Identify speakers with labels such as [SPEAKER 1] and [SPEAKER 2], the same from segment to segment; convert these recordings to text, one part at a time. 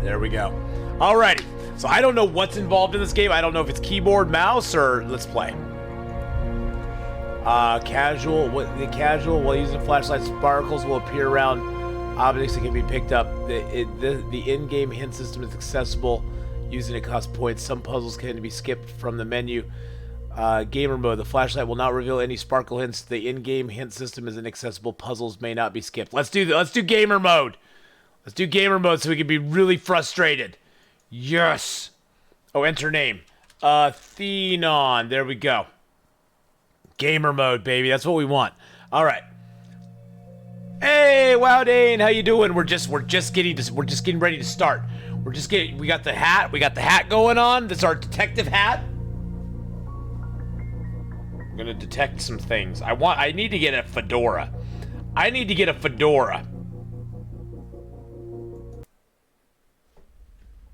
[SPEAKER 1] There we go. Alrighty. So I don't know what's involved in this game. I don't know if it's keyboard, mouse, or let's play. Casual. The casual, while using flashlight, sparkles will appear around objects that can be picked up. The in-game hint system is accessible. Using it costs points. Some puzzles can be skipped from the menu. Gamer mode. The flashlight will not reveal any sparkle hints. The in-game hint system is inaccessible. Puzzles may not be skipped. Let's do gamer mode. Let's do gamer mode so we can be really frustrated. Yes. Oh, enter name. Thenon. There we go. Gamer mode, baby. That's what we want. All right. Hey, wow, Dane. How you doing? We're just getting ready to start. We got the hat. We got the hat going on. That's our detective hat. I'm gonna detect some things. I need to get a fedora.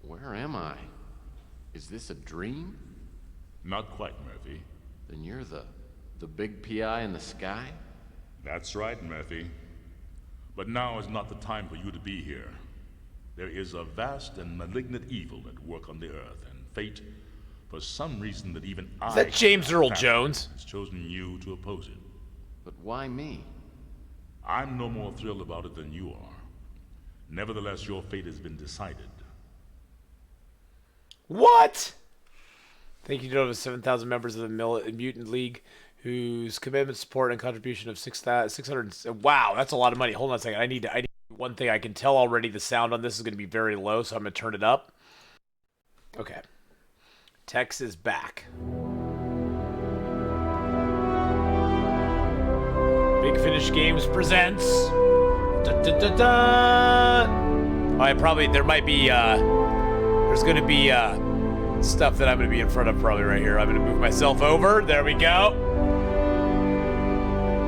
[SPEAKER 2] Where am I? Is this a dream?
[SPEAKER 3] Not quite, Murphy.
[SPEAKER 2] Then you're the big PI in the sky?
[SPEAKER 3] That's right, Murphy. But now is not the time for you to be here. There is a vast and malignant evil at work on the earth, and fate, for some reason that even
[SPEAKER 1] Is that James Earl Jones?
[SPEAKER 3] Has chosen you to oppose it.
[SPEAKER 2] But why me?
[SPEAKER 3] I'm no more thrilled about it than you are. Nevertheless, your fate has been decided.
[SPEAKER 1] What? Thank you to over 7,000 members of the Mutant League whose commitment, support, and contribution of 600. Wow, that's a lot of money. Hold on a second. I need one thing. I can tell already the sound on this is going to be very low, so I'm going to turn it up. Okay. Tex is back. Big Finish Games presents. Da, da, da, da. There might be. There's going to be stuff that I'm going to be in front of probably right here. I'm going to move myself over. There we go.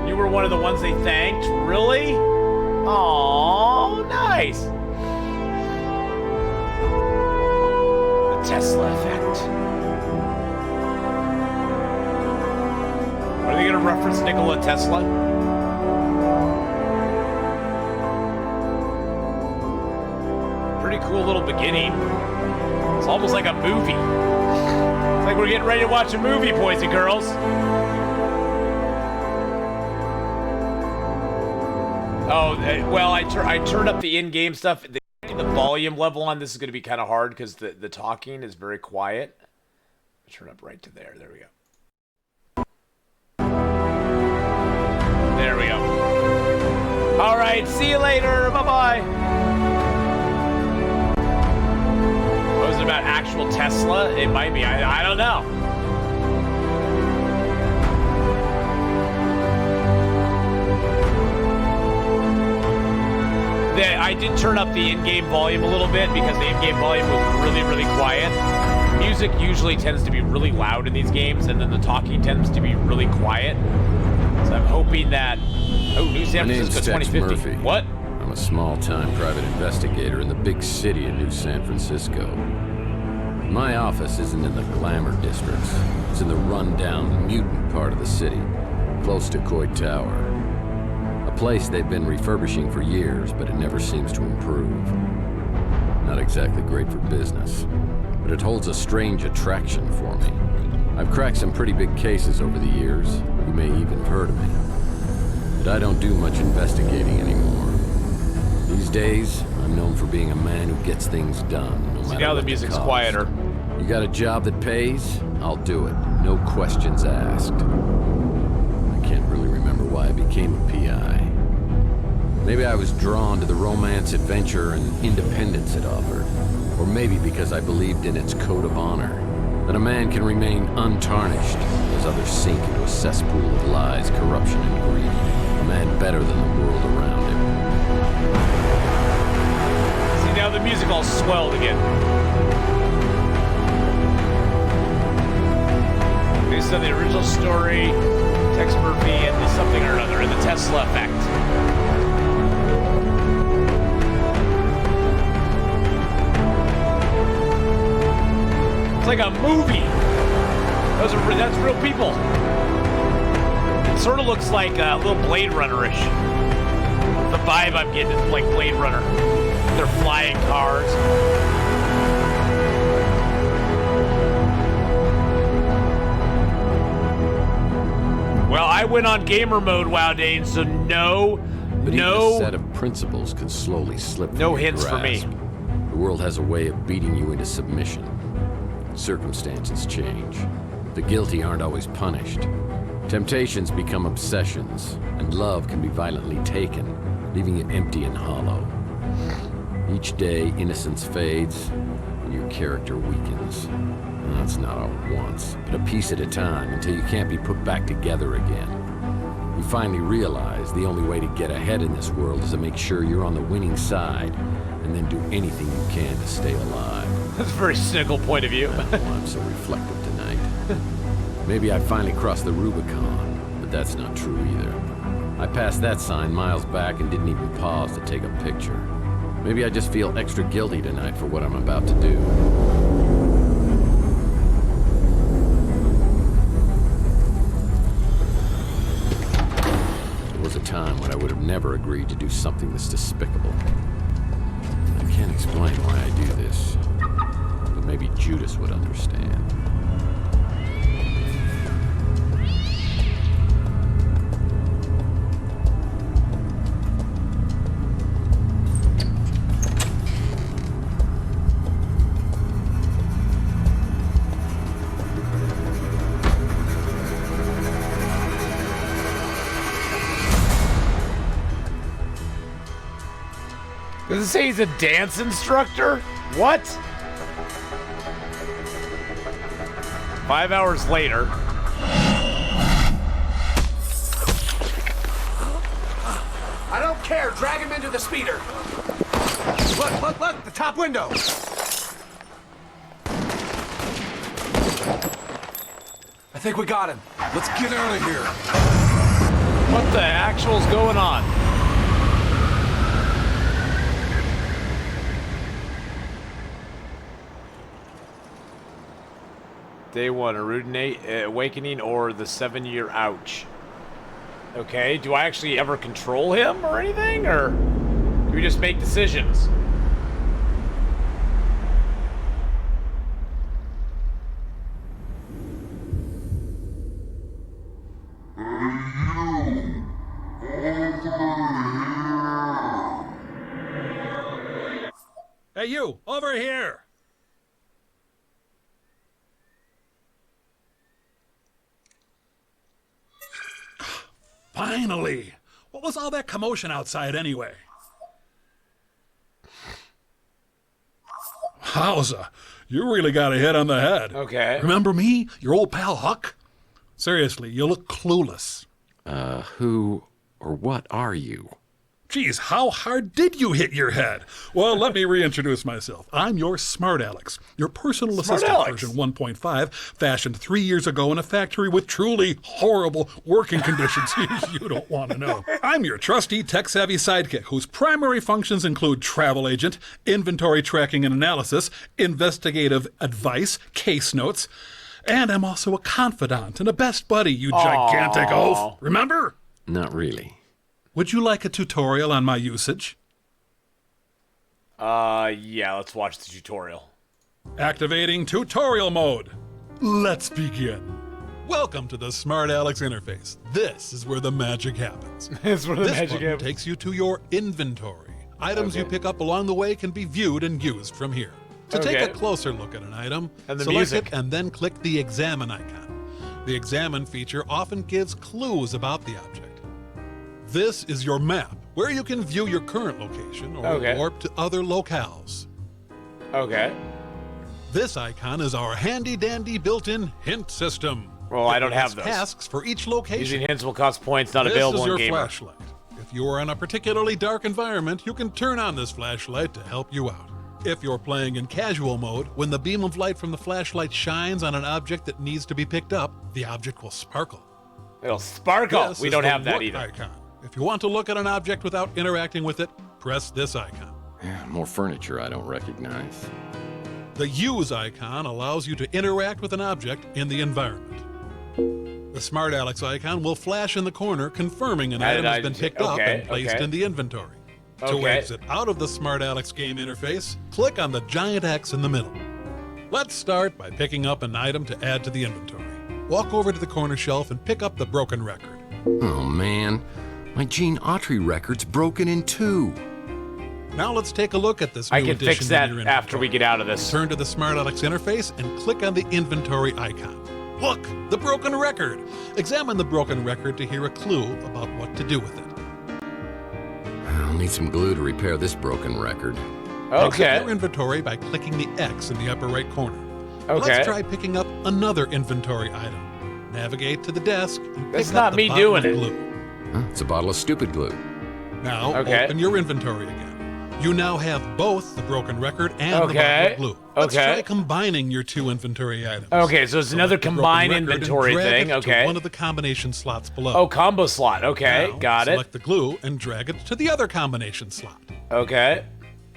[SPEAKER 1] You were one of the ones they thanked? Really? Oh, nice. The Tesla effect. Are they going to reference Nikola Tesla? Pretty cool little beginning. It's almost like a movie. It's like we're getting ready to watch a movie, boys and girls. Oh, well, I turned up the in-game stuff. The volume level on this is going to be kind of hard because the talking is very quiet. Turn up right to there. There we go. There we go. All right, see you later. Bye-bye. Was it about actual Tesla? It might be. I don't know. I did turn up the in-game volume a little bit because the in-game volume was really, really quiet. Music usually tends to be really loud in these games, and then the talking tends to be really quiet. So I'm hoping that... Oh, New San Francisco 2050.
[SPEAKER 2] Murphy.
[SPEAKER 1] What?
[SPEAKER 2] I'm a small-time private investigator in the big city of New San Francisco. My office isn't in the glamour districts. It's in the run-down, mutant part of the city, close to Coit Tower. A place they've been refurbishing for years, but it never seems to improve. Not exactly great for business, but it holds a strange attraction for me. I've cracked some pretty big cases over the years. You may even have heard of me. But I don't do much investigating anymore. These days, I'm known for being a man who gets things done, no matter
[SPEAKER 1] now
[SPEAKER 2] what
[SPEAKER 1] the music's
[SPEAKER 2] cost.
[SPEAKER 1] quieter.
[SPEAKER 2] You got a job that pays? I'll do it. No questions asked. I can't really remember why I became a PI. Maybe I was drawn to the romance, adventure, and independence it offered. Or maybe because I believed in its code of honor. That a man can remain untarnished as others sink into a cesspool of lies, corruption, and greed. A man better than the world around him.
[SPEAKER 1] See, now the music all swelled again. Based on the original story, Tex Murphy and the something or another, and the Tesla effect. It's like a movie. That's real people. It sort of looks like a little Blade Runner-ish. The vibe I'm getting is like Blade Runner. They're flying cars. went on gamer mode, WoW Dane, so no,
[SPEAKER 2] But even a
[SPEAKER 1] no,
[SPEAKER 2] set of principles can slowly slip
[SPEAKER 1] no
[SPEAKER 2] from your
[SPEAKER 1] hints for me.
[SPEAKER 2] grasp. The world has a way of beating you into submission. Circumstances change. The guilty aren't always punished. Temptations become obsessions, and love can be violently taken, leaving you empty and hollow. Each day, innocence fades, and your character weakens. And that's not all at once, but a piece at a time until you can't be put back together again. You finally realize the only way to get ahead in this world is to make sure you're on the winning side, and then do anything you can to stay alive.
[SPEAKER 1] That's a very cynical point of view.
[SPEAKER 2] I don't know why I'm so reflective tonight. Maybe I finally crossed the Rubicon, but that's not true either. I passed that sign miles back and didn't even pause to take a picture. Maybe I just feel extra guilty tonight for what I'm about to do. There was a time when I would have never agreed to do something this despicable. I can't explain why I do this, but maybe Judas would understand.
[SPEAKER 1] Does it say he's a dance instructor? What? 5 hours later.
[SPEAKER 4] I don't care. Drag him into the speeder. Look, the top window. I think we got him. Let's get out of here.
[SPEAKER 1] What the actual's going on? Day 1, Awakening or the 7-year ouch. Okay, do I actually ever control him or anything, or do we just make decisions?
[SPEAKER 5] Hey, you, over here! Finally! What was all that commotion outside anyway? Wowza, you really got a hit on the head.
[SPEAKER 1] Okay.
[SPEAKER 5] Remember me, your old pal Huck? Seriously, you look clueless.
[SPEAKER 2] Who or what are you?
[SPEAKER 5] Geez, how hard did you hit your head? Well, let me reintroduce myself. I'm your Smart Alex, your personal assistant
[SPEAKER 1] Alex.
[SPEAKER 5] version 1.5, fashioned 3 years ago in a factory with truly horrible working conditions you don't want to know. I'm your trusty, tech-savvy sidekick whose primary functions include travel agent, inventory tracking and analysis, investigative advice, case notes, and I'm also a confidant and a best buddy, you gigantic oaf. Remember?
[SPEAKER 2] Not really.
[SPEAKER 5] Would you like a tutorial on my usage?
[SPEAKER 1] Yeah, let's watch the tutorial.
[SPEAKER 5] Activating tutorial mode. Let's begin. Welcome to the Smart Alex interface. This is where the magic happens.
[SPEAKER 1] That's where the
[SPEAKER 5] This
[SPEAKER 1] magic
[SPEAKER 5] button
[SPEAKER 1] happens.
[SPEAKER 5] takes you to your inventory. Items you
[SPEAKER 1] Okay.
[SPEAKER 5] pick up along the way can be viewed and used from here. To take
[SPEAKER 1] Okay.
[SPEAKER 5] a closer look at an item,
[SPEAKER 1] And the
[SPEAKER 5] select
[SPEAKER 1] music.
[SPEAKER 5] it and then click the Examine icon. The Examine feature often gives clues about the object. This is your map, where you can view your current location or
[SPEAKER 1] Okay.
[SPEAKER 5] warp to other locales.
[SPEAKER 1] Okay.
[SPEAKER 5] This icon is our handy-dandy built-in hint system.
[SPEAKER 1] Well, I
[SPEAKER 5] It
[SPEAKER 1] don't have
[SPEAKER 5] provides
[SPEAKER 1] those.
[SPEAKER 5] tasks for each location.
[SPEAKER 1] Using hints will cost points, not
[SPEAKER 5] This
[SPEAKER 1] available
[SPEAKER 5] is your
[SPEAKER 1] in gamer.
[SPEAKER 5] flashlight. If you are in a particularly dark environment, you can turn on this flashlight to help you out. If you're playing in casual mode, when the beam of light from the flashlight shines on an object that needs to be picked up, the object will sparkle.
[SPEAKER 1] It'll sparkle.
[SPEAKER 5] This
[SPEAKER 1] We
[SPEAKER 5] is
[SPEAKER 1] don't
[SPEAKER 5] the
[SPEAKER 1] have that
[SPEAKER 5] look
[SPEAKER 1] either.
[SPEAKER 5] icon. If you want to look at an object without interacting with it, press this icon.
[SPEAKER 2] More furniture I don't recognize.
[SPEAKER 5] The Use icon allows you to interact with an object in the environment. The Smart Alex icon will flash in the corner, confirming an item has been picked up
[SPEAKER 1] okay,
[SPEAKER 5] and placed
[SPEAKER 1] okay.
[SPEAKER 5] in the inventory. To
[SPEAKER 1] Okay.
[SPEAKER 5] exit out of the Smart Alex game interface, click on the giant X in the middle. Let's start by picking up an item to add to the inventory. Walk over to the corner shelf and pick up the broken record.
[SPEAKER 2] Oh, man. My Gene Autry record's broken in two.
[SPEAKER 5] Now let's take a look at this new
[SPEAKER 1] I can
[SPEAKER 5] addition
[SPEAKER 1] fix
[SPEAKER 5] in
[SPEAKER 1] that
[SPEAKER 5] your
[SPEAKER 1] after we
[SPEAKER 5] inventory.
[SPEAKER 1] get out of this.
[SPEAKER 5] Turn to the SmartAlex interface and click on the inventory icon. Look, the broken record. Examine the broken record to hear a clue about what to do with it.
[SPEAKER 2] I'll need some glue to repair this broken record.
[SPEAKER 5] Exit
[SPEAKER 1] Okay.
[SPEAKER 5] your inventory by clicking the X in the upper right corner.
[SPEAKER 1] Okay.
[SPEAKER 5] Let's try picking up another inventory item. Navigate to the desk and
[SPEAKER 1] That's
[SPEAKER 5] pick
[SPEAKER 1] not
[SPEAKER 5] up the
[SPEAKER 1] me
[SPEAKER 5] bottle
[SPEAKER 1] doing
[SPEAKER 5] of
[SPEAKER 1] it.
[SPEAKER 5] glue.
[SPEAKER 2] Huh, it's a bottle of stupid glue.
[SPEAKER 5] Now
[SPEAKER 1] Okay.
[SPEAKER 5] open your inventory again. You now have both the broken record and the bottle
[SPEAKER 1] Okay.
[SPEAKER 5] of glue. Let's
[SPEAKER 1] Okay.
[SPEAKER 5] try combining your two inventory items.
[SPEAKER 1] Okay, so it's another
[SPEAKER 5] Select the broken
[SPEAKER 1] combined
[SPEAKER 5] record and
[SPEAKER 1] inventory
[SPEAKER 5] drag
[SPEAKER 1] thing.
[SPEAKER 5] it to
[SPEAKER 1] Okay.
[SPEAKER 5] one of the combination slots below.
[SPEAKER 1] Oh, combo slot. Okay,
[SPEAKER 5] Now,
[SPEAKER 1] got it.
[SPEAKER 5] Select the glue and drag it to the other combination slot.
[SPEAKER 1] Okay.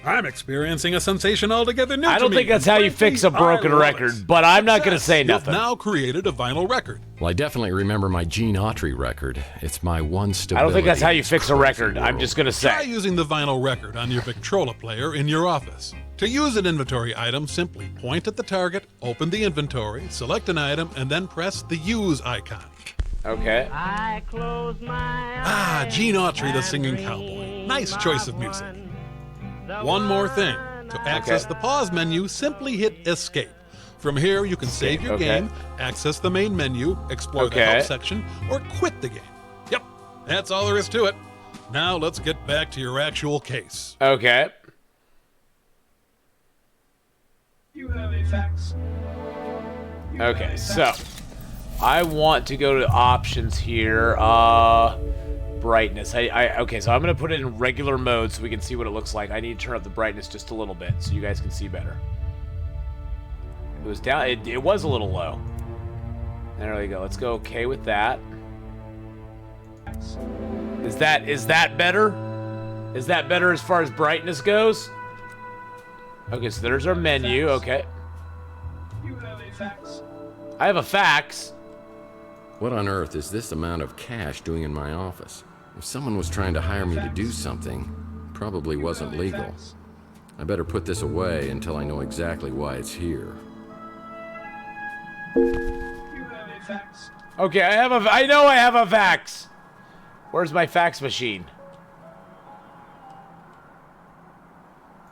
[SPEAKER 5] I'm experiencing a sensation altogether new
[SPEAKER 1] I don't
[SPEAKER 5] to
[SPEAKER 1] think
[SPEAKER 5] me.
[SPEAKER 1] that's how you
[SPEAKER 5] Frankly,
[SPEAKER 1] fix a broken
[SPEAKER 5] I love
[SPEAKER 1] record,
[SPEAKER 5] it.
[SPEAKER 1] but I'm not going to
[SPEAKER 5] Success.
[SPEAKER 1] say
[SPEAKER 5] You've
[SPEAKER 1] nothing.
[SPEAKER 5] now created a vinyl record.
[SPEAKER 2] Well, I definitely remember my Gene Autry record. It's my one
[SPEAKER 1] I
[SPEAKER 2] stability.
[SPEAKER 1] don't think that's how you
[SPEAKER 2] in this
[SPEAKER 1] fix a
[SPEAKER 2] crazy
[SPEAKER 1] record. I'm
[SPEAKER 2] world.
[SPEAKER 1] just going to
[SPEAKER 5] Try
[SPEAKER 1] say.
[SPEAKER 5] using the vinyl record on your Victrola player in your office. To use an inventory item, simply point at the target, open the inventory, select an item, and then press the Use icon.
[SPEAKER 1] Okay.
[SPEAKER 6] I close my
[SPEAKER 5] Ah,
[SPEAKER 6] eyes
[SPEAKER 5] Gene Autry, the singing
[SPEAKER 6] and
[SPEAKER 5] cowboy.
[SPEAKER 6] dream
[SPEAKER 5] Nice choice of music. One more thing. To access the pause menu, simply hit Escape. From here, you can save your
[SPEAKER 1] okay.
[SPEAKER 5] game, access the main menu, explore the
[SPEAKER 1] Okay.
[SPEAKER 5] help section, or quit the game. Yep, that's all there is to it. Now let's get back to your actual case.
[SPEAKER 1] Okay. Okay, so I want to go to options here. Brightness. Okay, so I'm gonna put it in regular mode so we can see what it looks like. I need to turn up the brightness just a little bit so you guys can see better. It was down. It was a little low. There we go. Let's go okay with that. Is that better? Is that better as far as brightness goes? Okay, so there's our menu. Okay. I have a fax.
[SPEAKER 2] What on earth is this amount of cash doing in my office? If someone was trying to hire me to do something, it probably wasn't legal. I better put this away until I know exactly why it's here.
[SPEAKER 1] Okay, I know I have a fax. Where's my fax machine?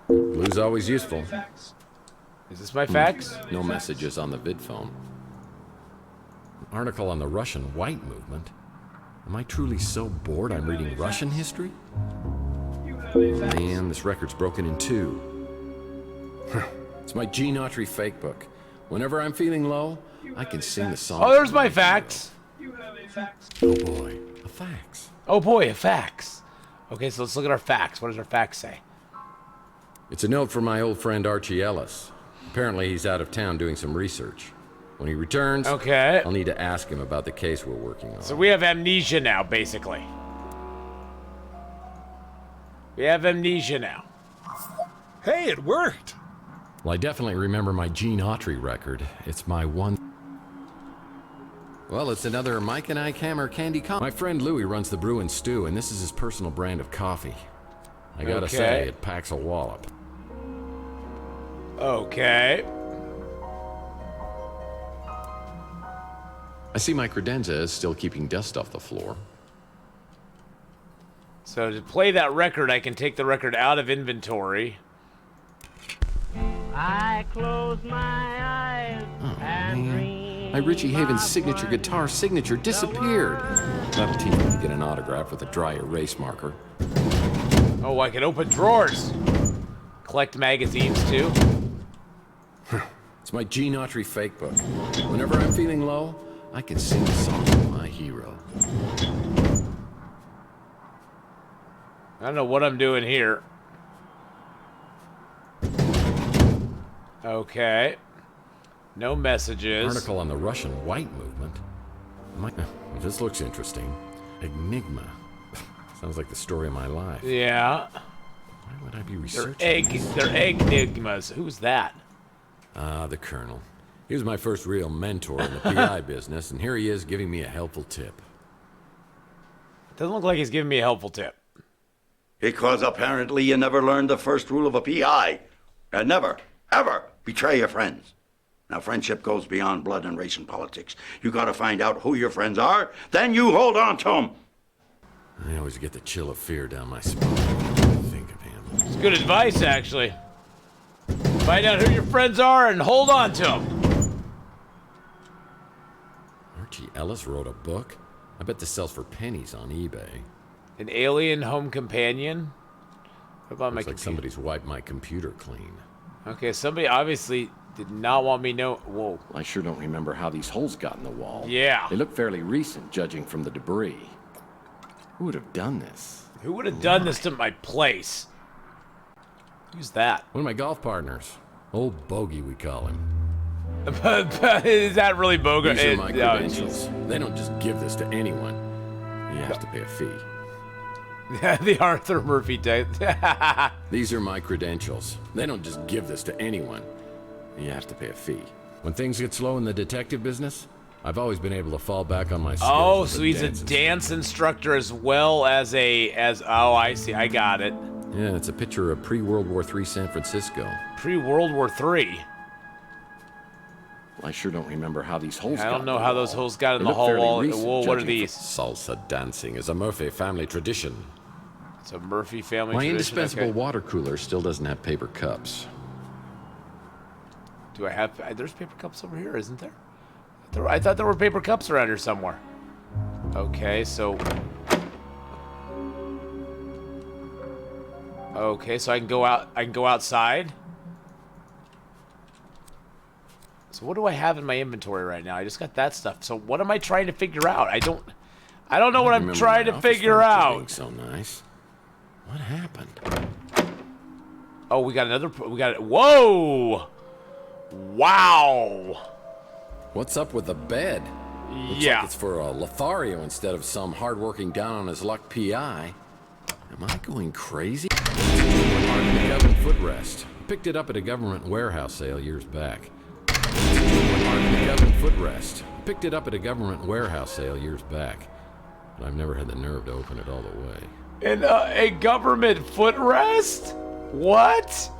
[SPEAKER 2] Blue's always useful.
[SPEAKER 1] Is this my fax?
[SPEAKER 2] No messages on the vid phone. An article on the Russian White Movement. Am I truly so bored I'm reading Russian history? Man, this record's broken in two. It's my Gene Autry fake book. Whenever I'm feeling low, I can sing the song.
[SPEAKER 1] Oh, there's my fax.
[SPEAKER 2] Oh boy, a fax.
[SPEAKER 1] Oh boy, a fax. Okay, so let's look at our fax. What does our fax say?
[SPEAKER 2] It's a note from my old friend Archie Ellis. Apparently he's out of town doing some research. When he returns,
[SPEAKER 1] Okay.
[SPEAKER 2] I'll need to ask him about the case we're working on.
[SPEAKER 1] So we have amnesia now, basically. We have amnesia now.
[SPEAKER 5] Hey, it worked!
[SPEAKER 2] Well, I definitely remember my Gene Autry record. It's my one... Well, it's another Mike and Ike Hammer candy My friend Louie runs the Brew and Stew, and this is his personal brand of coffee. I gotta
[SPEAKER 1] Okay.
[SPEAKER 2] say, it packs a wallop.
[SPEAKER 1] Okay.
[SPEAKER 2] I see my credenza is still keeping dust off the floor.
[SPEAKER 1] So to play that record, I can take the record out of inventory.
[SPEAKER 6] I close my eyes and dream
[SPEAKER 2] My Richie Havens
[SPEAKER 6] of
[SPEAKER 2] signature
[SPEAKER 6] one
[SPEAKER 2] guitar signature disappeared. That'll teach me to get an autograph with a dry erase marker.
[SPEAKER 1] Oh, I can open drawers. Collect magazines too.
[SPEAKER 2] It's my Gene Autry fake book. Whenever I'm feeling low, I can sing the song of my hero.
[SPEAKER 1] I don't know what I'm doing here. Okay. No messages.
[SPEAKER 2] Article on the Russian White Movement. This looks interesting. Enigma. Sounds like the story of my life.
[SPEAKER 1] Yeah.
[SPEAKER 2] Why would I be
[SPEAKER 1] They're
[SPEAKER 2] researching?
[SPEAKER 1] they're enigmas. Who's that?
[SPEAKER 2] Ah, the Colonel. He was my first real mentor in the PI business, and here he is giving me a helpful tip.
[SPEAKER 1] Doesn't look like he's giving me a helpful tip.
[SPEAKER 7] Because apparently you never learned the first rule of a PI. And never, ever betray your friends. Now, friendship goes beyond blood and race and politics. You gotta find out who your friends are, then you hold on to them.
[SPEAKER 2] I always get the chill of fear down my spine when I think of him.
[SPEAKER 1] It's good advice, actually. Find out who your friends are and hold on to them.
[SPEAKER 2] Archie Ellis wrote a book? I bet this sells for pennies on eBay.
[SPEAKER 1] An alien home companion? What about my
[SPEAKER 2] Looks like somebody's wiped my computer clean.
[SPEAKER 1] Okay, somebody obviously did not want me know. Whoa.
[SPEAKER 8] I sure don't remember how these holes got in the wall.
[SPEAKER 1] Yeah.
[SPEAKER 8] They look fairly recent, judging from the debris. Who would have done this?
[SPEAKER 1] Who would have done this to my place? Who's that?
[SPEAKER 2] One of my golf partners. Old Bogey, we call him.
[SPEAKER 1] Is that really bogus?
[SPEAKER 2] These are my credentials. They don't just give this to anyone. You have to pay a fee.
[SPEAKER 1] The Arthur Murphy type.
[SPEAKER 2] These are my credentials. They don't just give this to anyone. You have to pay a fee. When things get slow in the detective business, I've always been able to fall back on my skills.
[SPEAKER 1] Oh,
[SPEAKER 2] as
[SPEAKER 1] so he's a dance instructor as well as oh, I see. I got it.
[SPEAKER 2] Yeah, it's a picture of pre-World War III San Francisco.
[SPEAKER 1] Pre-World War III.
[SPEAKER 8] I sure don't remember how these holes
[SPEAKER 1] I
[SPEAKER 8] got
[SPEAKER 1] don't
[SPEAKER 8] in
[SPEAKER 1] know
[SPEAKER 8] the
[SPEAKER 1] how
[SPEAKER 8] wall.
[SPEAKER 1] those holes got in
[SPEAKER 8] They
[SPEAKER 1] the
[SPEAKER 8] look fairly
[SPEAKER 1] wall.
[SPEAKER 8] recent,
[SPEAKER 1] Whoa, what are
[SPEAKER 8] judging
[SPEAKER 1] these?
[SPEAKER 2] Salsa dancing is a Murphy family tradition.
[SPEAKER 1] It's a Murphy family
[SPEAKER 2] My
[SPEAKER 1] tradition.
[SPEAKER 2] indispensable
[SPEAKER 1] Okay.
[SPEAKER 2] water cooler still doesn't have paper cups.
[SPEAKER 1] Do I have? There's paper cups over here, isn't there? I thought there were paper cups around here somewhere. Okay, so. Okay, so I can go out. I can go outside. So what do I have in my inventory right now? I just got that stuff. So what am I trying to figure out? I don't know what I'm
[SPEAKER 2] Remember
[SPEAKER 1] trying
[SPEAKER 2] my
[SPEAKER 1] to
[SPEAKER 2] office
[SPEAKER 1] figure
[SPEAKER 2] furniture being
[SPEAKER 1] out.
[SPEAKER 2] So nice. What happened?
[SPEAKER 1] Oh, we got another. We got it. Whoa! Wow!
[SPEAKER 2] What's up with the bed? Looks
[SPEAKER 1] Yeah.
[SPEAKER 2] like it's for a Lothario instead of some hardworking down on his luck PI. Am I going crazy? Ark of the Covenant footrest. Picked it up at a government warehouse sale years back. Ark of the Covenant footrest. Picked it up at a government warehouse sale years back. But I've never had the nerve to open it all the way.
[SPEAKER 1] And a government footrest? What?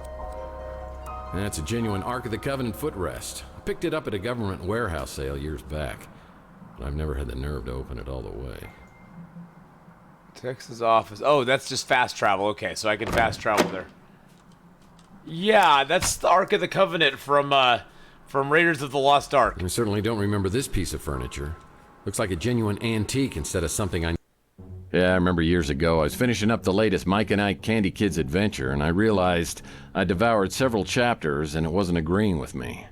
[SPEAKER 2] That's a genuine Ark of the Covenant footrest. I picked it up at a government warehouse sale years back. But I've never had the nerve to open it all the way.
[SPEAKER 1] Texas office. Oh, that's just fast travel. Okay, so I can fast travel there. Yeah, that's the Ark of the Covenant from Raiders of the Lost Ark.
[SPEAKER 2] I certainly don't remember this piece of furniture. Looks like a genuine antique instead of something I... Yeah, I remember years ago, I was finishing up the latest Mike and Ike Candy Kids adventure, and I realized I devoured several chapters and it wasn't agreeing with me.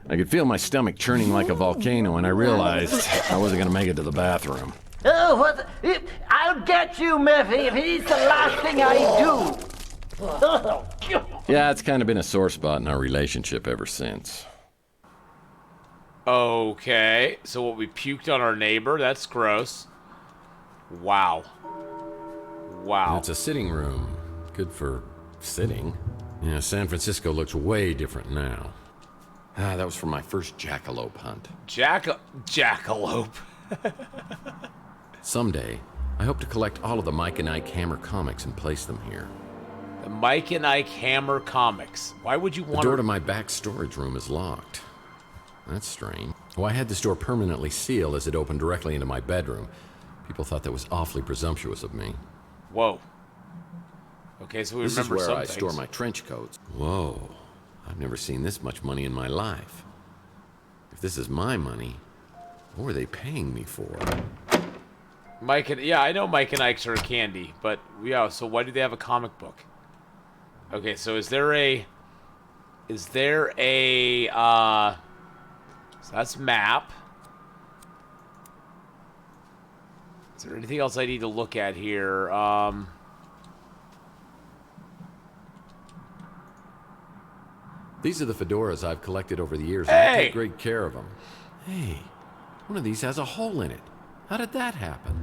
[SPEAKER 2] I could feel my stomach churning like a volcano, and I realized I wasn't going to make it to the bathroom.
[SPEAKER 6] Oh, what? I'll get you, Murphy, if it is the last thing I do.
[SPEAKER 2] Yeah, it's kind of been a sore spot in our relationship ever since.
[SPEAKER 1] Okay, so what, we puked on our neighbor? That's gross. Wow. Wow.
[SPEAKER 2] It's a sitting room. Good for sitting. Yeah, San Francisco looks way different now. Ah, that was from my first jackalope hunt.
[SPEAKER 1] Jackalope.
[SPEAKER 2] Someday, I hope to collect all of the Mike and Ike Hammer comics and place them here.
[SPEAKER 1] The Mike and Ike Hammer comics. Why would you
[SPEAKER 2] The
[SPEAKER 1] want
[SPEAKER 2] door to my back storage room is locked. That's strange. Well, I had this door permanently sealed as it opened directly into my bedroom. People thought that was awfully presumptuous of me.
[SPEAKER 1] Whoa. Okay, so we
[SPEAKER 2] This is
[SPEAKER 1] remember
[SPEAKER 2] where
[SPEAKER 1] some
[SPEAKER 2] I
[SPEAKER 1] things.
[SPEAKER 2] store my trench coats. Whoa. I've never seen this much money in my life. If this is my money, what were they paying me for?
[SPEAKER 1] Mike and yeah, I know Mike and Ike's are candy, but yeah. So why do they have a comic book? Okay, so is there a? So that's map. Is there anything else I need to look at here?
[SPEAKER 2] These are the fedoras I've collected over the years, and I
[SPEAKER 1] Hey!
[SPEAKER 2] take great care of them. Hey, one of these has a hole in it. How did that happen?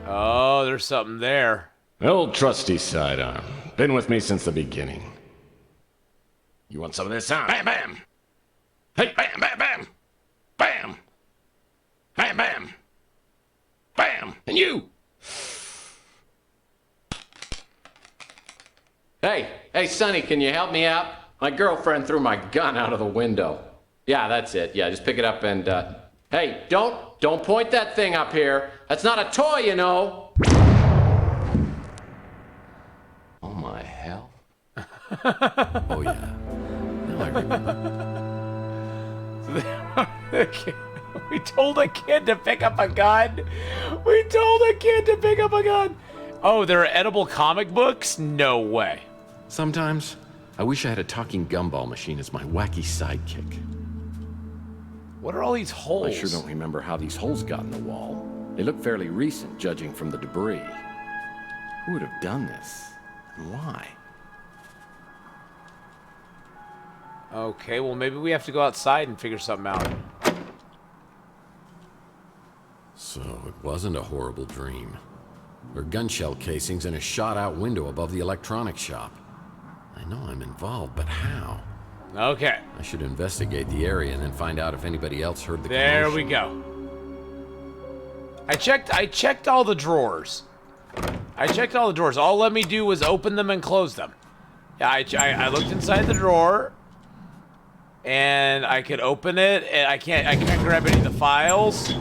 [SPEAKER 1] Oh, there's something there.
[SPEAKER 9] Old trusty sidearm. Been with me since the beginning. You want some of this, huh? Bam, bam! Hey, bam, bam, bam! Bam! Bam, bam! Bam! And you!
[SPEAKER 8] Hey, Sonny, can you help me out? My girlfriend threw my gun out of the window. Yeah, that's it. Yeah, just pick it up and, Hey, don't point that thing up here. That's not a toy, you know. Oh, my hell.
[SPEAKER 2] Oh, yeah. Now I remember.
[SPEAKER 1] We told a kid to pick up a gun. We told a kid to pick up a gun. Oh, there are edible comic books? No way.
[SPEAKER 8] Sometimes, I wish I had a talking gumball machine as my wacky sidekick.
[SPEAKER 1] What are all these holes?
[SPEAKER 8] I sure don't remember how these holes got in the wall. They look fairly recent, judging from the debris. Who would have done this? And why?
[SPEAKER 1] Okay, well maybe we have to go outside and figure something out.
[SPEAKER 2] So it wasn't a horrible dream. There are gun shell casings in a shot-out window above the electronics shop. I know I'm involved, but how?
[SPEAKER 1] Okay.
[SPEAKER 2] I should investigate the area and then find out if anybody else heard the
[SPEAKER 1] There
[SPEAKER 2] commotion.
[SPEAKER 1] we go. I checked all the drawers. All let me do was open them and close them. Yeah, I looked inside the drawer, and I could open it, and I can't grab any of the files.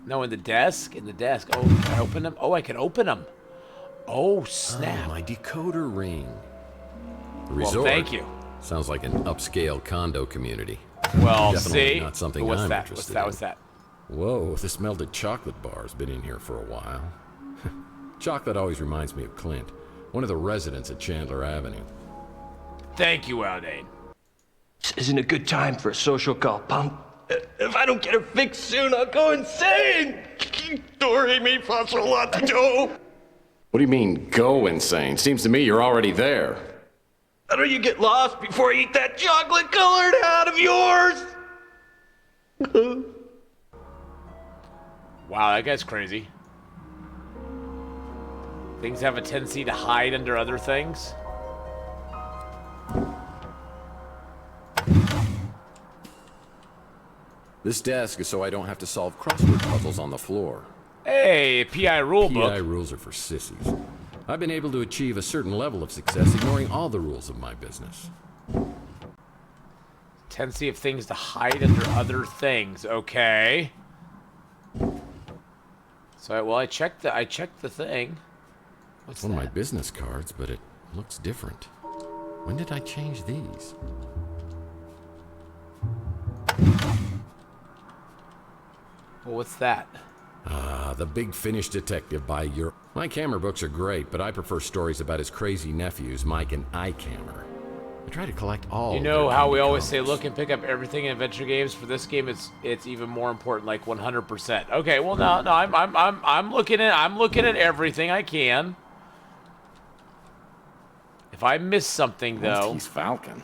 [SPEAKER 1] No, in the desk. Oh, can I open them? Oh, I can open them. Oh, snap.
[SPEAKER 2] Oh, my decoder ring. The
[SPEAKER 1] Well,
[SPEAKER 2] resort.
[SPEAKER 1] thank you.
[SPEAKER 2] Sounds like an upscale condo community.
[SPEAKER 1] Well,
[SPEAKER 2] Definitely
[SPEAKER 1] see?
[SPEAKER 2] not something
[SPEAKER 1] What's
[SPEAKER 2] I'm
[SPEAKER 1] that?
[SPEAKER 2] interested
[SPEAKER 1] What's that?
[SPEAKER 2] in. Whoa, this melted chocolate bar's been in here for a while. Chocolate always reminds me of Clint, one of the residents at Chandler Avenue.
[SPEAKER 1] Thank you, Aldane.
[SPEAKER 6] This isn't a good time for a social call, punk. If I don't get her fixed soon, I'll go insane. Dory me fossil lot to do.
[SPEAKER 8] What do you mean, go insane? Seems to me you're already there.
[SPEAKER 6] How do you get lost before I eat that chocolate-colored hat of yours?
[SPEAKER 1] Wow, that guy's crazy. Things have a tendency to hide under other things.
[SPEAKER 2] This desk is so I don't have to solve crossword puzzles on the floor.
[SPEAKER 1] Hey, PI rulebook.
[SPEAKER 2] PI rules are for sissies. I've been able to achieve a certain level of success ignoring all the rules of my business.
[SPEAKER 1] Tendency of things to hide under other things. Okay. So, well, I checked the thing. What's
[SPEAKER 2] One
[SPEAKER 1] that?
[SPEAKER 2] of my business cards, but it looks different. When did I change these?
[SPEAKER 1] Well, what's that?
[SPEAKER 2] The Big Finish Detective by your... My camera books are great, but I prefer stories about his crazy nephews, Mike and Icammer. I try to collect all.
[SPEAKER 1] You know
[SPEAKER 2] their
[SPEAKER 1] how we
[SPEAKER 2] indie
[SPEAKER 1] always say,
[SPEAKER 2] comics.
[SPEAKER 1] look and pick up everything in adventure games. For this game, it's even more important, like 100%. Okay, well, no, I'm looking at everything I can. If I miss something, though,
[SPEAKER 8] He's Falcon.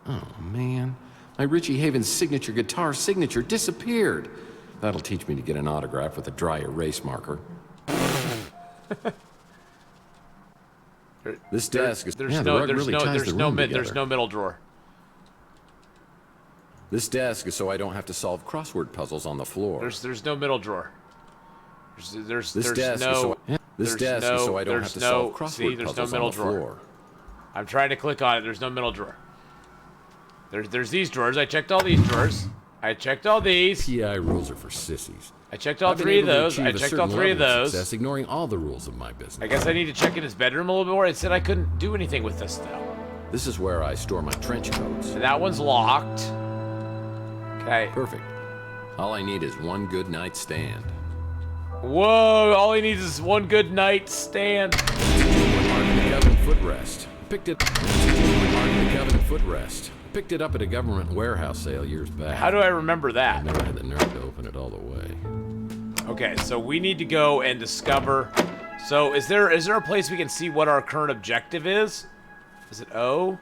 [SPEAKER 8] Oh, man. My Richie Havens signature guitar signature disappeared. That'll teach me to get an autograph with a dry erase marker. This desk is...
[SPEAKER 1] there's
[SPEAKER 8] yeah, the
[SPEAKER 1] no,
[SPEAKER 8] rug
[SPEAKER 1] there's
[SPEAKER 8] really
[SPEAKER 1] no,
[SPEAKER 8] ties
[SPEAKER 1] there's
[SPEAKER 8] the
[SPEAKER 1] no,
[SPEAKER 8] room
[SPEAKER 1] there's
[SPEAKER 8] together.
[SPEAKER 1] no middle drawer.
[SPEAKER 8] This desk is so I don't have to solve crossword puzzles on the floor.
[SPEAKER 1] There's no middle drawer. There's
[SPEAKER 8] This desk
[SPEAKER 1] no.
[SPEAKER 8] is so this
[SPEAKER 1] there's
[SPEAKER 8] desk is
[SPEAKER 1] no-
[SPEAKER 8] so I don't have
[SPEAKER 1] there's
[SPEAKER 8] to
[SPEAKER 1] no-
[SPEAKER 8] solve crossword
[SPEAKER 1] see, there's no
[SPEAKER 8] puzzles
[SPEAKER 1] middle
[SPEAKER 8] on the
[SPEAKER 1] drawer.
[SPEAKER 8] floor.
[SPEAKER 1] I'm trying to click on it. There's no middle drawer. There's these drawers. I checked all these drawers. I checked all these.
[SPEAKER 2] PI rules are for sissies.
[SPEAKER 1] I checked all
[SPEAKER 2] I've been
[SPEAKER 1] three of
[SPEAKER 2] able to
[SPEAKER 1] those. I
[SPEAKER 2] achieve a
[SPEAKER 1] checked
[SPEAKER 2] certain
[SPEAKER 1] all three of
[SPEAKER 2] level
[SPEAKER 1] those.
[SPEAKER 2] success, ignoring all the rules of my business.
[SPEAKER 1] I guess I need to check in his bedroom a little bit more. It said I couldn't do anything with this though.
[SPEAKER 2] This is where I store my trench coats.
[SPEAKER 1] And that one's locked. Okay.
[SPEAKER 2] Perfect. All I need is one good night stand.
[SPEAKER 1] Whoa! All he needs is one good night stand.
[SPEAKER 2] Mark the Covenant footrest. Picked it. Mark the Covenant footrest. Picked it up at a government warehouse sale years back.
[SPEAKER 1] How do I remember
[SPEAKER 2] I
[SPEAKER 1] that?
[SPEAKER 2] never had the nerve to open it all the way.
[SPEAKER 1] Okay, so we need to go and discover. So is there a place we can see what our current objective is? Is it O,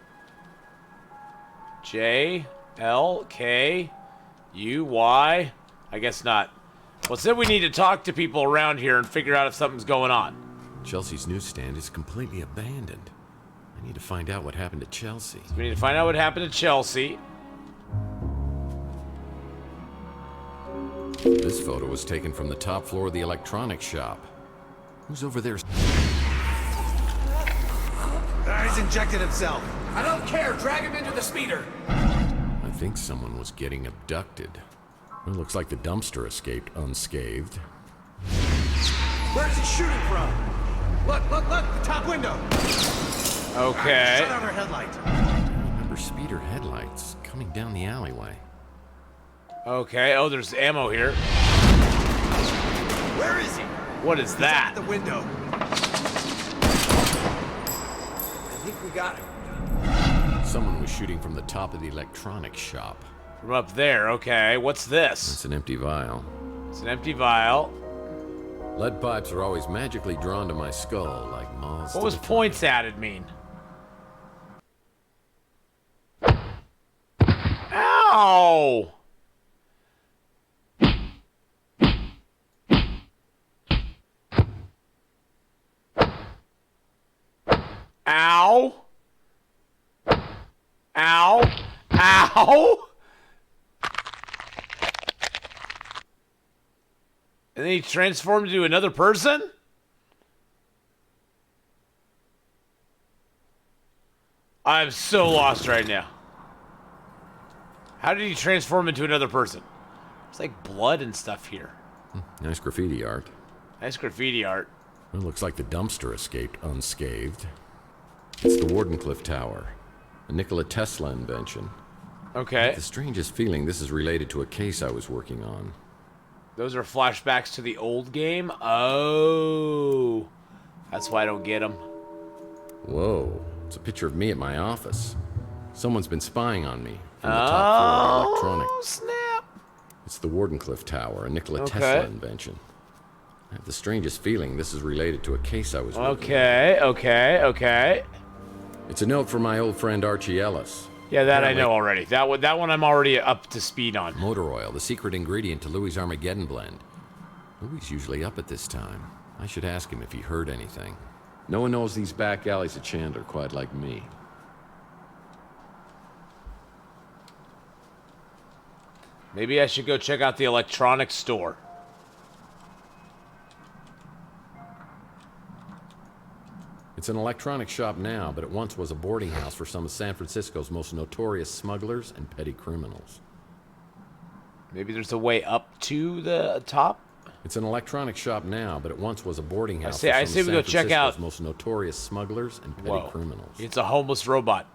[SPEAKER 1] J, L, K, U, Y? I guess not. Well, it said we need to talk to people around here and figure out if something's going on.
[SPEAKER 2] Chelsea's newsstand is completely abandoned. I need to find out what happened to Chelsea.
[SPEAKER 1] We need to find out what happened to Chelsea.
[SPEAKER 2] This photo was taken from the top floor of the electronics shop. Who's over there?
[SPEAKER 4] He's injected himself. I don't care. Drag him into the speeder.
[SPEAKER 2] I think someone was getting abducted. It looks like the dumpster escaped unscathed.
[SPEAKER 4] Where's he shooting from? Look, the top window.
[SPEAKER 1] Okay.
[SPEAKER 4] Shut out our headlight.
[SPEAKER 2] Remember speeder headlights coming down the alleyway.
[SPEAKER 1] Okay. Oh, there's ammo here.
[SPEAKER 4] Where is he?
[SPEAKER 1] What is that?
[SPEAKER 4] The window. I think we got him.
[SPEAKER 2] Someone was shooting from the top of the electronics shop.
[SPEAKER 1] From up there. Okay. What's this?
[SPEAKER 2] It's an empty vial.
[SPEAKER 1] It's an empty vial.
[SPEAKER 2] Lead pipes are always magically drawn to my skull like moths.
[SPEAKER 1] What
[SPEAKER 2] to
[SPEAKER 1] was
[SPEAKER 2] the
[SPEAKER 1] points added mean? Ow! Ow! Ow! Ow! And then he transformed into another person? I'm so lost right now. How did he transform into another person? It's like blood and stuff here.
[SPEAKER 2] Nice graffiti art.
[SPEAKER 1] Nice graffiti art.
[SPEAKER 2] It looks like the dumpster escaped unscathed. It's the Wardenclyffe Tower, a Nikola Tesla invention.
[SPEAKER 1] Okay.
[SPEAKER 2] The strangest feeling this is related to a case I was working on.
[SPEAKER 1] Those are flashbacks to the old game? Oh. That's why I don't get them.
[SPEAKER 2] Whoa. It's a picture of me at my office. Someone's been spying on me from the top floor of electronics.
[SPEAKER 1] Snap.
[SPEAKER 2] It's the Wardenclyffe Tower, a Nikola Tesla invention. I have the strangest feeling this is related to a case I was working on.
[SPEAKER 1] Okay.
[SPEAKER 2] It's a note from my old friend Archie Ellis.
[SPEAKER 1] Yeah, that I know already. That one I'm already up to speed on.
[SPEAKER 2] Motor oil, the secret ingredient to Louis' Armageddon blend. Louis usually up at this time. I should ask him if he heard anything. No one knows these back alleys of Chandler quite like me.
[SPEAKER 1] Maybe I should go check out the electronics store.
[SPEAKER 2] It's an electronics shop now, but it once was a boarding house for some of San Francisco's most notorious smugglers and petty criminals.
[SPEAKER 1] Maybe there's a way up to the top?
[SPEAKER 2] It's an electronics shop now, but it once was a boarding house
[SPEAKER 1] I
[SPEAKER 2] for
[SPEAKER 1] say
[SPEAKER 2] some
[SPEAKER 1] we
[SPEAKER 2] of
[SPEAKER 1] go
[SPEAKER 2] San
[SPEAKER 1] check out.
[SPEAKER 2] Francisco's most notorious smugglers and petty criminals.
[SPEAKER 1] It's a homeless robot.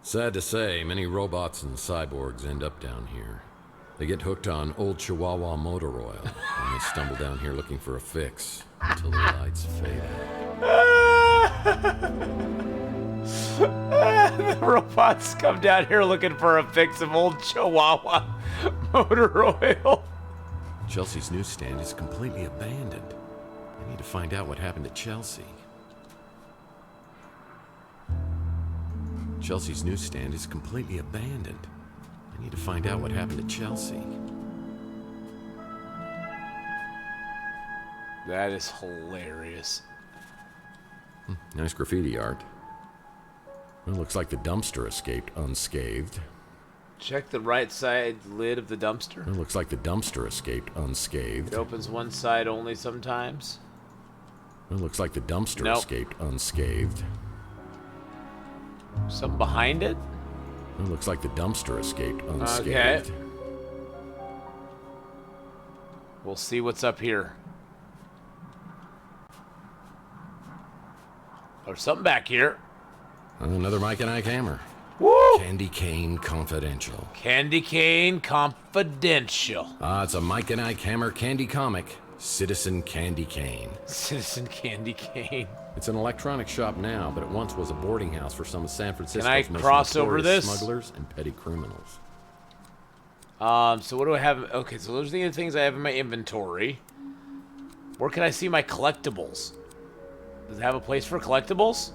[SPEAKER 2] Sad to say, many robots and cyborgs end up down here. They get hooked on old Chihuahua motor oil, and they stumble down here looking for a fix until the lights fade out.
[SPEAKER 1] The robots come down here looking for a fix of old Chihuahua motor oil.
[SPEAKER 2] Chelsea's newsstand is completely abandoned. I need to find out what happened to Chelsea. Chelsea's newsstand is completely abandoned. I need to find out what happened to Chelsea.
[SPEAKER 1] That is hilarious.
[SPEAKER 2] Nice graffiti art. It looks like the dumpster escaped unscathed.
[SPEAKER 1] Check the right side lid of the dumpster.
[SPEAKER 2] It looks like the dumpster escaped unscathed.
[SPEAKER 1] It opens one side only sometimes.
[SPEAKER 2] It looks like the dumpster escaped unscathed.
[SPEAKER 1] Something behind it?
[SPEAKER 2] It looks like the dumpster escaped unscathed.
[SPEAKER 1] Okay. We'll see what's up here. There's something back here.
[SPEAKER 2] Another Mike and Ike hammer.
[SPEAKER 1] Woo!
[SPEAKER 2] Candy Cane Confidential.
[SPEAKER 1] Candy Cane Confidential.
[SPEAKER 2] It's a Mike and Ike hammer candy comic. Citizen Candy Cane.
[SPEAKER 1] Citizen Candy Cane.
[SPEAKER 2] It's an electronic shop now, but it once was a boarding house for some of San Francisco's
[SPEAKER 1] Can I
[SPEAKER 2] most
[SPEAKER 1] cross over
[SPEAKER 2] notorious
[SPEAKER 1] this?
[SPEAKER 2] smugglers and petty criminals.
[SPEAKER 1] So what do I have? Okay, so those are the things I have in my inventory. Where can I see my collectibles? Does it have a place for collectibles?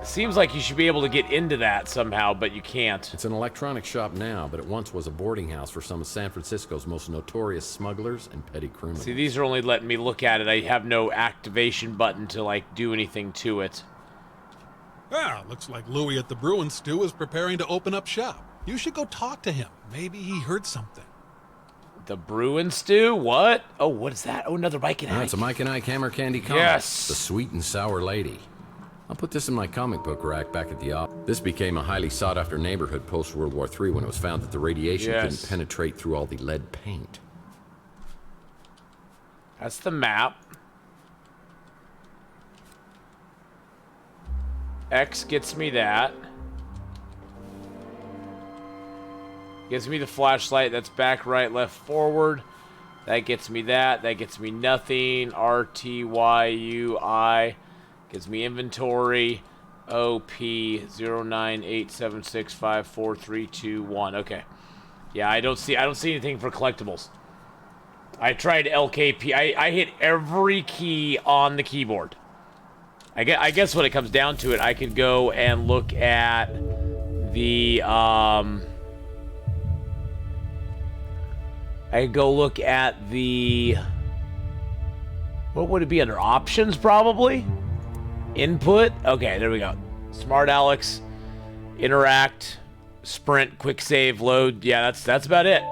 [SPEAKER 1] Seems like you should be able to get into that somehow, but you can't.
[SPEAKER 2] It's an electronic shop now, but it once was a boarding house for some of San Francisco's most notorious smugglers and petty criminals.
[SPEAKER 1] See, these are only letting me look at it. I have no activation button to, like, do anything to it.
[SPEAKER 5] Ah, looks like Louis at the Bruin Stew is preparing to open up shop. You should go talk to him. Maybe he heard something.
[SPEAKER 1] The Bruin Stew? What? Oh, what is that? Oh, another Mike and Ike.
[SPEAKER 2] That's a Mike and Ike Hammer Candy comic.
[SPEAKER 1] Yes.
[SPEAKER 2] The Sweet and Sour Lady. I'll put this in my comic book rack back at the office. This became a highly sought-after neighborhood post-World War III when it was found that the radiation couldn't penetrate through all the lead paint.
[SPEAKER 1] That's the map. X gets me that. Gives me the flashlight. That's back, right, left, forward. That gets me that. That gets me nothing. RTYUI. Gives me inventory. OP 0987654321. Okay. Yeah, I don't see anything for collectibles. I tried LKP. I hit every key on the keyboard. I guess when it comes down to it, I could go and look at the what would it be under options probably? Input? Okay, there we go. Smart Alex, interact, sprint, quick save, load. Yeah, that's about it.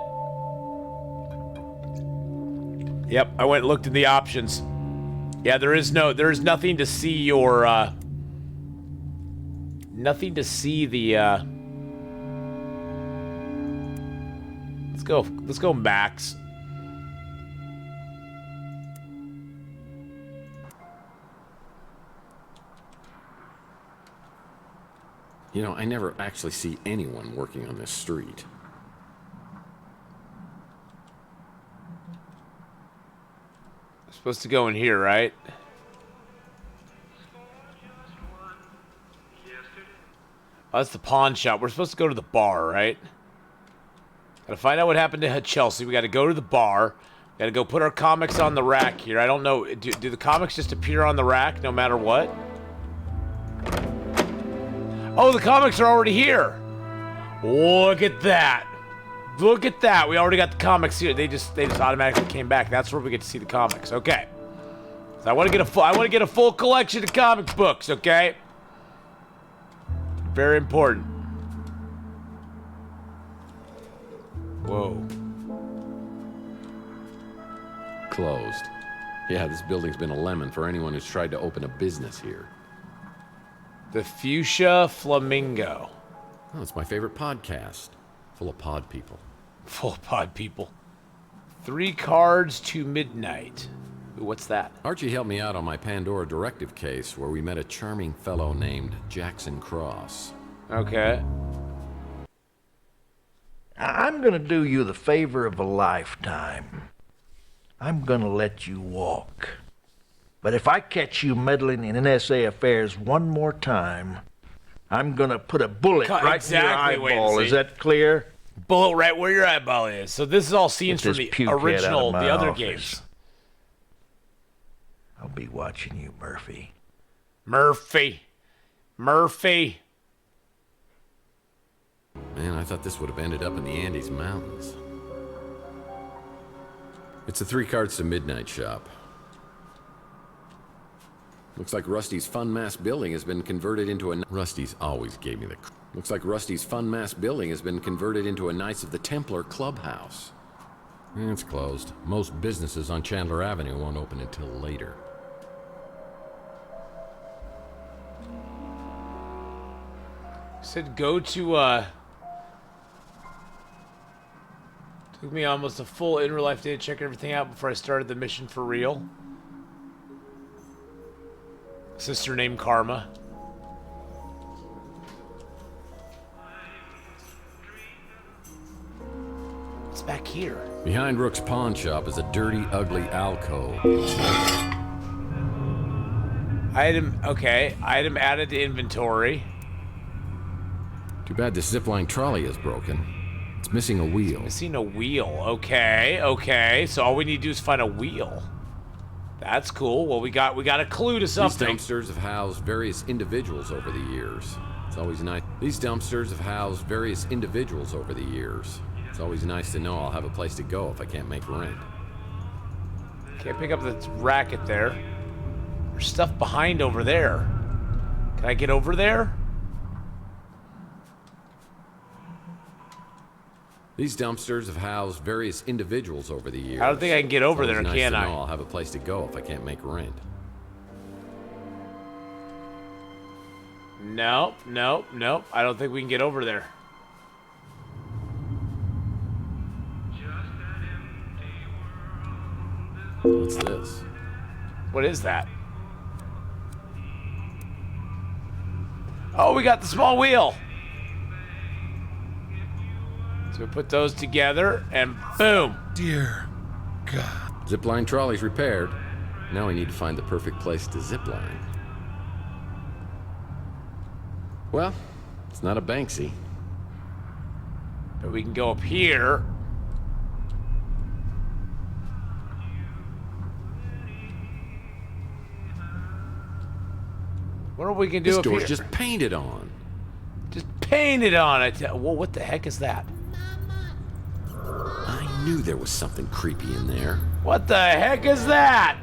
[SPEAKER 1] Yep, I went and looked at the options. Yeah, there is nothing to see your nothing to see the Let's go max.
[SPEAKER 2] You know, I never actually see anyone working on this street.
[SPEAKER 1] Supposed to go in here, right? Oh, that's the pawn shop. We're supposed to go to the bar, right? Gotta find out what happened to Chelsea. We gotta go to the bar. Gotta go put our comics on the rack here. I don't know. Do the comics just appear on the rack no matter what? Oh, the comics are already here. Look at that. Look at that. We already got the comics here. They just automatically came back. That's where we get to see the comics. Okay. So I want to get a full collection of comic books, okay? Very important. Whoa.
[SPEAKER 2] Closed. Yeah, this building's been a lemon for anyone who's tried to open a business here.
[SPEAKER 1] The Fuchsia Flamingo.
[SPEAKER 2] Oh, it's my favorite podcast. Full of pod people.
[SPEAKER 1] Full of pod people. 3 cards to midnight. Ooh, what's that?
[SPEAKER 2] Archie helped me out on my Pandora Directive case where we met a charming fellow named Jackson Cross.
[SPEAKER 1] Okay.
[SPEAKER 10] I'm gonna do you the favor of a lifetime. I'm gonna let you walk. But if I catch you meddling in NSA affairs one more time, I'm gonna put a bullet right in your eyeball. Is that clear?
[SPEAKER 1] Bullet right where your eyeball is. So this is all scenes from the original, the other games.
[SPEAKER 10] I'll be watching you, Murphy.
[SPEAKER 1] Murphy.
[SPEAKER 2] Man, I thought this would have ended up in the Andes Mountains. It's a 3 cards to midnight shop. Looks like Rusty's Fun Mass Building has been converted into a... Rusty's always gave me the... Looks like Rusty's Fun Mass Building has been converted into a Knights of the Templar clubhouse. It's closed. Most businesses on Chandler Avenue won't open until later.
[SPEAKER 1] Said go to, Took me almost a full in real life day to check everything out before I started the mission for real. Sister named Karma. What's back here?
[SPEAKER 2] Behind Rook's pawn shop is a dirty, ugly alcove.
[SPEAKER 1] Item, okay. Item added to inventory.
[SPEAKER 2] Too bad this zipline trolley is broken. It's missing a wheel.
[SPEAKER 1] Missing a wheel. Okay. So all we need to do is find a wheel. That's cool. Well, we got a clue to something.
[SPEAKER 2] These dumpsters have housed various individuals over the years. It's always nice. These dumpsters have housed various individuals over the years. It's always nice to know I'll have a place to go if I can't make rent.
[SPEAKER 1] Can't pick up the racket there. There's stuff behind over there. Can I get over there?
[SPEAKER 2] These dumpsters have housed various individuals over the years.
[SPEAKER 1] I don't think I can get over
[SPEAKER 2] It's
[SPEAKER 1] there,
[SPEAKER 2] always nice
[SPEAKER 1] can
[SPEAKER 2] to
[SPEAKER 1] I?
[SPEAKER 2] know I'll have a place to go if I can't make rent.
[SPEAKER 1] Nope, nope, nope. I don't think we can get over there.
[SPEAKER 2] What's this?
[SPEAKER 1] What is that? Oh, we got the small wheel. So we put those together, and boom.
[SPEAKER 5] Dear God.
[SPEAKER 2] Zipline trolley's repaired. Now we need to find the perfect place to zipline. Well, it's not a Banksy.
[SPEAKER 1] But we can go up here. What we can do
[SPEAKER 2] This
[SPEAKER 1] up
[SPEAKER 2] door's
[SPEAKER 1] here?
[SPEAKER 2] just painted on.
[SPEAKER 1] Just paint it on. Well, what the heck is that?
[SPEAKER 2] I knew there was something creepy in there.
[SPEAKER 1] What the heck is that?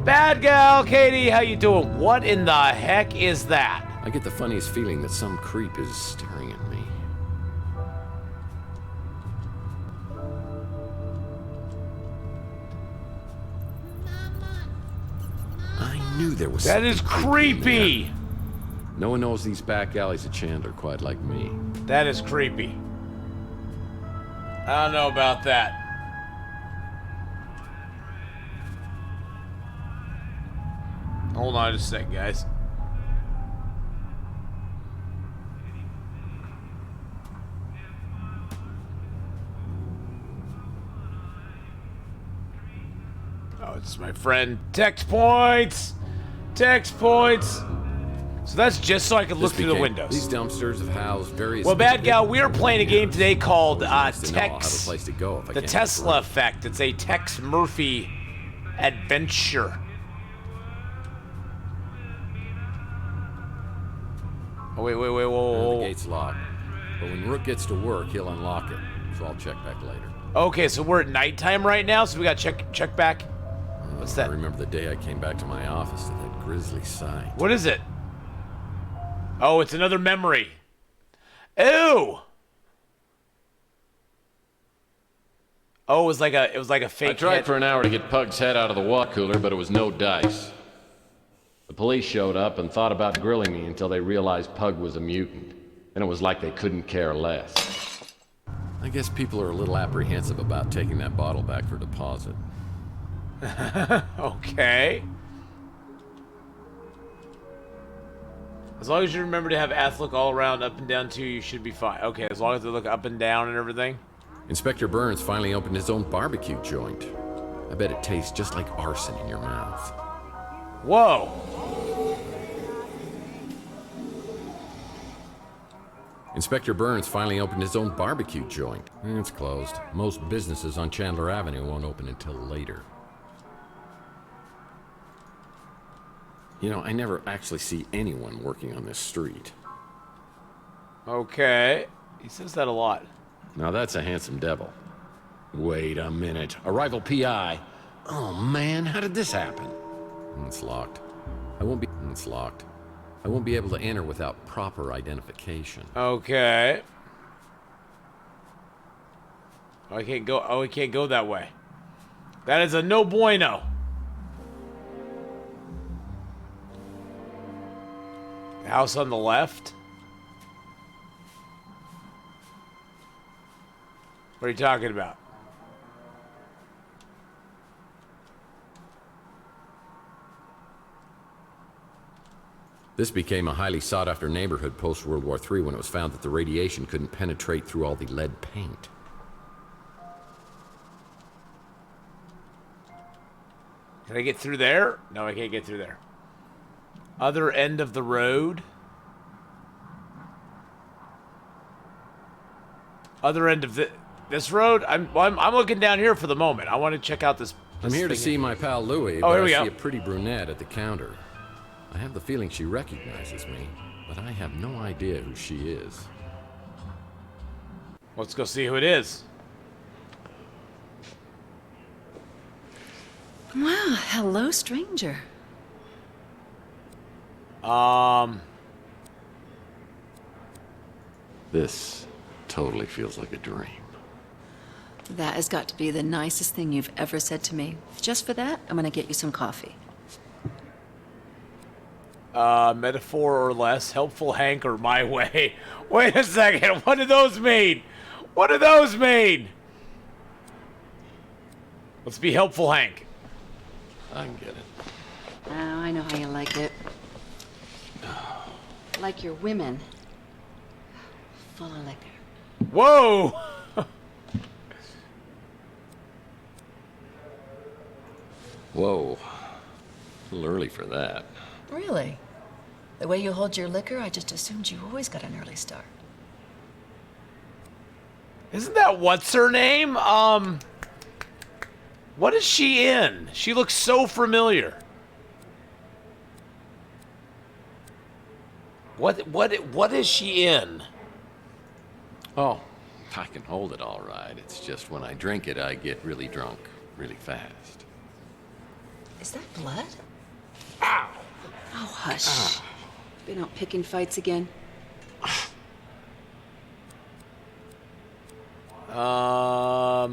[SPEAKER 1] Bad gal, Katie, how you doing? What in the heck is that?
[SPEAKER 2] I get the funniest feeling that some creep is staring at me. I knew there was
[SPEAKER 1] That
[SPEAKER 2] something
[SPEAKER 1] is
[SPEAKER 2] creepy.
[SPEAKER 1] creepy.
[SPEAKER 2] In there. No one knows these back alleys of Chandler quite like me.
[SPEAKER 1] That is creepy. I don't know about that. Hold on just a sec, guys. Oh, it's my friend. Text points! Text points! So that's just so I can look through the windows.
[SPEAKER 2] These dumpsters have housed various...
[SPEAKER 1] Well, bad gal, we are playing a game today called
[SPEAKER 2] Nice to know I'll have a
[SPEAKER 1] Tex.
[SPEAKER 2] place to go if I
[SPEAKER 1] The
[SPEAKER 2] can't
[SPEAKER 1] Tesla
[SPEAKER 2] make
[SPEAKER 1] Effect. It's a Tex Murphy adventure. Oh, wait, whoa,
[SPEAKER 2] rent.
[SPEAKER 1] whoa.
[SPEAKER 2] The gate's locked. But when Rook gets to work, he'll unlock it. So I'll check back later.
[SPEAKER 1] Okay, so we're at nighttime right now, so we got check back. What's
[SPEAKER 2] I
[SPEAKER 1] that?
[SPEAKER 2] remember the day I came back to my office to that grisly sight.
[SPEAKER 1] What is it? Oh, it's another memory. Ew. Oh, it was like a fake.
[SPEAKER 8] I tried
[SPEAKER 1] head.
[SPEAKER 8] for an hour to get Pug's head out of the water cooler, but it was no dice. The police showed up and thought about grilling me until they realized Pug was a mutant. And it was like they couldn't care less.
[SPEAKER 2] I guess people are a little apprehensive about taking that bottle back for deposit.
[SPEAKER 1] Okay. As long as you remember to have Ath look all around, up and down too, you should be fine. Okay, as long as they look up and down and everything.
[SPEAKER 2] Inspector Burns finally opened his own barbecue joint. I bet it tastes just like arson in your mouth.
[SPEAKER 1] Whoa.
[SPEAKER 2] Inspector Burns finally opened his own barbecue joint. It's closed. Most businesses on Chandler Avenue won't open until later. You know, I never actually see anyone working on this street.
[SPEAKER 1] Okay. He says that a lot.
[SPEAKER 2] Now that's a handsome devil. Wait a minute. Arrival PI. Oh man, how did this happen? It's locked. It's locked. I won't be able to enter without proper identification.
[SPEAKER 1] Okay. Oh, I can't go. Oh, we can't go that way. That is a no bueno. The house on the left. What are you talking about?
[SPEAKER 2] This became a highly sought-after neighborhood post-World War III when it was found that the radiation couldn't penetrate through all the lead paint.
[SPEAKER 1] Can I get through there? No, I can't get through there. Other end of the road. Other end of this road. I'm looking down here for the moment. I want to check out this.
[SPEAKER 2] I'm here to see my pal Louie,
[SPEAKER 1] Oh,
[SPEAKER 2] but
[SPEAKER 1] here
[SPEAKER 2] I
[SPEAKER 1] we
[SPEAKER 2] see
[SPEAKER 1] go.
[SPEAKER 2] a pretty brunette at the counter. I have the feeling she recognizes me, but I have no idea who she is.
[SPEAKER 1] Let's go see who it is.
[SPEAKER 11] Wow, hello, stranger.
[SPEAKER 2] This totally feels like a dream.
[SPEAKER 11] That has got to be the nicest thing you've ever said to me. Just for that, I'm gonna get you some coffee.
[SPEAKER 1] Metaphor or less, helpful Hank or my way. Wait a second, what do those mean? What do those mean? Let's be helpful Hank.
[SPEAKER 2] I can get it.
[SPEAKER 11] Oh, I know how you like it. Like your women. Full of liquor.
[SPEAKER 1] Whoa!
[SPEAKER 2] Whoa. A little early for that.
[SPEAKER 11] Really? The way you hold your liquor, I just assumed you always got an early start.
[SPEAKER 1] Isn't that what's her name? What is she in? She looks so familiar. What is she in?
[SPEAKER 2] Oh, I can hold it all right. It's just when I drink it, I get really drunk really fast.
[SPEAKER 11] Is that blood? Ow! Oh, hush. Been out picking fights again?
[SPEAKER 2] I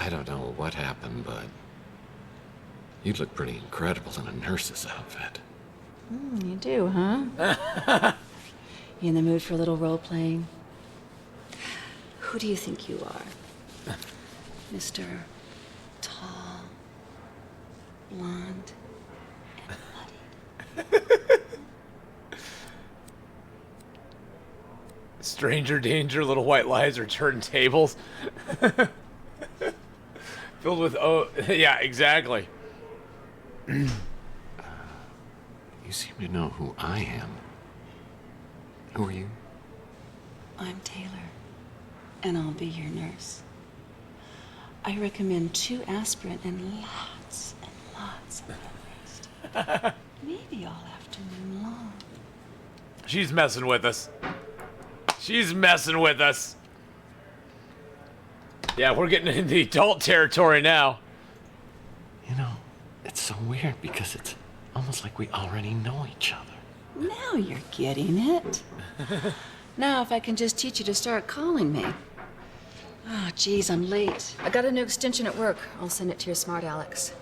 [SPEAKER 2] don't know what happened, but you look pretty incredible in a nurse's outfit.
[SPEAKER 11] You do, huh? You in the mood for a little role-playing? Who do you think you are? Mr. Tall, blonde, and bloodied.
[SPEAKER 1] Stranger danger, little white lies or turntables. Filled with yeah, exactly.
[SPEAKER 2] You seem to know who I am. Who are you?
[SPEAKER 11] I'm Taylor, and I'll be your nurse. I recommend 2 aspirin and lots of rest. Maybe all afternoon long.
[SPEAKER 1] She's messing with us. She's messing with us. Yeah, we're getting into the adult territory now.
[SPEAKER 2] You know, it's so weird because it's almost like we already know each other.
[SPEAKER 11] Now you're getting it. Now if I can just teach you to start calling me. Oh, geez, I'm late. I got a new extension at work. I'll send it to your smart Alex.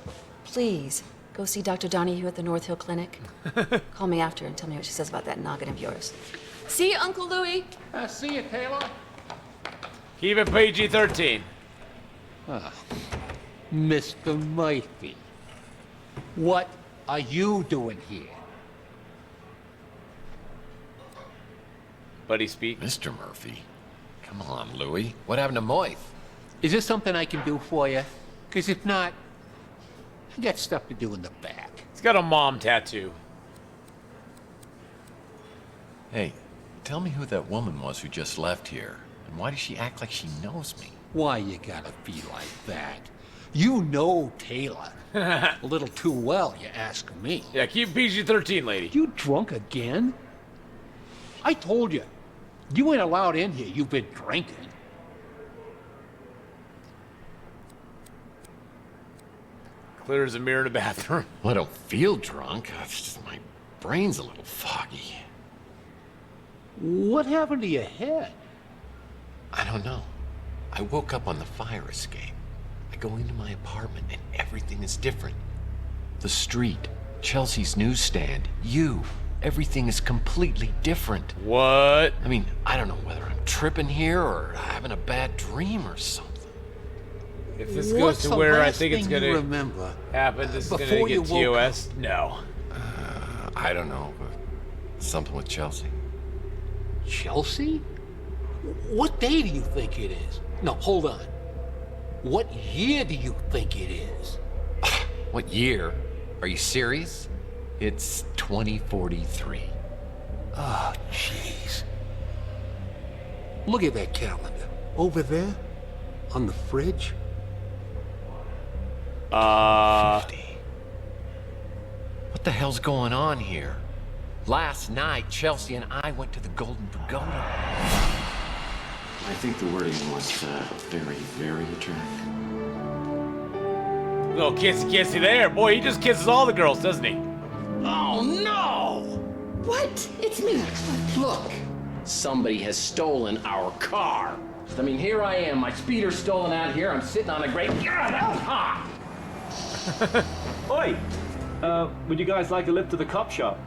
[SPEAKER 11] Please, go see Dr. Donahue at the North Hill Clinic. Call me after and tell me what she says about that noggin of yours. See you, Uncle Louie.
[SPEAKER 12] See you, Taylor.
[SPEAKER 1] Keep it PG-13.
[SPEAKER 12] Mr. Murphy, what are you doing here?
[SPEAKER 1] Buddy speak.
[SPEAKER 2] Mr. Murphy? Come on, Louie. What happened to Moith?
[SPEAKER 12] Is there something I can do for you? Because if not, I got stuff to do in the back.
[SPEAKER 1] He's got a mom tattoo.
[SPEAKER 2] Hey, tell me who that woman was who just left here. And why does she act like she knows me?
[SPEAKER 12] Why you gotta be like that? You know Taylor. A little too well, you ask me.
[SPEAKER 1] Yeah, keep PG-13, lady.
[SPEAKER 12] You drunk again? I told you. You ain't allowed in here. You've been drinking.
[SPEAKER 1] Clear as a mirror in the bathroom.
[SPEAKER 2] Well, I don't feel drunk. It's just my brain's a little foggy.
[SPEAKER 12] What happened to your head?
[SPEAKER 2] I don't know. I woke up on the fire escape. I go into my apartment and everything is different. The street, Chelsea's newsstand, you. Everything is completely different.
[SPEAKER 1] What?
[SPEAKER 2] I mean, I don't know whether I'm tripping here or having a bad dream or something.
[SPEAKER 1] If this goes to where I think it's gonna
[SPEAKER 12] remember
[SPEAKER 1] happen, this is gonna get TOS. No.
[SPEAKER 2] I don't know. Something with Chelsea.
[SPEAKER 12] Chelsea? What day do you think it is? No, hold on. What year do you think it is?
[SPEAKER 2] What year? Are you serious? It's 2043.
[SPEAKER 12] Oh, jeez. Look at that calendar. Over there? On the fridge?
[SPEAKER 2] 50. What the hell's going on here? Last night, Chelsea and I went to the Golden Pagoda.
[SPEAKER 9] I think the wording was very, very attractive.
[SPEAKER 1] Little kissy there. Boy, he just kisses all the girls, doesn't he?
[SPEAKER 9] Oh, no!
[SPEAKER 11] What? It's me.
[SPEAKER 9] Look, somebody has stolen our car.
[SPEAKER 8] I mean, here I am, my speeder's stolen out here, I'm sitting on a great... God, that was hot!
[SPEAKER 13] Oi! Would you guys like a lift to the cop shop?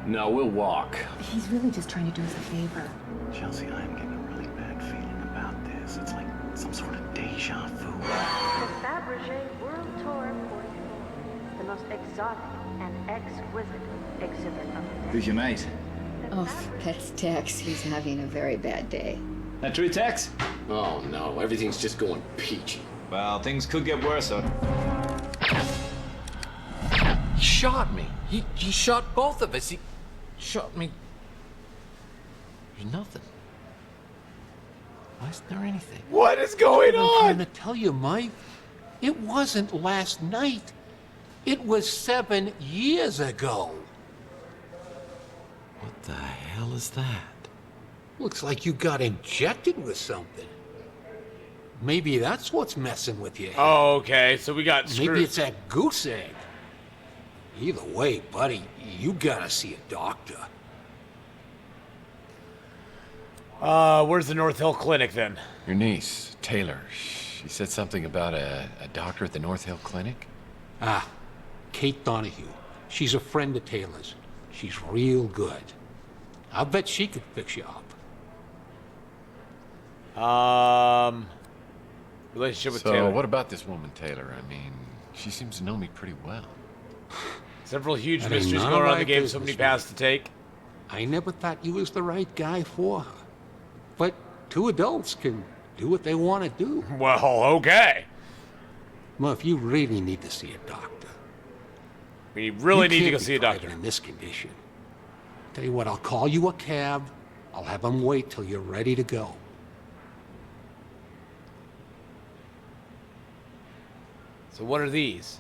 [SPEAKER 8] No, we'll walk.
[SPEAKER 14] He's really just trying to do us a favor.
[SPEAKER 15] Chelsea, I'm getting a really bad feeling about this. It's like some sort of deja vu.
[SPEAKER 16] The Fabergé World Tour 44, the most exotic and exquisite exhibit of the day.
[SPEAKER 15] Who's your mate?
[SPEAKER 11] Oh, that's Tex. He's having a very bad day.
[SPEAKER 15] That true, Tex?
[SPEAKER 8] Oh, no, everything's just going peachy.
[SPEAKER 15] Well, things could get worse, huh?
[SPEAKER 12] He shot me. He shot both of us. He shot me. There's nothing. Why isn't there anything?
[SPEAKER 1] What is going
[SPEAKER 12] I'm
[SPEAKER 1] on?
[SPEAKER 12] trying to tell you, Mike. It wasn't last night. It was 7 years ago.
[SPEAKER 15] What the hell is that?
[SPEAKER 12] Looks like you got injected with something. Maybe that's what's messing with you.
[SPEAKER 1] Oh, okay. So we got screwed.
[SPEAKER 12] Maybe it's that goose egg. Either way, buddy, you gotta see a doctor.
[SPEAKER 1] Where's the North Hill Clinic then?
[SPEAKER 2] Your niece, Taylor, she said something about a doctor at the North Hill Clinic?
[SPEAKER 12] Ah, Kate Donahue. She's a friend of Taylor's. She's real good. I'll bet she could fix you up.
[SPEAKER 1] Relationship with
[SPEAKER 2] So,
[SPEAKER 1] Taylor.
[SPEAKER 2] what about this woman, Taylor? I mean, she seems to know me pretty well.
[SPEAKER 1] Several huge
[SPEAKER 12] That ain't
[SPEAKER 1] mysteries
[SPEAKER 12] none
[SPEAKER 1] going
[SPEAKER 12] of
[SPEAKER 1] on in the
[SPEAKER 12] my
[SPEAKER 1] game, so many
[SPEAKER 12] business,
[SPEAKER 1] paths to take.
[SPEAKER 12] I never thought you was the right guy for her. But two adults can do what they want to do.
[SPEAKER 1] Well, okay.
[SPEAKER 12] Well, if you really need to see a doctor.
[SPEAKER 1] We really
[SPEAKER 12] you
[SPEAKER 1] need to
[SPEAKER 12] can't
[SPEAKER 1] go
[SPEAKER 12] be
[SPEAKER 1] see a doctor.
[SPEAKER 12] driving in this condition. Tell you what, I'll call you a cab. I'll have them wait till you're ready to go.
[SPEAKER 1] So what are these?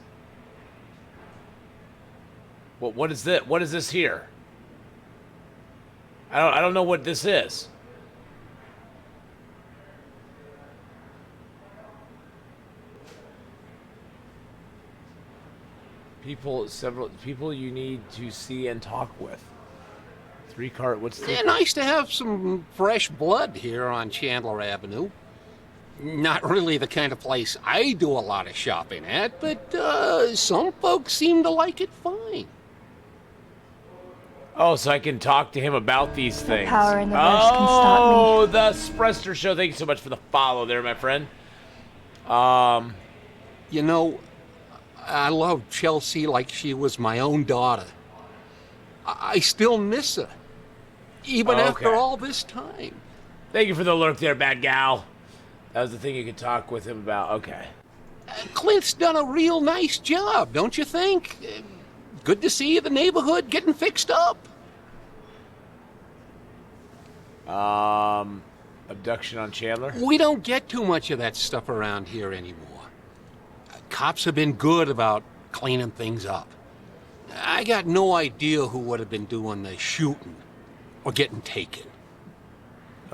[SPEAKER 1] What is this? What is this here? I don't know what this is. Several people you need to see and talk with. 3 cart. What's the?
[SPEAKER 12] Yeah, nice to have some fresh blood here on Chandler Avenue. Not really the kind of place I do a lot of shopping at, but some folks seem to like it fine.
[SPEAKER 1] Oh, so I can talk to him about these things.
[SPEAKER 16] power in the verse can stop me.
[SPEAKER 1] Oh, the Sprester Show. Thank you so much for the follow there, my friend.
[SPEAKER 12] You know, I love Chelsea like she was my own daughter. I still miss her, even after all this time.
[SPEAKER 1] Thank you for the lurk there, bad gal. That was the thing you could talk with him about. Okay.
[SPEAKER 12] Clint's done a real nice job, don't you think? Good to see the neighborhood getting fixed up.
[SPEAKER 1] Abduction on Chandler?
[SPEAKER 12] We don't get too much of that stuff around here anymore. Cops have been good about cleaning things up. I got no idea who would have been doing the shooting or getting taken.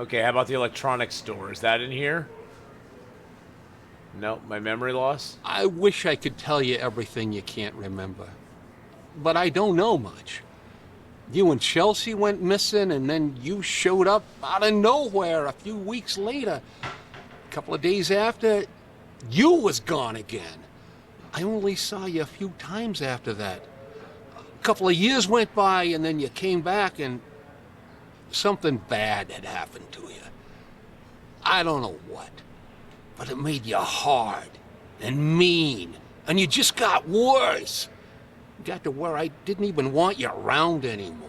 [SPEAKER 1] Okay, how about the electronics store? Is that in here? No, my memory loss?
[SPEAKER 12] I wish I could tell you everything you can't remember. But I don't know much. You and Chelsea went missing, and then you showed up out of nowhere a few weeks later. A couple of days after, you was gone again. I only saw you a few times after that. A couple of years went by, and then you came back, and something bad had happened to you. I don't know what, but it made you hard and mean, and you just got worse. Got to where I didn't even want you around anymore.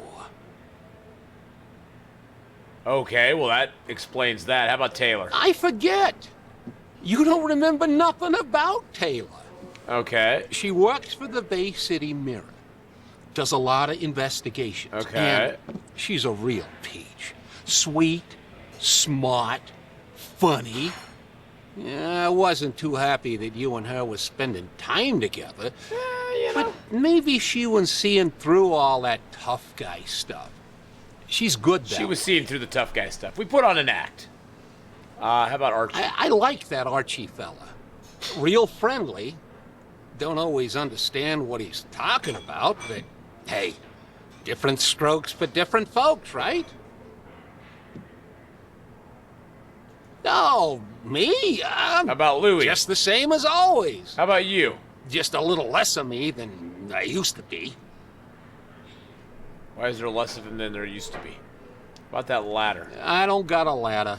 [SPEAKER 1] Okay, well that explains that. How about Taylor?
[SPEAKER 12] I forget. You don't remember nothing about Taylor.
[SPEAKER 1] Okay.
[SPEAKER 12] She works for the Bay City Mirror. Does a lot of investigations.
[SPEAKER 1] Okay.
[SPEAKER 12] And she's a real peach. Sweet, smart, funny. Yeah, I wasn't too happy that you and her was spending time together. But maybe she was seeing through all that tough guy stuff. She's good, though.
[SPEAKER 1] She was seeing through the tough guy stuff. We put on an act. How about Archie?
[SPEAKER 12] I like that Archie fella. Real friendly. Don't always understand what he's talking about, but hey, different strokes for different folks, right? No, me?
[SPEAKER 1] How about Louis?
[SPEAKER 12] Just the same as always.
[SPEAKER 1] How about you?
[SPEAKER 12] Just a little less of me than I used to be.
[SPEAKER 1] Why is there less of him than there used to be? How about that ladder?
[SPEAKER 12] I don't got a ladder.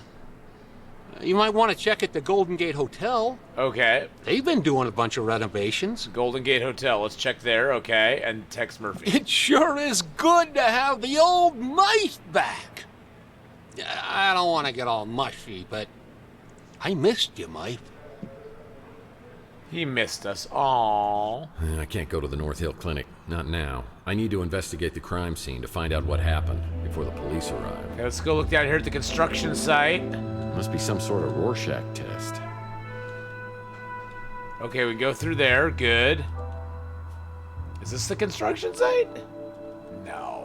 [SPEAKER 12] You might want to check at the Golden Gate Hotel.
[SPEAKER 1] Okay.
[SPEAKER 12] They've been doing a bunch of renovations.
[SPEAKER 1] Golden Gate Hotel. Let's check there, okay, and text Murphy.
[SPEAKER 12] It sure is good to have the old mice back. I don't want to get all mushy, but I missed you, Mike.
[SPEAKER 1] He missed us. Aww.
[SPEAKER 2] I can't go to the North Hill Clinic. Not now. I need to investigate the crime scene to find out what happened before the police arrive.
[SPEAKER 1] Okay, let's go look down here at the construction site.
[SPEAKER 2] Must be some sort of Rorschach test.
[SPEAKER 1] Okay, we can go through there. Good. Is this the construction site? No.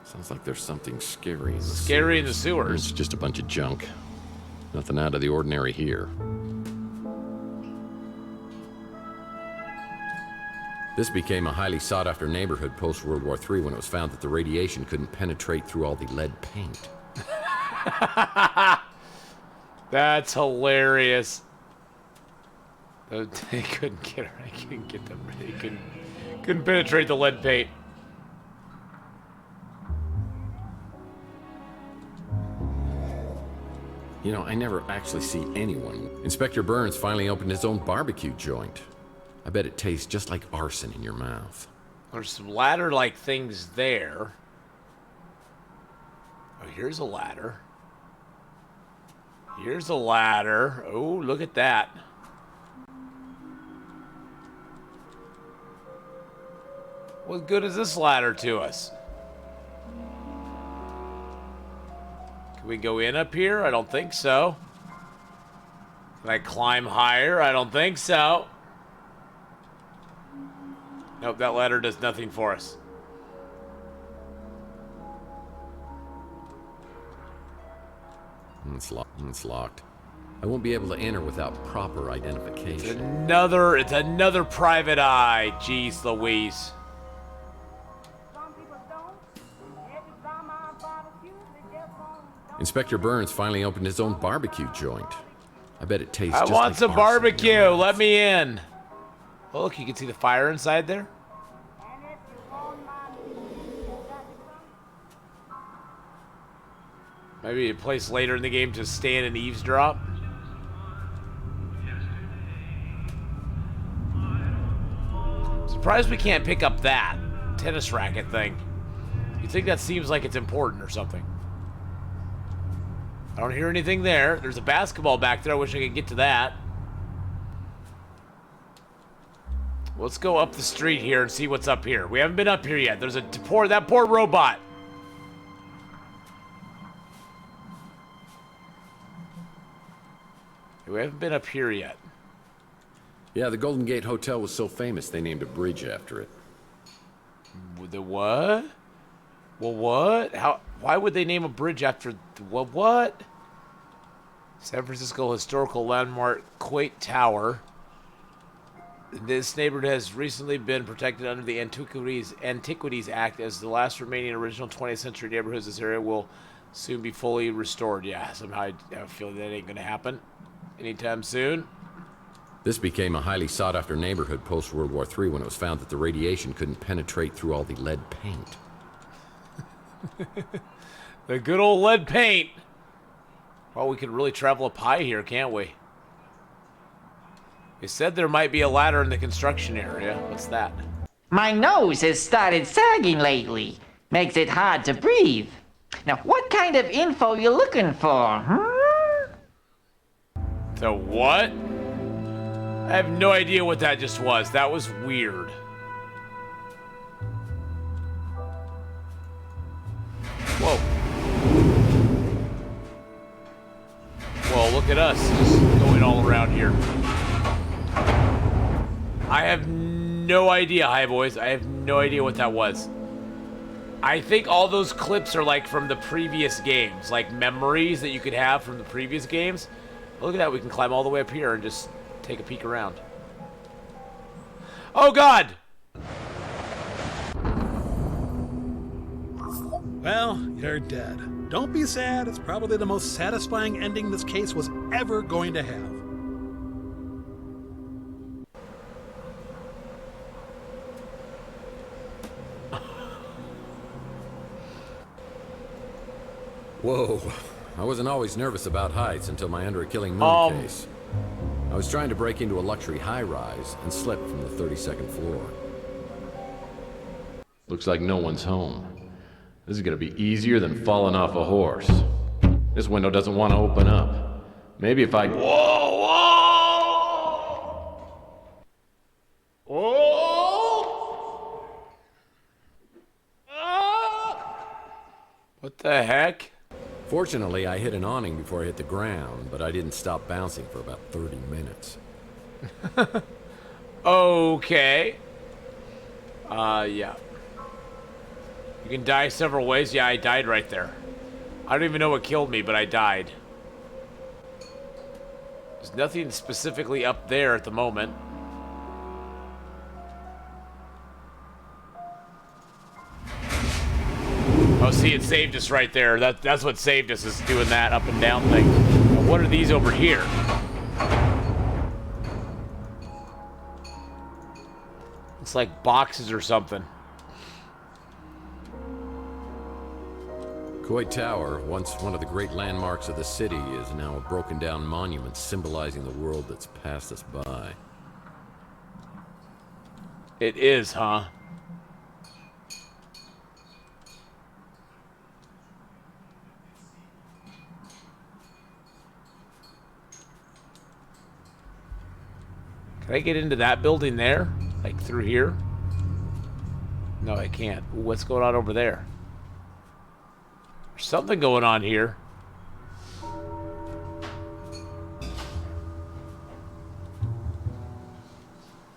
[SPEAKER 2] Sounds like there's something scary in the
[SPEAKER 1] Scary
[SPEAKER 2] sewers.
[SPEAKER 1] in the sewers.
[SPEAKER 2] It's just a bunch of junk. Nothing out of the ordinary here. This became a highly sought-after neighborhood post-World War III when it was found that the radiation couldn't penetrate through all the lead paint.
[SPEAKER 1] That's hilarious. They couldn't get her. They couldn't get them. They couldn't penetrate the lead paint.
[SPEAKER 2] You know, I never actually see anyone. Inspector Burns finally opened his own barbecue joint. I bet it tastes just like arson in your mouth.
[SPEAKER 1] There's some ladder-like things there. Oh, here's a ladder. Here's a ladder. Oh, look at that. What good is this ladder to us? Can we go in up here? I don't think so. Can I climb higher? I don't think so. Nope, that ladder does nothing for us.
[SPEAKER 2] It's locked. I won't be able to enter without proper identification.
[SPEAKER 1] It's another private eye. Jeez Louise.
[SPEAKER 2] Inspector Burns finally opened his own barbecue joint. I bet it tastes
[SPEAKER 1] I
[SPEAKER 2] just
[SPEAKER 1] want
[SPEAKER 2] like
[SPEAKER 1] some
[SPEAKER 2] arson.
[SPEAKER 1] barbecue. Let me in. Oh, look, you can see the fire inside there. Maybe a place later in the game to stand and eavesdrop. Surprised we can't pick up that tennis racket thing. You think that seems like it's important or something. I don't hear anything there. There's a basketball back there. I wish I could get to that. Let's go up the street here and see what's up here. We haven't been up here yet. There's that poor robot. We haven't been up here yet.
[SPEAKER 2] Yeah, the Golden Gate Hotel was so famous they named a bridge after it.
[SPEAKER 1] The what? Well, what? How? Why would they name a bridge after what? San Francisco historical landmark Quake Tower. This neighborhood has recently been protected under the Antiquities Act as the last remaining original 20th century neighborhoods. This area will soon be fully restored. Yeah, somehow I have a feeling that ain't gonna happen anytime soon.
[SPEAKER 2] This became a highly sought-after neighborhood post-World War III when it was found that the radiation couldn't penetrate through all the lead paint.
[SPEAKER 1] The good old lead paint. Well, we could really travel up high here, can't we? They said there might be a ladder in the construction area. What's that?
[SPEAKER 17] My nose has started sagging lately. Makes it hard to breathe. Now, what kind of info you looking for, huh?
[SPEAKER 1] The what? I have no idea what that just was. That was weird. Whoa. Whoa, look at us just going all around here. I have no idea, Hi Boys. I have no idea what that was. I think all those clips are like from the previous games, like memories that you could have from the previous games. Look at that, we can climb all the way up here and just take a peek around. Oh God!
[SPEAKER 5] Well, you're dead. Don't be sad. It's probably the most satisfying ending this case was ever going to have.
[SPEAKER 2] Whoa. I wasn't always nervous about heights until my Under a Killing Moon case. I was trying to break into a luxury high-rise and slipped from the 32nd floor.
[SPEAKER 8] Looks like no one's home. This is gonna be easier than falling off a horse. This window doesn't want to open up. Maybe if I...
[SPEAKER 1] Whoa! What the heck?
[SPEAKER 2] Fortunately, I hit an awning before I hit the ground, but I didn't stop bouncing for about 30 minutes.
[SPEAKER 1] Okay. Yeah. You can die several ways. Yeah, I died right there. I don't even know what killed me, but I died. There's nothing specifically up there at the moment. Oh, see, it saved us right there. That's what saved us, is doing that up and down thing. Now, what are these over here? It's like boxes or something.
[SPEAKER 2] Coit Tower, once one of the great landmarks of the city, is now a broken down monument symbolizing the world that's passed us by.
[SPEAKER 1] It is, huh? Can I get into that building there? Like through here? No, I can't. Ooh, what's going on over there? There's something going on here. You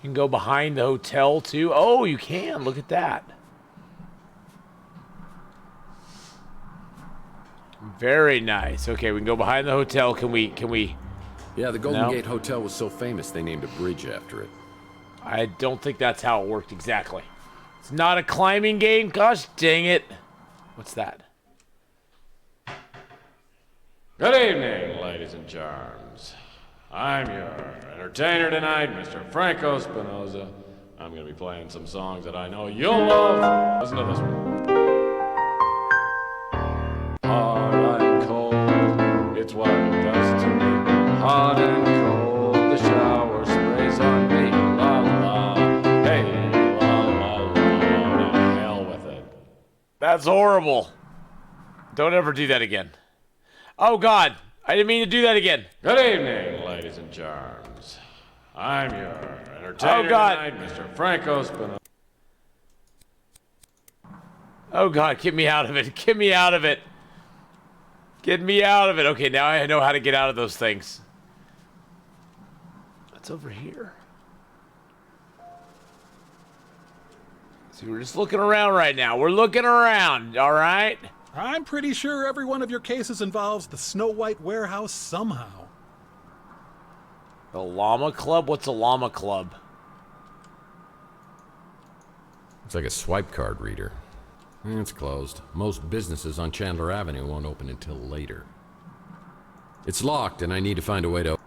[SPEAKER 1] can go behind the hotel too. Oh, you can. Look at that. Very nice. Okay, we can go behind the hotel. Can we?
[SPEAKER 2] Yeah, the Golden
[SPEAKER 1] No?
[SPEAKER 2] Gate Hotel was so famous they named a bridge after it.
[SPEAKER 1] I don't think that's how it worked exactly. It's not a climbing game. Gosh dang it. What's that?
[SPEAKER 8] Good evening, ladies and charms. I'm your entertainer tonight, Mr. Franco Spinoza. I'm gonna be playing some songs that I know you'll love. Listen to this one. Hard and cold, it's what it does to me. Hot and cold, the shower sprays on me. La la, hey, la la la, to hell with it.
[SPEAKER 1] That's horrible. Don't ever do that again. Oh, God. I didn't mean to do that again.
[SPEAKER 8] Good evening, ladies and charms. I'm your entertainer tonight, Mr. Franco Spinoza.
[SPEAKER 1] Oh, God. Get me out of it. Get me out of it. Get me out of it. Okay, now I know how to get out of those things. What's over here? See, we're just looking around right now. We're looking around, all right?
[SPEAKER 5] I'm pretty sure every one of your cases involves the Snow White warehouse somehow.
[SPEAKER 1] The Llama Club? What's a Llama Club?
[SPEAKER 2] It's like a swipe card reader. It's closed. Most businesses on Chandler Avenue won't open until later. It's locked and I need to find a way to...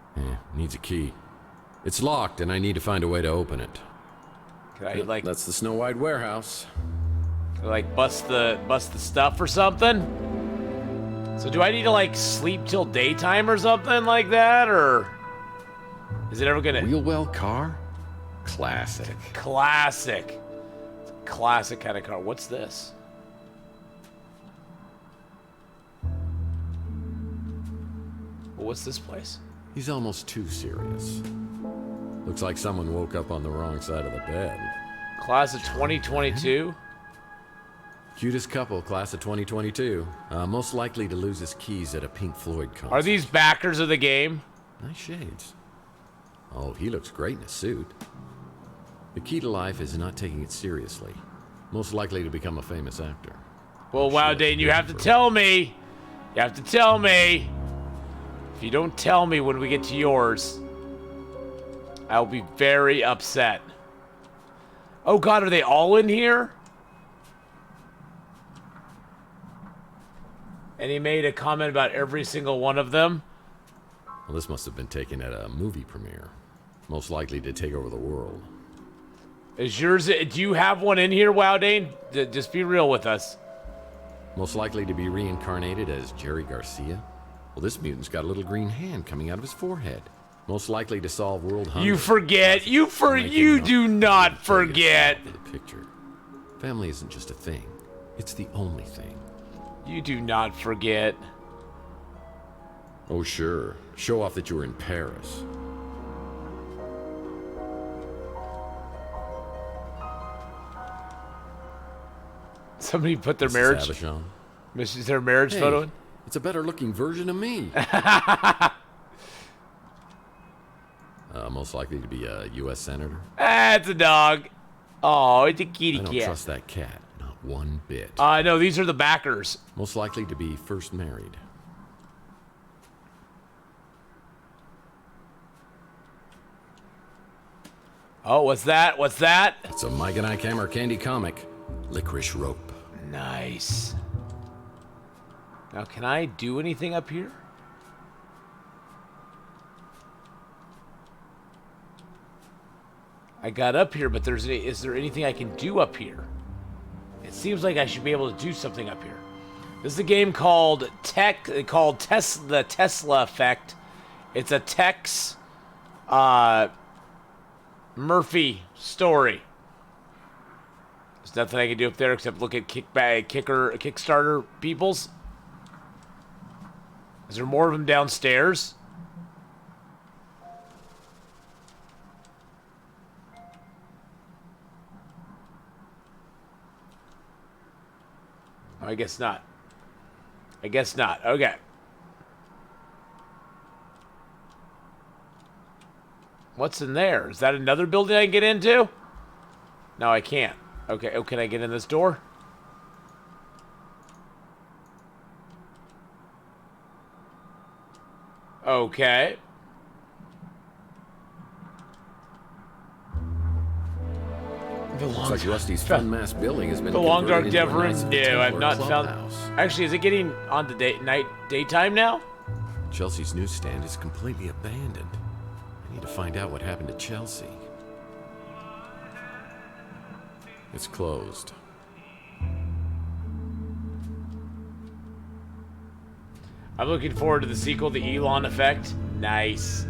[SPEAKER 2] needs a key. It's locked and I need to find a way to open it.
[SPEAKER 1] Can I, like...
[SPEAKER 2] That's the Snow White warehouse.
[SPEAKER 1] Like bust the stuff or something? So do I need to like sleep till daytime or something like that, or is it ever gonna...
[SPEAKER 2] Wheelwell car? Classic.
[SPEAKER 1] Classic. Classic kind of car. What's this? Well, what's this place?
[SPEAKER 2] He's almost too serious. Looks like someone woke up on the wrong side of the bed.
[SPEAKER 1] Class of 2022?
[SPEAKER 2] Cutest couple, class of 2022. Most likely to lose his keys at a Pink Floyd concert.
[SPEAKER 1] Are these backers of the game?
[SPEAKER 2] Nice shades. Oh, he looks great in a suit. The key to life is not taking it seriously. Most likely to become a famous actor.
[SPEAKER 1] Well, wow, Dane, you have to tell me. You have to tell me. If you don't tell me when we get to yours, I'll be very upset. Oh, God, are they all in here? And he made a comment about every single one of them.
[SPEAKER 2] Well, this must have been taken at a movie premiere. Most likely to take over the world.
[SPEAKER 1] Is yours... Do you have one in here, Wowdane? Just be real with us.
[SPEAKER 2] Most likely to be reincarnated as Jerry Garcia? Well, this mutant's got a little green hand coming out of his forehead. Most likely to solve world hunger.
[SPEAKER 1] You forget. You do not forget.
[SPEAKER 2] The picture. Family isn't just a thing. It's the only thing.
[SPEAKER 1] You do not forget.
[SPEAKER 2] Oh, sure. Show off that you were in Paris.
[SPEAKER 1] Somebody put their
[SPEAKER 2] Mrs.
[SPEAKER 1] marriage...
[SPEAKER 2] Havisham.
[SPEAKER 1] Mrs. Their marriage
[SPEAKER 2] Hey,
[SPEAKER 1] photo in?
[SPEAKER 2] It's a better looking version of me. Most likely to be a U.S. Senator.
[SPEAKER 1] Ah, it's a dog. Oh, it's a kitty cat.
[SPEAKER 2] I don't trust that cat. Not one bit.
[SPEAKER 1] No, these are the backers.
[SPEAKER 2] Most likely to be first married.
[SPEAKER 1] Oh, what's that? What's that?
[SPEAKER 2] It's a Mike and Ike Hammer candy comic. Licorice Rope.
[SPEAKER 1] Nice. Now, can I do anything up here? I got up here, but is there anything I can do up here? It seems like I should be able to do something up here. This is a game called the Tesla Effect. It's a Tex Murphy story. There's nothing I can do up there except look at Kickstarter peoples. Is there more of them downstairs? I guess not. I guess not. Okay. What's in there? Is that another building I can get into? No, I can't. Okay. Oh, can I get in this door? Okay.
[SPEAKER 2] Looks like Rusty's Fun Mass building has been
[SPEAKER 1] The Long Dark
[SPEAKER 2] converted into a
[SPEAKER 1] Devon.
[SPEAKER 2] nice
[SPEAKER 1] No, I've not found.
[SPEAKER 2] clubhouse.
[SPEAKER 1] Actually, is it getting on to daytime now?
[SPEAKER 2] Chelsea's newsstand is completely abandoned. I need to find out what happened to Chelsea. It's closed.
[SPEAKER 1] I'm looking forward to the sequel, The Elon Effect. Nice.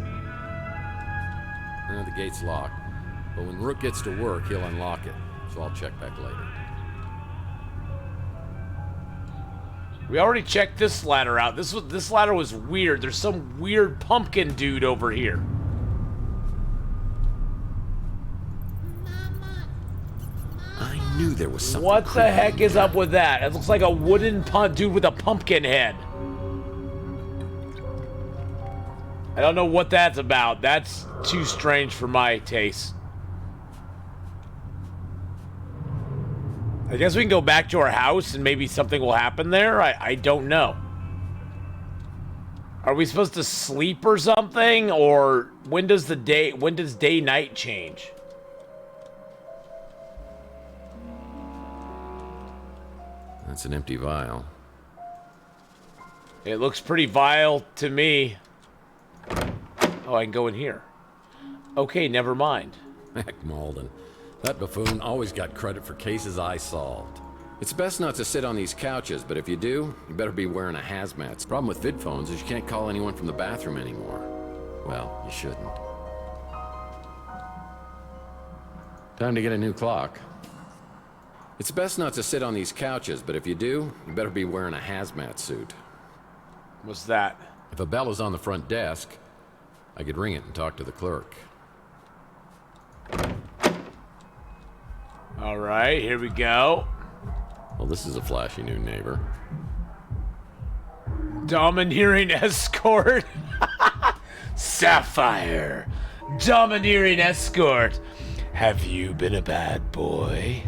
[SPEAKER 2] The gate's locked, but when Rook gets to work, he'll unlock it. So I'll check back later.
[SPEAKER 1] We already checked this ladder out. This ladder was weird. There's some weird pumpkin dude over here.
[SPEAKER 2] I knew there was something.
[SPEAKER 1] What the heck is up with that? It looks like a wooden dude with a pumpkin head. I don't know what that's about. That's too strange for my taste. I guess we can go back to our house and maybe something will happen there. I don't know. Are we supposed to sleep or something? Or when does day-night change?
[SPEAKER 2] That's an empty vial.
[SPEAKER 1] It looks pretty vile to me. Oh, I can go in here. Okay, never mind.
[SPEAKER 2] Heck, Malden. That buffoon always got credit for cases I solved. It's best not to sit on these couches, but if you do, you better be wearing a hazmat. Problem with vid phones is you can't call anyone from the bathroom anymore. Well, you shouldn't. Time to get a new clock. It's best not to sit on these couches, but if you do, you better be wearing a hazmat suit.
[SPEAKER 1] What's that?
[SPEAKER 2] If a bell is on the front desk, I could ring it and talk to the clerk.
[SPEAKER 1] All right, here we go.
[SPEAKER 2] Well, this is a flashy new neighbor.
[SPEAKER 1] Domineering escort. Sapphire. Domineering escort. Have you been a bad boy?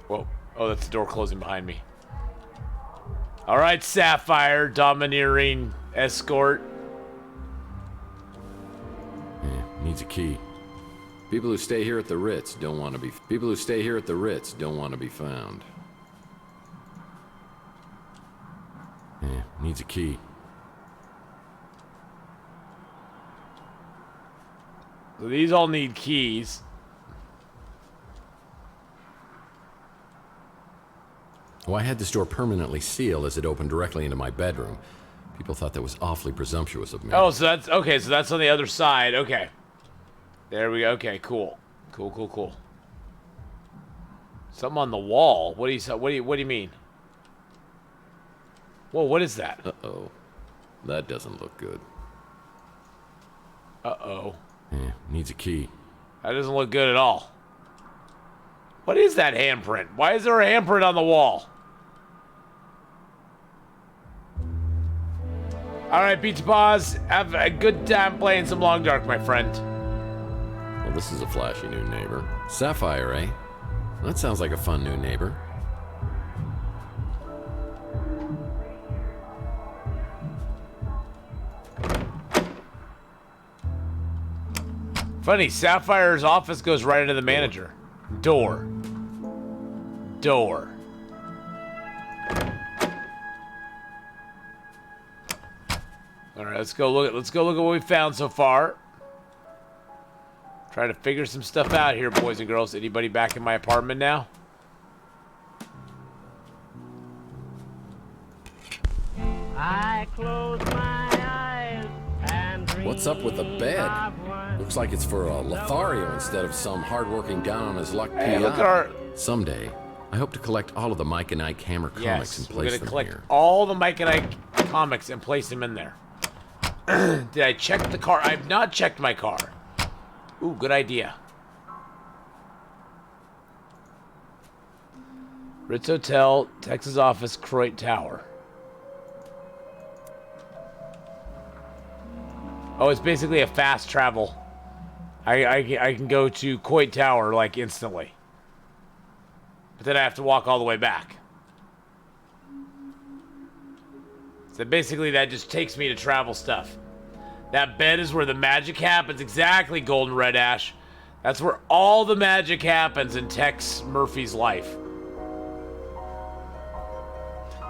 [SPEAKER 1] Whoa. Oh, that's the door closing behind me. All right, Sapphire. Domineering escort.
[SPEAKER 2] Needs a key. People who stay here at the Ritz don't want to be. People who stay here at the Ritz don't want to be found. Yeah, needs a key.
[SPEAKER 1] So these all need keys.
[SPEAKER 2] Well, I had this door permanently sealed as it opened directly into my bedroom. People thought that was awfully presumptuous of me.
[SPEAKER 1] Oh, so that's okay. So that's on the other side. Okay. There we go. Okay, cool. Cool. Something on the wall. What do you mean? Whoa, what is that?
[SPEAKER 2] Uh-oh. That doesn't look good.
[SPEAKER 1] Uh-oh.
[SPEAKER 2] Yeah, needs a key.
[SPEAKER 1] That doesn't look good at all. What is that handprint? Why is there a handprint on the wall? Alright, Beach Paws. Have a good time playing some Long Dark, my friend.
[SPEAKER 2] Well, this is a flashy new neighbor. Sapphire, eh? That sounds like a fun new neighbor.
[SPEAKER 1] Funny, Sapphire's office goes right into the manager. Door. All right, let's go look at what we found so far. Try to figure some stuff out here, boys and girls. Anybody back in my apartment now?
[SPEAKER 18] I close my eyes and dream.
[SPEAKER 2] What's up with the bed? Looks like it's for a Lothario instead of some hardworking down-on-his-luck
[SPEAKER 1] Hey,
[SPEAKER 2] PI.
[SPEAKER 1] look at our...
[SPEAKER 2] Someday, I hope to collect all of the Mike and Ike Hammer comics and
[SPEAKER 1] we're
[SPEAKER 2] place
[SPEAKER 1] gonna
[SPEAKER 2] them
[SPEAKER 1] collect
[SPEAKER 2] here.
[SPEAKER 1] all the Mike and Ike comics and place them in there. Did I check the car? I have not checked my car. Ooh, good idea. Ritz Hotel, Texas office, Croyt Tower. Oh, it's basically a fast travel. I can go to Coit Tower, like, instantly. But then I have to walk all the way back. So basically that just takes me to travel stuff. That bed is where the magic happens. Exactly, Golden Red Ash. That's where all the magic happens in Tex Murphy's life.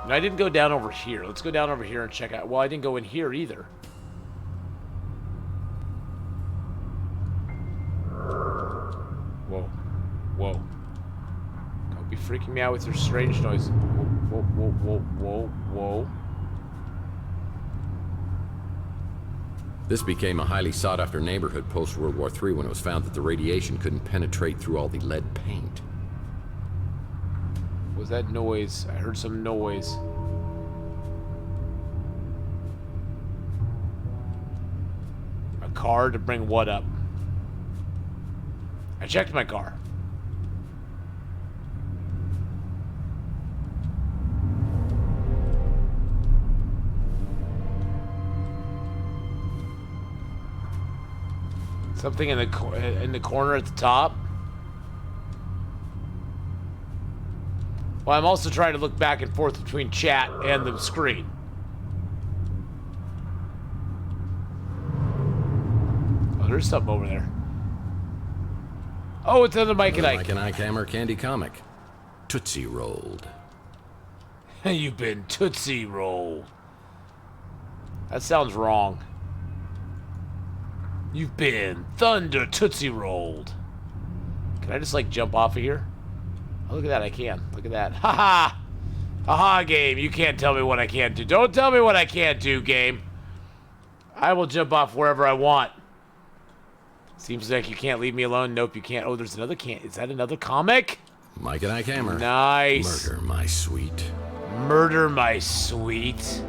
[SPEAKER 1] And I didn't go down over here. Let's go down over here and check out. Well, I didn't go in here either. Whoa. Don't be freaking me out with your strange noise. Whoa.
[SPEAKER 2] This became a highly sought-after neighborhood post-World War III when it was found that the radiation couldn't penetrate through all the lead paint.
[SPEAKER 1] What was that noise? I heard some noise. A car to bring what up? I checked my car. Something in the corner at the top. Well, I'm also trying to look back and forth between chat and the screen. Oh, there's something over there. Oh, it's another Mike and Ike.
[SPEAKER 2] Mike and Ike Hammer candy comic. Tootsie Rolled.
[SPEAKER 1] You've been Tootsie Rolled. That sounds wrong. You've been Thunder Tootsie Rolled. Can I just, like, jump off of here? Oh, look at that, I can. Look at that. Ha-ha! Ha-ha, game. You can't tell me what I can't do. Don't tell me what I can't do, game. I will jump off wherever I want. Seems like you can't leave me alone. Nope, you can't. Oh, there's another can. Is that another comic?
[SPEAKER 2] Mike and Ike Hammer.
[SPEAKER 1] Nice.
[SPEAKER 2] Murder, my sweet.
[SPEAKER 1] Murder, my sweet.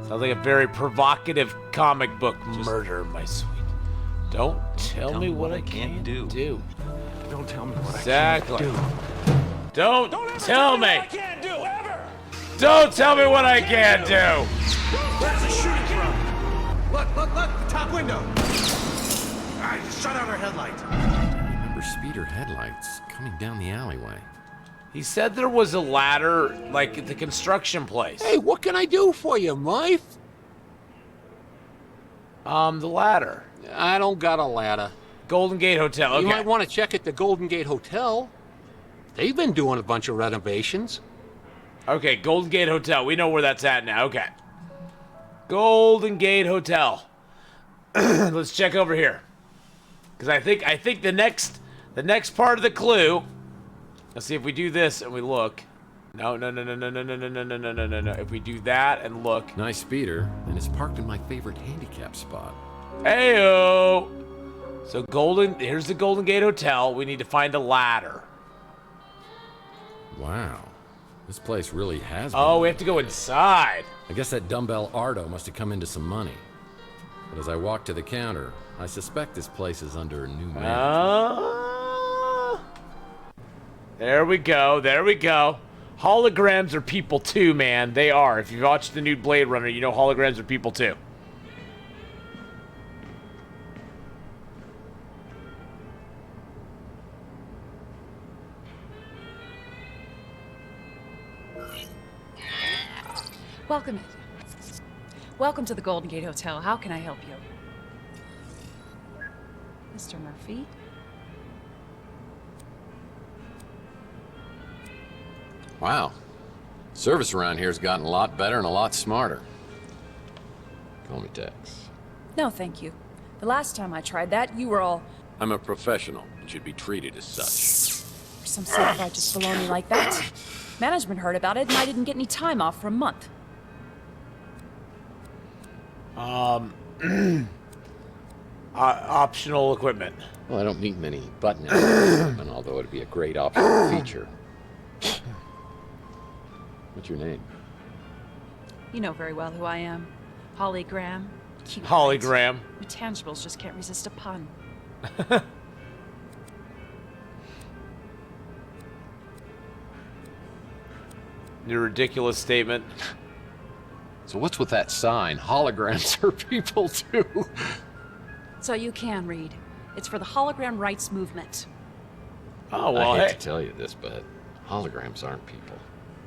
[SPEAKER 1] Sounds like a very provocative comic book. Murder, my sweet. Don't tell me what I can't do.
[SPEAKER 15] Don't tell me what
[SPEAKER 1] Exactly.
[SPEAKER 15] I can't do.
[SPEAKER 1] Don't tell me. Don't tell me what I can't do.
[SPEAKER 4] Where's the shooting from? Look, the top window. All right, shut out our headlights.
[SPEAKER 2] I remember speeder headlights coming down the alleyway.
[SPEAKER 1] He said there was a ladder, like at the construction place.
[SPEAKER 12] Hey, what can I do for you, Mike?
[SPEAKER 1] The ladder.
[SPEAKER 12] I don't got a ladder.
[SPEAKER 1] Golden Gate Hotel, okay.
[SPEAKER 12] You might want to check at the Golden Gate Hotel. They've been doing a bunch of renovations.
[SPEAKER 1] Okay, Golden Gate Hotel. We know where that's at now. Okay. Golden Gate Hotel. Let's check over here. Because I think the next part of the clue. Let's see if we do this and we look. No. If we do that and look.
[SPEAKER 2] Nice speeder, and it's parked in my favorite handicap spot.
[SPEAKER 1] Heyo. So here's the Golden Gate Hotel. We need to find a ladder.
[SPEAKER 2] Wow. This place really has been.
[SPEAKER 1] Oh, we have to go inside.
[SPEAKER 2] I guess that dumbbell Ardo must have come into some money. But as I walk to the counter, I suspect this place is under new management.
[SPEAKER 1] There we go. Holograms are people too, man. They are. If you watched the new Blade Runner, you know holograms are people too.
[SPEAKER 19] Welcome. Welcome to the Golden Gate Hotel. How can I help you? Mr. Murphy?
[SPEAKER 2] Wow. Service around here's gotten a lot better and a lot smarter. Call me Tex.
[SPEAKER 19] No, thank you. The last time I tried that, you were all...
[SPEAKER 2] I'm a professional and should be treated as such.
[SPEAKER 19] For some self-righteous baloney like that. Management heard about it and I didn't get any time off for a month.
[SPEAKER 1] Optional equipment.
[SPEAKER 2] Well, I don't need many button equipment, although it'd be a great optional feature. What's your name?
[SPEAKER 19] You know very well who I am. Holly Graham. Cute.
[SPEAKER 1] Holly Graham.
[SPEAKER 19] Intangibles just can't resist a pun.
[SPEAKER 1] Your ridiculous statement.
[SPEAKER 2] So what's with that sign? Holograms are people too.
[SPEAKER 19] So you can read. It's for the Hologram Rights Movement.
[SPEAKER 1] Oh, well,
[SPEAKER 2] I hate
[SPEAKER 1] hey.
[SPEAKER 2] to tell you this, but holograms aren't people.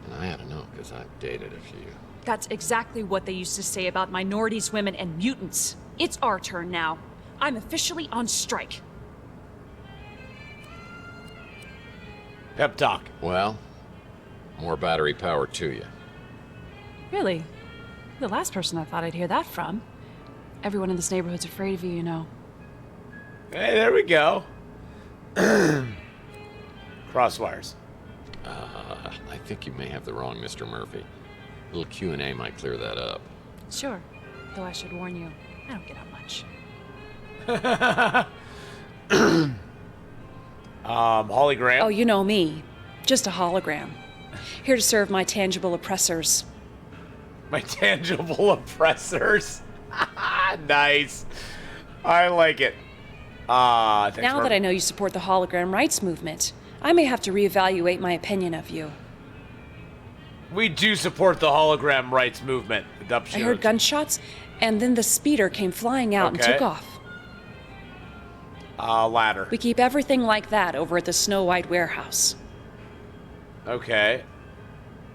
[SPEAKER 2] And I ought to know, because I've dated a few.
[SPEAKER 19] That's exactly what they used to say about minorities, women, and mutants. It's our turn now. I'm officially on strike.
[SPEAKER 1] Pep talk.
[SPEAKER 2] Well, more battery power to you.
[SPEAKER 19] Really? You're the last person I thought I'd hear that from. Everyone in this neighborhood's afraid of you, you know.
[SPEAKER 1] Hey, there we go. Crosswires.
[SPEAKER 2] I think you may have the wrong Mr. Murphy. A little Q&A might clear that up.
[SPEAKER 19] Sure. Though I should warn you, I don't get out much.
[SPEAKER 1] Hologram.
[SPEAKER 19] Oh, you know me. Just a hologram. Here to serve my tangible oppressors.
[SPEAKER 1] My tangible oppressors. Nice. I like it. Thanks,
[SPEAKER 19] Now that I know you support the Hologram Rights Movement, I may have to reevaluate my opinion of you.
[SPEAKER 1] We do support the Hologram Rights Movement.
[SPEAKER 19] I heard gunshots, and then the speeder came flying out and took off.
[SPEAKER 1] Ladder.
[SPEAKER 19] We keep everything like that over at the Snow White warehouse.
[SPEAKER 1] Okay.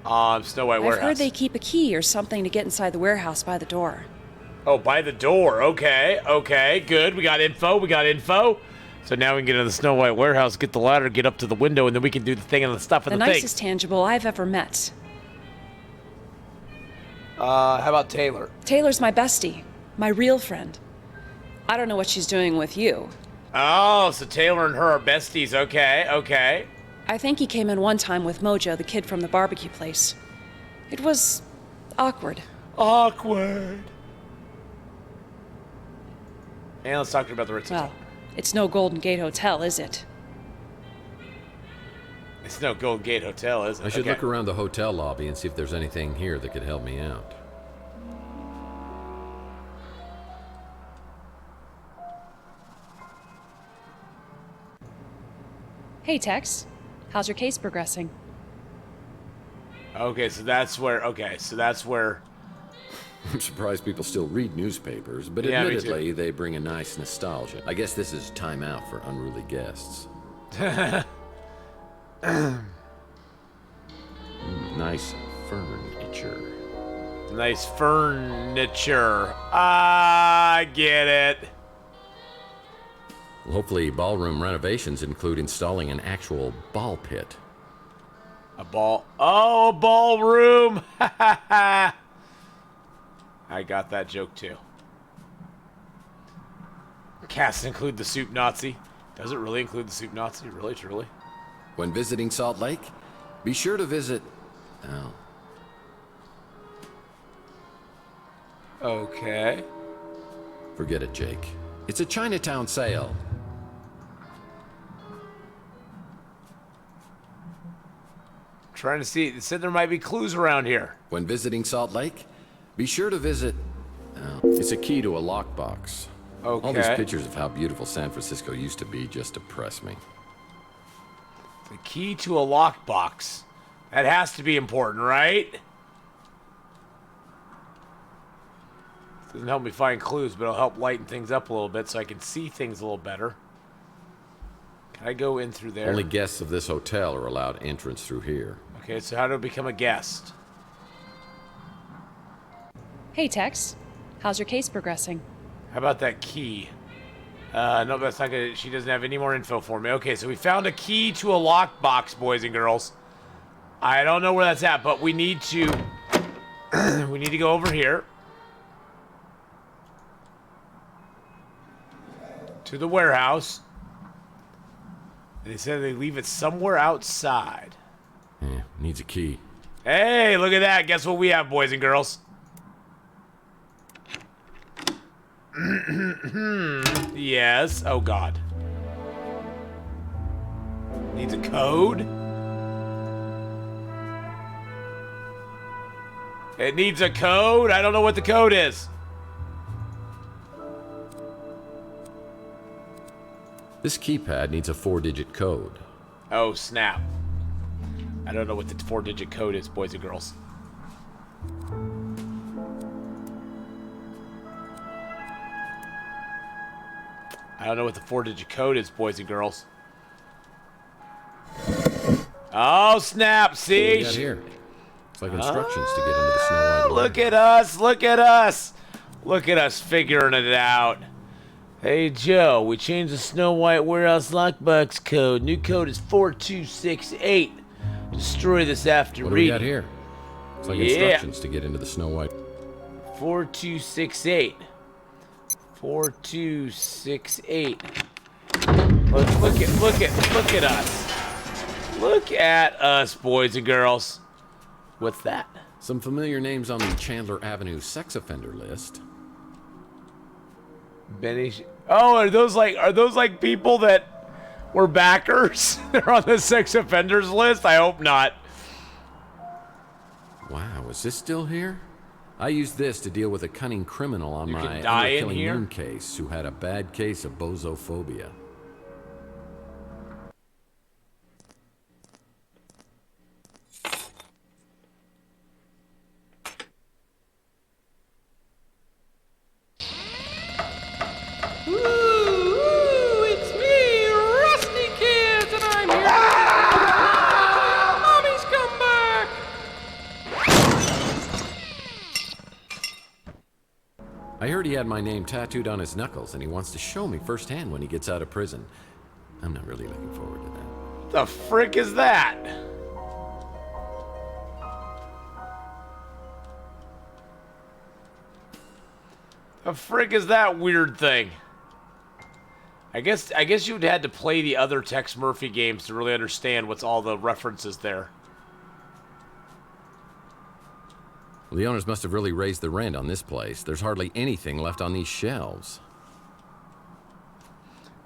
[SPEAKER 1] Snow White warehouse.
[SPEAKER 19] I've heard they keep a key or something to get inside the warehouse by the door.
[SPEAKER 1] Oh, by the door. Okay. Okay. Good. We got info. So now we can get into the Snow White warehouse, get the ladder, get up to the window, and then we can do the thing and the stuff and
[SPEAKER 19] the
[SPEAKER 1] the thing.
[SPEAKER 19] nicest tangible I've ever met.
[SPEAKER 1] How about Taylor?
[SPEAKER 19] Taylor's my bestie. My real friend. I don't know what she's doing with you.
[SPEAKER 1] Oh, so Taylor and her are besties. Okay. Okay.
[SPEAKER 19] I think he came in one time with Mojo, the kid from the barbecue place. It was awkward.
[SPEAKER 1] Awkward. And let's talk to her about the Ritz Hotel.
[SPEAKER 19] Well, it's no Golden Gate Hotel, is it?
[SPEAKER 1] It's no Golden Gate Hotel, is it?
[SPEAKER 2] I should look around the hotel lobby and see if there's anything here that could help me out.
[SPEAKER 19] Hey, Tex. How's your case progressing?
[SPEAKER 1] Okay, so that's where...
[SPEAKER 2] I'm surprised people still read newspapers, but
[SPEAKER 1] Yeah, me too.
[SPEAKER 2] admittedly, they bring a nice nostalgia. I guess this is time out for unruly guests. Nice furniture.
[SPEAKER 1] Nice furniture. I get it.
[SPEAKER 2] Well, hopefully ballroom renovations include installing an actual ball pit.
[SPEAKER 1] A ball... Oh, a ballroom! I got that joke, too. Cast include the Soup Nazi. Does it really include the Soup Nazi? Really, truly?
[SPEAKER 2] When visiting Salt Lake, be sure to visit... Oh.
[SPEAKER 1] Okay.
[SPEAKER 2] Forget it, Jake. It's a Chinatown sale.
[SPEAKER 1] Trying to see. It said there might be clues around here.
[SPEAKER 2] When visiting Salt Lake, be sure to visit... Oh. It's a key to a lockbox.
[SPEAKER 1] Okay.
[SPEAKER 2] All these pictures of how beautiful San Francisco used to be just depress me.
[SPEAKER 1] The key to a lockbox. That has to be important, right? Doesn't help me find clues, but it'll help lighten things up a little bit so I can see things a little better. Can I go in through there?
[SPEAKER 2] Only guests of this hotel are allowed entrance through here.
[SPEAKER 1] Okay, so how do I become a guest?
[SPEAKER 19] Hey, Tex. How's your case progressing?
[SPEAKER 1] How about that key? No, that's not good. She doesn't have any more info for me. Okay, so we found a key to a lockbox, boys and girls. I don't know where that's at, but we need to... we need to go over here. To the warehouse. They said they leave it somewhere outside.
[SPEAKER 2] Yeah, needs a key.
[SPEAKER 1] Hey, look at that. Guess what we have, boys and girls? Yes. Oh, God. Needs a code? It needs a code? I don't know what the code is.
[SPEAKER 2] This keypad needs a 4-digit code.
[SPEAKER 1] Oh, snap. I don't know what the 4-digit code is, boys and girls. I don't know what the 4-digit code is, boys and girls. Oh, snap. See?
[SPEAKER 2] What do we got here? It's like instructions to get into the Snow White.
[SPEAKER 1] Look at us. Look at us. Look at us figuring it out. Hey, Joe, we changed the Snow White warehouse lockbox code. New code is 4268. Destroy this after
[SPEAKER 2] What do we
[SPEAKER 1] reading.
[SPEAKER 2] got here? It's like instructions to get into the Snow White.
[SPEAKER 1] 4268. 4268. Look at us. Look at us, boys and girls. What's that?
[SPEAKER 2] Some familiar names on the Chandler Avenue sex offender list.
[SPEAKER 1] Benny. Oh, are those like people that were backers? They're on the sex offenders list? I hope not.
[SPEAKER 2] Wow, is this still here? I used this to deal with a cunning criminal on
[SPEAKER 1] You
[SPEAKER 2] my
[SPEAKER 1] can die in
[SPEAKER 2] killing
[SPEAKER 1] here?
[SPEAKER 2] moon case who had a bad case of bozophobia.
[SPEAKER 18] It's me, Rusty Kids, and I'm here. Mommy's come back.
[SPEAKER 2] I heard he had my name tattooed on his knuckles, and he wants to show me firsthand when he gets out of prison. I'm not really looking forward to that.
[SPEAKER 1] What the frick is that? The frick is that weird thing? I guess you'd had to play the other Tex Murphy games to really understand what's all the references there.
[SPEAKER 2] Well, the owners must have really raised the rent on this place. There's hardly anything left on these shelves.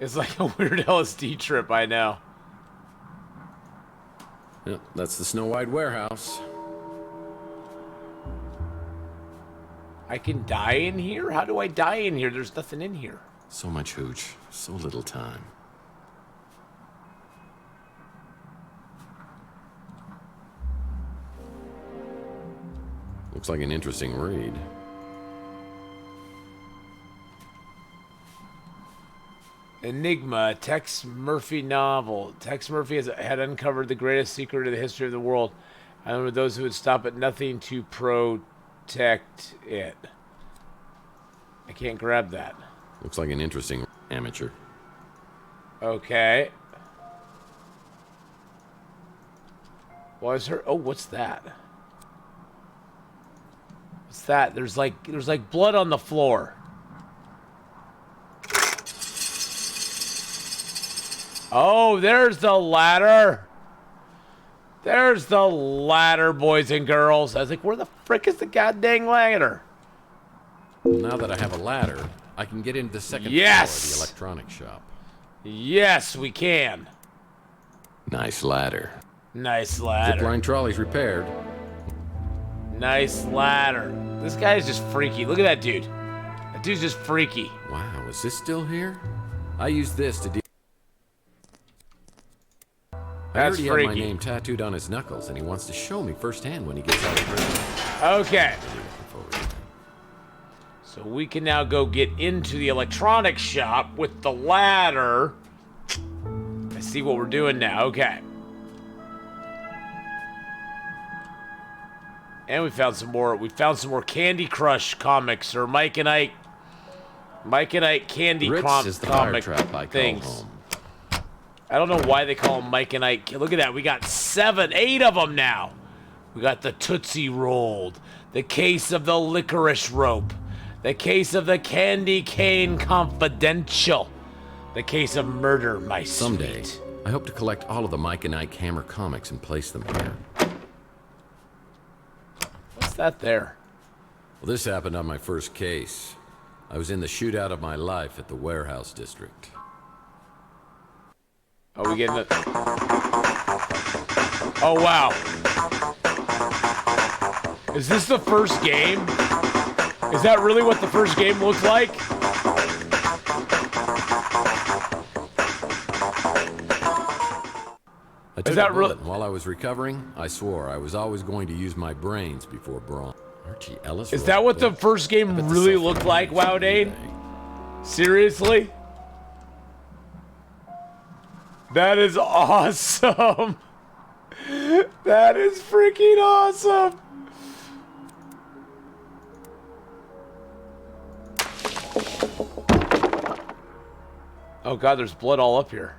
[SPEAKER 1] It's like a weird LSD trip, I know.
[SPEAKER 2] Yep, that's the Snow White warehouse.
[SPEAKER 1] I can die in here? How do I die in here? There's nothing in here.
[SPEAKER 2] So much hooch, so little time. Looks like an interesting read.
[SPEAKER 1] Enigma, a Tex Murphy novel. Tex Murphy had uncovered the greatest secret of the history of the world. I remember those who would stop at nothing to protect it. I can't grab that.
[SPEAKER 2] Looks like an interesting amateur.
[SPEAKER 1] Okay. Why is her? Oh, what's that? What's that? There's like blood on the floor. Oh, there's the ladder. There's the ladder, boys and girls. I was like, where the frick is the goddamn ladder?
[SPEAKER 2] Well, now that I have a ladder, I can get into the second floor of the electronics shop.
[SPEAKER 1] Yes, we can.
[SPEAKER 2] Nice ladder.
[SPEAKER 1] Nice ladder.
[SPEAKER 2] Zipline trolley's repaired.
[SPEAKER 1] Nice ladder. This guy is just freaky. Look at that dude. That dude's just freaky.
[SPEAKER 2] Wow, is this still here? I used this to deal. I heard he had my name tattooed on his knuckles, and he wants to show me firsthand when he gets out of prison.
[SPEAKER 1] Okay. So we can now go get into the electronics shop with the ladder. I see what we're doing now. Okay. And we found some more. We found some more Candy Crush comics, or Mike and Ike Candy
[SPEAKER 2] Ritz is the fire
[SPEAKER 1] comic
[SPEAKER 2] trap I call
[SPEAKER 1] things.
[SPEAKER 2] home.
[SPEAKER 1] I don't know why they call them Mike and Ike. Look at that. We got 8 of them now. We got the Tootsie Rolled, the case of the licorice rope, the case of the Candy Cane Confidential, the case of Murder, My
[SPEAKER 2] Someday,
[SPEAKER 1] Sweet.
[SPEAKER 2] I hope to collect all of the Mike and Ike Hammer comics and place them here.
[SPEAKER 1] What's that there?
[SPEAKER 2] Well, this happened on my first case. I was in the shootout of my life at the warehouse district.
[SPEAKER 1] Are we getting it? Oh, wow. Is this the first game? Is that really what the first game looked like?
[SPEAKER 2] I took a bullet, and while I was recovering, I swore I was always going to use my brains before brawn. Archie Ellis.
[SPEAKER 1] Is that what the first game really looked like, Wowdane? Seriously? That is awesome. That is freaking awesome. Oh god, there's blood all up here.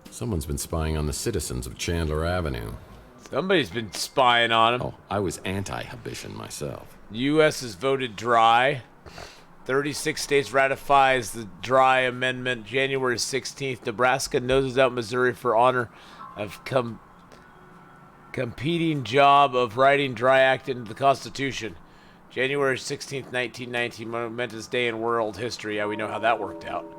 [SPEAKER 2] Someone's been spying on the citizens of Chandler Avenue.
[SPEAKER 1] Somebody's been spying on him.
[SPEAKER 2] Oh, I was anti-Habition myself.
[SPEAKER 1] U.S. has voted dry. 36 states ratifies the dry amendment January 16th. Nebraska noses out Missouri for honor of competing job of writing Dry Act into the Constitution. January 16th, 1919, momentous day in world history. Yeah, we know how that worked out.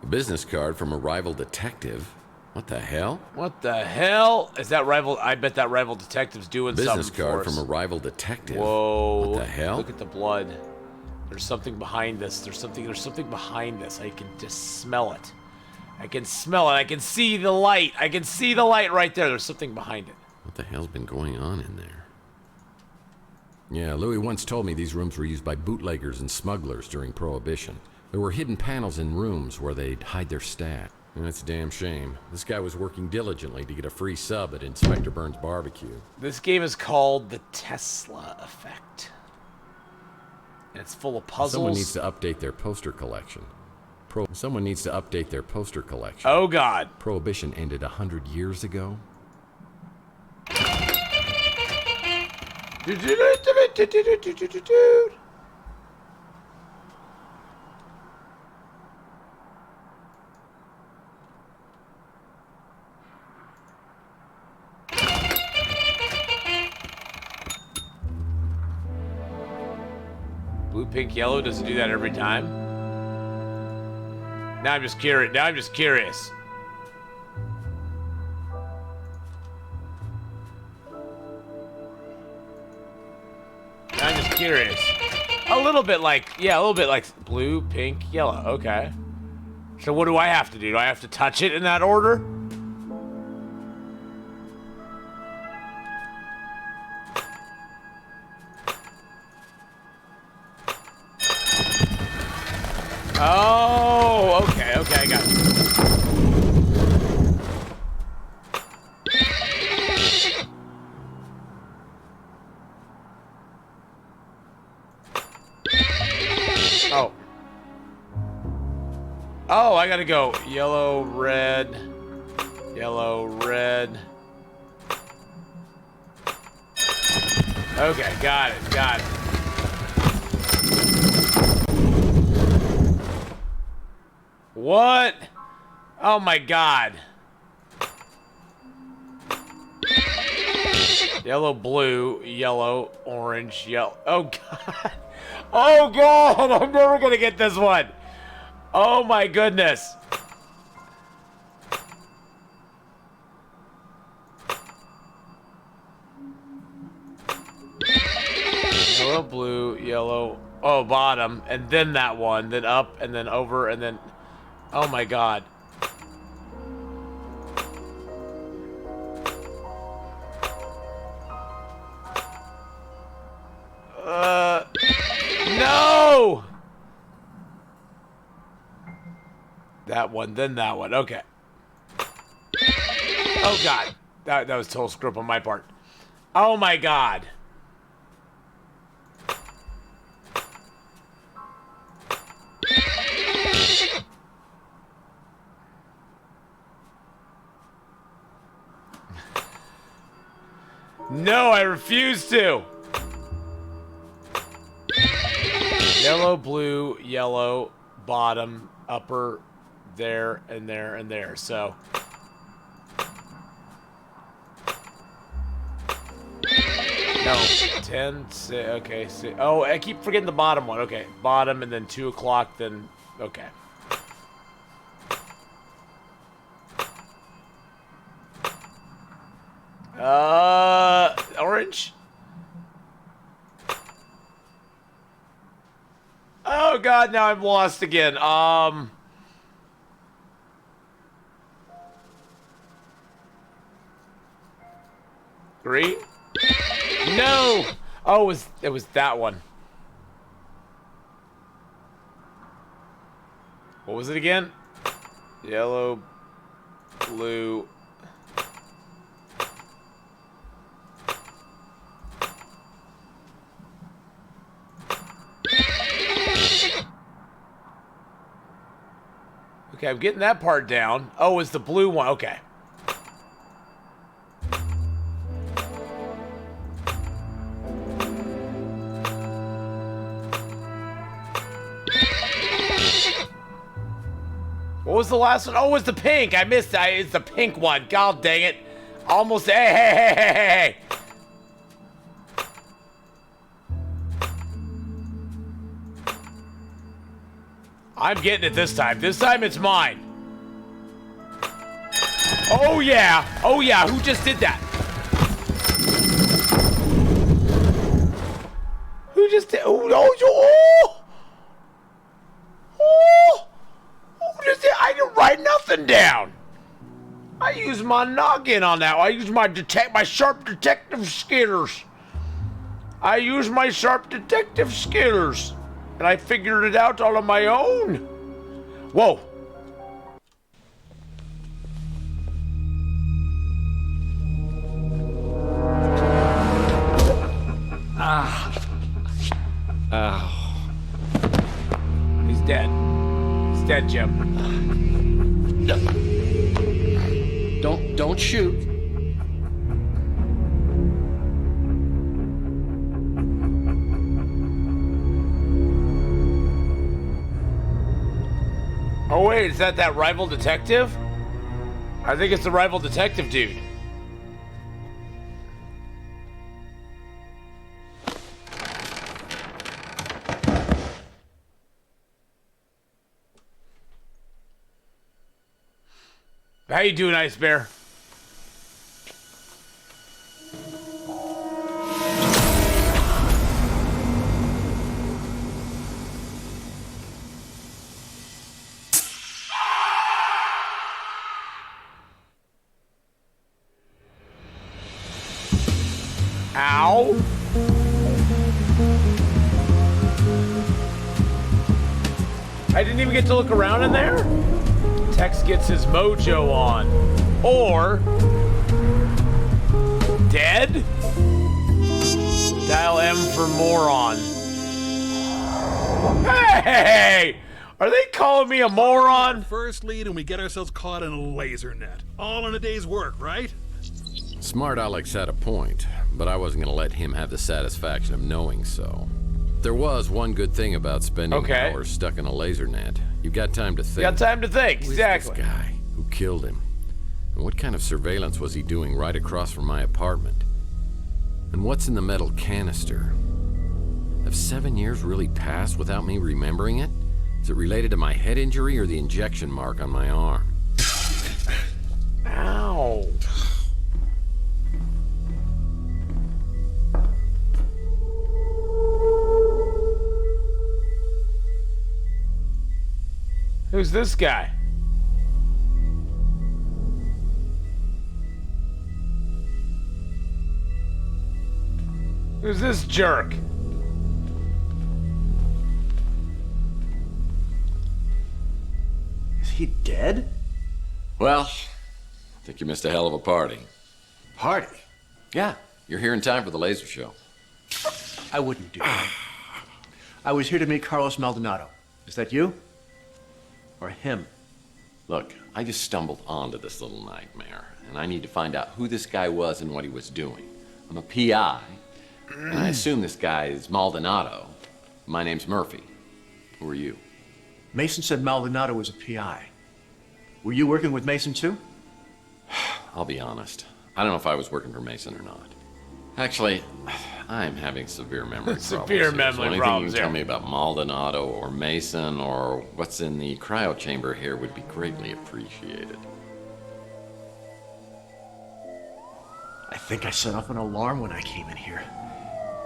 [SPEAKER 2] A business card from a rival detective. What the hell?
[SPEAKER 1] What the hell? Is that rival? I bet that rival detective's doing something
[SPEAKER 2] Business card
[SPEAKER 1] for us.
[SPEAKER 2] from a rival detective.
[SPEAKER 1] Whoa.
[SPEAKER 2] What the hell?
[SPEAKER 1] Look at the blood. There's something behind this. There's something behind this. I can just smell it. I can smell it. I can see the light. I can see the light right there. There's something behind it.
[SPEAKER 2] What the hell's been going on in there? Yeah, Louis once told me these rooms were used by bootleggers and smugglers during Prohibition. There were hidden panels in rooms where they'd hide their stash. And that's a damn shame. This guy was working diligently to get a free sub at Inspector Burns' barbecue.
[SPEAKER 1] This game is called the Tesla Effect. And it's full of puzzles.
[SPEAKER 2] Someone needs to update their poster collection. Someone needs to update their poster collection.
[SPEAKER 1] Oh, God.
[SPEAKER 2] Prohibition ended 100 years ago.
[SPEAKER 1] Blue, pink, yellow. Does it do that every time? Now I'm just curious. Now I'm just curious. A little bit like blue, pink, yellow. Okay. So what do I have to do? Do I have to touch it in that order? Oh, okay, I got it. Oh. Oh, I gotta go. Yellow, red. Yellow, red. Okay, got it, got it. What? Oh my god. Yellow, blue, yellow, orange, yellow. Oh god. Oh god, I'm never gonna get this one. Oh my goodness. Yellow, blue, yellow. Oh, bottom, and then that one, then up, and then over, and then... Oh my god. No! That one, then that one. Okay. Oh god. That was total screw up on my part. Oh my god. No, I refuse to. Yellow, blue, yellow, bottom, upper, there, and there, and there. So. No, 10, okay. Oh, I keep forgetting the bottom one. Okay, bottom, and then 2 o'clock, then, okay. Orange? Oh god, now I'm lost again. Green? No! Oh, it was that one. What was it again? Yellow, blue. Okay, I'm getting that part down. Oh, it's the blue one. Okay. What was the last one? Oh, it was the pink. I missed that. It's the pink one. God dang it. Almost. Hey. I'm getting it this time. This time it's mine. Oh, yeah. Oh, yeah. Who just did that? Who just did? Oh, no. Oh. Who just did? I didn't write nothing down. I used my noggin on that. I used my sharp detective skills. And I figured it out all on my own. Whoa.
[SPEAKER 8] Ow.
[SPEAKER 1] He's dead. He's dead, Jim.
[SPEAKER 12] Don't shoot.
[SPEAKER 1] Oh wait, is that rival detective? I think it's the rival detective dude. How you doing, Ice Bear? Ow. I didn't even get to look around in there? Tex gets his mojo on. Or... dead? Dial M for moron. Hey! Are they calling me a moron?
[SPEAKER 5] First lead and we get ourselves caught in a laser net. All in a day's work, right?
[SPEAKER 2] Smart Alex had a point, but I wasn't going to let him have the satisfaction of knowing so. There was one good thing about spending hours stuck in a laser net. You got time to think.
[SPEAKER 1] You got time to think,
[SPEAKER 2] Who is
[SPEAKER 1] exactly.
[SPEAKER 2] this guy? Who killed him? And what kind of surveillance was he doing right across from my apartment? And what's in the metal canister? Have 7 years really passed without me remembering it? Is it related to my head injury or the injection mark on my arm?
[SPEAKER 1] Ow. Who's this guy? Who's this jerk?
[SPEAKER 15] Is he dead?
[SPEAKER 2] Well, I think you missed a hell of a party.
[SPEAKER 15] Party?
[SPEAKER 2] Yeah, you're here in time for the laser show.
[SPEAKER 15] I wouldn't do that. I was here to meet Carlos Maldonado. Is that you? Or him?
[SPEAKER 2] Look, I just stumbled onto this little nightmare, and I need to find out who this guy was and what he was doing. I'm a PI, and I assume this guy is Maldonado. My name's Murphy. Who are you?
[SPEAKER 15] Mason said Maldonado was a PI. Were you working with Mason too?
[SPEAKER 2] I'll be honest. I don't know if I was working for Mason or not. Actually, I'm having severe memory problems.
[SPEAKER 1] Severe memory
[SPEAKER 2] so anything
[SPEAKER 1] problems
[SPEAKER 2] you can tell
[SPEAKER 1] here.
[SPEAKER 2] me about Maldonado or Mason or what's in the cryo chamber here would be greatly appreciated.
[SPEAKER 15] I think I set off an alarm when I came in here.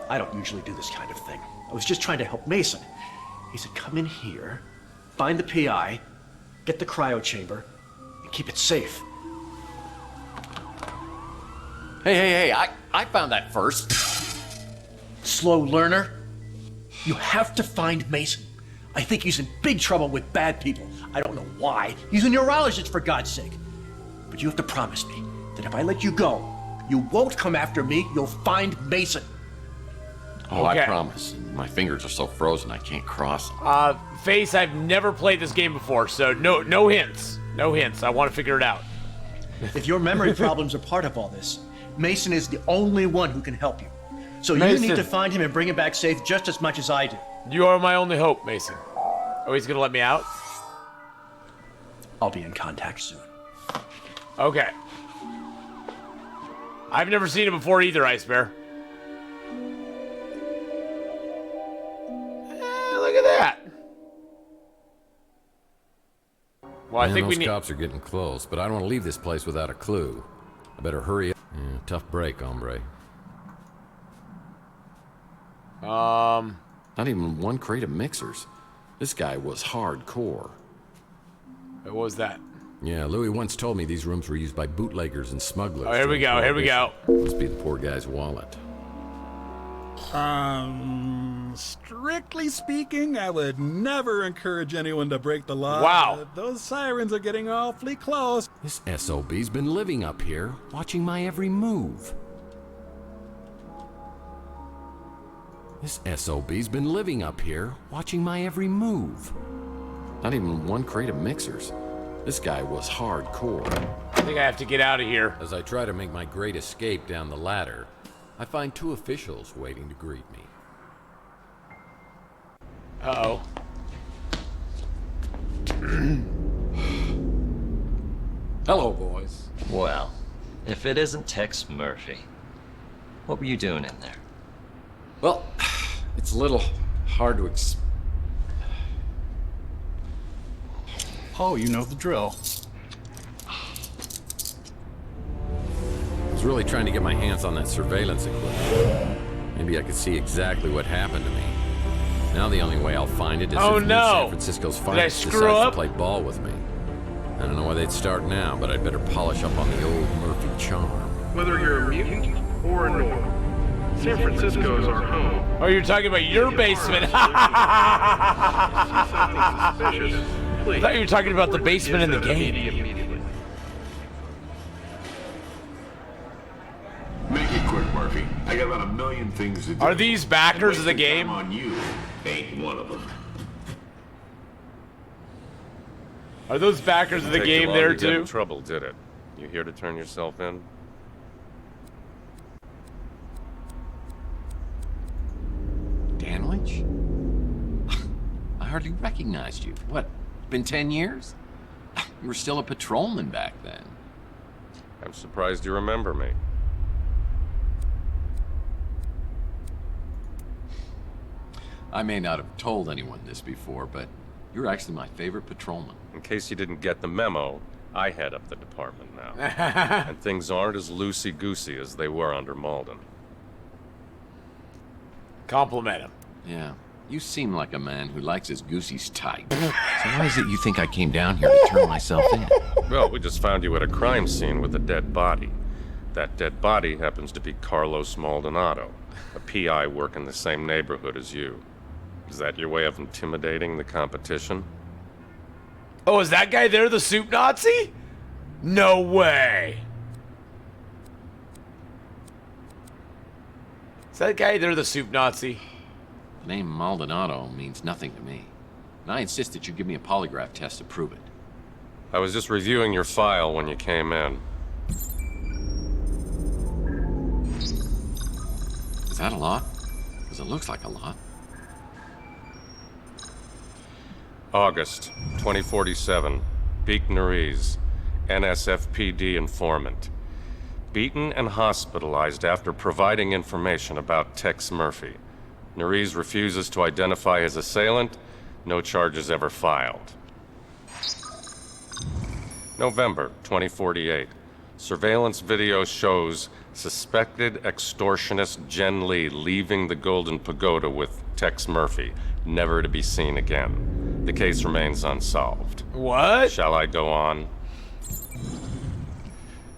[SPEAKER 15] I don't usually do this kind of thing. I was just trying to help Mason. He said, come in here, find the PI, get the cryo chamber, and keep it safe.
[SPEAKER 2] Hey, I found that first.
[SPEAKER 15] Slow learner. You have to find Mason. I think he's in big trouble with bad people. I don't know why. He's a neurologist, for God's sake. But you have to promise me that if I let you go, you won't come after me. You'll find Mason.
[SPEAKER 2] Oh,
[SPEAKER 1] Okay.
[SPEAKER 2] I promise. My fingers are so frozen I can't cross them.
[SPEAKER 1] Face, I've never played this game before, so no hints. No hints. I want to figure it out.
[SPEAKER 15] If your memory problems are part of all this, Mason is the only one who can help you. So
[SPEAKER 1] Mason.
[SPEAKER 15] you need to find him and bring him back safe just as much as I do.
[SPEAKER 1] You are my only hope, Mason. Oh, he's gonna let me out?
[SPEAKER 15] I'll be in contact soon.
[SPEAKER 1] Okay. I've never seen it before either, Ice Bear. Look at that. Well, I
[SPEAKER 2] Man,
[SPEAKER 1] think we
[SPEAKER 2] those
[SPEAKER 1] need.
[SPEAKER 2] cops are getting close, but I don't want to leave this place without a clue. I better hurry up. Yeah, tough break, hombre. Not even one crate of mixers. This guy was hardcore.
[SPEAKER 1] What was that?
[SPEAKER 2] Yeah, Louis once told me these rooms were used by bootleggers and smugglers.
[SPEAKER 1] Oh, here we
[SPEAKER 2] during
[SPEAKER 1] go, here we go.
[SPEAKER 2] Prohibition. Must be the poor guy's wallet.
[SPEAKER 5] Strictly speaking, I would never encourage anyone to break the law.
[SPEAKER 1] Wow.
[SPEAKER 5] Those sirens are getting awfully close.
[SPEAKER 2] This SOB's been living up here, watching my every move. This SOB's been living up here, watching my every move. Not even one crate of mixers. This guy was hardcore.
[SPEAKER 1] I think I have to get out of here.
[SPEAKER 2] As I try to make my great escape down the ladder, I find two officials waiting to greet me.
[SPEAKER 1] Uh-oh.
[SPEAKER 20] Hello, boys.
[SPEAKER 21] Well, if it isn't Tex Murphy, what were you doing in there?
[SPEAKER 2] Well, it's a little hard to
[SPEAKER 20] Oh, you know the drill.
[SPEAKER 2] I was really trying to get my hands on that surveillance equipment. Maybe I could see exactly what happened to me. Now the only way I'll find it is
[SPEAKER 1] Oh,
[SPEAKER 2] if New
[SPEAKER 1] no.
[SPEAKER 2] San Francisco's
[SPEAKER 1] Did I
[SPEAKER 2] finest
[SPEAKER 1] screw
[SPEAKER 2] decides
[SPEAKER 1] up?
[SPEAKER 2] to play ball with me. I don't know why they'd start now, but I'd better polish up on the old Murphy charm.
[SPEAKER 22] Whether you're a mutant or a normal, San Francisco is our home.
[SPEAKER 1] Oh, you're talking about your basement. I thought you were talking about the basement in the game.
[SPEAKER 23] Make it quick, Murphy. I got about 1 million things to do.
[SPEAKER 1] Are these backers of the game?
[SPEAKER 23] On you, ain't one of them.
[SPEAKER 1] Are those backers of the
[SPEAKER 3] Didn't take
[SPEAKER 1] game
[SPEAKER 3] long
[SPEAKER 1] there
[SPEAKER 3] to get in
[SPEAKER 1] too?
[SPEAKER 3] trouble, did it? You here to turn yourself in?
[SPEAKER 2] Danwich? I hardly recognized you. What, been 10 years? You were still a patrolman back then.
[SPEAKER 3] I'm surprised you remember me.
[SPEAKER 2] I may not have told anyone this before, but you're actually my favorite patrolman.
[SPEAKER 3] In case you didn't get the memo, I head up the department now. And things aren't as loosey-goosey as they were under Malden.
[SPEAKER 1] Compliment him.
[SPEAKER 2] Yeah, you seem like a man who likes his goosies tight. So why is it you think I came down here to turn myself in?
[SPEAKER 3] Well, we just found you at a crime scene with a dead body. That dead body happens to be Carlos Maldonado, a PI working the same neighborhood as you. Is that your way of intimidating the competition?
[SPEAKER 1] Oh, is that guy there the soup Nazi? No way. Is that guy there the soup Nazi?
[SPEAKER 2] The name Maldonado means nothing to me. And I insist that you give me a polygraph test to prove it.
[SPEAKER 3] I was just reviewing your file when you came in.
[SPEAKER 2] Is that a lot? Because it looks like a lot.
[SPEAKER 3] August 2047. Beek Nariz, NSFPD informant. Beaten and hospitalized after providing information about Tex Murphy. Nariz refuses to identify his assailant. No charges ever filed. November 2048. Surveillance video shows suspected extortionist Jen Lee leaving the Golden Pagoda with Tex Murphy, never to be seen again. The case remains unsolved.
[SPEAKER 1] What?
[SPEAKER 3] Shall I go on?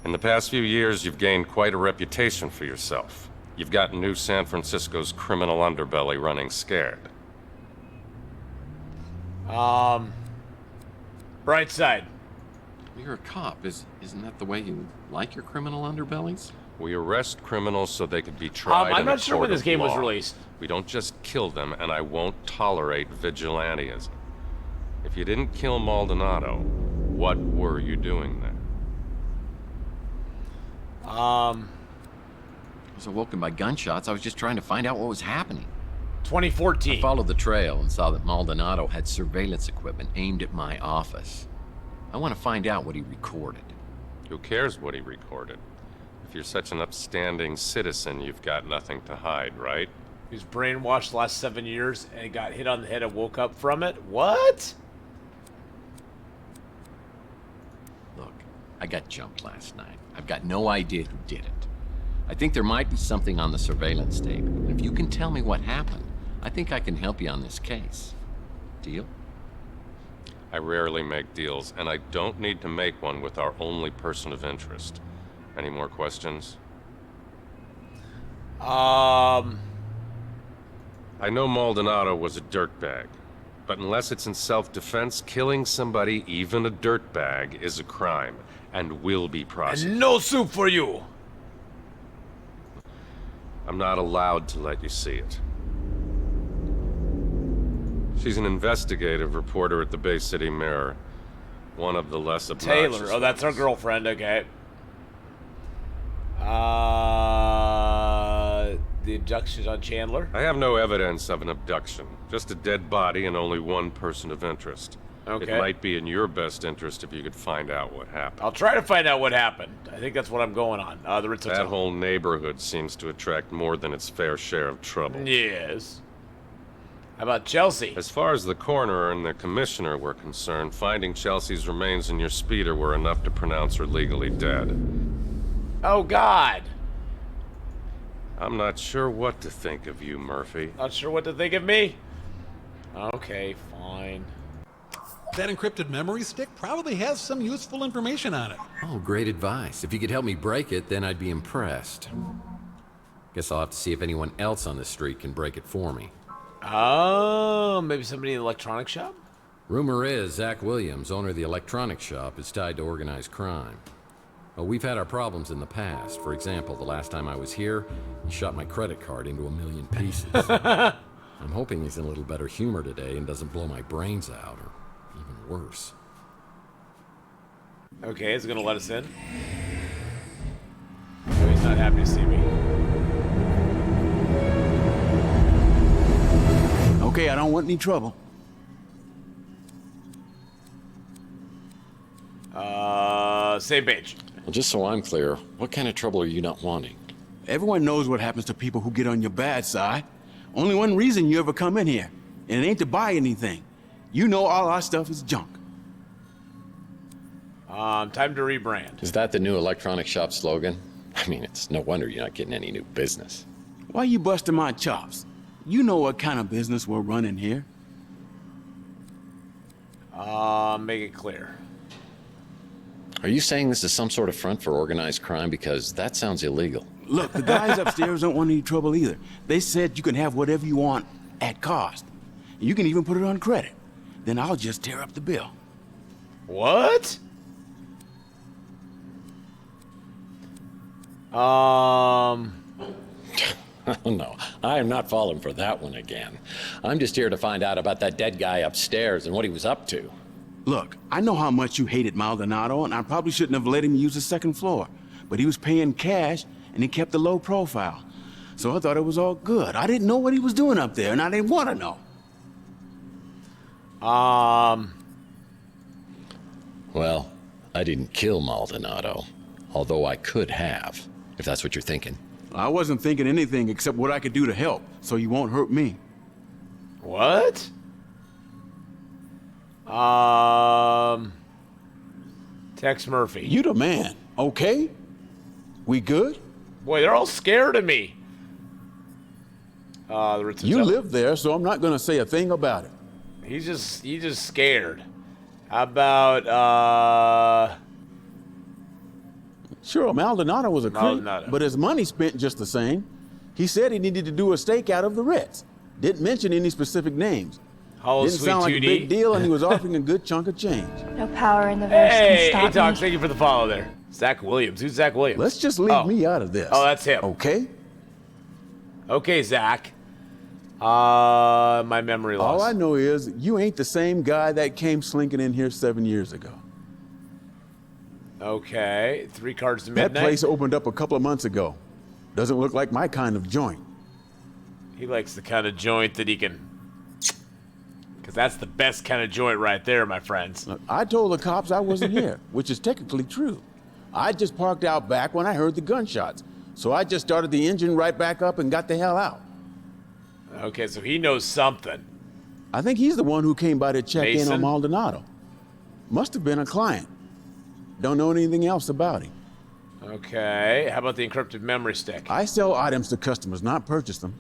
[SPEAKER 3] In the past few years, you've gained quite a reputation for yourself. You've gotten New San Francisco's criminal underbelly running scared.
[SPEAKER 1] Bright side.
[SPEAKER 2] You're a cop. Isn't that the way you like your criminal underbellies?
[SPEAKER 3] We arrest criminals so they could be tried
[SPEAKER 1] I'm
[SPEAKER 3] in
[SPEAKER 1] not
[SPEAKER 3] a
[SPEAKER 1] sure
[SPEAKER 3] court
[SPEAKER 1] when this
[SPEAKER 3] of
[SPEAKER 1] game was
[SPEAKER 3] law.
[SPEAKER 1] released.
[SPEAKER 3] We don't just kill them, and I won't tolerate vigilantism. If you didn't kill Maldonado, what were you doing there?
[SPEAKER 2] I was awoken by gunshots. I was just trying to find out what was happening.
[SPEAKER 1] 2014.
[SPEAKER 2] I followed the trail and saw that Maldonado had surveillance equipment aimed at my office. I want to find out what he recorded.
[SPEAKER 3] Who cares what he recorded? If you're such an upstanding citizen, you've got nothing to hide, right?
[SPEAKER 1] He was brainwashed the last 7 years and got hit on the head and woke up from it? What?
[SPEAKER 2] Look, I got jumped last night. I've got no idea who did it. I think there might be something on the surveillance tape. And if you can tell me what happened, I think I can help you on this case. Deal?
[SPEAKER 3] I rarely make deals, and I don't need to make one with our only person of interest. Any more questions? I know Maldonado was a dirtbag, but unless it's in self-defense, killing somebody, even a dirtbag, is a crime, and will be prosecuted.
[SPEAKER 1] And no soup for you!
[SPEAKER 3] I'm not allowed to let you see it. She's an investigative reporter at the Bay City Mirror. One of the less obnoxious
[SPEAKER 1] Taylor. Oh, that's our girlfriend, okay. The abduction on Chandler?
[SPEAKER 3] I have no evidence of an abduction. Just a dead body and only one person of interest.
[SPEAKER 1] Okay.
[SPEAKER 3] It might be in your best interest if you could find out what happened.
[SPEAKER 1] I'll try to find out what happened. I think that's what I'm going on. The Ritz
[SPEAKER 3] That
[SPEAKER 1] Hotel.
[SPEAKER 3] whole neighborhood seems to attract more than its fair share of trouble.
[SPEAKER 1] Yes. How about Chelsea?
[SPEAKER 3] As far as the coroner and the commissioner were concerned, finding Chelsea's remains in your speeder were enough to pronounce her legally dead.
[SPEAKER 1] Oh, God.
[SPEAKER 3] I'm not sure what to think of you, Murphy.
[SPEAKER 1] Not sure what to think of me? Okay, fine.
[SPEAKER 5] That encrypted memory stick probably has some useful information on it.
[SPEAKER 2] Oh, great advice. If you could help me break it, then I'd be impressed. Guess I'll have to see if anyone else on the street can break it for me.
[SPEAKER 1] Oh, maybe somebody in the electronics shop?
[SPEAKER 2] Rumor is Zach Williams, owner of the electronics shop, is tied to organized crime. Well, we've had our problems in the past. For example, the last time I was here, he shot my credit card into 1,000,000 pieces. I'm hoping he's in a little better humor today and doesn't blow my brains out, or even worse.
[SPEAKER 1] Okay, is it gonna let us in? Oh, he's not happy to see me.
[SPEAKER 6] Okay, I don't want any trouble.
[SPEAKER 1] Same page.
[SPEAKER 2] Well, just so I'm clear, what kind of trouble are you not wanting?
[SPEAKER 6] Everyone knows what happens to people who get on your bad side. Only one reason you ever come in here, and it ain't to buy anything. You know all our stuff is junk.
[SPEAKER 1] Time to rebrand.
[SPEAKER 2] Is that the new electronic shop slogan? I mean, it's no wonder you're not getting any new business.
[SPEAKER 6] Why you busting my chops? You know what kind of business we're running here.
[SPEAKER 1] Make it clear.
[SPEAKER 2] Are you saying this is some sort of front for organized crime? Because that sounds illegal.
[SPEAKER 6] Look, the guys upstairs don't want any trouble either. They said you can have whatever you want at cost. You can even put it on credit. Then I'll just tear up the bill.
[SPEAKER 1] What?
[SPEAKER 2] Oh, no, I am not falling for that one again. I'm just here to find out about that dead guy upstairs and what he was up to.
[SPEAKER 6] Look, I know how much you hated Maldonado, and I probably shouldn't have let him use the second floor. But he was paying cash, and he kept a low profile. So I thought it was all good. I didn't know what he was doing up there, and I didn't want to know.
[SPEAKER 2] Well, I didn't kill Maldonado, although I could have, if that's what you're thinking.
[SPEAKER 6] I wasn't thinking anything except what I could do to help, so you won't hurt me.
[SPEAKER 1] What? Tex Murphy.
[SPEAKER 6] You the man, okay? We good?
[SPEAKER 1] Boy, they're all scared of me.
[SPEAKER 6] You live there, so I'm not gonna say a thing about it.
[SPEAKER 1] He's just scared. How about,
[SPEAKER 6] Sure, Maldonado was a creep, but his money spent just the same. He said he needed to do a stakeout of the Ritz. Didn't mention any specific names.
[SPEAKER 1] Hollow
[SPEAKER 6] Didn't
[SPEAKER 1] Sweet
[SPEAKER 6] sound like
[SPEAKER 1] 2D.
[SPEAKER 6] a big deal, and he was offering a good chunk of change.
[SPEAKER 16] No power in the verse can
[SPEAKER 1] Hey,
[SPEAKER 16] stop
[SPEAKER 1] Atox,
[SPEAKER 16] me.
[SPEAKER 1] thank you for the follow there. Zach Williams. Who's Zach Williams?
[SPEAKER 6] Let's just leave me out of this.
[SPEAKER 1] Oh, that's him.
[SPEAKER 6] Okay?
[SPEAKER 1] Okay, Zach. My memory loss.
[SPEAKER 6] All I know is you ain't the same guy that came slinking in here 7 years ago.
[SPEAKER 1] Okay, 3 cards to
[SPEAKER 6] That
[SPEAKER 1] midnight.
[SPEAKER 6] place opened up a couple of months ago. Doesn't look like my kind of joint.
[SPEAKER 1] He likes the kind of joint that he can... Because that's the best kind of joint right there, my friends.
[SPEAKER 6] I told the cops I wasn't here, which is technically true. I just parked out back when I heard the gunshots. So I just started the engine right back up and got the hell out.
[SPEAKER 1] Okay, so he knows something.
[SPEAKER 6] I think he's the one who came by to check in
[SPEAKER 1] Mason?
[SPEAKER 6] on Maldonado. Must have been a client. Don't know anything else about him.
[SPEAKER 1] Okay, how about the encrypted memory stick?
[SPEAKER 6] I sell items to customers, not purchase them.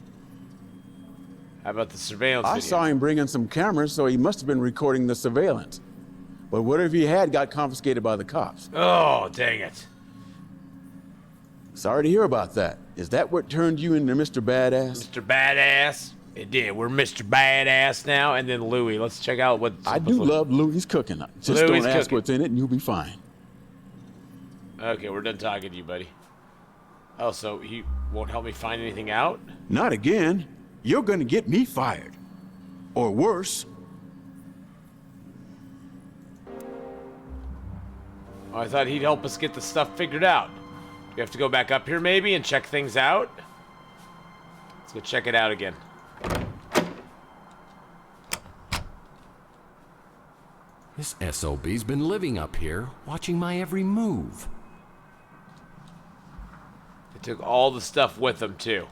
[SPEAKER 1] How about the surveillance
[SPEAKER 6] I
[SPEAKER 1] video?
[SPEAKER 6] saw him bring in some cameras, so he must have been recording the surveillance. But whatever he had got confiscated by the cops.
[SPEAKER 1] Oh, dang it.
[SPEAKER 6] Sorry to hear about that. Is that what turned you into Mr. Badass?
[SPEAKER 1] Mr. Badass? It did. We're Mr. Badass now. And then Louis. Let's check out what...
[SPEAKER 6] I do love Louis' cooking. Just
[SPEAKER 1] Louis'
[SPEAKER 6] don't ask
[SPEAKER 1] cooking.
[SPEAKER 6] what's in it and you'll be fine.
[SPEAKER 1] Okay, we're done talking to you, buddy. Oh, so he won't help me find anything out?
[SPEAKER 6] Not again. You're gonna get me fired. Or worse.
[SPEAKER 1] Oh, I thought he'd help us get the stuff figured out. Do we have to go back up here maybe and check things out? Let's go check it out again.
[SPEAKER 2] This SOB's been living up here, watching my every move.
[SPEAKER 1] They took all the stuff with them, too.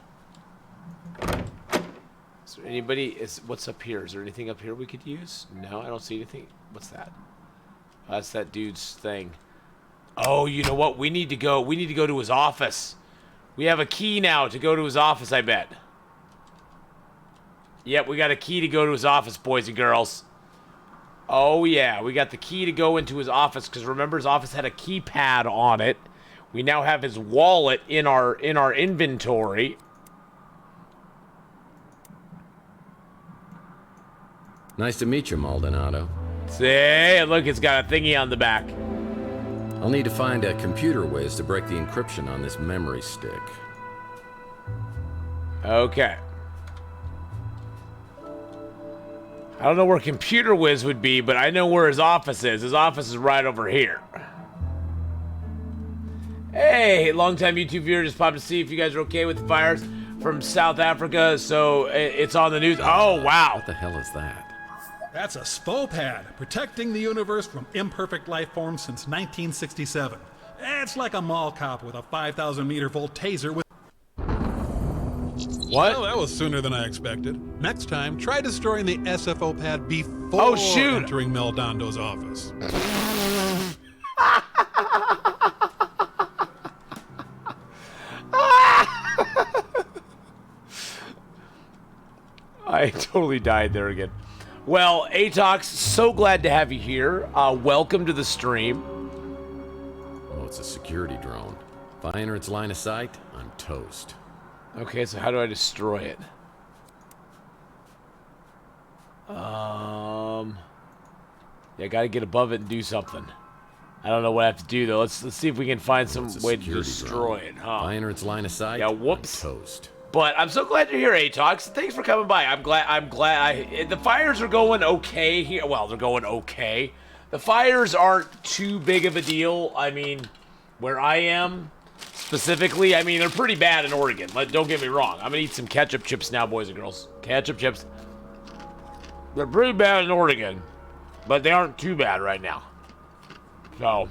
[SPEAKER 1] Is there anybody... What's up here? Is there anything up here we could use? No, I don't see anything. What's that? That's that dude's thing. Oh, you know what? We need to go to his office. We have a key now to go to his office, I bet. Yep, we got a key to go to his office, boys and girls. Oh, yeah. We got the key to go into his office, because remember, his office had a keypad on it. We now have his wallet in our inventory.
[SPEAKER 2] Nice to meet you, Maldonado.
[SPEAKER 1] See, look, it's got a thingy on the back.
[SPEAKER 2] I'll need to find a computer whiz to break the encryption on this memory stick.
[SPEAKER 1] Okay. I don't know where Computer Whiz would be, but I know where his office is. His office is right over here. Hey, long-time YouTube viewer, just popped to see if you guys are okay with the fires from South Africa, so it's on the news. Oh, wow.
[SPEAKER 2] What the hell is that?
[SPEAKER 5] That's a SPOPAD, protecting the universe from imperfect life forms since 1967. It's like a mall cop with a 5,000-meter volt taser with...
[SPEAKER 1] What?
[SPEAKER 5] Well, that was sooner than I expected. Next time, try destroying the SFO pad before entering Meldondo's office.
[SPEAKER 1] I totally died there again. Well, Atox, so glad to have you here. Welcome to the stream.
[SPEAKER 2] Oh, it's a security drone. If I enter its line of sight, I'm toast.
[SPEAKER 1] Okay, so how do I destroy it? Yeah, I gotta get above it and do something. I don't know what I have to do though. Let's see if we can find some way to destroy it, huh?
[SPEAKER 2] If I enter its line of sight,
[SPEAKER 1] yeah, whoops.
[SPEAKER 2] I'm toast.
[SPEAKER 1] But I'm so glad you're here, Atox. Thanks for coming by. I'm glad. The fires are going okay here. Well, they're going okay. The fires aren't too big of a deal. I mean, where I am specifically, I mean, they're pretty bad in Oregon. Don't get me wrong. I'm gonna eat some ketchup chips now, boys and girls. Ketchup chips. They're pretty bad in Oregon, but they aren't too bad right now. So.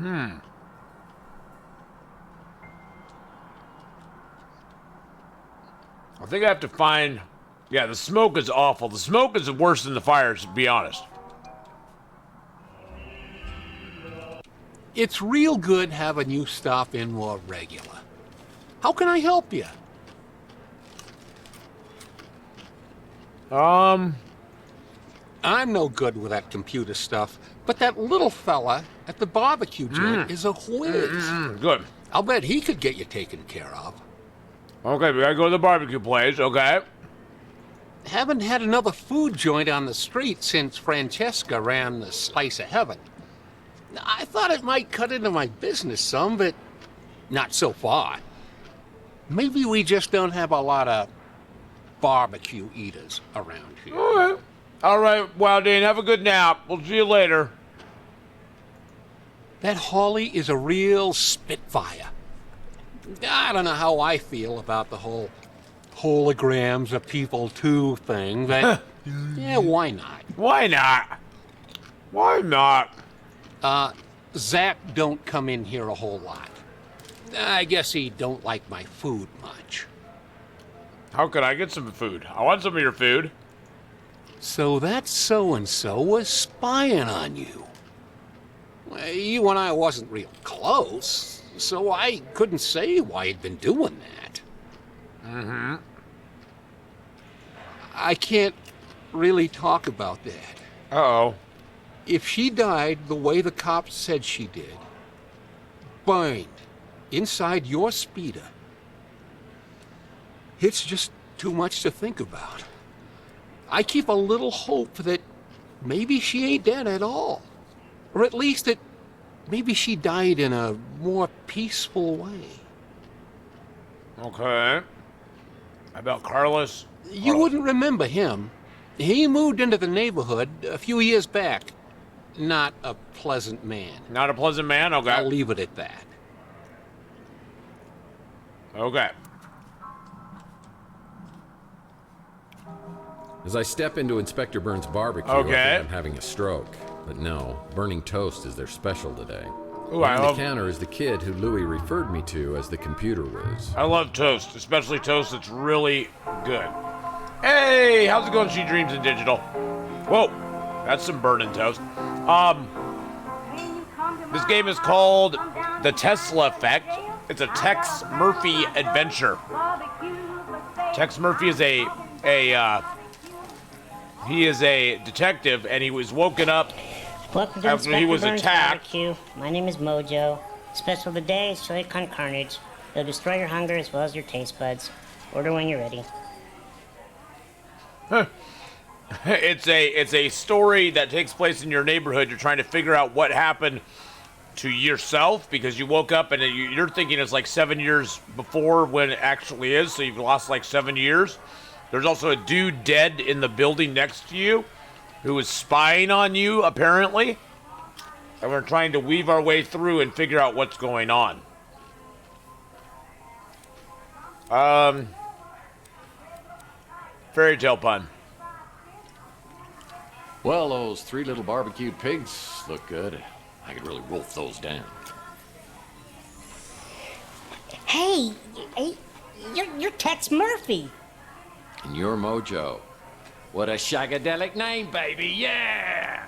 [SPEAKER 1] I think I have to find... Yeah, the smoke is awful. The smoke is worse than the fires, to be honest.
[SPEAKER 12] It's real good having you stop in more regular. How can I help you? I'm no good with that computer stuff, but that little fella at the barbecue joint is a whiz.
[SPEAKER 1] Good.
[SPEAKER 12] I'll bet he could get you taken care of.
[SPEAKER 1] Okay, we gotta go to the barbecue place, okay?
[SPEAKER 12] Haven't had another food joint on the street since Francesca ran the Slice of Heaven. I thought it might cut into my business some, but not so far. Maybe we just don't have a lot of barbecue eaters around here.
[SPEAKER 1] All right, Wildine, have a good nap. We'll see you later.
[SPEAKER 12] That Holly is a real spitfire. I don't know how I feel about the whole holograms of people too thing, but yeah, why not?
[SPEAKER 1] Why not? Why not?
[SPEAKER 12] Zach don't come in here a whole lot. I guess he don't like my food much.
[SPEAKER 1] How could I get some food? I want some of your food.
[SPEAKER 12] So that so-and-so was spying on you. You and I wasn't real close, so I couldn't say why he'd been doing that. I can't really talk about that.
[SPEAKER 1] Uh-oh.
[SPEAKER 12] If she died the way the cops said she did, burned inside your speeder, it's just too much to think about. I keep a little hope that maybe she ain't dead at all. Or at least that maybe she died in a more peaceful way.
[SPEAKER 1] Okay. About Carlos?
[SPEAKER 12] You wouldn't remember him. He moved into the neighborhood a few years back. Not a pleasant man.
[SPEAKER 1] Not a pleasant man? Okay.
[SPEAKER 12] I'll leave it at that.
[SPEAKER 1] Okay.
[SPEAKER 2] As I step into Inspector Burns' barbecue, I think I'm having a stroke. But no, burning toast is their special today.
[SPEAKER 1] Ooh,
[SPEAKER 2] Behind the counter is the kid who Louis referred me to as the computer whiz.
[SPEAKER 1] I love toast, especially toast that's really good. Hey, how's it going, She Dreams in Digital? Whoa, that's some burning toast. This game is called The Tesla Effect. It's a Tex Murphy adventure. Tex Murphy is he is a detective, and he was woken up
[SPEAKER 7] Welcome to
[SPEAKER 1] after he was
[SPEAKER 7] Burns
[SPEAKER 1] attacked.
[SPEAKER 7] Barbecue. My name is Mojo. Special today is Chili Con Carnage. It'll destroy your hunger as well as your taste buds. Order when you're ready.
[SPEAKER 1] It's a story that takes place in your neighborhood. You're trying to figure out what happened to yourself because you woke up and you're thinking it's like 7 years before when it actually is. So you've lost like 7 years. There's also a dude dead in the building next to you who is spying on you, apparently. And we're trying to weave our way through and figure out what's going on. Fairy tale pun.
[SPEAKER 2] Well, those 3 little barbecued pigs look good. I could really wolf those down.
[SPEAKER 7] Hey, you're Tex Murphy.
[SPEAKER 2] And you're Mojo. What a shagadelic name, baby, yeah!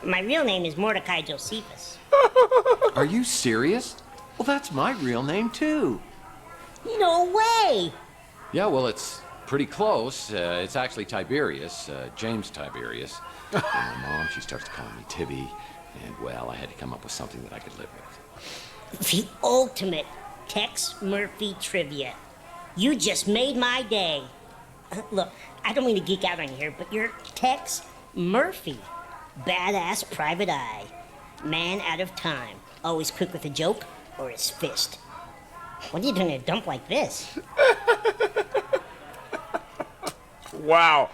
[SPEAKER 7] My real name is Mordecai Josephus.
[SPEAKER 2] Are you serious? Well, that's my real name, too.
[SPEAKER 7] No way!
[SPEAKER 2] Yeah, well, it's pretty close. It's actually Tiberius, James Tiberius. And my mom, she starts calling me Tibby. And, well, I had to come up with something that I could live with.
[SPEAKER 7] The ultimate Tex Murphy trivia. You just made my day. Look, I don't mean to geek out on you here, but you're Tex Murphy. Badass private eye. Man out of time. Always quick with a joke or his fist. What are you doing in a dump like this?
[SPEAKER 1] Wow.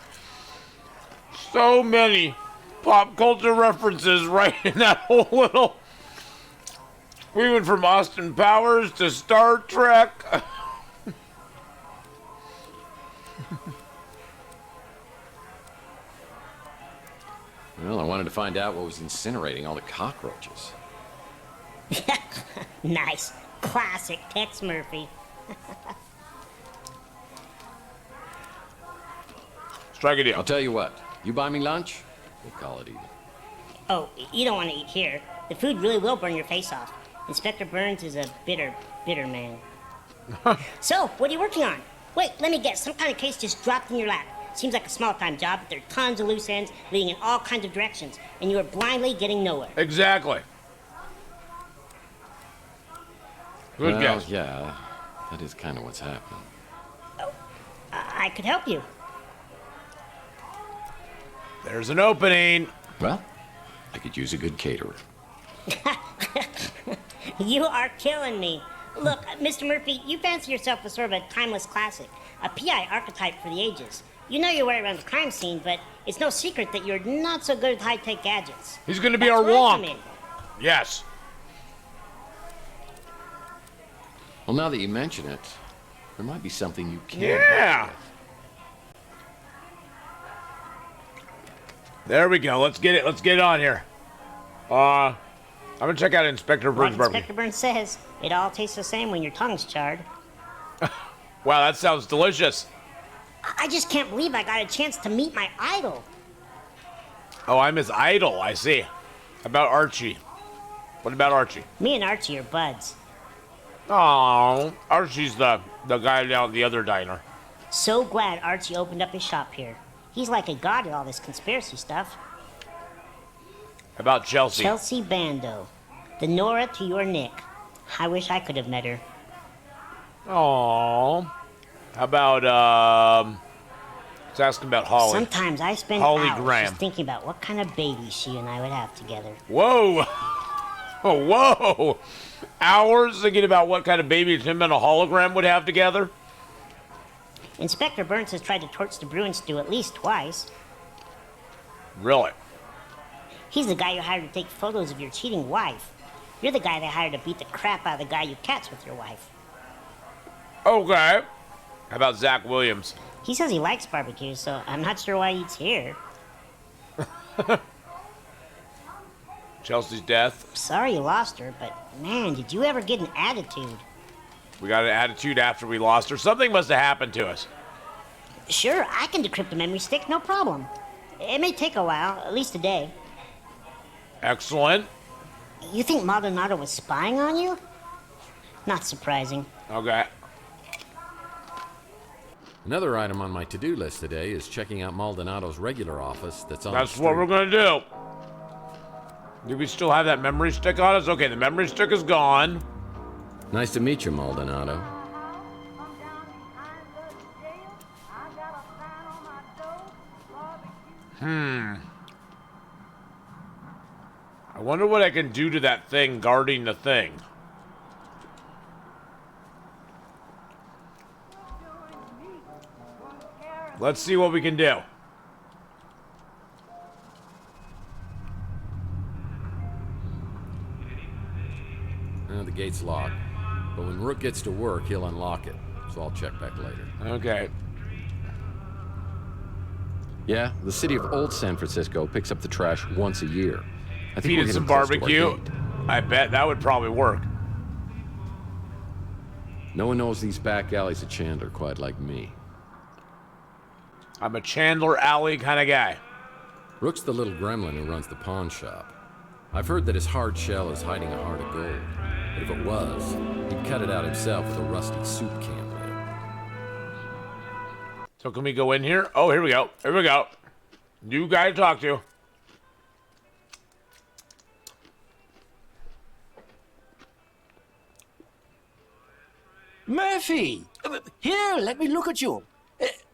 [SPEAKER 1] So many pop culture references right in that whole little... We went from Austin Powers to Star Trek.
[SPEAKER 2] Well, I wanted to find out what was incinerating all the cockroaches.
[SPEAKER 7] Nice. Classic Tex Murphy.
[SPEAKER 1] Strike a deal.
[SPEAKER 2] I'll tell you what. You buy me lunch, we'll call it even.
[SPEAKER 7] Oh, you don't want to eat here. The food really will burn your face off. Inspector Burns is a bitter, bitter man. So, what are you working on? Wait, let me guess. Some kind of case just dropped in your lap. Seems like a small-time job, but there are tons of loose ends leading in all kinds of directions, and you are blindly getting nowhere.
[SPEAKER 1] Exactly. Good
[SPEAKER 2] Well,
[SPEAKER 1] guess.
[SPEAKER 2] yeah, that is kind of what's happening.
[SPEAKER 7] I could help you.
[SPEAKER 1] There's an opening.
[SPEAKER 2] Well, I could use a good caterer.
[SPEAKER 7] You are killing me. Look, Mr. Murphy, you fancy yourself as sort of a timeless classic, a PI archetype for the ages. You know your way around the crime scene, but it's no secret that you're not so good at high-tech gadgets.
[SPEAKER 1] He's going to be
[SPEAKER 7] That's
[SPEAKER 1] our
[SPEAKER 7] where I come
[SPEAKER 1] wonk.
[SPEAKER 7] in.
[SPEAKER 1] Yes.
[SPEAKER 2] Well, now that you mention it, there might be something you can.
[SPEAKER 1] Yeah. There we go. Let's get it. Let's get it on here. I'm gonna check out Inspector Burns'
[SPEAKER 7] Like
[SPEAKER 1] barbecue.
[SPEAKER 7] Inspector Burns says, it all tastes the same when your tongue's charred.
[SPEAKER 1] Wow, that sounds delicious.
[SPEAKER 7] I just can't believe I got a chance to meet my idol.
[SPEAKER 1] Oh, I'm his idol. I see. How about Archie? What about Archie?
[SPEAKER 7] Me and Archie are buds.
[SPEAKER 1] Oh, Archie's the guy down at the other diner.
[SPEAKER 7] So glad Archie opened up his shop here. He's like a god at all this conspiracy stuff.
[SPEAKER 1] How about Chelsea?
[SPEAKER 7] Chelsea Bando. The Nora to your Nick. I wish I could have met her.
[SPEAKER 1] Oh. How about let's ask him about Holly.
[SPEAKER 7] Sometimes I spend
[SPEAKER 1] Holly
[SPEAKER 7] hours
[SPEAKER 1] Graham.
[SPEAKER 7] just thinking about what kind of baby she and I would have together.
[SPEAKER 1] Whoa. Oh, whoa. Hours thinking about what kind of babies him and a hologram would have together?
[SPEAKER 7] Inspector Burns has tried to torch the Bruin stew at least twice.
[SPEAKER 1] Really?
[SPEAKER 7] He's the guy you hired to take photos of your cheating wife. You're the guy they hired to beat the crap out of the guy you catch with your wife.
[SPEAKER 1] Okay. How about Zach Williams?
[SPEAKER 7] He says he likes barbecue, so I'm not sure why he eats here.
[SPEAKER 1] Chelsea's death.
[SPEAKER 7] Sorry you lost her, but man, did you ever get an attitude?
[SPEAKER 1] We got an attitude after we lost her. Something must have happened to us.
[SPEAKER 7] Sure, I can decrypt a memory stick, no problem. It may take a while, at least a day.
[SPEAKER 1] Excellent.
[SPEAKER 7] You think Maldonado was spying on you? Not surprising.
[SPEAKER 1] Okay.
[SPEAKER 2] Another item on my to-do list today is checking out Maldonado's regular office that's on
[SPEAKER 1] That's
[SPEAKER 2] the
[SPEAKER 1] what
[SPEAKER 2] street.
[SPEAKER 1] we're gonna do. Do we still have that memory stick on us? Okay, the memory stick is gone.
[SPEAKER 2] Nice to meet you, Maldonado.
[SPEAKER 1] I wonder what I can do to that thing guarding the thing. Let's see what we can do.
[SPEAKER 2] The gate's locked, but when Rook gets to work, he'll unlock it. So I'll check back later.
[SPEAKER 1] Okay.
[SPEAKER 2] Yeah, the city of Old San Francisco picks up the trash once a year. I think
[SPEAKER 1] Feed
[SPEAKER 2] we're
[SPEAKER 1] it
[SPEAKER 2] getting
[SPEAKER 1] some
[SPEAKER 2] close to our
[SPEAKER 1] barbecue.
[SPEAKER 2] gate.
[SPEAKER 1] I bet that would probably work.
[SPEAKER 2] No one knows these back alleys of Chandler quite like me.
[SPEAKER 1] I'm a Chandler Alley kind of guy.
[SPEAKER 2] Rook's the little gremlin who runs the pawn shop. I've heard that his hard shell is hiding a heart of gold. But if it was, he'd cut it out himself with a rusty soup can lid.
[SPEAKER 1] So can we go in here? Oh, here we go. Here we go. New guy to talk to.
[SPEAKER 9] Murphy! Here, let me look at you.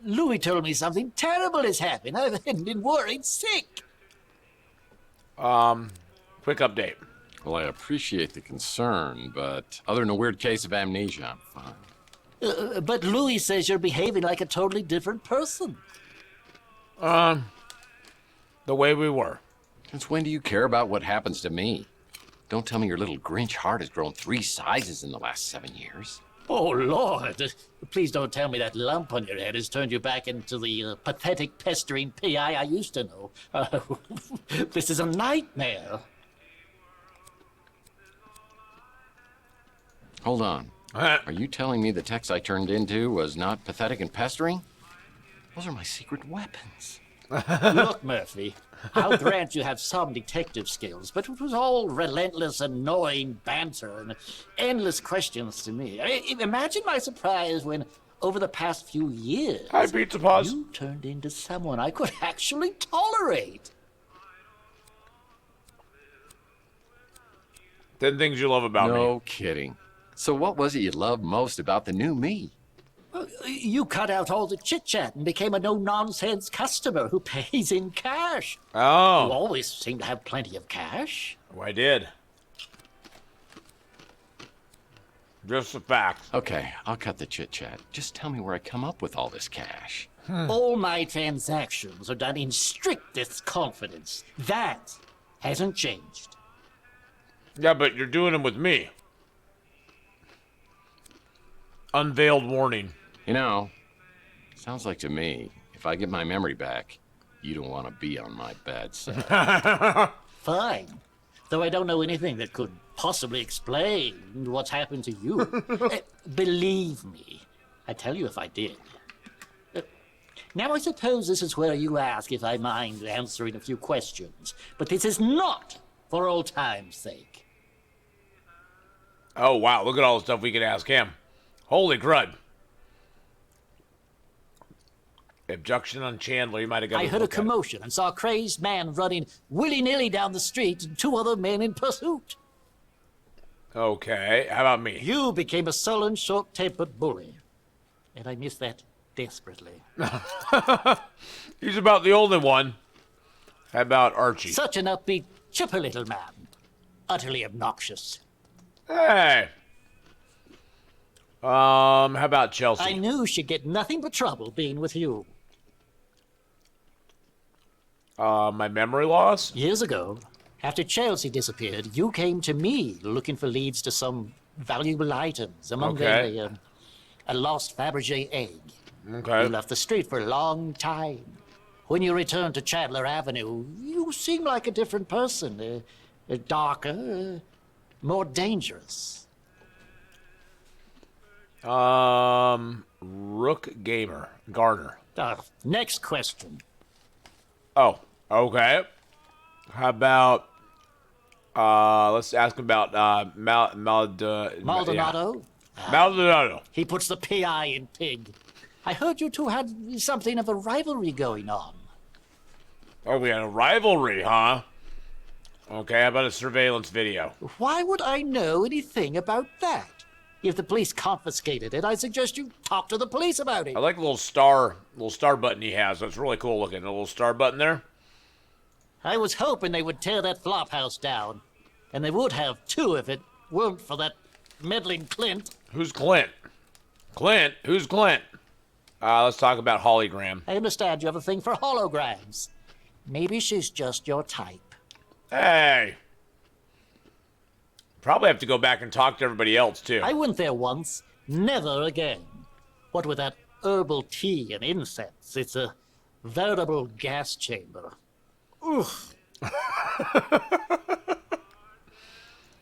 [SPEAKER 9] Louis told me something terrible has happened. I've been worried sick.
[SPEAKER 1] Quick update.
[SPEAKER 2] Well, I appreciate the concern, but other than a weird case of amnesia, I'm fine.
[SPEAKER 9] But Louis says you're behaving like a totally different person.
[SPEAKER 1] The way we were.
[SPEAKER 2] Since when do you care about what happens to me? Don't tell me your little Grinch heart has grown 3 sizes in the last 7 years.
[SPEAKER 9] Oh, Lord. Please don't tell me that lump on your head has turned you back into the pathetic, pestering P.I. I used to know. This is a nightmare.
[SPEAKER 2] Hold on. Are you telling me the text I turned into was not pathetic and pestering? Those are my secret weapons.
[SPEAKER 9] Look, Murphy, I'll grant you have some detective skills, but it was all relentless, annoying banter and endless questions to me. Imagine my surprise when, over the past few years,
[SPEAKER 1] Hi, Pizza Paws.
[SPEAKER 9] You turned into someone I could actually tolerate.
[SPEAKER 1] 10 things you love about me.
[SPEAKER 2] No kidding. So what was it you loved most about the new me?
[SPEAKER 9] You cut out all the chit-chat and became a no-nonsense customer who pays in cash.
[SPEAKER 1] Oh.
[SPEAKER 9] You always seem to have plenty of cash.
[SPEAKER 1] Oh, I did. Just a fact.
[SPEAKER 2] Okay, I'll cut the chit-chat. Just tell me where I come up with all this cash.
[SPEAKER 9] All my transactions are done in strictest confidence. That hasn't changed.
[SPEAKER 1] Yeah, but you're doing them with me. Unveiled warning.
[SPEAKER 2] You know, sounds like to me, if I get my memory back, you don't want to be on my bad side.
[SPEAKER 9] Fine. Though I don't know anything that could possibly explain what's happened to you. Believe me, I'd tell you if I did. Now I suppose this is where you ask if I mind answering a few questions. But this is not for old time's sake.
[SPEAKER 1] Oh, wow. Look at all the stuff we can ask him. Holy crud. Objection on Chandler. You might have got.
[SPEAKER 9] I heard a commotion and saw a crazed man running willy-nilly down the street and 2 other men in pursuit.
[SPEAKER 1] Okay. How about me?
[SPEAKER 9] You became a sullen, short-tempered bully. And I miss that desperately.
[SPEAKER 1] He's about the only one. How about Archie?
[SPEAKER 9] Such an upbeat, chipper little man. Utterly obnoxious.
[SPEAKER 1] Hey. How about Chelsea?
[SPEAKER 9] I knew she'd get nothing but trouble being with you.
[SPEAKER 1] My memory loss?
[SPEAKER 9] Years ago, after Chelsea disappeared, you came to me looking for leads to some valuable items. Among them, a lost Fabergé egg.
[SPEAKER 1] Okay.
[SPEAKER 9] You left the street for a long time. When you returned to Chandler Avenue, you seemed like a different person. Darker, more dangerous.
[SPEAKER 1] Rook Gamer. Garner.
[SPEAKER 9] Next question.
[SPEAKER 1] Oh, okay. How about, let's ask him about,
[SPEAKER 9] Maldonado?
[SPEAKER 1] Yeah. Maldonado.
[SPEAKER 9] He puts the P.I. in pig. I heard you two had something of a rivalry going on.
[SPEAKER 1] Oh, we had a rivalry, huh? Okay, how about a surveillance video?
[SPEAKER 9] Why would I know anything about that? If the police confiscated it, I suggest you talk to the police about it.
[SPEAKER 1] I like the little star button he has. That's really cool looking. A little star button there.
[SPEAKER 9] I was hoping they would tear that flop house down. And they would have, too, if it weren't for that meddling Clint.
[SPEAKER 1] Who's Clint? Clint? Who's Clint? Let's talk about hologram.
[SPEAKER 9] I understand you have a thing for holograms. Maybe she's just your type.
[SPEAKER 1] Hey. Probably have to go back and talk to everybody else, too.
[SPEAKER 9] I went there once. Never again. What with that herbal tea and incense, it's a veritable gas chamber. Oof.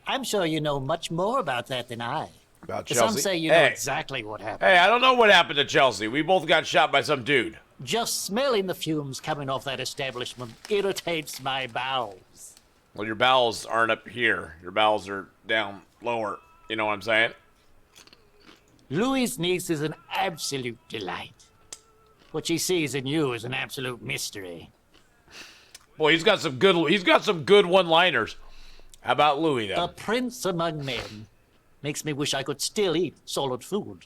[SPEAKER 9] I'm sure you know much more about that than I.
[SPEAKER 1] About
[SPEAKER 9] Some
[SPEAKER 1] Chelsea?
[SPEAKER 9] say you know exactly what happened.
[SPEAKER 1] Hey, I don't know what happened to Chelsea. We both got shot by some dude.
[SPEAKER 9] Just smelling the fumes coming off that establishment irritates my bowels.
[SPEAKER 1] Well, your bowels aren't up here. Your bowels are down lower. You know what I'm saying?
[SPEAKER 9] Louis' niece is an absolute delight. What she sees in you is an absolute mystery.
[SPEAKER 1] Boy, he's got some good one-liners. How about Louis, then?
[SPEAKER 9] A prince among men. Makes me wish I could still eat solid food.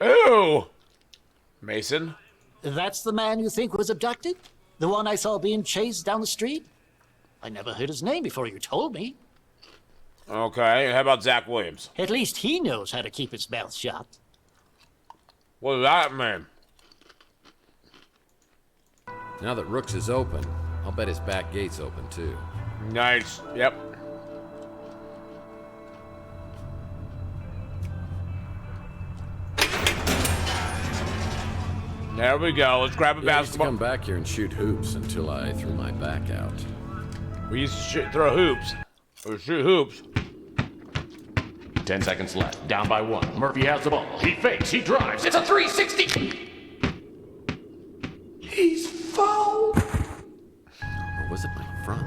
[SPEAKER 1] Ew! Mason?
[SPEAKER 9] That's the man you think was abducted? The one I saw being chased down the street? I never heard his name before you told me.
[SPEAKER 1] Okay, how about Zach Williams?
[SPEAKER 9] At least he knows how to keep his mouth shut.
[SPEAKER 1] What does that mean?
[SPEAKER 2] Now that Rooks is open, I'll bet his back gate's open too.
[SPEAKER 1] Nice. Yep. There we go. Let's grab a
[SPEAKER 2] I used to
[SPEAKER 1] basketball.
[SPEAKER 2] come back here and shoot hoops until I threw my back out.
[SPEAKER 1] We used to throw hoops. Or shoot hoops.
[SPEAKER 10] 10 seconds left. Down by 1. Murphy has the ball. He fakes. He drives. It's a 360. He's fouled.
[SPEAKER 2] Or was it my front?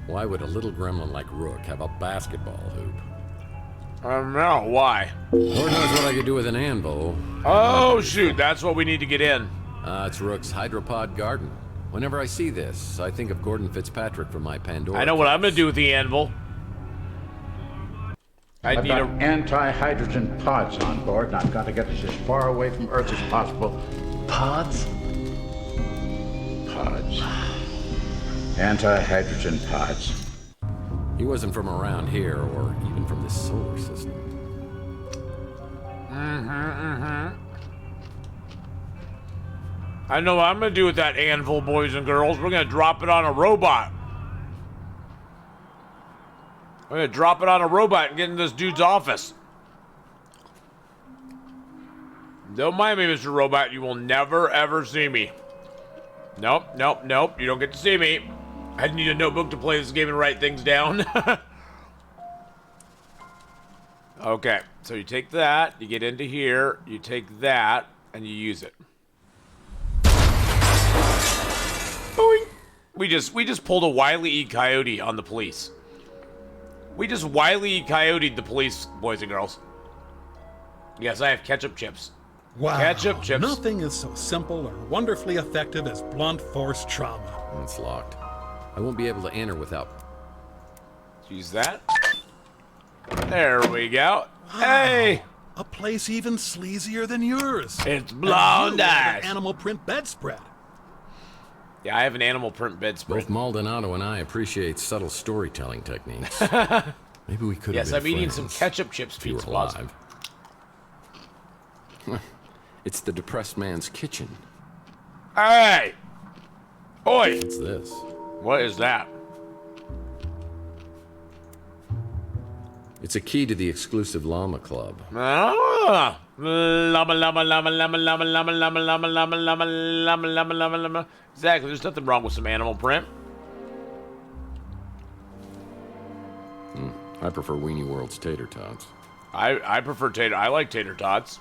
[SPEAKER 2] Why would a little gremlin like Rook have a basketball hoop?
[SPEAKER 1] I don't know. Why?
[SPEAKER 2] Lord knows what I could do with an anvil.
[SPEAKER 1] Oh, shoot. That's what we need to get in.
[SPEAKER 2] It's Rook's hydropod garden. Whenever I see this, I think of Gordon Fitzpatrick from my Pandora.
[SPEAKER 1] I know what I'm going to do with the anvil.
[SPEAKER 13] I've got anti-hydrogen pods on board, and I've got to get us as far away from Earth as possible.
[SPEAKER 9] Pods?
[SPEAKER 13] Pods. Anti-hydrogen pods.
[SPEAKER 2] He wasn't from around here, or even from this solar system.
[SPEAKER 1] I know what I'm going to do with that anvil, boys and girls. We're going to drop it on a robot. We're going to drop it on a robot and get in this dude's office. Don't mind me, Mr. Robot. You will never, ever see me. Nope, nope, nope. You don't get to see me. I need a notebook to play this game and write things down. Okay, so you take that, you get into here, you take that, and you use it. Boing. We just pulled a Wile E. Coyote on the police. We just Wile E. Coyote'd the police, boys and girls. Yes, I have ketchup chips.
[SPEAKER 5] Wow.
[SPEAKER 1] Ketchup chips.
[SPEAKER 5] Nothing is so simple or wonderfully effective as blunt force trauma.
[SPEAKER 2] It's locked. I won't be able to enter without...
[SPEAKER 1] Use that. There we go. Hey!
[SPEAKER 5] A place even sleazier than yours.
[SPEAKER 1] It's Blonde Ash.
[SPEAKER 5] An animal print bedspread.
[SPEAKER 1] Yeah, I have an animal print bedspread.
[SPEAKER 2] Both Maldonado and I appreciate subtle storytelling techniques. Maybe we could have
[SPEAKER 1] Yes,
[SPEAKER 2] been
[SPEAKER 1] I'm eating
[SPEAKER 2] friends
[SPEAKER 1] some ketchup chips,
[SPEAKER 2] if you were
[SPEAKER 1] Pizza Boss.
[SPEAKER 2] alive. It's the depressed man's kitchen.
[SPEAKER 1] Hey! Oi!
[SPEAKER 2] What's this?
[SPEAKER 1] What is that?
[SPEAKER 2] It's a key to the exclusive llama club.
[SPEAKER 1] Ah! Llama, llama, llama, llama, llama, llama, llama, llama, llama, llama, llama, llama, llama, llama. Exactly. There's nothing wrong with some animal print.
[SPEAKER 2] I prefer Weenie World's tater tots.
[SPEAKER 1] I prefer tater. I like tater tots.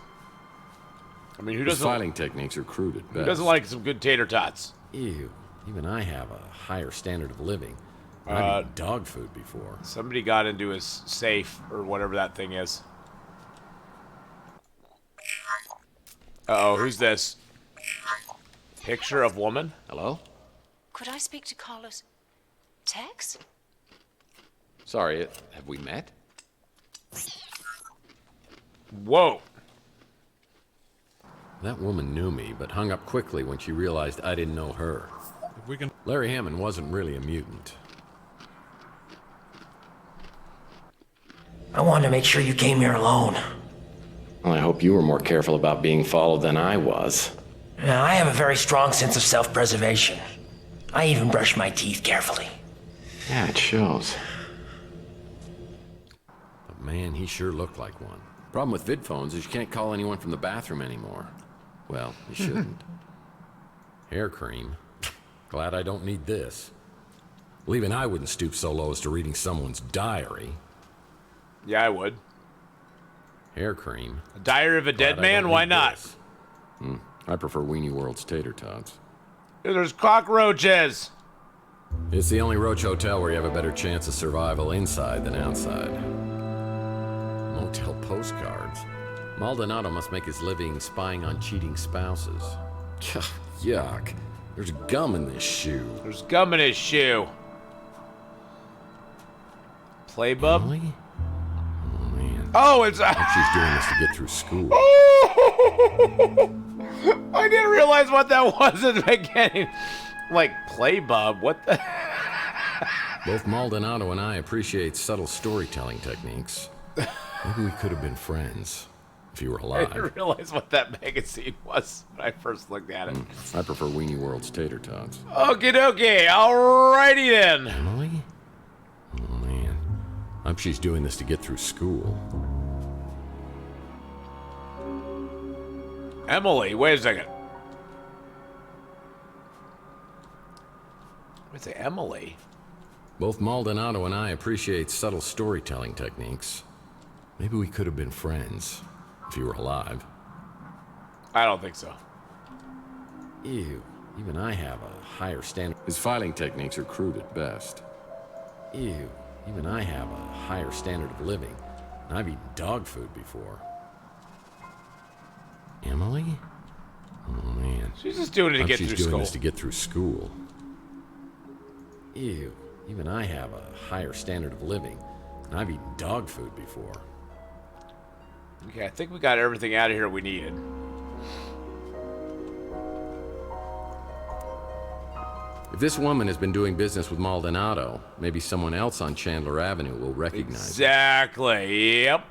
[SPEAKER 1] I mean, who
[SPEAKER 2] His
[SPEAKER 1] doesn't?
[SPEAKER 2] filing techniques are crude at
[SPEAKER 1] Who
[SPEAKER 2] best.
[SPEAKER 1] doesn't like some good tater tots?
[SPEAKER 2] Ew. Even I have a higher standard of living. I've eaten dog food before.
[SPEAKER 1] Somebody got into his safe or whatever that thing is. Uh-oh, who's this? Picture of woman?
[SPEAKER 2] Hello?
[SPEAKER 23] Could I speak to Carlos? Tex?
[SPEAKER 2] Sorry, have we met?
[SPEAKER 1] Whoa.
[SPEAKER 2] That woman knew me, but hung up quickly when she realized I didn't know her. Larry Hammond wasn't really a mutant.
[SPEAKER 24] I wanted to make sure you came here alone.
[SPEAKER 2] Well, I hope you were more careful about being followed than I was.
[SPEAKER 11] Now, I have a very strong sense of self-preservation. I even brush my teeth carefully.
[SPEAKER 2] Yeah, it shows. But man, he sure looked like one. Problem with vid phones is you can't call anyone from the bathroom anymore. Well, you shouldn't. Hair cream? Glad I don't need this. Well, even I wouldn't stoop so low as to reading someone's diary.
[SPEAKER 1] Yeah, I would.
[SPEAKER 2] Hair cream?
[SPEAKER 1] A diary of a dead man? Why not?
[SPEAKER 2] I prefer Weenie World's tater tots.
[SPEAKER 1] There's cockroaches!
[SPEAKER 2] It's the only roach hotel where you have a better chance of survival inside than outside. Motel postcards? Maldonado must make his living spying on cheating spouses. Yuck. There's gum in this shoe.
[SPEAKER 1] There's gum in his shoe. Play bub?
[SPEAKER 2] Really? Oh, man.
[SPEAKER 1] Oh, it's...
[SPEAKER 2] She's doing this to get through school.
[SPEAKER 1] I didn't realize what that was at the beginning. Like, play bub? What the...
[SPEAKER 2] Both Maldonado and I appreciate subtle storytelling techniques. Maybe we could have been friends. If you were
[SPEAKER 1] I
[SPEAKER 2] alive.
[SPEAKER 1] didn't realize what that magazine was when I first looked at it.
[SPEAKER 2] I prefer Weenie World's tater tots.
[SPEAKER 1] Okie dokie, alrighty then.
[SPEAKER 2] Emily? Oh man. I hope she's doing this to get through school.
[SPEAKER 1] Emily, wait a second. What's it, Emily?
[SPEAKER 2] Both Maldonado and I appreciate subtle storytelling techniques. Maybe we could have been friends. If you were alive.
[SPEAKER 1] I don't think so.
[SPEAKER 2] Ew. Even I have a higher standard. His filing techniques are crude at best. Ew. Even I have a higher standard of living. And I've eaten dog food before. Emily? Oh man.
[SPEAKER 1] She's just doing it to get through
[SPEAKER 2] She's doing
[SPEAKER 1] school.
[SPEAKER 2] this to get through school. Ew. Even I have a higher standard of living. And I've eaten dog food before.
[SPEAKER 1] Okay, I think we got everything out of here we needed.
[SPEAKER 2] If this woman has been doing business with Maldonado, maybe someone else on Chandler Avenue will recognize her.
[SPEAKER 1] Exactly, yep.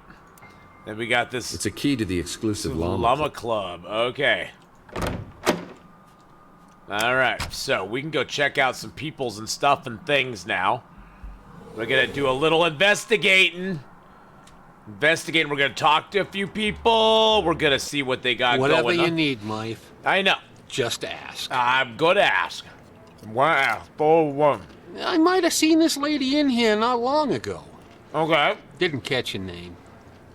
[SPEAKER 1] Then we got this...
[SPEAKER 2] It's a key to the exclusive
[SPEAKER 1] Llama Club. Okay. Alright, so we can go check out some peoples and stuff and things now. We're gonna do a little investigating. We're gonna talk to a few people. We're gonna see what they got
[SPEAKER 12] Whatever
[SPEAKER 1] going
[SPEAKER 12] you
[SPEAKER 1] on.
[SPEAKER 12] need, Mike.
[SPEAKER 1] I know.
[SPEAKER 12] Just ask.
[SPEAKER 1] I'm gonna ask. Wow. Oh,
[SPEAKER 12] I might have seen this lady in here not long ago.
[SPEAKER 1] okay.
[SPEAKER 12] Didn't catch your name.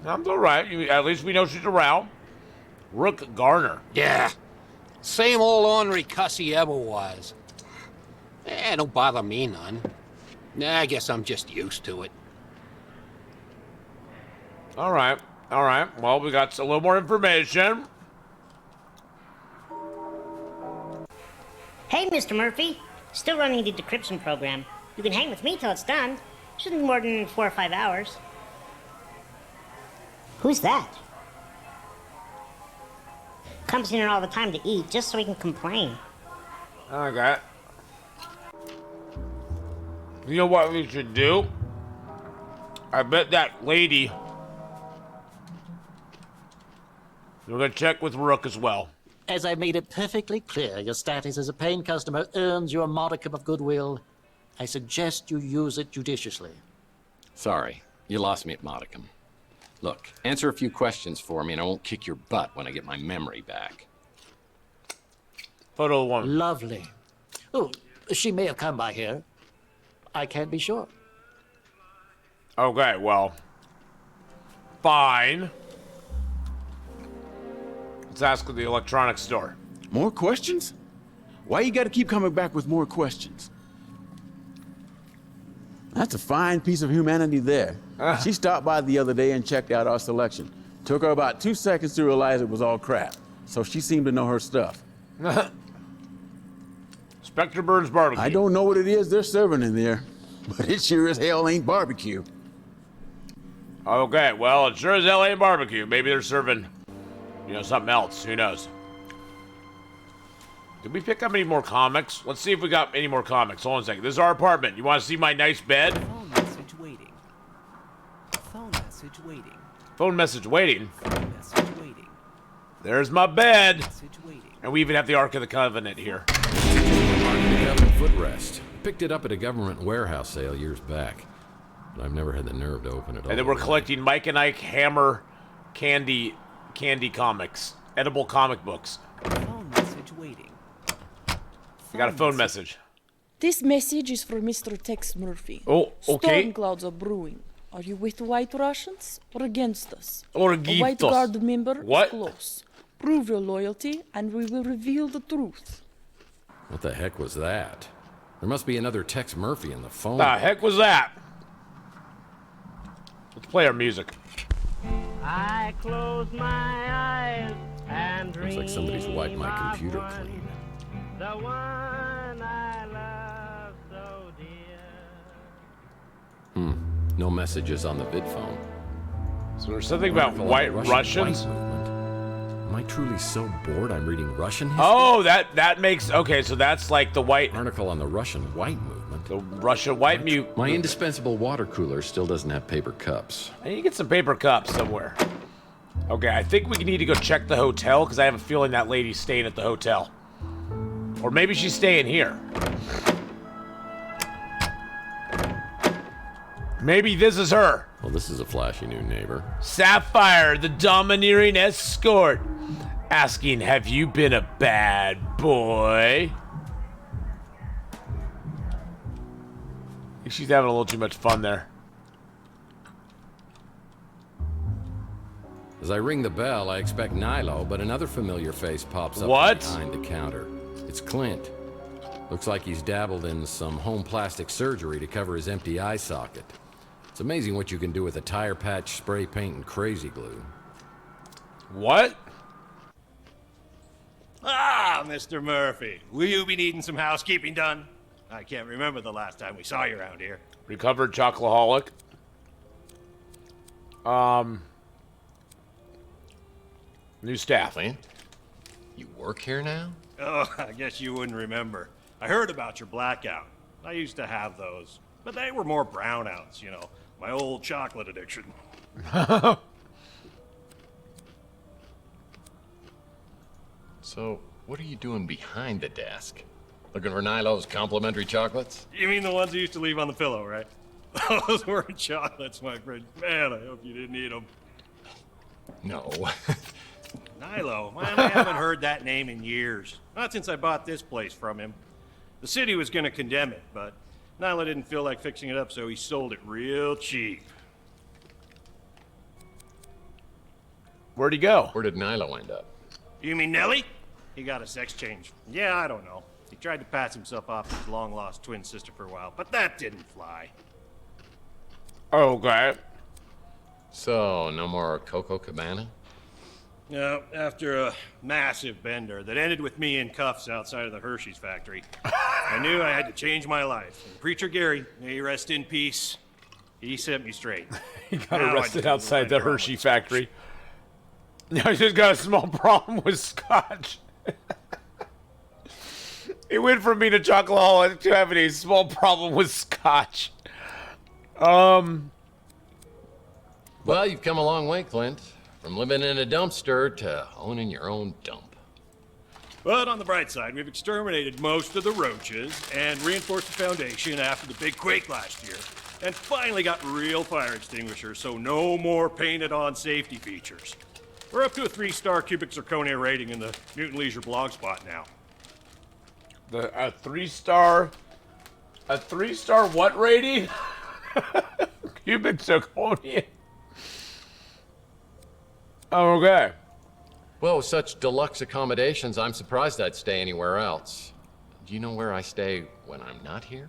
[SPEAKER 1] I'm alright. At least we know she's around. Rook Garner.
[SPEAKER 12] Yeah. Same old ornery cuss he ever was. Don't bother me none. I guess I'm just used to it.
[SPEAKER 1] Alright. Well, we got a little more information.
[SPEAKER 7] Hey, Mr. Murphy. Still running the decryption program. You can hang with me till it's done. Shouldn't be more than 4 or 5 hours. Who's that? Comes in here all the time to eat, just so he can complain.
[SPEAKER 1] Okay. You know what we should do? I bet that lady... We're gonna check with Rook as well.
[SPEAKER 9] As I made it perfectly clear, your status as a paying customer earns you a modicum of goodwill. I suggest you use it judiciously.
[SPEAKER 2] Sorry, you lost me at modicum. Look, answer a few questions for me and I won't kick your butt when I get my memory back.
[SPEAKER 1] Photo one.
[SPEAKER 9] Lovely. Oh, she may have come by here. I can't be sure.
[SPEAKER 1] Okay, well... Fine. Let's ask at the electronics store.
[SPEAKER 6] More questions? Why you gotta keep coming back with more questions? That's a fine piece of humanity there. She stopped by the other day and checked out our selection. Took her about 2 seconds to realize it was all crap. So she seemed to know her stuff.
[SPEAKER 1] Spectre Burns barbecue.
[SPEAKER 6] I don't know what it is they're serving in there, but it sure as hell ain't barbecue.
[SPEAKER 1] Okay, well, it sure as hell ain't barbecue. Maybe they're serving, you know, something else. Who knows? Did we pick up any more comics? Let's see if we got any more comics. Hold on a second. This is our apartment. You want to see my nice bed?
[SPEAKER 14] Phone message waiting. Phone message waiting.
[SPEAKER 1] Phone message waiting.
[SPEAKER 14] Phone
[SPEAKER 1] There's my bed. And we even have the Ark of the Covenant here.
[SPEAKER 2] Ark of the Covenant footrest. Picked it up at a government warehouse sale years back. But I've never had the nerve to open it all.
[SPEAKER 1] And then we're collecting Mike and Ike Hammer candy comics. Edible comic books.
[SPEAKER 4] Phone message waiting.
[SPEAKER 1] We got a phone message.
[SPEAKER 14] This message is for Mr. Tex Murphy.
[SPEAKER 1] Oh, okay.
[SPEAKER 14] Storm clouds are brewing. Are you with the White Russians or against us?
[SPEAKER 1] Or
[SPEAKER 14] A
[SPEAKER 1] against
[SPEAKER 14] White
[SPEAKER 1] us.
[SPEAKER 14] Guard member
[SPEAKER 1] What?
[SPEAKER 14] is close. Prove your loyalty, and we will reveal the truth.
[SPEAKER 2] What the heck was that? There must be another Tex Murphy in the phone.
[SPEAKER 1] The heck was that? Let's play our music.
[SPEAKER 17] I close my eyes and
[SPEAKER 2] Looks like somebody's wiped my computer clean.
[SPEAKER 17] the one I love so dear.
[SPEAKER 2] No messages on the vid phone.
[SPEAKER 1] So there's something about white Russians?
[SPEAKER 2] White movement. Am I truly so bored I'm reading Russian history?
[SPEAKER 1] Oh, that makes... Okay, so that's like the white...
[SPEAKER 2] Article on the Russian white movement.
[SPEAKER 1] The Russian white mute.
[SPEAKER 2] My indispensable water cooler still doesn't have paper cups.
[SPEAKER 1] I need to get some paper cups somewhere. Okay, I think we need to go check the hotel, because I have a feeling that lady's staying at the hotel. Or maybe she's staying here. Maybe this is her.
[SPEAKER 2] Well, this is a flashy new neighbor.
[SPEAKER 1] Sapphire, the domineering escort. Asking, have you been a bad boy? I think she's having a little too much fun there.
[SPEAKER 2] As I ring the bell, I expect Nilo, but another familiar face pops up
[SPEAKER 1] What?
[SPEAKER 2] behind the counter. It's Clint. Looks like he's dabbled in some home plastic surgery to cover his empty eye socket. It's amazing what you can do with a tire patch, spray paint, and crazy glue.
[SPEAKER 1] What?
[SPEAKER 24] Ah, Mr. Murphy, will you be needing some housekeeping done? I can't remember the last time we saw you around here.
[SPEAKER 1] Recovered chocoholic. New staff.
[SPEAKER 10] Clint, you work here now?
[SPEAKER 24] Oh, I guess you wouldn't remember. I heard about your blackout. I used to have those, but they were more brownouts, you know, my old chocolate addiction.
[SPEAKER 10] So, what are you doing behind the desk? Looking for Nilo's complimentary chocolates?
[SPEAKER 24] You mean the ones you used to leave on the pillow, right? Those weren't chocolates, my friend. Man, I hope you didn't eat them.
[SPEAKER 10] No.
[SPEAKER 24] Nilo, man, I haven't heard that name in years. Not since I bought this place from him. The city was going to condemn it, but Nilo didn't feel like fixing it up, so he sold it real cheap.
[SPEAKER 1] Where'd he go?
[SPEAKER 10] Where did Nilo end up?
[SPEAKER 24] You mean Nellie? He got a sex change. Yeah, I don't know. He tried to pass himself off as his long-lost twin sister for a while, but that didn't fly.
[SPEAKER 1] Okay.
[SPEAKER 10] So, no more Coco Cabana?
[SPEAKER 24] No, after a massive bender that ended with me in cuffs outside of the Hershey's factory, I knew I had to change my life. And Preacher Gary, may he rest in peace, he set me straight.
[SPEAKER 1] He got arrested outside the Hershey factory. Now he's just got a small problem with scotch. He went from being a chocoholic to having a small problem with scotch.
[SPEAKER 10] Well, you've come a long way, Clint. From living in a dumpster to owning your own dump.
[SPEAKER 24] But on the bright side, we've exterminated most of the roaches and reinforced the foundation after the big quake last year. And finally got real fire extinguishers, so no more painted-on safety features. We're up to a 3-star cubic zirconia rating in the Mutant Leisure blog spot now.
[SPEAKER 1] A 3-star what rating? Cubic zirconia. Okay.
[SPEAKER 10] Well, with such deluxe accommodations, I'm surprised I'd stay anywhere else. Do you know where I stay when I'm not here?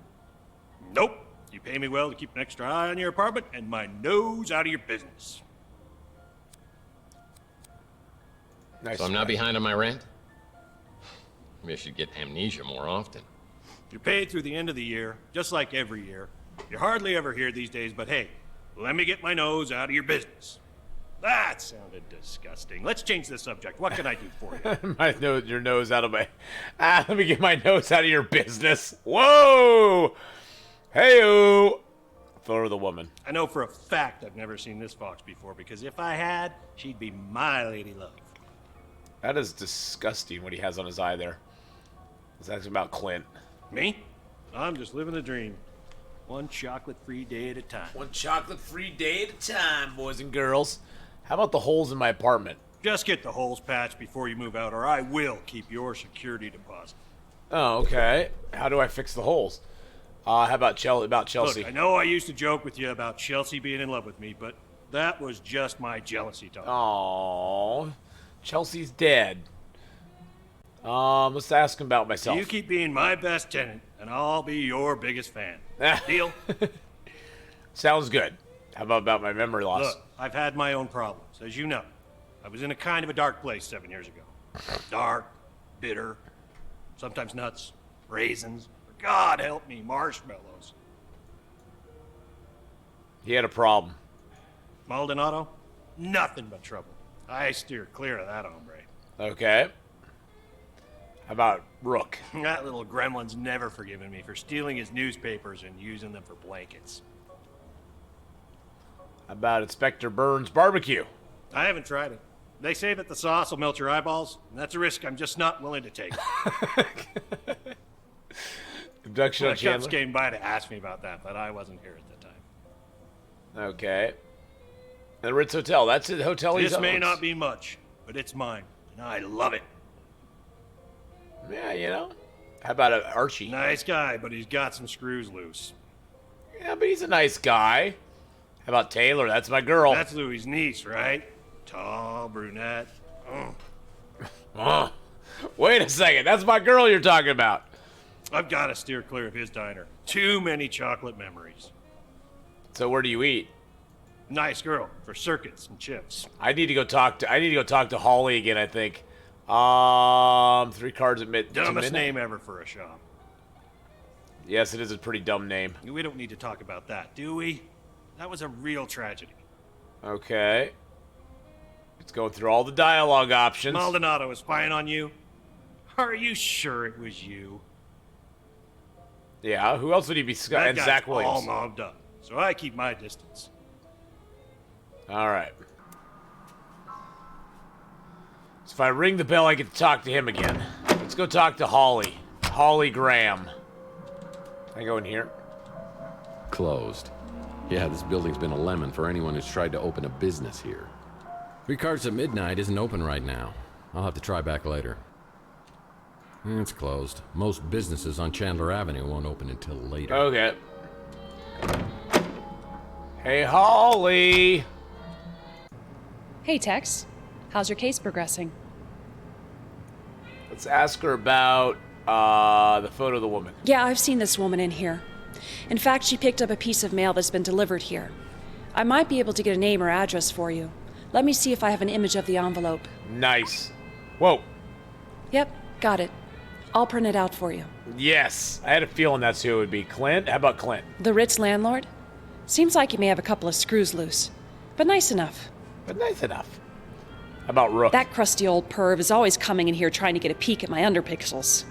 [SPEAKER 24] Nope. You pay me well to keep an extra eye on your apartment and my nose out of your business.
[SPEAKER 10] Nice. So I'm not behind on my rent? Maybe I should get amnesia more often.
[SPEAKER 24] You're paid through the end of the year, just like every year. You're hardly ever here these days, but hey, let me get my nose out of your business. That sounded disgusting. Let's change the subject. What can I do for you?
[SPEAKER 1] Your nose out of my... let me get my nose out of your business. Whoa! Hey-o! Photo of the woman.
[SPEAKER 24] I know for a fact I've never seen this fox before, because if I had, she'd be my lady love.
[SPEAKER 1] That is disgusting what he has on his eye there. It's actually about Clint.
[SPEAKER 24] Me? I'm just living the dream. One chocolate-free day at a time.
[SPEAKER 1] One chocolate-free day at a time, boys and girls. How about the holes in my apartment?
[SPEAKER 24] Just get the holes patched before you move out, or I will keep your security deposit.
[SPEAKER 1] Oh, okay. How do I fix the holes? How about Chelsea?
[SPEAKER 24] Look, I know I used to joke with you about Chelsea being in love with me, but that was just my jealousy talk.
[SPEAKER 1] Aww. Chelsea's dead. Let's ask him about myself.
[SPEAKER 24] You keep being my best tenant, and I'll be your biggest fan. Deal?
[SPEAKER 1] Sounds good. How about my memory loss?
[SPEAKER 24] Look, I've had my own problems, as you know. I was in a kind of a dark place 7 years ago. Dark, bitter, sometimes nuts, raisins, God help me, marshmallows.
[SPEAKER 1] He had a problem.
[SPEAKER 24] Maldonado? Nothing but trouble. I steer clear of that hombre.
[SPEAKER 1] Okay. How about Rook?
[SPEAKER 24] That little gremlin's never forgiven me for stealing his newspapers and using them for blankets.
[SPEAKER 1] How about Inspector Burns' barbecue?
[SPEAKER 24] I haven't tried it. They say that the sauce will melt your eyeballs, and that's a risk I'm just not willing to take.
[SPEAKER 1] Abduction on
[SPEAKER 24] The cops
[SPEAKER 1] Chandler?
[SPEAKER 24] came by to ask me about that, but I wasn't here at the time.
[SPEAKER 1] Okay. The Ritz Hotel. That's the hotel he owns.
[SPEAKER 24] This may not be much, but it's mine, and I love it.
[SPEAKER 1] Yeah, you know. How about Archie?
[SPEAKER 24] Nice guy, but he's got some screws loose.
[SPEAKER 1] Yeah, but he's a nice guy. How about Taylor? That's my girl.
[SPEAKER 24] That's Louis' niece, right? Tall, brunette.
[SPEAKER 1] Wait a second. That's my girl you're talking about.
[SPEAKER 24] I've got to steer clear of his diner. Too many chocolate memories.
[SPEAKER 1] So where do you eat?
[SPEAKER 24] Nice girl for circuits and chips.
[SPEAKER 1] I need to go talk to Holly again, I think. 3 cards at midnight.
[SPEAKER 24] Dumbest name ever for a shop.
[SPEAKER 1] Yes, it is a pretty dumb name.
[SPEAKER 24] We don't need to talk about that, do we? That was a real tragedy.
[SPEAKER 1] Okay. It's going through all the dialogue options.
[SPEAKER 24] Maldonado was spying on you? Are you sure it was you?
[SPEAKER 1] Yeah, who else would he be?
[SPEAKER 24] That guy's
[SPEAKER 1] Zach Williams.
[SPEAKER 24] all mobbed up, so I keep my distance.
[SPEAKER 1] All right. So if I ring the bell, I get to talk to him again. Let's go talk to Holly. Holly Graham. Can I go in here?
[SPEAKER 2] Closed. Yeah, this building's been a lemon for anyone who's tried to open a business here. 3 cards at midnight isn't open right now. I'll have to try back later. It's closed. Most businesses on Chandler Avenue won't open until later.
[SPEAKER 1] Okay. Hey, Holly!
[SPEAKER 8] Hey, Tex. How's your case progressing?
[SPEAKER 1] Let's ask her about the photo of the woman.
[SPEAKER 8] Yeah, I've seen this woman in here. In fact, she picked up a piece of mail that's been delivered here. I might be able to get a name or address for you. Let me see if I have an image of the envelope.
[SPEAKER 1] Nice. Whoa.
[SPEAKER 8] Yep, got it. I'll print it out for you.
[SPEAKER 1] Yes. I had a feeling that's who it would be. Clint? How about Clint?
[SPEAKER 8] The Ritz landlord? Seems like he may have a couple of screws loose. But nice enough.
[SPEAKER 1] But nice enough. How about Rook?
[SPEAKER 8] That crusty old perv is always coming in here trying to get a peek at my underpixels.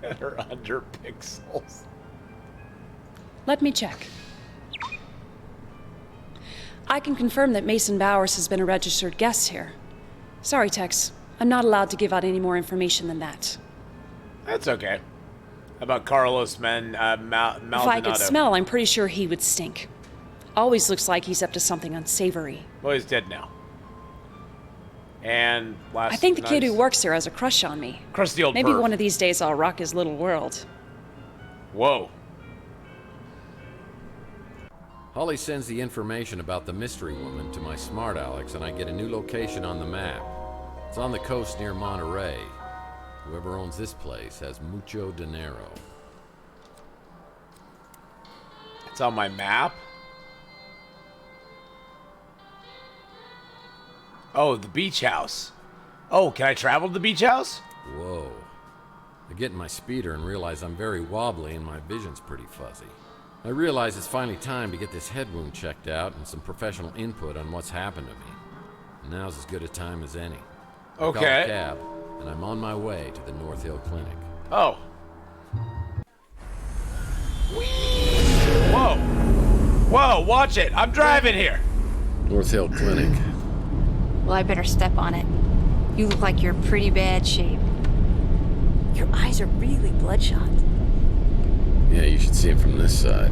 [SPEAKER 1] Her underpixels.
[SPEAKER 8] Let me check. I can confirm that Mason Bowers has been a registered guest here. Sorry, Tex. I'm not allowed to give out any more information than that.
[SPEAKER 1] That's okay. How about Carlos Maldonado?
[SPEAKER 8] If I could smell, I'm pretty sure he would stink. Always looks like he's up to something unsavory.
[SPEAKER 1] Well, he's dead now. And last
[SPEAKER 8] I think the kid
[SPEAKER 1] night-
[SPEAKER 8] who works here has a crush on me.
[SPEAKER 1] Crusty old
[SPEAKER 8] Maybe
[SPEAKER 1] perv.
[SPEAKER 8] one of these days I'll rock his little world.
[SPEAKER 1] Whoa.
[SPEAKER 2] Holly sends the information about the mystery woman to my smart Alex, and I get a new location on the map. It's on the coast near Monterey. Whoever owns this place has mucho dinero.
[SPEAKER 1] It's on my map? Oh, the beach house. Oh, can I travel to the beach house?
[SPEAKER 2] Whoa. I get in my speeder and realize I'm very wobbly and my vision's pretty fuzzy. I realize it's finally time to get this head wound checked out and some professional input on what's happened to me. Now's as good a time as any. I call
[SPEAKER 1] Okay.
[SPEAKER 2] a cab, and I'm on my way to the North Hill Clinic.
[SPEAKER 1] Oh. go. Watch it. I'm driving here.
[SPEAKER 2] North Hill Clinic.
[SPEAKER 23] Well, I better step on it. You look like you're in pretty bad shape. Your eyes are really bloodshot.
[SPEAKER 2] Yeah, you should see it from this side.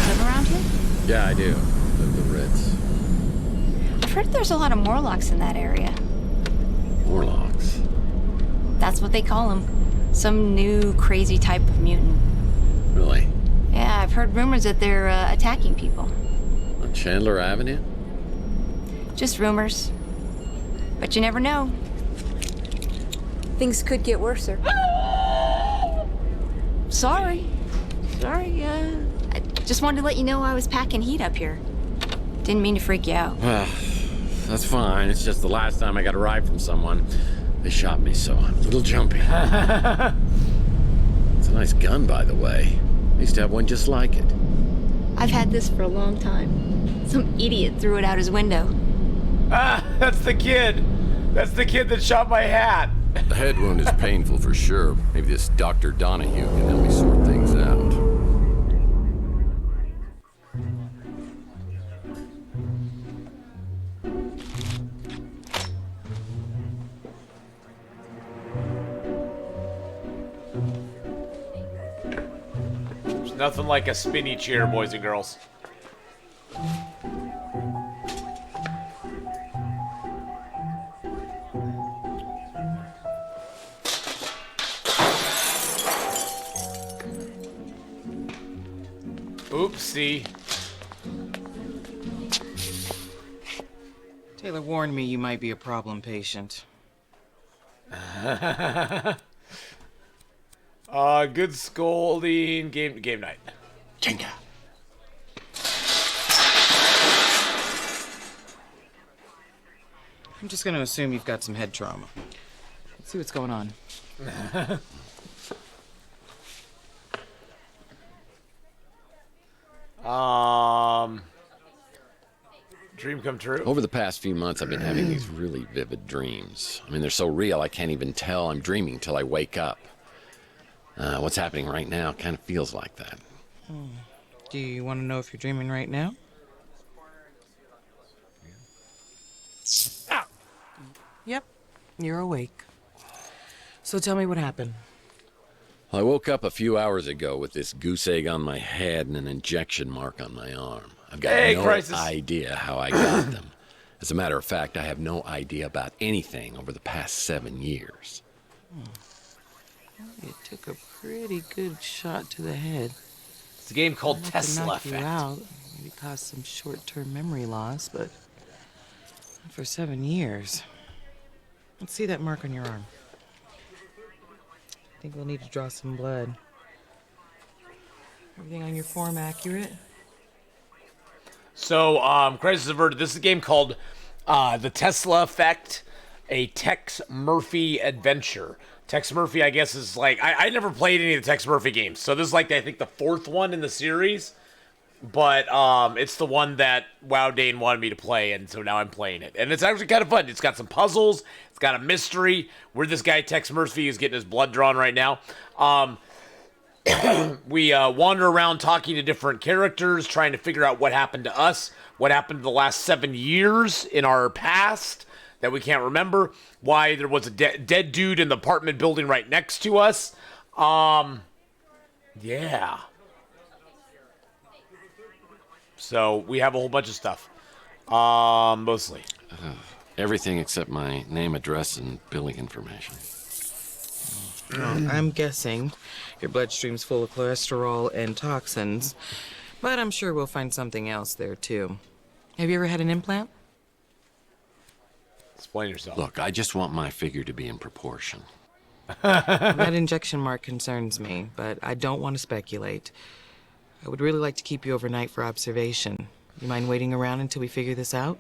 [SPEAKER 23] Live around here?
[SPEAKER 2] Yeah, I do. Live the Ritz.
[SPEAKER 23] I've heard there's a lot of Morlocks in that area.
[SPEAKER 2] Morlocks?
[SPEAKER 23] That's what they call them. Some new crazy type of mutant.
[SPEAKER 2] Really?
[SPEAKER 23] Yeah, I've heard rumors that they're attacking people.
[SPEAKER 2] On Chandler Avenue?
[SPEAKER 23] Just rumors. But you never know. Things could get worse, sir. Sorry. I just wanted to let you know I was packing heat up here. Didn't mean to freak you out.
[SPEAKER 2] Well, that's fine. It's just the last time I got a ride from someone, they shot me, so I'm a little jumpy. It's a nice gun, by the way. I used to have one just like it.
[SPEAKER 23] I've had this for a long time. Some idiot threw it out his window.
[SPEAKER 1] Ah, that's the kid. That's the kid that shot my hat.
[SPEAKER 2] The head wound is painful for sure. Maybe this Dr. Donahue can help me sort things out.
[SPEAKER 1] There's nothing like a spinny chair, boys and girls. Oopsie.
[SPEAKER 15] Taylor warned me you might be a problem patient.
[SPEAKER 1] Good scolding. Game night.
[SPEAKER 15] Jenga. I'm just gonna assume you've got some head trauma. Let's see what's going on.
[SPEAKER 1] Dream come true?
[SPEAKER 2] Over the past few months, I've been having these really vivid dreams. I mean, they're so real, I can't even tell I'm dreaming till I wake up. What's happening right now kind of feels like that.
[SPEAKER 15] Do you want to know if you're dreaming right now? Ah. Yep, you're awake. So tell me what happened.
[SPEAKER 2] I woke up a few hours ago with this goose egg on my head and an injection mark on my arm. I've got no idea how I got them. As a matter of fact, I have no idea about anything over the past 7 years.
[SPEAKER 15] Well, you took a pretty good shot to the head.
[SPEAKER 1] It's a game called
[SPEAKER 15] Enough
[SPEAKER 1] Tesla
[SPEAKER 15] to knock
[SPEAKER 1] Effect.
[SPEAKER 15] you out. Maybe cause some short-term memory loss, but not for 7 years. Let's see that mark on your arm. I think we'll need to draw some blood. Everything on your form accurate?
[SPEAKER 1] So, Crisis Averted, this is a game called The Tesla Effect, a Tex Murphy adventure. Tex Murphy, I guess, is like... I never played any of the Tex Murphy games, so this is like, I think, the 4th one in the series. But it's the one that WoW Dane wanted me to play, and so now I'm playing it. And it's actually kind of fun. It's got some puzzles. It's got a mystery. Where this guy, Tex Murphy, is getting his blood drawn right now. We wander around talking to different characters, trying to figure out what happened to us, what happened the last 7 years in our past that we can't remember, why there was a dead dude in the apartment building right next to us. Yeah. So we have a whole bunch of stuff. Mostly.
[SPEAKER 2] Everything except my name, address, and billing information.
[SPEAKER 15] Well, I'm guessing your bloodstream's full of cholesterol and toxins, but I'm sure we'll find something else there, too. Have you ever had an implant?
[SPEAKER 1] Explain yourself.
[SPEAKER 2] Look, I just want my figure to be in proportion.
[SPEAKER 15] That injection mark concerns me, but I don't want to speculate. I would really like to keep you overnight for observation. You mind waiting around until we figure this out?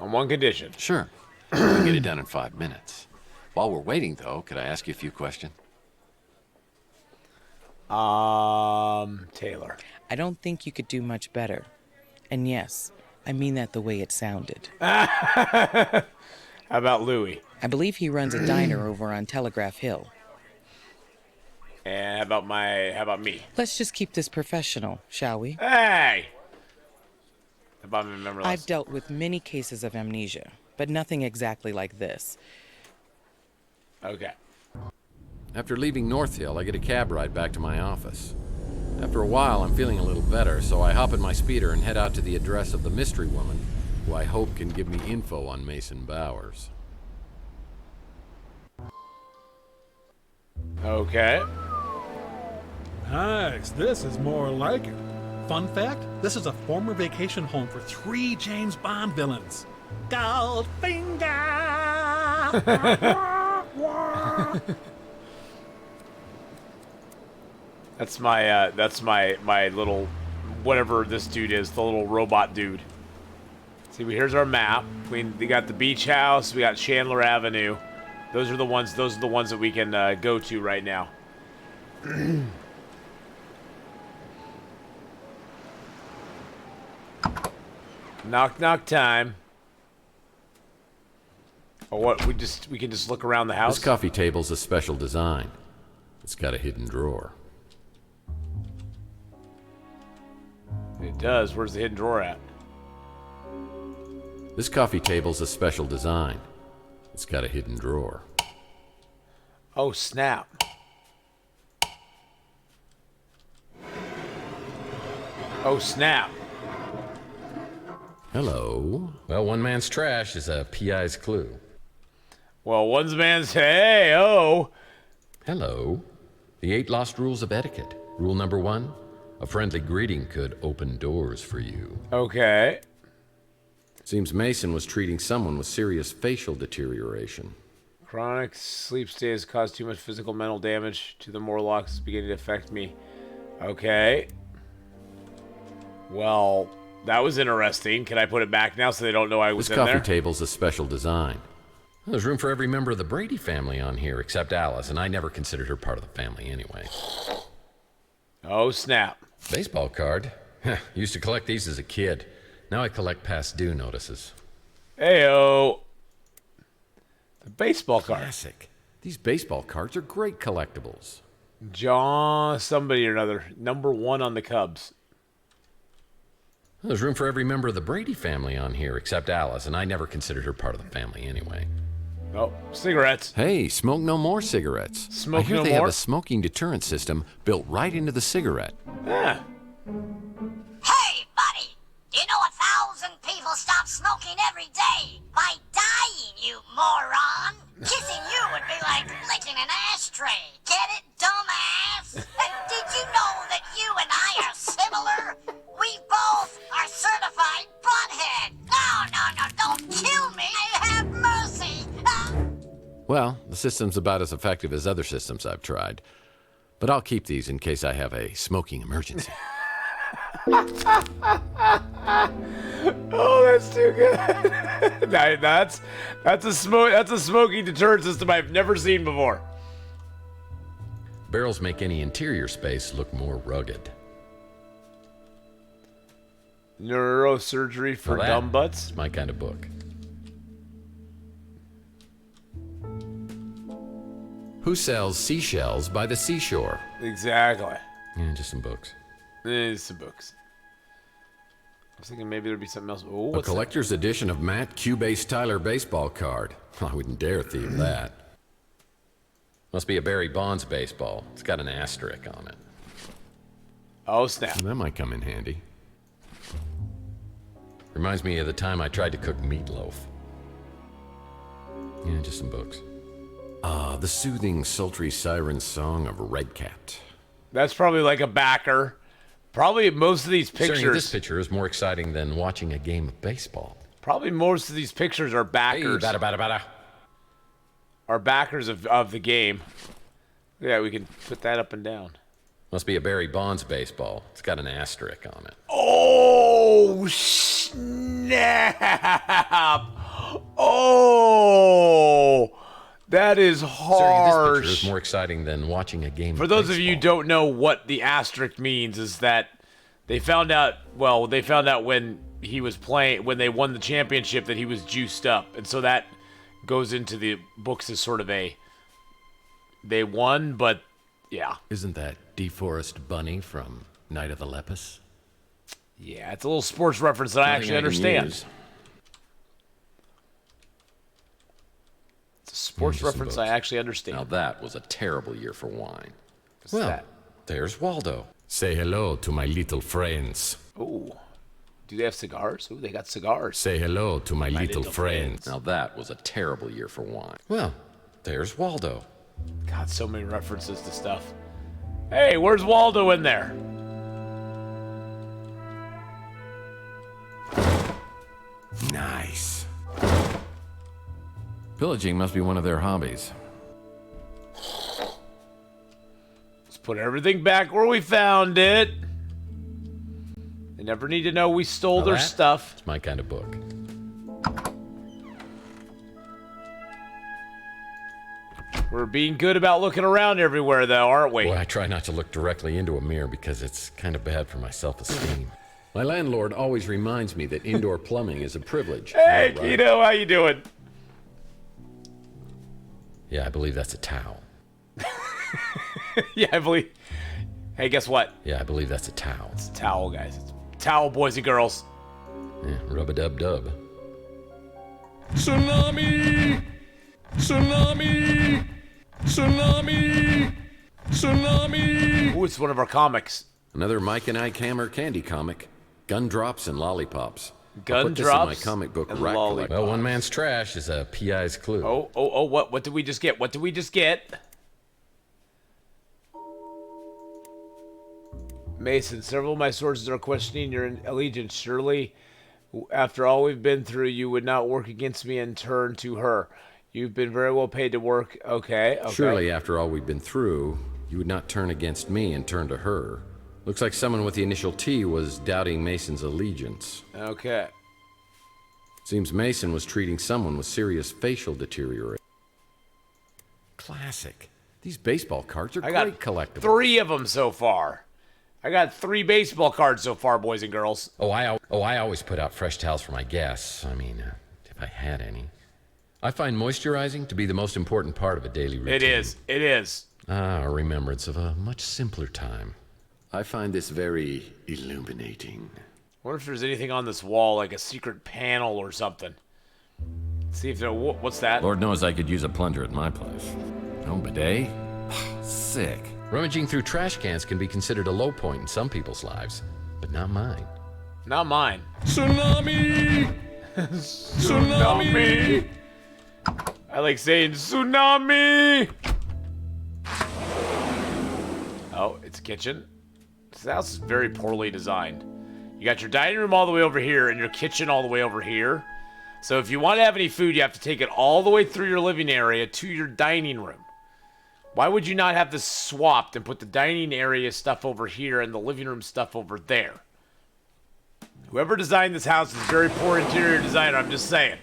[SPEAKER 1] On one condition.
[SPEAKER 2] Sure. We can get it done in 5 minutes. While we're waiting, though, could I ask you a few questions?
[SPEAKER 1] Taylor.
[SPEAKER 15] I don't think you could do much better. And yes, I mean that the way it sounded.
[SPEAKER 1] How about Louis?
[SPEAKER 15] I believe he runs a diner over on Telegraph Hill.
[SPEAKER 1] And how about me?
[SPEAKER 15] Let's just keep this professional, shall we?
[SPEAKER 1] Hey! How about me, remember
[SPEAKER 15] I've dealt with many cases of amnesia, but nothing exactly like this.
[SPEAKER 1] Okay.
[SPEAKER 2] After leaving North Hill, I get a cab ride back to my office. After a while, I'm feeling a little better, so I hop in my speeder and head out to the address of the mystery woman, who I hope can give me info on Mason Bowers.
[SPEAKER 1] Okay.
[SPEAKER 5] Nice. This is more like it. Fun fact, this is a former vacation home for 3 James Bond villains. Goldfinger!
[SPEAKER 1] That's my little, whatever this dude is, the little robot dude. See, here's our map. We got the beach house, we got Chandler Avenue. Those are the ones that we can go to right now. Knock knock time. Or what? We can just look around the house.
[SPEAKER 2] This coffee table's a special design. It's got a hidden drawer.
[SPEAKER 1] It does. Where's the hidden drawer at?
[SPEAKER 2] This coffee table's a special design. It's got a hidden drawer.
[SPEAKER 1] Oh, snap. Oh, snap.
[SPEAKER 2] Hello. Well, one man's trash is a PI's clue.
[SPEAKER 1] Well, one man's hey-oh.
[SPEAKER 2] Hello. The 8 lost rules of etiquette. Rule number 1, a friendly greeting could open doors for you.
[SPEAKER 1] Okay.
[SPEAKER 2] Seems Mason was treating someone with serious facial deterioration.
[SPEAKER 1] Chronic sleep stays cause too much physical mental damage to the Morlocks. It's beginning to affect me. Okay. Well, that was interesting. Can I put it back now so they don't know I was in there?
[SPEAKER 2] This coffee table's a special design. There's room for every member of the Brady family on here except Alice, and I never considered her part of the family anyway.
[SPEAKER 1] Oh, snap.
[SPEAKER 2] Baseball card? Used to collect these as a kid. Now I collect past due notices.
[SPEAKER 1] Hey-oh. The baseball card.
[SPEAKER 2] Classic. These baseball cards are great collectibles.
[SPEAKER 1] John somebody or another. Number 1 on the Cubs.
[SPEAKER 2] There's room for every member of the Brady family on here except Alice, and I never considered her part of the family anyway.
[SPEAKER 1] Oh, cigarettes.
[SPEAKER 2] Hey, smoke no more cigarettes.
[SPEAKER 1] Smoke
[SPEAKER 2] I hear
[SPEAKER 1] no
[SPEAKER 2] they
[SPEAKER 1] more?
[SPEAKER 2] have a smoking deterrent system built right into the cigarette.
[SPEAKER 1] Yeah.
[SPEAKER 18] Hey, buddy! Do you know 1,000 people stop smoking every day by dying, you moron? Kissing you would be like licking an ashtray. Get it, dumbass? Did you know that you and I are similar? We both are certified butthead. No, don't kill me. Have mercy.
[SPEAKER 2] Well, the system's about as effective as other systems I've tried. But I'll keep these in case I have a smoking emergency.
[SPEAKER 1] Oh, that's too good. that's a smoking deterrent system I've never seen before.
[SPEAKER 2] Barrels make any interior space look more rugged.
[SPEAKER 1] Neurosurgery for dumb butts?
[SPEAKER 2] It's my kind of book. Who sells seashells by the seashore?
[SPEAKER 1] Exactly.
[SPEAKER 2] Yeah, just some books.
[SPEAKER 1] Some books. I was thinking maybe there'd be something else. Oh,
[SPEAKER 2] A collector's edition of Matt Cubase Tyler baseball card. I wouldn't dare thieve that. Must be a Barry Bonds baseball. It's got an asterisk on it.
[SPEAKER 1] Oh, snap.
[SPEAKER 2] That might come in handy. Reminds me of the time I tried to cook meatloaf. Yeah, just some books. The soothing, sultry siren song of Redcat.
[SPEAKER 1] That's probably like a backer. Probably most of these pictures.
[SPEAKER 2] Certainly this picture is more exciting than watching a game of baseball.
[SPEAKER 1] Probably most of these pictures are backers.
[SPEAKER 2] Hey, bada.
[SPEAKER 1] Are backers of the game. Yeah, we can put that up and down.
[SPEAKER 2] Must be a Barry Bonds baseball. It's got an asterisk on it.
[SPEAKER 1] Oh, snap! Oh, that is harsh.
[SPEAKER 2] Certainly this picture is more exciting than watching a game
[SPEAKER 1] For
[SPEAKER 2] of
[SPEAKER 1] those
[SPEAKER 2] baseball.
[SPEAKER 1] of you who don't know what the asterisk means, is that they found out when he was playing, when they won the championship, that he was juiced up. And so that goes into the books as sort of they won, but Yeah.
[SPEAKER 2] Isn't that DeForest Bunny from Night of the Lepus?
[SPEAKER 1] Yeah, it's a little sports reference that I actually understand. It's a sports reference I actually understand.
[SPEAKER 2] Now that was a terrible year for wine.
[SPEAKER 1] What's
[SPEAKER 2] well,
[SPEAKER 1] that?
[SPEAKER 2] there's Waldo. Say hello to my little friends.
[SPEAKER 1] Ooh. Do they have cigars? Ooh, they got cigars.
[SPEAKER 2] Say hello to my little
[SPEAKER 1] little
[SPEAKER 2] friends. Now that was a terrible year for wine. Well, there's Waldo.
[SPEAKER 1] God, so many references to stuff. Hey, where's Waldo in there?
[SPEAKER 2] Nice. Pillaging must be one of their hobbies.
[SPEAKER 1] Let's put everything back where we found it. They never need to know we stole
[SPEAKER 2] Now
[SPEAKER 1] their
[SPEAKER 2] that-
[SPEAKER 1] stuff.
[SPEAKER 2] It's my kind of book.
[SPEAKER 1] We're being good about looking around everywhere, though, aren't we?
[SPEAKER 2] Boy, I try not to look directly into a mirror because it's kind of bad for my self-esteem. My landlord always reminds me that indoor plumbing is a privilege.
[SPEAKER 1] Hey,
[SPEAKER 2] not a right.
[SPEAKER 1] Keto, how you doing?
[SPEAKER 2] Yeah, I believe that's a towel.
[SPEAKER 1] Yeah, I believe. Hey, guess what?
[SPEAKER 2] Yeah, I believe that's a towel.
[SPEAKER 1] It's a towel, guys. It's a towel, boys and girls.
[SPEAKER 2] Yeah, rub-a-dub-dub.
[SPEAKER 5] Tsunami! Tsunami! Tsunami! Tsunami!
[SPEAKER 1] Ooh, it's one of our comics.
[SPEAKER 2] Another Mike and Ike Hammer candy comic. Gumdrops and lollipops. I'll put this in
[SPEAKER 1] Gumdrops
[SPEAKER 2] my comic book
[SPEAKER 1] and
[SPEAKER 2] rack
[SPEAKER 1] lollipops.
[SPEAKER 2] collection. Well, one man's trash is a PI's clue.
[SPEAKER 1] Oh, what did we just get? What did we just get? Mason, several of my sources are questioning your allegiance. Surely, after all we've been through, you would not work against me and turn to her. You've been very well paid to work. Okay.
[SPEAKER 2] Surely, after all we've been through, you would not turn against me and turn to her. Looks like someone with the initial T was doubting Mason's allegiance.
[SPEAKER 1] Okay.
[SPEAKER 2] Seems Mason was treating someone with serious facial deterioration. Classic. These baseball cards are
[SPEAKER 1] I got
[SPEAKER 2] great collectibles.
[SPEAKER 1] 3 of them so far. I got 3 baseball cards so far, boys and girls.
[SPEAKER 2] I always put out fresh towels for my guests. I mean, if I had any. I find moisturizing to be the most important part of a daily routine.
[SPEAKER 1] It is. It is.
[SPEAKER 2] A remembrance of a much simpler time. I find this very illuminating.
[SPEAKER 1] I wonder if there's anything on this wall, like a secret panel or something. Let's see if there. What's that?
[SPEAKER 2] Lord knows I could use a plunger at my place. No bidet? Sick. Rummaging through trash cans can be considered a low point in some people's lives, but not mine.
[SPEAKER 1] Not mine.
[SPEAKER 5] Tsunami! Tsunami!
[SPEAKER 1] I like saying tsunami. Oh, it's a kitchen. This house is very poorly designed. You got your dining room all the way over here and your kitchen all the way over here. So if you want to have any food, you have to take it all the way through your living area to your dining room. Why would you not have this swapped and put the dining area stuff over here and the living room stuff over there? Whoever designed this house is a very poor interior designer, I'm just saying.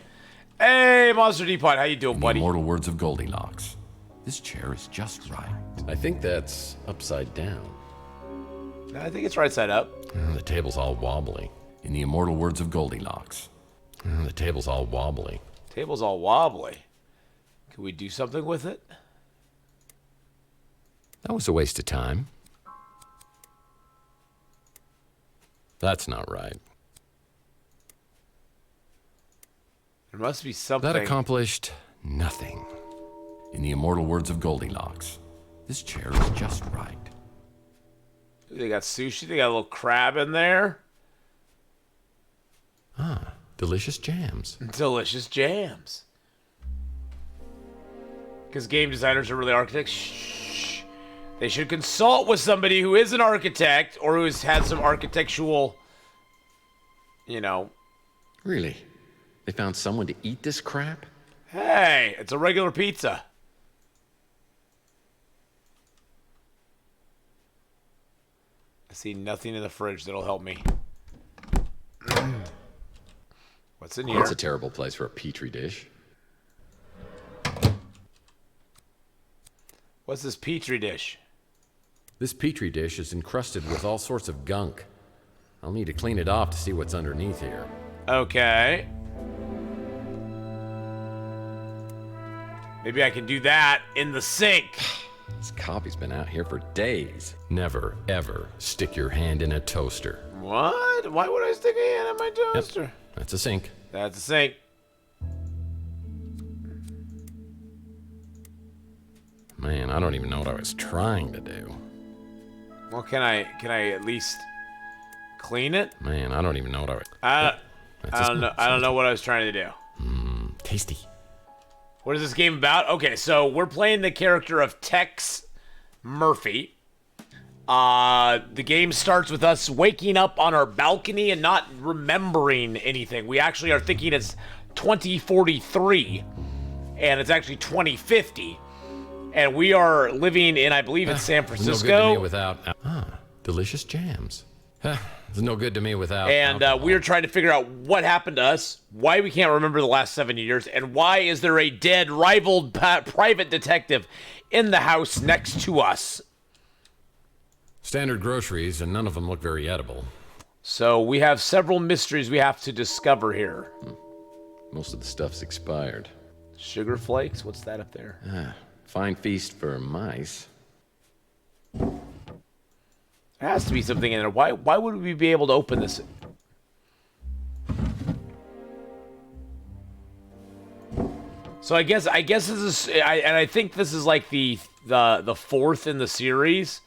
[SPEAKER 1] Hey, Monster Depot, how you doing, buddy?
[SPEAKER 2] The immortal words of Goldilocks. This chair is just right. I think that's upside down.
[SPEAKER 1] I think it's right side up.
[SPEAKER 2] The table's all wobbly. In the immortal words of Goldilocks. The table's all wobbly.
[SPEAKER 1] Table's all wobbly. Can we do something with it?
[SPEAKER 2] That was a waste of time. That's not right.
[SPEAKER 1] There must be something.
[SPEAKER 2] That accomplished nothing. In the immortal words of Goldilocks, this chair is just right.
[SPEAKER 1] They got sushi. They got a little crab in there.
[SPEAKER 2] Delicious jams.
[SPEAKER 1] Delicious jams. Because game designers are really architects. Shh. They should consult with somebody who is an architect or who has had some architectural,
[SPEAKER 2] Really? They found someone to eat this crap?
[SPEAKER 1] Hey, it's a regular pizza. I see nothing in the fridge that'll help me. What's in here?
[SPEAKER 2] That's a terrible place for a petri dish.
[SPEAKER 1] What's this petri dish?
[SPEAKER 2] This petri dish is encrusted with all sorts of gunk. I'll need to clean it off to see what's underneath here.
[SPEAKER 1] Okay. Maybe I can do that in the sink.
[SPEAKER 2] This copy's been out here for days. Never, ever stick your hand in a toaster.
[SPEAKER 1] What? Why would I stick a hand in my toaster?
[SPEAKER 2] Yep, that's a sink.
[SPEAKER 1] That's a sink.
[SPEAKER 2] Man, I don't even know what I was trying to do.
[SPEAKER 1] Well, can I at least clean it?
[SPEAKER 2] Man, I don't even know what I was...
[SPEAKER 1] I don't know what I was trying to do.
[SPEAKER 2] Tasty.
[SPEAKER 1] What is this game about? Okay, so we're playing the character of Tex Murphy. The game starts with us waking up on our balcony and not remembering anything. We actually are thinking it's 2043, and it's actually 2050. And we are living in, I believe it's San Francisco.
[SPEAKER 2] No good to me without... delicious jams. It's no good to me without...
[SPEAKER 1] And we are trying to figure out what happened to us, why we can't remember the last 7 years, and why is there a dead, rivaled private detective in the house next to us.
[SPEAKER 2] Standard groceries, and none of them look very edible.
[SPEAKER 1] So we have several mysteries we have to discover here.
[SPEAKER 2] Most of the stuff's expired.
[SPEAKER 1] Sugar flakes? What's that up there?
[SPEAKER 2] Fine feast for mice.
[SPEAKER 1] There has to be something in there. Why would we be able to open this? So I guess this is, and I think this is like the fourth in the series.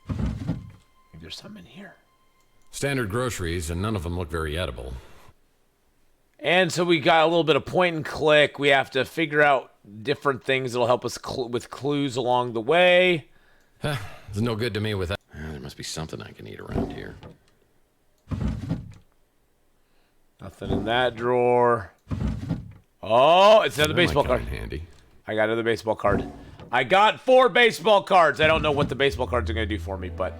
[SPEAKER 1] Maybe there's some in here.
[SPEAKER 2] Standard groceries, and none of them look very edible.
[SPEAKER 1] And so we got a little bit of point and click. We have to figure out different things that'll help us with clues along the way.
[SPEAKER 2] It's no good to me without... there must be something I can eat around here.
[SPEAKER 1] Nothing in that drawer. Oh, it's another baseball card.
[SPEAKER 2] Handy.
[SPEAKER 1] I got another baseball card. I got 4 baseball cards. I don't know what the baseball cards are going to do for me, but...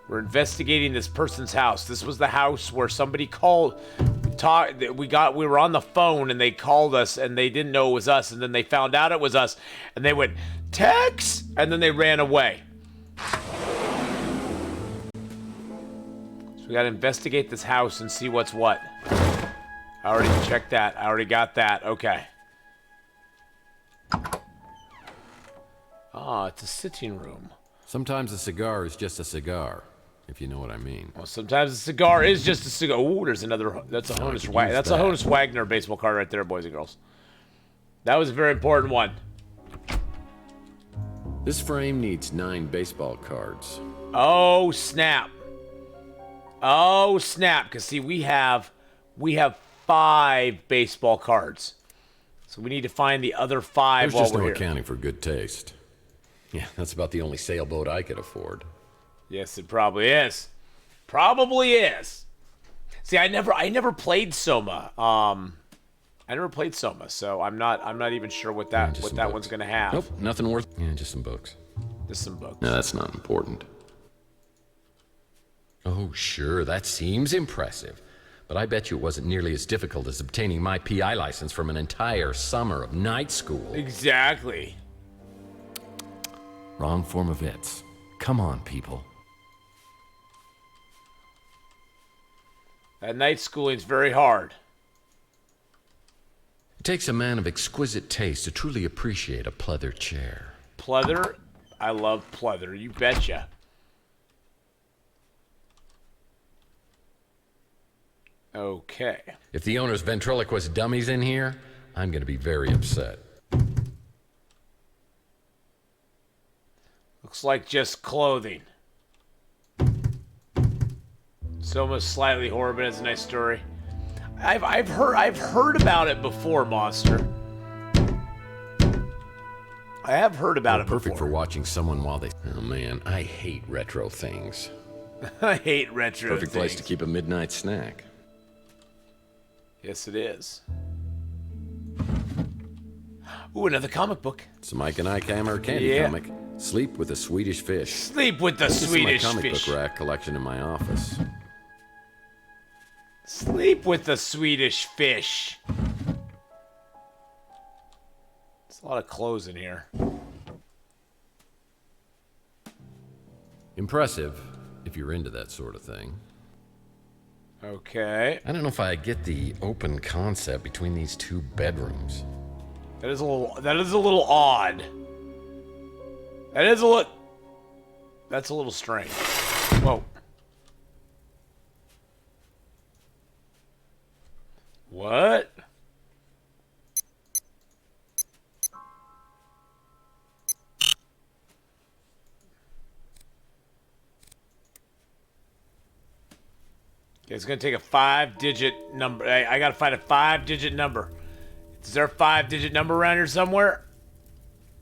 [SPEAKER 1] We're investigating this person's house. This was the house where somebody called... We were on the phone and they called us and they didn't know it was us, and then they found out it was us and they went, Tex! And then they ran away. So we gotta investigate this house and see what's what. I already checked that. I already got that. Okay. Ah, it's a sitting room.
[SPEAKER 2] Sometimes a cigar is just a cigar, if you know what I mean.
[SPEAKER 1] Well, sometimes a cigar is just a cigar. Ooh, there's another. That's a Honus Wagner. That's a Honus Wagner baseball card right there, boys and girls. That was a very important one.
[SPEAKER 2] This frame needs 9 baseball cards.
[SPEAKER 1] Oh snap! Oh snap! Because see, we have 5 baseball cards, so we need to find the other 5
[SPEAKER 2] There's
[SPEAKER 1] while
[SPEAKER 2] just
[SPEAKER 1] we're
[SPEAKER 2] no
[SPEAKER 1] here.
[SPEAKER 2] accounting for good taste. Yeah, that's about the only sailboat I could afford.
[SPEAKER 1] Yes, it probably is. Probably is. See, I never played Soma. I never played Soma, so I'm not even sure what that one's gonna have.
[SPEAKER 2] Nope, nothing worth. Yeah, just some books.
[SPEAKER 1] Just some books.
[SPEAKER 2] No, that's not important. Oh, sure, that seems impressive. But I bet you it wasn't nearly as difficult as obtaining my PI license from an entire summer of night school.
[SPEAKER 1] Exactly.
[SPEAKER 2] Wrong form of its. Come on, people.
[SPEAKER 1] That night schooling's very hard.
[SPEAKER 2] It takes a man of exquisite taste to truly appreciate a pleather chair.
[SPEAKER 1] Pleather? I love pleather, you betcha. Okay.
[SPEAKER 2] If the owner's ventriloquist dummy's in here, I'm gonna be very upset.
[SPEAKER 1] Looks like just clothing. Soma's slightly horror, but it's a nice story. I've heard about it before, Monster. I have heard about it before.
[SPEAKER 2] Perfect for watching someone while they... Oh man, I hate retro things.
[SPEAKER 1] I hate retro
[SPEAKER 2] Perfect place
[SPEAKER 1] things.
[SPEAKER 2] to keep a midnight snack.
[SPEAKER 1] Yes, it is. Ooh, another comic book.
[SPEAKER 2] It's a Mike and Ike Hammer candy comic. Sleep with a Swedish Fish.
[SPEAKER 1] Sleep with the
[SPEAKER 2] This
[SPEAKER 1] Swedish
[SPEAKER 2] is my comic
[SPEAKER 1] Fish.
[SPEAKER 2] book rack collection in my office.
[SPEAKER 1] Sleep with the Swedish Fish. There's a lot of clothes in here.
[SPEAKER 2] Impressive, if you're into that sort of thing.
[SPEAKER 1] Okay.
[SPEAKER 2] I don't know if I get the open concept between these two bedrooms.
[SPEAKER 1] That is a little odd. That's a little strange. Whoa. What? Okay, it's gonna take a 5-digit number. I gotta find a 5-digit number. Is there a 5-digit number around here somewhere?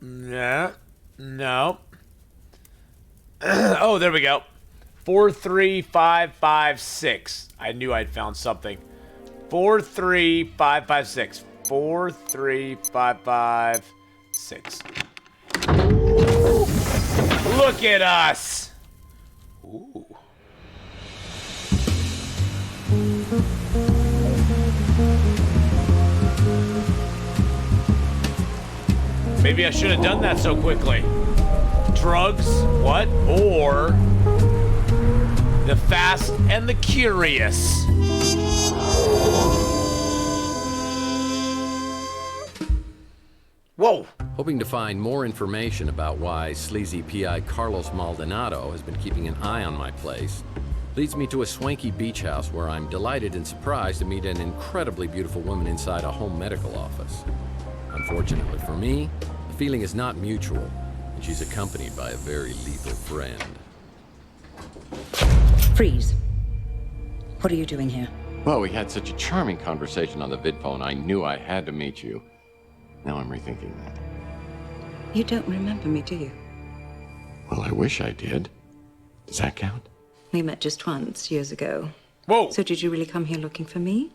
[SPEAKER 1] No. No. Oh, there we go. 43556. I knew I'd found something. 43556. 43556. Look at us. Ooh. Maybe I should have done that so quickly. Drugs, what? Or the Fast and the Curious. Whoa.
[SPEAKER 2] Hoping to find more information about why sleazy PI Carlos Maldonado has been keeping an eye on my place leads me to a swanky beach house where I'm delighted and surprised to meet an incredibly beautiful woman inside a home medical office. Unfortunately for me, the feeling is not mutual, and she's accompanied by a very lethal friend.
[SPEAKER 19] Freeze. What are you doing here?
[SPEAKER 10] Well, we had such a charming conversation on the vidphone, I knew I had to meet you. Now I'm rethinking that.
[SPEAKER 19] You don't remember me, do you?
[SPEAKER 10] Well, I wish I did. Does that count?
[SPEAKER 19] We met just once, years ago.
[SPEAKER 1] Whoa!
[SPEAKER 19] So did you really come here looking for me?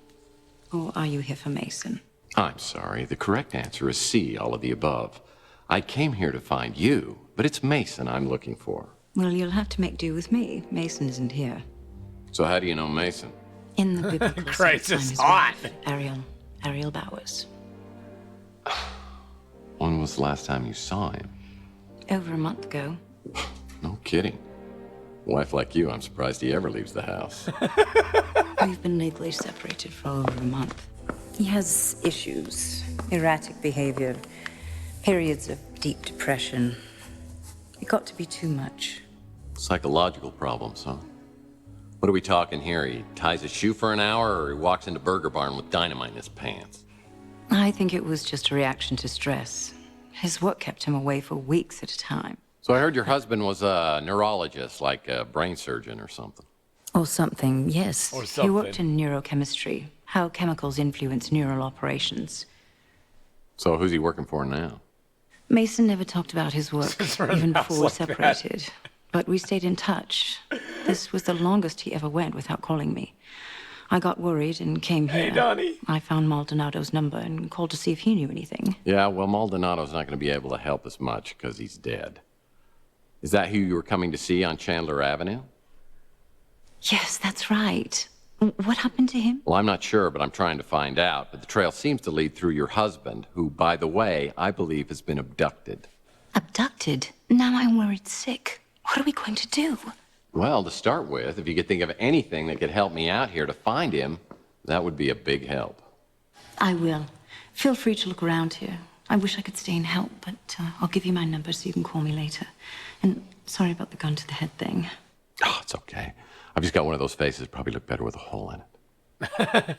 [SPEAKER 19] Or are you here for Mason?
[SPEAKER 10] I'm sorry. The correct answer is C, all of the above. I came here to find you, but it's Mason I'm looking for.
[SPEAKER 19] Well, you'll have to make do with me. Mason isn't here.
[SPEAKER 10] So how do you know Mason?
[SPEAKER 19] In the biblical
[SPEAKER 1] Christ,
[SPEAKER 19] sense, I'm
[SPEAKER 1] it's
[SPEAKER 19] his
[SPEAKER 1] hot.
[SPEAKER 19] wife, Ariel Bowers.
[SPEAKER 10] When was the last time you saw him?
[SPEAKER 19] Over a month ago.
[SPEAKER 10] No kidding. A wife like you, I'm surprised he ever leaves the house.
[SPEAKER 19] We've been legally separated for over a month. He has issues, erratic behavior, periods of deep depression. It got to be too much.
[SPEAKER 10] Psychological problems, huh? What are we talking here? He ties his shoe for an hour, or he walks into Burger Barn with dynamite in his pants?
[SPEAKER 19] I think it was just a reaction to stress. His work kept him away for weeks at a time.
[SPEAKER 10] So I heard your husband was a neurologist, like a brain surgeon or something.
[SPEAKER 19] Or something, yes.
[SPEAKER 1] Or
[SPEAKER 19] He
[SPEAKER 1] something.
[SPEAKER 19] worked in neurochemistry, how chemicals influence neural operations.
[SPEAKER 10] So who's he working for now?
[SPEAKER 19] Mason never talked about his work,
[SPEAKER 1] Just run
[SPEAKER 19] even
[SPEAKER 1] a house
[SPEAKER 19] before we
[SPEAKER 1] like that.
[SPEAKER 19] separated. But we stayed in touch. This was the longest he ever went without calling me. I got worried and came here.
[SPEAKER 1] Hey, Donnie.
[SPEAKER 19] I found Maldonado's number and called to see if he knew anything.
[SPEAKER 10] Yeah, well, Maldonado's not going to be able to help us much because he's dead. Is that who you were coming to see on Chandler Avenue?
[SPEAKER 19] Yes, that's right. What happened to him?
[SPEAKER 10] Well, I'm not sure, but I'm trying to find out. But the trail seems to lead through your husband, who, by the way, I believe has been abducted.
[SPEAKER 19] Abducted? Now I'm worried sick. What are we going to do?
[SPEAKER 10] Well, to start with, if you could think of anything that could help me out here to find him, that would be a big help.
[SPEAKER 19] I will. Feel free to look around here. I wish I could stay and help, but I'll give you my number so you can call me later. And sorry about the gun to the head thing.
[SPEAKER 10] Oh, it's okay. I've just got one of those faces that probably look better with a hole in it.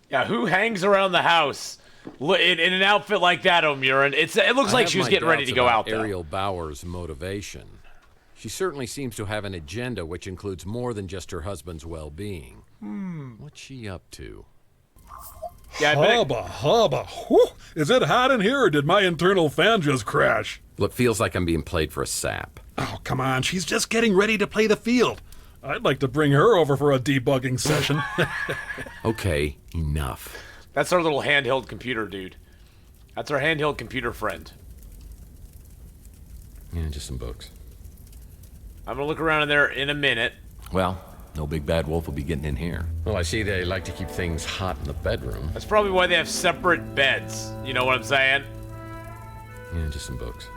[SPEAKER 1] Yeah, who hangs around the house in an outfit like that, O'Murin? It looks like she was getting ready to go out there.
[SPEAKER 2] Ariel Bowers' motivation. She certainly seems to have an agenda which includes more than just her husband's well-being. What's she up to?
[SPEAKER 1] Yeah, I bet
[SPEAKER 5] Hubba, hubba. Whew. Is it hot in here, or did my internal fan just crash?
[SPEAKER 2] Well, it feels like I'm being played for a sap.
[SPEAKER 5] Oh, come on. She's just getting ready to play the field. I'd like to bring her over for a debugging session.
[SPEAKER 2] Okay, enough.
[SPEAKER 1] That's our little handheld computer dude. That's our handheld computer friend.
[SPEAKER 2] Yeah, just some books.
[SPEAKER 1] I'm gonna look around in there in a minute.
[SPEAKER 2] Well, no big bad wolf will be getting in here. Well, I see they like to keep things hot in the bedroom.
[SPEAKER 1] That's probably why they have separate beds. You know what I'm saying?
[SPEAKER 2] Yeah, just some books.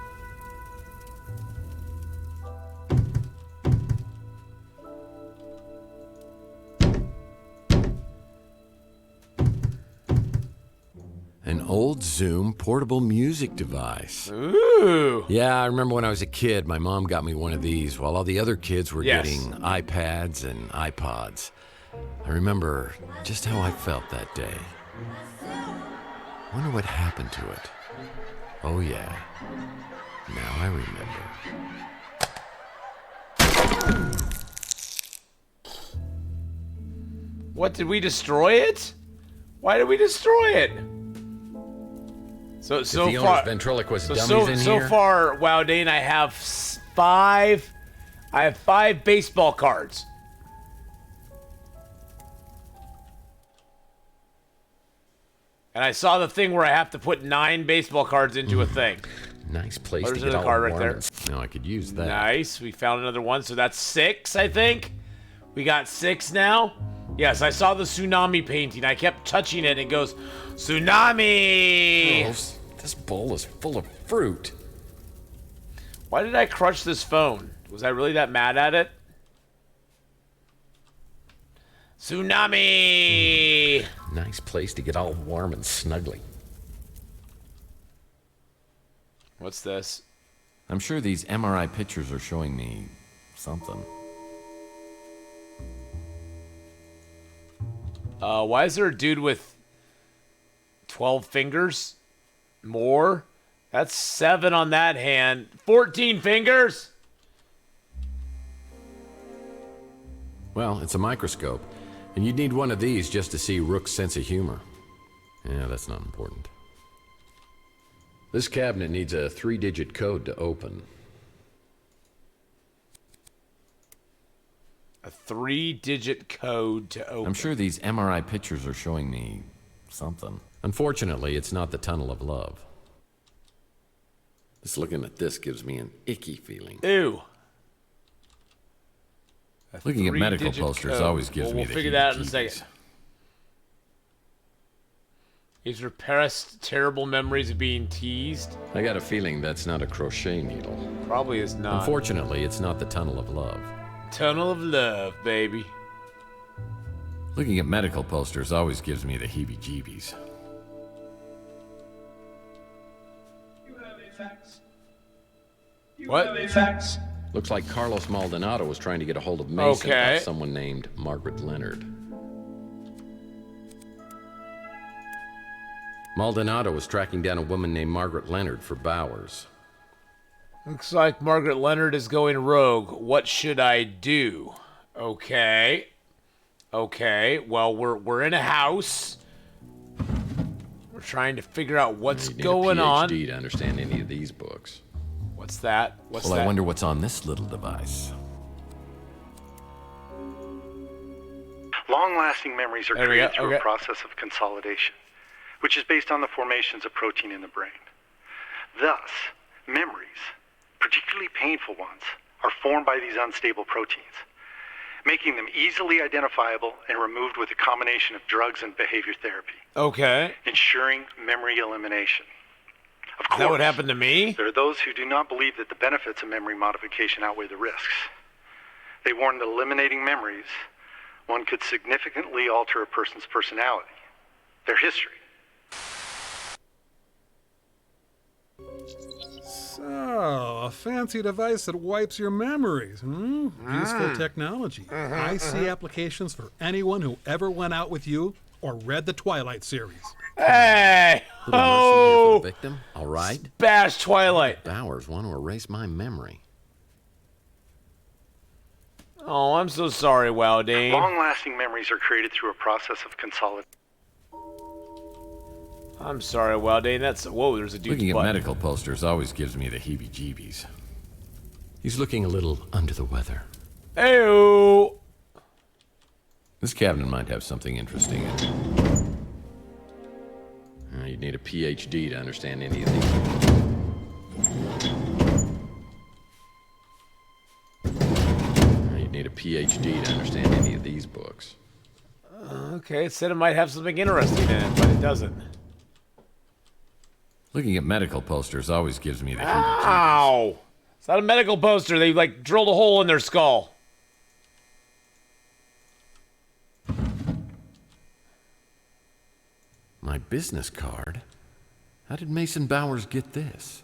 [SPEAKER 2] An old Zoom portable music device.
[SPEAKER 1] Ooh.
[SPEAKER 2] Yeah, I remember when I was a kid, my mom got me one of these while all the other kids were getting iPads and iPods. I remember just how I felt that day. Wonder what happened to it. Oh yeah, now I remember.
[SPEAKER 1] What, did we destroy it? Why did we destroy it? So
[SPEAKER 2] If the
[SPEAKER 1] far,
[SPEAKER 2] owner's ventriloquist dummies in
[SPEAKER 1] so
[SPEAKER 2] here?
[SPEAKER 1] far, wow, Dane, I have 5. I have 5 baseball cards. And I saw the thing where I have to put 9 baseball cards into a thing.
[SPEAKER 2] Nice place
[SPEAKER 1] There's
[SPEAKER 2] to get
[SPEAKER 1] another
[SPEAKER 2] all
[SPEAKER 1] card right
[SPEAKER 2] warm
[SPEAKER 1] there.
[SPEAKER 2] and Now I could use that.
[SPEAKER 1] Nice. We found another one, so that's 6, I think. We got 6 now. Yes, I saw the tsunami painting. I kept touching it, and it goes, tsunami!
[SPEAKER 2] Oh, this bowl is full of fruit.
[SPEAKER 1] Why did I crush this phone? Was I really that mad at it? Tsunami!
[SPEAKER 2] Nice place to get all warm and snuggly.
[SPEAKER 1] What's this?
[SPEAKER 2] I'm sure these MRI pictures are showing me something.
[SPEAKER 1] Why is there a dude with 12 fingers? More? That's 7 on that hand. 14 fingers?
[SPEAKER 2] Well, it's a microscope, and you'd need one of these just to see Rook's sense of humor. Yeah, that's not important. This cabinet needs a 3-digit code to open.
[SPEAKER 1] A 3-digit code to open.
[SPEAKER 2] I'm sure these MRI pictures are showing me something. Unfortunately, it's not the Tunnel of Love. Just looking at this gives me an icky feeling.
[SPEAKER 1] Ew.
[SPEAKER 2] Looking at medical
[SPEAKER 1] 3-digit
[SPEAKER 2] posters
[SPEAKER 1] code.
[SPEAKER 2] always gives
[SPEAKER 1] Well,
[SPEAKER 2] me
[SPEAKER 1] we'll
[SPEAKER 2] the
[SPEAKER 1] figure that out in a
[SPEAKER 2] heebie-jeebies.
[SPEAKER 1] second. These repressed terrible memories of being teased.
[SPEAKER 2] I got a feeling that's not a crochet needle.
[SPEAKER 1] Probably is not.
[SPEAKER 2] Unfortunately, it's not the Tunnel of Love.
[SPEAKER 1] Tunnel of Love, baby.
[SPEAKER 2] Looking at medical posters always gives me the heebie-jeebies.
[SPEAKER 1] What?
[SPEAKER 2] Looks like Carlos Maldonado was trying to get a hold of Mason
[SPEAKER 1] Okay.
[SPEAKER 2] about someone named Margaret Leonard. Maldonado was tracking down a woman named Margaret Leonard for Bowers.
[SPEAKER 1] Looks like Margaret Leonard is going rogue. What should I do? Okay. Okay. Well, we're in a house. We're trying to figure out what's
[SPEAKER 2] You'd need
[SPEAKER 1] going
[SPEAKER 2] a
[SPEAKER 1] on.
[SPEAKER 2] PhD to understand any of these books.
[SPEAKER 1] What's that? What's
[SPEAKER 2] Well,
[SPEAKER 1] that?
[SPEAKER 2] I wonder what's on this little device.
[SPEAKER 3] Long-lasting memories are
[SPEAKER 1] There we
[SPEAKER 3] created
[SPEAKER 1] go,
[SPEAKER 3] through a
[SPEAKER 1] okay.
[SPEAKER 3] process of consolidation, which is based on the formations of protein in the brain. Thus, memories, particularly painful ones, are formed by these unstable proteins, making them easily identifiable and removed with a combination of drugs and behavior therapy,
[SPEAKER 1] Okay.
[SPEAKER 3] ensuring memory elimination. Of course,
[SPEAKER 1] Is that what happened to me?
[SPEAKER 3] there are those who do not believe that the benefits of memory modification outweigh the risks. They warn that eliminating memories, one could significantly alter a person's personality, their history.
[SPEAKER 5] So, a fancy device that wipes your memories. Useful technology. I see applications for anyone who ever went out with you or read the Twilight series.
[SPEAKER 1] Hey!
[SPEAKER 2] Little mercy here
[SPEAKER 1] Oh!
[SPEAKER 2] for the victim, all right?
[SPEAKER 1] Bash Twilight.
[SPEAKER 2] Bowers want to erase my memory.
[SPEAKER 1] Oh, I'm so sorry, Wow Dane.
[SPEAKER 3] Long-lasting memories are created through a process of consolidation.
[SPEAKER 1] I'm sorry, Wow Dane. That's whoa. There's a dude's
[SPEAKER 2] Looking at
[SPEAKER 1] butt.
[SPEAKER 2] medical posters always gives me the heebie-jeebies. He's looking a little under the weather.
[SPEAKER 1] Ew.
[SPEAKER 2] This cabinet might have something interesting in it. You'd need a PhD to understand any of these. You'd need a PhD to understand any of these books.
[SPEAKER 1] Okay, it said it might have something interesting in it, but it doesn't.
[SPEAKER 2] Looking at medical posters always gives me the heebie-jeebies.
[SPEAKER 1] Ow! It's not a medical poster. They like drilled a hole in their skull.
[SPEAKER 2] My business card? How did Mason Bowers get this?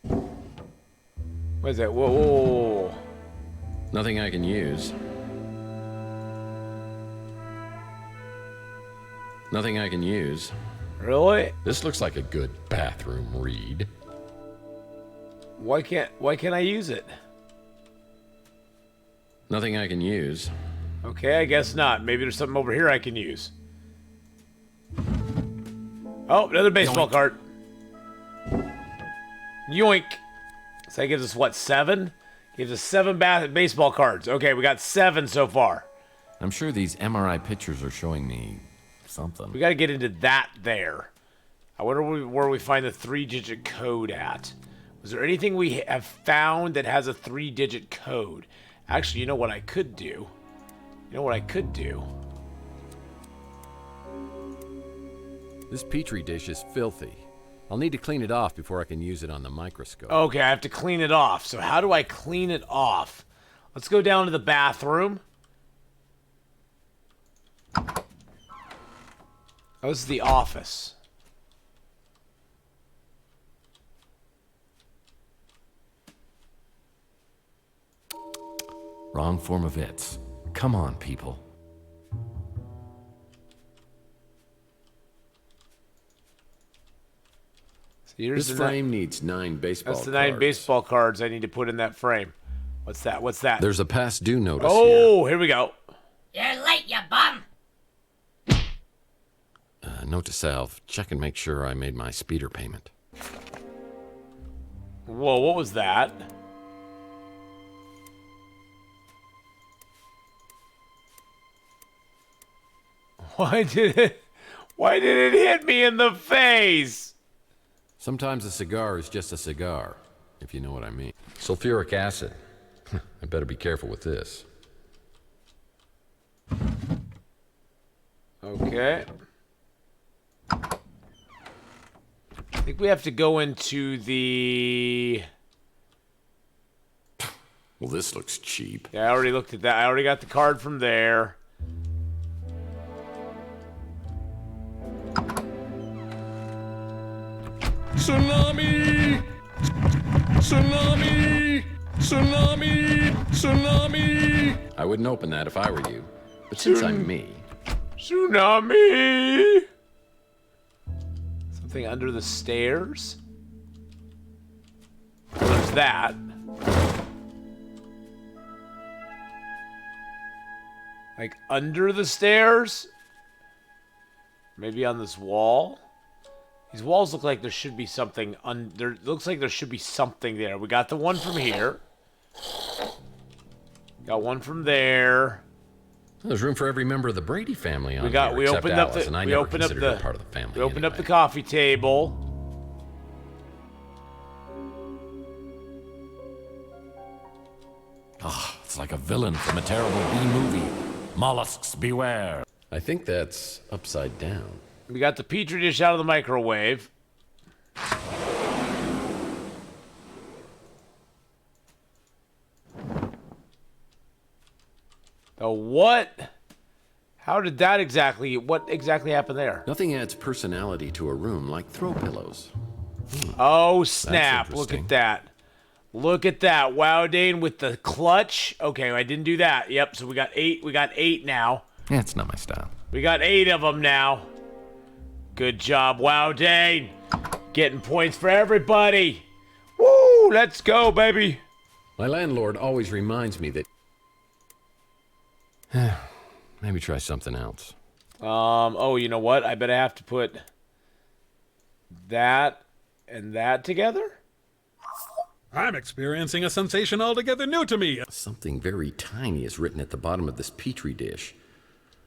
[SPEAKER 1] What is that? Whoa, whoa, whoa.
[SPEAKER 2] Nothing I can use. Nothing I can use.
[SPEAKER 1] Really?
[SPEAKER 2] This looks like a good bathroom read.
[SPEAKER 1] Why can't I use it?
[SPEAKER 2] Nothing I can use.
[SPEAKER 1] Okay, I guess not. Maybe there's something over here I can use. Oh, another baseball card. Yoink. So that gives us what, 7? Gives us 7 baseball cards. Okay, we got 7 so far.
[SPEAKER 2] I'm sure these MRI pictures are showing me something.
[SPEAKER 1] We got to get into that there. I wonder where we find the 3-digit code at. Was there anything we have found that has a 3-digit code? Actually, you know what I could do?
[SPEAKER 2] This Petri dish is filthy. I'll need to clean it off before I can use it on the microscope.
[SPEAKER 1] Okay, I have to clean it off. So how do I clean it off? Let's go down to the bathroom. Oh, this is the office.
[SPEAKER 2] Wrong form of its. Come on, people.
[SPEAKER 1] So here's
[SPEAKER 2] This frame needs 9 baseball cards.
[SPEAKER 1] That's the 9 baseball cards I need to put in that frame. What's that? What's that?
[SPEAKER 2] There's a past due notice
[SPEAKER 1] Oh, here we go.
[SPEAKER 18] You're late, you bum!
[SPEAKER 2] here. Note to self, check and make sure I made my speeder payment.
[SPEAKER 1] Whoa, what was that? Why did it hit me in the face?
[SPEAKER 2] Sometimes a cigar is just a cigar, if you know what I mean. Sulfuric acid. I better be careful with this.
[SPEAKER 1] Okay. I think we have to go into the...
[SPEAKER 2] Well, this looks cheap.
[SPEAKER 1] Yeah, I already looked at that. I already got the card from there.
[SPEAKER 5] Tsunami! Tsunami! Tsunami! Tsunami!
[SPEAKER 2] I wouldn't open that if I were you. But since I'm me...
[SPEAKER 1] Tsunami! Something under the stairs? Well, there's that. Like under the stairs? Maybe on this wall? These walls look like there should be something there. Looks like there should be something there. We got the one from here. Got one from there.
[SPEAKER 2] There's room for every member of the Brady family on
[SPEAKER 1] We got.
[SPEAKER 2] here,
[SPEAKER 1] We
[SPEAKER 2] except
[SPEAKER 1] opened up
[SPEAKER 2] Alice,
[SPEAKER 1] the.
[SPEAKER 2] and I
[SPEAKER 1] We
[SPEAKER 2] never
[SPEAKER 1] opened up
[SPEAKER 2] considered her
[SPEAKER 1] the.
[SPEAKER 2] part of the family
[SPEAKER 1] We opened up the
[SPEAKER 2] anyway.
[SPEAKER 1] coffee table.
[SPEAKER 2] Oh, it's like a villain from a terrible B-movie. Mollusks beware. I think that's upside down.
[SPEAKER 1] We got the petri dish out of the microwave. The what? How did that exactly... What exactly happened there?
[SPEAKER 2] Nothing adds personality to a room like throw pillows.
[SPEAKER 1] Oh, snap. Look
[SPEAKER 2] interesting.
[SPEAKER 1] at that. Look at that. Wow, Dane with the clutch. Okay, I didn't do that. Yep, so we got 8. We got 8 now.
[SPEAKER 2] Yeah, it's not my style.
[SPEAKER 1] We got 8 of them now. Good job, Wow, Dane. Getting points for everybody. Woo, let's go, baby.
[SPEAKER 2] My landlord always reminds me that... Maybe try something else.
[SPEAKER 1] Oh, you know what? I bet I have to put that and that together?
[SPEAKER 5] I'm experiencing a sensation altogether new to me.
[SPEAKER 2] Something very tiny is written at the bottom of this petri dish.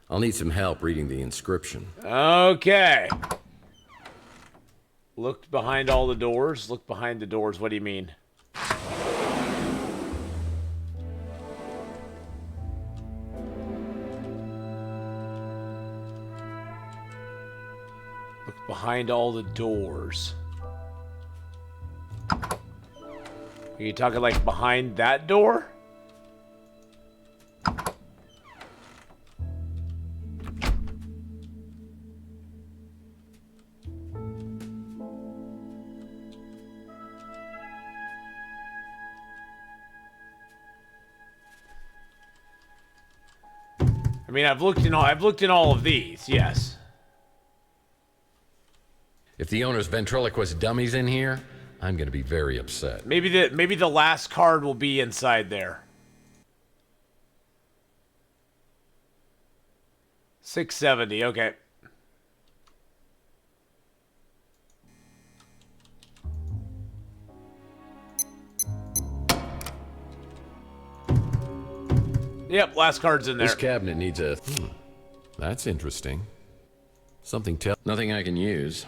[SPEAKER 2] I'll need some help reading the inscription.
[SPEAKER 1] Okay. Looked behind all the doors. Look behind the doors. What do you mean? Look behind all the doors. Are you talking like behind that door? I mean, I've looked in all of these. Yes.
[SPEAKER 2] If the owner's ventriloquist dummy's in here, I'm gonna be very upset.
[SPEAKER 1] Maybe the last card will be inside there. 670. Okay. Yep, last card's in there.
[SPEAKER 2] This cabinet needs a... That's interesting. Nothing I can use.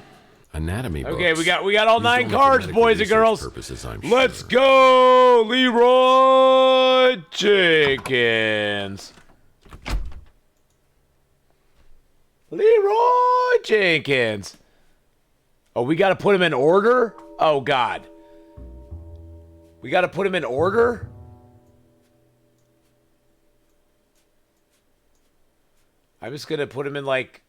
[SPEAKER 2] Anatomy books.
[SPEAKER 1] Okay, we got all
[SPEAKER 2] These
[SPEAKER 1] 9
[SPEAKER 2] don't have
[SPEAKER 1] cards,
[SPEAKER 2] medical
[SPEAKER 1] boys and
[SPEAKER 2] research
[SPEAKER 1] girls.
[SPEAKER 2] Purposes, I'm
[SPEAKER 1] Let's
[SPEAKER 2] sure.
[SPEAKER 1] go, Leroy Jenkins. Leroy Jenkins. Oh, we got to put him in order? Oh, God. We got to put him in order? I'm just going to put him in, like...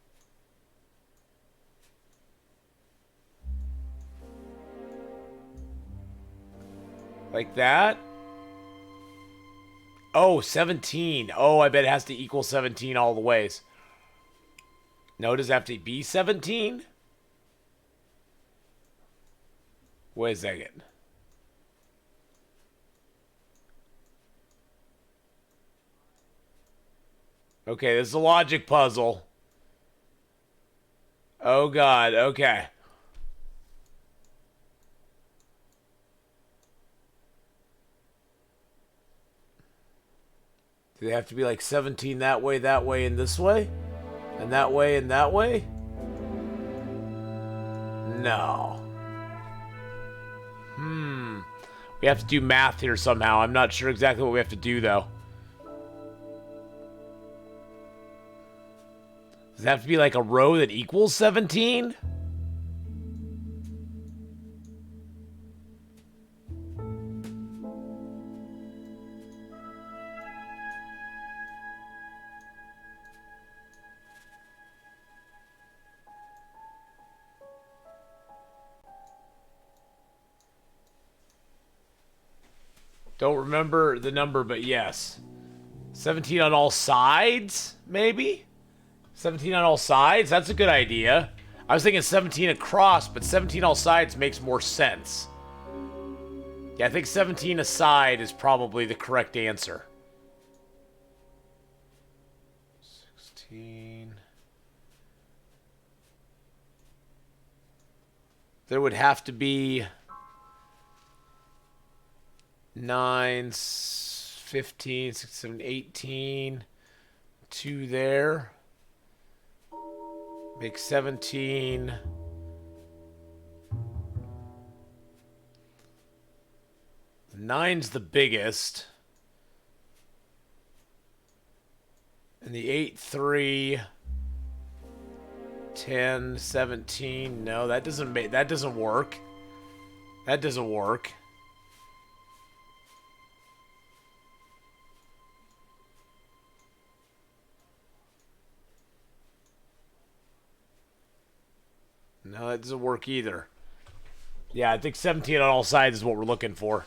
[SPEAKER 1] Like that? Oh, 17. Oh, I bet it has to equal 17 all the ways. No, does it have to be 17? Wait a second. Okay, this is a logic puzzle. Oh, God. Okay. Do they have to be like 17 that way, and this way? And that way, and that way? No. We have to do math here somehow. I'm not sure exactly what we have to do, though. Does it have to be like a row that equals 17? Don't remember the number, but yes. 17 on all sides, maybe? 17 on all sides? That's a good idea. I was thinking 17 across, but 17 all sides makes more sense. Yeah, I think 17 aside is probably the correct answer. 16. There would have to be 9, 15, 16, 17, 18. 2 there. Make 17. The 9's the biggest. And the 8, 3, 10, 17. No, that doesn't work. That doesn't work. No, that doesn't work either. Yeah, I think 17 on all sides is what we're looking for.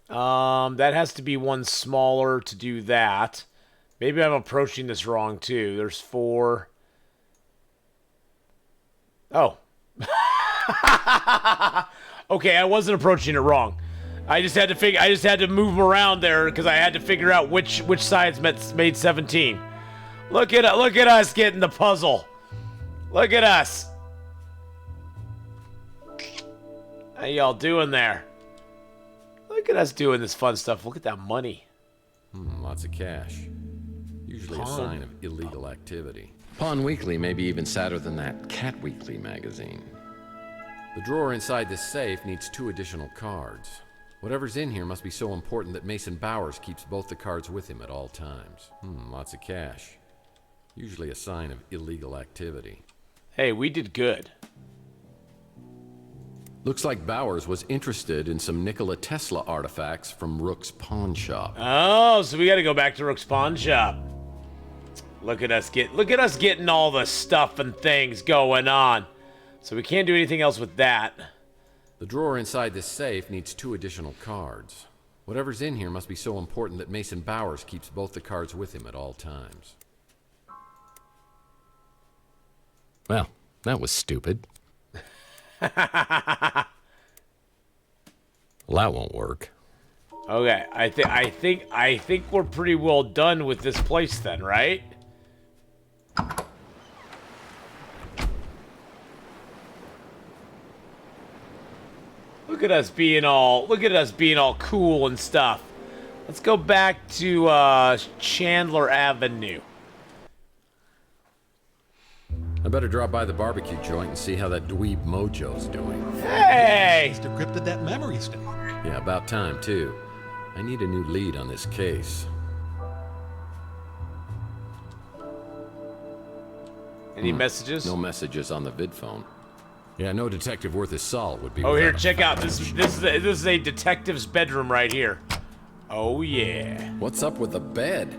[SPEAKER 1] That has to be one smaller to do that. Maybe I'm approaching this wrong, too. There's 4. Oh. Okay, I wasn't approaching it wrong. I just had to move them around there because I had to figure out which sides made 17. Look at us getting the puzzle. Look at us. How y'all doing there? Look at us doing this fun stuff. Look at that money.
[SPEAKER 2] Lots of cash. Usually a sign of illegal activity. Pawn Weekly may be even sadder than that Cat Weekly magazine. The drawer inside this safe needs 2 additional cards. Whatever's in here must be so important that Mason Bowers keeps both the cards with him at all times. Lots of cash. Usually a sign of illegal activity.
[SPEAKER 1] Hey, we did good.
[SPEAKER 2] Looks like Bowers was interested in some Nikola Tesla artifacts from Rook's pawn shop.
[SPEAKER 1] Oh, so we got to go back to Rook's pawn shop. Look at us getting all the stuff and things going on. So we can't do anything else with that.
[SPEAKER 2] The drawer inside this safe needs 2 additional cards. Whatever's in here must be so important that Mason Bowers keeps both the cards with him at all times. Well, that was stupid. Well, that won't work.
[SPEAKER 1] Okay, I think we're pretty well done with this place then, right? Look at us being all cool and stuff. Let's go back to Chandler Avenue.
[SPEAKER 2] I better drop by the barbecue joint and see how that dweeb Mojo's doing.
[SPEAKER 1] Hey!
[SPEAKER 5] He's decrypted that memory stick.
[SPEAKER 2] Yeah, about time, too. I need a new lead on this case.
[SPEAKER 1] Any messages?
[SPEAKER 2] No messages on the vid phone. Yeah, no detective worth his salt would be.
[SPEAKER 1] Oh, here,
[SPEAKER 2] without a
[SPEAKER 1] check out this. This is a detective's bedroom right here. Oh yeah.
[SPEAKER 2] What's up with the bed?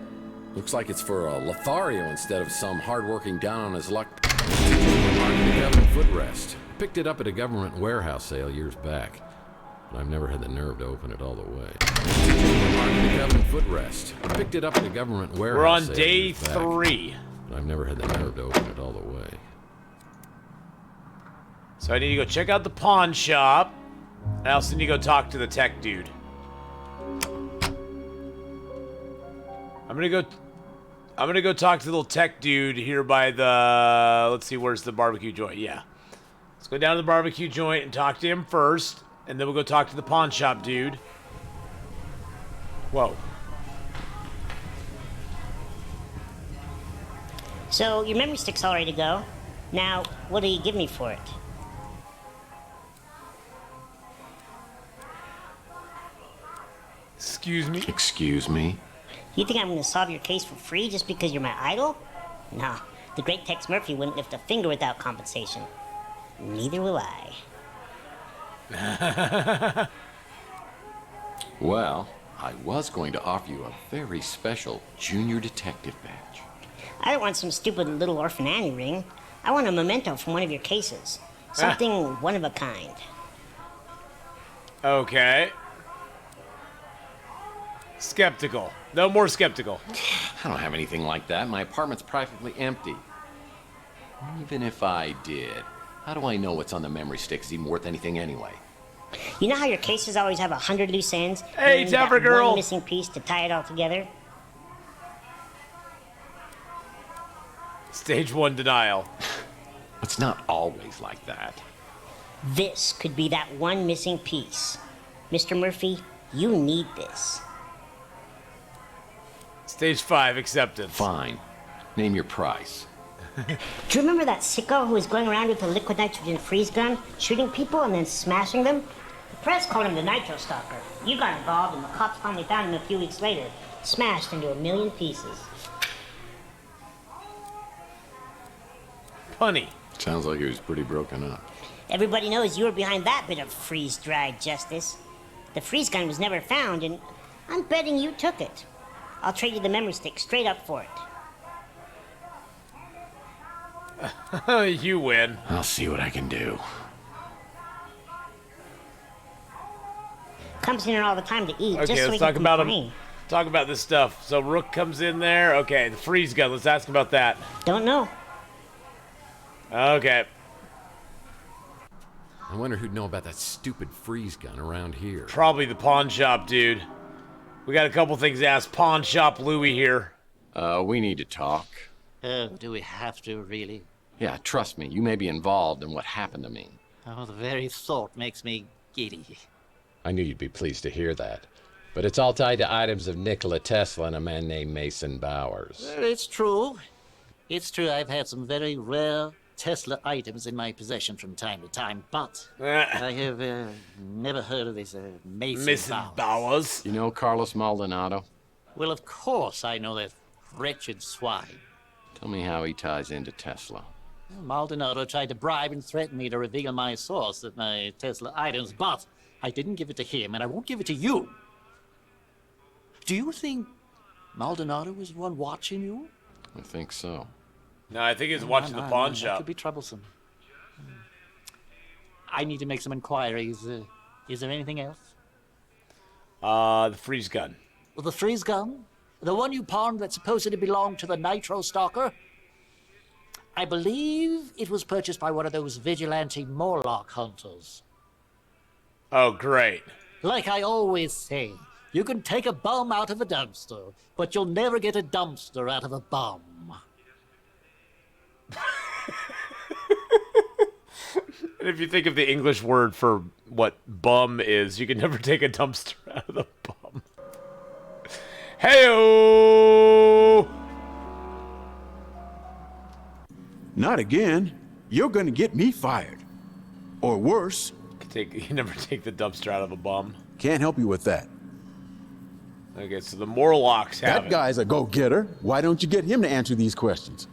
[SPEAKER 2] Looks like it's for a Lothario instead of some hard-working down on his luck. The government footrest. Picked it up at a government warehouse sale years back, but I've never had the nerve to open it all the way. The government footrest. Picked it up at a government warehouse.
[SPEAKER 1] We're on
[SPEAKER 2] sale
[SPEAKER 1] day
[SPEAKER 2] years back,
[SPEAKER 1] 3.
[SPEAKER 2] but I've never had the nerve to open it all the way.
[SPEAKER 1] So I need to go check out the pawn shop. I also need to go talk to the tech dude. I'm gonna go talk to the little tech dude here by the, let's see, where's the barbecue joint? Yeah. Let's go down to the barbecue joint and talk to him first, and then we'll go talk to the pawn shop dude. Whoa.
[SPEAKER 7] So, your memory stick's all ready to go. Now, what do you give me for it?
[SPEAKER 1] Excuse me?
[SPEAKER 2] Excuse me?
[SPEAKER 7] You think I'm going to solve your case for free just because you're my idol? No, the great Tex Murphy wouldn't lift a finger without compensation. Neither will I.
[SPEAKER 2] Well, I was going to offer you a very special junior detective badge.
[SPEAKER 7] I don't want some stupid little orphan Annie ring. I want a memento from one of your cases. Something one of a kind.
[SPEAKER 1] Okay. Skeptical. No more skeptical.
[SPEAKER 2] I don't have anything like that. My apartment's practically empty. Even if I did, how do I know what's on the memory stick is even worth anything anyway?
[SPEAKER 7] You know how your cases always have 100 loose ends?
[SPEAKER 1] Hey,
[SPEAKER 7] and
[SPEAKER 1] Tavern
[SPEAKER 7] that
[SPEAKER 1] Girl!
[SPEAKER 7] one missing piece to tie it all together?
[SPEAKER 1] Stage 1 denial.
[SPEAKER 2] It's not always like that.
[SPEAKER 7] This could be that one missing piece. Mr. Murphy, you need this.
[SPEAKER 1] Stage 5 acceptance.
[SPEAKER 2] Fine. Name your price.
[SPEAKER 7] Do you remember that sicko who was going around with a liquid nitrogen freeze gun, shooting people and then smashing them? The press called him the Nitro Stalker. You got involved and the cops finally found him a few weeks later, smashed into 1,000,000 pieces.
[SPEAKER 1] Punny.
[SPEAKER 2] Sounds like he was pretty broken up.
[SPEAKER 7] Everybody knows you were behind that bit of freeze-dried justice. The freeze gun was never found, and I'm betting you took it. I'll trade you the memory stick straight up for
[SPEAKER 1] it. You win.
[SPEAKER 2] I'll see what I can do.
[SPEAKER 7] Comes in here all the time to eat.
[SPEAKER 1] Okay,
[SPEAKER 7] just so
[SPEAKER 1] let's
[SPEAKER 7] he
[SPEAKER 1] talk
[SPEAKER 7] can
[SPEAKER 1] about
[SPEAKER 7] complain.
[SPEAKER 1] him. Talk about this stuff. So Rook comes in there. Okay, the freeze gun. Let's ask about that.
[SPEAKER 7] Don't know.
[SPEAKER 1] Okay.
[SPEAKER 2] I wonder who'd know about that stupid freeze gun around here.
[SPEAKER 1] Probably the pawn shop, dude. We got a couple things to ask Pawn Shop Louie here.
[SPEAKER 2] We need to talk.
[SPEAKER 9] Oh, do we have to, really?
[SPEAKER 2] Yeah, trust me, you may be involved in what happened to me.
[SPEAKER 9] Oh, the very thought makes me giddy.
[SPEAKER 2] I knew you'd be pleased to hear that. But it's all tied to items of Nikola Tesla and a man named Mason Bowers.
[SPEAKER 9] Well, it's true. It's true I've had some very rare Tesla items in my possession from time to time, but I have never heard of this Mason
[SPEAKER 1] Bowers.
[SPEAKER 2] You know Carlos Maldonado?
[SPEAKER 9] Well, of course I know that wretched swine.
[SPEAKER 2] Tell me how he ties into Tesla.
[SPEAKER 9] Well, Maldonado tried to bribe and threaten me to reveal my source of my Tesla items, but I didn't give it to him, and I won't give it to you. Do you think Maldonado was the one watching you?
[SPEAKER 2] I think so.
[SPEAKER 1] No, I think he's watching the pawn
[SPEAKER 9] That
[SPEAKER 1] shop.
[SPEAKER 9] could be troublesome. I need to make some inquiries. Is there anything else?
[SPEAKER 1] The freeze gun.
[SPEAKER 9] Well, the freeze gun? The one you pawned that supposedly belonged to the Nitro Stalker? I believe it was purchased by one of those vigilante Morlock hunters.
[SPEAKER 1] Oh, great.
[SPEAKER 9] Like I always say, you can take a bum out of a dumpster, but you'll never get a dumpster out of a bum.
[SPEAKER 1] And if you think of the English word for what bum is, you can never take a dumpster out of the bum. Hey-o!
[SPEAKER 6] Not again. You're gonna get me fired. Or worse.
[SPEAKER 1] You never take the dumpster out of a bum.
[SPEAKER 6] Can't help you with that.
[SPEAKER 1] Okay, so the Morlocks have
[SPEAKER 6] That guy's a go-getter. Why don't you get him to answer these questions?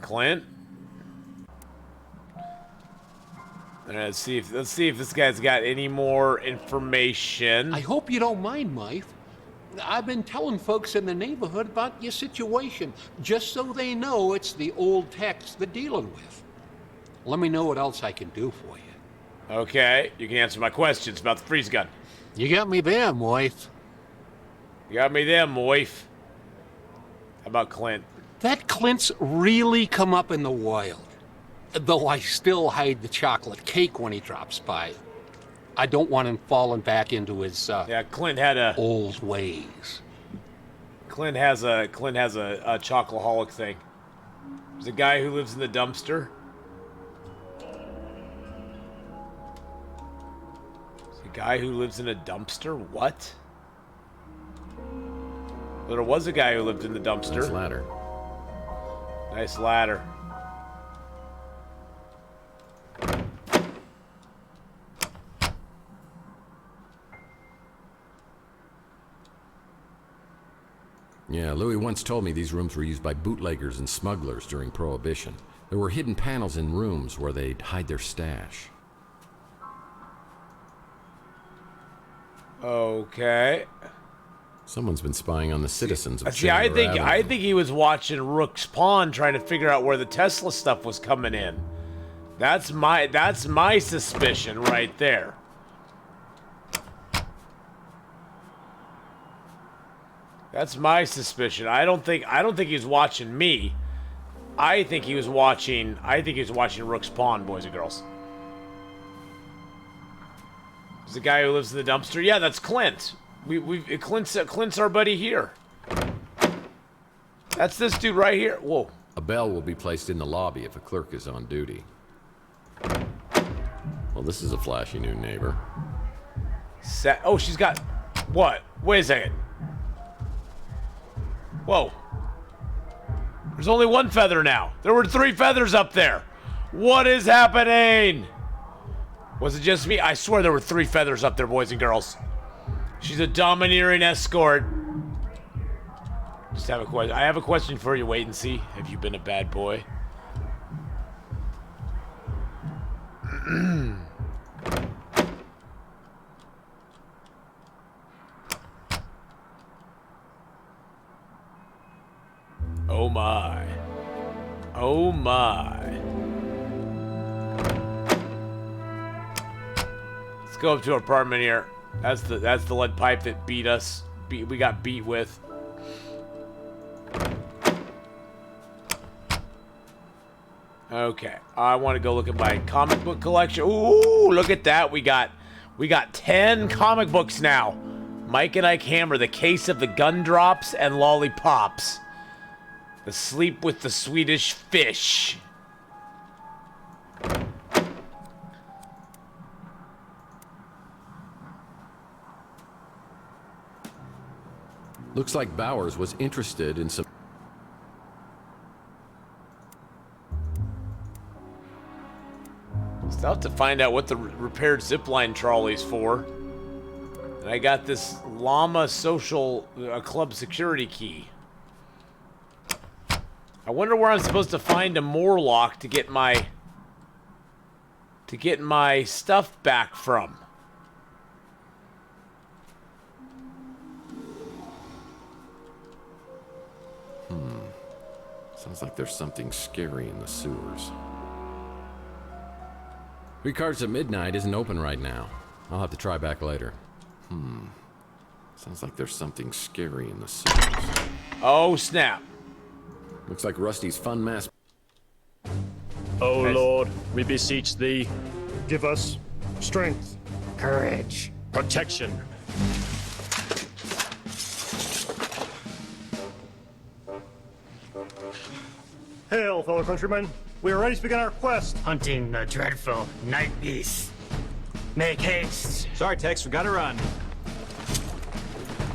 [SPEAKER 1] Clint? Let's see if this guy's got any more information.
[SPEAKER 12] I hope you don't mind, Mike. I've been telling folks in the neighborhood about your situation, just so they know it's the old Tex they're dealing with. Let me know what else I can do for you.
[SPEAKER 1] Okay, you can answer my questions about the freeze gun.
[SPEAKER 12] You got me there, wife.
[SPEAKER 1] You got me there, wife. How about Clint?
[SPEAKER 12] That Clint's really come up in the wild. Though I still hide the chocolate cake when he drops by. I don't want him falling back into his
[SPEAKER 1] Clint had a
[SPEAKER 12] old ways.
[SPEAKER 1] Clint has a chocoholic thing. There's a guy who lives in the dumpster. There's a guy who lives in a dumpster? What? Well, there was a guy who lived in the dumpster.
[SPEAKER 2] Nice ladder.
[SPEAKER 1] Nice ladder.
[SPEAKER 2] Yeah, Louis once told me these rooms were used by bootleggers and smugglers during Prohibition. There were hidden panels in rooms where they'd hide their stash.
[SPEAKER 1] Okay.
[SPEAKER 2] Someone's been spying on the citizens of
[SPEAKER 1] See, I
[SPEAKER 2] Chandler Avenue.
[SPEAKER 1] think he was watching Rook's Pawn trying to figure out where the Tesla stuff was coming in. That's my suspicion right there. That's my suspicion. I don't think he was watching me. I think he was watching Rook's Pawn, boys and girls. There's a guy who lives in the dumpster. Yeah, that's Clint. Clint's our buddy here. That's this dude right here. Whoa.
[SPEAKER 2] A bell will be placed in the lobby if a clerk is on duty. Well, this is a flashy new neighbor.
[SPEAKER 1] Oh, she's got what? Wait a second. Whoa. There's only one feather now. There were 3 feathers up there. What is happening? Was it just me? I swear there were 3 feathers up there, boys and girls. She's a domineering escort. Just have a question. I have a question for you. Wait and see. Have you been a bad boy? Oh my. Oh my. Let's go up to our apartment here. That's the lead pipe that beat us. We got beat with. Okay. I want to go look at my comic book collection. Ooh, look at that. We got 10 comic books now. Mike and Ike Hammer, The Case of the Gundrops and Lollipops. The Sleep with the Swedish Fish.
[SPEAKER 2] Looks like Bowers was interested in some...
[SPEAKER 1] Still have to find out what the repaired zipline trolley's for. And I got this Llama Social Club security key. I wonder where I'm supposed to find a Morlock to get my stuff back from.
[SPEAKER 2] Sounds like there's something scary in the sewers. Ricardo's at midnight isn't open right now. I'll have to try back later. Sounds like there's something scary in the sewers.
[SPEAKER 1] Oh, snap.
[SPEAKER 2] Looks like Rusty's fun mass.
[SPEAKER 24] O Lord, we beseech thee, give us strength,
[SPEAKER 11] Courage.
[SPEAKER 24] protection. Hail, fellow countrymen. We are ready to begin our quest.
[SPEAKER 11] Hunting the dreadful night beast. Make haste.
[SPEAKER 24] Sorry, Tex, we gotta run.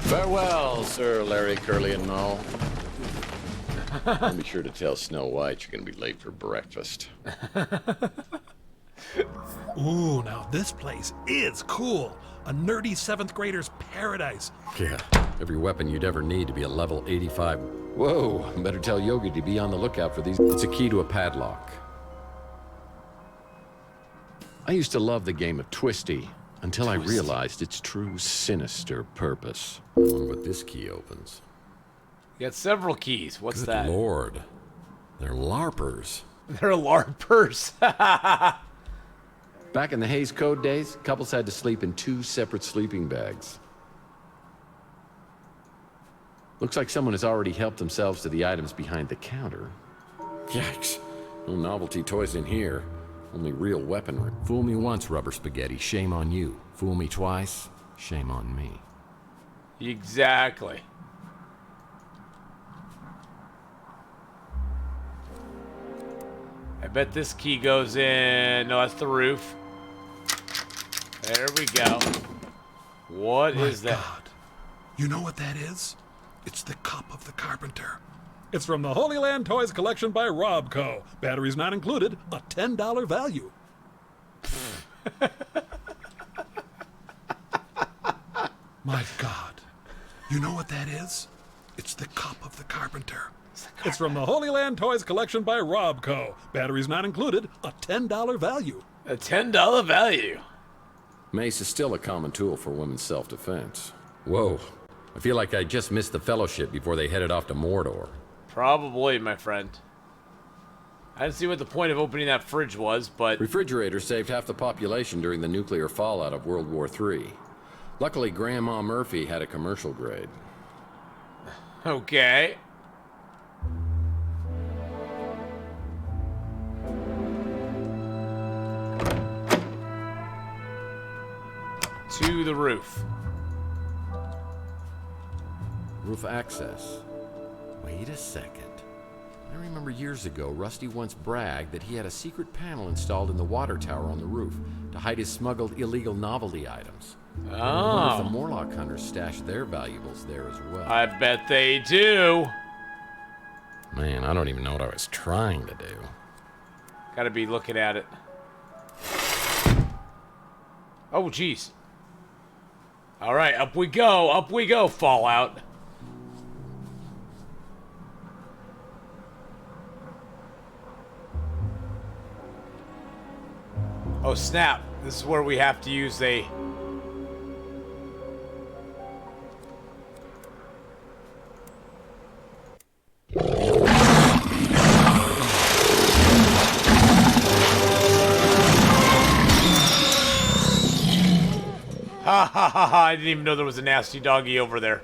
[SPEAKER 2] Farewell, Sir Larry, Curly, and all. And be sure to tell Snow White you're gonna be late for breakfast.
[SPEAKER 5] Ooh, now this place is cool. A nerdy 7th grader's paradise.
[SPEAKER 2] Yeah, every weapon you'd ever need to be a level 85. Whoa, better tell Yogi to be on the lookout for these. It's a key to a padlock. I used to love the game of Twisty until I realized its true sinister purpose. I wonder what this key opens.
[SPEAKER 1] You got several keys. What's
[SPEAKER 2] Good
[SPEAKER 1] that?
[SPEAKER 2] Lord, they're LARPers.
[SPEAKER 1] They're LARPers.
[SPEAKER 2] Back in the Hays Code days, couples had to sleep in 2 separate sleeping bags. Looks like someone has already helped themselves to the items behind the counter. Yikes. No novelty toys in here. Only real weaponry. Fool me once, Rubber Spaghetti. Shame on you. Fool me twice. Shame on me.
[SPEAKER 1] Exactly. I bet this key goes in. No, that's the roof. There we go. What is that?
[SPEAKER 5] God. You know what that is? It's the Cup of the Carpenter. It's from the Holy Land Toys collection by Robco. Batteries not included, a $10 value. My God. You know what that is? It's the Cup of the Carpenter. It's from the Holy Land Toys collection by Robco. Batteries not included, a $10 value.
[SPEAKER 1] A $10 value.
[SPEAKER 2] Mace is still a common tool for women's self-defense. Whoa. I feel like I just missed the Fellowship before they headed off to Mordor.
[SPEAKER 1] Probably, my friend. I didn't see what the point of opening that fridge was, but...
[SPEAKER 2] Refrigerators saved half the population during the nuclear fallout of World War III. Luckily, Grandma Murphy had a commercial grade.
[SPEAKER 1] Okay. To the roof.
[SPEAKER 2] Roof access. Wait a second. I remember years ago, Rusty once bragged that he had a secret panel installed in the water tower on the roof to hide his smuggled illegal novelty items.
[SPEAKER 1] Oh.
[SPEAKER 2] I wonder if the Morlock hunters stashed their valuables there as well.
[SPEAKER 1] I bet they do.
[SPEAKER 2] Man, I don't even know what I was trying to do.
[SPEAKER 1] Gotta be looking at it. Oh, jeez. Alright, up we go, Fallout. Oh, snap. This is where we have to use a... Ha ha ha ha, I didn't even know there was a nasty doggy over there.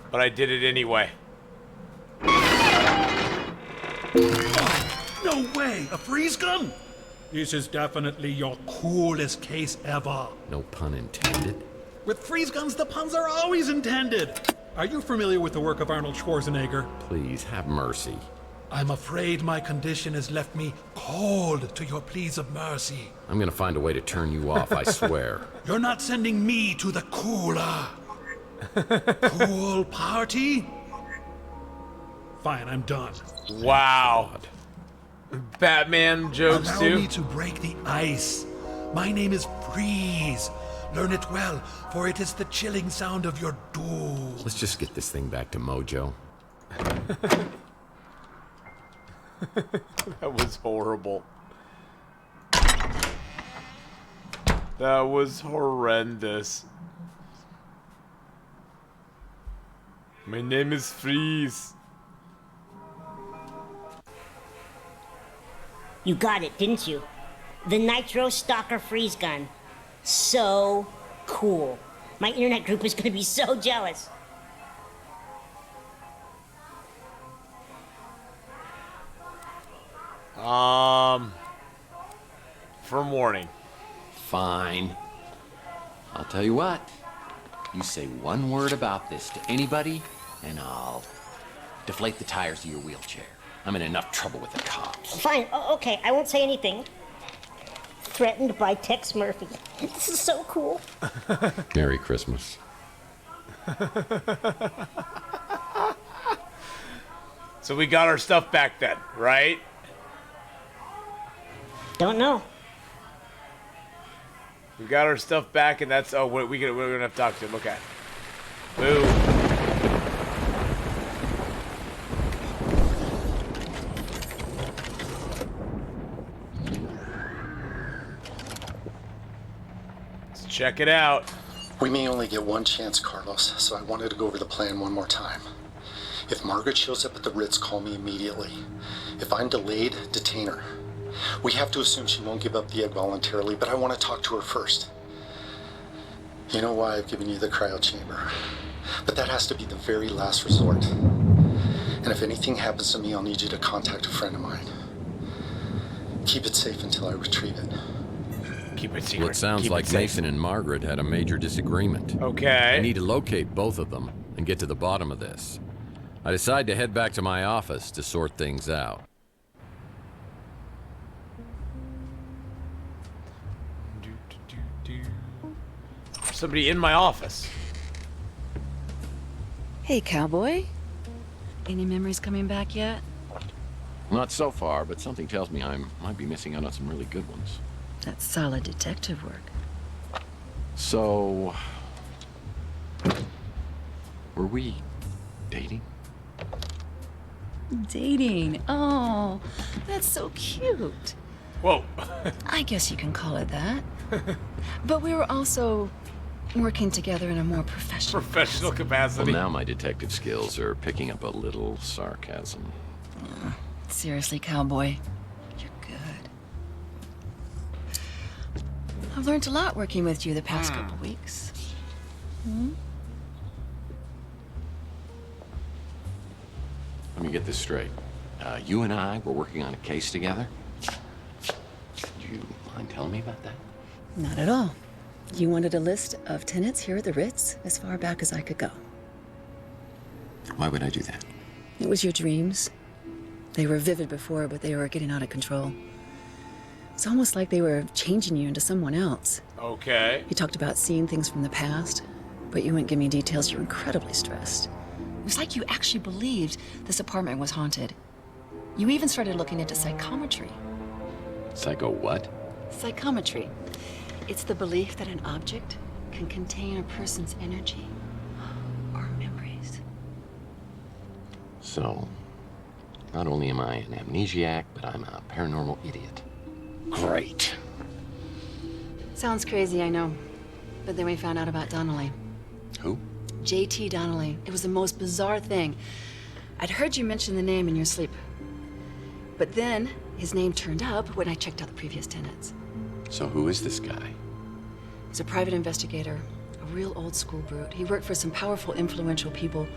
[SPEAKER 1] But I did it anyway.
[SPEAKER 5] No way! A freeze gun? This is definitely your coolest case ever.
[SPEAKER 2] No pun intended.
[SPEAKER 5] With freeze guns, the puns are always intended. Are you familiar with the work of Arnold Schwarzenegger?
[SPEAKER 2] Please, have mercy.
[SPEAKER 5] I'm afraid my condition has left me cold to your pleas of mercy.
[SPEAKER 2] I'm gonna find a way to turn you off, I swear.
[SPEAKER 5] You're not sending me to the cooler. Cool party? Fine, I'm done.
[SPEAKER 1] Wow. Batman jokes
[SPEAKER 5] Allow
[SPEAKER 1] too.
[SPEAKER 5] me to break the ice. My name is Freeze. Learn it well, for it is the chilling sound of your doom.
[SPEAKER 2] Let's just get this thing back to Mojo.
[SPEAKER 1] That was horrible. That was horrendous. My name is Freeze.
[SPEAKER 7] You got it, didn't you? The Nitro Stalker freeze gun. So cool. My internet group is gonna be so jealous.
[SPEAKER 1] For morning.
[SPEAKER 10] Fine. I'll tell you what. You say one word about this to anybody, and I'll deflate the tires of your wheelchair. I'm in enough trouble with the cops.
[SPEAKER 7] Fine, okay, I won't say anything. Threatened by Tex Murphy. This is so cool.
[SPEAKER 2] Merry Christmas.
[SPEAKER 1] So we got our stuff back then, right?
[SPEAKER 7] Don't know.
[SPEAKER 1] We got our stuff back, and that's we're gonna have to talk to him. Okay. Boo. Let's check it out.
[SPEAKER 16] We may only get one chance, Carlos, so I wanted to go over the plan one more time. If Margaret shows up at the Ritz, call me immediately. If I'm delayed, detain her. We have to assume she won't give up the egg voluntarily, but I want to talk to her first. You know why I've given you the cryo chamber, but that has to be the very last resort. And if anything happens to me, I'll need you to contact a friend of mine. Keep it safe until I retrieve it.
[SPEAKER 1] Keep it secret.
[SPEAKER 2] Well, it sounds
[SPEAKER 1] Keep
[SPEAKER 2] like
[SPEAKER 1] it safe.
[SPEAKER 2] Mason and Margaret had a major disagreement.
[SPEAKER 1] Okay.
[SPEAKER 2] I need to locate both of them and get to the bottom of this. I decide to head back to my office to sort things out.
[SPEAKER 1] Somebody in my office.
[SPEAKER 8] Hey, cowboy. Any memories coming back yet?
[SPEAKER 2] Not so far, but something tells me I might be missing out on some really good ones.
[SPEAKER 8] That's solid detective work.
[SPEAKER 2] So... were we dating?
[SPEAKER 8] Dating? Oh, that's so cute.
[SPEAKER 1] Whoa.
[SPEAKER 8] I guess you can call it that. But we were also working together in a more professional
[SPEAKER 1] capacity.
[SPEAKER 2] Well, now my detective skills are picking up a little sarcasm.
[SPEAKER 8] Seriously, cowboy, you're good. I've learned a lot working with you the past couple weeks.
[SPEAKER 2] Let me get this straight. You and I were working on a case together? Do you mind telling me about that?
[SPEAKER 8] Not at all. You wanted a list of tenants here at the Ritz as far back as I could go.
[SPEAKER 2] Why would I do that?
[SPEAKER 8] It was your dreams. They were vivid before, but they were getting out of control. It's almost like they were changing you into someone else.
[SPEAKER 1] Okay.
[SPEAKER 8] You talked about seeing things from the past, but you wouldn't give me details. You were incredibly stressed. It was like you actually believed this apartment was haunted. You even started looking into psychometry.
[SPEAKER 2] Psycho what?
[SPEAKER 8] Psychometry. It's the belief that an object can contain a person's energy or memories.
[SPEAKER 2] So, not only am I an amnesiac, but I'm a paranormal idiot. Great.
[SPEAKER 8] Sounds crazy, I know. But then we found out about Donnelly.
[SPEAKER 2] Who?
[SPEAKER 8] J.T. Donnelly. It was the most bizarre thing. I'd heard you mention the name in your sleep. But then, his name turned up when I checked out the previous tenants.
[SPEAKER 2] So who is this guy?
[SPEAKER 8] He's a private investigator, a real old school brute. He worked for some powerful, influential people,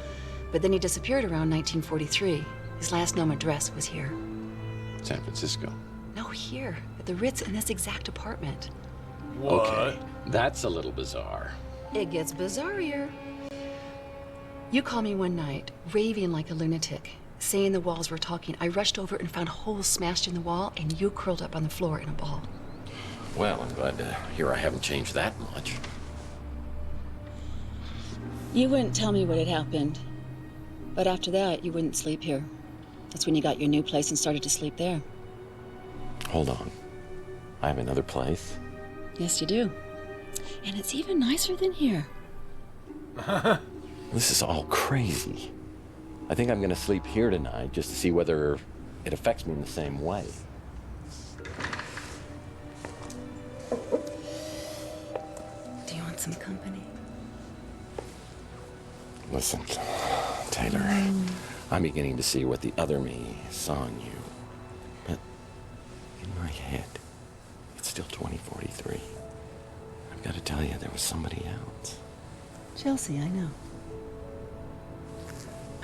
[SPEAKER 8] but then he disappeared around 1943. His last known address was here.
[SPEAKER 2] San Francisco.
[SPEAKER 8] No, here, at the Ritz in this exact apartment.
[SPEAKER 1] What?
[SPEAKER 2] Okay, that's a little bizarre.
[SPEAKER 8] It gets bizarrier. You called me one night, raving like a lunatic, saying the walls were talking. I rushed over and found holes smashed in the wall, and you curled up on the floor in a ball.
[SPEAKER 2] Well, I'm glad to hear I haven't changed that much.
[SPEAKER 8] You wouldn't tell me what had happened. But after that, you wouldn't sleep here. That's when you got your new place and started to sleep there.
[SPEAKER 2] Hold on. I have another place?
[SPEAKER 8] Yes, you do. And it's even nicer than here.
[SPEAKER 2] This is all crazy. I think I'm gonna sleep here tonight just to see whether it affects me in the same way.
[SPEAKER 8] Do you want some company?
[SPEAKER 2] Listen, Taylor, I'm beginning to see what the other me saw in you. But in my head, it's still 2043. I've got to tell you, there was somebody else.
[SPEAKER 8] Chelsea, I know.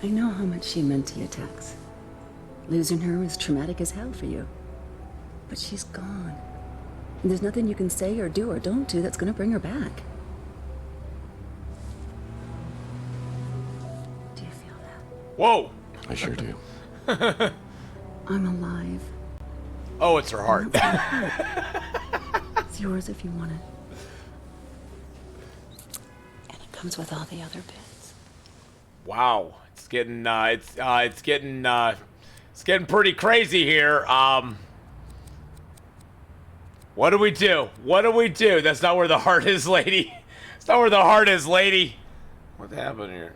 [SPEAKER 8] I know how much she meant to you, Tex. Losing her was traumatic as hell for you. But she's gone. And there's nothing you can say or do or don't do that's gonna bring her back. Do you feel that?
[SPEAKER 1] Whoa!
[SPEAKER 10] I sure do.
[SPEAKER 8] I'm alive.
[SPEAKER 1] Oh, it's her heart.
[SPEAKER 8] It's yours if you want it. And it comes with all the other bits.
[SPEAKER 1] Wow, it's getting it's getting pretty crazy here. What do we do? What do we do? That's not where the heart is, lady. It's not where the heart is, lady. What happened here?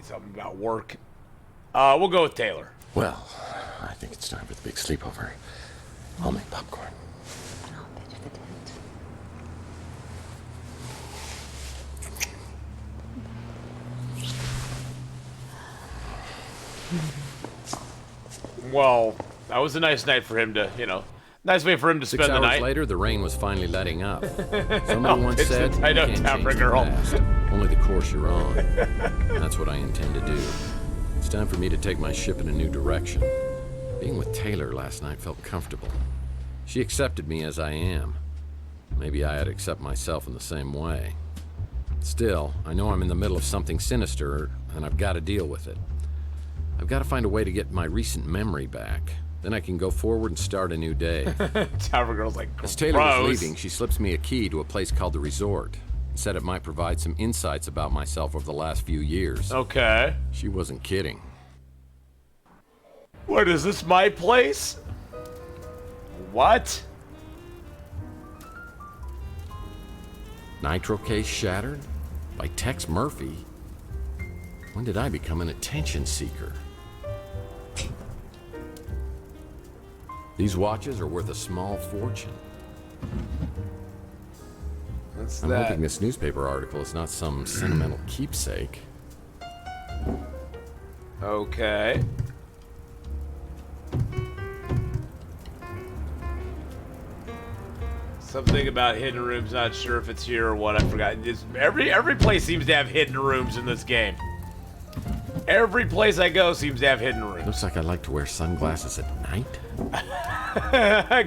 [SPEAKER 1] Something about work. We'll go with Taylor.
[SPEAKER 10] Well, I think it's time for the big sleepover. I'll make popcorn.
[SPEAKER 8] I'll pitch the tent.
[SPEAKER 1] Well, that was a nice night for him to, nice way for him to spend the
[SPEAKER 2] 6 hours
[SPEAKER 1] night.
[SPEAKER 2] later, the rain was finally letting up. Somebody once
[SPEAKER 1] It's
[SPEAKER 2] said,
[SPEAKER 1] the
[SPEAKER 2] you
[SPEAKER 1] tight up
[SPEAKER 2] can't
[SPEAKER 1] Tapper
[SPEAKER 2] change the
[SPEAKER 1] girl.
[SPEAKER 2] past, only the course you're on. That's what I intend to do. It's time for me to take my ship in a new direction. Being with Taylor last night felt comfortable. She accepted me as I am. Maybe I had to accept myself in the same way. Still, I know I'm in the middle of something sinister, and I've got to deal with it. I've got to find a way to get my recent memory back. Then I can go forward and start a new day.
[SPEAKER 1] Tapper girl's like,
[SPEAKER 2] As Taylor was
[SPEAKER 1] gross.
[SPEAKER 2] leaving, she slips me a key to a place called the Resort. And said it might provide some insights about myself over the last few years.
[SPEAKER 1] Okay.
[SPEAKER 2] She wasn't kidding.
[SPEAKER 1] What is this, my place? What?
[SPEAKER 2] Nitro case shattered? By Tex Murphy? When did I become an attention seeker? These watches are worth a small fortune.
[SPEAKER 1] What's
[SPEAKER 2] I'm
[SPEAKER 1] that?
[SPEAKER 2] hoping this newspaper article is not some sentimental keepsake.
[SPEAKER 1] Okay. Something about hidden rooms, not sure if it's here or what, I forgot. Every place seems to have hidden rooms in this game. Every place I go seems to have hidden rooms.
[SPEAKER 2] Looks like I like to wear sunglasses at night.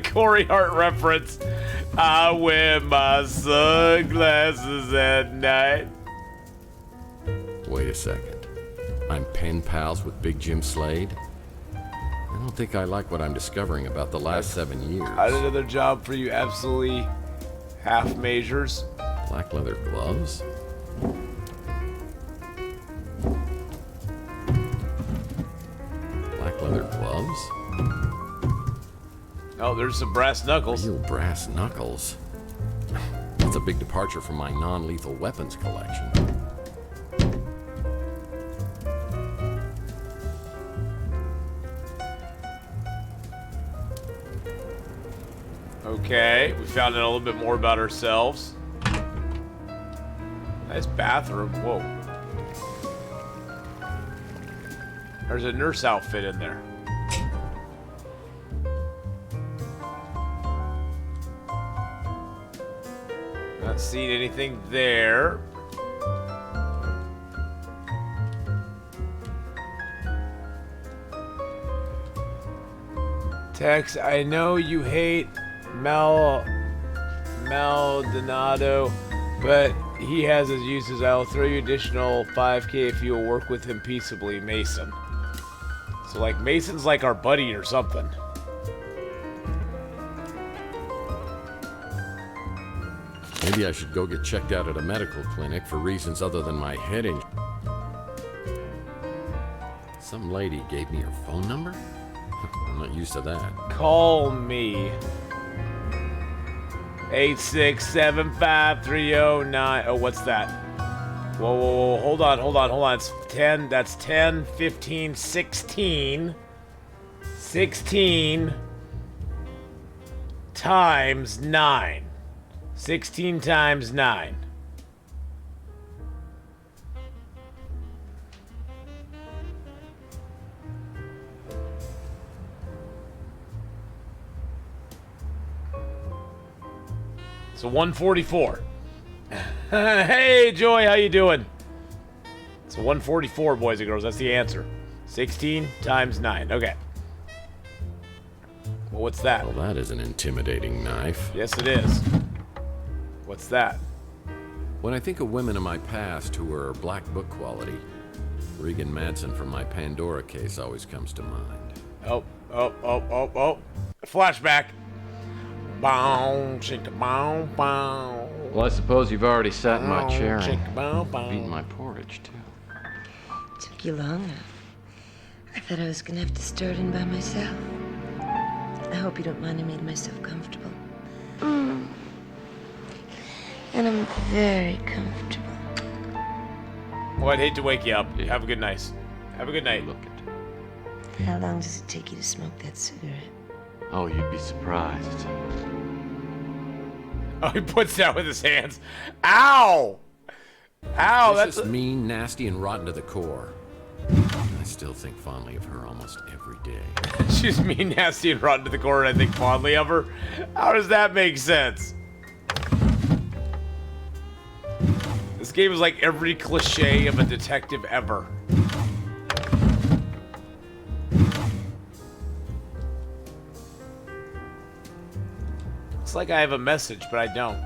[SPEAKER 1] Corey Hart reference. I wear my sunglasses at night.
[SPEAKER 2] Wait a second. I'm pen pals with Big Jim Slade? I don't think I like what I'm discovering about the last 7 years.
[SPEAKER 1] I did another job for you, absolutely half measures.
[SPEAKER 2] Black leather gloves? Black leather gloves?
[SPEAKER 1] Oh, there's some brass knuckles.
[SPEAKER 2] Real brass knuckles. That's a big departure from my non-lethal weapons collection.
[SPEAKER 1] Okay, we found out a little bit more about ourselves. Nice bathroom. Whoa. There's a nurse outfit in there. Not seeing anything there. Tex, I know you hate Maldonado, but he has his uses. I'll throw you additional 5K if you'll work with him peaceably, Mason. So, like, Mason's like our buddy or something.
[SPEAKER 2] Maybe I should go get checked out at a medical clinic for reasons other than my head injury. Some lady gave me her phone number? I'm not used to that.
[SPEAKER 1] Call me. 8675309. Oh, what's that? Whoa, whoa, whoa. Hold on. It's 10. That's 10, 15, 16. 16 times 9. 16 times 9. So 144. Hey, Joy, how you doing? So 144, boys and girls. That's the answer. 16 times 9. Okay. Well, what's that?
[SPEAKER 2] Well, that is an intimidating knife.
[SPEAKER 1] Yes, it is. What's that?
[SPEAKER 2] When I think of women in my past who were black book quality, Regan Madsen from my Pandora case always comes to mind.
[SPEAKER 1] Oh. Flashback. Bow, chink, bow, bow.
[SPEAKER 2] Well, I suppose you've already sat in my
[SPEAKER 1] Bow,
[SPEAKER 2] chair
[SPEAKER 1] chink, bow, bow.
[SPEAKER 2] and eaten my porridge, too.
[SPEAKER 13] Took you long enough. I thought I was gonna have to stir it in by myself. I hope you don't mind I made myself comfortable. And I'm very comfortable.
[SPEAKER 1] Well, I'd hate to wake you up. Have a good night. Have a good night.
[SPEAKER 2] Look at
[SPEAKER 13] How long does it take you to smoke that cigarette?
[SPEAKER 2] Oh, you'd be surprised.
[SPEAKER 1] Oh, he puts that with his hands. Ow! Ow,
[SPEAKER 2] This
[SPEAKER 1] that's
[SPEAKER 2] is mean, nasty, and rotten to the core. I still think fondly of her almost every day.
[SPEAKER 1] She's mean, nasty, and rotten to the core, and I think fondly of her. How does that make sense? This game is like every cliche of a detective ever. Looks like I have a message, but I don't.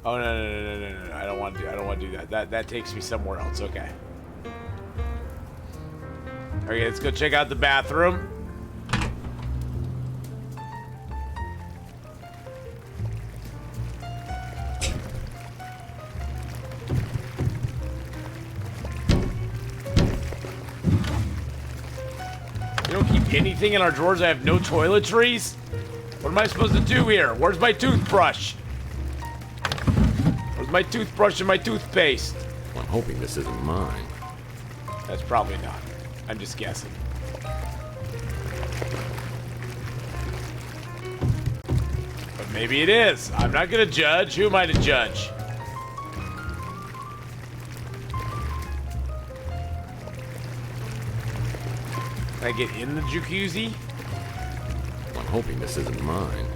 [SPEAKER 1] Oh no! I don't want to do that. That takes me somewhere else. Okay. Okay, let's go check out the bathroom. You don't keep anything in our drawers. I have no toiletries. What am I supposed to do here? Where's my toothbrush? Where's my toothbrush and my toothpaste?
[SPEAKER 2] Well, I'm hoping this isn't mine.
[SPEAKER 1] That's probably not. I'm just guessing. But maybe it is. I'm not gonna judge. Who am I to judge? Can I get in the jacuzzi?
[SPEAKER 2] Well, I'm hoping this isn't mine.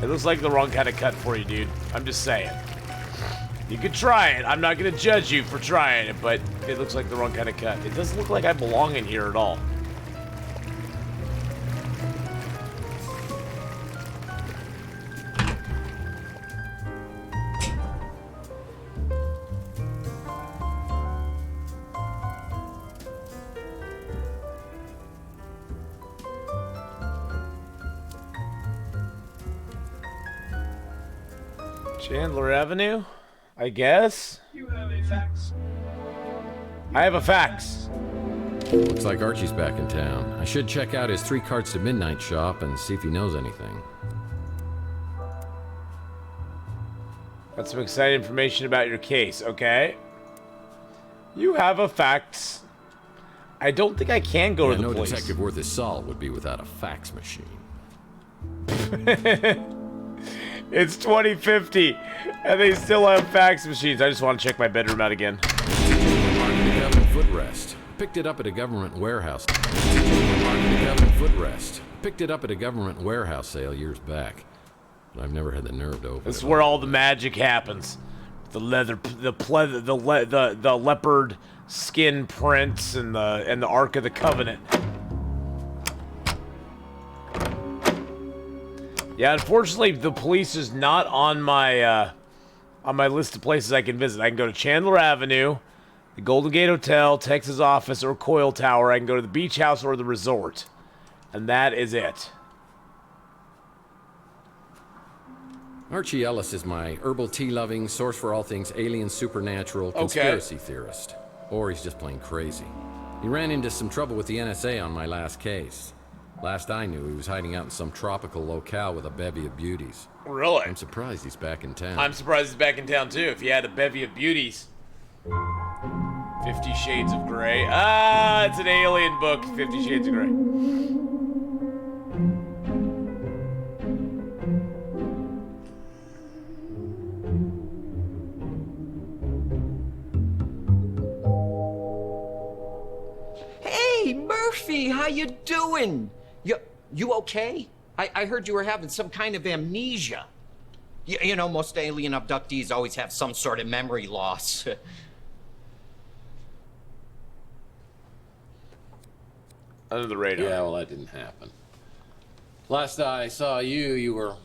[SPEAKER 1] It looks like the wrong kind of cut for you, dude. I'm just saying. You could try it. I'm not gonna judge you for trying it, but it looks like the wrong kind of cut. It doesn't look like I belong in here at all. Chandler Avenue? I guess?
[SPEAKER 20] You have a fax.
[SPEAKER 1] I have a fax.
[SPEAKER 2] Looks like Archie's back in town. I should check out his 3 Carts to Midnight shop and see if he knows anything.
[SPEAKER 1] Got some exciting information about your case, okay? You have a fax. I don't think I can go to the
[SPEAKER 2] no
[SPEAKER 1] police.
[SPEAKER 2] detective worth his salt would be without a fax machine.
[SPEAKER 1] It's 2050, and they still have fax machines. I just want to check my bedroom out again.
[SPEAKER 2] The government footrest. Picked it up at a government warehouse. The government footrest. Picked it up at a government warehouse sale years back. But I've never had the nerve to open
[SPEAKER 1] This
[SPEAKER 2] it.
[SPEAKER 1] is where all the magic happens. The leather, the leopard skin prints, and the Ark of the Covenant. Yeah, unfortunately, the police is not on my list of places I can visit. I can go to Chandler Avenue, the Golden Gate Hotel, Texas office, or Coil Tower. I can go to the beach house or the resort. And that is it.
[SPEAKER 2] Archie Ellis is my herbal tea-loving, source for all things alien, supernatural, conspiracy theorist. Or he's just plain crazy. He ran into some trouble with the NSA on my last case. Last I knew, he was hiding out in some tropical locale with a bevy of beauties.
[SPEAKER 1] Really?
[SPEAKER 2] I'm surprised he's back in town.
[SPEAKER 1] I'm surprised he's back in town, too, if he had a bevy of beauties. 50 Shades of Grey. Ah, it's an alien book, 50 Shades of Grey.
[SPEAKER 11] Hey, Murphy, how you doing? You okay?
[SPEAKER 4] I heard you were having some kind of amnesia. You know, most alien abductees always have some sort of memory loss.
[SPEAKER 1] Under the radar.
[SPEAKER 2] Yeah, well, that didn't happen. Last I saw you, you were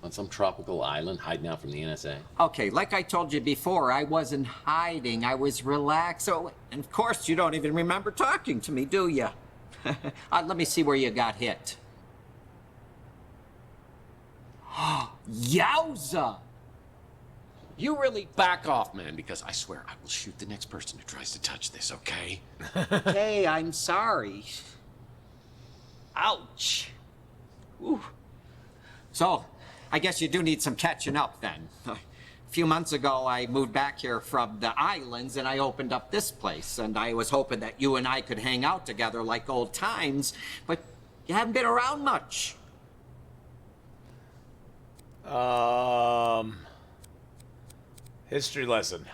[SPEAKER 2] on some tropical island hiding out from the NSA.
[SPEAKER 4] Okay, like I told you before, I wasn't hiding. I was relaxed. So, and of course, you don't even remember talking to me, do you? Let me see where you got hit. Yowza!
[SPEAKER 10] You really back off, man, because I swear I will shoot the next person who tries to touch this, okay?
[SPEAKER 4] Hey, I'm sorry. Ouch. Ooh. So, I guess you do need some catching up then. A few months ago, I moved back here from the islands and I opened up this place. And I was hoping that you and I could hang out together like old times, but you haven't been around much.
[SPEAKER 1] History lesson.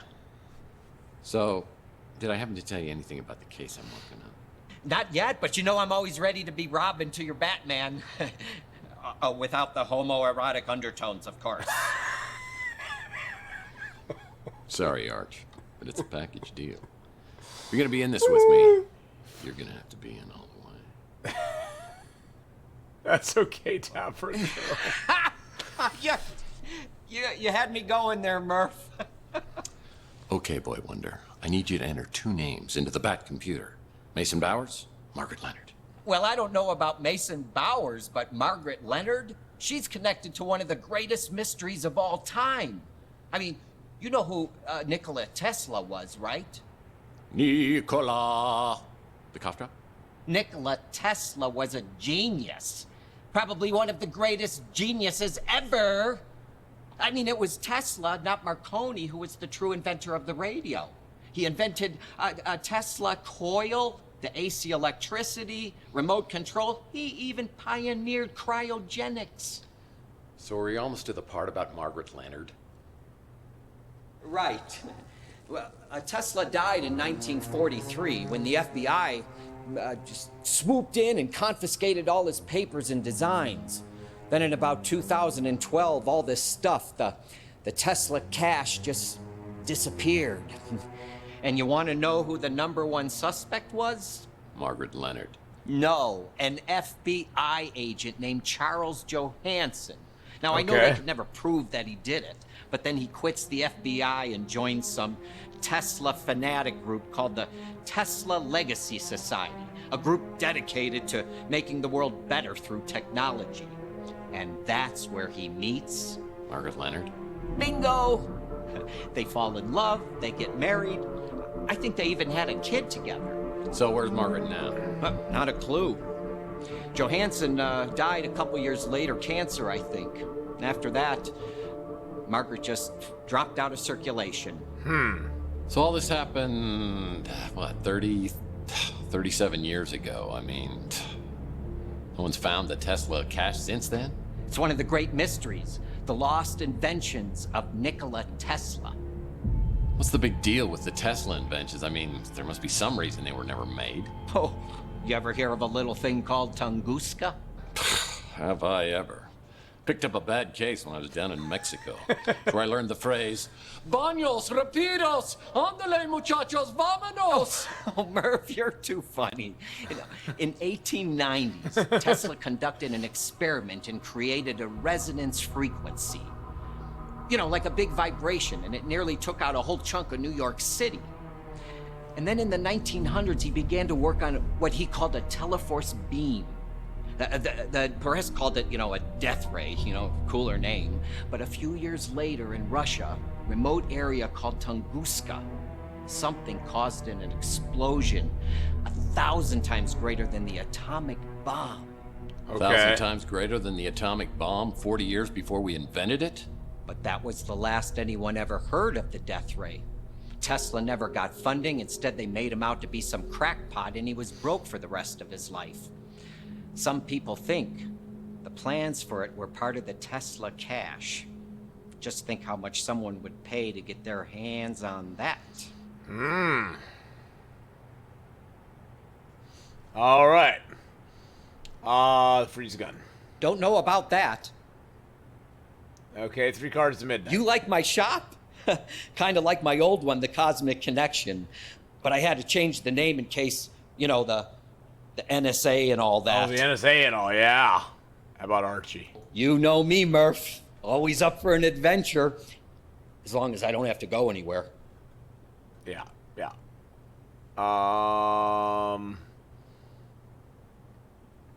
[SPEAKER 10] So, did I happen to tell you anything about the case I'm working on?
[SPEAKER 4] Not yet, but you know I'm always ready to be Robin to your Batman. Without the homoerotic undertones, of course.
[SPEAKER 10] Sorry, Arch, but it's a package deal. If you're gonna be in this with me, you're gonna have to be in all the way.
[SPEAKER 1] That's okay, Topper.
[SPEAKER 4] You had me going there, Murph.
[SPEAKER 10] Okay, Boy Wonder, I need you to enter 2 names into the Bat computer. Mason Bowers, Margaret Leonard.
[SPEAKER 4] Well, I don't know about Mason Bowers, but Margaret Leonard, she's connected to one of the greatest mysteries of all time. I mean, you know who Nikola Tesla was, right?
[SPEAKER 10] Nikola. The cough drop?
[SPEAKER 4] Nikola Tesla was a genius. Probably one of the greatest geniuses ever. I mean, it was Tesla, not Marconi, who was the true inventor of the radio. He invented a Tesla coil, the AC electricity, remote control. He even pioneered cryogenics.
[SPEAKER 10] So are we almost to the part about Margaret Leonard?
[SPEAKER 4] Right. Well, Tesla died in 1943 when the FBI just swooped in and confiscated all his papers and designs. Then in about 2012, all this stuff, the Tesla cache just disappeared. And you want to know who the #1 suspect was?
[SPEAKER 10] Margaret Leonard.
[SPEAKER 4] No, an FBI agent named Charles Johansson. Now, I know
[SPEAKER 1] Okay.
[SPEAKER 4] they could never prove that he did it, but then he quits the FBI and joins some Tesla fanatic group called the Tesla Legacy Society, a group dedicated to making the world better through technology. And that's where he meets
[SPEAKER 10] Margaret Leonard.
[SPEAKER 4] Bingo! They fall in love, they get married. I think they even had a kid together.
[SPEAKER 10] So where's Margaret now?
[SPEAKER 4] Not a clue. Johansson died a couple years later, cancer, I think. After that, Margaret just dropped out of circulation.
[SPEAKER 10] So all this happened, what, 37 years ago. I mean, no one's found the Tesla cache since then?
[SPEAKER 4] It's one of the great mysteries, the lost inventions of Nikola Tesla.
[SPEAKER 10] What's the big deal with the Tesla inventions? I mean, there must be some reason they were never made.
[SPEAKER 4] Oh, you ever hear of a little thing called Tunguska?
[SPEAKER 10] Have I ever? Picked up a bad case when I was down in Mexico, where I learned the phrase, Baños, rapidos, ándale muchachos, vámonos!
[SPEAKER 4] Oh, Murph, you're too funny. You know, in 1890s, Tesla conducted an experiment and created a resonance frequency. You know, like a big vibration, and it nearly took out a whole chunk of New York City. And then in the 1900s, he began to work on what he called a teleforce beam. The press called it, a death ray, cooler name. But a few years later in Russia, remote area called Tunguska, something caused an explosion 1,000 times greater than the atomic bomb.
[SPEAKER 10] 1,000 times greater than the atomic bomb 40 years before we invented it?
[SPEAKER 4] But that was the last anyone ever heard of the death ray. Tesla never got funding. Instead, they made him out to be some crackpot, and he was broke for the rest of his life. Some people think the plans for it were part of the Tesla cache. Just think how much someone would pay to get their hands on that.
[SPEAKER 1] All right. Freeze gun.
[SPEAKER 4] Don't know about that.
[SPEAKER 1] Okay, 3 cards to midnight.
[SPEAKER 4] You like my shop? Kind of like my old one, the Cosmic Connection. But I had to change the name in case, you know, the NSA and all that.
[SPEAKER 1] Oh, the NSA and all, yeah. How about Archie?
[SPEAKER 4] You know me, Murph. Always up for an adventure. As long as I don't have to go anywhere.
[SPEAKER 1] Yeah.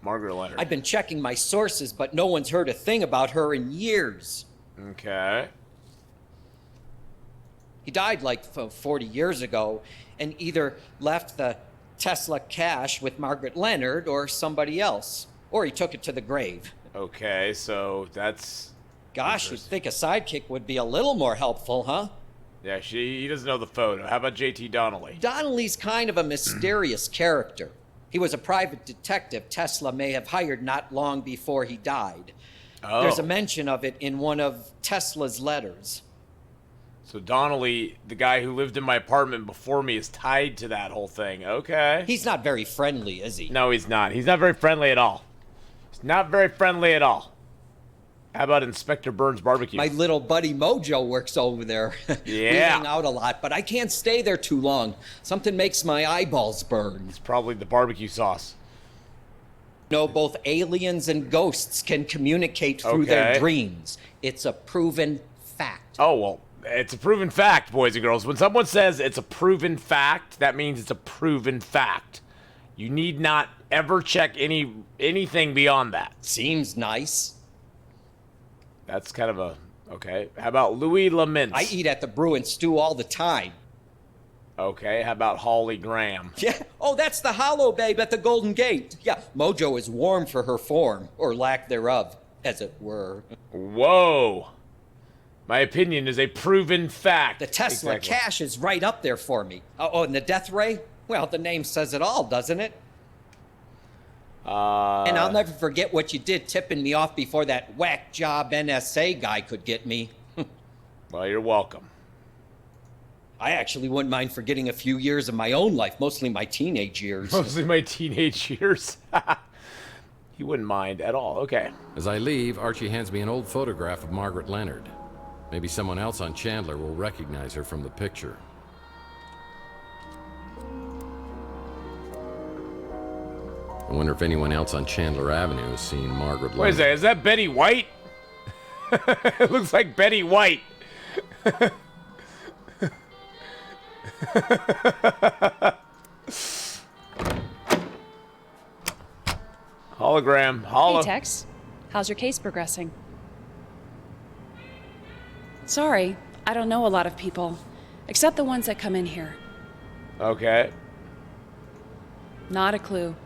[SPEAKER 1] Margaret Leonard.
[SPEAKER 4] I've been checking my sources, but no one's heard a thing about her in years.
[SPEAKER 1] Okay.
[SPEAKER 4] He died like 40 years ago and either left the Tesla cash with Margaret Leonard or somebody else. Or he took it to the grave.
[SPEAKER 1] Okay, so that's...
[SPEAKER 4] Gosh, you'd think a sidekick would be a little more helpful, huh?
[SPEAKER 1] Yeah, he doesn't know the photo. How about JT Donnelly?
[SPEAKER 4] Donnelly's kind of a mysterious character. He was a private detective Tesla may have hired not long before he died.
[SPEAKER 1] Oh.
[SPEAKER 4] There's a mention of it in one of Tesla's letters.
[SPEAKER 1] So Donnelly, the guy who lived in my apartment before me, is tied to that whole thing. Okay.
[SPEAKER 4] He's not very friendly, is he?
[SPEAKER 1] No, he's not. He's not very friendly at all. He's not very friendly at all. How about Inspector Burns Barbecue?
[SPEAKER 4] My little buddy Mojo works over there.
[SPEAKER 1] Yeah.
[SPEAKER 4] We hang out a lot, but I can't stay there too long. Something makes my eyeballs burn.
[SPEAKER 1] It's probably the barbecue sauce.
[SPEAKER 4] No, both aliens and ghosts can communicate through their dreams. It's a proven fact.
[SPEAKER 1] Oh, well, it's a proven fact, boys and girls. When someone says it's a proven fact, that means it's a proven fact. You need not ever check anything beyond that.
[SPEAKER 4] Seems nice.
[SPEAKER 1] That's kind of a... Okay. How about Louis Lamintz?
[SPEAKER 4] I eat at the Bruin Stew all the time.
[SPEAKER 1] Okay. How about Holly Graham?
[SPEAKER 4] Yeah. Oh, that's the Hollow Babe at the Golden Gate. Yeah. Mojo is warm for her form, or lack thereof, as it were.
[SPEAKER 1] Whoa. My opinion is a proven fact.
[SPEAKER 4] The Tesla cash is right up there for me. Oh, and the Death Ray? Well, the name says it all, doesn't it? And I'll never forget what you did tipping me off before that whack job NSA guy could get me.
[SPEAKER 1] Well, you're welcome.
[SPEAKER 4] I actually wouldn't mind forgetting a few years of my own life, mostly my teenage years.
[SPEAKER 1] Mostly my teenage years? He wouldn't mind at all. Okay.
[SPEAKER 2] As I leave, Archie hands me an old photograph of Margaret Leonard. Maybe someone else on Chandler will recognize her from the picture. I wonder if anyone else on Chandler Avenue has seen Margaret Leonard.
[SPEAKER 1] Wait a second, is that Betty White? It looks like Betty White. Hologram.
[SPEAKER 14] Hey, Tex. How's your case progressing? Sorry, I don't know a lot of people, except the ones that come in here.
[SPEAKER 1] Okay.
[SPEAKER 14] Not a clue.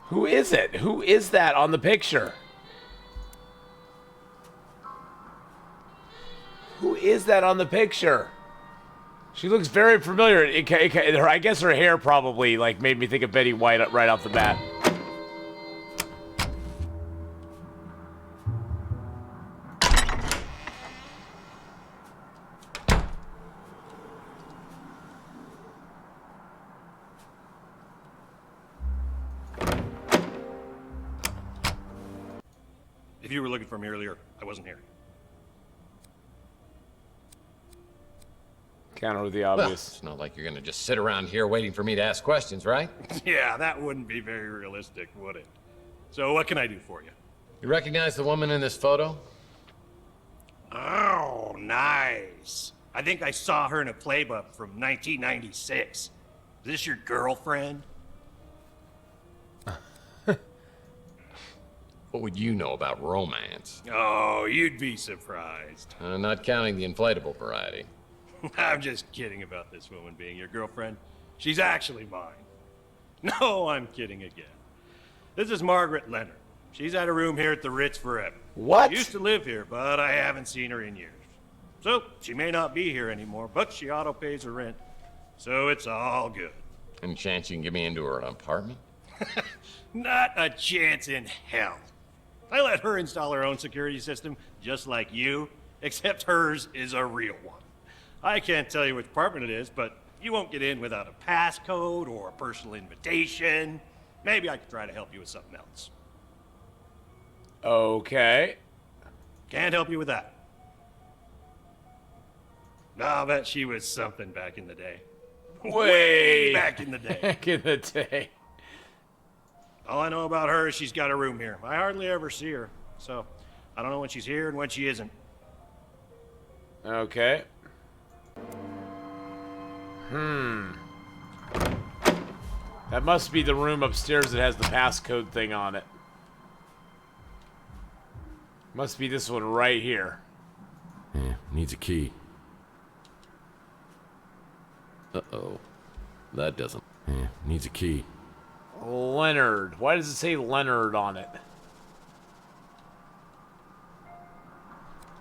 [SPEAKER 1] Who is it? Who is that on the picture? Who is that on the picture? She looks very familiar. I guess her hair probably like made me think of Betty White right off the bat.
[SPEAKER 24] If you were looking for me earlier, I wasn't here.
[SPEAKER 2] Counter the obvious. Well, it's not like you're gonna just sit around here waiting for me to ask questions, right?
[SPEAKER 24] Yeah, that wouldn't be very realistic, would it? So what can I do for you?
[SPEAKER 2] You recognize the woman in this photo?
[SPEAKER 24] Oh, nice. I think I saw her in a playbook from 1996. Is this your girlfriend?
[SPEAKER 2] What would you know about romance?
[SPEAKER 24] Oh, you'd be surprised.
[SPEAKER 2] Not counting the inflatable variety.
[SPEAKER 24] I'm just kidding about this woman being your girlfriend. She's actually mine. No, I'm kidding again. This is Margaret Leonard. She's had a room here at the Ritz forever.
[SPEAKER 1] What?
[SPEAKER 24] She used to live here, but I haven't seen her in years. So, she may not be here anymore, but she auto-pays her rent. So it's all good.
[SPEAKER 2] Any chance you can get me into her apartment?
[SPEAKER 24] Not a chance in hell. I let her install her own security system, just like you, except hers is a real one. I can't tell you which apartment it is, but you won't get in without a passcode or a personal invitation. maybe I could try to help you with something else.
[SPEAKER 1] Okay.
[SPEAKER 24] Can't help you with that. I'll bet she was something back in the day.
[SPEAKER 1] Way
[SPEAKER 24] back in the day.
[SPEAKER 1] Back in the day.
[SPEAKER 24] All I know about her is she's got a room here. I hardly ever see her, so I don't know when she's here and when she isn't.
[SPEAKER 1] Okay. That must be the room upstairs that has the passcode thing on it. Must be this one right here.
[SPEAKER 2] Yeah, needs a key. Uh-oh. That doesn't. Yeah, needs a key.
[SPEAKER 1] Leonard. Why does it say Leonard on it?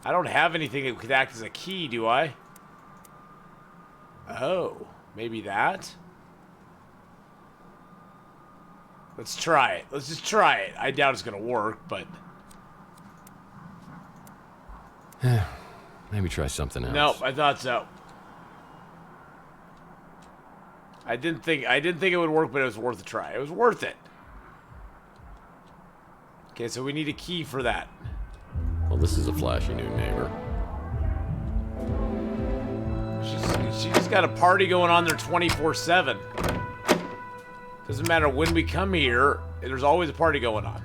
[SPEAKER 1] I don't have anything that could act as a key, do I? Oh, maybe that? Let's try it. Let's just try it. I doubt it's gonna work, but...
[SPEAKER 2] Maybe try something else.
[SPEAKER 1] Nope, I thought so. I didn't think it would work, but it was worth a try. It was worth it. Okay, so we need a key for that.
[SPEAKER 2] Well, this is a flashy new neighbor.
[SPEAKER 1] She's got a party going on there 24/7. Doesn't matter when we come here, there's always a party going on.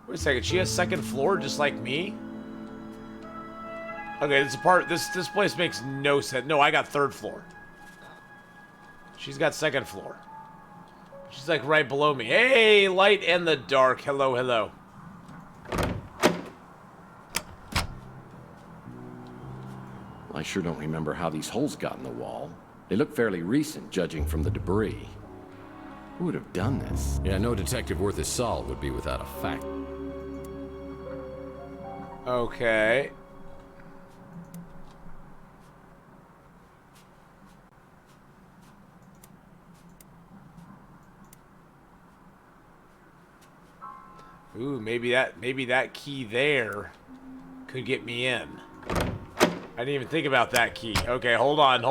[SPEAKER 1] Wait a second, she has second floor just like me? Okay, this place makes no sense. No, I got third floor. She's got second floor. She's like right below me. Hey, light and the dark. Hello, hello.
[SPEAKER 2] I sure don't remember how these holes got in the wall. They look fairly recent, judging from the debris. Who would have done this? Yeah, no detective worth his salt would be without a fact.
[SPEAKER 1] Okay. Ooh, maybe that key there could get me in. I didn't even think about that key. Okay, hold on.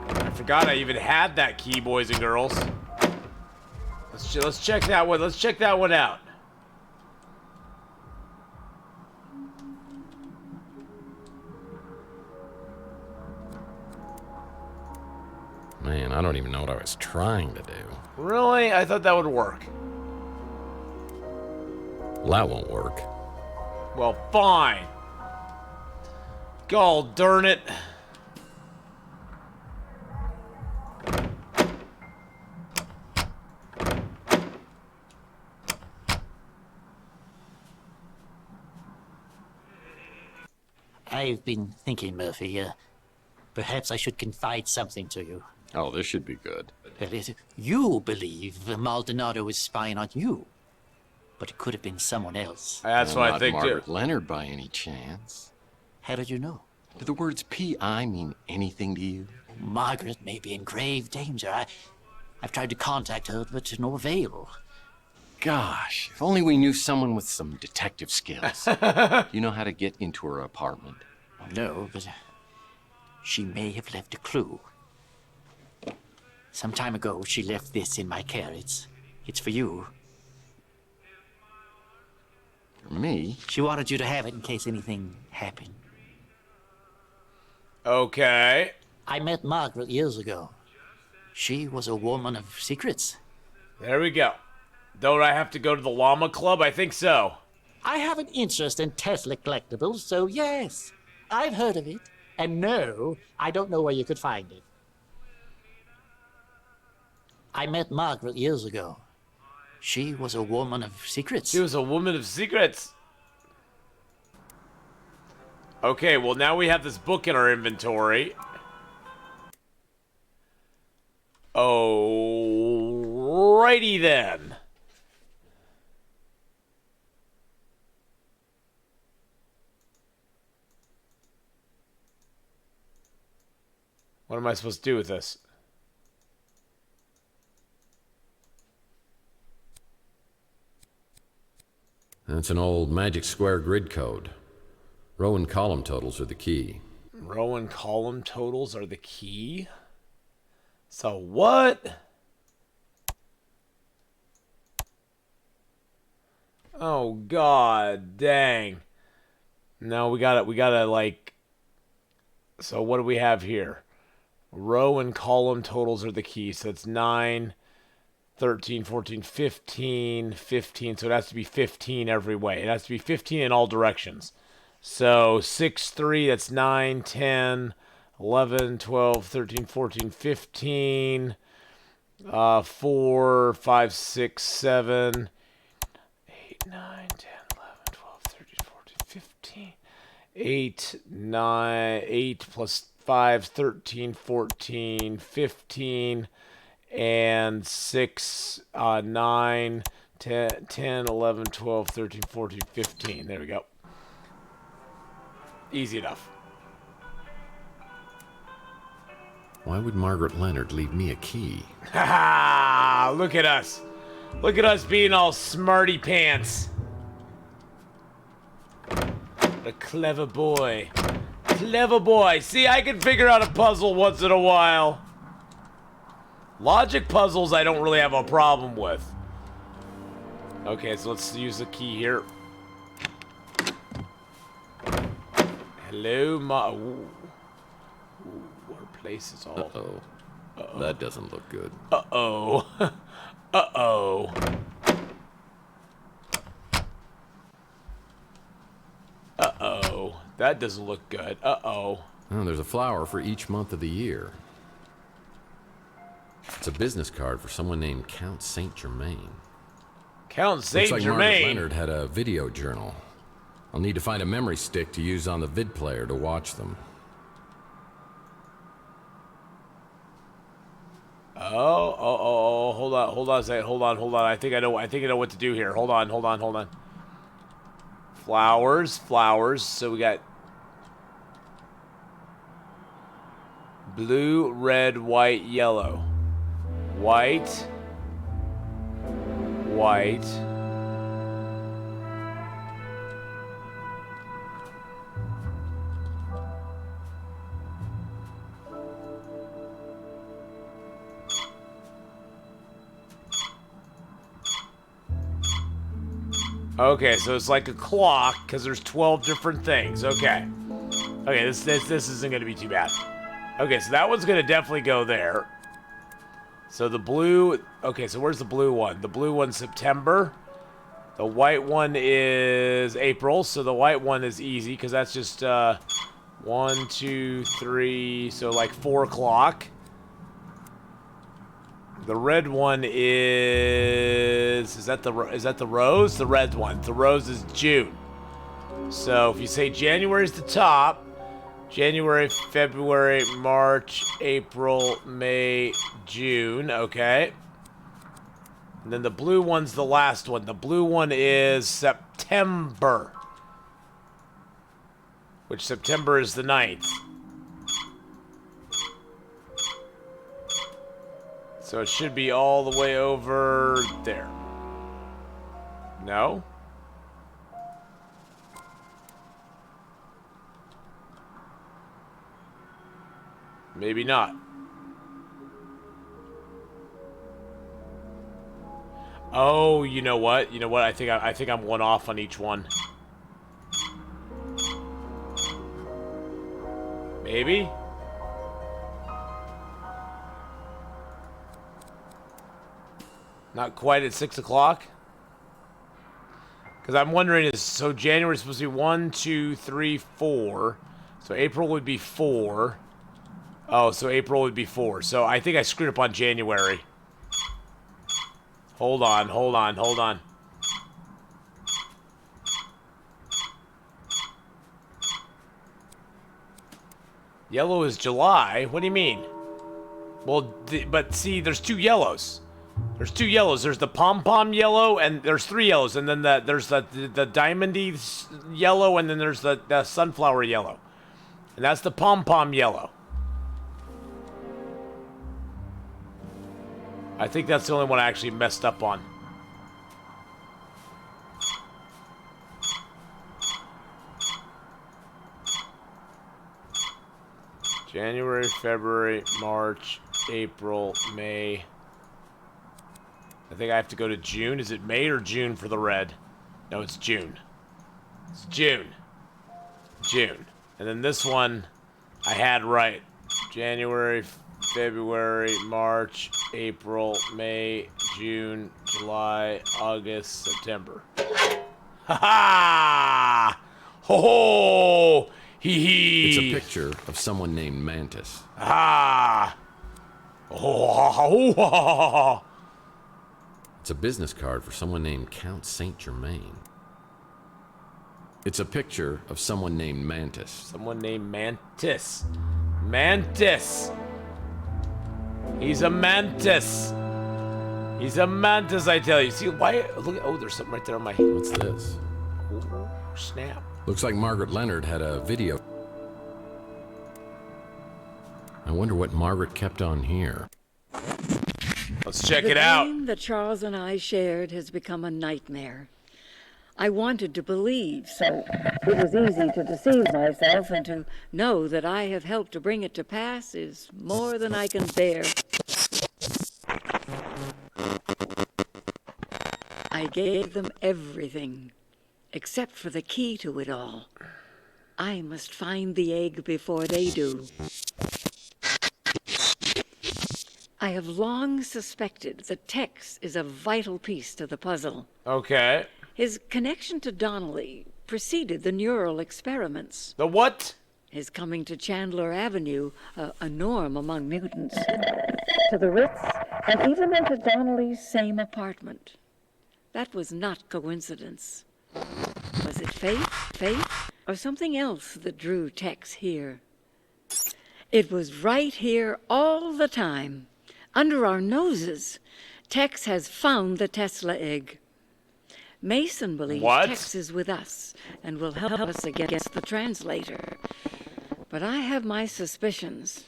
[SPEAKER 1] I forgot I even had that key, boys and girls. Let's check that one. Let's check that one out.
[SPEAKER 2] Man, I don't even know what I was trying to do.
[SPEAKER 1] Really? I thought that would work.
[SPEAKER 2] Well, that won't work.
[SPEAKER 1] Well, fine. God darn it.
[SPEAKER 9] I've been thinking, Murphy, perhaps I should confide something to you.
[SPEAKER 2] Oh, this should be good.
[SPEAKER 9] You believe Maldonado is spying on you, but it could have been someone else.
[SPEAKER 1] That's what I think,
[SPEAKER 2] Margaret
[SPEAKER 1] too.
[SPEAKER 2] Leonard, by any chance?
[SPEAKER 9] How did you know?
[SPEAKER 2] Do the words P.I. mean anything to you?
[SPEAKER 9] Margaret may be in grave danger. I've tried to contact her, but to no avail.
[SPEAKER 2] Gosh, if only we knew someone with some detective skills. You know how to get into her apartment?
[SPEAKER 9] No, but she may have left a clue. Some time ago, she left this in my care. It's for you.
[SPEAKER 2] For me?
[SPEAKER 9] She wanted you to have it in case anything happened.
[SPEAKER 1] Okay.
[SPEAKER 9] I met Margaret years ago. She was a woman of secrets.
[SPEAKER 1] There we go. Don't I have to go to the llama club? I think so.
[SPEAKER 9] I have an interest in Tesla collectibles, so yes, I've heard of it. And no, I don't know where you could find it. I met Margaret years ago. She was a woman of secrets.
[SPEAKER 1] She was a woman of secrets. Okay, well now we have this book in our inventory. Alrighty then. What am I supposed to do with this?
[SPEAKER 2] That's an old Magic Square grid code. Row and column totals are the key.
[SPEAKER 1] Row and column totals are the key? So what? Oh god dang. No, we gotta like, so what do we have here? Row and column totals are the key. So it's 9, 13, 14, 15, 15. So it has to be 15 every way. It has to be 15 in all directions. So 6, 3, that's 9, 10, 11, 12, 13, 14, 15, 4, 5, 6, 7, 8, 9, 10, 11, 12, 13, 14, 15, 8, 9, 8 plus 5, 13, 14, 15, and 6, 9, 10, 11, 12, 13, 14, 15. There we go. Easy enough.
[SPEAKER 2] Why would Margaret Leonard leave me a key?
[SPEAKER 1] Ha ha! Look at us. Look at us being all smarty pants. A clever boy. Clever boy. See, I can figure out a puzzle once in a while. Logic puzzles I don't really have a problem with. Okay, so let's use the key here. Hello, Ooh. Ooh, our place is all...
[SPEAKER 2] Uh-oh. Uh-oh. That doesn't look good.
[SPEAKER 1] Uh-oh. Uh-oh. Uh-oh. That doesn't look good. Uh-oh.
[SPEAKER 2] Oh, there's a flower for each month of the year. It's a business card for someone named Count Saint Germain.
[SPEAKER 1] Count Saint
[SPEAKER 2] Looks like
[SPEAKER 1] Germain?
[SPEAKER 2] Margaret Leonard had a video journal. I'll need to find a memory stick to use on the vid player to watch them.
[SPEAKER 1] Oh, hold on a second, hold on. I think I know what to do here. Hold on. Flowers, so we got blue, red, white, yellow. White. Okay, so it's like a clock, because there's 12 different things. Okay, this isn't going to be too bad. Okay, so that one's going to definitely go there. So the blue... Okay, so where's the blue one? The blue one's September. The white one is April, so the white one is easy, because that's just 1, 2, 3, so like 4 o'clock. The red one is... Is that the rose? The red one. The rose is June. So if you say January is the top, January, February, March, April, May, June. Okay. And then the blue one's the last one. The blue one is September. Which September is the 9th. So it should be all the way over there. No? Maybe not. Oh, you know what? I think I'm one off on each one. Maybe? Not quite at 6 o'clock? Because I'm wondering, so January is supposed to be 1, 2, 3, 4. So April would be 4. Oh, so April would be 4. So I think I screwed up on January. Hold on. Yellow is July? What do you mean? Well, but see, there's 2 yellows. There's 2 yellows. There's the pom-pom yellow, and there's 3 yellows. And then there's the diamondy yellow, and then there's the sunflower yellow. And that's the pom-pom yellow. I think that's the only one I actually messed up on. January, February, March, April, May. I think I have to go to June. Is it May or June for the red? No, it's June. It's June. June. And then this one I had right. January, February, March, April, May, June, July, August, September. Ha ha! Ho ho! Hee hee!
[SPEAKER 2] It's a picture of someone named Mantis.
[SPEAKER 1] Ah! Oh!
[SPEAKER 2] It's a business card for someone named Count Saint Germain. It's a picture of someone named Mantis.
[SPEAKER 1] Someone named Mantis. Mantis! He's a mantis! He's a mantis, I tell you. See, why? Look, oh, there's something right there on my...
[SPEAKER 2] What's this?
[SPEAKER 1] Oh, snap.
[SPEAKER 2] Looks like Margaret Leonard had a video. I wonder what Margaret kept on here.
[SPEAKER 1] Let's check it out.
[SPEAKER 17] The dream that Charles and I shared has become a nightmare. I wanted to believe, so it was easy to deceive myself, and to know that I have helped to bring it to pass is more than I can bear. I gave them everything, except for the key to it all. I must find the egg before they do. I have long suspected that Tex is a vital piece to the puzzle.
[SPEAKER 1] Okay.
[SPEAKER 17] His connection to Donnelly preceded the neural experiments.
[SPEAKER 1] The what?
[SPEAKER 17] His coming to Chandler Avenue, a norm among mutants, to the Ritz, and even into Donnelly's same apartment. That was not coincidence. Was it fate, or something else that drew Tex here? It was right here all the time. Under our noses, Tex has found the Tesla egg. Mason believes Tex is with us and will help us against the translator. But I have my suspicions.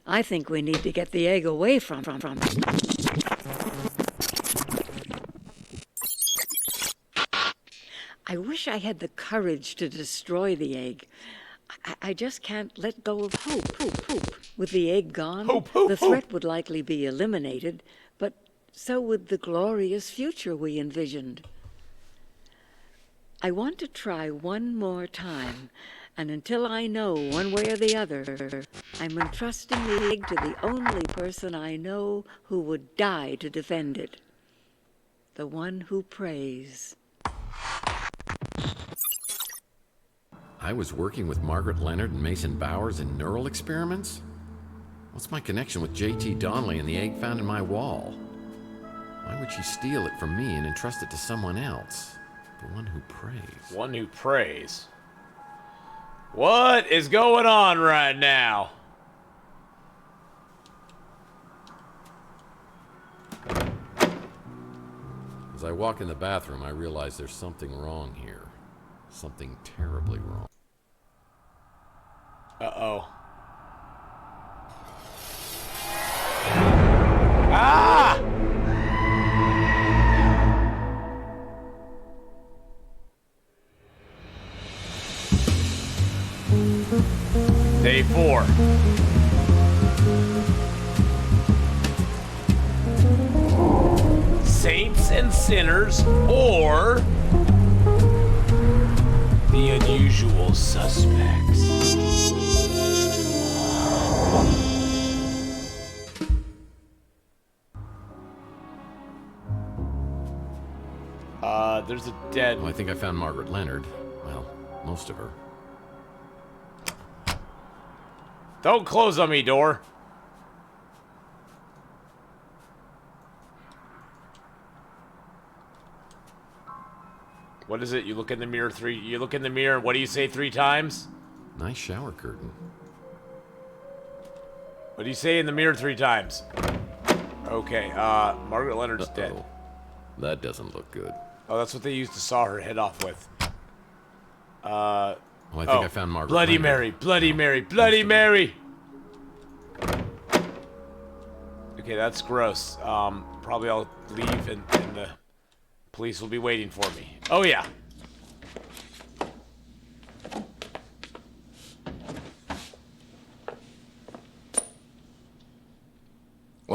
[SPEAKER 17] I think we need to get the egg away from him. I wish I had the courage to destroy the egg. I just can't let go of hope. With the egg gone, the threat would likely be eliminated, but so would the glorious future we envisioned. I want to try one more time, and until I know one way or the other, I'm entrusting the egg to the only person I know who would die to defend it. The one who prays.
[SPEAKER 2] I was working with Margaret Leonard and Mason Bowers in neural experiments? What's my connection with J.T. Donnelly and the egg found in my wall? Why would she steal it from me and entrust it to someone else? The one who prays.
[SPEAKER 1] One who prays. What is going on right now?
[SPEAKER 2] As I walk in the bathroom, I realize there's something wrong here. Something terribly wrong.
[SPEAKER 1] Uh-oh. Ah! Day 4. Saints and sinners, or the unusual suspects. There's a dead...
[SPEAKER 2] Well, I think I found Margaret Leonard. Well, most of her.
[SPEAKER 1] Don't close on me, door. What is it? You look in the mirror you look in the mirror, what do you say 3 times?
[SPEAKER 2] Nice shower curtain.
[SPEAKER 1] What do you say in the mirror 3 times? Okay, Margaret Leonard's dead.
[SPEAKER 2] That doesn't look good.
[SPEAKER 1] Oh, that's what they used to saw her head off with.
[SPEAKER 2] Well, I think I found Margaret
[SPEAKER 1] Bloody
[SPEAKER 2] Leonard.
[SPEAKER 1] Mary, Bloody Mary, Bloody Mary! Okay, that's gross. Probably I'll leave and the police will be waiting for me. Oh, yeah.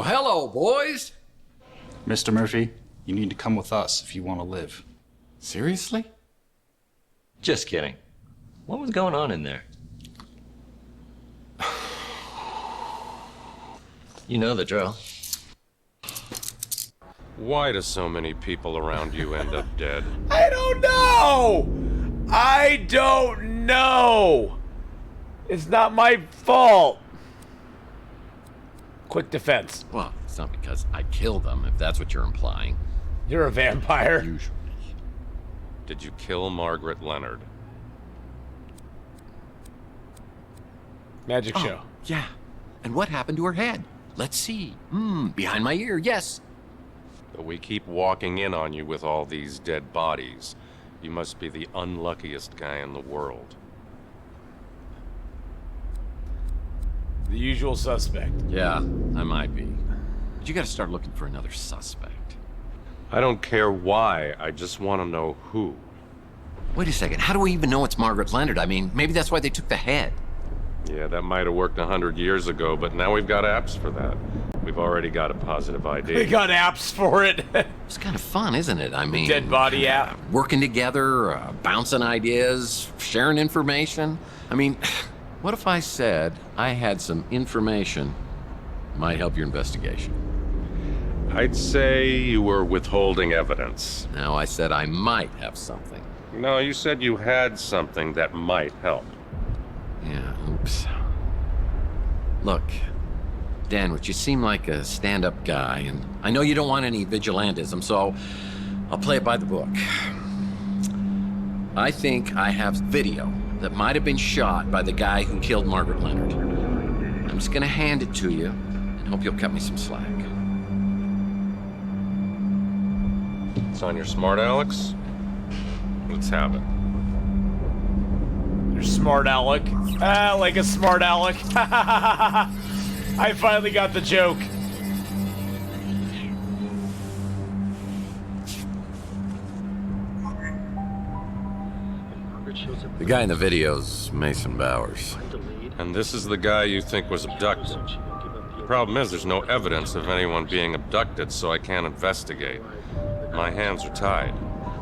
[SPEAKER 2] Well, hello, boys.
[SPEAKER 20] Mr. Murphy, you need to come with us if you want to live.
[SPEAKER 2] Seriously?
[SPEAKER 11] Just kidding. What was going on in there? You know the drill.
[SPEAKER 21] Why do so many people around you end up dead?
[SPEAKER 1] I don't know! I don't know! It's not my fault. Quick defense.
[SPEAKER 2] Well, it's not because I killed them, if that's what you're implying.
[SPEAKER 1] You're a vampire.
[SPEAKER 21] Usually. Did you kill Margaret Leonard?
[SPEAKER 1] Magic show.
[SPEAKER 2] Yeah. And what happened to her head? Let's see. Behind my ear, yes.
[SPEAKER 21] But we keep walking in on you with all these dead bodies. You must be the unluckiest guy in the world.
[SPEAKER 1] The usual suspect.
[SPEAKER 2] Yeah, I might be. But you gotta start looking for another suspect.
[SPEAKER 21] I don't care why, I just want to know who.
[SPEAKER 2] Wait a second, how do we even know it's Margaret Leonard? I mean, maybe that's why they took the head.
[SPEAKER 21] Yeah, that might have worked 100 years ago, but now we've got apps for that. We've already got a positive ID.
[SPEAKER 1] We got apps for it.
[SPEAKER 2] It's kind of fun, isn't it? I mean...
[SPEAKER 1] Dead body app.
[SPEAKER 2] Working together, bouncing ideas, sharing information. I mean, what if I said I had some information might help your investigation?
[SPEAKER 21] I'd say you were withholding evidence.
[SPEAKER 2] Now, I said I might have something.
[SPEAKER 21] No, you said you had something that might help.
[SPEAKER 2] Yeah, oops. Look, Danwich, you seem like a stand-up guy, and I know you don't want any vigilantism, so I'll play it by the book. I think I have video that might have been shot by the guy who killed Margaret Leonard. I'm just gonna hand it to you, and hope you'll cut me some slack.
[SPEAKER 21] It's on your smart, Alex? Let's have it.
[SPEAKER 1] You're smart aleck. Like a smart aleck. I finally got the joke.
[SPEAKER 2] The guy in the video's Mason Bowers.
[SPEAKER 21] And this is the guy you think was abducted. The problem is there's no evidence of anyone being abducted, so I can't investigate. My hands are tied.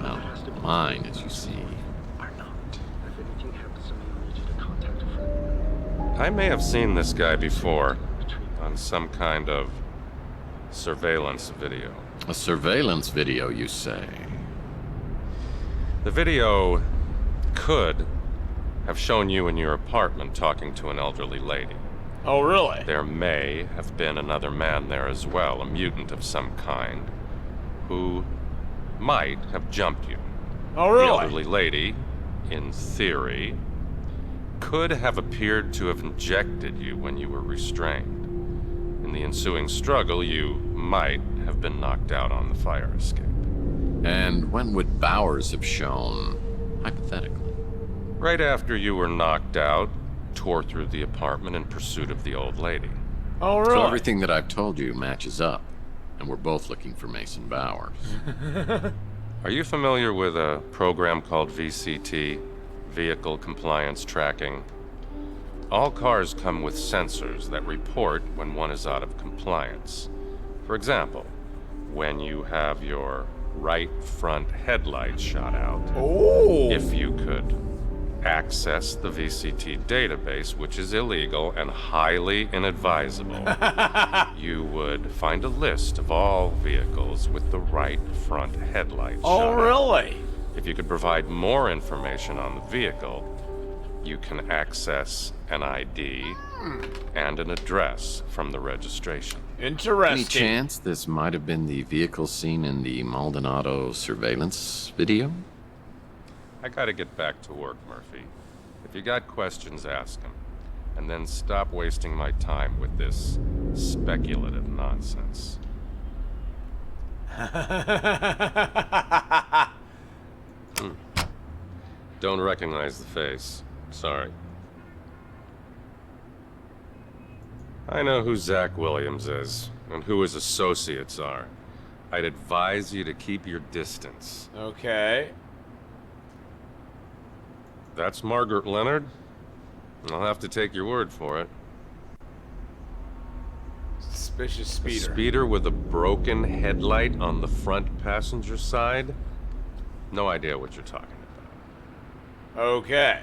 [SPEAKER 2] Well, mine, as you see, are not.
[SPEAKER 21] I may have seen this guy before on some kind of surveillance video.
[SPEAKER 2] A surveillance video, you say?
[SPEAKER 21] The video could have shown you in your apartment talking to an elderly lady.
[SPEAKER 1] Oh, really?
[SPEAKER 21] There may have been another man there as well, a mutant of some kind, who might have jumped you.
[SPEAKER 1] Oh, really?
[SPEAKER 21] The elderly lady, in theory, could have appeared to have injected you when you were restrained. In the ensuing struggle, you might have been knocked out on the fire escape.
[SPEAKER 2] And when would Bowers have shown, hypothetically?
[SPEAKER 21] Right after you were knocked out, tore through the apartment in pursuit of the old lady.
[SPEAKER 1] Oh, really?
[SPEAKER 2] So everything that I've told you matches up, and we're both looking for Mason Bowers.
[SPEAKER 21] Are you familiar with a program called VCT, Vehicle Compliance Tracking? All cars come with sensors that report when one is out of compliance. For example, when you have your right front headlight shot out.
[SPEAKER 1] Oh!
[SPEAKER 21] If you could access the VCT database, which is illegal and highly inadvisable, you would find a list of all vehicles with the right front headlight shot
[SPEAKER 1] Oh,
[SPEAKER 21] out.
[SPEAKER 1] really?
[SPEAKER 21] If you could provide more information on the vehicle, you can access an ID and an address from the registration.
[SPEAKER 1] Interesting.
[SPEAKER 2] Any chance this might have been the vehicle seen in the Maldonado surveillance video?
[SPEAKER 21] I gotta get back to work, Murphy. If you got questions, ask them. And then stop wasting my time with this speculative nonsense. Don't recognize the face. Sorry. I know who Zach Williams is, and who his associates are. I'd advise you to keep your distance.
[SPEAKER 1] Okay.
[SPEAKER 21] That's Margaret Leonard? I'll have to take your word for it.
[SPEAKER 1] Suspicious
[SPEAKER 21] A
[SPEAKER 1] speeder.
[SPEAKER 21] speeder with a broken headlight on the front passenger side? No idea what you're talking about.
[SPEAKER 1] Okay.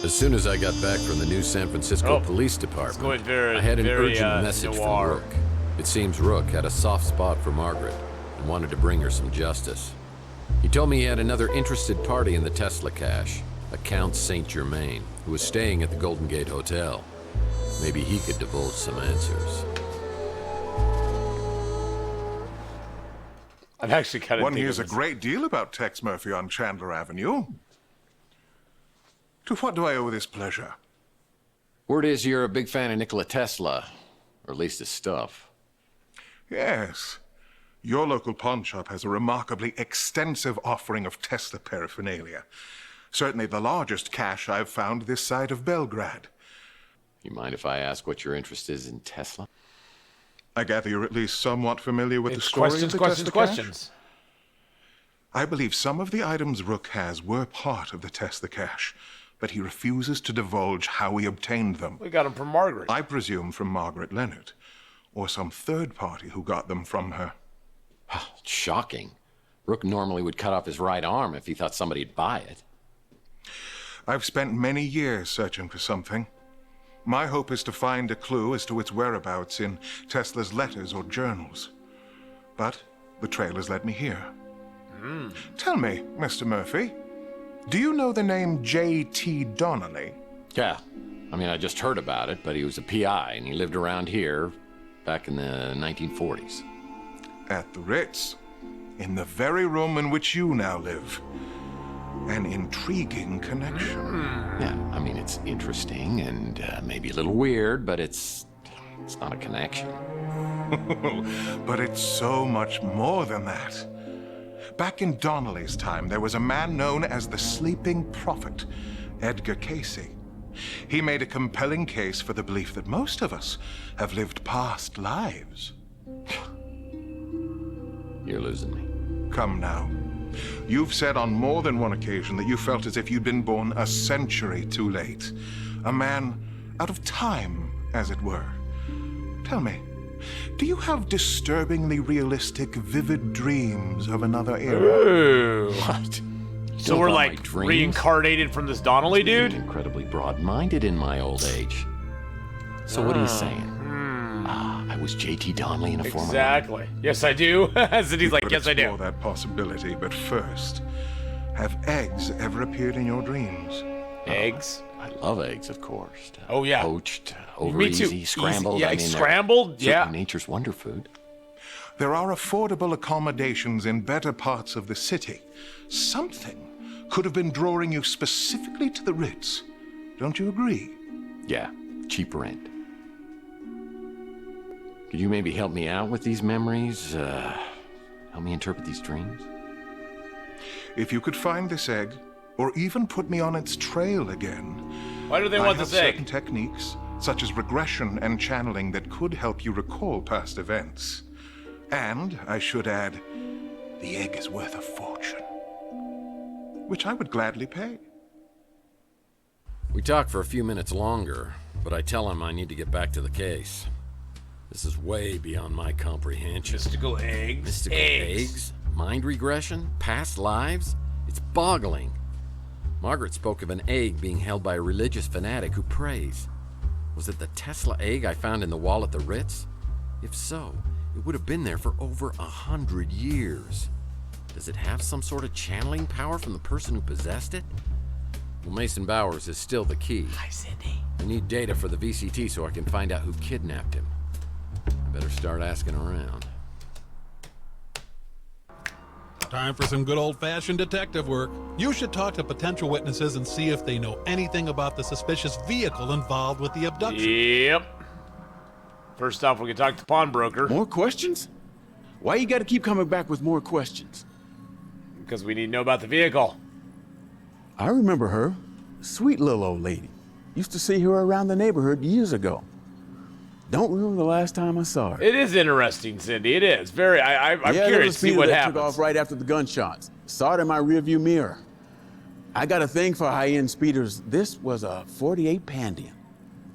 [SPEAKER 2] As soon as I got back from the new San Francisco Police
[SPEAKER 1] going
[SPEAKER 2] Department,
[SPEAKER 1] very-
[SPEAKER 2] I had an
[SPEAKER 1] very,
[SPEAKER 2] urgent message
[SPEAKER 1] noir.
[SPEAKER 2] from Rook. It seems Rook had a soft spot for Margaret and wanted to bring her some justice. He told me he had another interested party in the Tesla cache, a Count Saint Germain, who was staying at the Golden Gate Hotel. Maybe he could divulge some answers.
[SPEAKER 1] I'm actually kind of
[SPEAKER 15] One hears a great deal about Tex Murphy on Chandler Avenue. To what do I owe this pleasure?
[SPEAKER 10] Word is you're a big fan of Nikola Tesla, or at least his stuff.
[SPEAKER 15] Yes. Your local pawn shop has a remarkably extensive offering of Tesla paraphernalia. Certainly the largest cache I've found this side of Belgrade.
[SPEAKER 10] You mind if I ask what your interest is in Tesla?
[SPEAKER 15] I gather you're at least somewhat familiar with the story of the Tesla cache? I believe some of the items Rook has were part of the Tesla cache, but he refuses to divulge how he obtained them.
[SPEAKER 1] We got them from Margaret.
[SPEAKER 15] I presume from Margaret Leonard, or some third party who got them from her.
[SPEAKER 10] Shocking. Rook normally would cut off his right arm if he thought somebody'd buy it.
[SPEAKER 15] I've spent many years searching for something. My hope is to find a clue as to its whereabouts in Tesla's letters or journals. But the trail has led me here. Tell me, Mr. Murphy, do you know the name J.T. Donnelly?
[SPEAKER 10] Yeah. I mean, I just heard about it, but he was a PI, and he lived around here back in the 1940s.
[SPEAKER 15] At the Ritz, in the very room in which you now live. An intriguing connection.
[SPEAKER 10] Yeah, I mean, it's interesting and maybe a little weird, but it's not a connection.
[SPEAKER 15] But it's so much more than that. Back in Donnelly's time, there was a man known as the Sleeping Prophet, Edgar Casey. He made a compelling case for the belief that most of us have lived past lives.
[SPEAKER 10] You're losing me.
[SPEAKER 15] Come now. You've said on more than one occasion that you felt as if you'd been born a century too late. A man out of time, as it were. Tell me, do you have disturbingly realistic, vivid dreams of another era?
[SPEAKER 1] Ooh.
[SPEAKER 10] What?
[SPEAKER 1] So we're like reincarnated from this Donnelly dude?
[SPEAKER 10] Incredibly broad-minded in my old age. So what are you saying? I was J.T. Donnelly in a former life.
[SPEAKER 1] Exactly. Yes, I do. And he's like, yes, I do.
[SPEAKER 15] Explore that possibility, but first, have eggs ever appeared in your dreams?
[SPEAKER 1] Eggs?
[SPEAKER 10] I love eggs, of course.
[SPEAKER 1] Oh, yeah.
[SPEAKER 10] Poached, over
[SPEAKER 1] Me too.
[SPEAKER 10] easy, scrambled.
[SPEAKER 1] Yeah,
[SPEAKER 10] I mean,
[SPEAKER 1] scrambled?
[SPEAKER 10] they're
[SPEAKER 1] Yeah.
[SPEAKER 10] certainly nature's wonder food.
[SPEAKER 15] There are affordable accommodations in better parts of the city. Something could have been drawing you specifically to the Ritz. Don't you agree?
[SPEAKER 10] Yeah, cheap rent. Could you maybe help me out with these memories? Help me interpret these dreams?
[SPEAKER 15] If you could find this egg, or even put me on its trail again.
[SPEAKER 1] Why do they want this egg?
[SPEAKER 15] I have certain techniques, such as regression and channeling, that could help you recall past events. And, I should add, the egg is worth a fortune. Which I would gladly pay.
[SPEAKER 2] We talk for a few minutes longer, but I tell him I need to get back to the case. This is way beyond my comprehension.
[SPEAKER 1] Mystical eggs?
[SPEAKER 2] Mystical eggs? Mind regression? Past lives? It's boggling. Margaret spoke of an egg being held by a religious fanatic who prays. Was it the Tesla egg I found in the wall at the Ritz? If so, it would have been there for over 100 years. Does it have some sort of channeling power from the person who possessed it? Well, Mason Bowers is still the key.
[SPEAKER 11] Hi, Cindy.
[SPEAKER 2] I need data for the VCT so I can find out who kidnapped him. I better start asking around.
[SPEAKER 5] Time for some good old-fashioned detective work. You should talk to potential witnesses and see if they know anything about the suspicious vehicle involved with the abduction.
[SPEAKER 1] Yep. First off, we can talk to pawnbroker.
[SPEAKER 6] More questions? Why you gotta keep coming back with more questions?
[SPEAKER 1] Because we need to know about the vehicle.
[SPEAKER 6] I remember her. Sweet little old lady. Used to see her around the neighborhood years ago. Don't remember the last time I saw her.
[SPEAKER 1] It is interesting, Cindy. It is. Very. I'm
[SPEAKER 6] there
[SPEAKER 1] curious
[SPEAKER 6] was
[SPEAKER 1] to see
[SPEAKER 6] Peter
[SPEAKER 1] what
[SPEAKER 6] that
[SPEAKER 1] happens.
[SPEAKER 6] took off right after the gunshots. Saw it in my rearview mirror. I got a thing for high-end speeders. This was a 48 Pandian.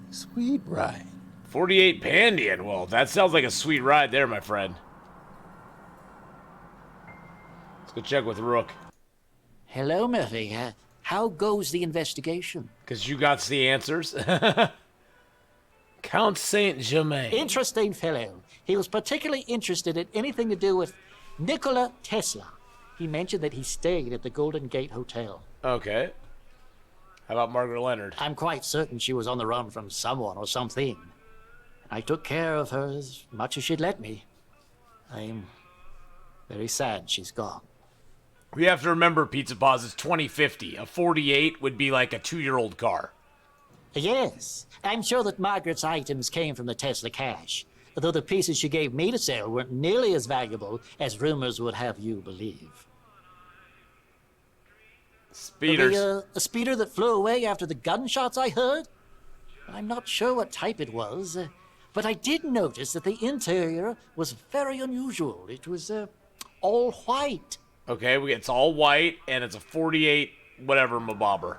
[SPEAKER 6] Sweet ride.
[SPEAKER 1] 48 Pandian. Well, that sounds like a sweet ride there, my friend. Let's go check with Rook.
[SPEAKER 9] Hello, Murphy. How goes the investigation?
[SPEAKER 1] Because you got the answers. Count Saint-Germain.
[SPEAKER 9] Interesting fellow. He was particularly interested in anything to do with Nikola Tesla. He mentioned that he stayed at the Golden Gate Hotel.
[SPEAKER 1] Okay. How about Margaret Leonard?
[SPEAKER 9] I'm quite certain she was on the run from someone or something. I took care of her as much as she'd let me. I'm very sad she's gone.
[SPEAKER 1] We have to remember, Pizza Paws, it's 2050. A 48 would be like a 2-year-old car.
[SPEAKER 9] Yes, I'm sure that Margaret's items came from the Tesla cache, though the pieces she gave me to sell weren't nearly as valuable as rumors would have you believe.
[SPEAKER 1] Speeders.
[SPEAKER 9] A speeder that flew away after the gunshots I heard? I'm not sure what type it was, but I did notice that the interior was very unusual. It was all white.
[SPEAKER 1] Okay, it's all white, and it's a 48 whatever mabobber.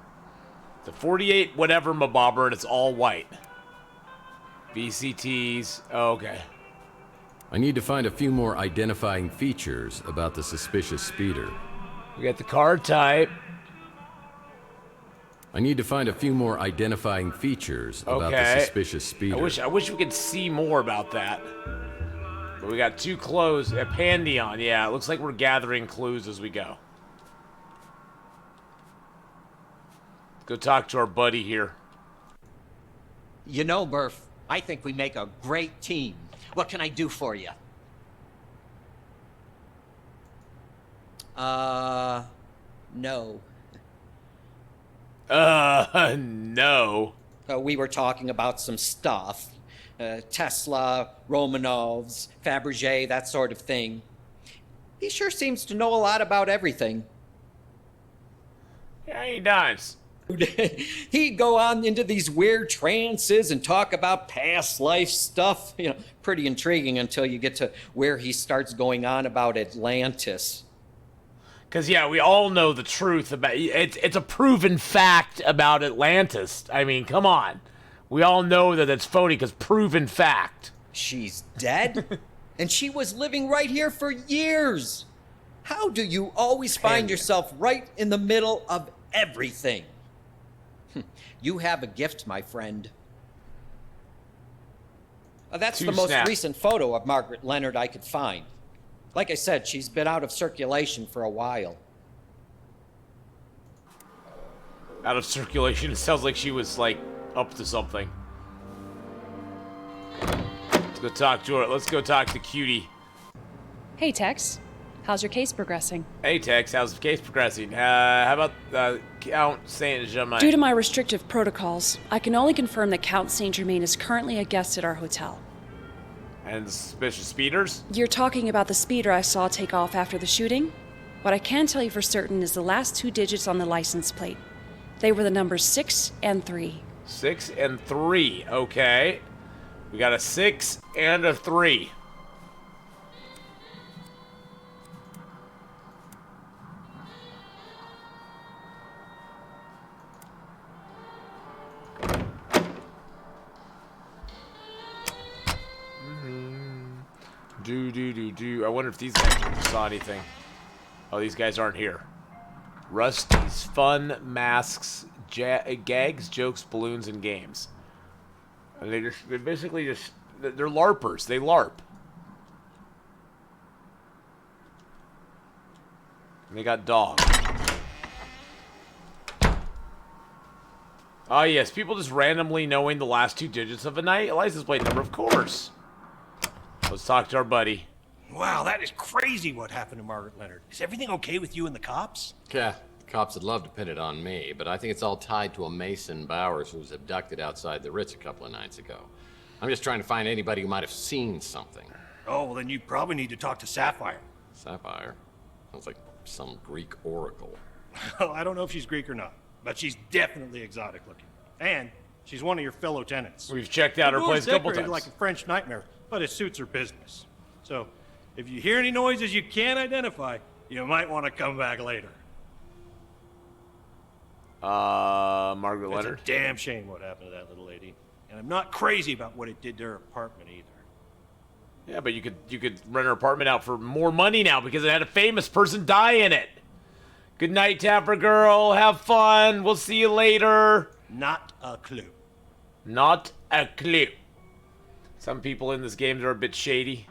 [SPEAKER 1] It's a 48 whatever mabobber, and it's all white. VCTs. Oh, okay.
[SPEAKER 2] I need to find a few more identifying features about the suspicious speeder.
[SPEAKER 1] We got the car type.
[SPEAKER 2] I need to find a few more identifying features about the suspicious speeder.
[SPEAKER 1] I wish we could see more about that. But we got 2 clues. A Pandion. Yeah, it looks like we're gathering clues as we go. Let's go talk to our buddy here.
[SPEAKER 4] You know, Murph, I think we make a great team. What can I do for you? No.
[SPEAKER 1] No.
[SPEAKER 4] We were talking about some stuff. Tesla, Romanovs, Fabergé, that sort of thing. He sure seems to know a lot about everything.
[SPEAKER 1] Yeah, he does.
[SPEAKER 4] He'd go on into these weird trances and talk about past life stuff. You know, pretty intriguing until you get to where he starts going on about Atlantis.
[SPEAKER 1] Because, yeah, we all know the truth about it. It's a proven fact about Atlantis. I mean, come on. We all know that it's phony because proven fact.
[SPEAKER 4] She's dead? And she was living right here for years. How do you always find yourself right in the middle of everything? You have a gift, my friend. That's the most recent photo of Margaret Leonard I could find. Like I said, she's been out of circulation for a while.
[SPEAKER 1] Out of circulation? It sounds like she was, like, up to something. Let's go talk to her. Let's go talk to Cutie.
[SPEAKER 14] Hey, Tex. How's your case progressing?
[SPEAKER 1] Hey, Tex. How's the case progressing? How about Count Saint-Germain?
[SPEAKER 14] Due to my restrictive protocols, I can only confirm that Count Saint-Germain is currently a guest at our hotel.
[SPEAKER 1] And the suspicious speeders?
[SPEAKER 14] You're talking about the speeder I saw take off after the shooting? What I can tell you for certain is the last 2 digits on the license plate. They were the numbers 6 and 3.
[SPEAKER 1] 6 and 3. Okay. We got a 6 and a 3. Do. I wonder if these guys saw anything. Oh, these guys aren't here. Rusty's Fun, Masks, Gags, Jokes, Balloons, and Games. And they're basically just, they're LARPers. They LARP. And they got dogs. Oh, yes. People just randomly knowing the last 2 digits of a license plate number, of course. Let's talk to our buddy.
[SPEAKER 24] Wow, that is crazy what happened to Margaret Leonard. Is everything okay with you and the cops?
[SPEAKER 2] Yeah, the cops would love to pin it on me, but I think it's all tied to a Mason Bowers who was abducted outside the Ritz a couple of nights ago. I'm just trying to find anybody who might have seen something.
[SPEAKER 24] Oh, well then you probably need to talk to Sapphire.
[SPEAKER 2] Sapphire? Sounds like some Greek oracle.
[SPEAKER 24] Well, I don't know if she's Greek or not, but she's definitely exotic looking. And she's one of your fellow tenants.
[SPEAKER 1] We've checked out her place a couple times.
[SPEAKER 24] Like a French nightmare, but it suits her business. So, if you hear any noises you can't identify, you might want to come back later.
[SPEAKER 1] Margaret Leonard?
[SPEAKER 24] It's a damn shame what happened to that little lady. And I'm not crazy about what it did to her apartment either.
[SPEAKER 1] Yeah, but you could rent her apartment out for more money now because it had a famous person die in it. Good night, Tapper Girl. Have fun. We'll see you later.
[SPEAKER 24] Not a clue.
[SPEAKER 1] Not a clue. Some people in this game are a bit shady.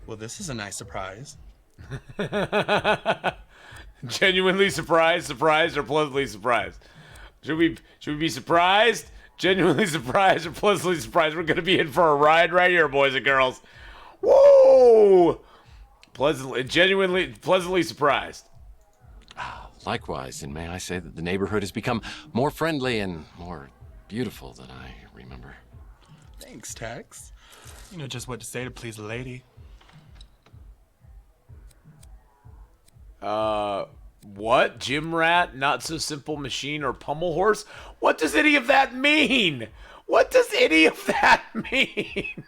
[SPEAKER 3] Well, this is a nice surprise.
[SPEAKER 1] Genuinely surprised, or pleasantly surprised? Should we be surprised? Genuinely surprised or pleasantly surprised? We're gonna be in for a ride right here, boys and girls. Whoa! Genuinely, pleasantly surprised.
[SPEAKER 2] Likewise, and may I say that the neighborhood has become more friendly and more beautiful than I remember.
[SPEAKER 3] Thanks, Tex. You know just what to say to please a lady.
[SPEAKER 1] What? Gym rat, not so simple machine, or pummel horse? What does any of that mean? What does any of that mean?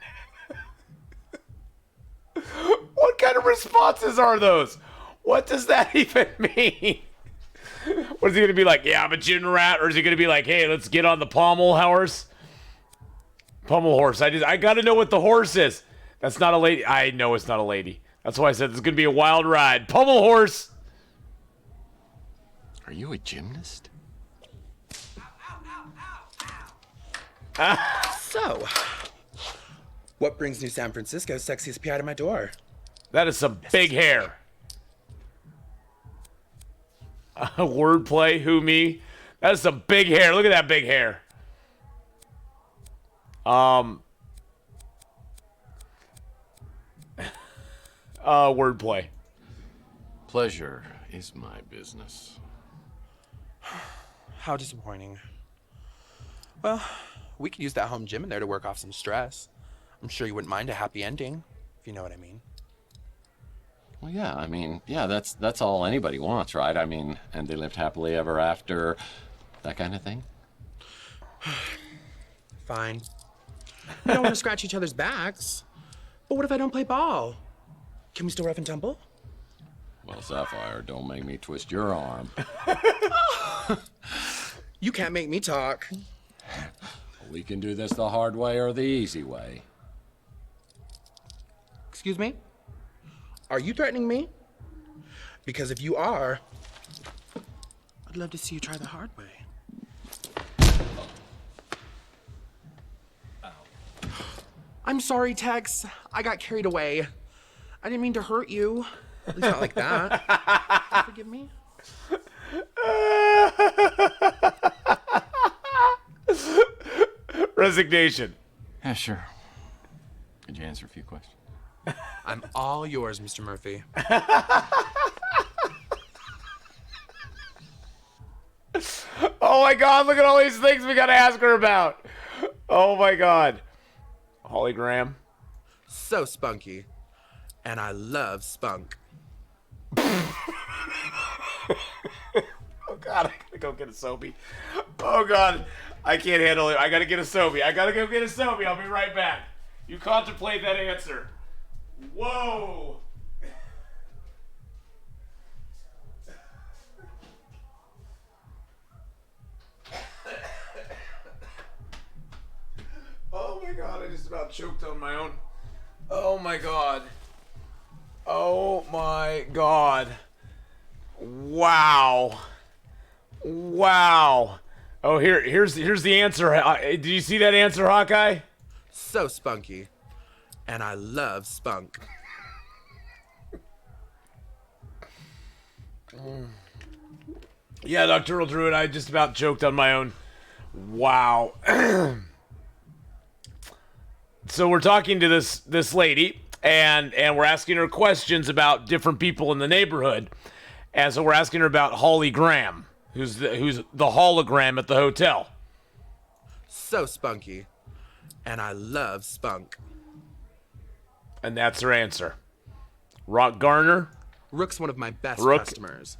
[SPEAKER 1] What kind of responses are those? What does that even mean? What is he gonna be like? Yeah, I'm a gym rat, or is he gonna be like, hey, let's get on the pommel horse? Pummel horse. I gotta know what the horse is. That's not a lady. I know it's not a lady. That's why I said it's gonna be a wild ride. Pummel horse.
[SPEAKER 2] Are you a gymnast?
[SPEAKER 3] So, what brings New San Francisco's sexiest PI to my door?
[SPEAKER 1] That is some big hair. Wordplay, who me? That is some big hair. Look at that big hair. Wordplay.
[SPEAKER 2] Pleasure is my business.
[SPEAKER 3] How disappointing. Well, we could use that home gym in there to work off some stress. I'm sure you wouldn't mind a happy ending, if you know what I mean.
[SPEAKER 2] Well, yeah, I mean, yeah, that's all anybody wants, right? I mean, and they lived happily ever after, that kind of thing.
[SPEAKER 3] Fine. We don't want to scratch each other's backs. But what if I don't play ball? Can we still rough and tumble?
[SPEAKER 2] Well, Sapphire, don't make me twist your arm.
[SPEAKER 3] You can't make me talk.
[SPEAKER 2] We can do this the hard way or the easy way.
[SPEAKER 3] Excuse me? Are you threatening me? Because if you are, I'd love to see you try the hard way. I'm sorry, Tex. I got carried away. I didn't mean to hurt you. At least not like that. Forgive me?
[SPEAKER 1] Resignation.
[SPEAKER 2] Yeah, sure. Could you answer a few questions?
[SPEAKER 3] I'm all yours, Mr. Murphy.
[SPEAKER 1] Oh my god, look at all these things we gotta ask her about. Oh my god. Holly Graham.
[SPEAKER 3] So spunky. And I love spunk.
[SPEAKER 1] Oh god, I gotta go get a Sobe. Oh god, I can't handle it. I gotta get a Sobe. I gotta go get a Sobe. I'll be right back. You contemplate that answer. Whoa. Oh my god, I just about choked on my own. Oh my god. Oh my god. Wow. Wow. Oh, here's the answer. Did you see that answer, Hawkeye?
[SPEAKER 3] So spunky. And I love spunk.
[SPEAKER 1] Yeah, Nocturnal Druid, I just about choked on my own. Wow. So we're talking to this lady, and we're asking her questions about different people in the neighborhood. And so we're asking her about Holly Graham, who's the hologram at the hotel.
[SPEAKER 3] So spunky. And I love spunk.
[SPEAKER 1] And that's her answer. Rock Garner?
[SPEAKER 3] Rook's one of my best customers.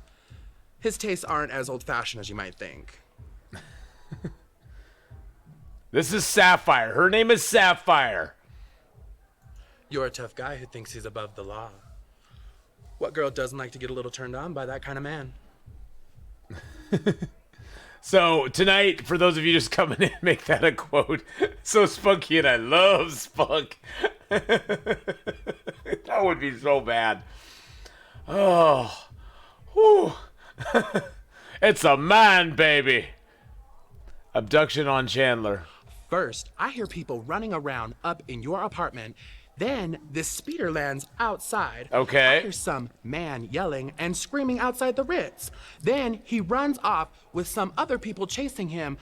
[SPEAKER 3] His tastes aren't as old-fashioned as you might think.
[SPEAKER 1] This is Sapphire. Her name is Sapphire.
[SPEAKER 3] You're a tough guy who thinks he's above the law. What girl doesn't like to get a little turned on by that kind of man?
[SPEAKER 1] So tonight, for those of you just coming in, make that a quote. So spunky, and I love spunk. That would be so bad. Oh, whew. It's a man, baby. Abduction on Chandler.
[SPEAKER 3] First, I hear people running around up in your apartment. Then this speeder lands outside.
[SPEAKER 1] Okay.
[SPEAKER 3] I hear some man yelling and screaming outside the Ritz. Then he runs off with some other people chasing him.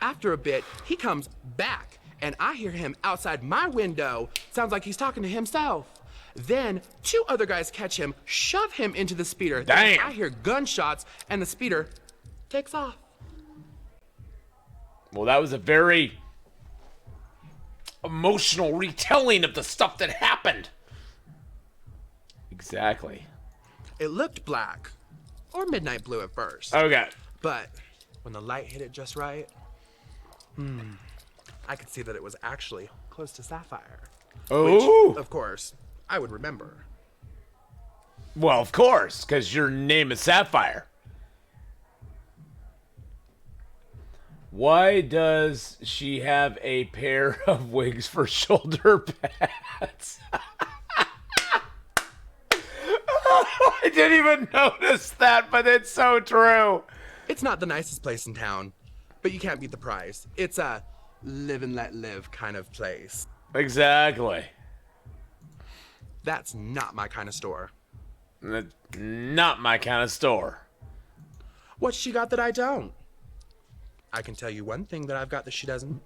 [SPEAKER 3] After a bit, he comes back, and I hear him outside my window. Sounds like he's talking to himself. Then 2 other guys catch him, shove him into the speeder.
[SPEAKER 1] Damn.
[SPEAKER 3] Then I hear gunshots, and the speeder takes off.
[SPEAKER 1] Well, that was a very emotional retelling of the stuff that happened. Exactly.
[SPEAKER 3] It looked black, or midnight blue at first.
[SPEAKER 1] Okay.
[SPEAKER 3] But when the light hit it just right, I could see that it was actually close to sapphire.
[SPEAKER 1] Oh.
[SPEAKER 3] Which, of course, I would remember.
[SPEAKER 1] Well, of course, because your name is Sapphire. Why does she have a pair of wigs for shoulder pads? I didn't even notice that, but it's so true.
[SPEAKER 3] It's not the nicest place in town, but you can't beat the price. It's a live and let live kind of place.
[SPEAKER 1] Exactly.
[SPEAKER 3] That's not my kind of store.
[SPEAKER 1] That's not my kind of store.
[SPEAKER 3] What's she got that I don't? I can tell you one thing that I've got that she doesn't.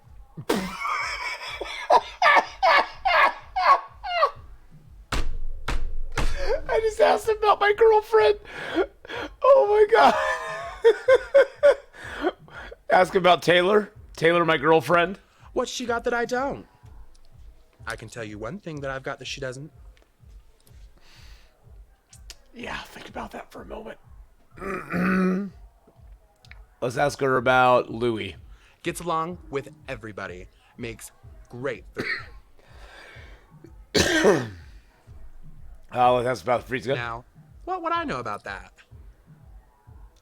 [SPEAKER 1] I just asked about my girlfriend. Oh my god. Ask about Taylor. Taylor, my girlfriend.
[SPEAKER 3] What's she got that I don't? I can tell you one thing that I've got that she doesn't.
[SPEAKER 1] Yeah, think about that for a moment. Let's ask her about Louis.
[SPEAKER 3] Gets along with everybody. Makes great food.
[SPEAKER 1] Let's ask about Frieza.
[SPEAKER 3] Now, what would I know about that?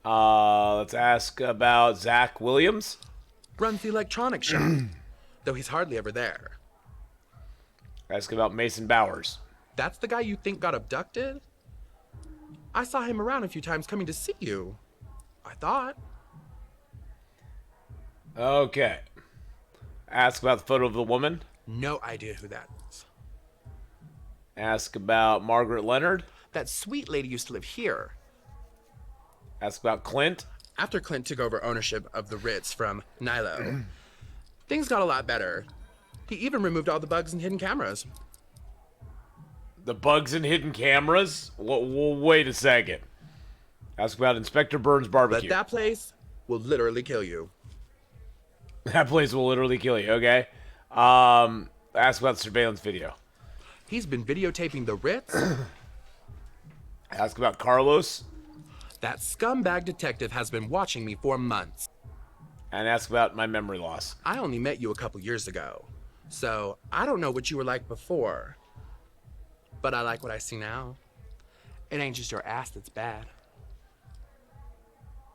[SPEAKER 1] Let's ask about Zach Williams.
[SPEAKER 3] Runs the electronics shop, though he's hardly ever there.
[SPEAKER 1] Ask about Mason Bowers.
[SPEAKER 3] That's the guy you think got abducted? I saw him around a few times coming to see you. I thought.
[SPEAKER 1] Okay. Ask about the photo of the woman.
[SPEAKER 3] No idea who that is.
[SPEAKER 1] Ask about Margaret Leonard.
[SPEAKER 3] That sweet lady used to live here.
[SPEAKER 1] Ask about Clint.
[SPEAKER 3] After Clint took over ownership of the Ritz from Nilo, things got a lot better. He even removed all the bugs and hidden cameras.
[SPEAKER 1] The bugs and hidden cameras? Wait a second. Ask about Inspector Burns Barbecue.
[SPEAKER 3] But that place will literally kill you.
[SPEAKER 1] That place will literally kill you, okay? Ask about the surveillance video.
[SPEAKER 3] He's been videotaping the Ritz.
[SPEAKER 1] Ask about Carlos.
[SPEAKER 3] That scumbag detective has been watching me for months.
[SPEAKER 1] And ask about my memory loss.
[SPEAKER 3] I only met you a couple years ago, so I don't know what you were like before. But I like what I see now. It ain't just your ass that's bad.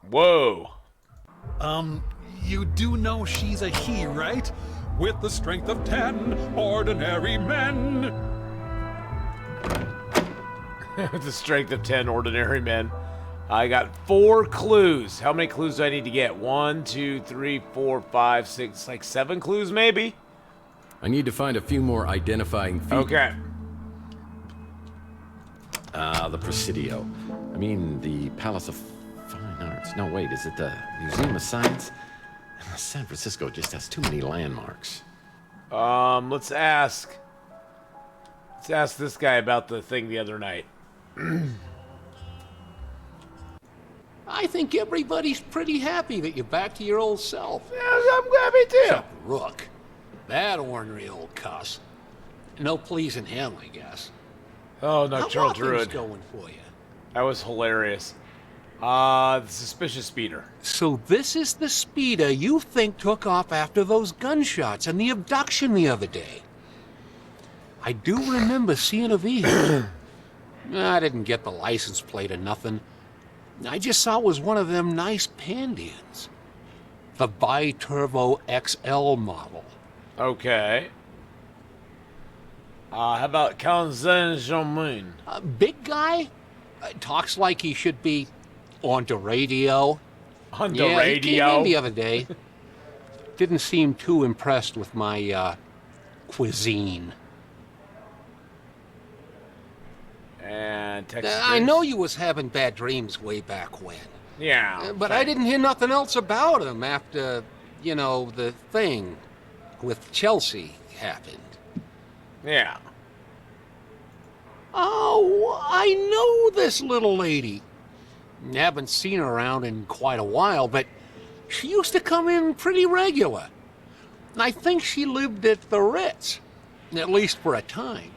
[SPEAKER 1] Whoa.
[SPEAKER 5] You do know she's a he, right? With the strength of 10 ordinary men.
[SPEAKER 1] With the strength of 10 ordinary men. I got 4 clues. How many clues do I need to get? 1, 2, 3, 4, 5, 6, like 7 clues maybe?
[SPEAKER 2] I need to find a few more identifying features.
[SPEAKER 1] Okay.
[SPEAKER 2] The Presidio. I mean, the Palace of Fine Arts. No, wait, is it the Museum of Science? San Francisco just has too many landmarks.
[SPEAKER 1] Let's ask this guy about the thing the other night.
[SPEAKER 12] I think everybody's pretty happy that you're back to your old self.
[SPEAKER 1] Yes, I'm happy too.
[SPEAKER 12] Except Rook. That ornery old cuss. No pleasing him, I guess.
[SPEAKER 1] Oh, Nocturnal
[SPEAKER 12] How are
[SPEAKER 1] Druid.
[SPEAKER 12] things going for you?
[SPEAKER 1] That was hilarious. The suspicious speeder.
[SPEAKER 12] So this is the speeder you think took off after those gunshots and the abduction the other day. I do remember seeing a vehicle. I didn't get the license plate or nothing. I just saw it was one of them nice Pandians. The Bi-Turbo XL model.
[SPEAKER 1] Okay. How about Count Saint-Germain?
[SPEAKER 12] Big guy? Talks like he should be on the radio.
[SPEAKER 1] On the
[SPEAKER 12] radio? He came in the
[SPEAKER 1] radio?
[SPEAKER 12] other day. Didn't seem too impressed with my, cuisine.
[SPEAKER 1] And Texas.
[SPEAKER 12] I know you was having bad dreams way back when.
[SPEAKER 1] Yeah.
[SPEAKER 12] But I didn't hear nothing else about him after, you know, the thing with Chelsea happened.
[SPEAKER 1] Yeah.
[SPEAKER 12] Oh, I know this little lady. Haven't seen her around in quite a while, but she used to come in pretty regular. I think she lived at the Ritz, at least for a time.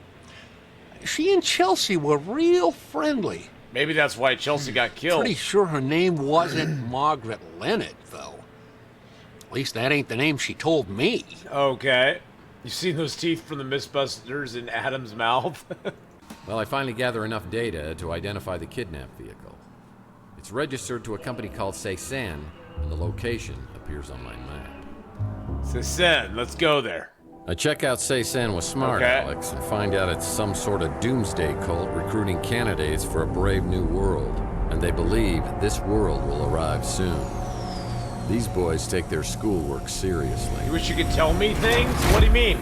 [SPEAKER 12] She and Chelsea were real friendly.
[SPEAKER 1] Maybe that's why Chelsea got killed.
[SPEAKER 12] Pretty sure her name wasn't Margaret Leonard, though. At least that ain't the name she told me.
[SPEAKER 1] Okay. You seen those teeth from the Mythbusters in Adam's mouth?
[SPEAKER 2] Well, I finally gather enough data to identify the kidnapped vehicle. It's registered to a company called Cézanne, and the location appears on my map.
[SPEAKER 1] Cézanne, let's go there.
[SPEAKER 2] I check out Cézanne with Smart,
[SPEAKER 1] Okay.
[SPEAKER 2] Alex, and find out it's some sort of doomsday cult recruiting candidates for a brave new world. And they believe this world will arrive soon. These boys take their schoolwork seriously.
[SPEAKER 1] You wish you could tell me things? What do you mean?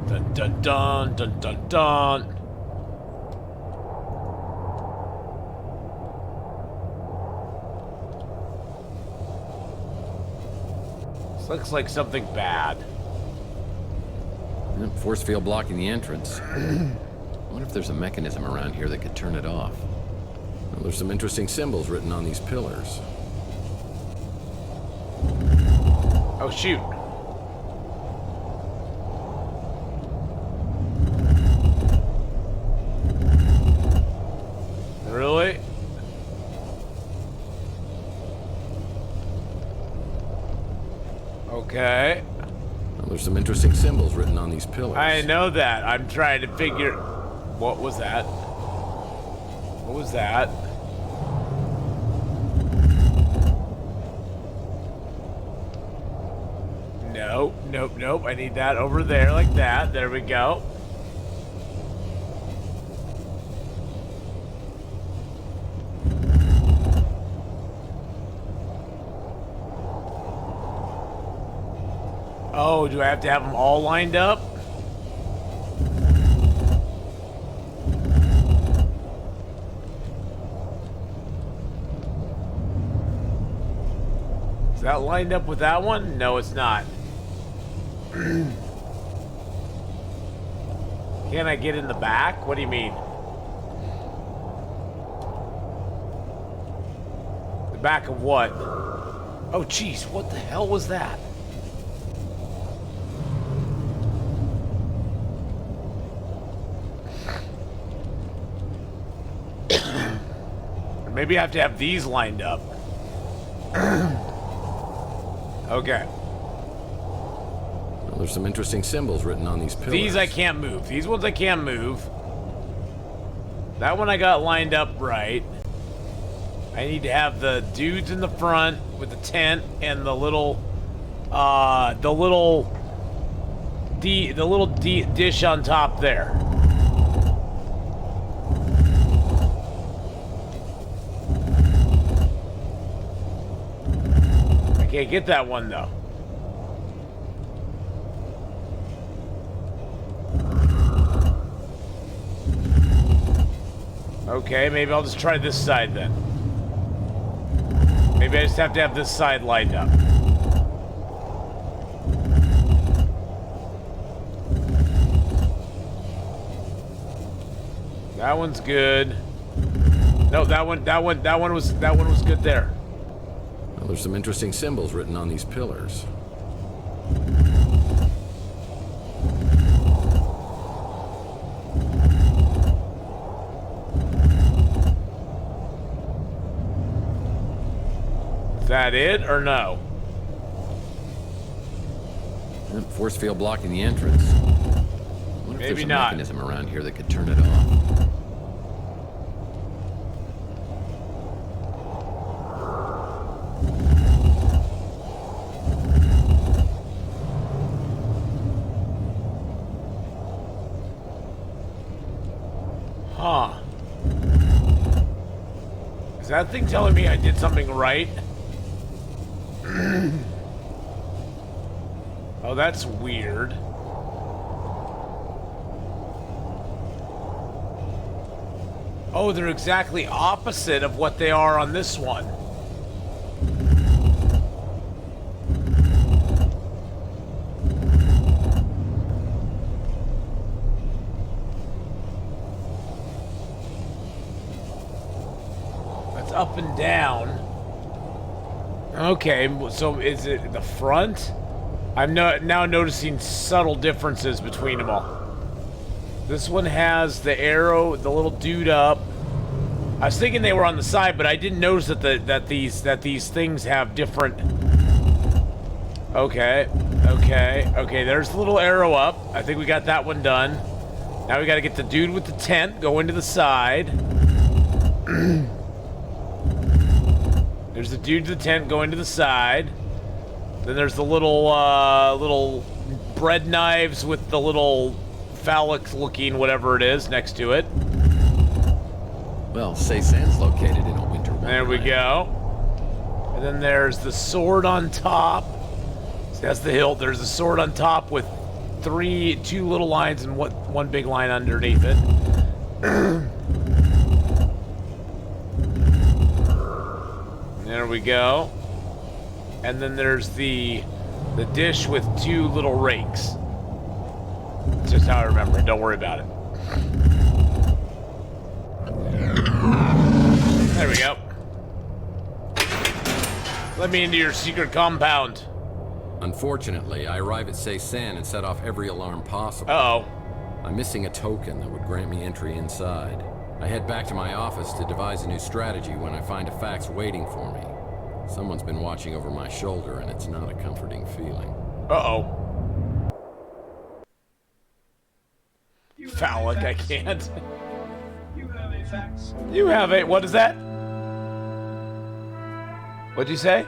[SPEAKER 1] Dun dun dun dun dun dun. This looks like something bad.
[SPEAKER 2] Yep, force field blocking the entrance. I wonder if there's a mechanism around here that could turn it off. Well, there's some interesting symbols written on these pillars.
[SPEAKER 1] Oh, shoot. Really? Okay.
[SPEAKER 2] Well, there's some interesting symbols written on these pillars.
[SPEAKER 1] I know that. I'm trying to figure... What was that? What was that? Nope, nope, nope. I need that over there like that. There we go. Oh, do I have to have them all lined up? Is that lined up with that one? No, it's not. Can I get in the back? What do you mean? The back of what? Oh, jeez, what the hell was that? Maybe I have to have these lined up. Okay.
[SPEAKER 2] Well, there's some interesting symbols written on these pillars.
[SPEAKER 1] These I can't move. These ones I can't move. That one I got lined up right. I need to have the dudes in the front with the tent and the little dish on top there. I can't get that one though. Okay, maybe I'll just try this side then. Maybe I just have to have this side lined up. That one's good. No, that one was good there.
[SPEAKER 2] Well, there's some interesting symbols written on these pillars.
[SPEAKER 1] that it or no?
[SPEAKER 2] Force field blocking the entrance. I wonder if
[SPEAKER 1] Maybe
[SPEAKER 2] there's a
[SPEAKER 1] not.
[SPEAKER 2] mechanism around here that could turn it off.
[SPEAKER 1] Huh. Is that thing telling me I did something right? Oh, that's weird. Oh, they're exactly opposite of what they are on this one. That's up and down. Okay, so is it the front? I'm now noticing subtle differences between them all. This one has the arrow, the little dude up. I was thinking they were on the side, but I didn't notice that these things have different. Okay. There's the little arrow up. I think we got that one done. Now we got to get the dude with the tent go into the side. There's the dude with the tent go into the side. Then there's the little bread knives with the little phallic-looking whatever it is next to it.
[SPEAKER 2] Well, Cézanne's located in a winter wonderland.
[SPEAKER 1] There we go. And then there's the sword on top. So that's the hilt. There's the sword on top with two little lines and one big line underneath it. There we go. And then there's the dish with two little rakes. That's just how I remember it. Don't worry about it. There we go. Let me into your secret compound.
[SPEAKER 2] Unfortunately, I arrive at Cézanne and set off every alarm possible.
[SPEAKER 1] Uh-oh.
[SPEAKER 2] I'm missing a token that would grant me entry inside. I head back to my office to devise a new strategy when I find a fax waiting for me. Someone's been watching over my shoulder, and it's not a comforting feeling.
[SPEAKER 1] Uh-oh. Phallic, I can't.
[SPEAKER 18] You have a fax.
[SPEAKER 1] You have a... What is that? What'd you say?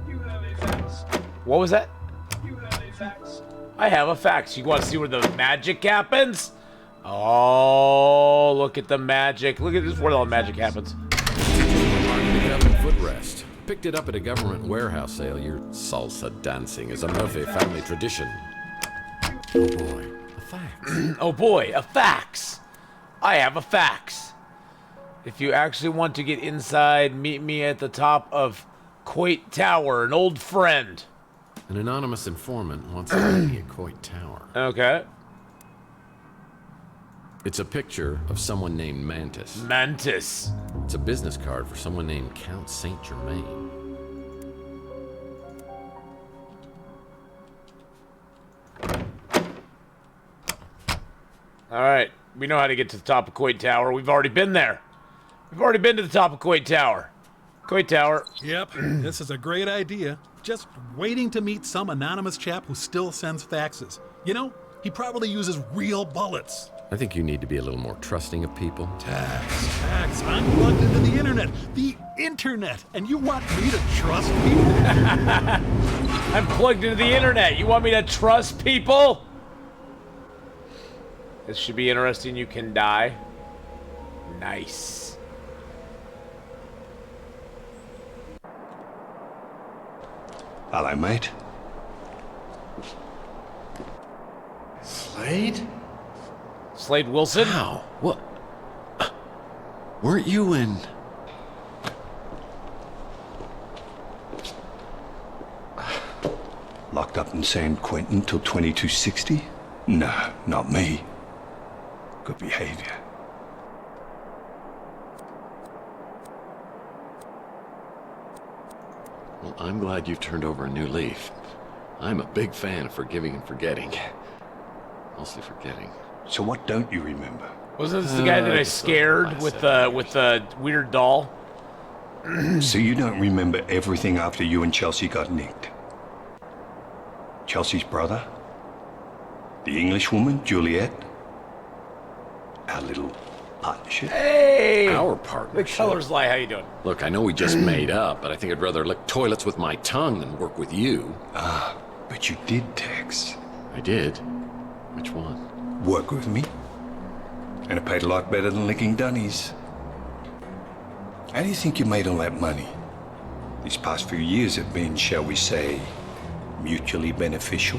[SPEAKER 18] You have a fax.
[SPEAKER 1] What was that?
[SPEAKER 18] You have a fax.
[SPEAKER 1] I have a fax. You want to see where the magic happens? Oh, look at the magic. Look at this, where all the magic happens.
[SPEAKER 2] The government footrest. Picked it up at a government warehouse sale. Your salsa dancing is a Murphy family tradition. Oh boy, a fax.
[SPEAKER 1] Oh boy, a fax. I have a fax. If you actually want to get inside, meet me at the top of Coit Tower, an old friend.
[SPEAKER 2] An anonymous informant wants to meet me at Coit Tower.
[SPEAKER 1] Okay.
[SPEAKER 2] It's a picture of someone named Mantis.
[SPEAKER 1] Mantis.
[SPEAKER 2] It's a business card for someone named Count Saint Germain.
[SPEAKER 1] All right, we know how to get to the top of Coit Tower. We've already been there. We've already been to the top of Coit Tower. Coit Tower.
[SPEAKER 5] Yep, this is a great idea. Just waiting to meet some anonymous chap who still sends faxes. You know, he probably uses real bullets.
[SPEAKER 2] I think you need to be a little more trusting of people.
[SPEAKER 5] Tax, I'm plugged into the internet. The internet! And you want me to trust people?
[SPEAKER 1] I'm plugged into the internet. You want me to trust people? This should be interesting. You can die. Nice.
[SPEAKER 19] Hello, mate.
[SPEAKER 10] Slade?
[SPEAKER 1] Slade Wilson?
[SPEAKER 10] How? What? Weren't you in...
[SPEAKER 19] Locked up in San Quentin till 2260? No, not me. Good behavior.
[SPEAKER 10] Well, I'm glad you've turned over a new leaf. I'm a big fan of forgiving and forgetting. Mostly forgetting.
[SPEAKER 19] So what don't you remember?
[SPEAKER 1] Wasn't this the guy that I scared with the weird doll?
[SPEAKER 19] So you don't remember everything after you and Chelsea got nicked? Chelsea's brother? The English woman, Juliet? Our little partnership?
[SPEAKER 1] Hey!
[SPEAKER 2] Our
[SPEAKER 1] The
[SPEAKER 2] partnership.
[SPEAKER 1] colors lie. How you doing?
[SPEAKER 2] Look, I know we just made up, but I think I'd rather lick toilets with my tongue than work with you.
[SPEAKER 19] Ah, but you did, Tex.
[SPEAKER 2] I did? Which one?
[SPEAKER 19] Work with me. And it paid a lot better than licking dunnies. How do you think you made all that money? These past few years have been, shall we say, mutually beneficial.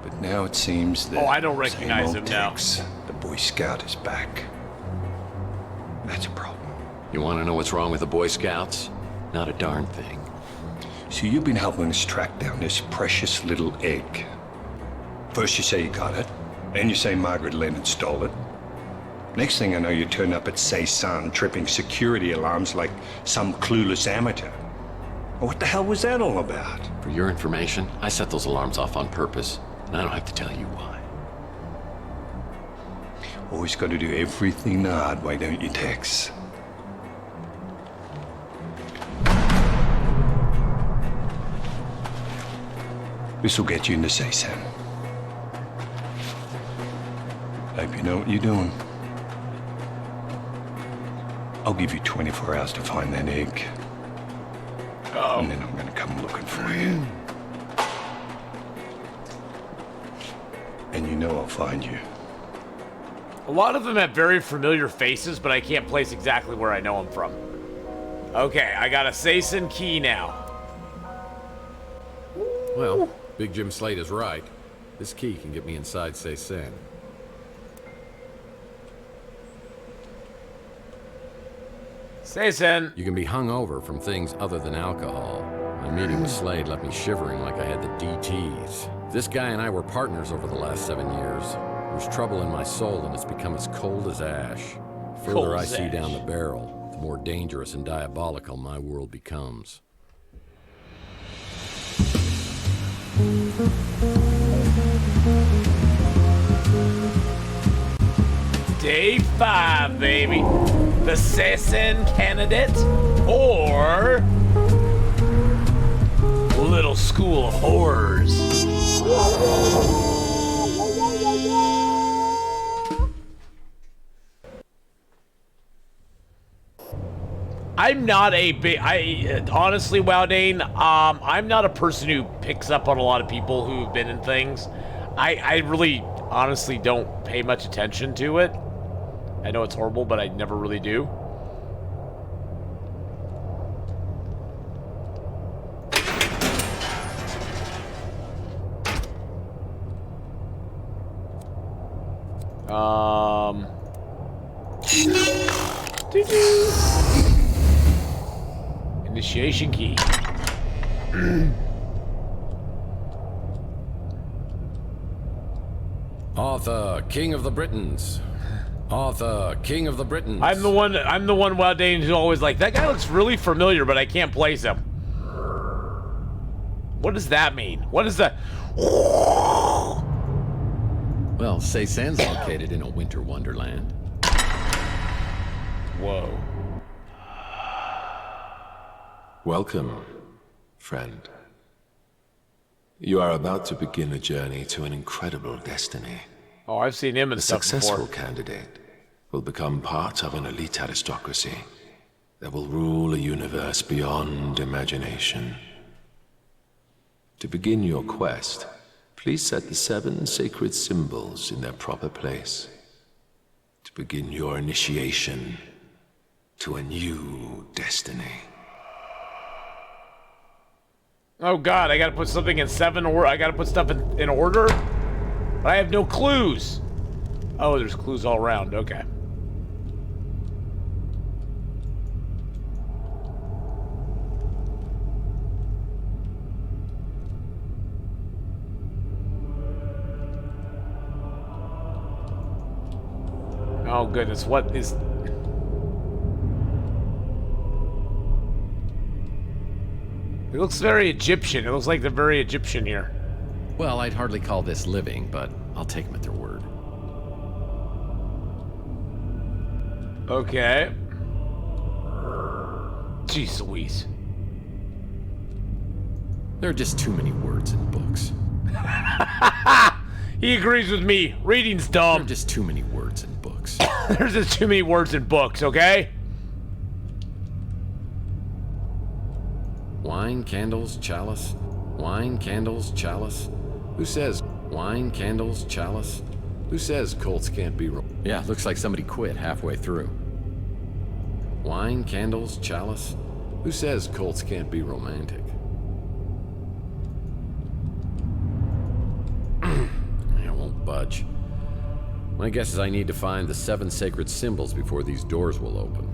[SPEAKER 19] But now it seems that...
[SPEAKER 1] Oh, I don't recognize
[SPEAKER 19] same old
[SPEAKER 1] him now.
[SPEAKER 19] Tex, the Boy Scout is back. That's a problem.
[SPEAKER 2] You want to know what's wrong with the Boy Scouts? Not a darn thing.
[SPEAKER 19] So you've been helping us track down this precious little egg. First you say you got it, then you say Margaret Leonard stole it. Next thing I know, you turn up at Cezanne tripping security alarms like some clueless amateur. What the hell was that all about?
[SPEAKER 2] For your information, I set those alarms off on purpose, and I don't have to tell you why.
[SPEAKER 19] Always got to do everything the hard way, don't you, Tex? This'll get you into Cezanne. Hope you know what you're doing. I'll give you 24 hours to find that egg.
[SPEAKER 1] Oh.
[SPEAKER 19] And then I'm gonna come looking for you. And you know I'll find you.
[SPEAKER 1] A lot of them have very familiar faces, but I can't place exactly where I know them from. Okay, I got a Cezanne key now.
[SPEAKER 2] Well, Big Jim Slate is right. This key can get me inside Cezanne.
[SPEAKER 1] Cezanne.
[SPEAKER 2] You can be hung over from things other than alcohol. My meeting with Slade left me shivering like I had the DTs. This guy and I were partners over the last 7 years. There's trouble in my soul, and it's become as cold as ash. The
[SPEAKER 1] Cold
[SPEAKER 2] further I
[SPEAKER 1] as
[SPEAKER 2] see
[SPEAKER 1] ash.
[SPEAKER 2] down the barrel, the more dangerous and diabolical my world becomes.
[SPEAKER 1] Day 5, baby. The Cezanne candidate or Little School of Horrors. I'm not a big, honestly, Wowdane, I'm not a person who picks up on a lot of people who've been in things. I really, honestly don't pay much attention to it. I know it's horrible, but I never really do. Initiation key.
[SPEAKER 2] Arthur, King of the Britons. Arthur, King of the Britons.
[SPEAKER 1] I'm the one, Wowdane, who's always like, that guy looks really familiar, but I can't place him. What does that mean? What is that?
[SPEAKER 2] Well, Cezanne's located in a winter wonderland.
[SPEAKER 1] Whoa.
[SPEAKER 7] Welcome, friend. You are about to begin a journey to an incredible destiny.
[SPEAKER 1] Oh, I've seen him in
[SPEAKER 7] A
[SPEAKER 1] stuff
[SPEAKER 7] successful
[SPEAKER 1] before.
[SPEAKER 7] candidate will become part of an elite aristocracy that will rule a universe beyond imagination. To begin your quest, please set the 7 sacred symbols in their proper place. To begin your initiation to a new destiny.
[SPEAKER 1] Oh God, I gotta put something in 7 or I gotta put stuff in order? But I have no clues. Oh, there's clues all around, okay. Oh goodness, what is... It looks very Egyptian. It looks like they're very Egyptian here.
[SPEAKER 2] Well, I'd hardly call this living, but I'll take them at their word.
[SPEAKER 1] Okay. Jeez Louise.
[SPEAKER 2] There are just too many words in books.
[SPEAKER 1] He agrees with me. Reading's dumb.
[SPEAKER 2] There are just too many words in books.
[SPEAKER 1] There's just too many words in books, okay?
[SPEAKER 2] Wine, candles, chalice. Wine, candles, chalice. Who says wine, candles, chalice? Who says Colts can't be Yeah, looks like somebody quit halfway through. Wine, candles, chalice. Who says Colts can't be romantic? I won't budge. My guess is I need to find the 7 sacred symbols before these doors will open.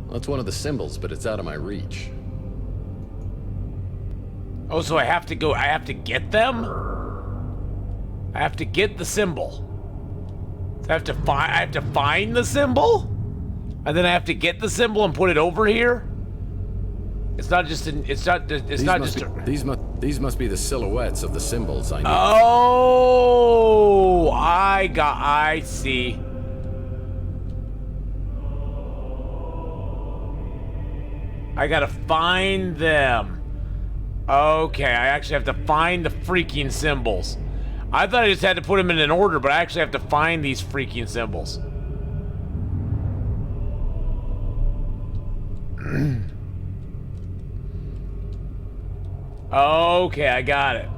[SPEAKER 2] Well, it's one of the symbols, but it's out of my reach.
[SPEAKER 1] Oh, so I have to get them? I have to get the symbol. So I have to find the symbol? And then I have to get the symbol and put it over here? It's not just
[SPEAKER 2] These must be the silhouettes of the symbols I need.
[SPEAKER 1] Oh, I see. I gotta find them. Okay, I actually have to find the freaking symbols. I thought I just had to put them in an order, but I actually have to find these freaking symbols. Okay, I got it.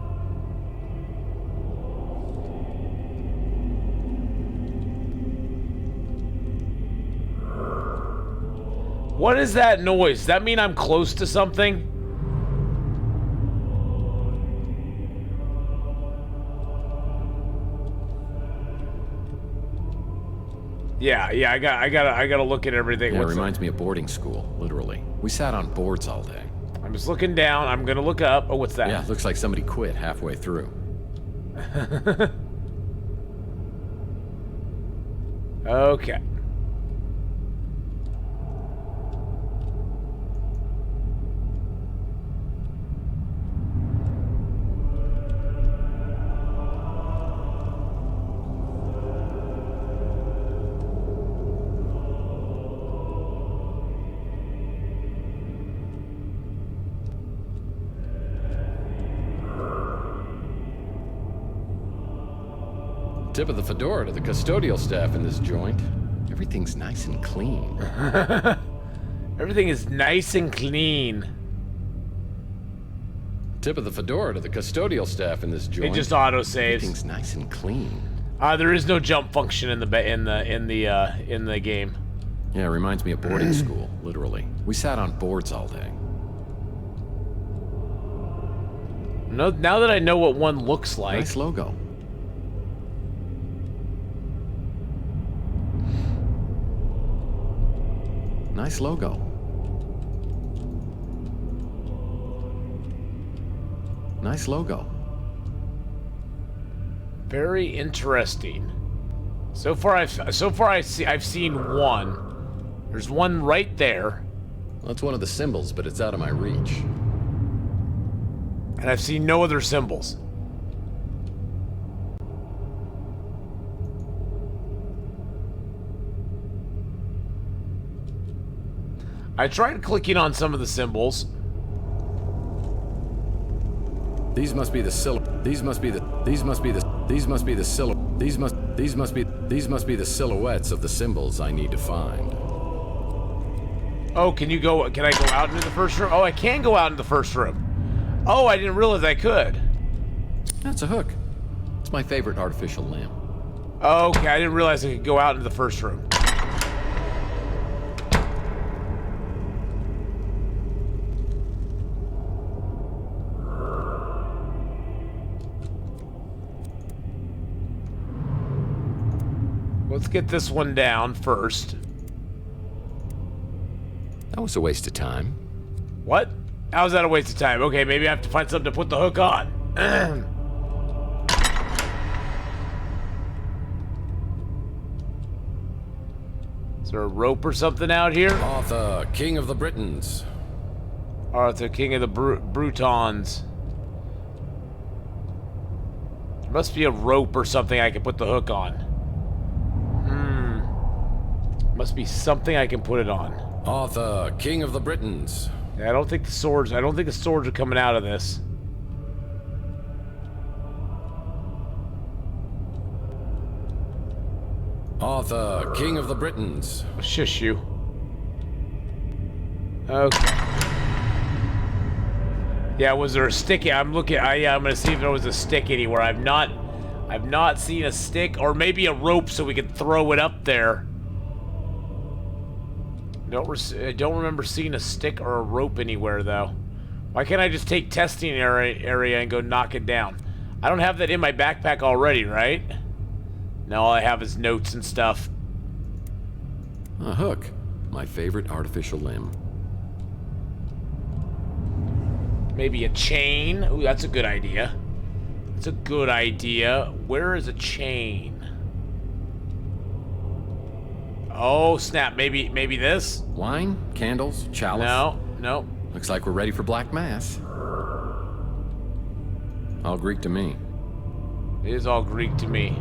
[SPEAKER 1] What is that noise? Does that mean I'm close to something? Yeah, I gotta look at everything.
[SPEAKER 2] Yeah, it reminds me of boarding school, literally. We sat on boards all day.
[SPEAKER 1] I'm just looking down. I'm gonna look up. Oh, what's that?
[SPEAKER 2] Yeah, looks like somebody quit halfway through.
[SPEAKER 1] Okay.
[SPEAKER 2] Tip of the fedora to the custodial staff in this joint. Everything's nice and clean.
[SPEAKER 1] Everything is nice and clean.
[SPEAKER 2] Tip of the fedora to the custodial staff in this joint.
[SPEAKER 1] It just auto saves.
[SPEAKER 2] Everything's nice and clean.
[SPEAKER 1] There is no jump function in the game.
[SPEAKER 2] Yeah, it reminds me of boarding school, literally. We sat on boards all day.
[SPEAKER 1] No, now that I know what one looks like.
[SPEAKER 2] Nice logo. Nice logo. Nice logo.
[SPEAKER 1] Very interesting. So far I've seen one. There's one right there.
[SPEAKER 2] Well, that's one of the symbols, but it's out of my reach.
[SPEAKER 1] And I've seen no other symbols. I tried clicking on some of the symbols.
[SPEAKER 2] These must be the silhouettes of the symbols I need to find.
[SPEAKER 1] Oh, can I go out into the first room? Oh, I can go out into the first room. Oh, I didn't realize I could.
[SPEAKER 2] That's a hook. It's my favorite artificial lamp.
[SPEAKER 1] Okay, I didn't realize I could go out into the first room. Let's get this one down first.
[SPEAKER 2] That was a waste of time.
[SPEAKER 1] What? How's that a waste of time? Okay, maybe I have to find something to put the hook on. Is there a rope or something out here?
[SPEAKER 2] Arthur, King of the Britons.
[SPEAKER 1] Arthur, King of the Brutons. There must be a rope or something I can put the hook on. Must be something I can put it on.
[SPEAKER 2] Arthur, King of the Britons.
[SPEAKER 1] Yeah, I don't think the swords are coming out of this.
[SPEAKER 2] Arthur, King of the Britons.
[SPEAKER 1] Shush you. Okay. Yeah, was there a stick? I'm looking. I'm gonna see if there was a stick anywhere. I've not seen a stick, or maybe a rope so we could throw it up there. I don't remember seeing a stick or a rope anywhere though. Why can't I just take testing area and go knock it down? I don't have that in my backpack already, right? No, all I have is notes and stuff.
[SPEAKER 2] A hook, my favorite artificial limb.
[SPEAKER 1] Maybe a chain. Ooh, that's a good idea. That's a good idea. Where is a chain? Oh, snap. Maybe this?
[SPEAKER 2] Wine? Candles? Chalice?
[SPEAKER 1] No.
[SPEAKER 2] Looks like we're ready for Black Mass. All Greek to me.
[SPEAKER 1] It is all Greek to me.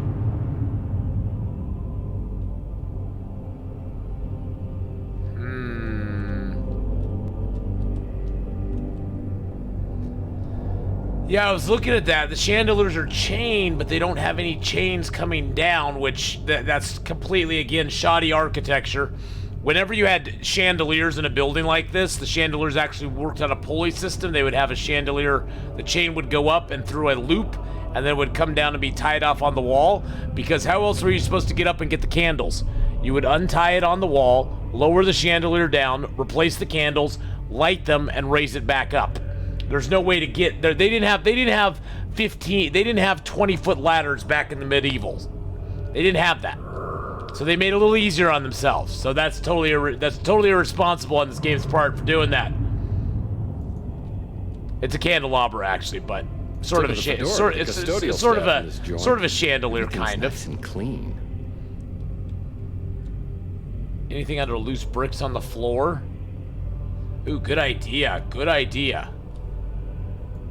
[SPEAKER 1] Yeah, I was looking at that. The chandeliers are chained, but they don't have any chains coming down, which that's completely, again, shoddy architecture. Whenever you had chandeliers in a building like this, the chandeliers actually worked on a pulley system. They would have a chandelier, the chain would go up and through a loop, and then it would come down and be tied off on the wall, because how else were you supposed to get up and get the candles? You would untie it on the wall, lower the chandelier down, replace the candles, light them, and raise it back up. There's no way to get there. They didn't have 20-foot ladders back in the medievals. They didn't have that. So they made it a little easier on themselves. So that's totally irresponsible on this game's part for doing that. It's a candelabra actually, but sort of a chandelier kind of.
[SPEAKER 2] Nice and clean.
[SPEAKER 1] Anything under loose bricks on the floor? Ooh, good idea. Good idea.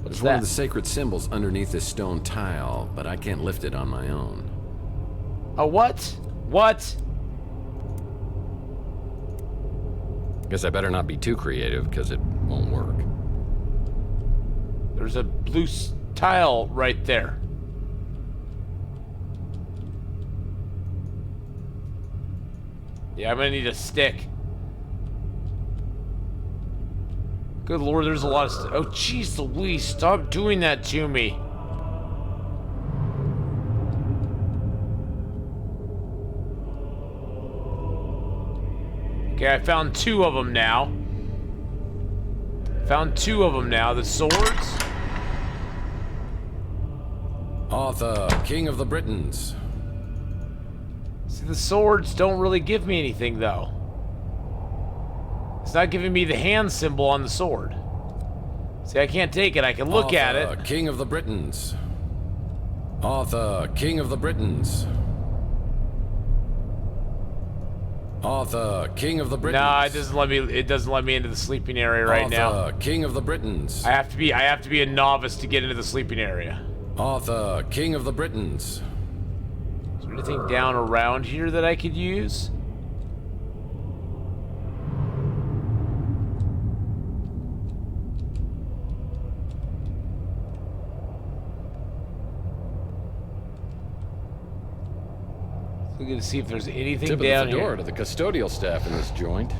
[SPEAKER 2] There's one of the sacred symbols underneath this stone tile, but I can't lift it on my own.
[SPEAKER 1] A what? What?
[SPEAKER 2] Guess I better not be too creative, because it won't work.
[SPEAKER 1] There's a blue tile right there. Yeah, I'm gonna need a stick. Good lord, there's a lot of stuff. Oh, jeez Louise, stop doing that to me. Okay, I found two of them now. The swords.
[SPEAKER 2] Arthur, King of the Britons.
[SPEAKER 1] See, the swords don't really give me anything, though. It's not giving me the hand symbol on the sword. See, I can't take it. I can look at it.
[SPEAKER 2] King of the Britons. Arthur, King of the Britons. Arthur, King of the Britons.
[SPEAKER 1] Nah, it doesn't let me into the sleeping area right now.
[SPEAKER 2] Arthur, King of the Britons.
[SPEAKER 1] I have to be a novice to get into the sleeping area.
[SPEAKER 2] Arthur, King of the Britons.
[SPEAKER 1] Is there anything down around here that I could use? Looking to see if there's anything
[SPEAKER 2] Tip
[SPEAKER 1] down
[SPEAKER 2] of the
[SPEAKER 1] here.
[SPEAKER 2] door to the custodial staff in this joint.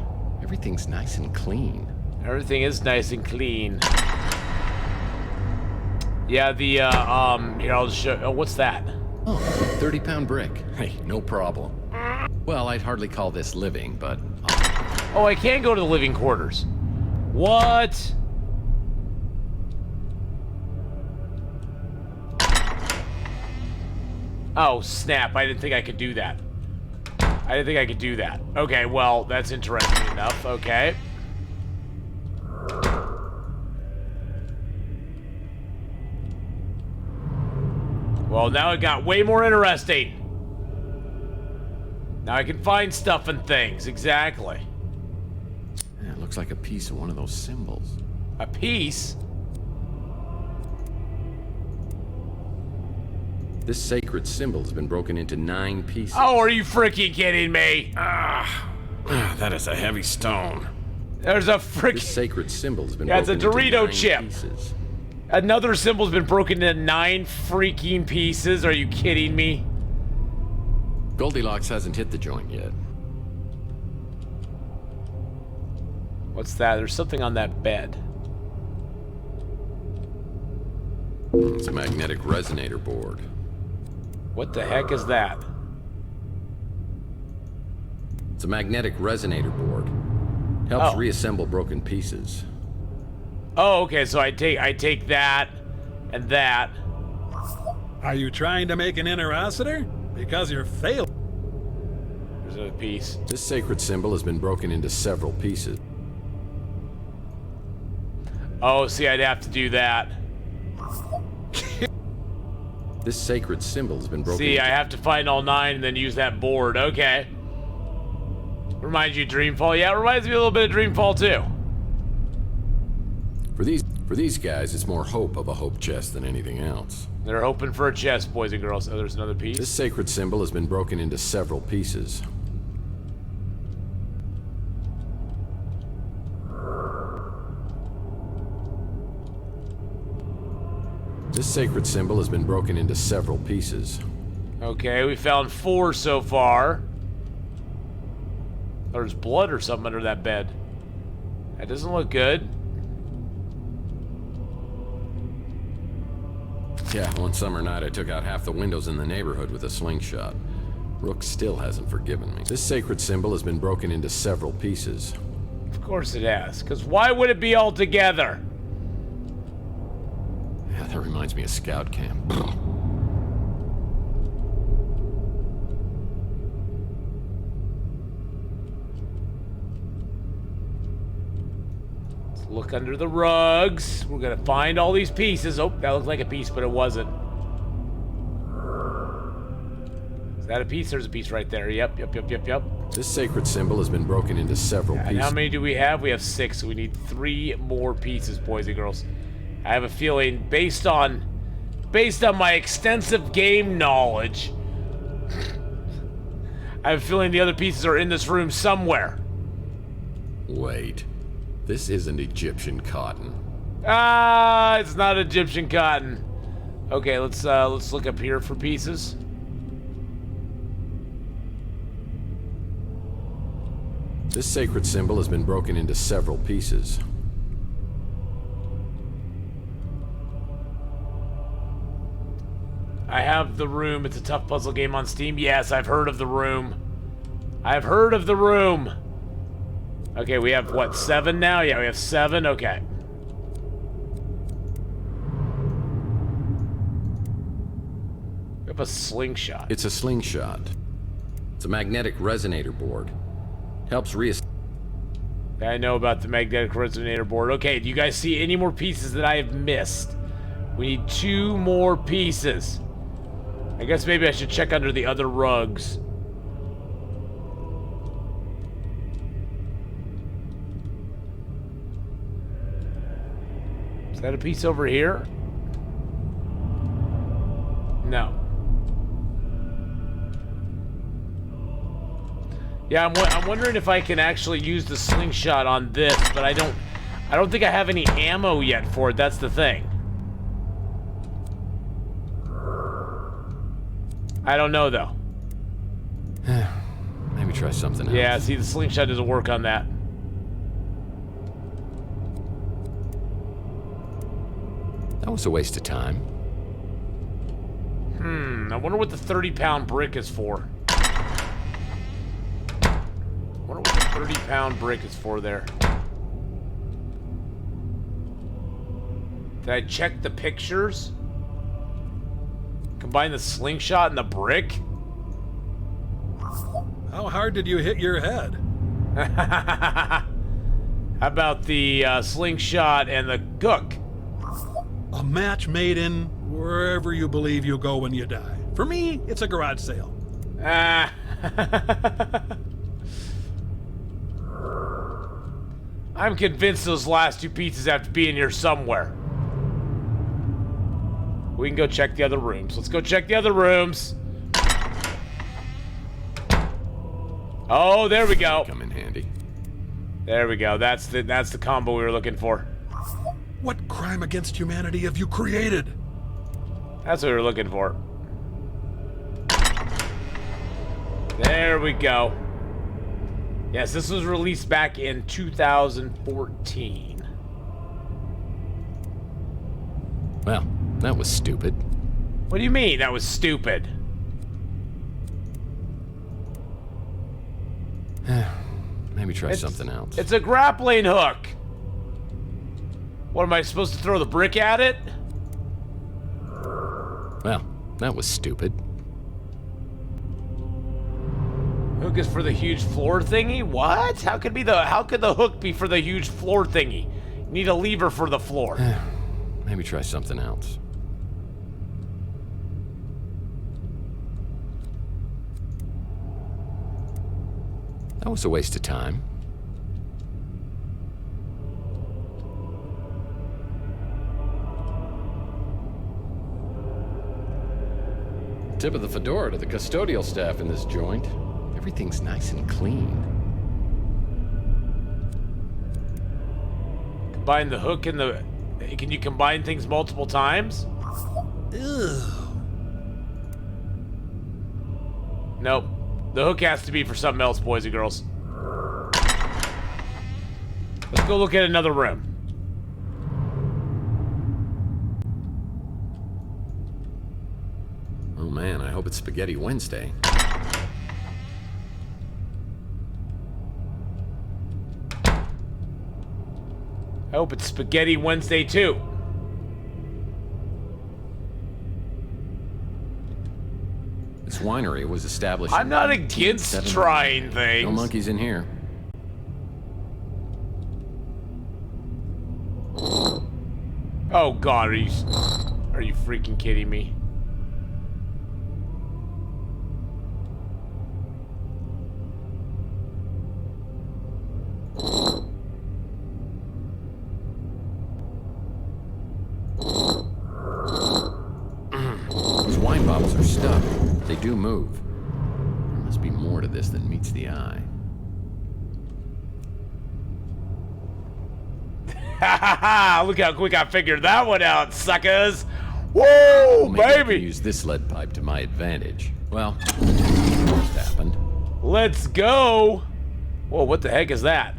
[SPEAKER 2] Everything's nice and clean.
[SPEAKER 1] Everything is nice and clean. Yeah, the here I'll just show. Oh, what's that?
[SPEAKER 2] Oh, 30-pound brick. Hey, no problem. Well, I'd hardly call this living, but.
[SPEAKER 1] Oh, I can go to the living quarters. What? Oh, snap. I didn't think I could do that. Okay, well, that's interesting enough. Okay. Well, now it got way more interesting. Now I can find stuff and things. Exactly.
[SPEAKER 2] Yeah, it looks like a piece of one of those symbols.
[SPEAKER 1] A piece?
[SPEAKER 2] This sacred symbol has been broken into 9 pieces.
[SPEAKER 1] Oh, are you freaking kidding me?
[SPEAKER 2] That is a heavy stone.
[SPEAKER 1] There's a frick.
[SPEAKER 2] This sacred symbol's been
[SPEAKER 1] Yeah, it's a
[SPEAKER 2] broken into
[SPEAKER 1] Dorito
[SPEAKER 2] 9
[SPEAKER 1] chip.
[SPEAKER 2] pieces.
[SPEAKER 1] Another symbol's been broken into 9 freaking pieces. Are you kidding me?
[SPEAKER 2] Goldilocks hasn't hit the joint yet.
[SPEAKER 1] What's that? There's something on that bed.
[SPEAKER 2] It's a magnetic resonator board.
[SPEAKER 1] What the heck is that?
[SPEAKER 2] It's a magnetic resonator board. Helps
[SPEAKER 1] Oh.
[SPEAKER 2] reassemble broken pieces.
[SPEAKER 1] Oh, okay, so I take that and that.
[SPEAKER 5] Are you trying to make an interocitor? Because you're failing.
[SPEAKER 1] There's a piece.
[SPEAKER 2] This sacred symbol has been broken into several pieces.
[SPEAKER 1] Oh, see, I'd have to do that.
[SPEAKER 2] This sacred symbol has been broken
[SPEAKER 1] See,
[SPEAKER 2] into...
[SPEAKER 1] I have to find all 9 and then use that board. Okay. Reminds you of Dreamfall? Yeah, it reminds me a little bit of Dreamfall too.
[SPEAKER 2] For these guys, it's more hope of a hope chest than anything else.
[SPEAKER 1] They're hoping for a chest, boys and girls. Oh, there's another piece.
[SPEAKER 2] This sacred symbol has been broken into several pieces. This sacred symbol has been broken into several pieces.
[SPEAKER 1] Okay, we found 4 so far. There's blood or something under that bed. That doesn't look good.
[SPEAKER 2] Yeah, one summer night I took out half the windows in the neighborhood with a slingshot. Rook still hasn't forgiven me. This sacred symbol has been broken into several pieces.
[SPEAKER 1] Of course it has, because why would it be all together?
[SPEAKER 2] Yeah, that reminds me of scout camp.
[SPEAKER 1] Let's look under the rugs. We're gonna find all these pieces. Oh, that looked like a piece, but it wasn't. Is that a piece? There's a piece right there. Yep.
[SPEAKER 2] This sacred symbol has been broken into several
[SPEAKER 1] And
[SPEAKER 2] pieces.
[SPEAKER 1] how many do we have? We have 6, so we need 3 more pieces, boys and girls. I have a feeling, based on my extensive game knowledge, I have a feeling the other pieces are in this room somewhere.
[SPEAKER 2] Wait, this isn't Egyptian cotton.
[SPEAKER 1] Ah, it's not Egyptian cotton. Okay, let's look up here for pieces.
[SPEAKER 2] This sacred symbol has been broken into several pieces.
[SPEAKER 1] I have The Room. It's a tough puzzle game on Steam. Yes, I've heard of The Room. I've heard of The Room. Okay, we have, what, 7 now? Yeah, we have 7. Okay. We have a slingshot.
[SPEAKER 2] It's a slingshot. It's a magnetic resonator board. Helps
[SPEAKER 1] I know about the magnetic resonator board. Okay, do you guys see any more pieces that I have missed? We need 2 more pieces. I guess maybe I should check under the other rugs. Is that a piece over here? No. Yeah, I'm wondering if I can actually use the slingshot on this, but I don't think I have any ammo yet for it. That's the thing. I don't know though.
[SPEAKER 2] Maybe try something else.
[SPEAKER 1] Yeah, see, the slingshot doesn't work on that.
[SPEAKER 2] That was a waste of time.
[SPEAKER 1] I wonder what the 30-pound brick is for. I wonder what the 30-pound brick is for there. Did I check the pictures? Combine the slingshot and the brick?
[SPEAKER 5] How hard did you hit your head?
[SPEAKER 1] How about the slingshot and the gook?
[SPEAKER 5] A match made in wherever you believe you'll go when you die. For me, it's a garage sale.
[SPEAKER 1] I'm convinced those last 2 pieces have to be in here somewhere. We can go check the other rooms. Let's go check the other rooms. Oh, there we go.
[SPEAKER 2] Come in handy.
[SPEAKER 1] There we go. That's the combo we were looking for.
[SPEAKER 5] What crime against humanity have you created?
[SPEAKER 1] That's what we were looking for. There we go. Yes, this was released back in 2014.
[SPEAKER 2] Well, that was stupid.
[SPEAKER 1] What do you mean that was stupid?
[SPEAKER 2] Maybe try something else.
[SPEAKER 1] It's a grappling hook. What, am I supposed to throw the brick at it?
[SPEAKER 2] Well, that was stupid.
[SPEAKER 1] Hook is for the huge floor thingy? What? How could the hook be for the huge floor thingy? You need a lever for the floor.
[SPEAKER 2] Maybe try something else. That was a waste of time. Tip of the fedora to the custodial staff in this joint. Everything's nice and clean.
[SPEAKER 1] Combine the hook and the... Can you combine things multiple times? Ugh. Nope. The hook has to be for something else, boys and girls. Let's go look at another room.
[SPEAKER 2] Oh man, I hope it's Spaghetti Wednesday.
[SPEAKER 1] I hope it's Spaghetti Wednesday too.
[SPEAKER 2] This winery was established.
[SPEAKER 1] I'm not against trying things.
[SPEAKER 2] No monkeys in here.
[SPEAKER 1] Oh God, are you freaking kidding me?
[SPEAKER 2] Those wine bottles are stuck. They do move. There must be more to this than meets the eye.
[SPEAKER 1] Ha ha ha! Look how quick I figured that one out, suckers! Woo,
[SPEAKER 2] Maybe I
[SPEAKER 1] baby!
[SPEAKER 2] can use this lead pipe to my advantage. Well, just happened.
[SPEAKER 1] Let's go! Whoa, what the heck is that?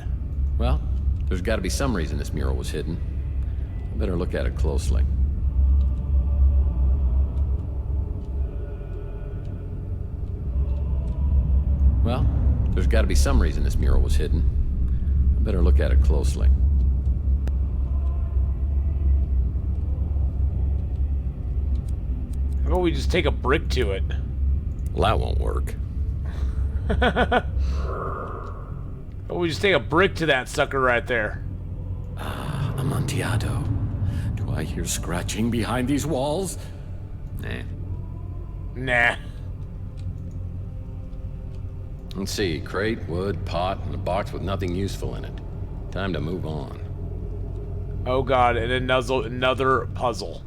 [SPEAKER 2] Well, there's got to be some reason this mural was hidden. I better look at it closely. Well, there's got to be some reason this mural was hidden. I better look at it closely.
[SPEAKER 1] How about we just take a brick to it?
[SPEAKER 2] Well, that won't work.
[SPEAKER 1] How about we just take a brick to that sucker right there?
[SPEAKER 2] Ah, Amontillado. Do I hear scratching behind these walls? Nah.
[SPEAKER 1] Nah.
[SPEAKER 2] Let's see, crate, wood, pot, and a box with nothing useful in it. Time to move on.
[SPEAKER 1] Oh God, and another puzzle.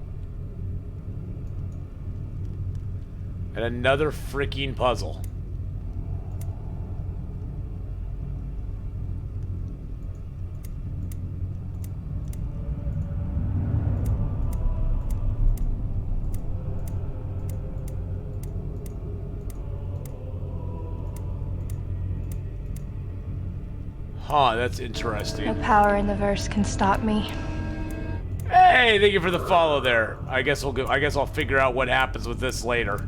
[SPEAKER 1] And another freaking puzzle. Huh, that's interesting.
[SPEAKER 8] No power in the verse can stop me.
[SPEAKER 1] Hey, thank you for the follow there. I guess we'll go. I guess I'll figure out what happens with this later.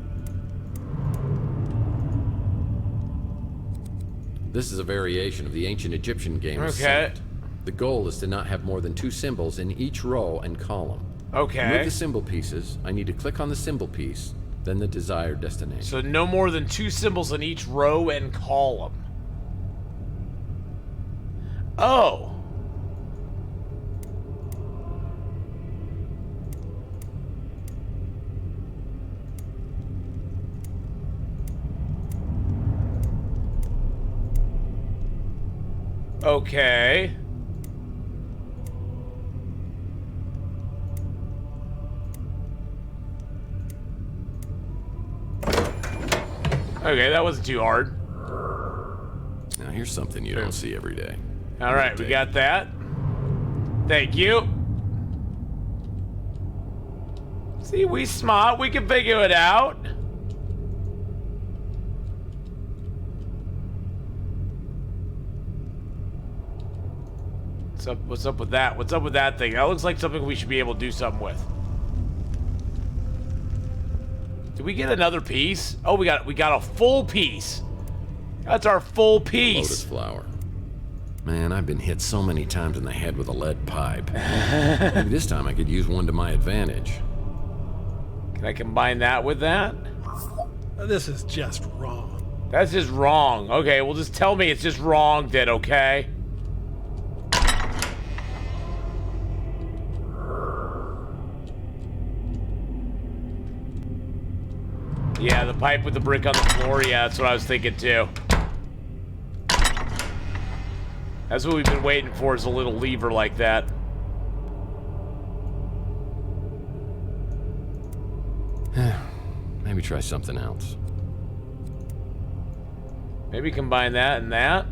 [SPEAKER 2] This is a variation of the ancient Egyptian game of
[SPEAKER 1] Okay.
[SPEAKER 2] Senet. The goal is to not have more than 2 symbols in each row and column.
[SPEAKER 1] Okay.
[SPEAKER 2] To move the symbol pieces, I need to click on the symbol piece, then the desired destination.
[SPEAKER 1] So no more than 2 symbols in each row and column. Oh. Okay. Okay, that wasn't too hard.
[SPEAKER 2] here's something you don't see every day.
[SPEAKER 1] All right, we got that. Thank you. See, we smart. We can figure it out. What's up with that? What's up with that thing? That looks like something we should be able to do something with. Did we get another piece? Oh, we got a full piece. That's our full piece.
[SPEAKER 2] Lotus flower. Man, I've been hit so many times in the head with a lead pipe. Maybe this time I could use one to my advantage.
[SPEAKER 1] Can I combine that with that?
[SPEAKER 5] This is just wrong.
[SPEAKER 1] That's just wrong. Okay, well just tell me it's just wrong then, okay? Yeah, the pipe with the brick on the floor. Yeah, that's what I was thinking too. That's what we've been waiting for, is a little lever like that.
[SPEAKER 2] Maybe try something else.
[SPEAKER 1] Maybe combine that and that.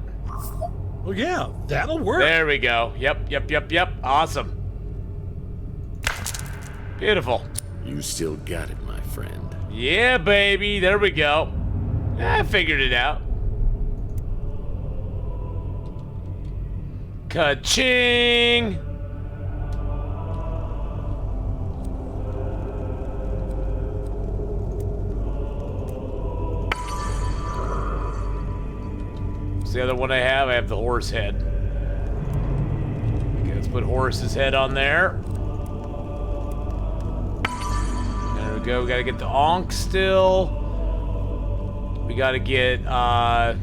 [SPEAKER 5] Well, yeah, that'll work.
[SPEAKER 1] There we go. Yep. Awesome. Beautiful.
[SPEAKER 2] You still got it, my friend.
[SPEAKER 1] Yeah, baby. There we go. I figured it out. Ka-ching! What's the other one I have? I have the horse head. Okay, let's put Horace's head on there. There we go. We gotta get the Ankh still. We gotta get, I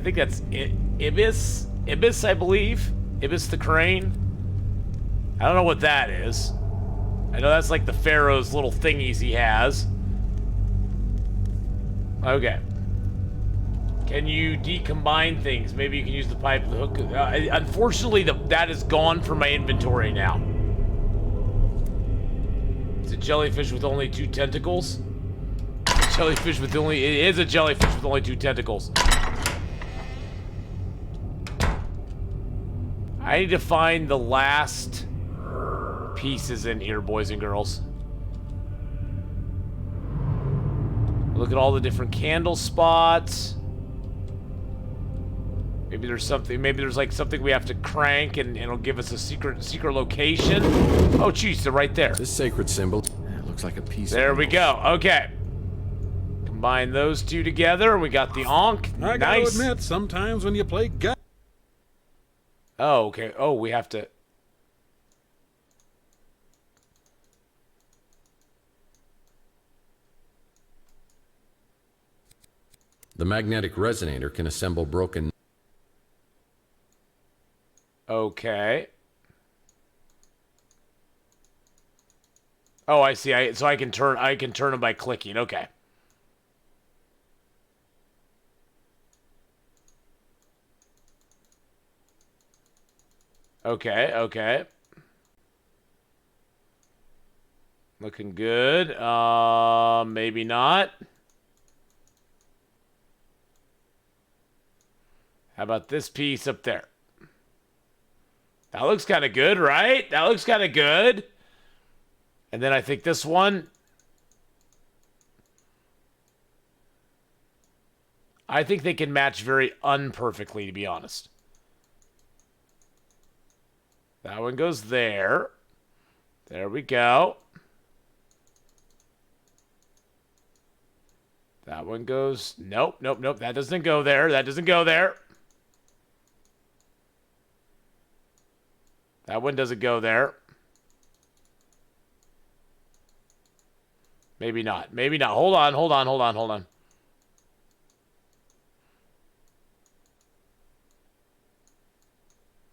[SPEAKER 1] think that's Ibis. Ibis, I believe. Ibis the crane. I don't know what that is. I know that's like the Pharaoh's little thingies he has. Okay. Can you decombine things? Maybe you can use the pipe of the hook. Unfortunately, that is gone from my inventory now. It's a jellyfish with only 2 tentacles. Jellyfish with only... It is a jellyfish with only 2 tentacles. I need to find the last pieces in here, boys and girls. Look at all the different candle spots. Maybe there's something, maybe there's like something we have to crank and it'll give us a secret location. Oh, jeez, they're right there.
[SPEAKER 2] This sacred symbol looks like a piece
[SPEAKER 1] There
[SPEAKER 2] of
[SPEAKER 1] we go. Okay. Combine those two together. We got the Ankh.
[SPEAKER 5] I gotta admit, sometimes when you play gut.
[SPEAKER 1] Oh, okay. Oh, we have to...
[SPEAKER 2] The magnetic resonator can assemble broken...
[SPEAKER 1] Okay. Oh, I see. So I can turn them by clicking. Okay. Okay. Looking good. Maybe not. How about this piece up there? That looks kind of good, right? That looks kind of good. And then I think this one. I think they can match very unperfectly, to be honest. That one goes there. There we go. That one goes... Nope. That doesn't go there. That doesn't go there. That one doesn't go there. Maybe not. Maybe not. Hold on.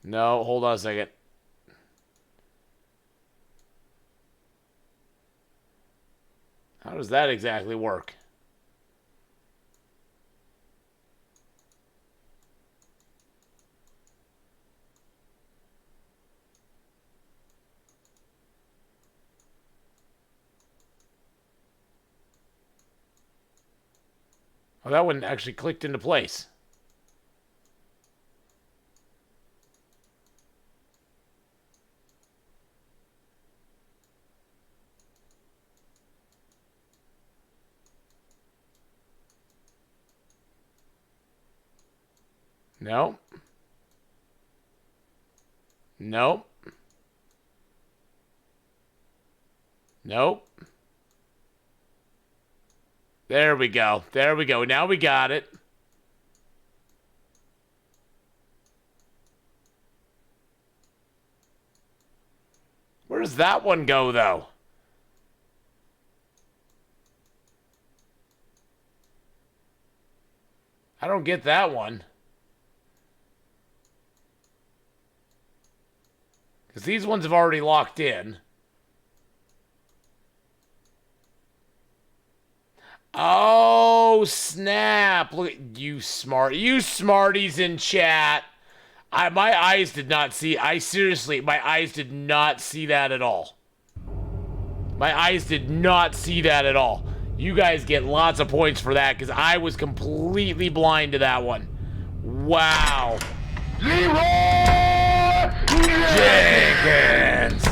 [SPEAKER 1] No, hold on a second. How does that exactly work? Oh, that one actually clicked into place. No. Nope. Nope. There we go. There we go. Now we got it. Where does that one go, though? I don't get that one. Because these ones have already locked in. Oh, snap. Look at you smarties in chat. My eyes did not see. My eyes did not see that at all. My eyes did not see that at all. You guys get lots of points for that because I was completely blind to that one. Wow. Leroy Jenkins.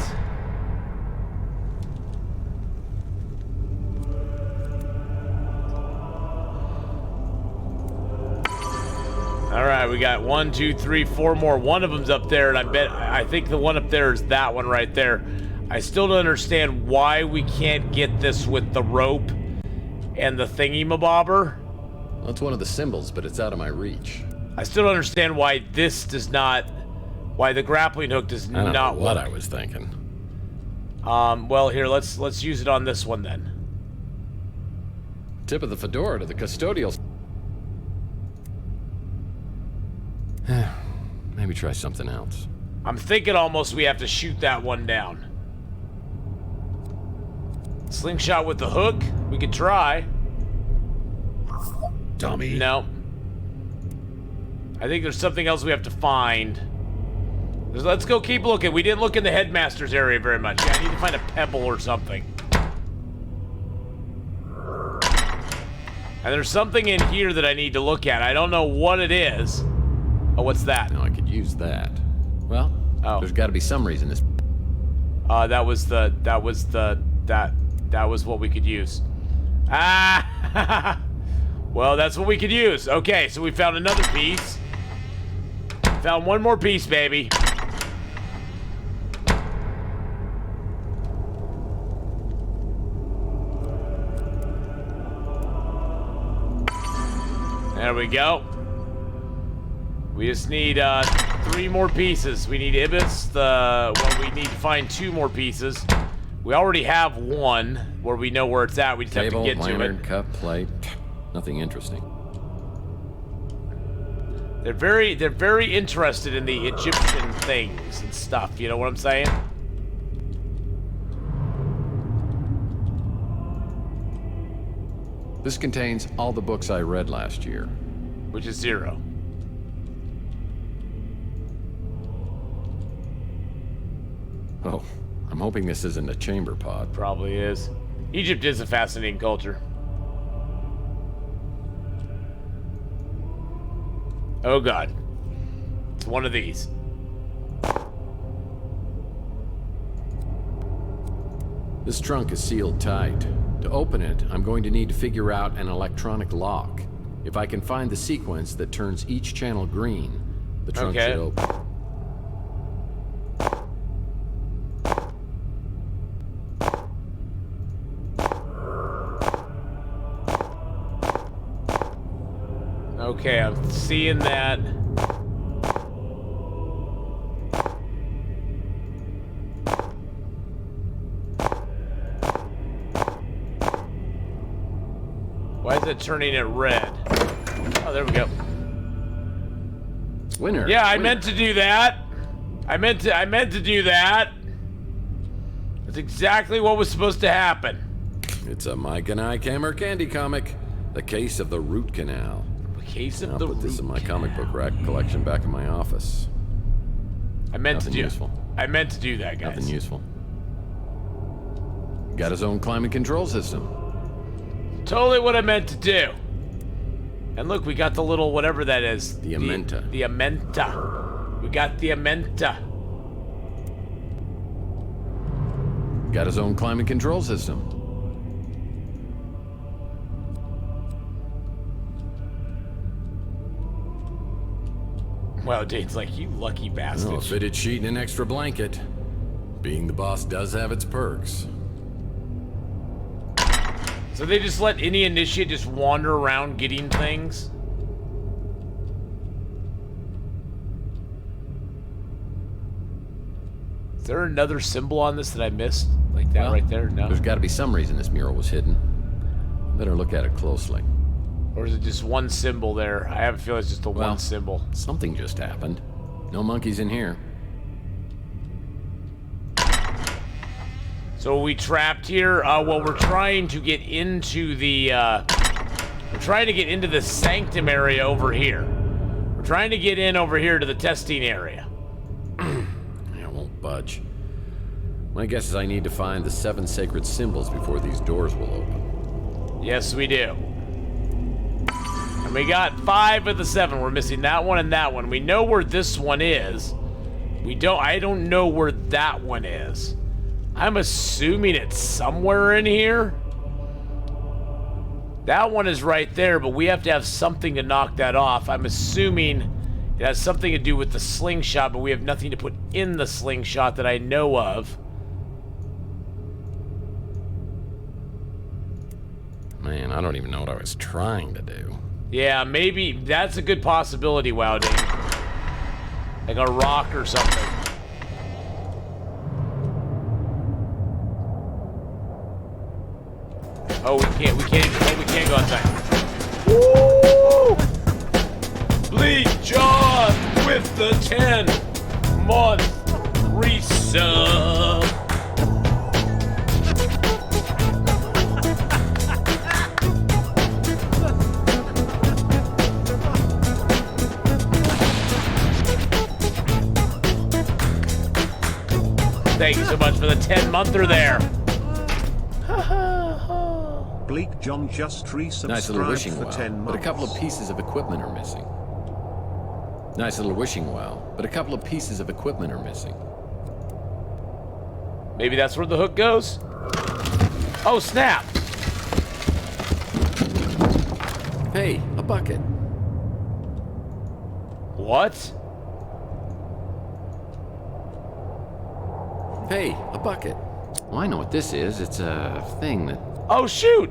[SPEAKER 1] All right, we got 1, 2, 3, 4 more. One of them's up there, and I think the one up there is that one right there. I still don't understand why we can't get this with the rope and the thingy-mabobber.
[SPEAKER 2] Well, it's one of the symbols, but it's out of my reach.
[SPEAKER 1] I still don't understand why this does not, why the grappling hook does
[SPEAKER 2] I don't
[SPEAKER 1] not
[SPEAKER 2] know what
[SPEAKER 1] work.
[SPEAKER 2] I was thinking.
[SPEAKER 1] Well, here, let's use it on this one then.
[SPEAKER 2] Tip of the fedora to the custodial. Maybe try something else.
[SPEAKER 1] I'm thinking almost we have to shoot that one down. Slingshot with the hook? We could try.
[SPEAKER 5] Dummy.
[SPEAKER 1] No. I think there's something else we have to find. Let's go keep looking. We didn't look in the headmaster's area very much. Yeah, I need to find a pebble or something. And there's something in here that I need to look at. I don't know what it is. Oh, what's that?
[SPEAKER 2] No, I could use that. Well, there's got to be some reason this.
[SPEAKER 1] That was what we could use. Ah! Well, that's what we could use. Okay, so we found another piece. Found one more piece, baby. There we go. We just need 3 more pieces. We need Ibis. We need to find 2 more pieces. We already have one where we know where it's at. We just have to get
[SPEAKER 2] lantern,
[SPEAKER 1] to it.
[SPEAKER 2] cup, plate. Nothing interesting.
[SPEAKER 1] They're very interested in the Egyptian things and stuff. You know what I'm saying?
[SPEAKER 2] This contains all the books I read last year.
[SPEAKER 1] Which is 0.
[SPEAKER 2] Oh, I'm hoping this isn't a chamber pod.
[SPEAKER 1] Probably is. Egypt is a fascinating culture. Oh god. It's one of these.
[SPEAKER 2] This trunk is sealed tight. To open it, I'm going to need to figure out an electronic lock. If I can find the sequence that turns each channel green, the trunk should open.
[SPEAKER 1] Okay, I'm seeing that. Why is it turning it red? Oh, there we go.
[SPEAKER 2] Winner.
[SPEAKER 1] Yeah, I meant to do that. I meant to do that. That's exactly what was supposed to happen.
[SPEAKER 2] It's a Mike and I Hammer Candy comic. The Case of the Root Canal.
[SPEAKER 1] Case of
[SPEAKER 2] I'll
[SPEAKER 1] the
[SPEAKER 2] put this
[SPEAKER 1] root
[SPEAKER 2] in my comic book rack collection back in my office.
[SPEAKER 1] I meant
[SPEAKER 2] Nothing
[SPEAKER 1] to do.
[SPEAKER 2] useful.
[SPEAKER 1] I meant to do that, guys.
[SPEAKER 2] Nothing useful. Got his own climate control system.
[SPEAKER 1] Totally what I meant to do. And look, we got the little whatever that is.
[SPEAKER 2] The Amenta.
[SPEAKER 1] The Amenta. We got the Amenta.
[SPEAKER 2] Got his own climate control system.
[SPEAKER 1] Well, Dane's like, you lucky bastard.
[SPEAKER 2] No, a fitted sheet and an extra blanket. Being the boss does have its perks.
[SPEAKER 1] So they just let any initiate just wander around getting things? Is there another symbol on this that I missed? Like that right there? No.
[SPEAKER 2] There's got to be some reason this mural was hidden. Better look at it closely.
[SPEAKER 1] Or is it just one symbol there? I have a feeling it's just the one symbol.
[SPEAKER 2] Something just happened. No monkeys in here.
[SPEAKER 1] So are we trapped here? Well, we're trying to get into the, we're trying to get into the sanctum area over here. We're trying to get in over here to the testing area.
[SPEAKER 2] I won't budge. My guess is I need to find the 7 sacred symbols before these doors will open.
[SPEAKER 1] Yes, we do. And we got 5 of the 7. We're missing that one and that one. We know where this one is. I don't know where that one is. I'm assuming it's somewhere in here. That one is right there, but we have to have something to knock that off. I'm assuming it has something to do with the slingshot, but we have nothing to put in the slingshot that I know of.
[SPEAKER 2] Man, I don't even know what I was trying to do.
[SPEAKER 1] Yeah, maybe that's a good possibility, Wow Dane. Like a rock or something. Oh, we can't go outside. Woo! Bleak John with the 10-month resub. Thank you so much for the 10-monther there.
[SPEAKER 13] Bleak John just resubscribed
[SPEAKER 2] Nice little wishing
[SPEAKER 13] for
[SPEAKER 2] well,
[SPEAKER 13] 10 months.
[SPEAKER 2] but a couple of pieces of equipment are missing. Nice little wishing well, but a couple of pieces of equipment are missing.
[SPEAKER 1] Maybe that's where the hook goes? Oh, snap!
[SPEAKER 2] Hey, a bucket.
[SPEAKER 1] What?
[SPEAKER 2] Hey, a bucket. Well, I know what this is. It's a thing that...
[SPEAKER 1] Oh, shoot!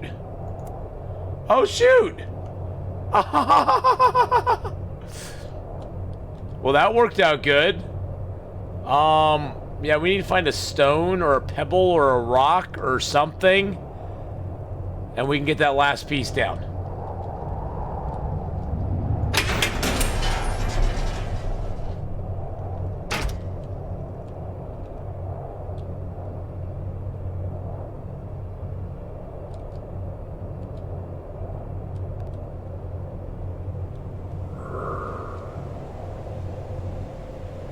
[SPEAKER 1] Oh, shoot! Well, that worked out good. Yeah, we need to find a stone or a pebble or a rock or something. And we can get that last piece down.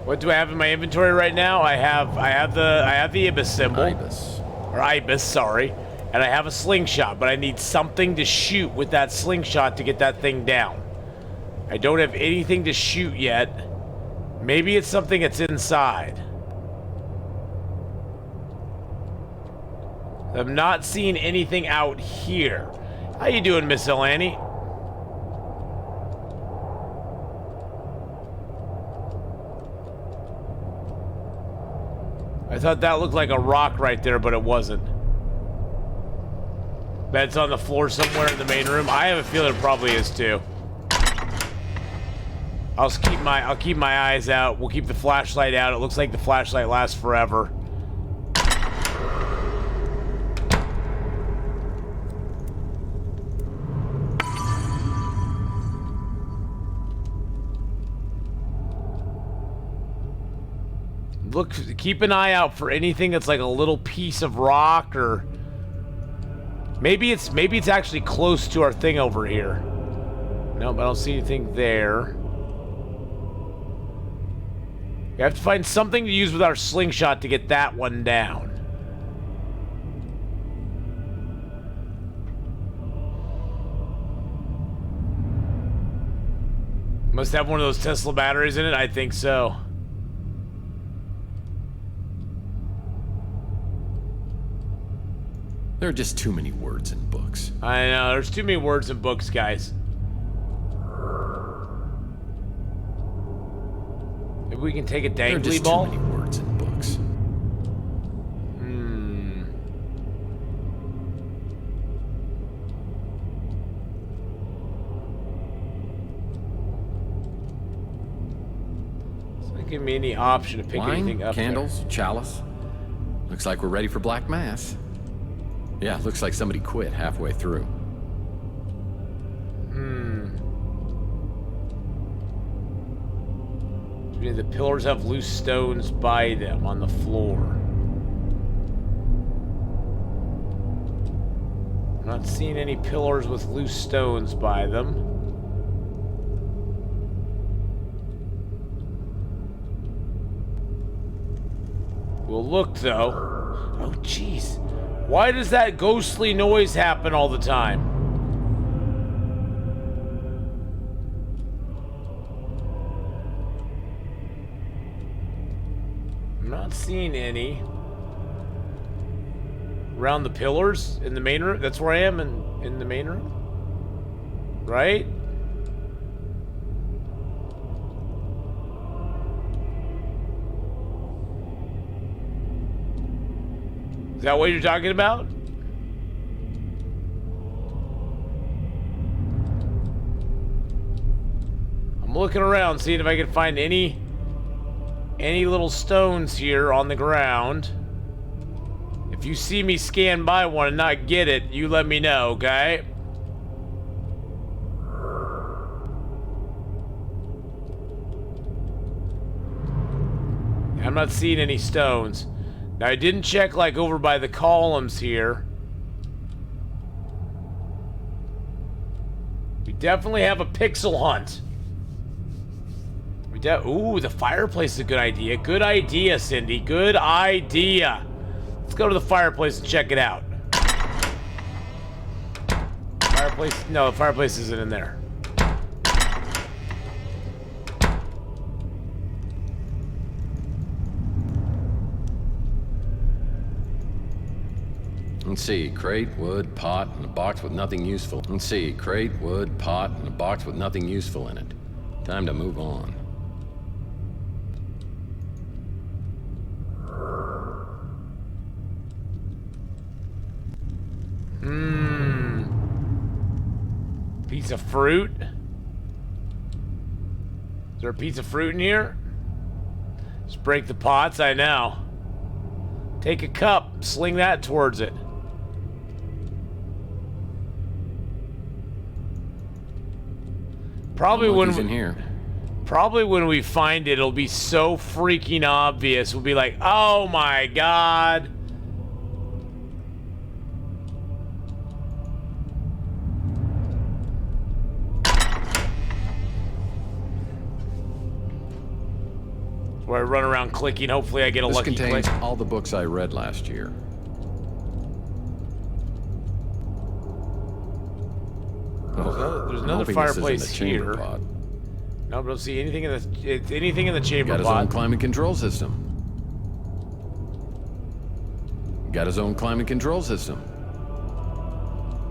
[SPEAKER 1] What do I have in my inventory right now? I have the Ibis symbol. Ibis, sorry. And I have a slingshot, but I need something to shoot with that slingshot to get that thing down. I don't have anything to shoot yet. Maybe it's something that's inside. I'm not seeing anything out here. How you doing, Miss Elani? I thought that looked like a rock right there, but it wasn't. Bet it's on the floor somewhere in the main room. I have a feeling it probably is too. I'll keep my eyes out. We'll keep the flashlight out. It looks like the flashlight lasts forever. Look, keep an eye out for anything that's like a little piece of rock, or maybe it's actually close to our thing over here. Nope, I don't see anything there. We have to find something to use with our slingshot to get that one down. Must have one of those Tesla batteries in it. I think so.
[SPEAKER 2] There are just too many words in books.
[SPEAKER 1] I know, there's too many words in books, guys. Maybe we can take a
[SPEAKER 2] There are
[SPEAKER 1] dangly
[SPEAKER 2] just
[SPEAKER 1] ball?
[SPEAKER 2] too many words in books.
[SPEAKER 1] Give me any option to pick anything
[SPEAKER 2] Wine,
[SPEAKER 1] up.
[SPEAKER 2] candles, chalice. Looks like we're ready for Black Mass. Yeah, looks like somebody quit halfway through.
[SPEAKER 1] The pillars have loose stones by them on the floor. I'm not seeing any pillars with loose stones by them. We'll look, though. Oh, jeez. Why does that ghostly noise happen all the time? I'm not seeing any. Around the pillars? In the main room? That's where I am, in the main room? Right? Is that what you're talking about? I'm looking around, seeing if I can find any little stones here on the ground. If you see me scan by one and not get it, you let me know, okay? I'm not seeing any stones. Now, I didn't check, like, over by the columns here. We definitely have a pixel hunt. Ooh, the fireplace is a good idea. Good idea, Cindy. Good idea. Let's go to the fireplace and check it out. Fireplace? No, the fireplace isn't in there.
[SPEAKER 2] Let's see, crate, wood, pot, and a box with nothing useful. Let's see, crate, wood, pot, and a box with nothing useful in it. Time to move on.
[SPEAKER 1] Piece of fruit? Is there a piece of fruit in here? Just break the pots, I know. Take a cup, sling that towards it. Probably when
[SPEAKER 2] in here.
[SPEAKER 1] Probably when we find it, it'll be so freaking obvious. We'll be like, "Oh my god!" Where I run around clicking. Hopefully, I get a
[SPEAKER 2] This
[SPEAKER 1] lucky
[SPEAKER 2] contains
[SPEAKER 1] click.
[SPEAKER 2] all the books I read last year.
[SPEAKER 1] There's another
[SPEAKER 2] hoping this isn't
[SPEAKER 1] fireplace
[SPEAKER 2] the chamber
[SPEAKER 1] here.
[SPEAKER 2] pod.
[SPEAKER 1] No, but don't see anything in the chamber
[SPEAKER 2] Got his
[SPEAKER 1] pod.
[SPEAKER 2] own climate control system. Got his own climate control system.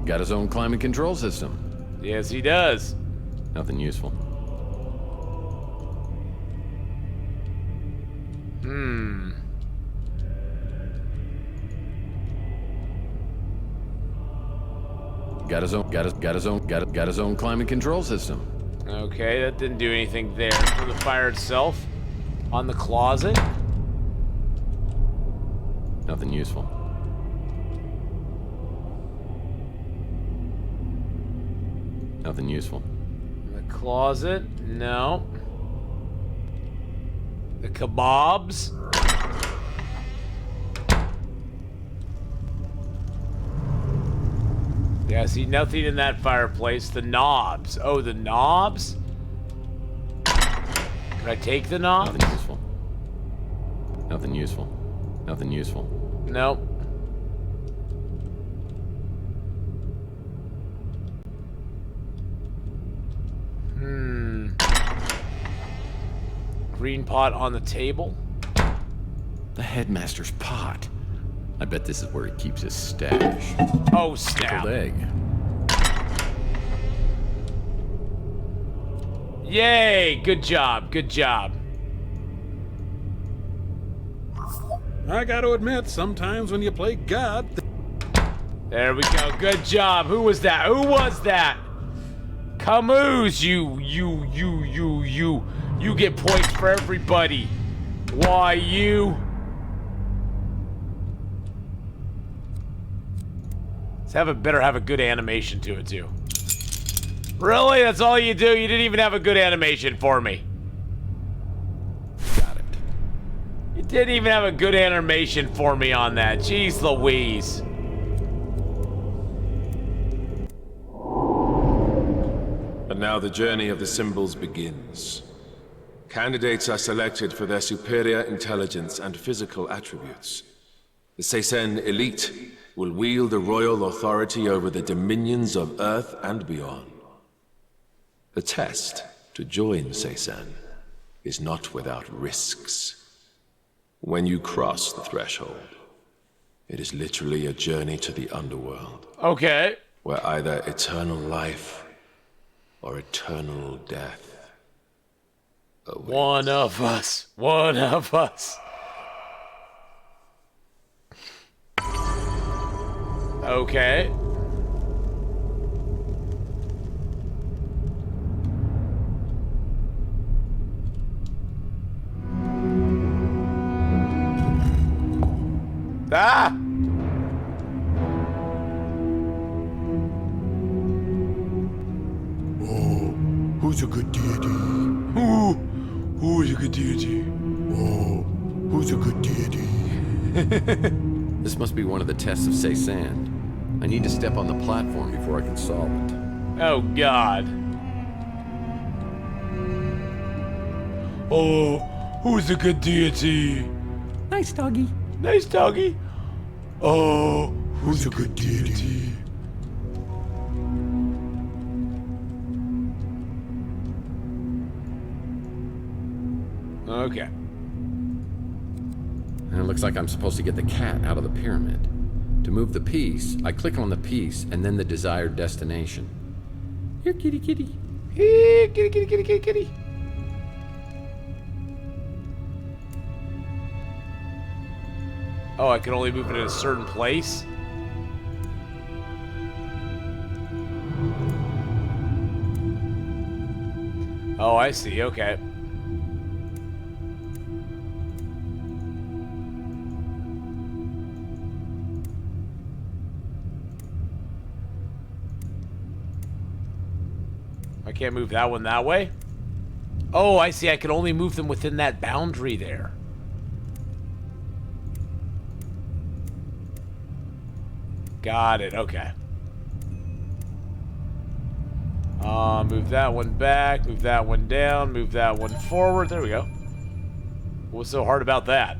[SPEAKER 2] Got his own climate control system.
[SPEAKER 1] Yes, he does.
[SPEAKER 2] Nothing useful. Got his own climate control system.
[SPEAKER 1] Okay, that didn't do anything there. For the fire itself, on the closet.
[SPEAKER 2] Nothing useful. Nothing useful.
[SPEAKER 1] The closet, no. The kebabs. Yeah, see nothing in that fireplace. The knobs. Oh, the knobs? Can I take the knobs?
[SPEAKER 2] Nothing useful. Nothing useful. Nothing useful.
[SPEAKER 1] Nope. Green pot on the table.
[SPEAKER 2] The headmaster's pot. I bet this is where he keeps his stash.
[SPEAKER 1] Oh, snap.
[SPEAKER 2] Pickled egg.
[SPEAKER 1] Yay! Good job. Good job.
[SPEAKER 5] I gotta admit, sometimes when you play God...
[SPEAKER 1] There we go. Good job. Who was that? Who was that? Camus, you get points for everybody. Why, you? Better have a good animation to it, too. Really? That's all you do? You didn't even have a good animation for me.
[SPEAKER 2] Got it.
[SPEAKER 1] You didn't even have a good animation for me on that. Jeez Louise.
[SPEAKER 7] And now the journey of the symbols begins. Candidates are selected for their superior intelligence and physical attributes. The Seyssen elite will wield the royal authority over the dominions of Earth and beyond. The test to join Seyssen is not without risks. When you cross the threshold, it is literally a journey to the underworld.
[SPEAKER 1] Okay.
[SPEAKER 7] Where either eternal life or eternal death awaits.
[SPEAKER 1] One of us. One of us. Okay. Ah!
[SPEAKER 16] Who's a good deity?
[SPEAKER 1] Who's a good deity?
[SPEAKER 16] Oh, who's a good deity?
[SPEAKER 2] This must be one of the tests of Seyssen. I need to step on the platform before I can solve it.
[SPEAKER 1] Oh, God. Oh, who's a good deity?
[SPEAKER 9] Nice doggy.
[SPEAKER 1] Nice doggy. Oh,
[SPEAKER 16] who's a good deity?
[SPEAKER 1] Okay.
[SPEAKER 2] And it looks like I'm supposed to get the cat out of the pyramid. To move the piece, I click on the piece and then the desired destination. Here, kitty, kitty.
[SPEAKER 1] Here, kitty, kitty, kitty, kitty, kitty. Oh, I can only move it in a certain place? Oh, I see. Okay. I can't move that one that way? Oh, I see. I can only move them within that boundary there. Got it. Okay. Move that one back, move that one down, move that one forward. There we go. What's so hard about that?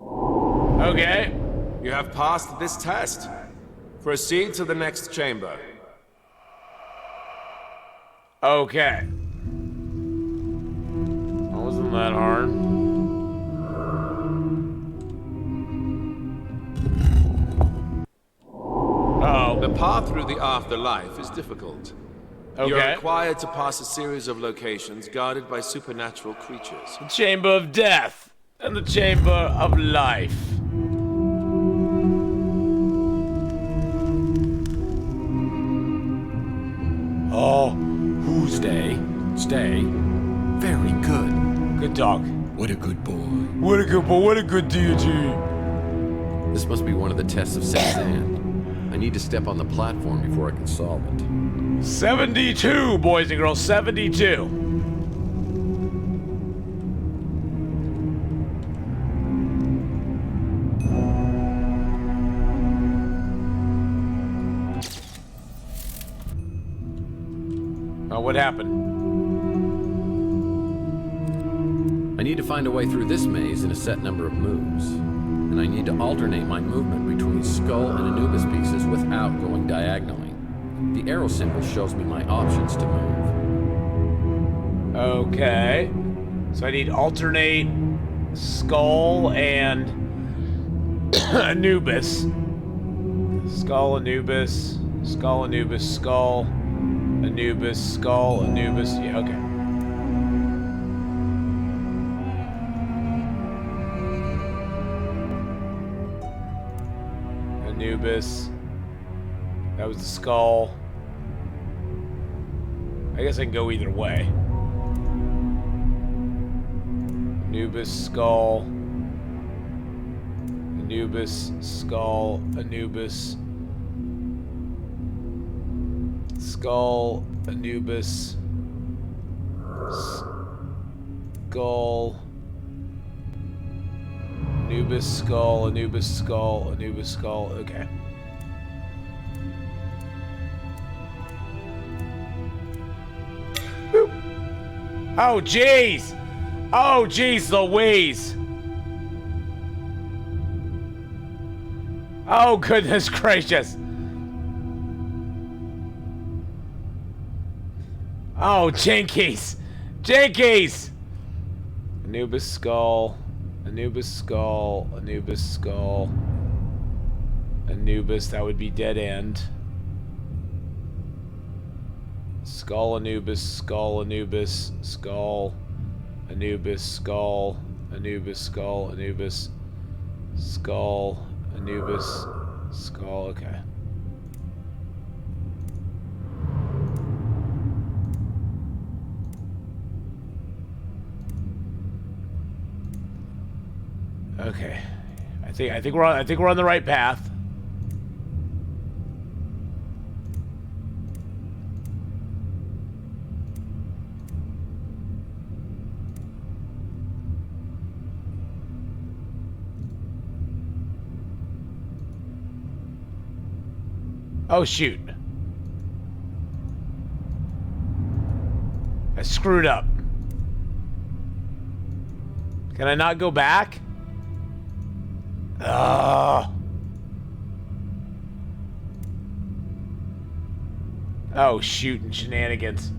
[SPEAKER 1] Okay.
[SPEAKER 7] You have passed this test. Proceed to the next chamber.
[SPEAKER 1] Okay. Wasn't that hard? Oh.
[SPEAKER 7] The path through the afterlife is difficult.
[SPEAKER 1] Okay.
[SPEAKER 7] You're required to pass a series of locations guarded by supernatural creatures.
[SPEAKER 1] The Chamber of Death and the Chamber of Life. Oh, who's
[SPEAKER 2] Stay. Very good.
[SPEAKER 1] Good dog.
[SPEAKER 16] What a good boy.
[SPEAKER 1] What a good boy. What a good deity.
[SPEAKER 2] This must be one of the tests of Seyssen. I need to step on the platform before I can solve it.
[SPEAKER 1] 72, boys and girls. 72. Oh, what happened?
[SPEAKER 2] I need to find a way through this maze in a set number of moves. And I need to alternate my movement between Skull and Anubis pieces without going diagonally. The arrow symbol shows me my options to move.
[SPEAKER 1] Okay. So I need alternate Skull and Anubis. Skull, Anubis, Skull, Anubis, Skull, Anubis, Skull, Anubis. Yeah, okay. Anubis. That was the skull. I guess I can go either way. Anubis, skull. Anubis, skull, Anubis. Skull, Anubis. Skull. Anubis, skull, Anubis, skull, Anubis, skull. Okay. Boop. Oh, jeez! Oh, jeez Louise! Oh, goodness gracious! Oh, Jinkies! Jinkies! Anubis skull. Anubis skull. Anubis skull. Anubis, that would be dead end. Skull Anubis, skull Anubis, skull. Anubis, skull. Anubis, skull. Anubis. Skull. Anubis. Skull, okay. Okay, I think we're on the right path. Oh shoot! I screwed up. Can I not go back? Oh, shooting shenanigans.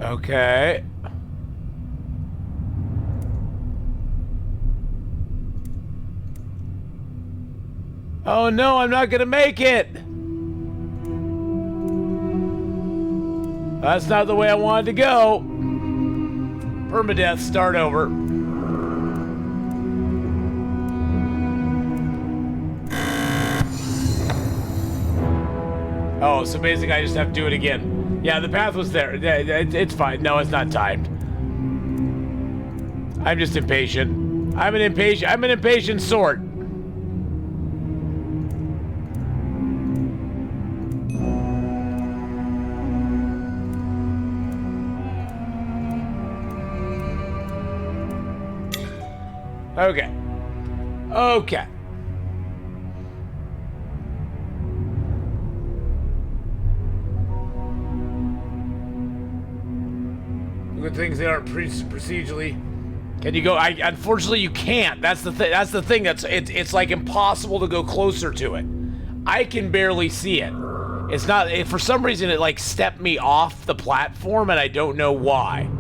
[SPEAKER 1] Okay. Oh no, I'm not gonna make it! That's not the way I wanted to go. Permadeath, start over. Oh, so basically I just have to do it again. Yeah, the path was there. It's fine. No, it's not timed. I'm just impatient. I'm an impatient sort. Okay. Okay. Good things they aren't procedurally. Can you go? Unfortunately, you can't. That's the thing. That's the thing. It's like impossible to go closer to it. I can barely see it. It's not. For some reason, it like stepped me off the platform, and I don't know why.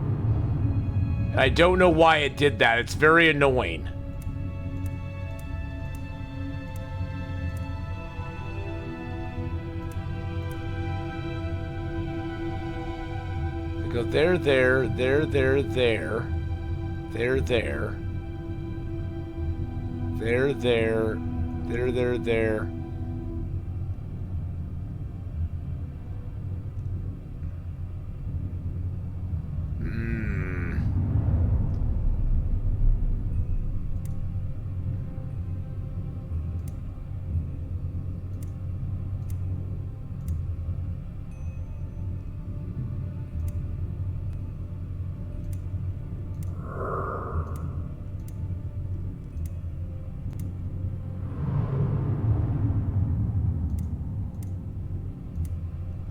[SPEAKER 1] I don't know why it did that. It's very annoying. Go there, there, there, there, there, there, there, there, there, there, there, there.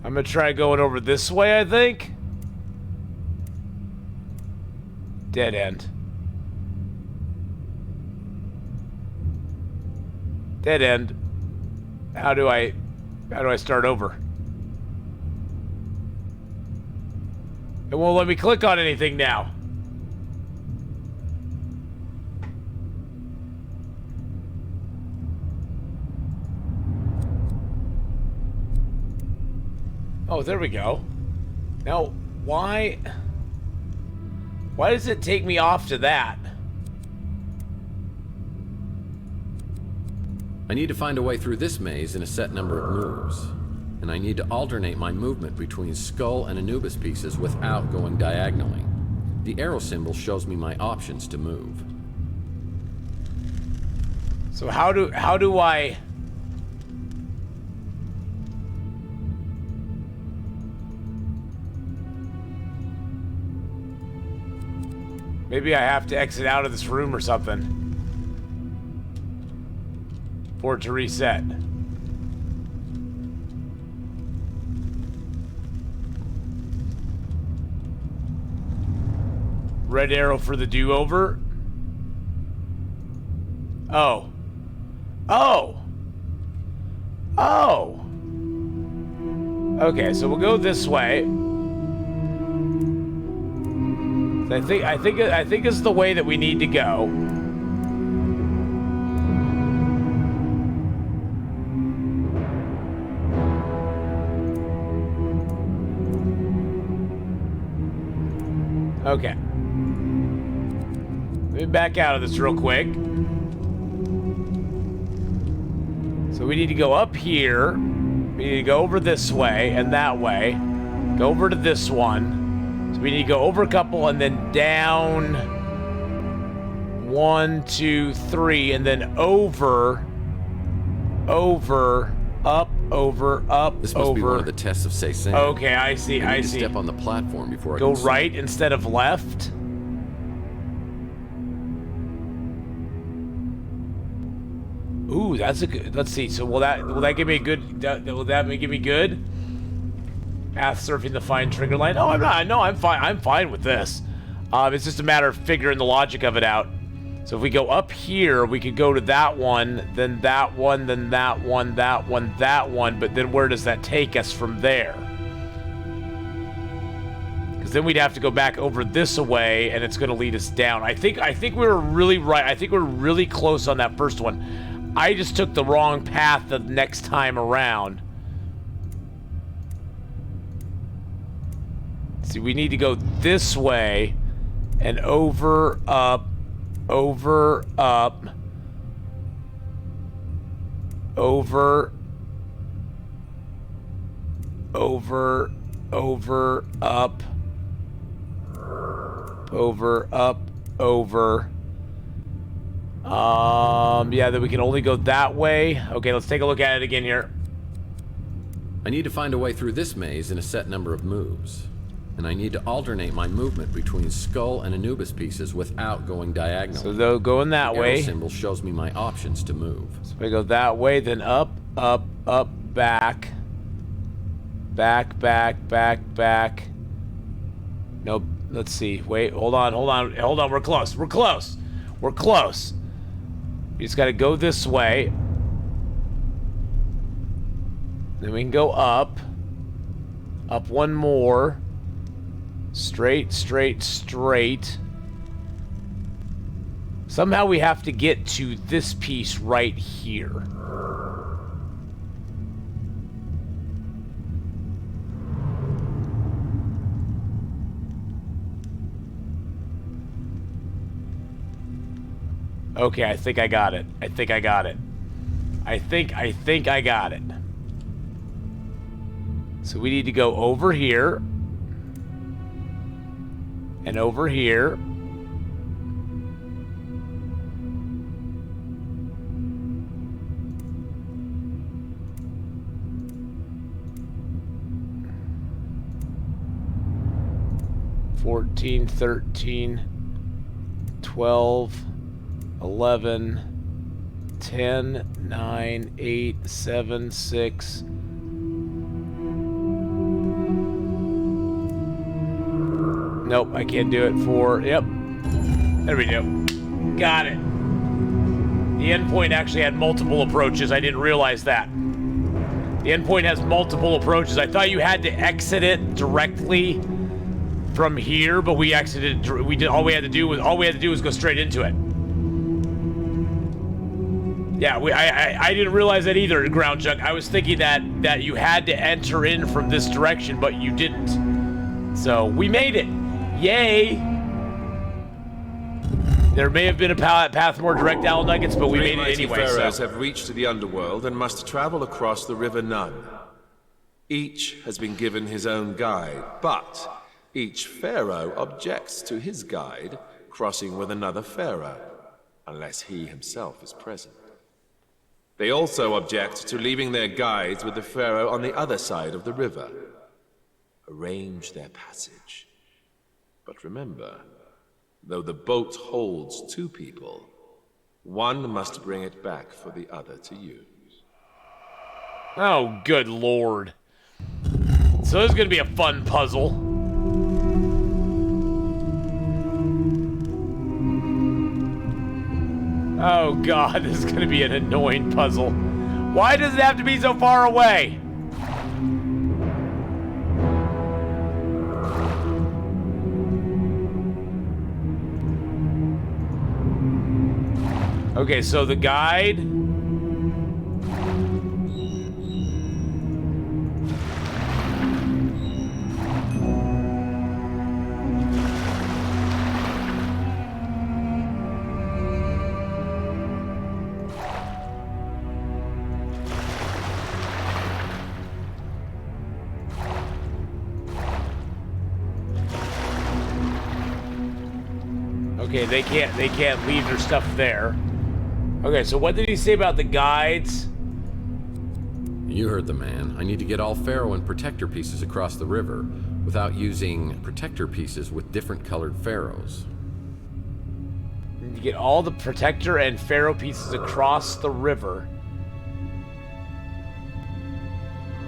[SPEAKER 1] I'm gonna try going over this way, I think. Dead end. Dead end. How do I start over? It won't let me click on anything now. Oh, there we go. Now, why does it take me off to that?
[SPEAKER 2] I need to find a way through this maze in a set number of moves. And I need to alternate my movement between Skull and Anubis pieces without going diagonally. The arrow symbol shows me my options to move.
[SPEAKER 1] So how do I... Maybe I have to exit out of this room or something for it to reset. Red arrow for the do-over. Oh. Oh! Oh! Okay, so we'll go this way. I think it's the way that we need to go. Okay. Let me back out of this real quick. So we need to go up here. We need to go over this way and that way. Go over to this one. So we need to go over a couple and then down 1, 2, 3, and then over, up, over, up,
[SPEAKER 2] This must be one of the tests of Cezanne.
[SPEAKER 1] Okay, I see,
[SPEAKER 2] I
[SPEAKER 1] I
[SPEAKER 2] need to
[SPEAKER 1] see.
[SPEAKER 2] step on the platform before I
[SPEAKER 1] Go
[SPEAKER 2] can
[SPEAKER 1] right instead of left. Ooh, that's a good. Let's see. So will that give me a good? Will that give me good? Path surfing the fine trigger line. Oh, I'm not. No, I'm fine. I'm fine with this. It's just a matter of figuring the logic of it out. So if we go up here, we could go to that one, then that one, then that one, that one, that one. But then where does that take us from there? Because then we'd have to go back over this way, and it's going to lead us down. I think we were really right. I think we're really close on that first one. I just took the wrong path the next time around. See, we need to go this way and over, up, over, up, over, over, over, up, over, up, over. Yeah, then we can only go that way. Okay, let's take a look at it again here.
[SPEAKER 2] I need to find a way through this maze in a set number of moves. And I need to alternate my movement between Skull and Anubis pieces without going diagonally.
[SPEAKER 1] So they'll go in that
[SPEAKER 2] the
[SPEAKER 1] way.
[SPEAKER 2] Arrow symbol shows me my options to move.
[SPEAKER 1] So we go that way, then up, up, up, back. Back, back, back, back. Nope. Let's see. Wait, hold on. We're close. We're close. You just gotta go this way. Then we can go up. Up one more. Straight, straight, straight. Somehow we have to get to this piece right here. Okay, I think I got it. I think I got it. So we need to go over here. And over here. $14, $13, $12, $11, $10, $9, $8, $7, $6. Nope, I can't do it for... Yep. There we go. Got it. The endpoint actually had multiple approaches. I didn't realize that. The endpoint has multiple approaches. I thought you had to exit it directly from here, but we exited. We did all we had to do was go straight into it. Yeah, I didn't realize that either, Ground Junk. I was thinking that you had to enter in from this direction, but you didn't. So we made it. Yay! There may have been a path more direct, Owl Nuggets, but we made it anyway.
[SPEAKER 7] Pharaohs
[SPEAKER 1] So.
[SPEAKER 7] have reached the underworld and must travel across the River Nun. Each has been given his own guide, but each pharaoh objects to his guide crossing with another pharaoh, unless he himself is present. They also object to leaving their guides with the pharaoh on the other side of the river. Arrange their passage. But remember, though the boat holds 2 people, one must bring it back for the other to use.
[SPEAKER 1] Oh, good lord. So this is going to be a fun puzzle. Oh god, this is going to be an annoying puzzle. Why does it have to be so far away? Okay, so the guide. Okay, they can't leave their stuff there. Okay, so what did he say about the guides?
[SPEAKER 2] You heard the man. I need to get all Pharaoh and Protector pieces across the river without using Protector pieces with different colored Pharaohs.
[SPEAKER 1] You get all the Protector and Pharaoh pieces across the river.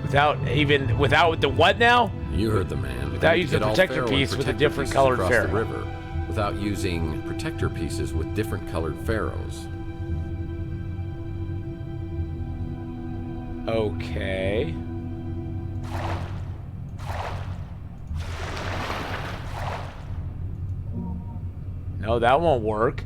[SPEAKER 1] Without the what now?
[SPEAKER 2] You heard the man.
[SPEAKER 1] Without using the Protector piece with a different colored Pharaoh.
[SPEAKER 2] The river without using Protector pieces with different colored Pharaohs.
[SPEAKER 1] Okay. No, that won't work.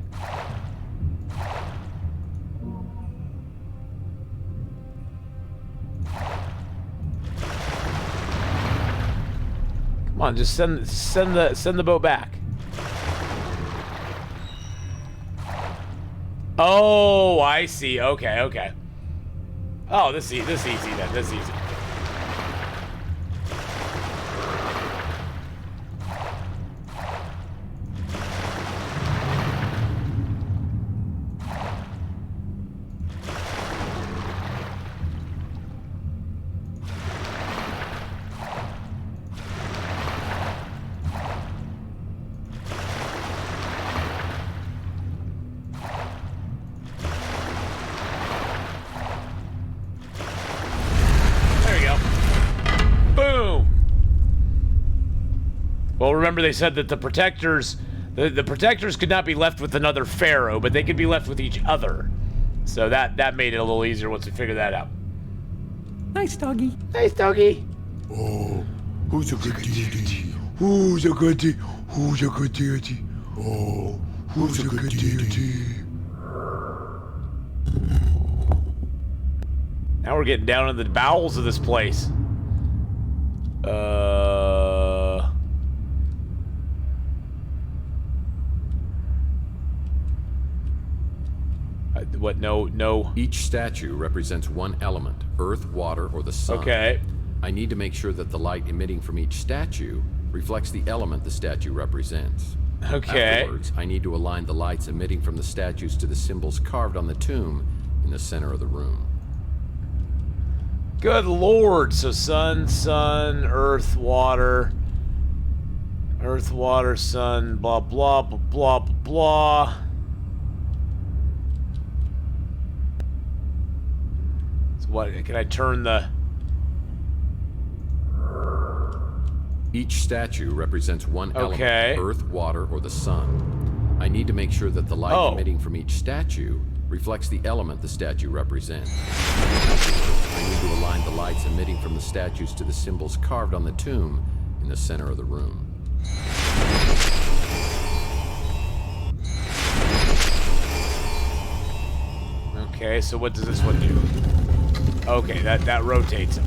[SPEAKER 1] Come on, just send the boat back. Oh, I see. Okay, okay. Oh, this easy then. This easy. Well, remember they said that the Protectors, the Protectors could not be left with another Pharaoh, but they could be left with each other. So that made it a little easier once we figured that out.
[SPEAKER 11] Nice doggy.
[SPEAKER 1] Nice doggy.
[SPEAKER 16] Oh, who's a good deity? Who's a good deity? Who's a good deity? Oh, who's a good deity?
[SPEAKER 1] Now we're getting down into the bowels of this place. What? No.
[SPEAKER 2] Each statue represents one element, earth, water, or the sun.
[SPEAKER 1] Okay.
[SPEAKER 2] I need to make sure that the light emitting from each statue reflects the element the statue represents.
[SPEAKER 1] Okay.
[SPEAKER 2] Afterwards, I need to align the lights emitting from the statues to the symbols carved on the tomb in the center of the room.
[SPEAKER 1] Good lord. So sun, earth, water, sun, blah, blah, blah, blah, blah. So what, can I turn the...
[SPEAKER 2] Each statue represents one
[SPEAKER 1] Okay.
[SPEAKER 2] element, earth, water, or the sun. I need to make sure that the light emitting from each statue reflects the element the statue represents. I need to align the lights emitting from the statues to the symbols carved on the tomb in the center of the room.
[SPEAKER 1] Okay, so what does this one do? Okay, that rotates him.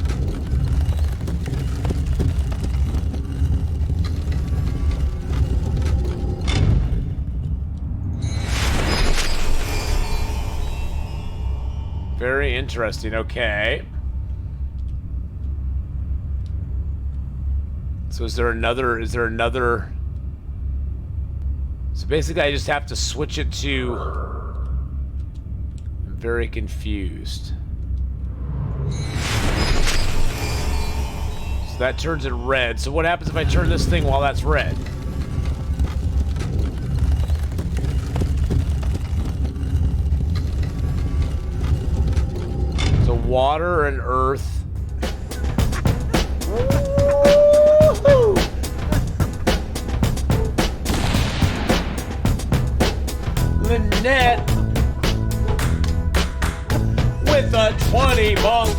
[SPEAKER 1] Very interesting. Okay. So is there another? So basically I just have to switch it to... I'm very confused. So that turns it red. So what happens if I turn this thing while that's red? So water and earth. Lynette with a 20 monk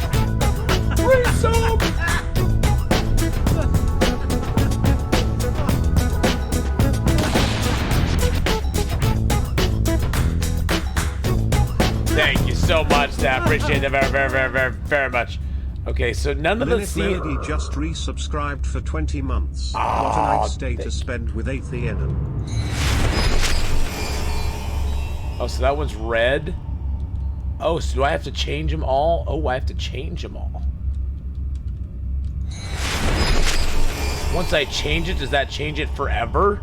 [SPEAKER 1] threesome. Thank you so much, I appreciate it very much. Okay, so none of the
[SPEAKER 13] Lynette Melody just resubscribed for 20 months. What a nice day to spend with Atheanon.
[SPEAKER 1] Oh, so that one's red. Oh, so do I have to change them all? Oh, I have to change them all. Once I change it, does that change it forever?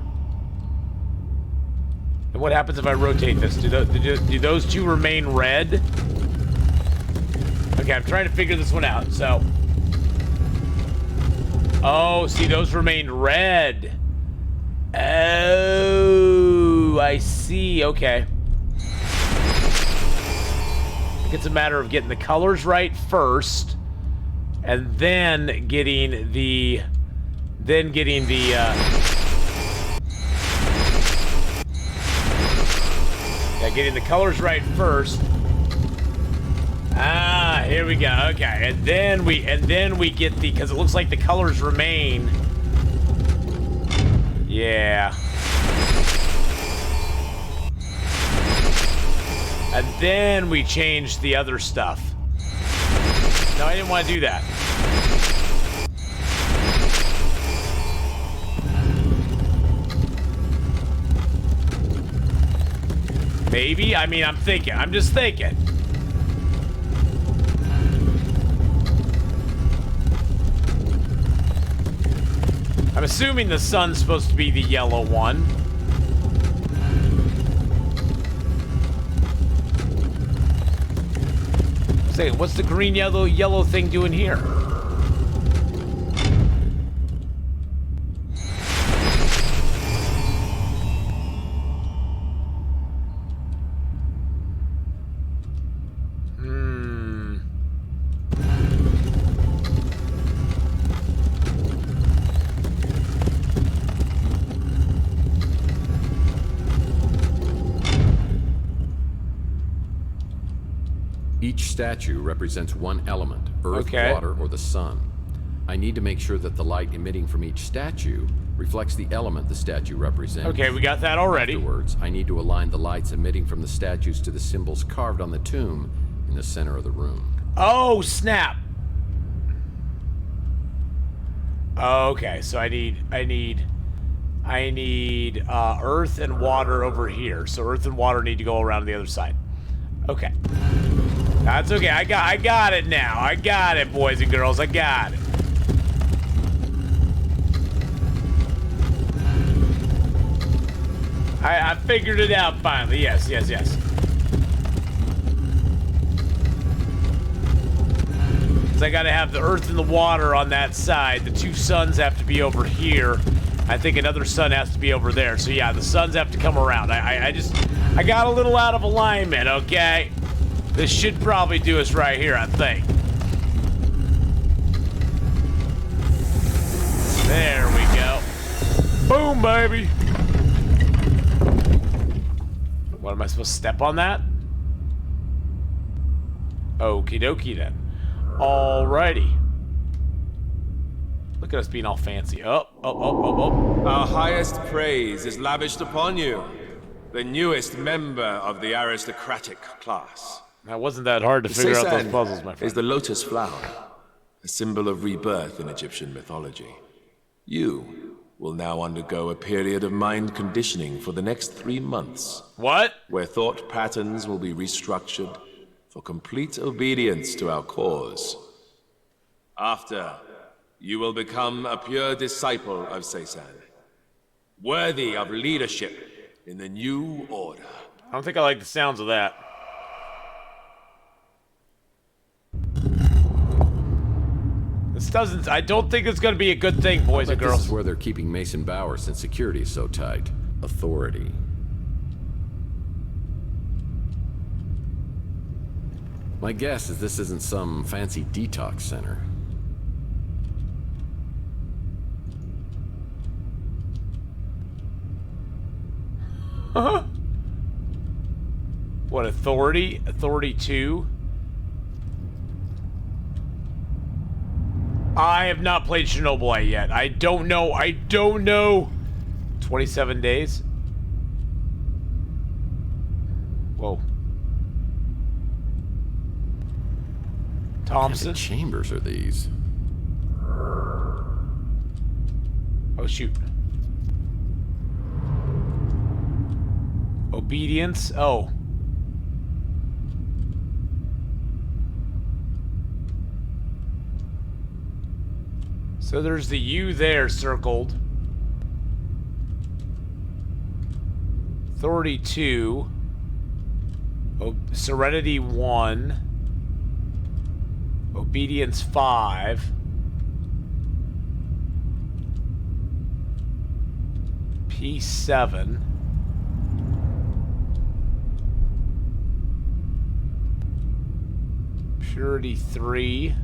[SPEAKER 1] And what happens if I rotate this? Do those two remain red? Okay, I'm trying to figure this one out, so... Oh, see, those remain red. Oh, I see, okay. It's a matter of getting the colors right first, and then getting the, yeah, getting the colors right first. Ah, here we go. Okay, and then we get the, because it looks like the colors remain. Yeah. And then we change the other stuff. No, I didn't want to do that. Maybe? I mean, I'm just thinking. I'm assuming the sun's supposed to be the yellow one. What's the green, yellow thing doing here?
[SPEAKER 2] Each statue represents one element, earth, water, or the sun. I need to make sure that the light emitting from each statue reflects the element the statue represents.
[SPEAKER 1] Okay, we got that already.
[SPEAKER 2] Afterwards, I need to align the lights emitting from the statues to the symbols carved on the tomb in the center of the room.
[SPEAKER 1] Oh, snap. Okay, so I need earth and water over here. So earth and water need to go around the other side. Okay. That's okay. I got it now. I got it, boys and girls. I got it. I figured it out finally. Yes. So I gotta have the earth and the water on that side. The two suns have to be over here. I think another sun has to be over there. So yeah, the suns have to come around. I got a little out of alignment, okay? This should probably do us right here, I think. There we go. Boom, baby. What, am I supposed to step on that? Okie dokie then. Alrighty. Look at us being all fancy. Up.
[SPEAKER 17] Our highest praise is lavished upon you, the newest member of the aristocratic class.
[SPEAKER 1] That wasn't that hard to figure out those puzzles, my friend.
[SPEAKER 7] Is the lotus flower, a symbol of rebirth in Egyptian mythology. You will now undergo a period of mind conditioning for the next 3 months.
[SPEAKER 1] What?
[SPEAKER 7] Where thought patterns will be restructured for complete obedience to our cause. After, you will become a pure disciple of Seisan, worthy of leadership in the new order.
[SPEAKER 1] I don't think I like the sounds of that. I don't think it's gonna be a good thing, boys and girls.
[SPEAKER 2] This is where they're keeping Mason Bauer since security is so tight. Authority. My guess is this isn't some fancy detox center.
[SPEAKER 1] Huh? What, Authority? Authority 2? I have not played Chernobyl yet. I don't know. 27 days? Whoa. Thompson?
[SPEAKER 2] What kind of chambers are these?
[SPEAKER 1] Oh, shoot. Obedience? Oh. So there's the U there circled. Authority 2. Serenity 1. Obedience 5. Peace 7. Purity 3.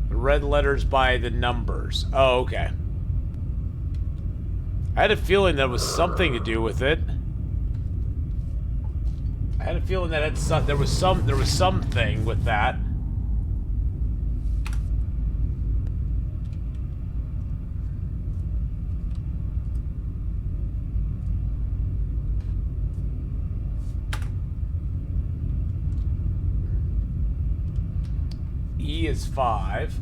[SPEAKER 1] The red letters by the numbers. Oh, okay. I had a feeling that was something to do with it. I had a feeling that there was something with that. E is 5.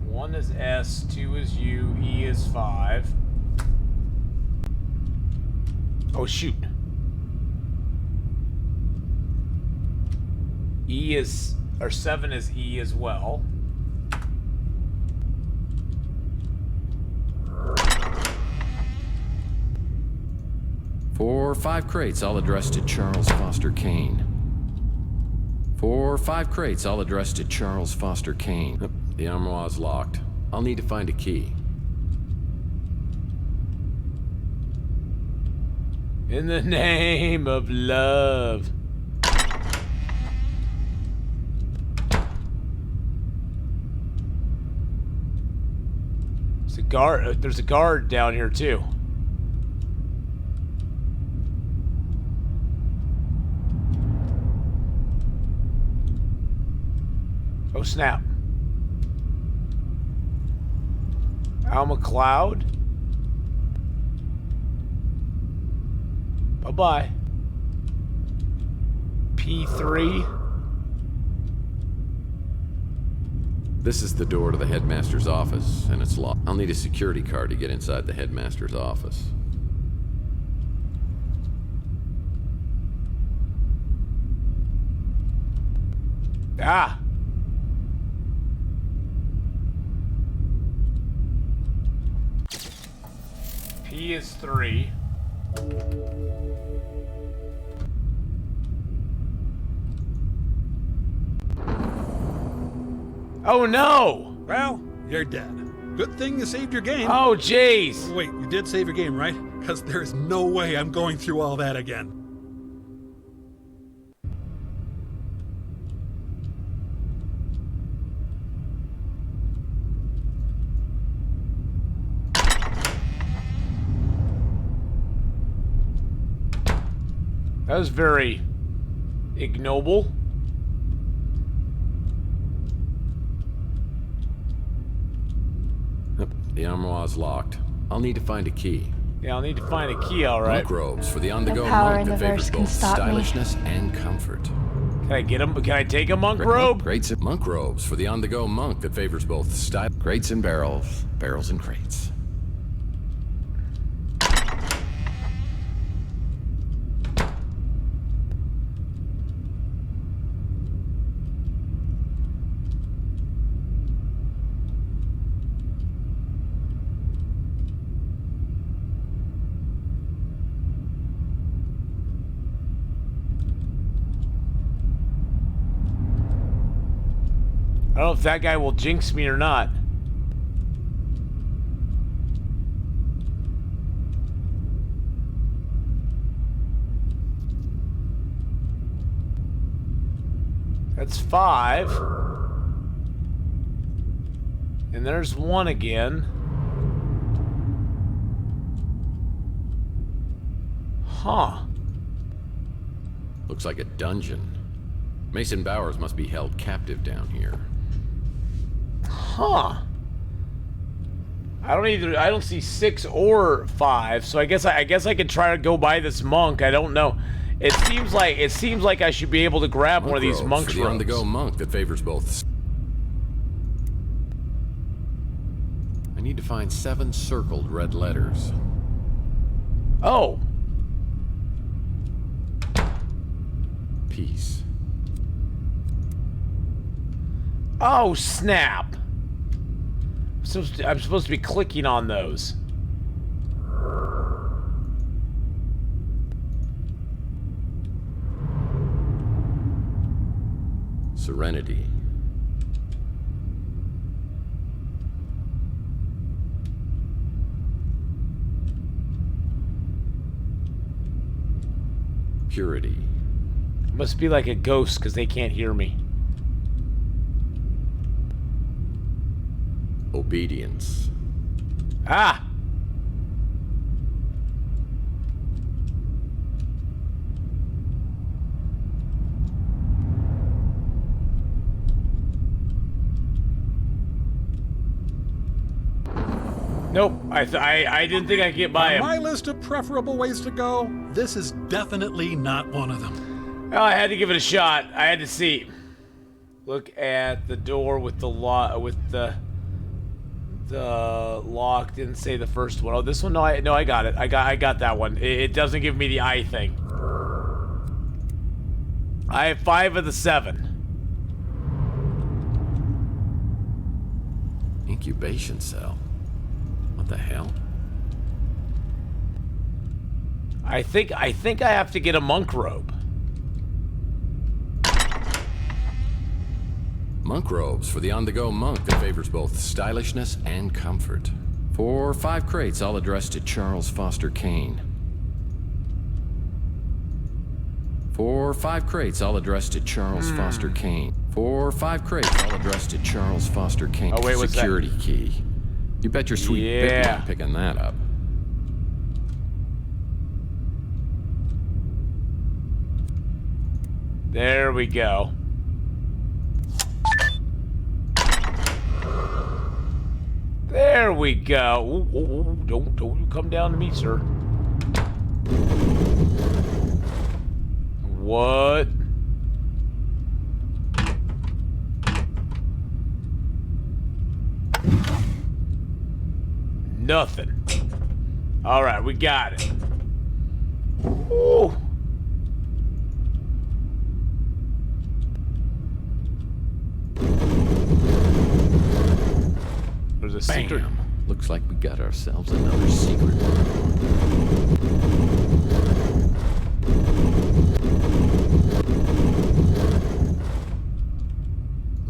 [SPEAKER 1] One is S, 2 is U, E is 5. Oh, shoot. E is, or 7 is E as well.
[SPEAKER 2] For 5 crates, all addressed to Charles Foster Kane. For 5 crates, all addressed to Charles Foster Kane. The armoire is locked. I'll need to find a key.
[SPEAKER 1] In the name of love. There's a guard down here too. Oh, snap. Al McLeod. Bye-bye. P3.
[SPEAKER 2] This is the door to the headmaster's office, and it's locked. I'll need a security card to get inside the headmaster's office.
[SPEAKER 1] Ah! P is 3. Oh no!
[SPEAKER 5] Well, you're dead. Good thing you saved your game.
[SPEAKER 1] Oh jeez!
[SPEAKER 5] Wait, you did save your game, right? Because there's no way I'm going through all that again.
[SPEAKER 1] That was very ignoble.
[SPEAKER 2] Yep, the armoire's locked. I'll need to find a key.
[SPEAKER 1] Yeah, I'll need to find a key, all right.
[SPEAKER 2] Monk robes for the on-the-go
[SPEAKER 8] The power
[SPEAKER 2] monk
[SPEAKER 8] in
[SPEAKER 2] that
[SPEAKER 8] the verse
[SPEAKER 2] favors
[SPEAKER 8] can
[SPEAKER 2] both
[SPEAKER 8] stop me.
[SPEAKER 2] stylishness and comfort.
[SPEAKER 1] Can I get him? Can I take a monk robe?
[SPEAKER 2] Crates and monk robes for the on-the-go monk that favors both style. Crates and barrels, barrels and crates.
[SPEAKER 1] I don't know if that guy will jinx me or not. That's 5. And there's 1 again. Huh.
[SPEAKER 2] Looks like a dungeon. Mason Bowers must be held captive down here.
[SPEAKER 1] Huh. I don't see 6 or 5, so I guess I could try to go by this monk. I don't know. It seems like I should be able to grab one of these monk
[SPEAKER 2] robes for the on-the-go monk that favors both. I need to find 7 circled red letters.
[SPEAKER 1] Oh.
[SPEAKER 2] Peace.
[SPEAKER 1] Oh, snap. I'm supposed to be clicking on those.
[SPEAKER 2] Serenity. Purity.
[SPEAKER 1] Must be like a ghost because they can't hear me.
[SPEAKER 2] Obedience.
[SPEAKER 1] Ah! Nope. I didn't think I could get by him.
[SPEAKER 5] On my list of preferable ways to go, this is definitely not one of them.
[SPEAKER 1] Well, I had to give it a shot. I had to see. Look at the door with the lock. Didn't say the first one. Oh, this one. No, I got it. I got that one. It doesn't give me the eye thing. I have 5 of the 7.
[SPEAKER 2] Incubation cell. What the hell?
[SPEAKER 1] I think I have to get a monk robe.
[SPEAKER 2] Monk robes for the on-the-go monk that favors both stylishness and comfort. 4 or 5 crates, all addressed to Charles Foster Kane. 4 or 5 crates, all addressed to Charles Foster Kane. 4 or 5 crates, all addressed to Charles Foster Kane.
[SPEAKER 1] Oh, wait, what's that?
[SPEAKER 2] Security key. You bet your sweet Bippy I'm picking that up.
[SPEAKER 1] There we go. There we go. Ooh, don't come down to me, sir. What? Nothing. All right, we got it. Ooh. There's a secret.
[SPEAKER 2] Bam. Looks like we got ourselves another secret.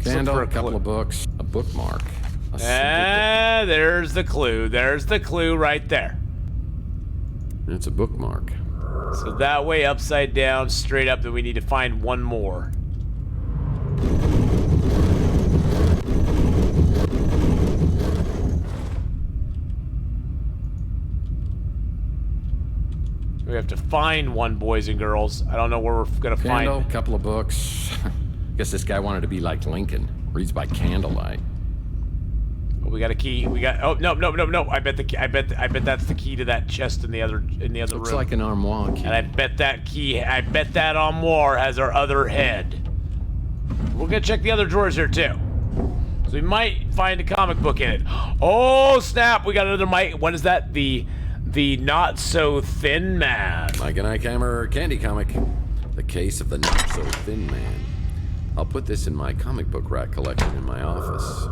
[SPEAKER 2] Candle, a couple of books, a bookmark.
[SPEAKER 1] There's the clue. There's the clue right there.
[SPEAKER 2] It's a bookmark.
[SPEAKER 1] So that way, upside down, straight up, then we need to find one more. We have to find one, boys and girls. I don't know where we're gonna
[SPEAKER 2] Candle,
[SPEAKER 1] find.
[SPEAKER 2] couple of books. Guess this guy wanted to be like Lincoln. Reads by candlelight.
[SPEAKER 1] Oh, we got a key. We got. Oh no. I bet that's the key to that chest in the other
[SPEAKER 2] Looks
[SPEAKER 1] room.
[SPEAKER 2] like an armoire key.
[SPEAKER 1] And I bet that armoire has our other head. We're gonna check the other drawers here too. So we might find a comic book in it. Oh snap! We got another mic. What is that? The not so thin man.
[SPEAKER 2] Mike and Ike Hammer candy comic. The case of the not so thin man. I'll put this in my comic book rack collection in my office.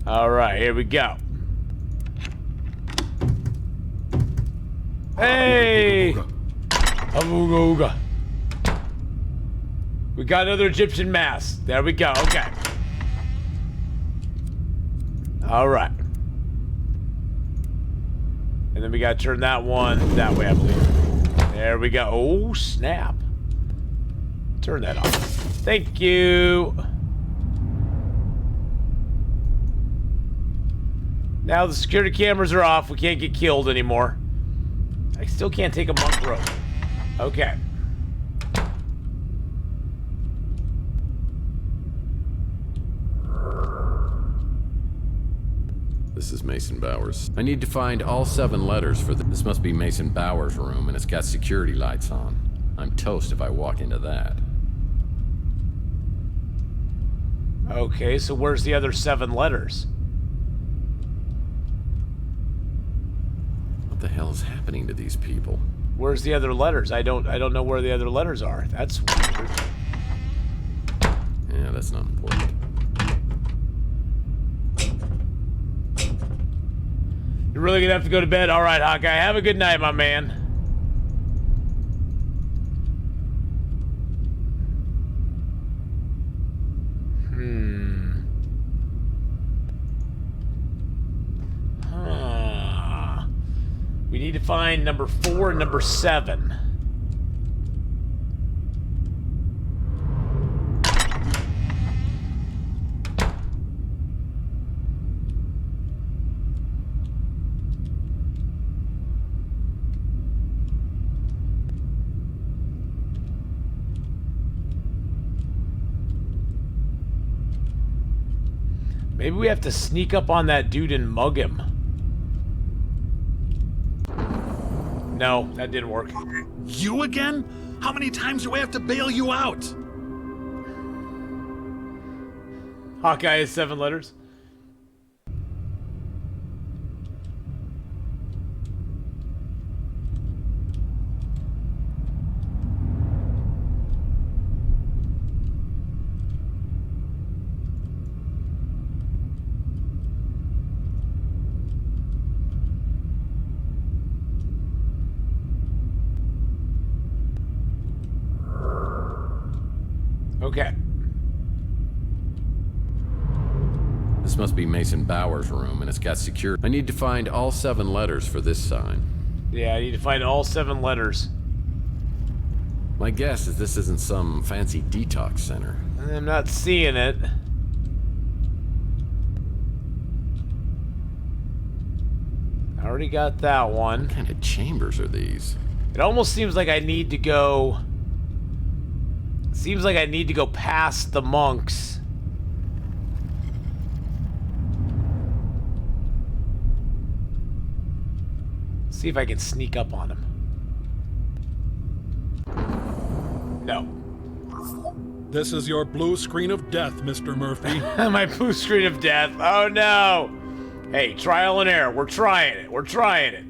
[SPEAKER 1] All right, here we go. Hey! Awooga ooga. We got another Egyptian mask. There we go. Okay. All right. And then we gotta turn that one that way, I believe. There we go. Oh, snap. Turn that off. Thank you. Now the security cameras are off. We can't get killed anymore. I still can't take a monk rope. Okay.
[SPEAKER 2] This is Mason Bowers. I need to find all 7 letters for this. Must be Mason Bowers' room, and it's got security lights on. I'm toast if I walk into that.
[SPEAKER 1] Okay, so where's the other 7 letters?
[SPEAKER 2] What the hell is happening to these people?
[SPEAKER 1] Where's the other letters? I don't know where the other letters are. That's weird.
[SPEAKER 2] Yeah, that's not important.
[SPEAKER 1] You're really gonna have to go to bed? All right, Hawkeye. Have a good night, my man. We need to find number 4 and number 7. Maybe we have to sneak up on that dude and mug him. No, that didn't work.
[SPEAKER 5] You again? How many times do I have to bail you out?
[SPEAKER 1] Hawkeye is 7 letters. Okay.
[SPEAKER 2] This must be Mason Bowers' room, and it's got secure. I need to find all 7 letters for this sign.
[SPEAKER 1] Yeah, I need to find all 7 letters.
[SPEAKER 2] My guess is this isn't some fancy detox center.
[SPEAKER 1] I'm not seeing it. I already got that one.
[SPEAKER 2] What kind of chambers are these?
[SPEAKER 1] It almost seems like I need to go... Seems like I need to go past the monks. See if I can sneak up on him. No.
[SPEAKER 5] This is your blue screen of death, Mr. Murphy.
[SPEAKER 1] My blue screen of death. Oh no! Hey, trial and error. We're trying it. We're trying it.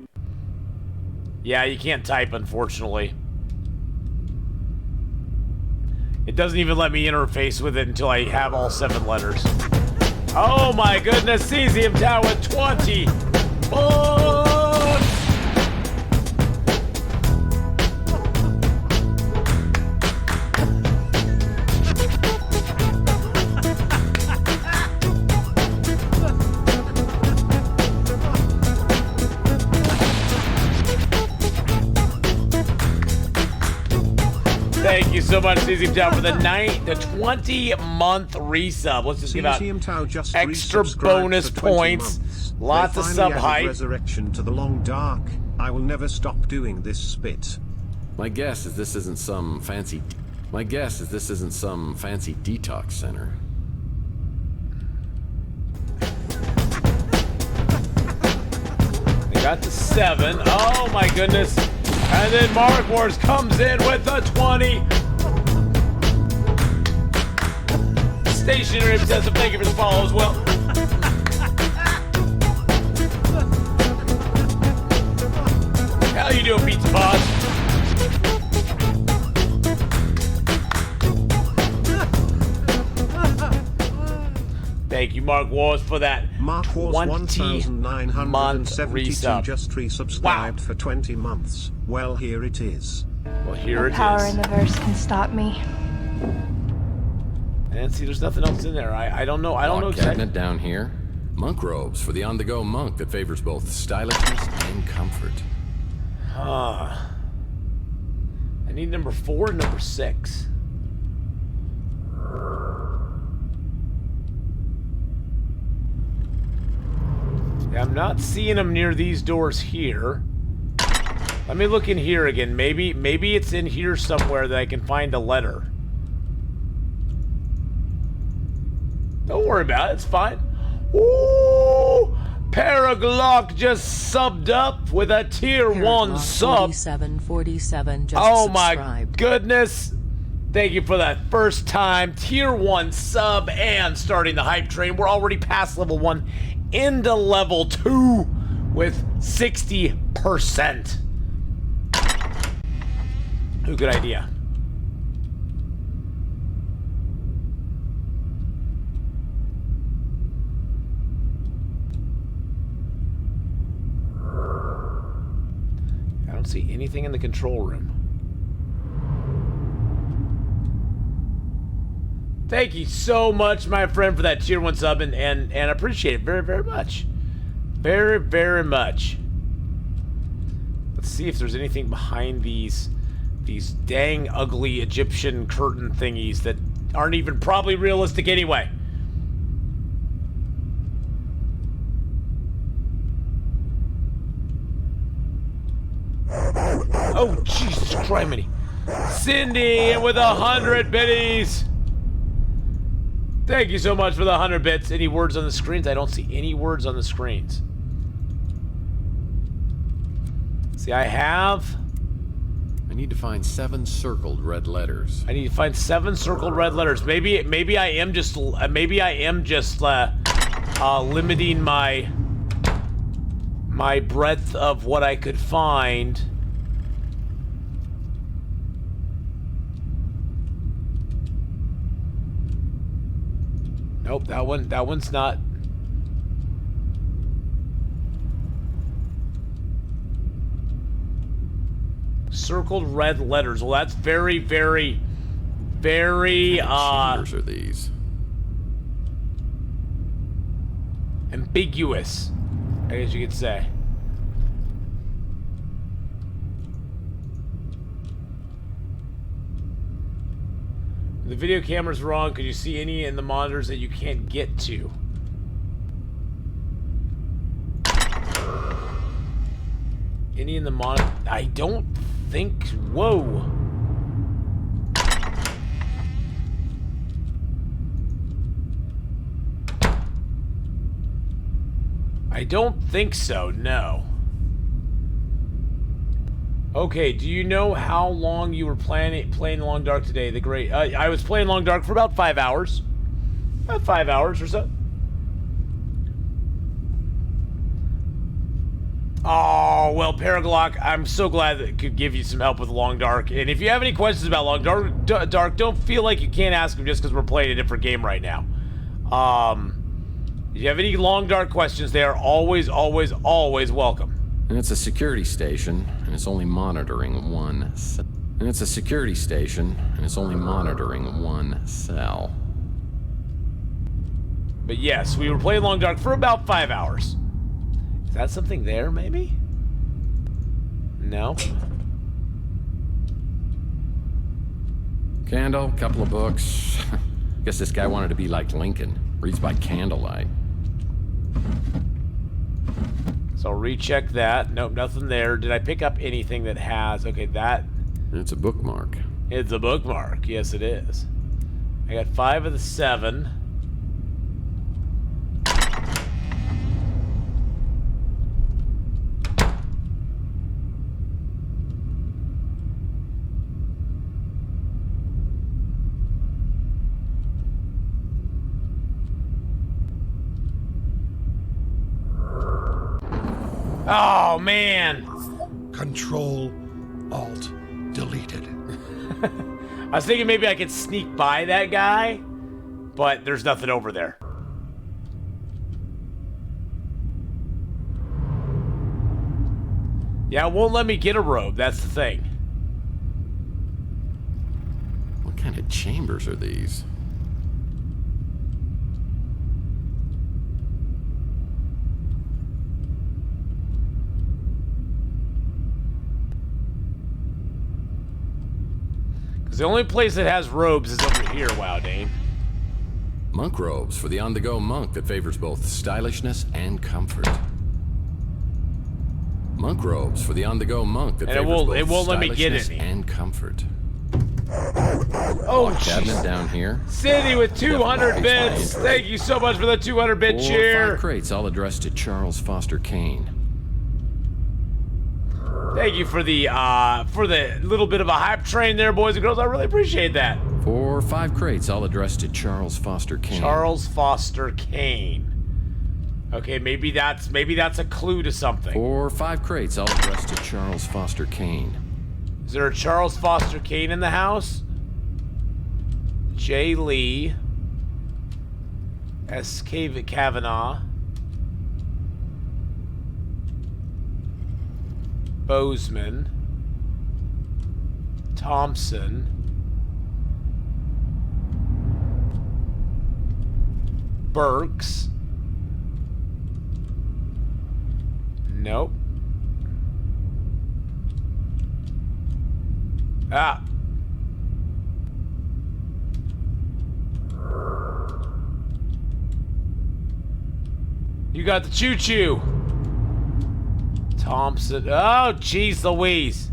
[SPEAKER 1] Yeah, you can't type, unfortunately. It doesn't even let me interface with it until I have all 7 letters. Oh my goodness, Cesium Tower 20! Oh! Thank you so much, CZ Tao, for the 20-month resub. Let's just give out
[SPEAKER 13] CZM Tao just
[SPEAKER 1] extra
[SPEAKER 13] resubscribed
[SPEAKER 1] bonus
[SPEAKER 13] for 20
[SPEAKER 1] points.
[SPEAKER 13] months.
[SPEAKER 1] Lots
[SPEAKER 13] They
[SPEAKER 1] of
[SPEAKER 13] finally
[SPEAKER 1] sub
[SPEAKER 13] added
[SPEAKER 1] hype.
[SPEAKER 13] Resurrection to the Long Dark. I will never stop doing this spit.
[SPEAKER 2] My guess is this isn't some fancy detox center.
[SPEAKER 1] They got to 7. Oh my goodness. And then Mark Wars comes in with the 20. Stationary Obsessive, thank you for the follow as well. How you doing, Pizza Boss? Thank you, Mark Wars, for that.
[SPEAKER 13] Mark Wars 1972
[SPEAKER 1] resub.
[SPEAKER 13] just resubscribed for 20 months. Well, here it is.
[SPEAKER 1] Well, here it
[SPEAKER 8] Power
[SPEAKER 1] is.
[SPEAKER 8] in the verse can stop me.
[SPEAKER 1] And see, there's nothing else in there. I don't know. I don't know
[SPEAKER 2] Log
[SPEAKER 1] exactly.
[SPEAKER 2] cabinet down here. Monk robes for the on-the-go monk that favors both stylishness and comfort.
[SPEAKER 1] Huh. I need number 4 and number 6. Yeah, I'm not seeing them near these doors here. Let me look in here again. Maybe it's in here somewhere that I can find a letter. Don't worry about it. It's fine. Ooh! Paraglock just subbed up with a tier 1 sub.
[SPEAKER 20] 4747 just
[SPEAKER 1] Oh
[SPEAKER 20] subscribed.
[SPEAKER 1] my goodness. Thank you for that first time tier 1 sub and starting the hype train. We're already past level 1 into level 2 with 60%. Ooh, good idea. I don't see anything in the control room. Thank you so much, my friend, for that tier 1 sub, and appreciate it very, very much. Very, very much. Let's see if there's anything behind these dang ugly Egyptian curtain thingies that aren't even probably realistic anyway. Oh, Jesus Christ. Cindy with 100 biddies. Thank you so much for the 100 bits. Any words on the screens? I don't see any words on the screens. See, I
[SPEAKER 2] need to find 7 circled red letters.
[SPEAKER 1] I need to find 7 circled red letters. Maybe I am just limiting my breadth of what I could find. Nope, that one's not. Circled red letters. Well, that's very, very, very,
[SPEAKER 2] cheaters are these?
[SPEAKER 1] ambiguous, I guess you could say. The video camera's wrong. Could you see any in the monitors that you can't get to? Any in the monitor? I don't think. Whoa. I don't think so, no. Okay, do you know how long you were playing Long Dark today? The great... I was playing Long Dark for about 5 hours. About 5 hours or so. Oh, well, Paraglock, I'm so glad that it could give you some help with Long Dark. And if you have any questions about Long Dark, don't feel like you can't ask them just because we're playing a different game right now. If you have any Long Dark questions, they are always, always, always welcome.
[SPEAKER 2] And it's a security station, and it's only monitoring one cell. But yes, we were playing Long Dark for about 5 hours. Is that something there, maybe? No. Candle, couple of books. Guess this guy wanted to be like Lincoln. Reads by candlelight.
[SPEAKER 1] So I'll recheck that. Nope, nothing there. Did I pick up anything that has... Okay, that...
[SPEAKER 2] It's a bookmark.
[SPEAKER 1] It's a bookmark. Yes, it is. I got 5 of the 7. Oh, man.
[SPEAKER 5] Control, Alt, deleted.
[SPEAKER 1] I was thinking maybe I could sneak by that guy, but there's nothing over there. Yeah, it won't let me get a robe. That's the thing.
[SPEAKER 2] What kind of chambers are these?
[SPEAKER 1] Because the only place that has robes is over here, Wow Dane.
[SPEAKER 2] Monk robes for the on-the-go monk that favors both stylishness and comfort. Monk robes for the on-the-go monk that favors both
[SPEAKER 1] it won't let me get
[SPEAKER 2] stylishness
[SPEAKER 1] any.
[SPEAKER 2] and comfort.
[SPEAKER 1] Oh,
[SPEAKER 2] cabinet
[SPEAKER 1] jeez.
[SPEAKER 2] down here.
[SPEAKER 1] Cindy with 200
[SPEAKER 2] Definitely piques my
[SPEAKER 1] bits.
[SPEAKER 2] interest.
[SPEAKER 1] Thank you so much for the 200 bit
[SPEAKER 2] 4 or
[SPEAKER 1] cheer.
[SPEAKER 2] 5 crates, all addressed to Charles Foster Kane.
[SPEAKER 1] Thank you for the little bit of a hype train there, boys and girls. I really appreciate that.
[SPEAKER 2] 4 or 5 crates, all addressed to Charles Foster Kane.
[SPEAKER 1] Charles Foster Kane. Okay, maybe that's a clue to something.
[SPEAKER 2] 4 or 5 crates, all addressed to Charles Foster Kane.
[SPEAKER 1] Is there a Charles Foster Kane in the house? J. Lee. S. Kavanaugh. Bozeman. Thompson. Burks. Nope. Ah. You got the choo-choo. Thompson. Oh, jeez Louise.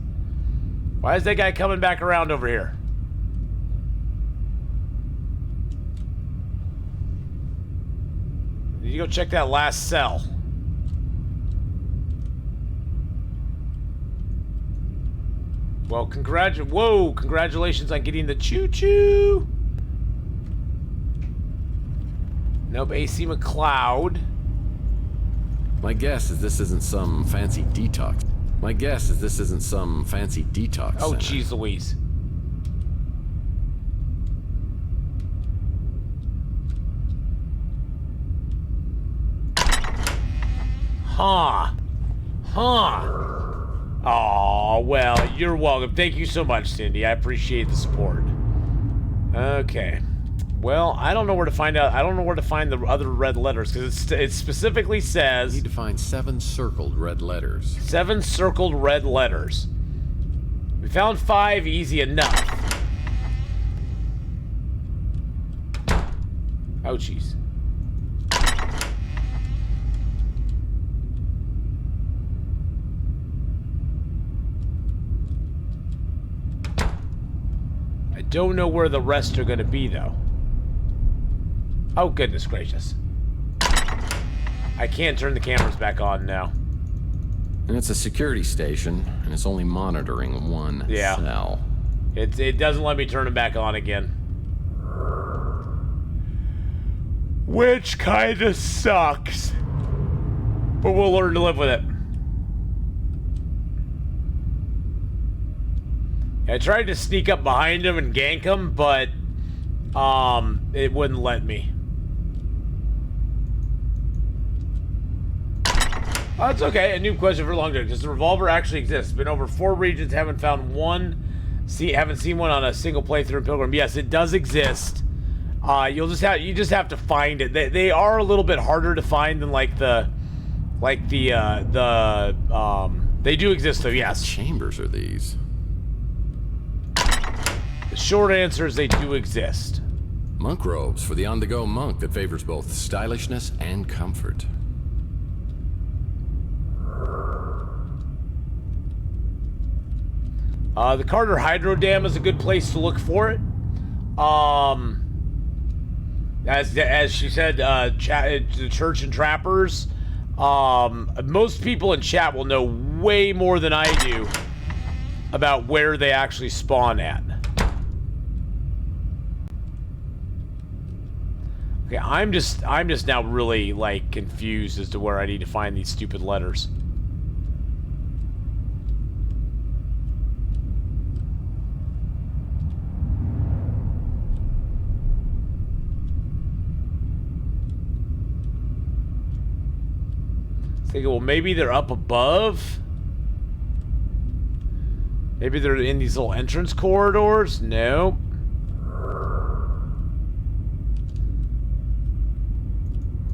[SPEAKER 1] Why is that guy coming back around over here? Need to go check that last cell. Well, congratulations on getting the choo-choo. Nope, AC McLeod.
[SPEAKER 2] My guess is this isn't some fancy detox.
[SPEAKER 1] Oh, jeez Louise. Huh. Oh, well, you're welcome. Thank you so much, Cindy. I appreciate the support. Okay. Well, I don't know where to find out. I don't know where to find the other red letters because it specifically says.
[SPEAKER 2] You need to find 7 circled red letters.
[SPEAKER 1] 7 circled red letters. We found 5, easy enough. Oh, jeez. I don't know where the rest are going to be, though. Oh, goodness gracious. I can't turn the cameras back on now.
[SPEAKER 2] And it's a security station, and it's only monitoring one cell.
[SPEAKER 1] It doesn't let me turn them back on again. Which kind of sucks. But we'll learn to live with it. I tried to sneak up behind him and gank him, but it wouldn't let me. Oh, it's okay. A new question for Long Duck. Does the revolver actually exist? Been over 4 regions, haven't found one. Haven't seen one on a single playthrough in Pilgrim. Yes, it does exist. You just have to find it. They are a little bit harder to find than they do exist though. Yes.
[SPEAKER 2] What chambers are these?
[SPEAKER 1] The short answer is they do exist.
[SPEAKER 2] Monk robes for the on-the-go monk that favors both stylishness and comfort.
[SPEAKER 1] The Carter Hydro Dam is a good place to look for it. As she said, the Church and Trappers. Most people in chat will know way more than I do about where they actually spawn at. Okay, I'm just now really like confused as to where I need to find these stupid letters. Thinking, well, maybe they're up above. Maybe they're in these little entrance corridors. No.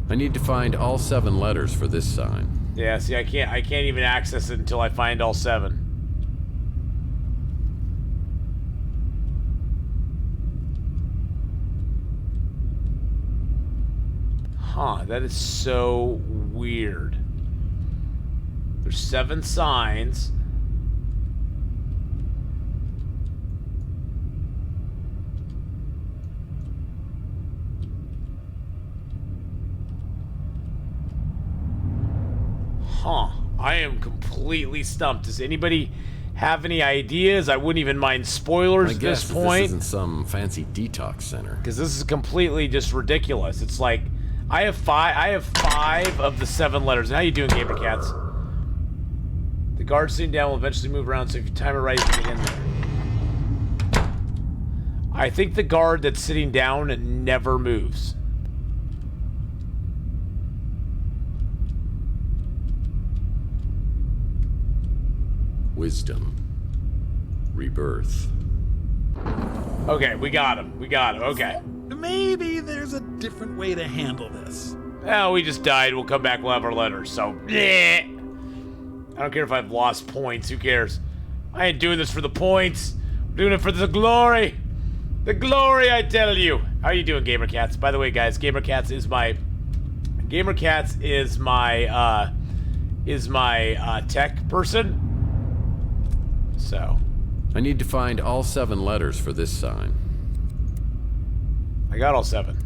[SPEAKER 2] I need to find all 7 letters for this sign.
[SPEAKER 1] Yeah, see, I can't even access it until I find all 7. Huh, that is so weird. There's 7 signs. Huh. I am completely stumped. Does anybody have any ideas? I wouldn't even mind spoilers at this point.
[SPEAKER 2] This isn't some fancy detox center.
[SPEAKER 1] Because this is completely just ridiculous. It's like I have 5 of the 7 letters. How you doing, Gamer Cats? The guard sitting down will eventually move around, so if you time it right, you can get in there. I think the guard that's sitting down never moves.
[SPEAKER 2] Wisdom. Rebirth.
[SPEAKER 1] Okay, we got him. We got him. Okay.
[SPEAKER 5] Maybe there's a different way to handle this.
[SPEAKER 1] Oh, we just died. We'll come back. We'll have our letters. So, yeah. I don't care if I've lost points. Who cares? I ain't doing this for the points. I'm doing it for the glory. The glory, I tell you. How you doing, Gamer Cats? By the way, guys, Gamer Cats is my tech person. So,
[SPEAKER 2] I need to find all 7 letters for this sign.
[SPEAKER 1] I got all 7.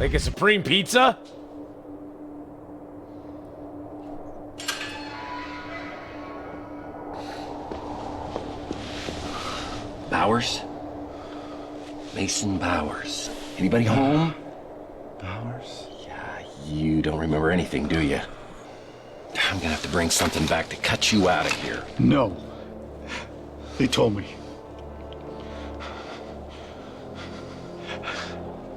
[SPEAKER 1] Like a Supreme Pizza?
[SPEAKER 10] Bowers? Mason Bowers. Anybody home?
[SPEAKER 11] Bowers?
[SPEAKER 10] Yeah, you don't remember anything, do you? I'm gonna have to bring something back to cut you out of here.
[SPEAKER 16] No. They told me.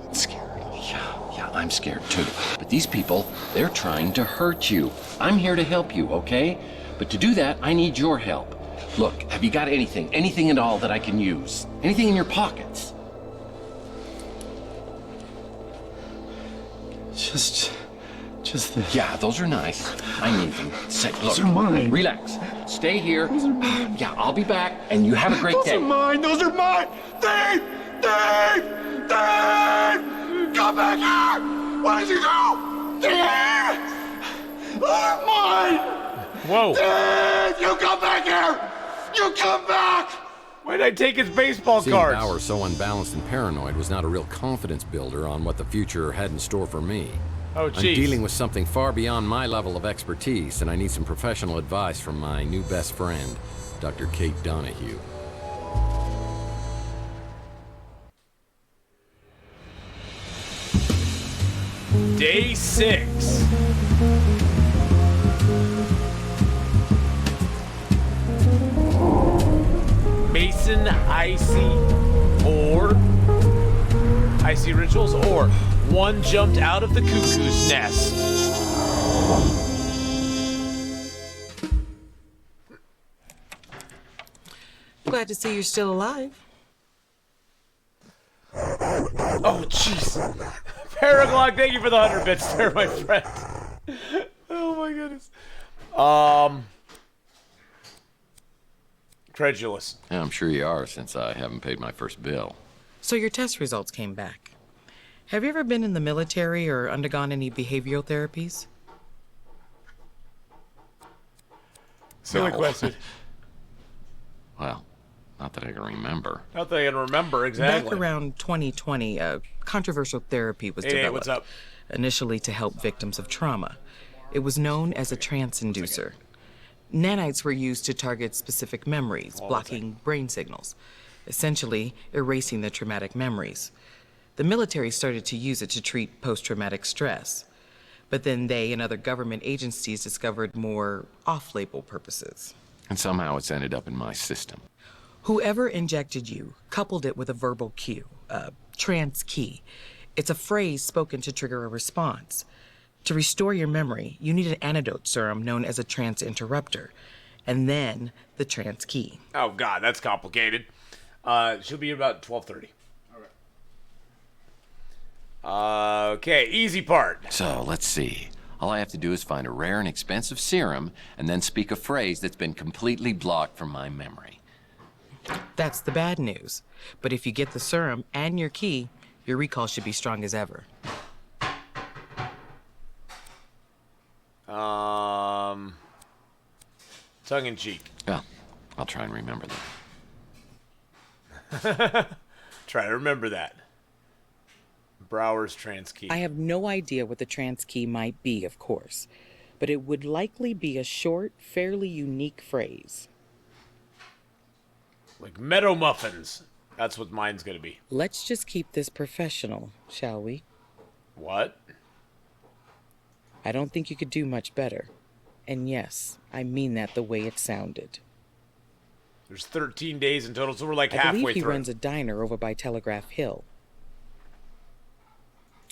[SPEAKER 10] I'm scared. Yeah, I'm scared too. But these people, they're trying to hurt you. I'm here to help you, okay? But to do that, I need your help. Look, have you got anything at all that I can use? Anything in your pockets?
[SPEAKER 16] Just this.
[SPEAKER 10] Yeah, those are nice. I need them. Say, look,
[SPEAKER 16] Those are mine.
[SPEAKER 10] Relax. Stay here.
[SPEAKER 16] Those are mine.
[SPEAKER 10] Yeah, I'll be back, and you have a great day.
[SPEAKER 16] Those are mine. Those are mine. Dave! Dave! Dave! Come back here! Where did you go? Dave! They're mine!
[SPEAKER 1] Whoa.
[SPEAKER 16] Dave! You come back here! You come back!
[SPEAKER 1] Why did I take his baseball
[SPEAKER 2] Seeing
[SPEAKER 1] cards?
[SPEAKER 2] Bauer so unbalanced and paranoid was not a real confidence builder on what the future had in store for me.
[SPEAKER 1] Oh,
[SPEAKER 2] I'm
[SPEAKER 1] jeez.
[SPEAKER 2] dealing with something far beyond my level of expertise, and I need some professional advice from my new best friend, Dr. Kate Donahue.
[SPEAKER 1] Day 6. Mason Icy or Icy Rituals or one jumped out of the cuckoo's nest.
[SPEAKER 15] Glad to see you're still alive.
[SPEAKER 1] Oh, jeez. Paraglog, thank you for the 100 bits there, my friend. Oh, my goodness. Credulous.
[SPEAKER 2] Yeah, I'm sure you are, since I haven't paid my first bill.
[SPEAKER 15] So your test results came back. Have you ever been in the military or undergone any behavioral therapies?
[SPEAKER 1] Silly question.
[SPEAKER 2] Well, not that I can remember.
[SPEAKER 1] Not that I can remember exactly.
[SPEAKER 15] Back around 2020, a controversial therapy was
[SPEAKER 1] Hey,
[SPEAKER 15] developed.
[SPEAKER 1] what's up?
[SPEAKER 15] Initially to help victims of trauma. It was known as a trance inducer. Nanites were used to target specific memories, blocking brain signals, essentially erasing the traumatic memories. The military started to use it to treat post-traumatic stress. But then they and other government agencies discovered more off-label purposes.
[SPEAKER 2] And somehow it's ended up in my system.
[SPEAKER 15] Whoever injected you coupled it with a verbal cue, a trance key. It's a phrase spoken to trigger a response. To restore your memory, you need an antidote serum known as a trance interrupter, and then the trance key.
[SPEAKER 1] Oh God, that's complicated. She'll be about 12:30. Okay, easy part.
[SPEAKER 2] So, let's see. All I have to do is find a rare and expensive serum, and then speak a phrase that's been completely blocked from my memory.
[SPEAKER 15] That's the bad news. But if you get the serum and your key, your recall should be strong as ever.
[SPEAKER 1] Tongue in cheek.
[SPEAKER 2] Well, I'll try and remember that.
[SPEAKER 1] Try to remember that. Brower's trance key.
[SPEAKER 15] I have no idea what the trance key might be, of course, but it would likely be a short, fairly unique phrase.
[SPEAKER 1] Like Meadow Muffins. That's what mine's gonna be.
[SPEAKER 15] Let's just keep this professional, shall we?
[SPEAKER 1] What?
[SPEAKER 15] I don't think you could do much better. And yes, I mean that the way it sounded.
[SPEAKER 1] There's 13 days in total, so we're like
[SPEAKER 15] I
[SPEAKER 1] halfway
[SPEAKER 15] believe he
[SPEAKER 1] through.
[SPEAKER 15] runs a diner over by Telegraph Hill.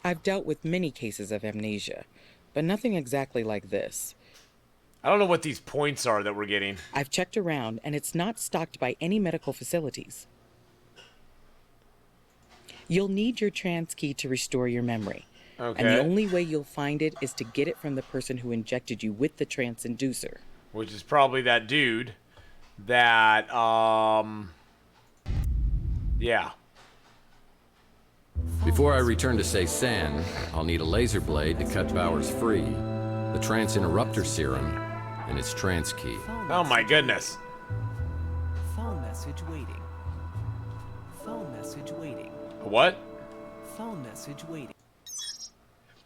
[SPEAKER 15] I've dealt with many cases of amnesia, but nothing exactly like this.
[SPEAKER 1] I don't know what these points are that we're getting.
[SPEAKER 15] I've checked around, and it's not stocked by any medical facilities. You'll need your trance key to restore your memory.
[SPEAKER 1] Okay.
[SPEAKER 15] And the only way you'll find it is to get it from the person who injected you with the trance inducer.
[SPEAKER 1] Which is probably that dude that, yeah.
[SPEAKER 2] Before I return to Ceysan, I'll need a laser blade to cut Bowers free, the trance interrupter serum, and its trance key.
[SPEAKER 1] Oh my goodness.
[SPEAKER 6] Phone message waiting. Phone message waiting.
[SPEAKER 1] What?
[SPEAKER 6] Phone message waiting.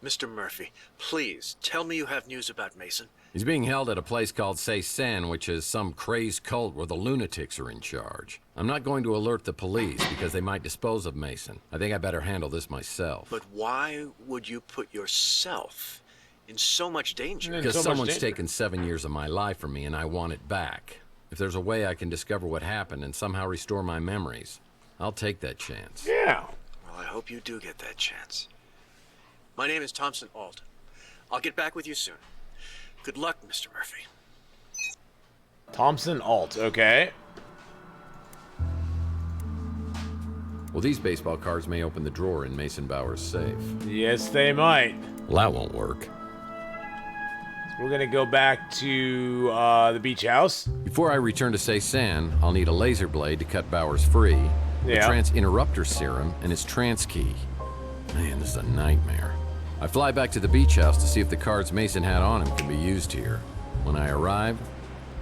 [SPEAKER 21] Mr. Murphy, please tell me you have news about Mason.
[SPEAKER 2] He's being held at a place called Ceysan, which is some crazed cult where the lunatics are in charge. I'm not going to alert the police because they might dispose of Mason. I think I better handle this myself.
[SPEAKER 21] But why would you put yourself in so much danger?
[SPEAKER 2] Because someone's taken 7 years of my life from me and I want it back. If there's a way I can discover what happened and somehow restore my memories, I'll take that chance.
[SPEAKER 1] Yeah.
[SPEAKER 21] Well, I hope you do get that chance. My name is Thompson Alt. I'll get back with you soon. Good luck, Mr. Murphy.
[SPEAKER 1] Thompson Alt, okay.
[SPEAKER 2] Well, these baseball cards may open the drawer in Mason Bowers' safe.
[SPEAKER 1] Yes, they might.
[SPEAKER 2] Well, that won't work.
[SPEAKER 1] We're gonna go back to the beach house.
[SPEAKER 2] Before I return to Ceysan, I'll need a laser blade to cut Bowers free, the
[SPEAKER 1] Yeah.
[SPEAKER 2] trance interrupter serum, and its trance key. Man, this is a nightmare. I fly back to the beach house to see if the cards Mason had on him can be used here. When I arrive,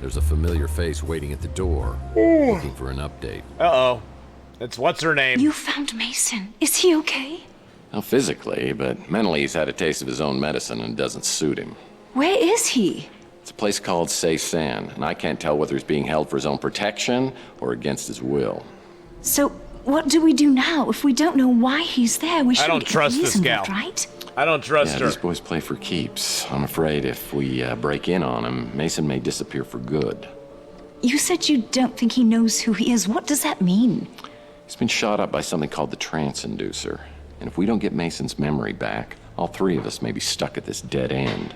[SPEAKER 2] there's a familiar face waiting at the door, looking for an update.
[SPEAKER 1] Uh-oh. It's what's her name?
[SPEAKER 22] You found Mason. Is he okay?
[SPEAKER 2] Not physically, but mentally he's had a taste of his own medicine and it doesn't suit him.
[SPEAKER 22] Where is he?
[SPEAKER 2] It's a place called Ceysan, and I can't tell whether he's being held for his own protection or against his will.
[SPEAKER 22] So, what do we do now? If we don't know why he's there, we should
[SPEAKER 1] I don't
[SPEAKER 22] get
[SPEAKER 1] trust this
[SPEAKER 22] reasoned,
[SPEAKER 1] gal.
[SPEAKER 22] right?
[SPEAKER 1] I don't trust her.
[SPEAKER 2] These boys play for keeps. I'm afraid if we break in on him, Mason may disappear for good.
[SPEAKER 22] You said you don't think he knows who he is. What does that mean?
[SPEAKER 2] He's been shot up by something called the trance inducer. And if we don't get Mason's memory back, all three of us may be stuck at this dead end.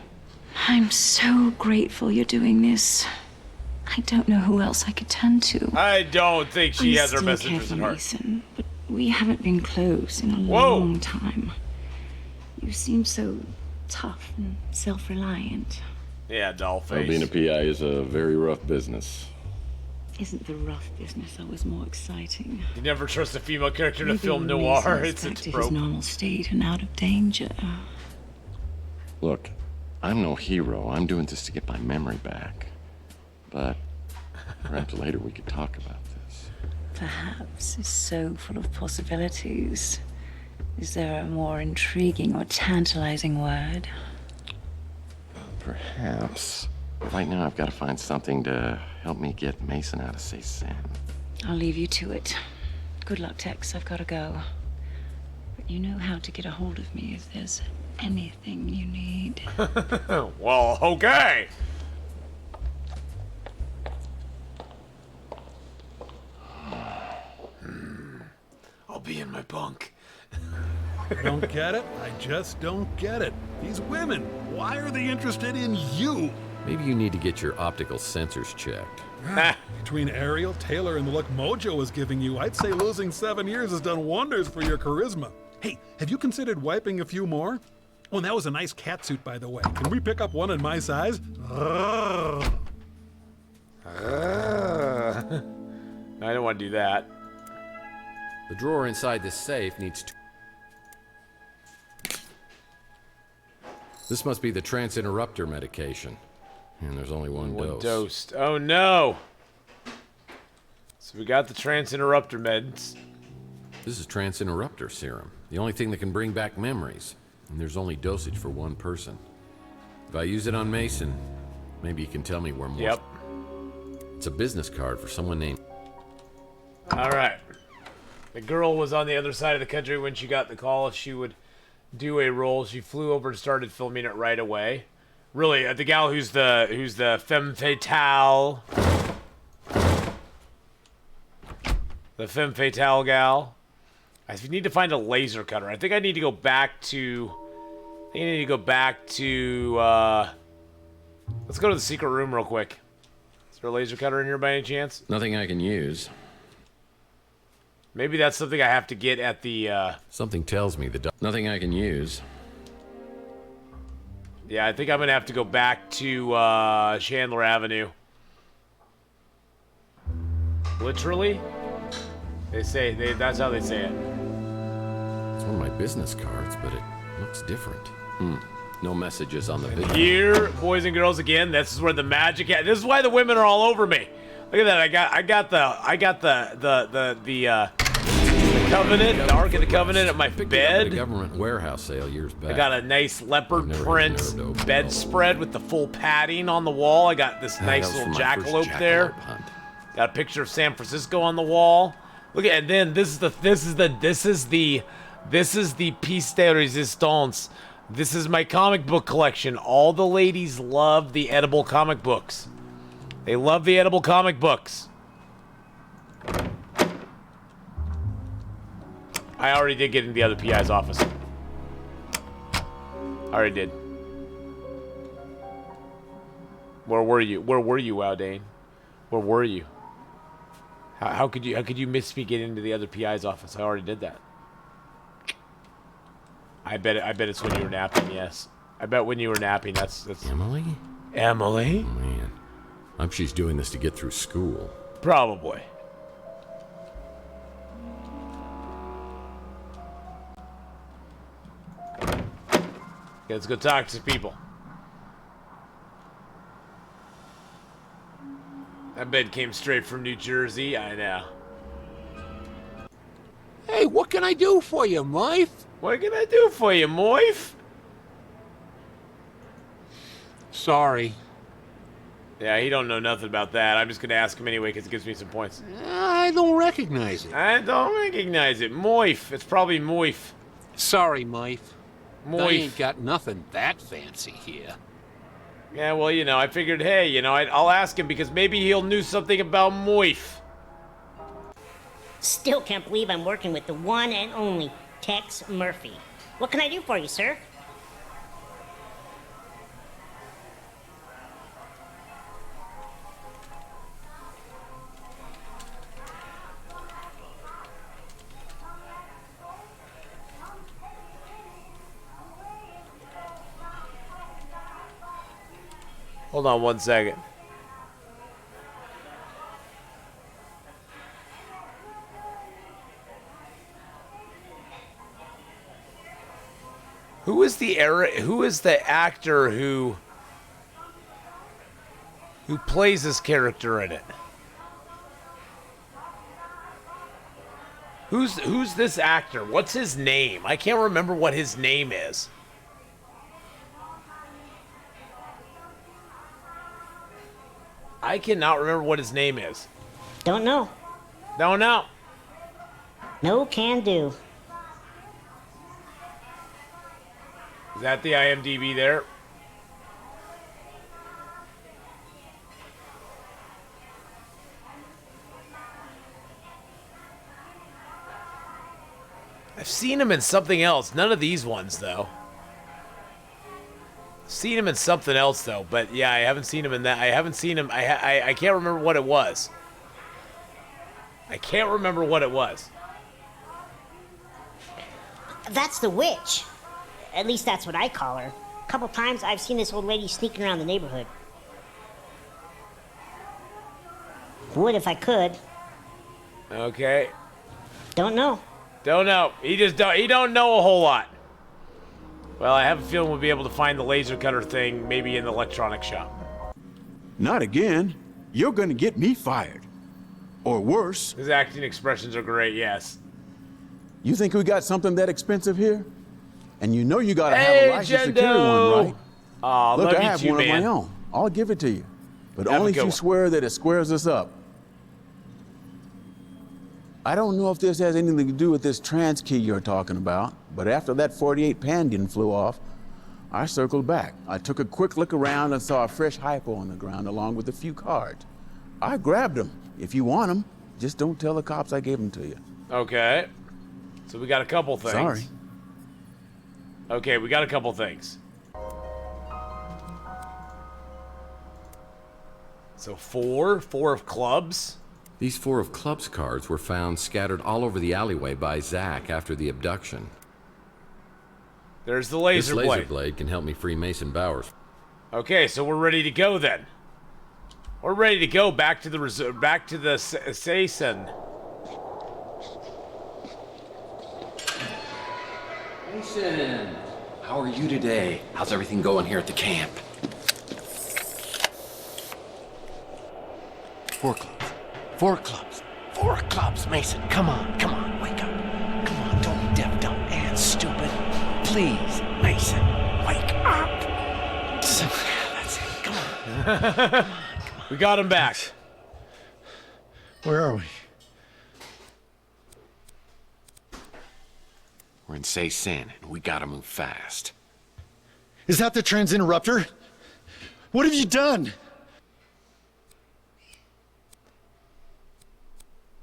[SPEAKER 22] I'm so grateful you're doing this. I don't know who else I could turn to.
[SPEAKER 1] I don't think she
[SPEAKER 22] I
[SPEAKER 1] has her
[SPEAKER 22] still
[SPEAKER 1] best
[SPEAKER 22] care
[SPEAKER 1] interest
[SPEAKER 22] for
[SPEAKER 1] at heart.
[SPEAKER 22] Mason, but we haven't been close in a
[SPEAKER 1] Whoa.
[SPEAKER 22] long time. You seem so tough and self-reliant.
[SPEAKER 1] Yeah, doll
[SPEAKER 2] Well, being a
[SPEAKER 1] face.
[SPEAKER 2] PI is a very rough business.
[SPEAKER 22] Isn't the rough business always more exciting?
[SPEAKER 1] You never trust a female character in a
[SPEAKER 22] Maybe
[SPEAKER 1] film
[SPEAKER 22] when
[SPEAKER 1] noir.
[SPEAKER 22] Mason is
[SPEAKER 1] It's a
[SPEAKER 22] back to his
[SPEAKER 1] trope.
[SPEAKER 22] normal state and out of danger.
[SPEAKER 2] Look, I'm no hero. I'm doing this to get my memory back. But perhaps later we could talk about this.
[SPEAKER 22] Perhaps is so full of possibilities. Is there a more intriguing or tantalizing word?
[SPEAKER 2] Perhaps. But right now I've got to find something to help me get Mason out of Cézanne.
[SPEAKER 22] I'll leave you to it. Good luck, Tex. I've got to go. But you know how to get a hold of me if there's anything you need.
[SPEAKER 1] Well, okay. I'll be in my bunk.
[SPEAKER 5] I don't get it. I just don't get it. These women, why are they interested in you?
[SPEAKER 2] Maybe you need to get your optical sensors checked.
[SPEAKER 5] Between Ariel, Taylor, and the look Mojo is giving you, I'd say losing 7 years has done wonders for your charisma. Hey, have you considered wiping a few more? Oh, and that was a nice catsuit, by the way. Can we pick up one in my size?
[SPEAKER 1] I don't want to do that.
[SPEAKER 2] The drawer inside this safe needs to... This must be the trance interrupter medication. And there's only one dose.
[SPEAKER 1] Dosed. Oh no! So we got the trance interrupter meds.
[SPEAKER 2] This is trance interrupter serum. The only thing that can bring back memories. And there's only dosage for one person. If I use it on Mason, maybe you can tell me where more...
[SPEAKER 1] Yep.
[SPEAKER 2] It's a business card for someone named...
[SPEAKER 1] Alright. The girl was on the other side of the country when she got the call. She would do a role. She flew over and started filming it right away. Really, the gal who's the femme fatale. The femme fatale gal. I need to find a laser cutter. I think I need to go back to... let's go to the secret room real quick. Is there a laser cutter in here by any chance?
[SPEAKER 2] Nothing I can use.
[SPEAKER 1] Maybe that's something I have to get at the,
[SPEAKER 2] Something tells me nothing I can use.
[SPEAKER 1] Yeah, I think I'm gonna have to go back to, Chandler Avenue. Literally? That's how they say it.
[SPEAKER 2] It's one of my business cards, but it looks different. No messages on the video.
[SPEAKER 1] Here, boys and girls, again, this is where the magic... This is why the women are all over me. Look at that, I got the Covenant, the Ark of the Covenant at my bed.
[SPEAKER 2] A government warehouse sale years back.
[SPEAKER 1] I got a nice leopard print bedspread with the full padding on the wall. I got this nice little jackalope there. Got a picture of San Francisco on the wall. Look at, and then this is the piece de resistance. This is my comic book collection. All the ladies love the edible comic books. They love the edible comic books. I already did get into the other PI's office. Already did. Where were you? Where were you, Waldane? Where were you? How could you miss me getting into the other PI's office? I already did that. I bet it's when you were napping. Yes, I bet when you were napping. That's
[SPEAKER 2] Emily.
[SPEAKER 1] Emily.
[SPEAKER 2] Oh, man, I hope she's doing this to get through school.
[SPEAKER 1] Probably. Okay, let's go talk to people. That bed came straight from New Jersey. I know.
[SPEAKER 12] Hey, what can I do for you, Moif?
[SPEAKER 1] What can I do for you, Moif?
[SPEAKER 12] Sorry.
[SPEAKER 1] Yeah, he don't know nothing about that. I'm just gonna ask him anyway because it gives me some points.
[SPEAKER 12] I don't recognize it.
[SPEAKER 1] I don't recognize it. Moif. It's probably Moif.
[SPEAKER 12] Sorry, Moif.
[SPEAKER 1] Moif.
[SPEAKER 12] I ain't got nothing that fancy here.
[SPEAKER 1] Yeah, well, you know, I figured, hey, you know, I'll ask him because maybe he'll know something about Moif.
[SPEAKER 4] Still can't believe I'm working with the one and only Tex Murphy. What can I do for you, sir?
[SPEAKER 1] Hold on one second. Who is the actor who plays this character in it? Who's this actor? What's his name? I can't remember what his name is. I cannot remember what his name is.
[SPEAKER 4] Don't know.
[SPEAKER 1] Don't know.
[SPEAKER 4] No can do.
[SPEAKER 1] Is that the IMDb there? I've seen him in something else. None of these ones, though. Seen him in something else, though. But yeah, I haven't seen him in that. I haven't seen him. I can't remember what it was. I can't remember what it was.
[SPEAKER 4] That's the witch. At least that's what I call her. A couple times I've seen this old lady sneaking around the neighborhood. Would if I could.
[SPEAKER 1] Okay.
[SPEAKER 4] Don't know.
[SPEAKER 1] Don't know. He don't know a whole lot. Well, I have a feeling we'll be able to find the laser cutter thing maybe in the electronic shop.
[SPEAKER 3] Not again. You're gonna get me fired. Or worse.
[SPEAKER 1] His acting expressions are great, yes.
[SPEAKER 3] You think we got something that expensive here? And you know you gotta have a license to carry one, right?
[SPEAKER 1] Aw,
[SPEAKER 3] Look,
[SPEAKER 1] love
[SPEAKER 3] I
[SPEAKER 1] you
[SPEAKER 3] have
[SPEAKER 1] too,
[SPEAKER 3] one
[SPEAKER 1] man.
[SPEAKER 3] of my own. I'll give it to you. But
[SPEAKER 1] Have a
[SPEAKER 3] only if
[SPEAKER 1] good
[SPEAKER 3] you
[SPEAKER 1] one.
[SPEAKER 3] swear that it squares us up. I don't know if this has anything to do with this trans key you're talking about, but after that 48 Pandian flew off, I circled back. I took a quick look around and saw a fresh hypo on the ground along with a few cards. I grabbed them. If you want them, just don't tell the cops I gave them to you.
[SPEAKER 1] Okay. So we got a couple things.
[SPEAKER 3] Sorry.
[SPEAKER 1] Okay, we got a couple things. So four of clubs.
[SPEAKER 2] These 4 of clubs cards were found scattered all over the alleyway by Zach after the abduction.
[SPEAKER 1] There's the laser
[SPEAKER 2] This laser
[SPEAKER 1] blade.
[SPEAKER 2] blade can help me free Mason Bowers.
[SPEAKER 1] Okay, so we're ready to go then. We're ready to go back to the Saison.
[SPEAKER 10] Mason, how are you today? How's everything going here at the camp? 4 clubs. 4 clubs. 4 clubs, Mason. Come on, wake up. Come on, don't be deaf, dumb, and stupid. Please, Mason, wake up. That's it, come on.
[SPEAKER 1] We got him back.
[SPEAKER 3] Where are we?
[SPEAKER 10] We're in Saison, and we gotta move fast.
[SPEAKER 3] Is that the Transinterruptor? What have you done?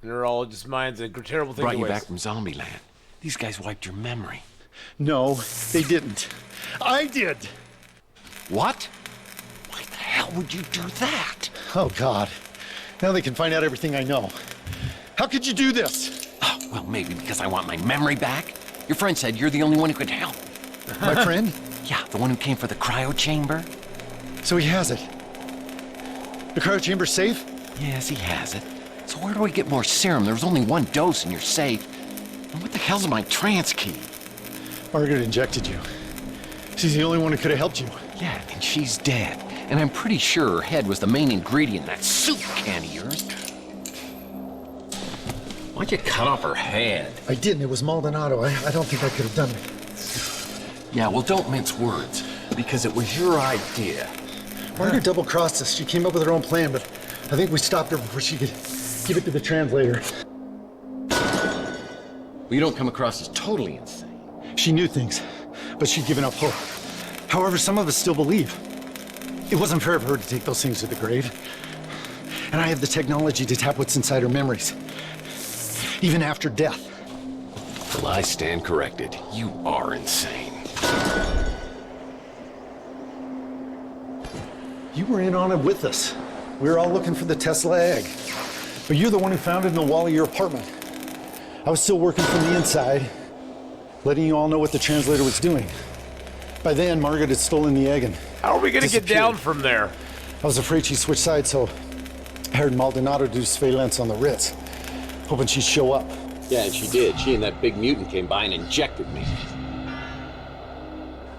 [SPEAKER 1] Neurologist mind's a terrible thing
[SPEAKER 10] Brought
[SPEAKER 1] to
[SPEAKER 10] you
[SPEAKER 1] waste.
[SPEAKER 10] back from Zombieland. These guys wiped your memory.
[SPEAKER 3] No, they didn't. I did.
[SPEAKER 10] What? Why the hell would you do that?
[SPEAKER 3] Oh, God. Now they can find out everything I know. How could you do this?
[SPEAKER 10] Oh, well, maybe because I want my memory back. Your friend said you're the only one who could help.
[SPEAKER 3] My friend?
[SPEAKER 10] Yeah, the one who came for the cryo chamber.
[SPEAKER 3] So he has it. The cryo chamber's safe?
[SPEAKER 10] Yes, he has it. So where do we get more serum? There was only 1 dose in your safe. And what the hell's my trans key?
[SPEAKER 3] Margaret injected you. She's the only one who could have helped you.
[SPEAKER 10] Yeah, and she's dead. And I'm pretty sure her head was the main ingredient in that soup can of yours. Why'd you cut off her head?
[SPEAKER 3] I didn't. It was Maldonado. I don't think I could have done it.
[SPEAKER 10] Yeah, well, don't mince words. Because it was your idea.
[SPEAKER 3] Margaret double-crossed us. She came up with her own plan, but I think we stopped her before she could give it to the translator.
[SPEAKER 10] Well, you don't come across as totally insane.
[SPEAKER 3] She knew things, but she'd given up hope. However, some of us still believe. It wasn't fair of her to take those things to the grave. And I have the technology to tap what's inside her memories. Even after death.
[SPEAKER 10] Well, I stand corrected. You are insane.
[SPEAKER 3] You were in on it with us. We were all looking for the Tesla egg. But you're the one who found it in the wall of your apartment. I was still working from the inside, letting you all know what the translator was doing. By then, Margaret had stolen the egg and
[SPEAKER 1] How are we going to get down from there?
[SPEAKER 3] I was afraid she'd switch sides, so I hired Maldonado to do surveillance on the Ritz, hoping she'd show up.
[SPEAKER 10] Yeah, and she did. She and that big mutant came by and injected me.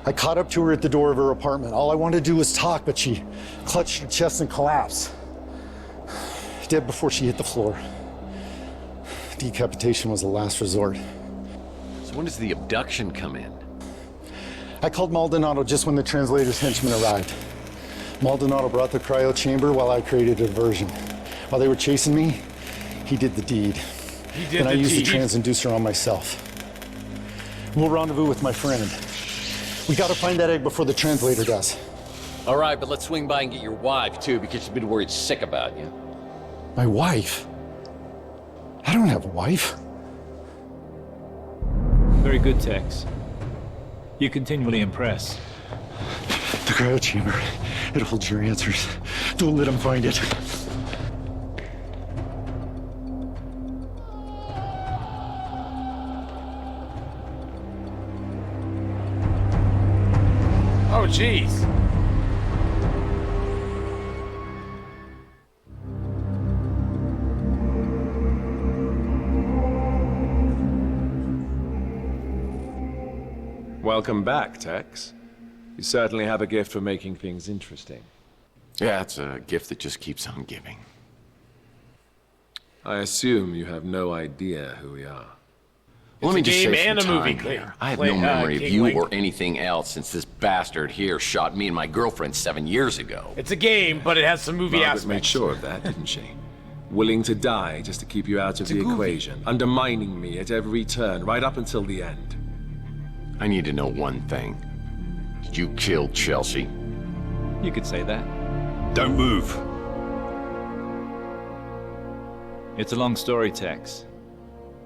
[SPEAKER 14] I caught up to her at the door of her apartment. All I wanted to do was talk, but she clutched her chest and collapsed. Dead before she hit the floor. Decapitation was the last resort.
[SPEAKER 10] So when does the abduction come in?
[SPEAKER 14] I called Maldonado just when the translator's henchmen arrived. Maldonado brought the cryo chamber while I created a diversion. While they were chasing me, he did the deed. And I used the transinducer on myself. We'll rendezvous with my friend. We gotta find that egg before the translator does.
[SPEAKER 10] All right, but let's swing by and get your wife, too, because she's been worried sick about you.
[SPEAKER 14] My wife? I don't have a wife.
[SPEAKER 18] Very good, Tex. You continually impress.
[SPEAKER 14] The cryo chamber. It holds your answers. Don't let him find it.
[SPEAKER 1] Oh, jeez.
[SPEAKER 17] Welcome back, Tex. You certainly have a gift for making things interesting.
[SPEAKER 10] Yeah, it's a gift that just keeps on giving.
[SPEAKER 17] I assume you have no idea who we are.
[SPEAKER 10] Well, let me just say
[SPEAKER 1] and a
[SPEAKER 10] some
[SPEAKER 1] movie.
[SPEAKER 10] time here. I have no memory of you or anything else since this bastard here shot me and my girlfriend 7 years ago.
[SPEAKER 1] It's a game, but it has some movie
[SPEAKER 17] Margaret
[SPEAKER 1] aspects.
[SPEAKER 17] made sure of that, didn't she? Willing to die just to keep you out of the equation, undermining me at every turn, right up until the end.
[SPEAKER 10] I need to know one thing. Did you kill Chelsea?
[SPEAKER 18] You could say that.
[SPEAKER 19] Don't move.
[SPEAKER 18] It's a long story, Tex.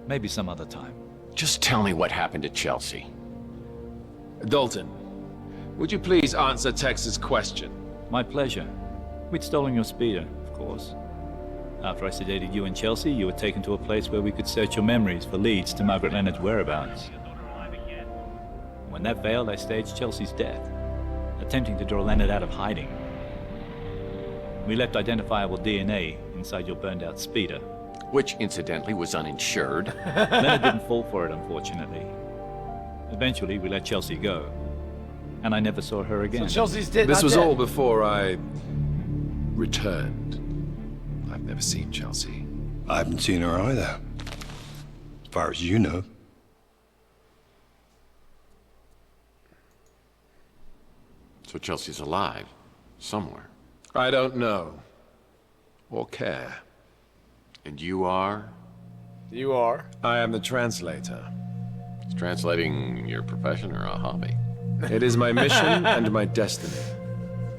[SPEAKER 18] Maybe some other time.
[SPEAKER 10] Just tell me what happened to Chelsea.
[SPEAKER 17] Dalton, would you please answer Tex's question?
[SPEAKER 18] My pleasure. We'd stolen your speeder, of course. After I sedated you and Chelsea, you were taken to a place where we could search your memories for leads to Margaret Leonard's whereabouts. When that failed, I staged Chelsea's death, attempting to draw Leonard out of hiding. We left identifiable DNA inside your burned-out speeder.
[SPEAKER 10] Which, incidentally, was uninsured.
[SPEAKER 18] Leonard didn't fall for it, unfortunately. Eventually, we let Chelsea go. And I never saw her again.
[SPEAKER 1] So Chelsea's dead.
[SPEAKER 17] This was all before I returned. I've never seen Chelsea.
[SPEAKER 19] I haven't seen her either. As far as you know.
[SPEAKER 10] So Chelsea's alive. Somewhere.
[SPEAKER 17] I don't know. Or care.
[SPEAKER 10] And you are?
[SPEAKER 1] You are?
[SPEAKER 17] I am the translator.
[SPEAKER 10] Is translating your profession or a hobby?
[SPEAKER 17] It is my mission and my destiny.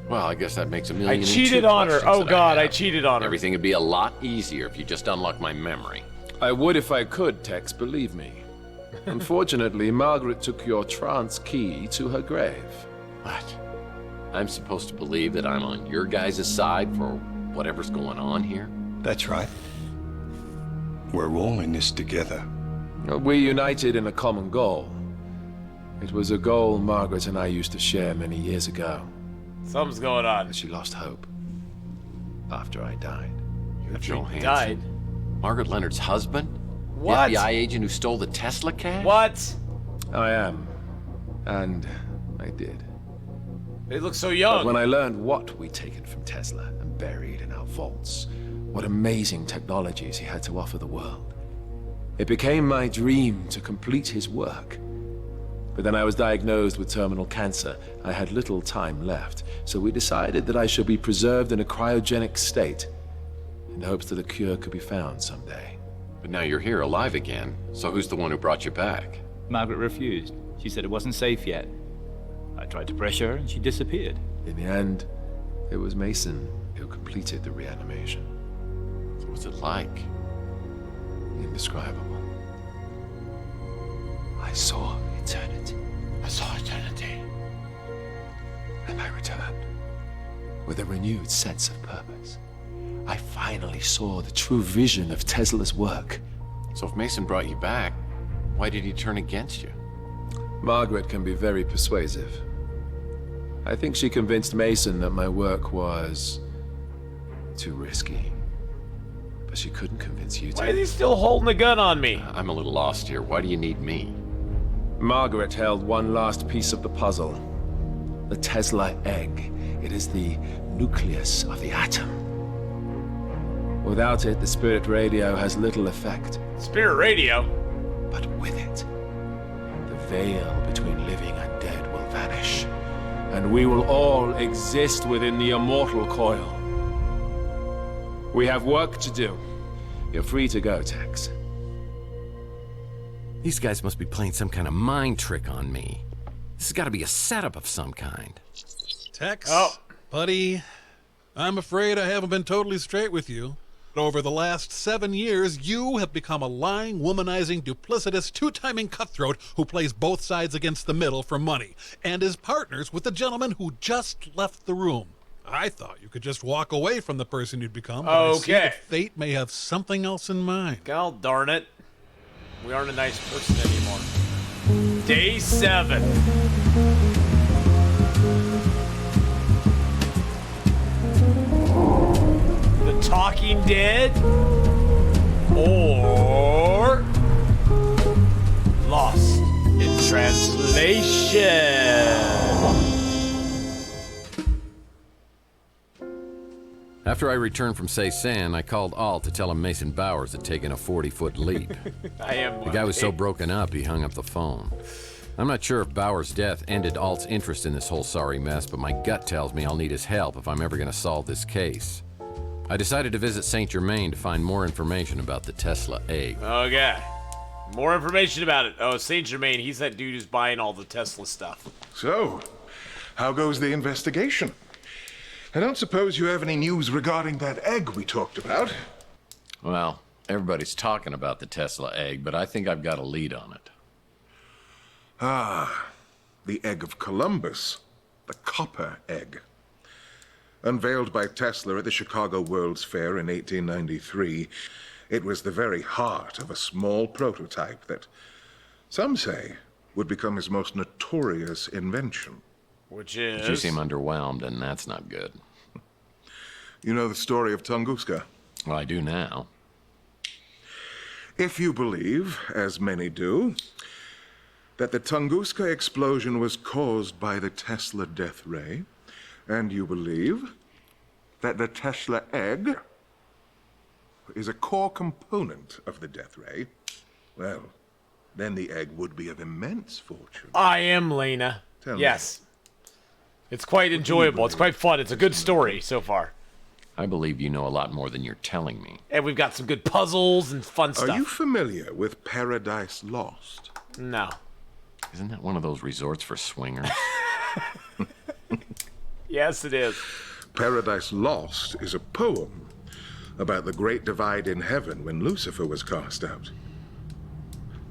[SPEAKER 10] Well, I guess that makes a million.
[SPEAKER 1] I cheated on her. Oh God, I cheated on her.
[SPEAKER 10] Everything would be a lot easier if you just unlocked my memory.
[SPEAKER 17] I would if I could, Tex, believe me. Unfortunately, Margaret took your trance key to her grave.
[SPEAKER 10] What? I'm supposed to believe that I'm on your guys' side for whatever's going on here?
[SPEAKER 19] That's right. We're all in this together.
[SPEAKER 17] We united in a common goal. It was a goal Margaret and I used to share many years ago.
[SPEAKER 1] Something's going on.
[SPEAKER 17] But she lost hope after I died.
[SPEAKER 10] Joel Hansen?
[SPEAKER 1] Died?
[SPEAKER 10] Margaret Leonard's husband?
[SPEAKER 1] What?
[SPEAKER 10] The FBI agent who stole the Tesla cash?
[SPEAKER 1] What?
[SPEAKER 17] I am. And I did.
[SPEAKER 1] They look so young.
[SPEAKER 17] But when I learned what we'd taken from Tesla and buried in our vaults, what amazing technologies he had to offer the world, it became my dream to complete his work. But then I was diagnosed with terminal cancer. I had little time left, so we decided that I should be preserved in a cryogenic state in hopes that a cure could be found someday.
[SPEAKER 10] But now you're here, alive again. So who's the one who brought you back?
[SPEAKER 18] Margaret refused. She said it wasn't safe yet. I tried to pressure her, and she disappeared.
[SPEAKER 17] In the end, it was Mason who completed the reanimation.
[SPEAKER 10] So what's it like?
[SPEAKER 17] Indescribable. I saw eternity.
[SPEAKER 1] I saw eternity.
[SPEAKER 17] And I returned with a renewed sense of purpose. I finally saw the true vision of Tesla's work.
[SPEAKER 10] So if Mason brought you back, why did he turn against you?
[SPEAKER 17] Margaret can be very persuasive. I think she convinced Mason that my work was too risky. But she couldn't convince you to.
[SPEAKER 1] Why is he still holding a gun on me?
[SPEAKER 10] I'm a little lost here. Why do you need me?
[SPEAKER 17] Margaret held one last piece of the puzzle. The Tesla egg. It is the nucleus of the atom. Without it, the spirit radio has little effect.
[SPEAKER 1] Spirit radio?
[SPEAKER 17] But with it, the veil between living and dead will vanish, and we will all exist within the immortal coil. We have work to do. You're free to go, Tex.
[SPEAKER 2] These guys must be playing some kind of mind trick on me. This has got to be a setup of some kind.
[SPEAKER 5] Tex, buddy, I'm afraid I haven't been totally straight with you. Over the last 7 years, you have become a lying, womanizing, duplicitous, two-timing cutthroat who plays both sides against the middle for money, and is partners with the gentleman who just left the room. I thought you could just walk away from the person you'd become, but I see that fate may have something else in mind.
[SPEAKER 1] God darn it. We aren't a nice person anymore. Day 7. The Talking Dead or Lost in Translation.
[SPEAKER 2] After I returned from Ceysan, I called Alt to tell him Mason Bowers had taken a 40-foot leap. The guy was so broken up, he hung up the phone. I'm not sure if Bowers' death ended Alt's interest in this whole sorry mess, but my gut tells me I'll need his help if I'm ever going to solve this case. I decided to visit Saint Germain to find more information about the Tesla egg.
[SPEAKER 1] Okay. More information about it. Oh, Saint Germain, he's that dude who's buying all the Tesla stuff.
[SPEAKER 7] So, how goes the investigation? I don't suppose you have any news regarding that egg we talked about?
[SPEAKER 2] Well, everybody's talking about the Tesla egg, but I think I've got a lead on it.
[SPEAKER 7] Ah, the egg of Columbus. The copper egg. Unveiled by Tesla at the Chicago World's Fair in 1893, it was the very heart of a small prototype that, some say, would become his most notorious invention.
[SPEAKER 1] Which is?
[SPEAKER 2] But you seem underwhelmed, and that's not good.
[SPEAKER 7] You know the story of Tunguska?
[SPEAKER 2] Well, I do now.
[SPEAKER 7] If you believe, as many do, that the Tunguska explosion was caused by the Tesla death ray, and you believe that the Tesla egg is a core component of the death ray, well, then the egg would be of immense fortune.
[SPEAKER 1] I am, Lena. Yes. It's quite enjoyable. It's quite fun. It's a good story so far.
[SPEAKER 2] I believe you know a lot more than you're telling me.
[SPEAKER 1] And we've got some good puzzles and fun stuff.
[SPEAKER 7] Are you familiar with Paradise Lost?
[SPEAKER 1] No.
[SPEAKER 2] Isn't that one of those resorts for swingers?
[SPEAKER 1] Yes, it is.
[SPEAKER 7] Paradise Lost is a poem about the great divide in heaven when Lucifer was cast out.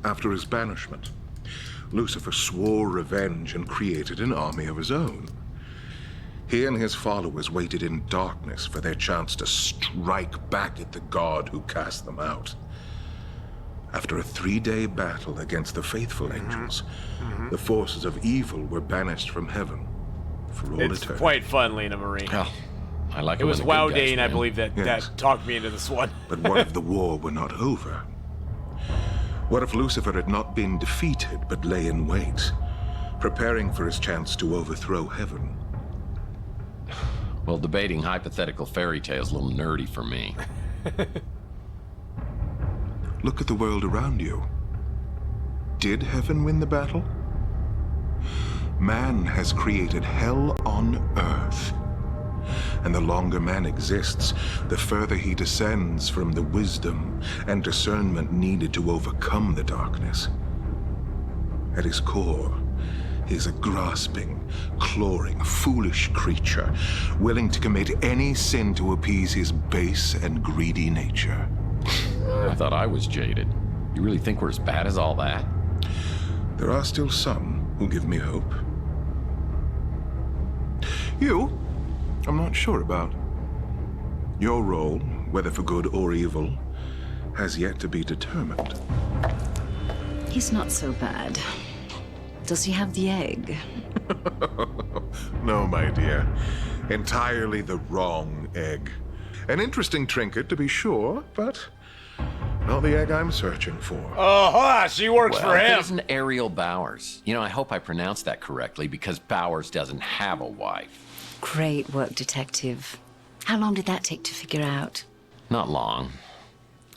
[SPEAKER 7] After his banishment, Lucifer swore revenge and created an army of his own. He and his followers waited in darkness for their chance to strike back at the god who cast them out. After a 3-day battle against the faithful angels, the forces of evil were banished from heaven for all
[SPEAKER 1] It's
[SPEAKER 7] eternity.
[SPEAKER 1] quite fun, Lena Marie.
[SPEAKER 2] Oh, I like it.
[SPEAKER 1] It was
[SPEAKER 2] when the good
[SPEAKER 1] WoW
[SPEAKER 2] guys
[SPEAKER 1] Dane, I
[SPEAKER 2] win.
[SPEAKER 1] believe, that talked me into this one.
[SPEAKER 7] But what if the war were not over? What if Lucifer had not been defeated but lay in wait, preparing for his chance to overthrow heaven?
[SPEAKER 2] Well, debating hypothetical fairy tales is a little nerdy for me.
[SPEAKER 7] Look at the world around you. Did heaven win the battle? Man has created hell on earth. And the longer man exists, the further he descends from the wisdom and discernment needed to overcome the darkness. At his core, he is a grasping, clawing, foolish creature, willing to commit any sin to appease his base and greedy nature.
[SPEAKER 2] I thought I was jaded. You really think we're as bad as all that?
[SPEAKER 7] There are still some who give me hope. You, I'm not sure about. Your role, whether for good or evil, has yet to be determined.
[SPEAKER 22] He's not so bad. Does he have the egg?
[SPEAKER 7] No, my dear. Entirely the wrong egg. An interesting trinket, to be sure, but Not the egg I'm searching for.
[SPEAKER 1] Oh, she works for him.
[SPEAKER 10] It isn't Ariel Bowers. You know, I hope I pronounced that correctly because Bowers doesn't have a wife.
[SPEAKER 22] Great work, Detective. How long did that take to figure out?
[SPEAKER 10] Not long.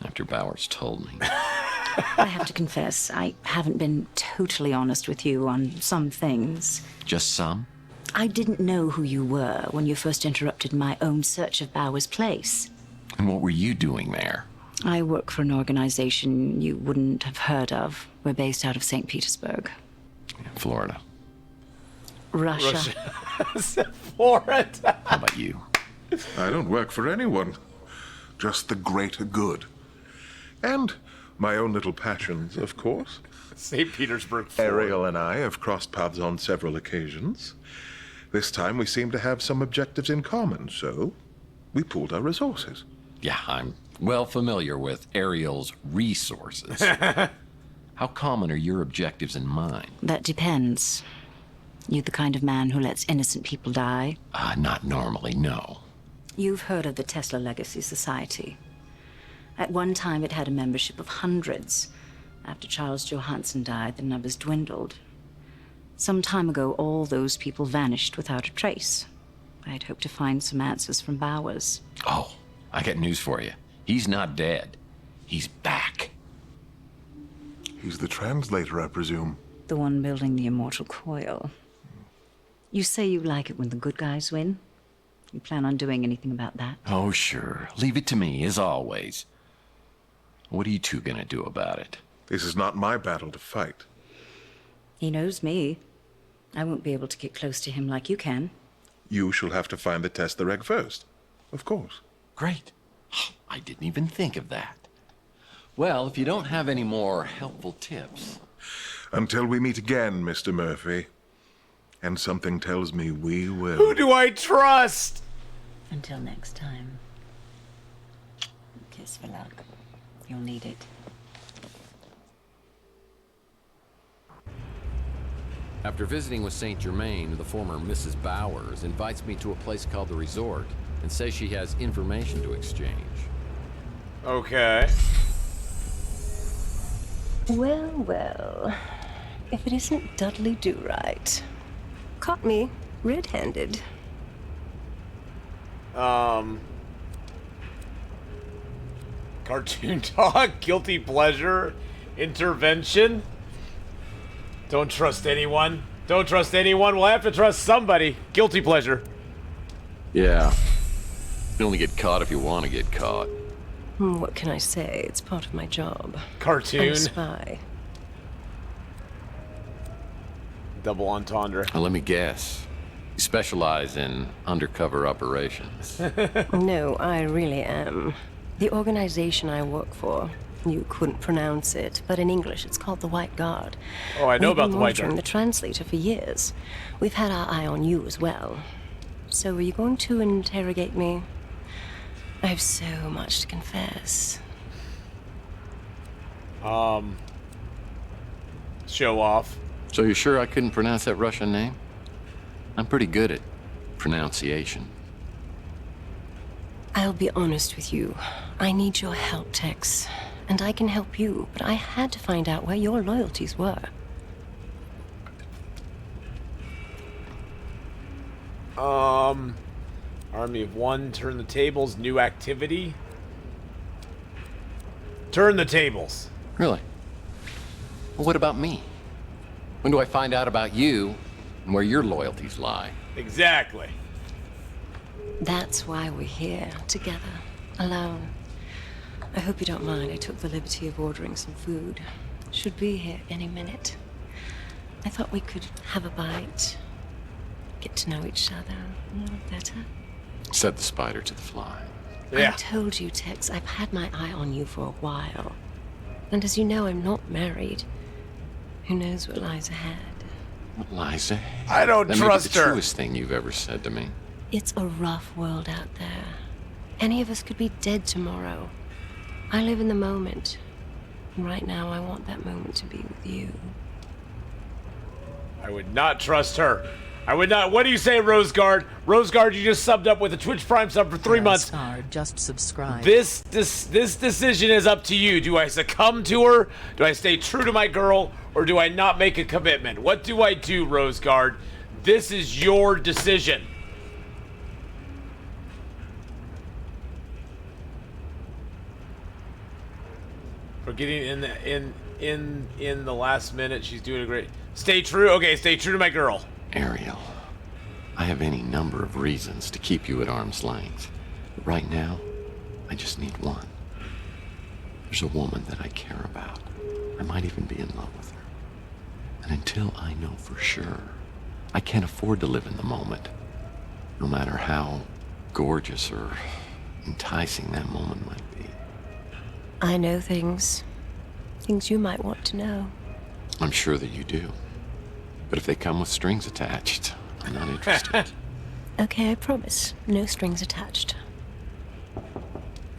[SPEAKER 10] After Bowers told me.
[SPEAKER 22] I have to confess, I haven't been totally honest with you on some things.
[SPEAKER 10] Just some?
[SPEAKER 22] I didn't know who you were when you first interrupted my own search of Bowers Place.
[SPEAKER 10] And what were you doing there?
[SPEAKER 22] I work for an organization you wouldn't have heard of. We're based out of St. Petersburg.
[SPEAKER 10] Florida.
[SPEAKER 22] Russia.
[SPEAKER 1] Florida.
[SPEAKER 10] How about you?
[SPEAKER 7] I don't work for anyone. Just the greater good. And my own little passions, of course.
[SPEAKER 1] St. Petersburg, Florida.
[SPEAKER 7] Ariel and I have crossed paths on several occasions. This time we seem to have some objectives in common, so we pooled our resources.
[SPEAKER 10] Yeah, I'm well familiar with Ariel's resources. How common are your objectives and mine?
[SPEAKER 22] That depends. You the kind of man who lets innocent people die?
[SPEAKER 10] Not normally, no.
[SPEAKER 22] You've heard of the Tesla Legacy Society. At one time, it had a membership of hundreds. After Charles Johansson died, the numbers dwindled. Some time ago, all those people vanished without a trace. I had hoped to find some answers from Bowers.
[SPEAKER 10] Oh, I got news for you. He's not dead. He's back.
[SPEAKER 7] He's the translator, I presume.
[SPEAKER 22] The one building the immortal coil. You say you like it when the good guys win? You plan on doing anything about that?
[SPEAKER 10] Oh, sure. Leave it to me, as always. What are you two gonna do about it?
[SPEAKER 7] This is not my battle to fight.
[SPEAKER 22] He knows me. I won't be able to get close to him like you can.
[SPEAKER 7] You shall have to find the Tesla egg first. Of course.
[SPEAKER 10] Great. I didn't even think of that. Well, if you don't have any more helpful tips...
[SPEAKER 7] Until we meet again, Mr. Murphy. And something tells me we will.
[SPEAKER 1] Who do I trust?
[SPEAKER 22] Until next time. Kiss for luck. You'll need it.
[SPEAKER 2] After visiting with St. Germain, the former Mrs. Bowers invites me to a place called the Resort and says she has information to exchange.
[SPEAKER 1] Okay.
[SPEAKER 9] Well, well. If it isn't Dudley Do-Right. Caught me red-handed.
[SPEAKER 1] Cartoon dog, guilty pleasure, intervention. Don't trust anyone. Don't trust anyone. We'll have to trust somebody. Guilty pleasure.
[SPEAKER 2] Yeah. You only get caught if you want to get caught.
[SPEAKER 9] What can I say? It's part of my job.
[SPEAKER 1] Cartoon.
[SPEAKER 9] I'm a spy.
[SPEAKER 1] Double entendre.
[SPEAKER 2] Well, let me guess. You specialize in undercover operations.
[SPEAKER 9] No, I really am. The organization I work for, you couldn't pronounce it, but in English it's called the White Guard.
[SPEAKER 1] Oh, I know about the White Guard.
[SPEAKER 9] We've been monitoring the translator for years. We've had our eye on you as well. So are you going to interrogate me? I have so much to confess.
[SPEAKER 1] Show off.
[SPEAKER 2] So you're sure I couldn't pronounce that Russian name? I'm pretty good at pronunciation.
[SPEAKER 9] I'll be honest with you. I need your help, Tex. And I can help you, but I had to find out where your loyalties were.
[SPEAKER 1] Army of One, turn the tables, new activity. Turn the tables.
[SPEAKER 10] Really? Well, what about me? When do I find out about you and where your loyalties lie?
[SPEAKER 1] Exactly.
[SPEAKER 9] That's why we're here, together, alone. I hope you don't mind I took the liberty of ordering some food. Should be here any minute. I thought we could have a bite, get to know each other a little better.
[SPEAKER 10] Set the spider to the fly.
[SPEAKER 1] Yeah.
[SPEAKER 9] I told you, Tex, I've had my eye on you for a while. And as you know, I'm not married. Who knows what lies ahead?
[SPEAKER 10] What lies ahead?
[SPEAKER 1] I don't
[SPEAKER 10] that
[SPEAKER 1] trust
[SPEAKER 10] may be the
[SPEAKER 1] her.
[SPEAKER 10] truest thing you've ever said to me.
[SPEAKER 9] It's a rough world out there. Any of us could be dead tomorrow. I live in the moment. And right now, I want that moment to be with you.
[SPEAKER 1] I would not trust her. I would not. What do you say, Roseguard? Roseguard, you just subbed up with a Twitch Prime sub for 3 months.
[SPEAKER 20] Star just subscribed.
[SPEAKER 1] This decision is up to you. Do I succumb to her? Do I stay true to my girl? Or do I not make a commitment? What do I do, Roseguard? This is your decision. We're getting in the last minute. She's doing a great. Stay true. Okay, stay true to my girl.
[SPEAKER 2] Ariel, I have any number of reasons to keep you at arm's length. But right now, I just need one. There's a woman that I care about. I might even be in love with her. And until I know for sure, I can't afford to live in the moment. No matter how gorgeous or enticing that moment might be.
[SPEAKER 9] I know things you might want to know.
[SPEAKER 2] I'm sure that you do. But if they come with strings attached, I'm not interested.
[SPEAKER 9] Okay, I promise. No strings attached.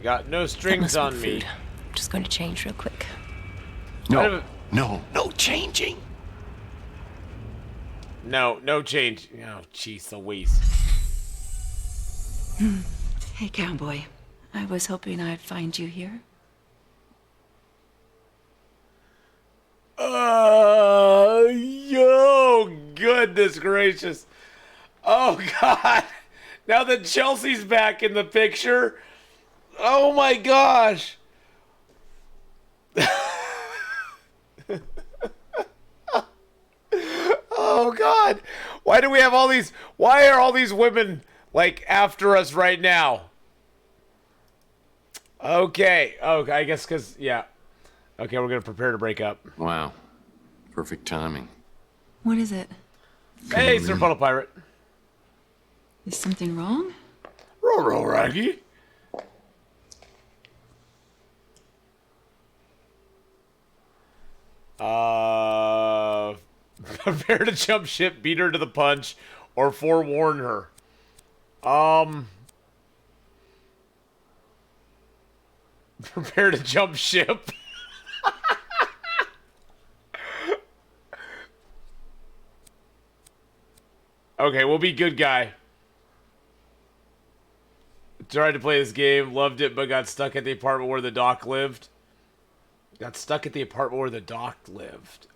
[SPEAKER 1] Got no strings on me.
[SPEAKER 9] Food. I'm just going to change real quick.
[SPEAKER 2] No changing.
[SPEAKER 1] No change. Oh, jeez Louise.
[SPEAKER 22] Hey, cowboy. I was hoping I'd find you here.
[SPEAKER 1] Yo, goodness gracious. Oh, God. Now that Chelsea's back in the picture. Oh, my gosh. Oh, God. Why do we have all these... Why are all these women, like, after us right now? Okay. Oh, I guess because... Yeah. Okay, we're going to prepare to break up.
[SPEAKER 2] Wow. Perfect timing.
[SPEAKER 22] What is it?
[SPEAKER 1] Hey, Sir Puddle Pirate.
[SPEAKER 22] Is something wrong?
[SPEAKER 1] Roll, Raggy. Prepare to jump ship, beat her to the punch, or forewarn her. Prepare to jump ship. Okay, we'll be good guy. Tried to play this game, loved it, but got stuck at the apartment where the doc lived. Got stuck at the apartment where the doc lived.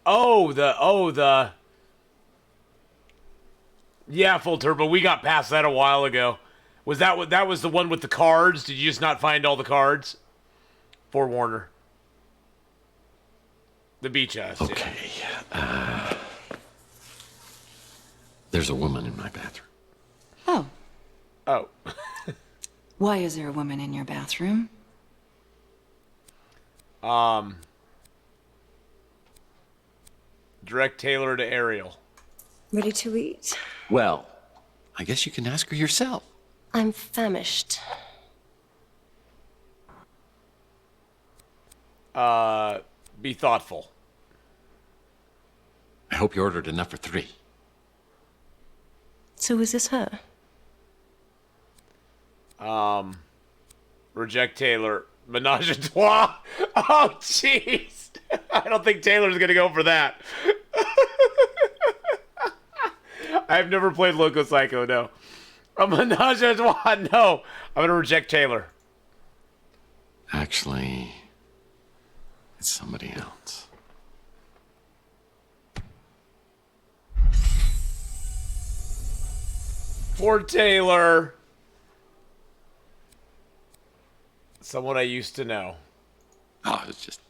[SPEAKER 1] Yeah, Full Turbo, we got past that a while ago. Was that what that was the one with the cards? Did you just not find all the cards? For Warner. The beach house.
[SPEAKER 2] Okay. There's a woman in my bathroom.
[SPEAKER 22] Oh. Why is there a woman in your bathroom?
[SPEAKER 1] Direct Taylor to Ariel.
[SPEAKER 9] Ready to eat?
[SPEAKER 2] Well, I guess you can ask her yourself.
[SPEAKER 9] I'm famished.
[SPEAKER 1] Be thoughtful.
[SPEAKER 2] I hope you ordered enough for 3.
[SPEAKER 9] So is this her?
[SPEAKER 1] Reject Taylor. Menage a trois. Oh, jeez. I don't think Taylor's gonna go for that. I've never played Loco Psycho, no. A Menage a trois, no. I'm gonna reject Taylor.
[SPEAKER 2] Actually, it's somebody else.
[SPEAKER 1] For Taylor. Someone I used to know.
[SPEAKER 2] Oh, it's just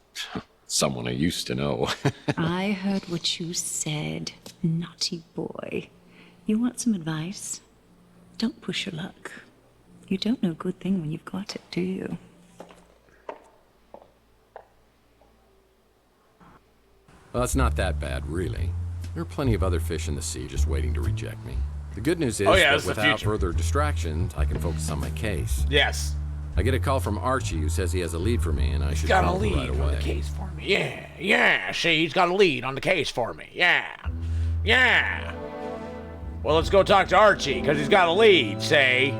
[SPEAKER 2] someone I used to know.
[SPEAKER 22] I heard what you said, naughty boy. You want some advice? Don't push your luck. You don't know a good thing when you've got it, do you?
[SPEAKER 2] Well, it's not that bad, really. There are plenty of other fish in the sea just waiting to reject me. The good news is that without further distractions, I can focus on my case.
[SPEAKER 1] Yes.
[SPEAKER 2] I get a call from Archie who says he has a lead for me and I should call him right away.
[SPEAKER 1] On the case for me. Yeah. See, he's got a lead on the case for me. Yeah. Well, let's go talk to Archie because he's got a lead. Say,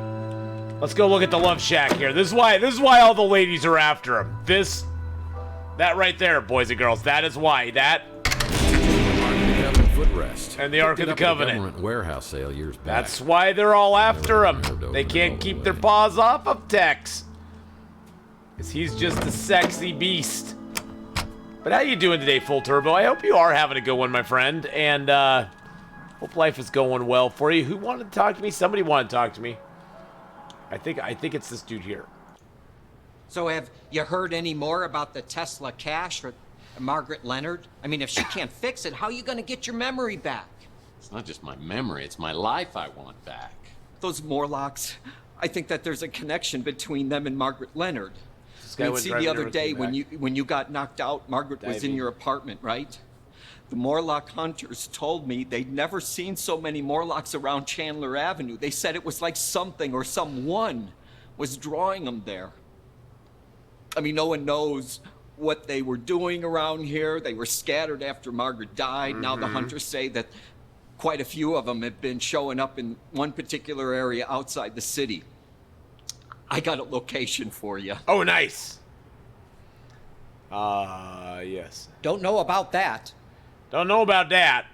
[SPEAKER 1] let's go look at the love shack here. This is why all the ladies are after him. That right there, boys and girls. That is why. That.
[SPEAKER 2] Crest.
[SPEAKER 1] And the Ark of
[SPEAKER 2] Picked
[SPEAKER 1] the
[SPEAKER 2] it up at a
[SPEAKER 1] Covenant.
[SPEAKER 2] government warehouse sale years back.
[SPEAKER 1] That's why they're all after him.
[SPEAKER 2] turned over
[SPEAKER 1] They
[SPEAKER 2] and
[SPEAKER 1] can't
[SPEAKER 2] rolled
[SPEAKER 1] keep
[SPEAKER 2] away.
[SPEAKER 1] their paws off of Tex. Because he's just a sexy beast. But how you doing today, Full Turbo? I hope you are having a good one, my friend. And hope life is going well for you. Who wanted to talk to me? Somebody wanted to talk to me. I think it's this dude here.
[SPEAKER 8] So have you heard any more about the Tesla cache or Margaret Leonard? I mean, if she can't fix it, how are you going to get your memory back?
[SPEAKER 10] It's not just my memory, it's my life I want back.
[SPEAKER 8] Those Morlocks, I think that there's a connection between them and Margaret Leonard.
[SPEAKER 1] guy
[SPEAKER 8] I mean,
[SPEAKER 1] went
[SPEAKER 8] see,
[SPEAKER 1] driving
[SPEAKER 8] the other
[SPEAKER 1] everything
[SPEAKER 8] day
[SPEAKER 1] back.
[SPEAKER 8] when you got knocked out, Margaret was in
[SPEAKER 1] Diving.
[SPEAKER 8] your apartment, right? The Morlock hunters told me they'd never seen so many Morlocks around Chandler Avenue. They said it was like something or someone was drawing them there. I mean, no one knows what they were doing around here. They were scattered after Margaret died. Now the hunters say that quite a few of them have been showing up in one particular area outside the city. I got a location for you.
[SPEAKER 1] Oh, nice. Yes.
[SPEAKER 8] Don't know about that.
[SPEAKER 1] Don't know about that.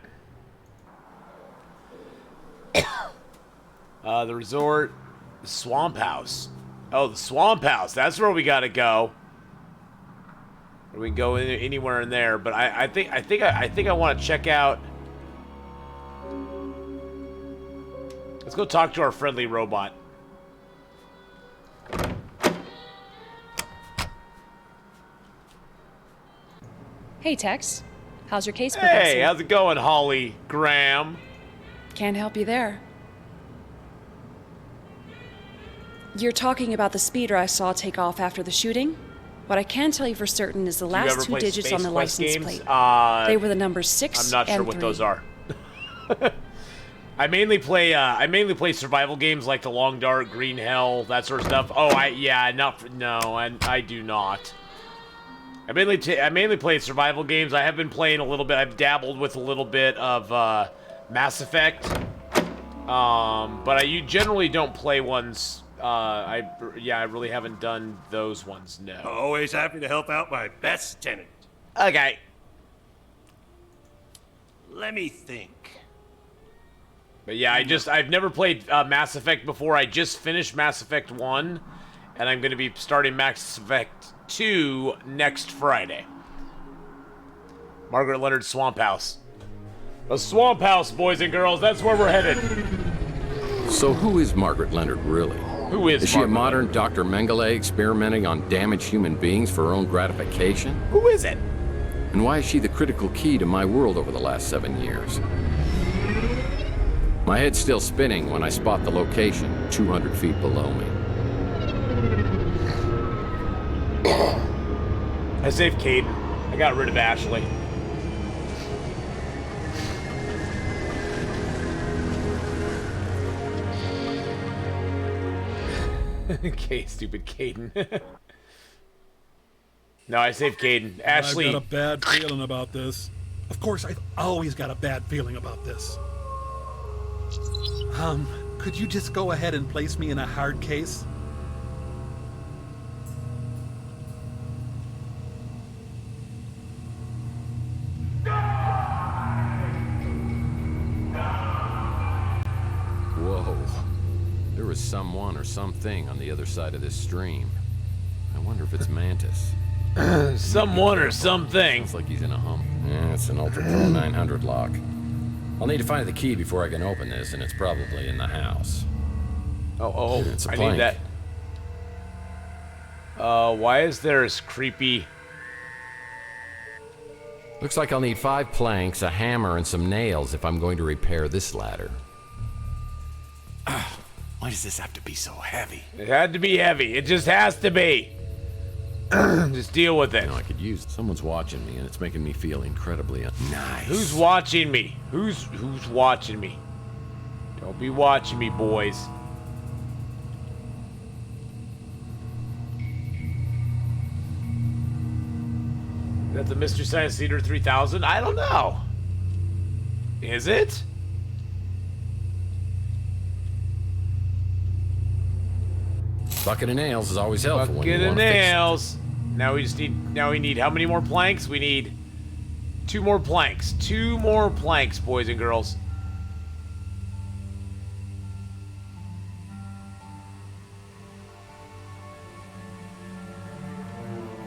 [SPEAKER 1] The resort, the Swamp House. Oh, the Swamp House. That's where we gotta go. Or we can go anywhere in there. But I think I want to check out. Let's go talk to our friendly robot.
[SPEAKER 13] Hey, Tex. How's your case
[SPEAKER 1] Hey,
[SPEAKER 13] progressing?
[SPEAKER 1] how's it going, Holly Graham?
[SPEAKER 13] Can't help you there. You're talking about the speeder I saw take off after the shooting? What I can tell you for certain is the
[SPEAKER 1] you
[SPEAKER 13] last
[SPEAKER 1] ever
[SPEAKER 13] two
[SPEAKER 1] play
[SPEAKER 13] digits
[SPEAKER 1] Space
[SPEAKER 13] on the
[SPEAKER 1] Quest
[SPEAKER 13] license
[SPEAKER 1] games?
[SPEAKER 13] plate. They were the numbers 6
[SPEAKER 1] I'm not sure
[SPEAKER 13] and
[SPEAKER 1] what
[SPEAKER 13] 3.
[SPEAKER 1] those are. I mainly play survival games like The Long Dark, Green Hell, that sort of stuff. Oh, I do not. I mainly play survival games. I have been playing a little bit. I've dabbled with a little bit of Mass Effect, but I generally don't play ones. I really haven't done those ones. No.
[SPEAKER 23] Always happy to help out my best tenant.
[SPEAKER 1] Okay.
[SPEAKER 23] Let me think.
[SPEAKER 1] But yeah, I've never played Mass Effect before. I just finished Mass Effect 1, and I'm going to be starting Mass Effect 2 next Friday. Margaret Leonard Swamp House. The Swamp House, boys and girls, that's where we're headed.
[SPEAKER 2] So who is Margaret Leonard really?
[SPEAKER 1] Who is
[SPEAKER 2] she a
[SPEAKER 1] Margaret
[SPEAKER 2] modern Dr. Mengele experimenting on damaged human beings for her own gratification?
[SPEAKER 1] Who is it?
[SPEAKER 2] And why is she the critical key to my world over the last 7 years? My head's still spinning when I spot the location 200 feet below me.
[SPEAKER 1] I saved Caden. I got rid of Ashley. Okay, stupid Caden. No, I saved Caden. Ashley.
[SPEAKER 5] I've got a bad feeling about this. Of course, I've always got a bad feeling about this. Could you just go ahead and place me in a hard case?
[SPEAKER 2] Whoa. There is someone or something on the other side of this stream. I wonder if it's Mantis.
[SPEAKER 1] Someone or something.
[SPEAKER 2] Looks like he's in a hump. Yeah, it's an Ultra Pro 900 lock. I'll need to find the key before I can open this, and it's probably in the house.
[SPEAKER 1] Oh,
[SPEAKER 2] It's a
[SPEAKER 1] I
[SPEAKER 2] plank.
[SPEAKER 1] need that. Why is there this creepy...
[SPEAKER 2] Looks like I'll need 5 planks, a hammer, and some nails if I'm going to repair this ladder.
[SPEAKER 23] Why does this have to be so heavy?
[SPEAKER 1] It had to be heavy. It just has to be. Just deal with it.
[SPEAKER 2] I could use... Someone's watching me, and it's making me feel incredibly...
[SPEAKER 23] Nice.
[SPEAKER 1] Who's watching me? Who's watching me? Don't be watching me, boys. Is that the Mystery Science Theater 3000? I don't know. Is it?
[SPEAKER 2] Bucket of nails is always helpful when you
[SPEAKER 1] Bucket of
[SPEAKER 2] want to fix
[SPEAKER 1] nails. Now we need how many more planks? We need 2 more planks. 2 more planks, boys and girls.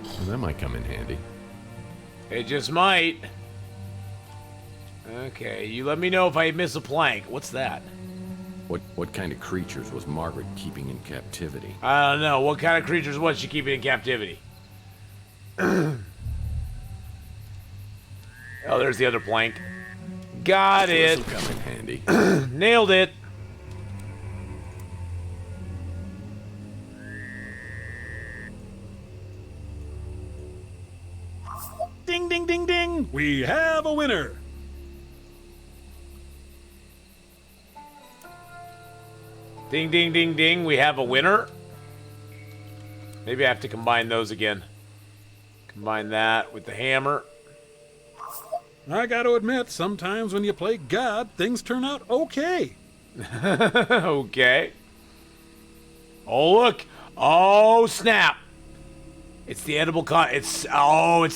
[SPEAKER 2] Well, that might come in handy.
[SPEAKER 1] It just might. Okay, you let me know if I miss a plank. What's that?
[SPEAKER 2] What kind of creatures was Margaret keeping in captivity?
[SPEAKER 1] I don't know. What kind of creatures was she keeping in captivity? Oh, there's the other plank. Got it.
[SPEAKER 2] This'll come in handy.
[SPEAKER 1] Nailed it.
[SPEAKER 5] Ding, ding, ding, ding. We have a winner.
[SPEAKER 1] Ding, ding, ding, ding. We have a winner. Maybe I have to combine those again. Combine that with the hammer.
[SPEAKER 5] I gotta admit, sometimes when you play God, things turn out okay.
[SPEAKER 1] Okay. Oh, look. Oh, snap. It's the edible it's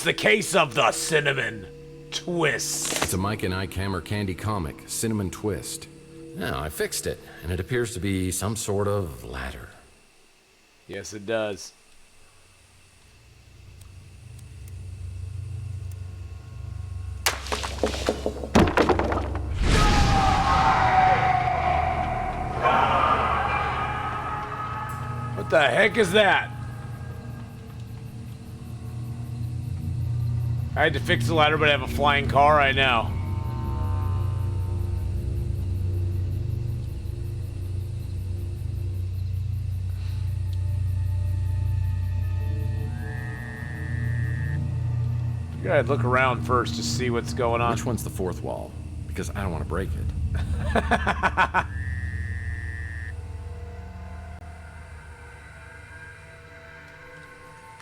[SPEAKER 1] the case of the cinnamon twist.
[SPEAKER 2] It's a Mike and Ike Hammer candy comic, Cinnamon Twist. Now, I fixed it, and it appears to be some sort of ladder.
[SPEAKER 1] Yes, it does. What the heck is that? I had to fix the ladder, but I have a flying car. I know. You gotta look around first to see what's going on.
[SPEAKER 2] Which one's the fourth wall? Because I don't want to break it.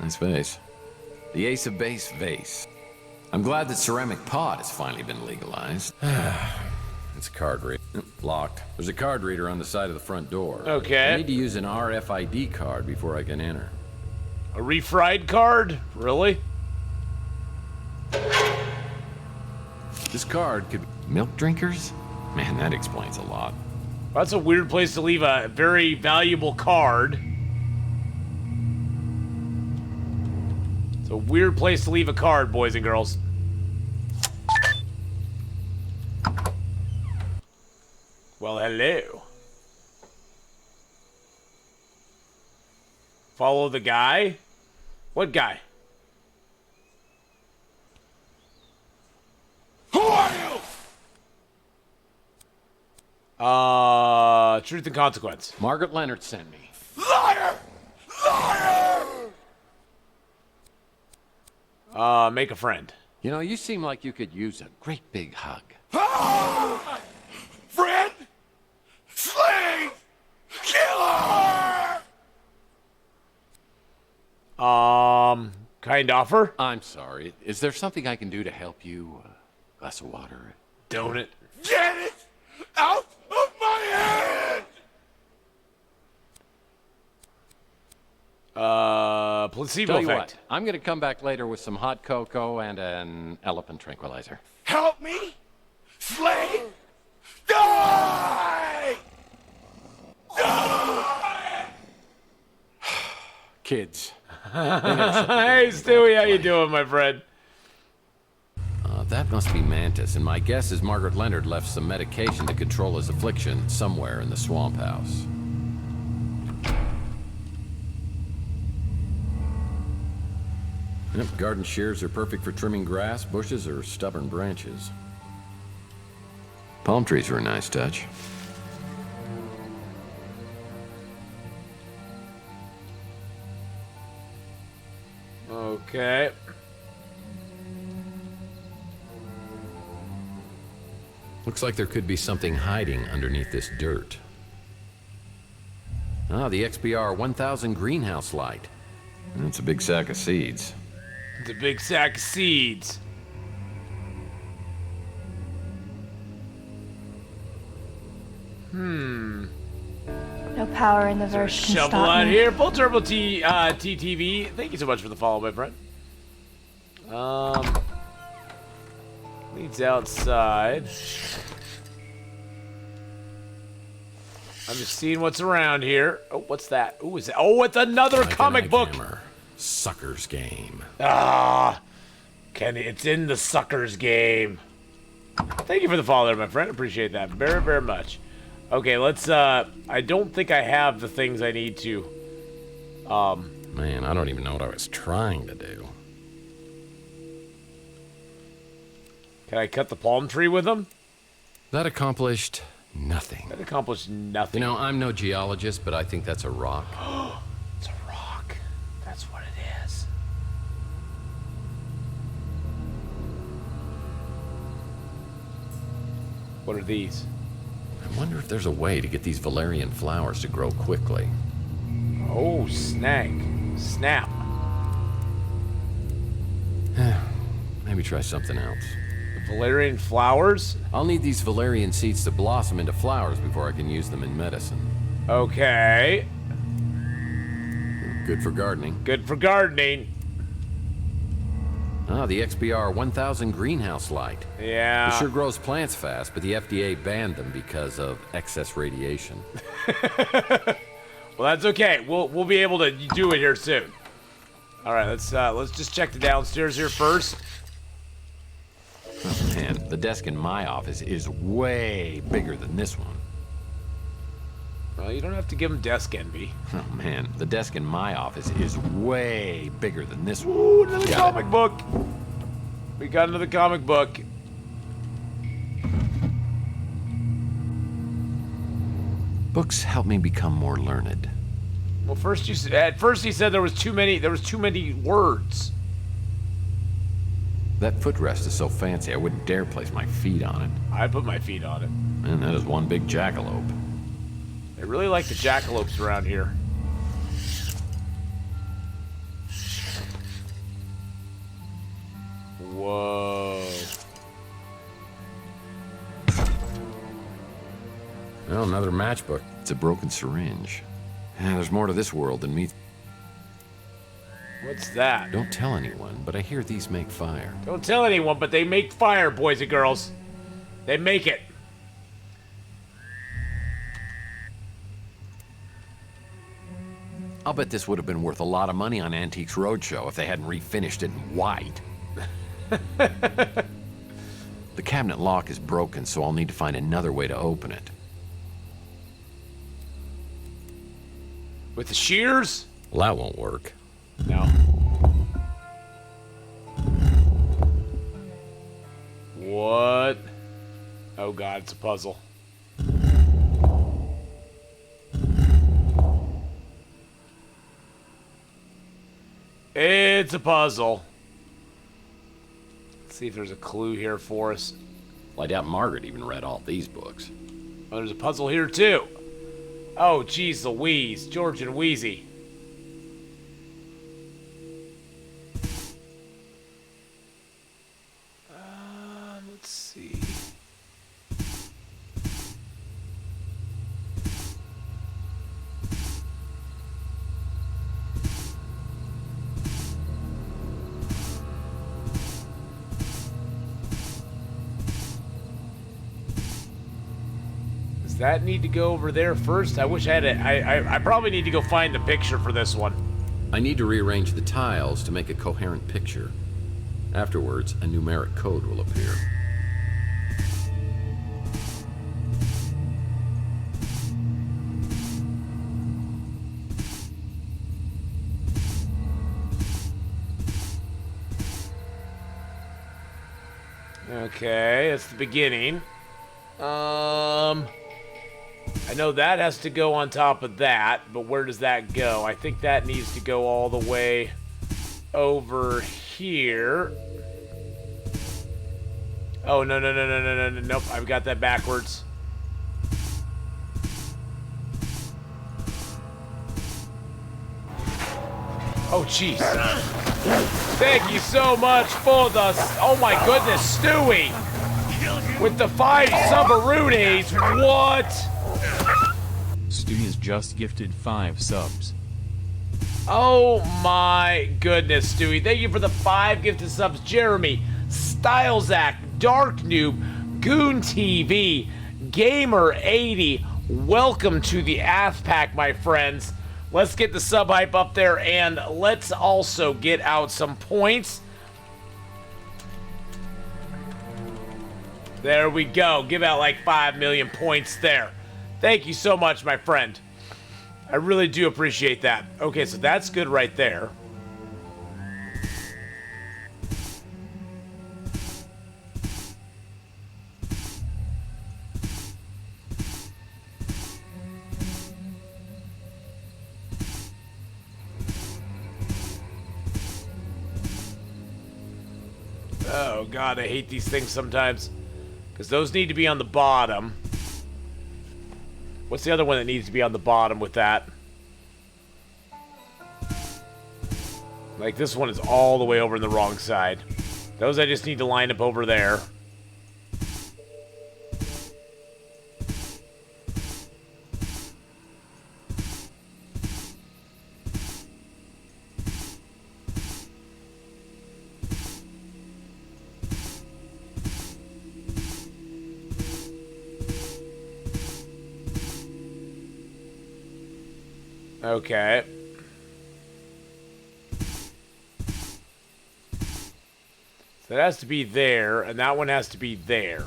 [SPEAKER 2] Nice vase. The Ace of Base vase. I'm glad that ceramic pot has finally been legalized. It's a card reader. Locked. There's a card reader on the side of the front door.
[SPEAKER 1] Okay.
[SPEAKER 2] I need to use an RFID card before I can enter.
[SPEAKER 1] A refried card? Really?
[SPEAKER 2] This card could be milk drinkers? Man, that explains a lot.
[SPEAKER 1] That's a weird place to leave a very valuable card. It's a weird place to leave a card, boys and girls. Well, hello. Follow the guy? What guy?
[SPEAKER 23] Who are you?
[SPEAKER 1] Truth and Consequence.
[SPEAKER 2] Margaret Leonard sent me.
[SPEAKER 23] Liar! Liar!
[SPEAKER 1] Make a friend.
[SPEAKER 2] You know, you seem like you could use a great big hug.
[SPEAKER 23] Ah! Friend? Slave! Killer!
[SPEAKER 1] Kind offer?
[SPEAKER 2] I'm sorry. Is there something I can do to help you? Glass of water?
[SPEAKER 1] Donut?
[SPEAKER 23] Get it out of my head!
[SPEAKER 1] Placebo
[SPEAKER 2] Tell you
[SPEAKER 1] effect.
[SPEAKER 2] what, I'm gonna come back later with some hot cocoa and an elephant tranquilizer.
[SPEAKER 23] Help me! Slave! Die! Die!
[SPEAKER 2] Kids.
[SPEAKER 1] Hey, Stewie, how you doing, my friend?
[SPEAKER 2] That must be Mantis, and my guess is Margaret Leonard left some medication to control his affliction somewhere in the swamp house. Yep, garden shears are perfect for trimming grass, bushes, or stubborn branches. Palm trees are a nice touch.
[SPEAKER 1] Okay.
[SPEAKER 2] Looks like there could be something hiding underneath this dirt. Ah, the XBR 1000 greenhouse light. That's a big sack of seeds.
[SPEAKER 1] It's a big sack of seeds.
[SPEAKER 11] No power in the verse can
[SPEAKER 1] Shovel
[SPEAKER 11] stop
[SPEAKER 1] out
[SPEAKER 11] me.
[SPEAKER 1] here. Full Turbo TTV. Thank you so much for the follow, my friend. Seats outside. I'm just seeing what's around here. Oh, what's that? Ooh, is that? Oh, it's another comic book.
[SPEAKER 2] Sucker's Game.
[SPEAKER 1] Ah, Kenny, it's in the Sucker's Game. Thank you for the follow there, my friend. Appreciate that very, very much. Okay, let's, I don't think I have the things I need to,
[SPEAKER 2] Man, I don't even know what I was trying to do.
[SPEAKER 1] Can I cut the palm tree with them?
[SPEAKER 2] That accomplished nothing.
[SPEAKER 1] That accomplished nothing.
[SPEAKER 2] You know, I'm no geologist, but I think that's a rock.
[SPEAKER 1] It's a rock. That's what it is. What are these?
[SPEAKER 2] I wonder if there's a way to get these valerian flowers to grow quickly.
[SPEAKER 1] Oh, snap.
[SPEAKER 2] Maybe try something else.
[SPEAKER 1] The valerian flowers?
[SPEAKER 2] I'll need these valerian seeds to blossom into flowers before I can use them in medicine.
[SPEAKER 1] Okay.
[SPEAKER 2] Good for gardening.
[SPEAKER 1] Good for gardening.
[SPEAKER 2] Ah, the XBR 1000 greenhouse light.
[SPEAKER 1] Yeah.
[SPEAKER 2] It sure grows plants fast, but the FDA banned them because of excess radiation.
[SPEAKER 1] Well, that's okay. We'll be able to do it here soon. All right, let's just check the downstairs here first.
[SPEAKER 2] Oh, man, the desk in my office is way bigger than this one.
[SPEAKER 1] Well, you don't have to give him desk envy.
[SPEAKER 2] Oh, man, the desk in my office is way bigger than this one.
[SPEAKER 1] Ooh, another comic book. We got another comic book.
[SPEAKER 2] Books help me become more learned.
[SPEAKER 1] Well, at first he said there was too many words.
[SPEAKER 2] That footrest is so fancy I wouldn't dare place my feet on it.
[SPEAKER 1] I put my feet on it.
[SPEAKER 2] And that is one big jackalope.
[SPEAKER 1] They really like the jackalopes around here. Whoa.
[SPEAKER 2] Well, another matchbook. It's a broken syringe. Yeah, there's more to this world than meets.
[SPEAKER 1] What's that?
[SPEAKER 2] Don't tell anyone, but I hear these make fire.
[SPEAKER 1] Don't tell anyone, but they make fire, boys and girls. They make it.
[SPEAKER 2] I'll bet this would have been worth a lot of money on Antiques Roadshow if they hadn't refinished it in white. The cabinet lock is broken, so I'll need to find another way to open it.
[SPEAKER 1] With the shears?
[SPEAKER 2] Well, that won't work.
[SPEAKER 1] No. What? Oh god, it's a puzzle. It's a puzzle. Let's see if there's a clue here for us.
[SPEAKER 2] Well, I doubt Margaret even read all these books.
[SPEAKER 1] Oh, there's a puzzle here too. Oh, geez Louise. George and Wheezy. Let's see. Does that need to go over there first? I wish I had it. I probably need to go find the picture for this one.
[SPEAKER 2] I need to rearrange the tiles to make a coherent picture. Afterwards, a numeric code will appear.
[SPEAKER 1] Okay, that's the beginning. I know that has to go on top of that, but where does that go? I think that needs to go all the way over here. Oh, no, nope, I've got that backwards. Oh, jeez. Thank you so much for the... Oh, my goodness, Stewie! With the 5 subaroonies, what?
[SPEAKER 6] Stewie has just gifted 5 subs.
[SPEAKER 1] Oh, my goodness, Stewie. Thank you for the 5 gifted subs. Jeremy, Stylezak, Dark Noob, Goon TV, Gamer 80. Welcome to the Athpack, my friends. Let's get the sub hype up there, and let's also get out some points. There we go. Give out like 5 million points there. Thank you so much, my friend. I really do appreciate that. Okay, so that's good right there. Oh god, I hate these things sometimes. Because those need to be on the bottom. What's the other one that needs to be on the bottom with that? Like this one is all the way over on the wrong side. Those I just need to line up over there. Okay. So that has to be there, and that one has to be there.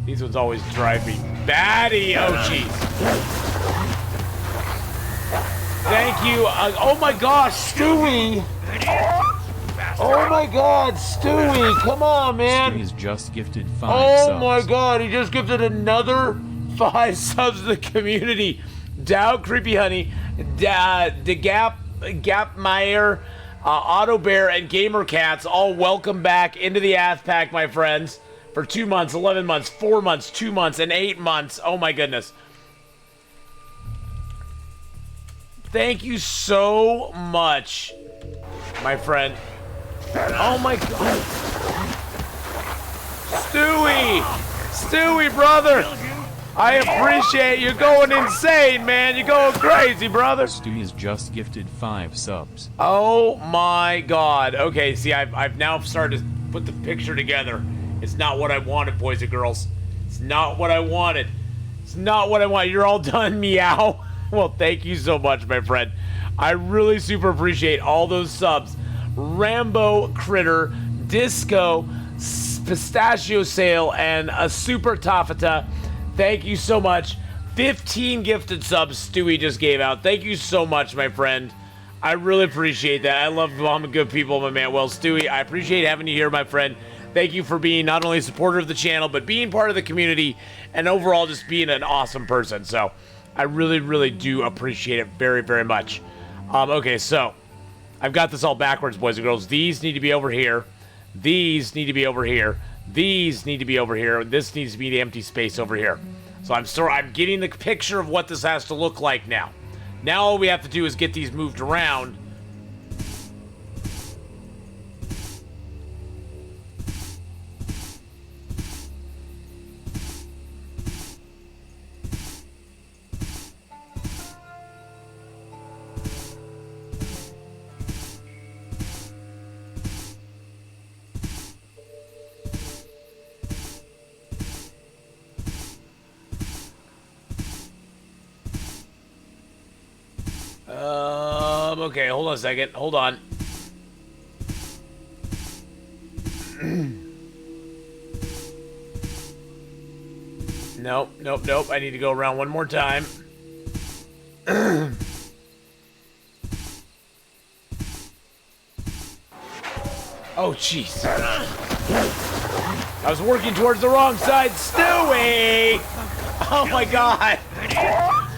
[SPEAKER 1] These ones always drive me batty. Oh, jeez. Thank you. Oh my gosh, Stewie! Oh my god, Stewie! Come on, man!
[SPEAKER 6] Stewie has just gifted 5
[SPEAKER 1] subs.
[SPEAKER 6] subs.
[SPEAKER 1] My god, he just gifted another 5 subs to the community. Dow Creepy Honey, the Gap Meyer, Auto Bear, and Gamer Cats all welcome back into the Athpack, my friends, for 2 months, 11 months, 4 months, 2 months, and 8 months. Oh my goodness. Thank you so much, my friend. Oh my god. Stewie, brother. I appreciate you going insane, man. You're going crazy, brother.
[SPEAKER 6] Stewie has just gifted 5 subs.
[SPEAKER 1] Oh my god. Okay, see, I've now started to put the picture together. It's not what I wanted, boys and girls. It's not what I wanted. It's not what I want. You're all done, meow. Well, thank you so much, my friend. I really super appreciate all those subs. Rambo Critter, Disco, Pistachio Sale, and a Super Tafata. Thank you so much. 15 gifted subs Stewie just gave out. Thank you so much, my friend. I really appreciate that. I love Mama Good People, my man. Well, Stewie, I appreciate having you here, my friend. Thank you for being not only a supporter of the channel, but being part of the community, and overall just being an awesome person. So I really, really do appreciate it very, very much. Okay, so I've got this all backwards, boys and girls. These need to be over here. These need to be over here. These need to be over here. This needs to be the empty space over here. So I'm getting the picture of what this has to look like now. Now all we have to do is get these moved around. Okay, hold on a second. Hold on. Nope. I need to go around one more time. Oh, jeez. I was working towards the wrong side. Stewie! Oh my god.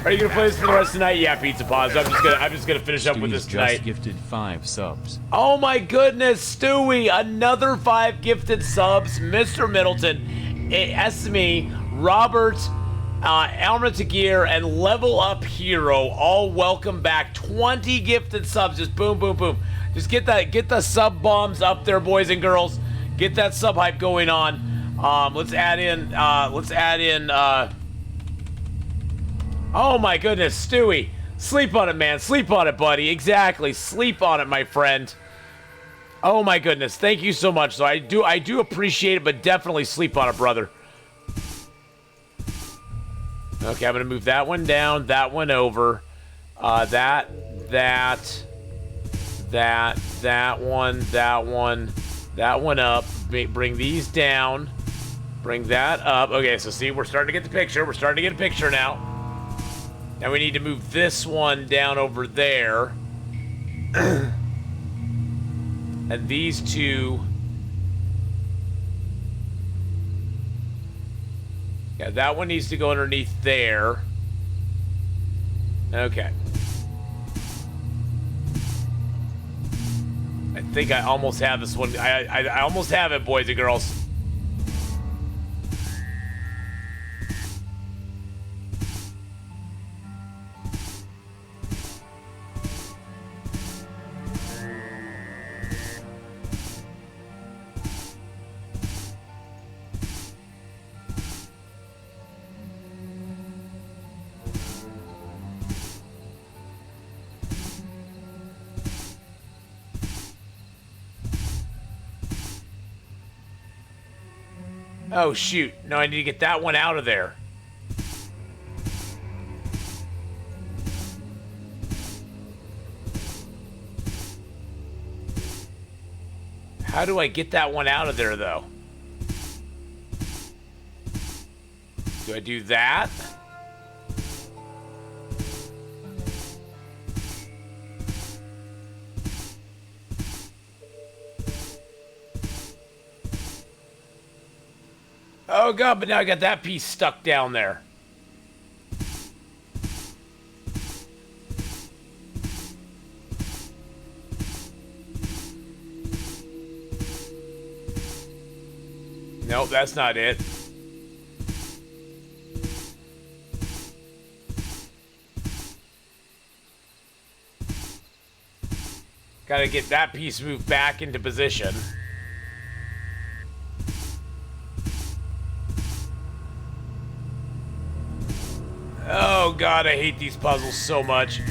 [SPEAKER 1] Are you gonna play this for the rest of the night? Yeah, Pizza Paws. I'm just gonna finish up with this tonight.
[SPEAKER 6] Just gifted 5 subs.
[SPEAKER 1] Oh my goodness, Stewie! Another 5 gifted subs. Mr. Middleton, Esme, Robert, Elmer Tagir, and Level Up Hero. All welcome back. 20 gifted subs. Just boom, boom, boom. Just get the sub bombs up there, boys and girls. Get that sub hype going on. Let's add in. Oh my goodness, Stewie. Sleep on it, man. Sleep on it, buddy. Exactly. Sleep on it, my friend. Oh my goodness. Thank you so much. So I do appreciate it, but definitely sleep on it, brother. Okay, I'm gonna move that one down, that one over. That one up. Bring these down. Bring that up. Okay, so see, we're starting to get the picture. We're starting to get a picture now. Now we need to move this one down over there. And these two. Yeah, that one needs to go underneath there. Okay. I think I almost have this one. I almost have it, boys and girls. Oh, shoot. No, I need to get that one out of there. How do I get that one out of there, though? Do I do that? Oh god, but now I got that piece stuck down there. Nope, that's not it. Gotta get that piece moved back into position. Oh god, I hate these puzzles so much.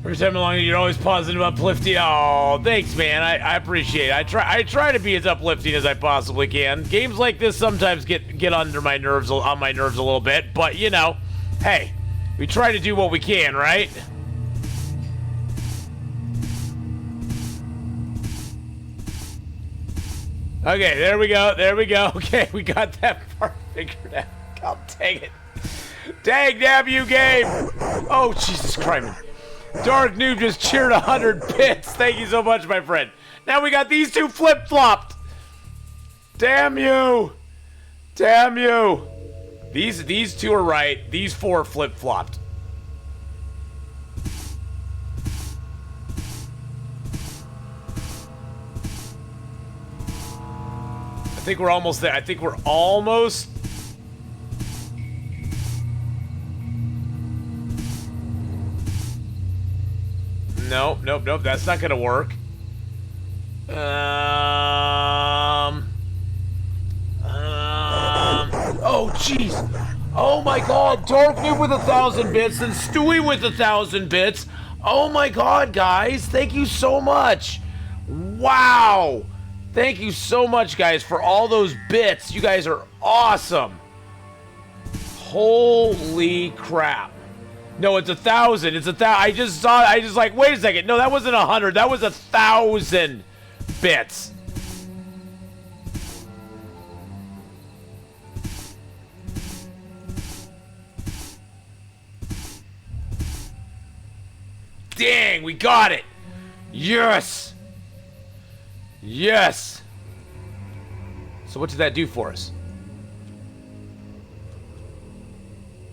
[SPEAKER 1] Every time along, you're always positive, uplifting. Oh, thanks, man. I appreciate it. I try to be as uplifting as I possibly can. Games like this sometimes get under my nerves, on my nerves a little bit, but you know, hey, we try to do what we can, right? Okay, there we go. There we go. Okay, we got that part figured out. God dang it. Dang damn you, game. Oh, Jesus Christ. Dark Noob just cheered 100 bits. Thank you so much, my friend. Now we got these two flip-flopped. Damn you. Damn you. These two are right. These four flip-flopped. I think we're almost there. I think we're almost. Nope, nope, nope. That's not gonna work. Oh, jeez. Oh my God. Dark Noob with 1,000 bits and Stewie with 1,000 bits. Oh my God, guys. Thank you so much. Wow. Thank you so much, guys, for all those bits. You guys are awesome. Holy crap. No, it's 1,000. It's 1,000. I just saw it. I just like, wait a second. No, that wasn't 100. That was 1,000 bits. Dang, we got it. Yes. Yes. So what did that do for us?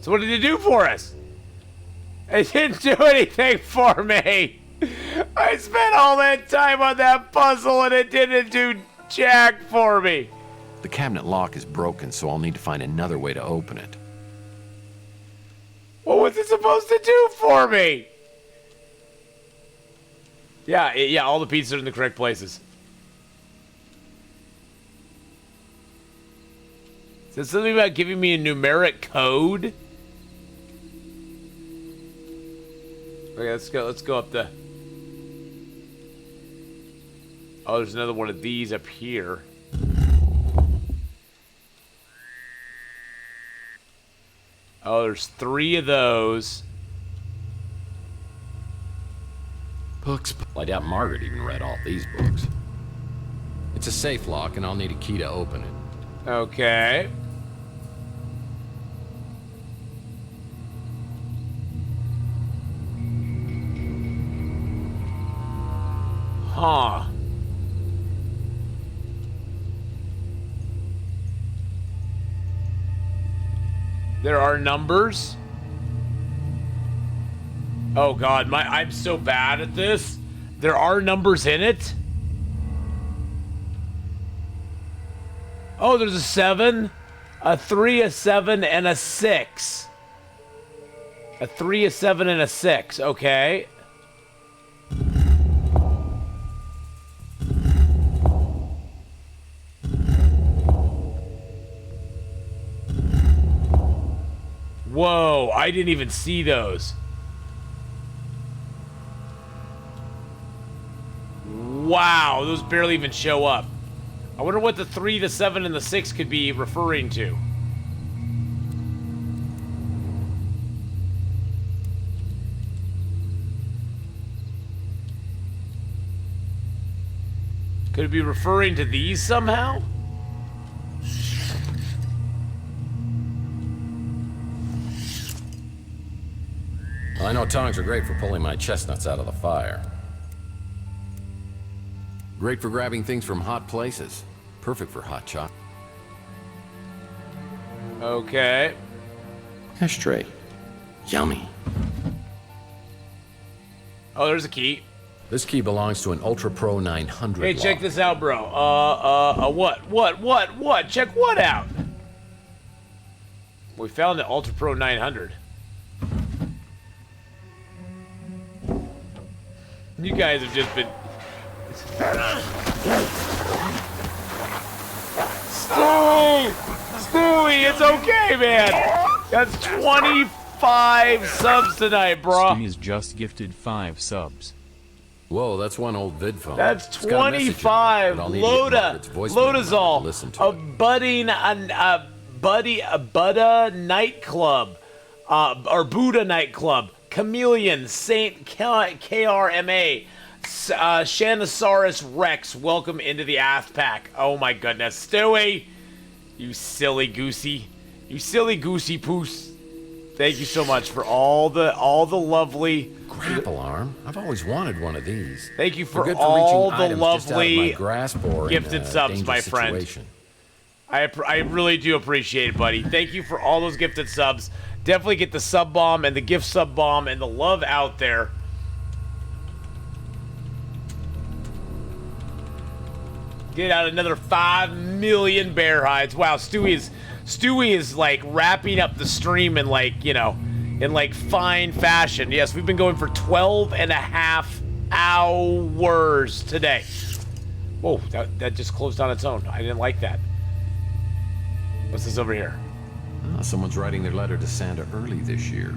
[SPEAKER 1] So what did it do for us? It didn't do anything for me. I spent all that time on that puzzle and it didn't do jack for me.
[SPEAKER 2] The cabinet lock is broken, so I'll need to find another way to open it.
[SPEAKER 1] What was it supposed to do for me? Yeah, all the pizzas are in the correct places. Is it something about giving me a numeric code? Okay, let's go up the... Oh, there's another one of these up here. Oh, there's 3 of those.
[SPEAKER 2] Books. I doubt Margaret even read all these books. It's a safe lock, and I'll need a key to open it.
[SPEAKER 1] Okay. Huh. There are numbers. Oh God, I'm so bad at this. There are numbers in it. Oh, there's a 7, a 3, a 7, and a 6. A 3, a 7, and a 6. Okay. Whoa, I didn't even see those. Wow, those barely even show up. I wonder what the 3, the 7, and the 6 could be referring to. Could it be referring to these somehow?
[SPEAKER 2] I know tongs are great for pulling my chestnuts out of the fire. Great for grabbing things from hot places. Perfect for hot chocolate.
[SPEAKER 1] Okay.
[SPEAKER 2] Ashtray. Yummy.
[SPEAKER 1] Oh, there's a key.
[SPEAKER 2] This key belongs to an Ultra Pro 900
[SPEAKER 1] Hey,
[SPEAKER 2] lock.
[SPEAKER 1] check this out, bro. What? Check what out? We found the Ultra Pro 900. You guys have just been... Stewie, it's okay, man. That's 25 subs tonight, bro.
[SPEAKER 6] Stewie has just gifted 5 subs.
[SPEAKER 2] Whoa, that's one old vid phone.
[SPEAKER 1] That's
[SPEAKER 2] It's got a message in it,
[SPEAKER 1] 25.
[SPEAKER 2] but I'll need to get Margaret's voicemail number to
[SPEAKER 1] Lodazol.
[SPEAKER 2] listen to
[SPEAKER 1] A
[SPEAKER 2] it.
[SPEAKER 1] budding, a Buddha nightclub, or Buddha nightclub. Chameleon, Saint KRMA, Shanosaurus Rex. Welcome into the Aft Pack. Oh my goodness, Stewie, you silly goosey, poos. Thank you so much for all the lovely
[SPEAKER 2] grapple arm. I've always wanted one of these.
[SPEAKER 1] Thank you for
[SPEAKER 2] They're good
[SPEAKER 1] all
[SPEAKER 2] reaching
[SPEAKER 1] the
[SPEAKER 2] items just out of my
[SPEAKER 1] lovely
[SPEAKER 2] grasp or in
[SPEAKER 1] gifted
[SPEAKER 2] a
[SPEAKER 1] subs, my
[SPEAKER 2] dangerous
[SPEAKER 1] friend.
[SPEAKER 2] situation.
[SPEAKER 1] I really do appreciate it, buddy. Thank you for all those gifted subs. Definitely get the sub bomb and the gift sub bomb and the love out there. Get out another 5 million bear hides. Wow, Stewie is like wrapping up the stream in like, in like fine fashion. Yes, we've been going for 12 and a half hours today. Whoa, that just closed on its own. I didn't like that. What's this over here?
[SPEAKER 2] Oh, someone's writing their letter to Santa early this year.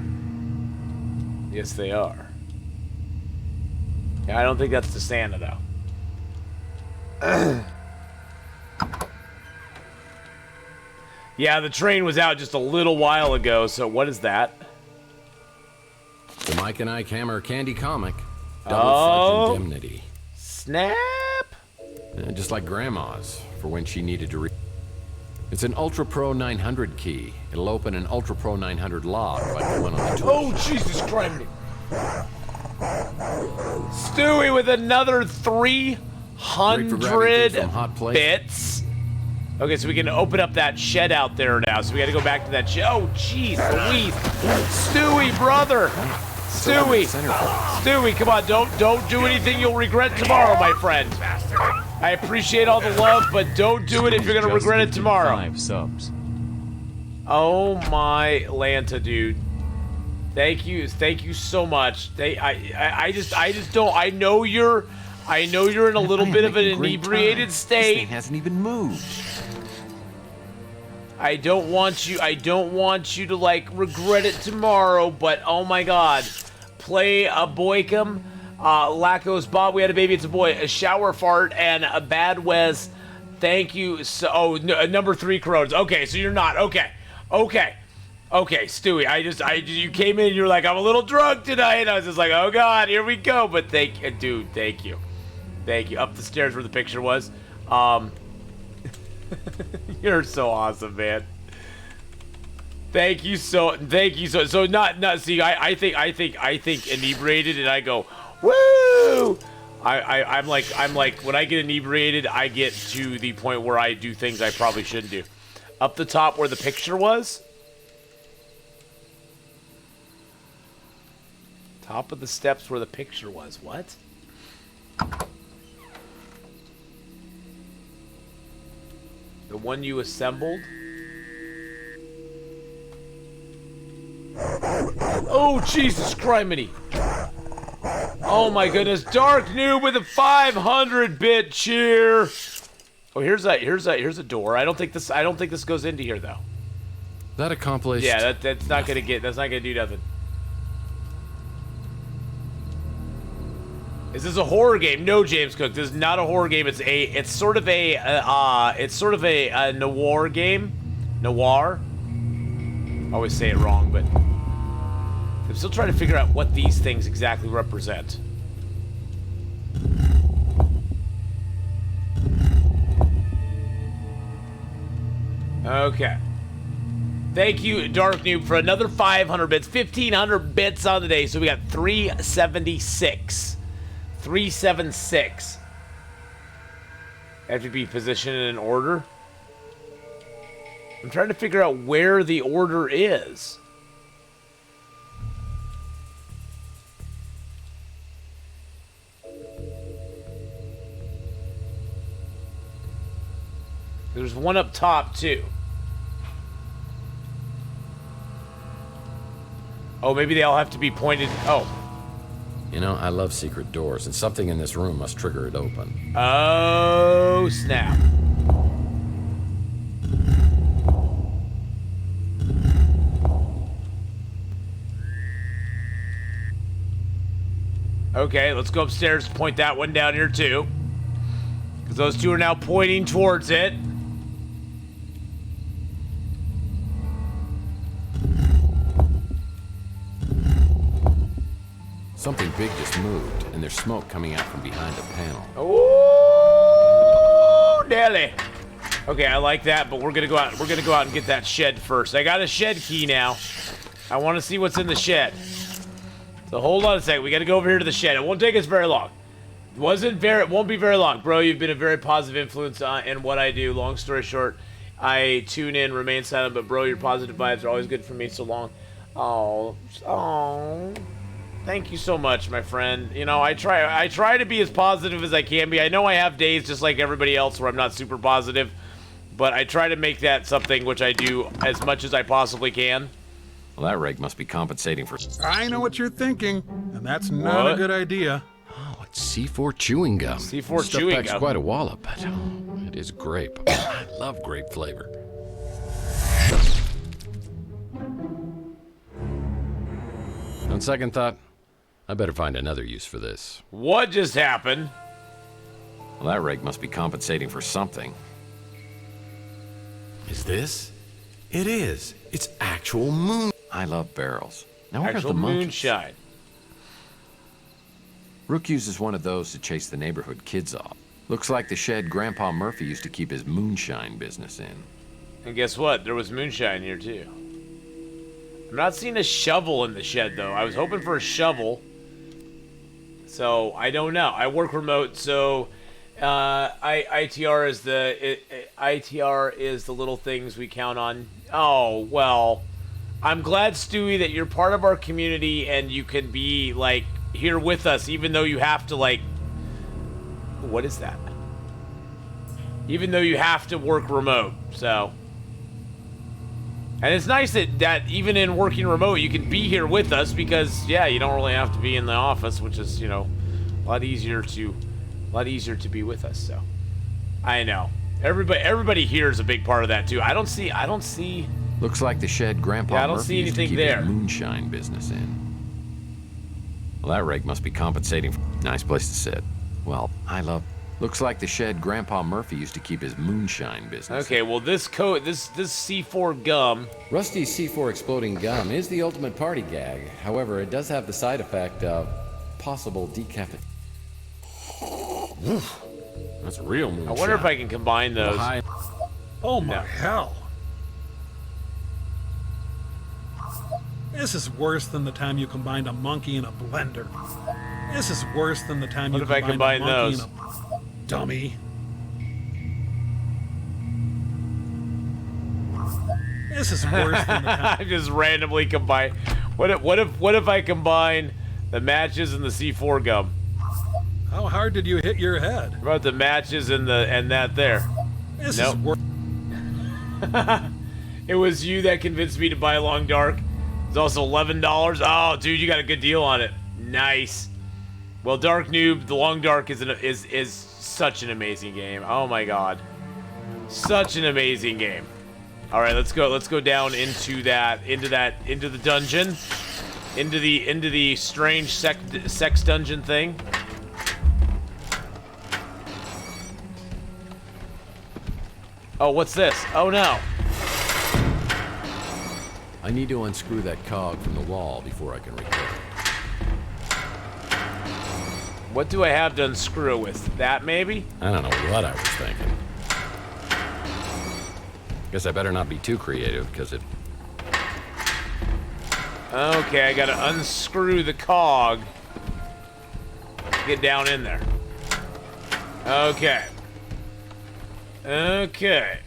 [SPEAKER 1] Yes, they are. Yeah, I don't think that's to Santa, though. Yeah, the train was out just a little while ago, so what is that?
[SPEAKER 2] The Mike and Ike Hammer Candy Comic. Double Fudge Indemnity.
[SPEAKER 1] Snap!
[SPEAKER 2] Just like Grandma's, for when she needed to It's an Ultra Pro 900 key. It'll open an Ultra Pro 900 lock like the one on the tool.
[SPEAKER 1] Oh, Jesus Christ. Stewie with another 300 bits. Okay, so we can open up that shed out there now. So we got to go back to that shed. Oh, jeez Louise. Stewie, brother. Stewie, come on. Don't do anything you'll regret tomorrow, my friend. I appreciate all the love, but don't do it if you're going to regret it tomorrow.
[SPEAKER 6] 5 subs.
[SPEAKER 1] Oh, my Lanta, dude. Thank you so much. I just don't. I know you're in a little bit of an inebriated state.
[SPEAKER 10] This thing hasn't even moved.
[SPEAKER 1] I don't want you to like regret it tomorrow, but oh my god. Play a Boykum, Lacos Bob, we had a baby, it's a boy, a shower fart, and a bad Wes. Thank you. So number 3 Coronas. Okay, so you're not. Okay, Stewie, you came in and you were like, I'm a little drunk tonight, and I was just like, oh god, here we go. But thank you. Up the stairs where the picture was. You're so awesome, man. Thank you so. So not. See, I think inebriated, and I go, woo. I'm like when I get inebriated, I get to the point where I do things I probably shouldn't do. Up the top where the picture was. Top of the steps where the picture was. What? The one you assembled? Oh, Jesus Criminy. Oh my goodness. Dark Noob with a 500-bit cheer. Oh, here's a door. I don't think this goes into here though.
[SPEAKER 2] That accomplished.
[SPEAKER 1] Yeah, that's not gonna do nothing. Is this a horror game? No, James Cook. This is not a horror game. It's sort of a noir game. Noir. I always say it wrong, but I'm still trying to figure out what these things exactly represent. Okay. Thank you, Dark Noob, for another 500 bits. 1,500 bits on the day, so we got 376. 376. Have to be positioned in an order. I'm trying to figure out where the order is. There's one up top too. Oh, maybe they all have to be pointed. Oh.
[SPEAKER 2] You know, I love secret doors, and something in this room must trigger it open.
[SPEAKER 1] Oh, snap. Okay, let's go upstairs, point that one down here too. Because those two are now pointing towards it.
[SPEAKER 2] Something big just moved, and there's smoke coming out from behind a panel.
[SPEAKER 1] Oh, Nelly. Okay, I like that, but we're gonna go out. We're gonna go out and get that shed first. I got a shed key now. I want to see what's in the shed. So hold on a second. We got to go over here to the shed. It won't take us very long. It won't be very long, bro. You've been a very positive influence in what I do. Long story short, I tune in, remain silent, but bro, your positive vibes are always good for me. So long. Oh. Thank you so much, my friend. You know, I try to be as positive as I can be. I know I have days just like everybody else where I'm not super positive, but I try to make that something which I do as much as I possibly can.
[SPEAKER 2] Well, that rig must be compensating for...
[SPEAKER 5] I know what you're thinking, and that's not a good idea.
[SPEAKER 2] Oh, it's C4 chewing gum.
[SPEAKER 1] C4 chewing
[SPEAKER 2] packs
[SPEAKER 1] gum.
[SPEAKER 2] Quite a wallop, but it is grape. I love grape flavor. On second thought, I better find another use for this.
[SPEAKER 1] What just happened?
[SPEAKER 2] Well, that rig must be compensating for something. Is this? It is. It's actual moon. I love barrels. Now where are
[SPEAKER 1] Actual
[SPEAKER 2] the monkeys?
[SPEAKER 1] moonshine.
[SPEAKER 2] Rook uses one of those to chase the neighborhood kids off. Looks like the shed Grandpa Murphy used to keep his moonshine business in.
[SPEAKER 1] And guess what? There was moonshine here too. I'm not seeing a shovel in the shed though. I was hoping for a shovel. So I don't know. I work remote, so ITR is the little things we count on. Oh well, I'm glad, Stewie, that you're part of our community and you can be like here with us, even though you have to like. What is that? Even though you have to work remote, so. And it's nice that even in working remote, you can be here with us because, yeah, you don't really have to be in the office, which is, you know, a lot easier to be with us. So, I know everybody here is a big part of that too. I don't see.
[SPEAKER 2] Looks like the shed Grandpa
[SPEAKER 1] Yeah, I don't
[SPEAKER 2] Murphy
[SPEAKER 1] see
[SPEAKER 2] used to
[SPEAKER 1] anything
[SPEAKER 2] keep
[SPEAKER 1] there.
[SPEAKER 2] his moonshine business in. Well, that rake must be compensating for nice place to sit. Well, looks like the shed Grandpa Murphy used to keep his moonshine business.
[SPEAKER 1] Okay, well this C4 gum.
[SPEAKER 2] Rusty's C4 exploding gum is the ultimate party gag. However, it does have the side effect of possible decapitation. That's real moonshine.
[SPEAKER 1] I wonder if I can combine those.
[SPEAKER 5] Oh my hell. This is worse than the time you combined a monkey and a blender. This is worse than the time
[SPEAKER 1] What
[SPEAKER 5] you
[SPEAKER 1] if I
[SPEAKER 5] combined
[SPEAKER 1] combine
[SPEAKER 5] a monkey
[SPEAKER 1] those?
[SPEAKER 5] and a dummy. This is worse than the time.
[SPEAKER 1] I just randomly combine. What if I combine the matches and the C4 gum?
[SPEAKER 5] How hard did you hit your head?
[SPEAKER 1] What about the matches and that there?
[SPEAKER 5] This
[SPEAKER 1] Nope.
[SPEAKER 5] is worse.
[SPEAKER 1] It was you that convinced me to buy Long Dark. It's also $11. Oh, dude, you got a good deal on it. Nice. Well, Dark Noob, the Long Dark is such an amazing game. Oh my god, such an amazing game. All right, let's go down into the dungeon, into the strange sex dungeon thing. Oh, what's this? Oh no.
[SPEAKER 2] I need to unscrew that cog from the wall before I can repair it.
[SPEAKER 1] What do I have to unscrew it with? That maybe?
[SPEAKER 2] I don't know what I was thinking. Guess I better not be too creative, because it...
[SPEAKER 1] Okay, I gotta unscrew the cog. Get down in there. Okay. Okay.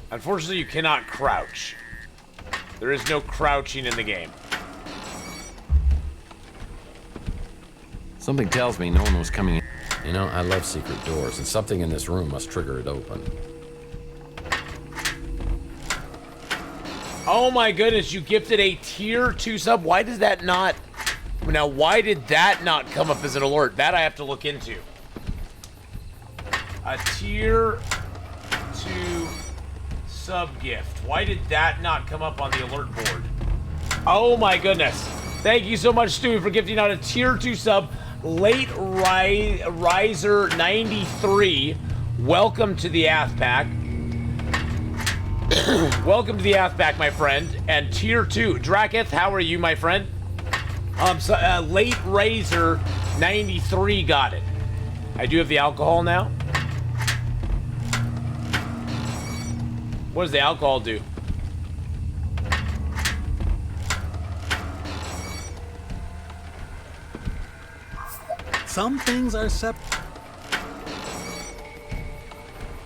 [SPEAKER 1] Unfortunately, you cannot crouch. There is no crouching in the game.
[SPEAKER 2] Something tells me no one was coming in. You know, I love secret doors, and something in this room must trigger it open.
[SPEAKER 1] Oh my goodness, you gifted a tier 2 sub. Why does that not... Now, why did that not come up as an alert? That I have to look into. A tier 2 sub gift. Why did that not come up on the alert board? Oh my goodness. Thank you so much, Stewie, for gifting out a tier 2 sub. Late Riser 93. Welcome to the Athpack. Welcome to the Athpack, my friend. And tier 2. Draketh, how are you, my friend? Late Razor 93 got it. I do have the alcohol now. What does the alcohol do?
[SPEAKER 5] Some things are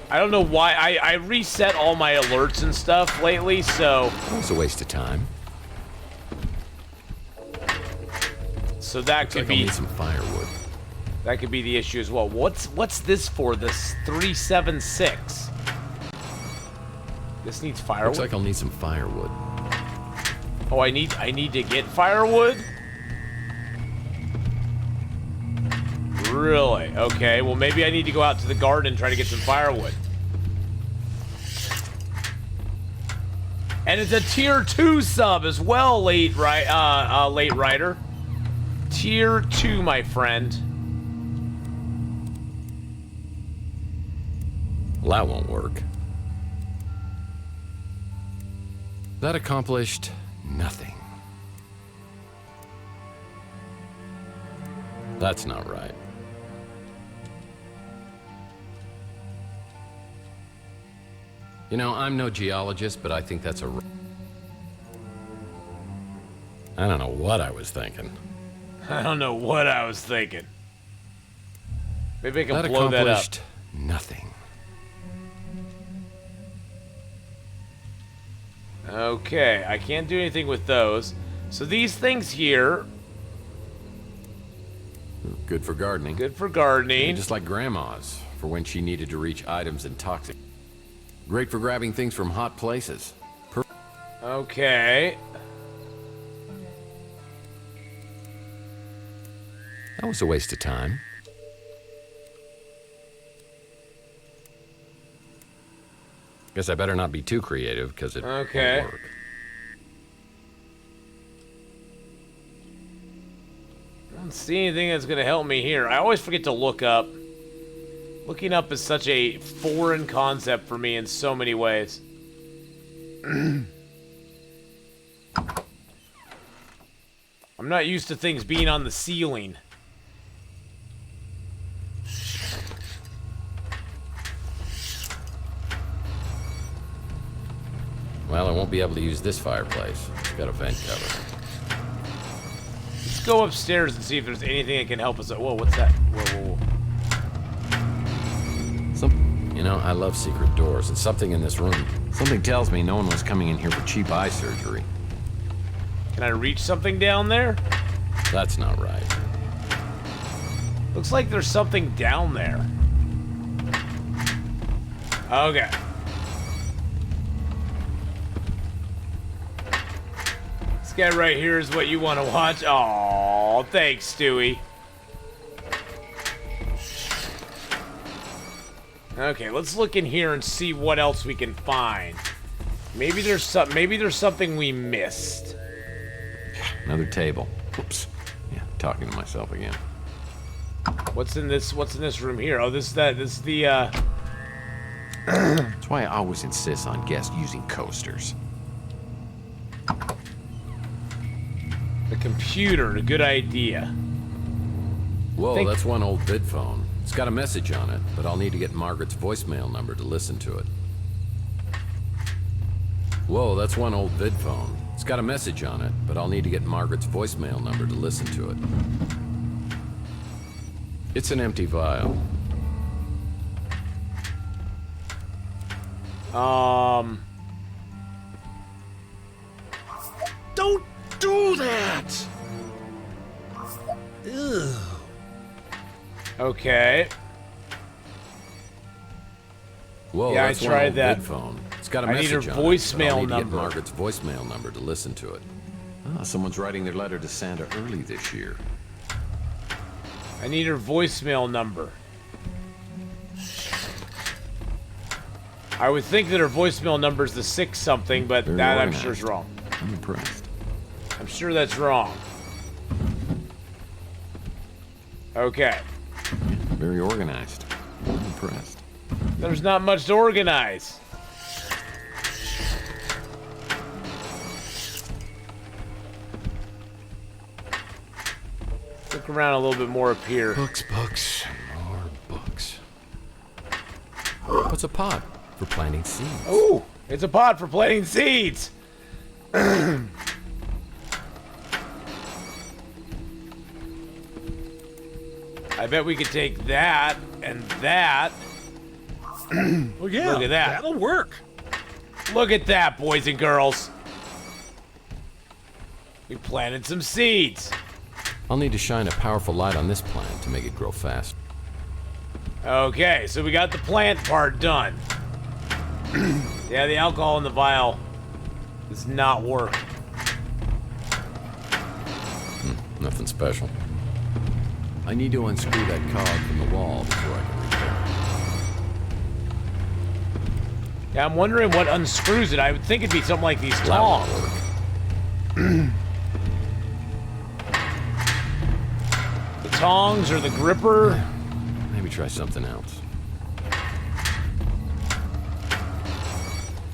[SPEAKER 1] I don't know why. I reset all my alerts and stuff lately, so...
[SPEAKER 2] It's a waste of time.
[SPEAKER 1] So that
[SPEAKER 2] Looks
[SPEAKER 1] could
[SPEAKER 2] like
[SPEAKER 1] be...
[SPEAKER 2] I'll need some firewood.
[SPEAKER 1] That could be the issue as well. What's this for? This 376. This needs firewood.
[SPEAKER 2] Looks like I'll need some firewood.
[SPEAKER 1] Oh, I need to get firewood? Really? Okay, well maybe I need to go out to the garden and try to get some firewood. And it's a tier 2 sub as well, late rider. Tier 2, my friend.
[SPEAKER 2] Well, that won't work. That accomplished nothing. That's not right. You know, I'm no geologist, but I think that's a... I don't know what I was thinking.
[SPEAKER 1] I don't know what I was thinking. Maybe I can
[SPEAKER 2] That
[SPEAKER 1] blow that up.
[SPEAKER 2] accomplished nothing.
[SPEAKER 1] Okay, I can't do anything with those. So these things here...
[SPEAKER 2] Good for gardening.
[SPEAKER 1] Good for gardening.
[SPEAKER 2] Just like Grandma's, for when she needed to reach items in toxic... Great for grabbing things from hot places.
[SPEAKER 1] Okay.
[SPEAKER 2] That was a waste of time. Guess I better not be too creative, because it won't work.
[SPEAKER 1] I don't see anything that's going to help me here. I always forget to look up. Looking up is such a foreign concept for me in so many ways. I'm not used to things being on the ceiling.
[SPEAKER 2] Well, I won't be able to use this fireplace. It's got a vent cover.
[SPEAKER 1] Let's go upstairs and see if there's anything that can help us. Whoa, what's that? Whoa.
[SPEAKER 2] You know, I love secret doors. It's something in this room. Something tells me no one was coming in here for cheap eye surgery.
[SPEAKER 1] Can I reach something down there?
[SPEAKER 2] That's not right.
[SPEAKER 1] Looks like there's something down there. Okay. This guy right here is what you want to watch. Aw, thanks, Stewie. Okay, let's look in here and see what else we can find. Maybe there's something we missed.
[SPEAKER 2] Another table. Whoops. Yeah, talking to myself again.
[SPEAKER 1] What's in this room here? Oh, this is the
[SPEAKER 2] That's why I always insist on guests using coasters.
[SPEAKER 1] The computer, a good idea.
[SPEAKER 2] Whoa, that's one old vid phone. It's got a message on it, but I'll need to get Margaret's voicemail number to listen to it. Whoa, that's one old vid phone. It's got a message on it, but I'll need to get Margaret's voicemail number to listen to it. It's an empty vial.
[SPEAKER 23] Don't do that!
[SPEAKER 1] Ew. Okay.
[SPEAKER 2] Whoa,
[SPEAKER 1] yeah,
[SPEAKER 2] that's
[SPEAKER 1] I tried
[SPEAKER 2] one
[SPEAKER 1] that.
[SPEAKER 2] Vid phone. It's got a
[SPEAKER 1] I
[SPEAKER 2] message
[SPEAKER 1] need her
[SPEAKER 2] on
[SPEAKER 1] voicemail
[SPEAKER 2] it, but I'll need to
[SPEAKER 1] number.
[SPEAKER 2] get Margaret's voicemail number to listen to it. Ah, someone's writing their letter to Santa early this year.
[SPEAKER 1] I need her voicemail number. I would think that her voicemail number is the 6 something, but
[SPEAKER 2] Very
[SPEAKER 1] that I'm
[SPEAKER 2] organized.
[SPEAKER 1] sure is wrong.
[SPEAKER 2] I'm impressed.
[SPEAKER 1] I'm sure that's wrong. Okay.
[SPEAKER 2] Very organized. I'm impressed.
[SPEAKER 1] There's not much to organize. Look around a little bit more up here.
[SPEAKER 2] Books, more books. What's a pot for planting seeds?
[SPEAKER 1] Oh, it's a pot for planting seeds. I bet we could take that and that.
[SPEAKER 5] Well, yeah,
[SPEAKER 1] Look at that.
[SPEAKER 5] That'll work.
[SPEAKER 1] Look at that, boys and girls. We planted some seeds.
[SPEAKER 2] I'll need to shine a powerful light on this plant to make it grow fast.
[SPEAKER 1] Okay, so we got the plant part done. Yeah, the alcohol in the vial does not work.
[SPEAKER 2] Nothing special. I need to unscrew that cog from the wall before I can repair it.
[SPEAKER 1] Yeah, I'm wondering what unscrews it. I would think it'd be something like these tongs. The tongs or the gripper.
[SPEAKER 2] Maybe try something else.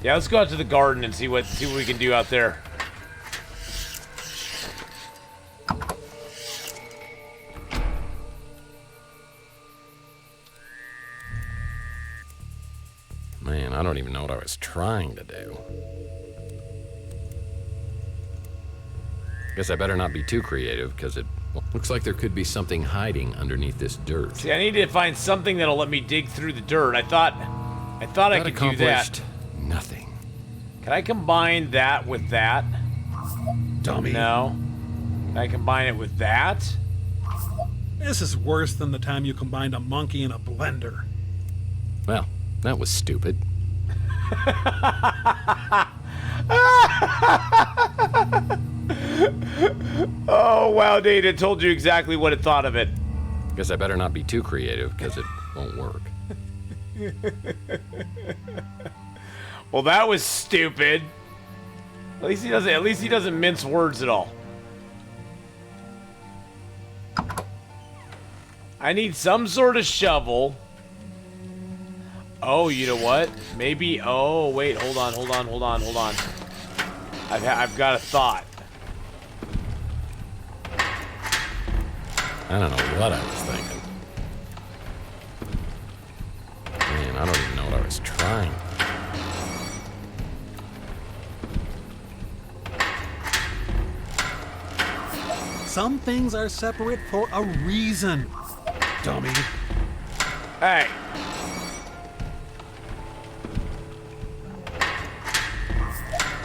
[SPEAKER 1] Yeah, let's go out to the garden and see what we can do out there.
[SPEAKER 2] Man, I don't even know what I was trying to do. Guess I better not be too creative, because it looks like there could be something hiding underneath this dirt.
[SPEAKER 1] See, I need to find something that'll let me dig through the dirt. I thought I could do that.
[SPEAKER 2] Nothing.
[SPEAKER 1] Can I combine that with that?
[SPEAKER 5] Dummy.
[SPEAKER 1] No. Can I combine it with that?
[SPEAKER 5] This is worse than the time you combined a monkey and a blender.
[SPEAKER 2] Well, that was stupid.
[SPEAKER 1] Oh, wow, Dane, it told you exactly what it thought of it.
[SPEAKER 2] Guess I better not be too creative, because it won't work.
[SPEAKER 1] Well, that was stupid. At least he doesn't mince words at all. I need some sort of shovel. Oh, you know what? Maybe. Oh, wait. Hold on. I've got a thought.
[SPEAKER 2] I don't know what I was thinking. Man, I don't even know what I was trying.
[SPEAKER 5] Some things are separate for a reason, dummy.
[SPEAKER 1] Hey.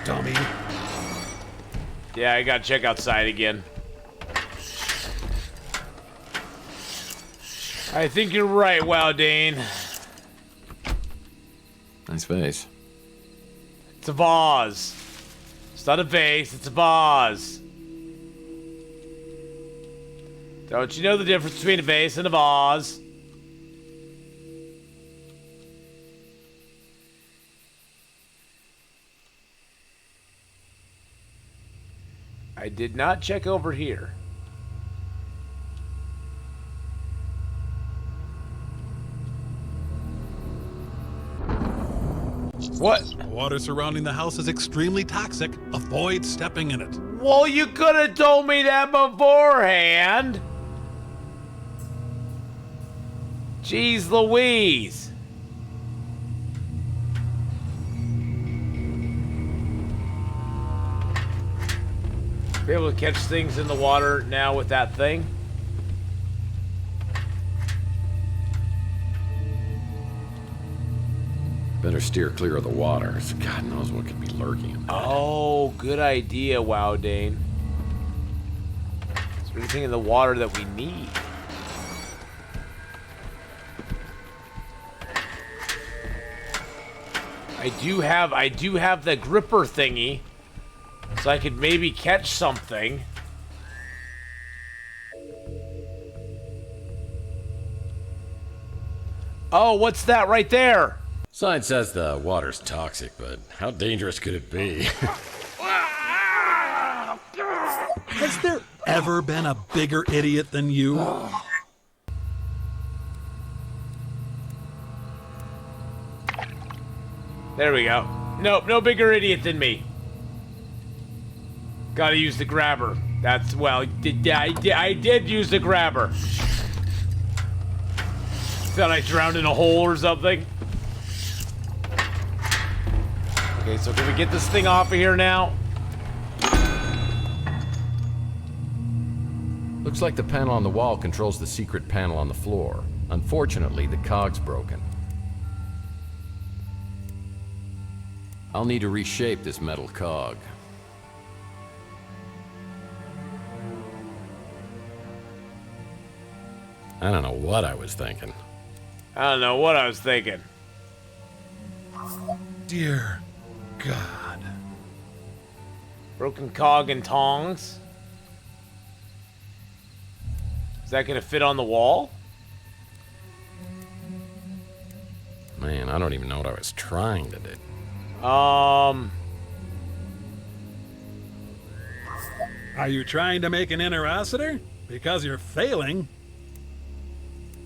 [SPEAKER 5] Dummy.
[SPEAKER 1] Yeah, I gotta check outside again. I think you're right, Wow Dane.
[SPEAKER 2] Nice face.
[SPEAKER 1] It's a vase. It's not a vase, it's a vase. Don't you know the difference between a vase and a vase? I did not check over here. What?
[SPEAKER 5] The water surrounding the house is extremely toxic. Avoid stepping in it.
[SPEAKER 1] Well, you could have told me that beforehand. Jeez Louise. Be able to catch things in the water now with that thing.
[SPEAKER 2] Better steer clear of the water. God knows what could be lurking in there.
[SPEAKER 1] Oh, good idea, Wow Dane. Is there anything in the water that we need? I do have the gripper thingy, so I could maybe catch something. Oh, what's that right there?
[SPEAKER 2] Sign says the water's toxic, but how dangerous could it be?
[SPEAKER 5] Has there ever been a bigger idiot than you?
[SPEAKER 1] There we go. Nope, no bigger idiot than me. Gotta use the grabber. That's, well, I did use the grabber. Thought I drowned in a hole or something. Okay, so can we get this thing off of here now?
[SPEAKER 2] Looks like the panel on the wall controls the secret panel on the floor. Unfortunately, the cog's broken. I'll need to reshape this metal cog. I don't know what I was thinking.
[SPEAKER 1] I don't know what I was thinking.
[SPEAKER 5] Dear God.
[SPEAKER 1] Broken cog and tongs. Is that gonna fit on the wall?
[SPEAKER 2] Man, I don't even know what I was trying to do.
[SPEAKER 5] Are you trying to make an interocitor? Because you're failing.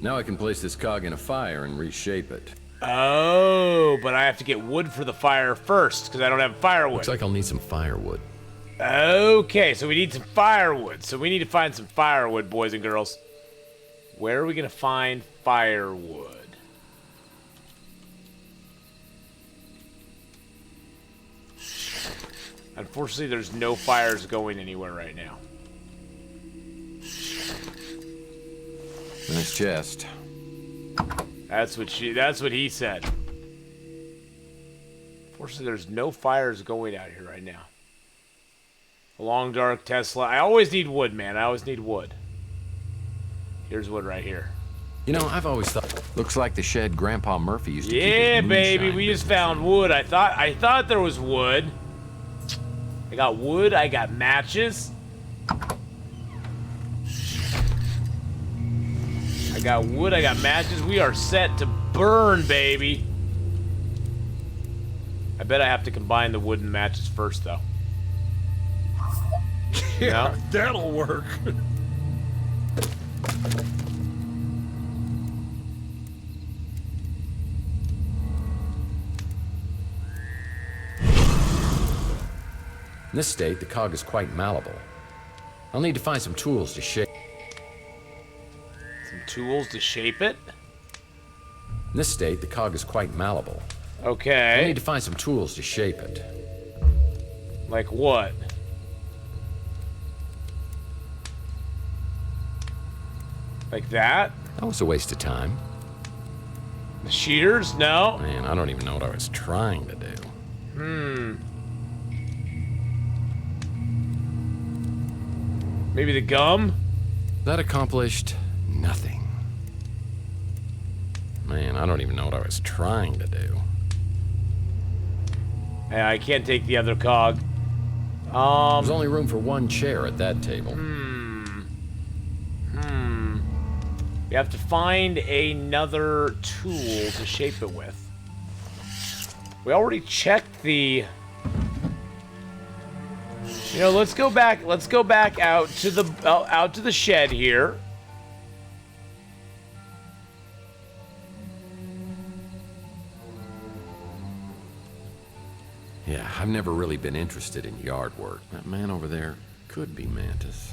[SPEAKER 2] Now I can place this cog in a fire and reshape it.
[SPEAKER 1] Oh, but I have to get wood for the fire first, because I don't have firewood.
[SPEAKER 2] Looks like I'll need some firewood.
[SPEAKER 1] Okay, so we need some firewood. So we need to find some firewood, boys and girls. Where are we going to find firewood? Unfortunately, there's no fires going anywhere right now.
[SPEAKER 2] Nice chest.
[SPEAKER 1] That's what he said. Unfortunately, there's no fires going out here right now. A long dark Tesla. I always need wood, man. I always need wood. Here's wood right here.
[SPEAKER 2] You know, I've always thought. Looks like the shed Grandpa Murphy used to keep his
[SPEAKER 1] Yeah, baby,
[SPEAKER 2] moonshine
[SPEAKER 1] we just
[SPEAKER 2] business
[SPEAKER 1] found wood. I thought there was wood. I got wood. I got matches. I got wood. I got matches. We are set to burn, baby. I bet I have to combine the wood and matches first, though.
[SPEAKER 5] Yeah, that'll work.
[SPEAKER 2] In this state, the cog is quite malleable. I'll need to find some tools to shape.
[SPEAKER 1] Some tools to shape it?
[SPEAKER 2] In this state, the cog is quite malleable.
[SPEAKER 1] Okay.
[SPEAKER 2] I'll need to find some tools to shape it.
[SPEAKER 1] Like what? Like that?
[SPEAKER 2] That was a waste of time.
[SPEAKER 1] The shears? No.
[SPEAKER 2] Man, I don't even know what I was trying to do.
[SPEAKER 1] Maybe the gum?
[SPEAKER 2] That accomplished nothing. Man, I don't even know what I was trying to do.
[SPEAKER 1] Hey, I can't take the other cog.
[SPEAKER 2] There's only room for one chair at that table.
[SPEAKER 1] We have to find another tool to shape it with. We already checked the... You know, let's go back out to the shed here.
[SPEAKER 2] Yeah, I've never really been interested in yard work. That man over there could be Mantis.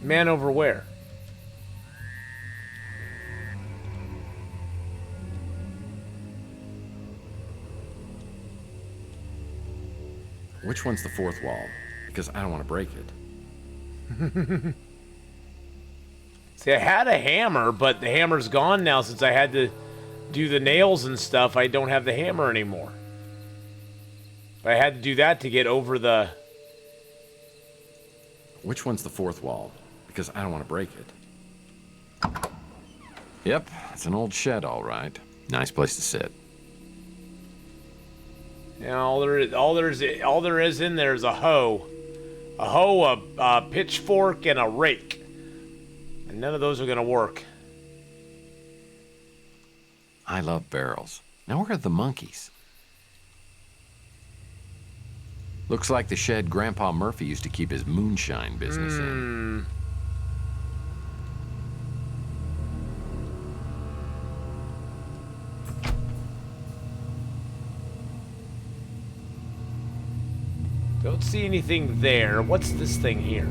[SPEAKER 1] Man over where?
[SPEAKER 2] Which one's the fourth wall? Because I don't want to break it.
[SPEAKER 1] See, I had a hammer, but the hammer's gone now since I had to do the nails and stuff. I don't have the hammer anymore. But I had to do that to get over the...
[SPEAKER 2] Which one's the fourth wall? Because I don't want to break it. Yep, it's an old shed, all right. Nice place to sit.
[SPEAKER 1] Yeah, all there is in there is a hoe, a pitchfork, and a rake, and none of those are gonna work.
[SPEAKER 2] I love barrels. Now where are the monkeys? Looks like the shed Grandpa Murphy used to keep his moonshine business in.
[SPEAKER 1] Don't see anything there. What's this thing here?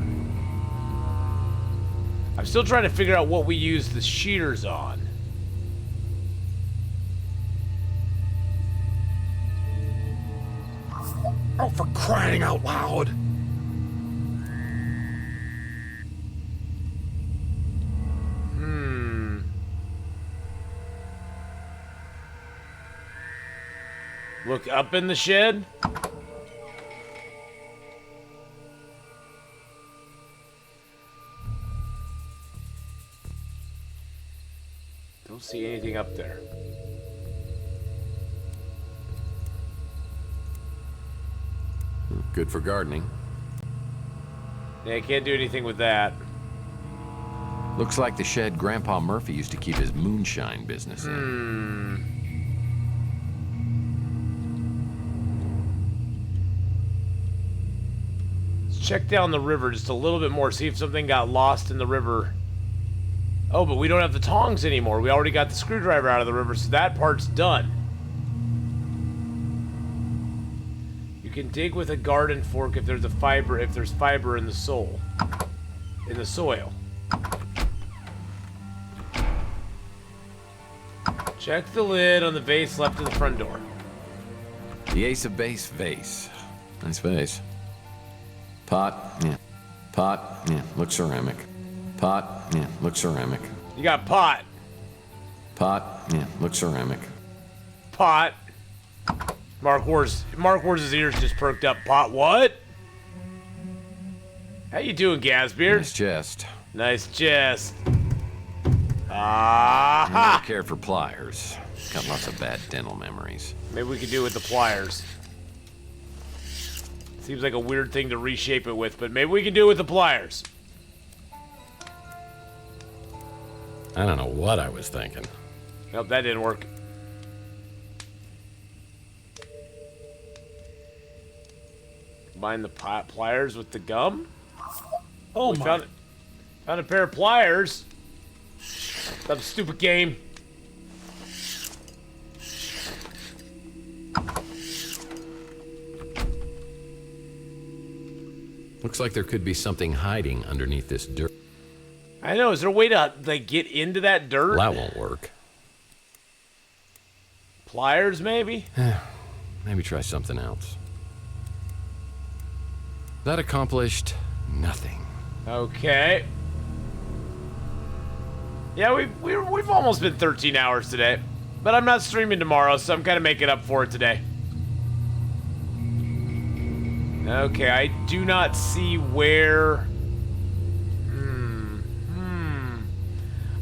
[SPEAKER 1] I'm still trying to figure out what we use the shears on.
[SPEAKER 5] Oh, for crying out loud!
[SPEAKER 1] Look up in the shed. Don't see anything up there.
[SPEAKER 2] Good for gardening.
[SPEAKER 1] Yeah, I can't do anything with that.
[SPEAKER 2] Looks like the shed Grandpa Murphy used to keep his moonshine business in.
[SPEAKER 1] Let's check down the river just a little bit more, see if something got lost in the river. Oh, but we don't have the tongs anymore. We already got the screwdriver out of the river, so that part's done. You can dig with a garden fork if there's fiber in the soil. Check the lid on the vase left of the front door.
[SPEAKER 2] The Ace of Base vase. Nice vase. Pot, yeah. Pot, yeah. Looks ceramic. Pot, yeah. Looks ceramic.
[SPEAKER 1] You got pot.
[SPEAKER 2] Pot, yeah. Looks ceramic.
[SPEAKER 1] Pot. Mark Wars' ears just perked up. Pot what? How you doing, Gasbeard?
[SPEAKER 2] Nice chest.
[SPEAKER 1] Nice chest.
[SPEAKER 2] I never cared for pliers. Got lots of bad dental memories.
[SPEAKER 1] Maybe we could do it with the pliers. Seems like a weird thing to reshape it with, but maybe we can do it with the pliers.
[SPEAKER 2] I don't know what I was thinking.
[SPEAKER 1] Nope, that didn't work. Combine the pliers with the gum?
[SPEAKER 5] Oh
[SPEAKER 1] we
[SPEAKER 5] my.
[SPEAKER 1] Found a pair of pliers. Some stupid game.
[SPEAKER 2] Looks like there could be something hiding underneath this dirt.
[SPEAKER 1] I know. Is there a way to like get into that dirt?
[SPEAKER 2] Well, that won't work.
[SPEAKER 1] Pliers, maybe?
[SPEAKER 2] Maybe try something else. That accomplished nothing.
[SPEAKER 1] Okay. Yeah, we've almost been 13 hours today, but I'm not streaming tomorrow, so I'm kind of making up for it today. Okay, I do not see where.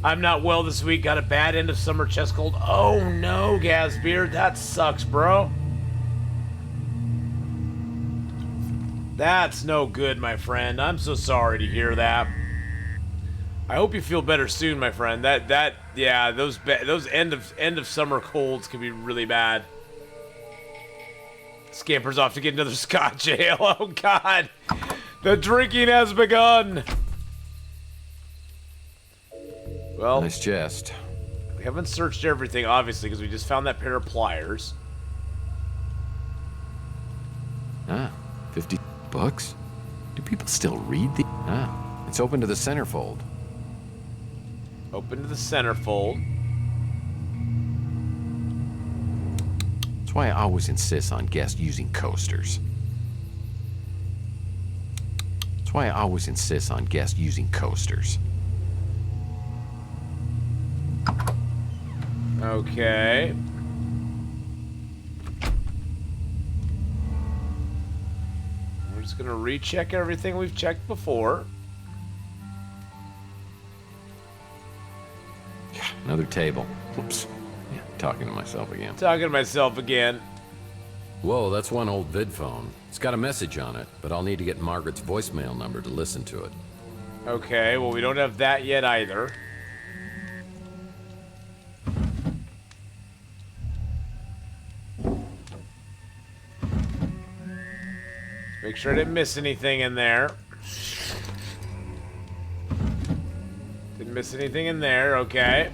[SPEAKER 1] I'm not well this week. Got a bad end of summer chest cold. Oh no, Gazbeard, that sucks, bro. That's no good, my friend. I'm so sorry to hear that. I hope you feel better soon, my friend. Yeah, those end of summer colds can be really bad. Scampers off to get another Scotch ale. Oh God, the drinking has begun. Well,
[SPEAKER 2] nice chest.
[SPEAKER 1] We haven't searched everything, obviously, because we just found that pair of pliers.
[SPEAKER 2] Ah, 50 bucks? Do people still read the... Ah, it's open to the centerfold.
[SPEAKER 1] Open to the centerfold.
[SPEAKER 2] That's why I always insist on guests using coasters. That's why I always insist on guests using coasters.
[SPEAKER 1] Okay. We're just gonna recheck everything we've checked before.
[SPEAKER 2] Another table. Whoops. Yeah, talking to myself again.
[SPEAKER 1] Talking to myself again.
[SPEAKER 2] Whoa, that's one old vid phone. It's got a message on it, but I'll need to get Margaret's voicemail number to listen to it.
[SPEAKER 1] Okay, well, we don't have that yet either. Make sure I didn't miss anything in there. Didn't miss anything in there, okay.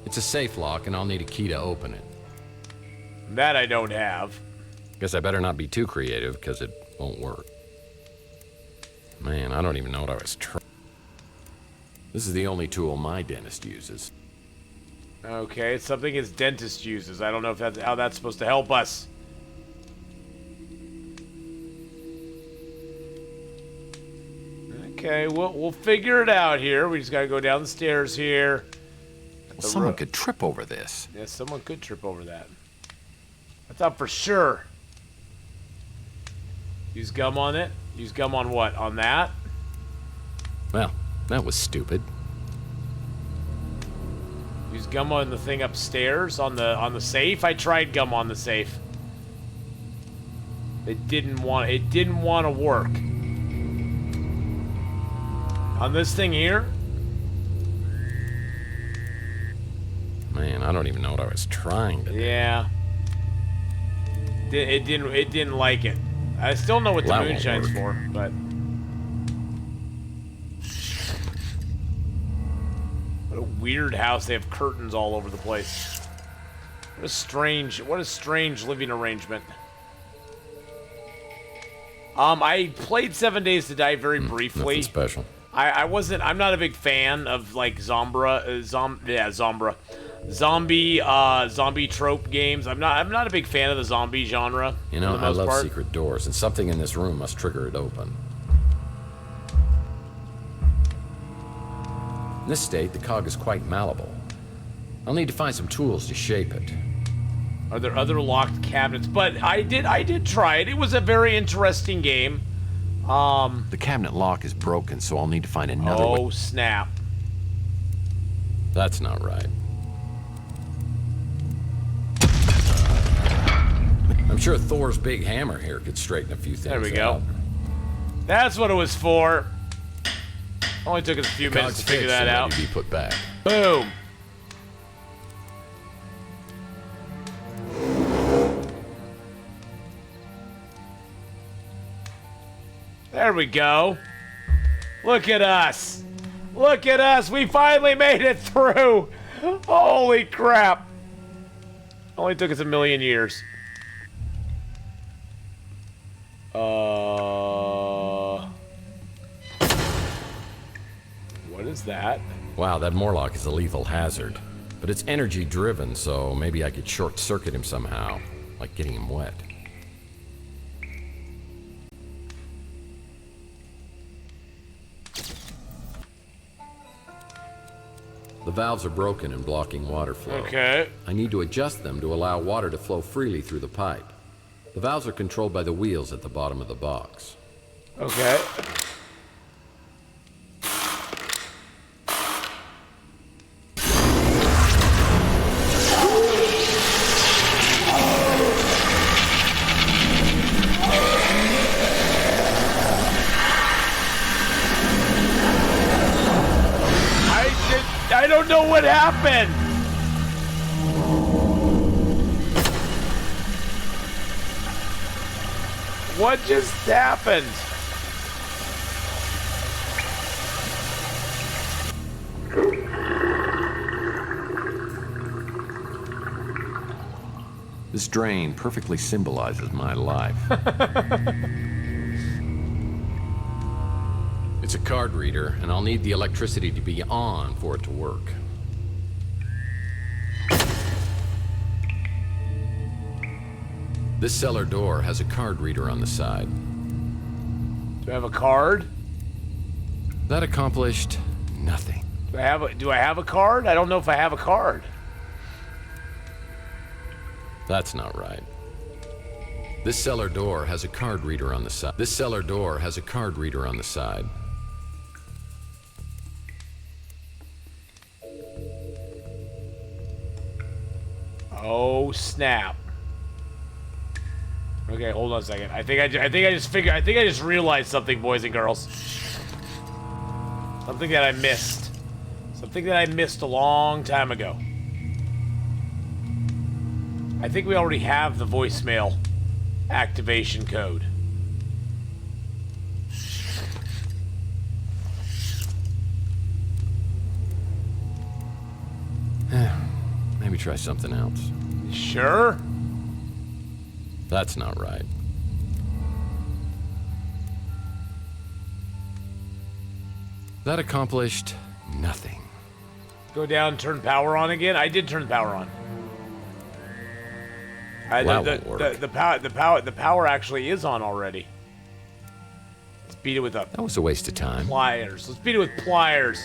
[SPEAKER 2] It's a safe lock, and I'll need a key to open it.
[SPEAKER 1] That I don't have.
[SPEAKER 2] Guess I better not be too creative, because it won't work. Man, I don't even know what I was trying. This is the only tool my dentist uses.
[SPEAKER 1] Okay, it's something his dentist uses. I don't know if that's how that's supposed to help us. Okay, we'll figure it out here. We just gotta go down the stairs here.
[SPEAKER 2] Well, someone could trip over this.
[SPEAKER 1] Yeah, someone could trip over that. I thought for sure. Use gum on it? Use gum on what? On that?
[SPEAKER 2] Well, that was stupid.
[SPEAKER 1] Use gum on the thing upstairs on the safe. I tried gum on the safe. It didn't want to work. On this thing here?
[SPEAKER 2] Man, I don't even know what I was trying to do.
[SPEAKER 1] Yeah. It didn't like it. I still know what the moonshine's for, but what a weird house. They have curtains all over the place. What a strange living arrangement. I played 7 Days to Die very briefly.
[SPEAKER 2] Nothing special.
[SPEAKER 1] I'm not a big fan of like zombie trope games. I'm not a big fan of the zombie genre.
[SPEAKER 2] You know,
[SPEAKER 1] for the
[SPEAKER 2] I
[SPEAKER 1] most
[SPEAKER 2] love
[SPEAKER 1] part.
[SPEAKER 2] secret doors, and something in this room must trigger it open. In this state, the cog is quite malleable. I'll need to find some tools to shape it.
[SPEAKER 1] Are there other locked cabinets? But I did try it. It was a very interesting game.
[SPEAKER 2] The cabinet lock is broken, so I'll need to find another way.
[SPEAKER 1] Oh, snap.
[SPEAKER 2] That's not right. I'm sure Thor's big hammer here could straighten a few things out.
[SPEAKER 1] There we go. That's what it was for. Only took us a few minutes to figure that out.
[SPEAKER 2] Be put back.
[SPEAKER 1] Boom. There we go. Look at us. Look at us. We finally made it through. Holy crap. Only took us 1,000,000 years. What is that?
[SPEAKER 2] Wow, that Morlock is a lethal hazard. But it's energy driven, so maybe I could short circuit him somehow. Like getting him wet. The valves are broken and blocking water flow.
[SPEAKER 1] Okay.
[SPEAKER 2] I need to adjust them to allow water to flow freely through the pipe. The valves are controlled by the wheels at the bottom of the box.
[SPEAKER 1] Okay. I don't know what happened. What just happened?
[SPEAKER 2] This drain perfectly symbolizes my life. It's a card reader, and I'll need the electricity to be on for it to work. This cellar door has a card reader on the side.
[SPEAKER 1] Do I have a card?
[SPEAKER 2] That accomplished nothing.
[SPEAKER 1] Do I have a card? I don't know if I have a card.
[SPEAKER 2] That's not right. This cellar door has a card reader on the side. This cellar door has a card reader on the side.
[SPEAKER 1] Oh snap! Okay, hold on a second. I think I just realized something, boys and girls. Something that I missed. Something that I missed a long time ago. I think we already have the voicemail activation code.
[SPEAKER 2] Maybe try something else.
[SPEAKER 1] Sure?
[SPEAKER 2] That's not right. That accomplished nothing.
[SPEAKER 1] Go down, turn power on again. I did turn the power on. The power actually is on already. Let's beat it with a.
[SPEAKER 2] That was a waste of time.
[SPEAKER 1] Pliers. Let's beat it with pliers.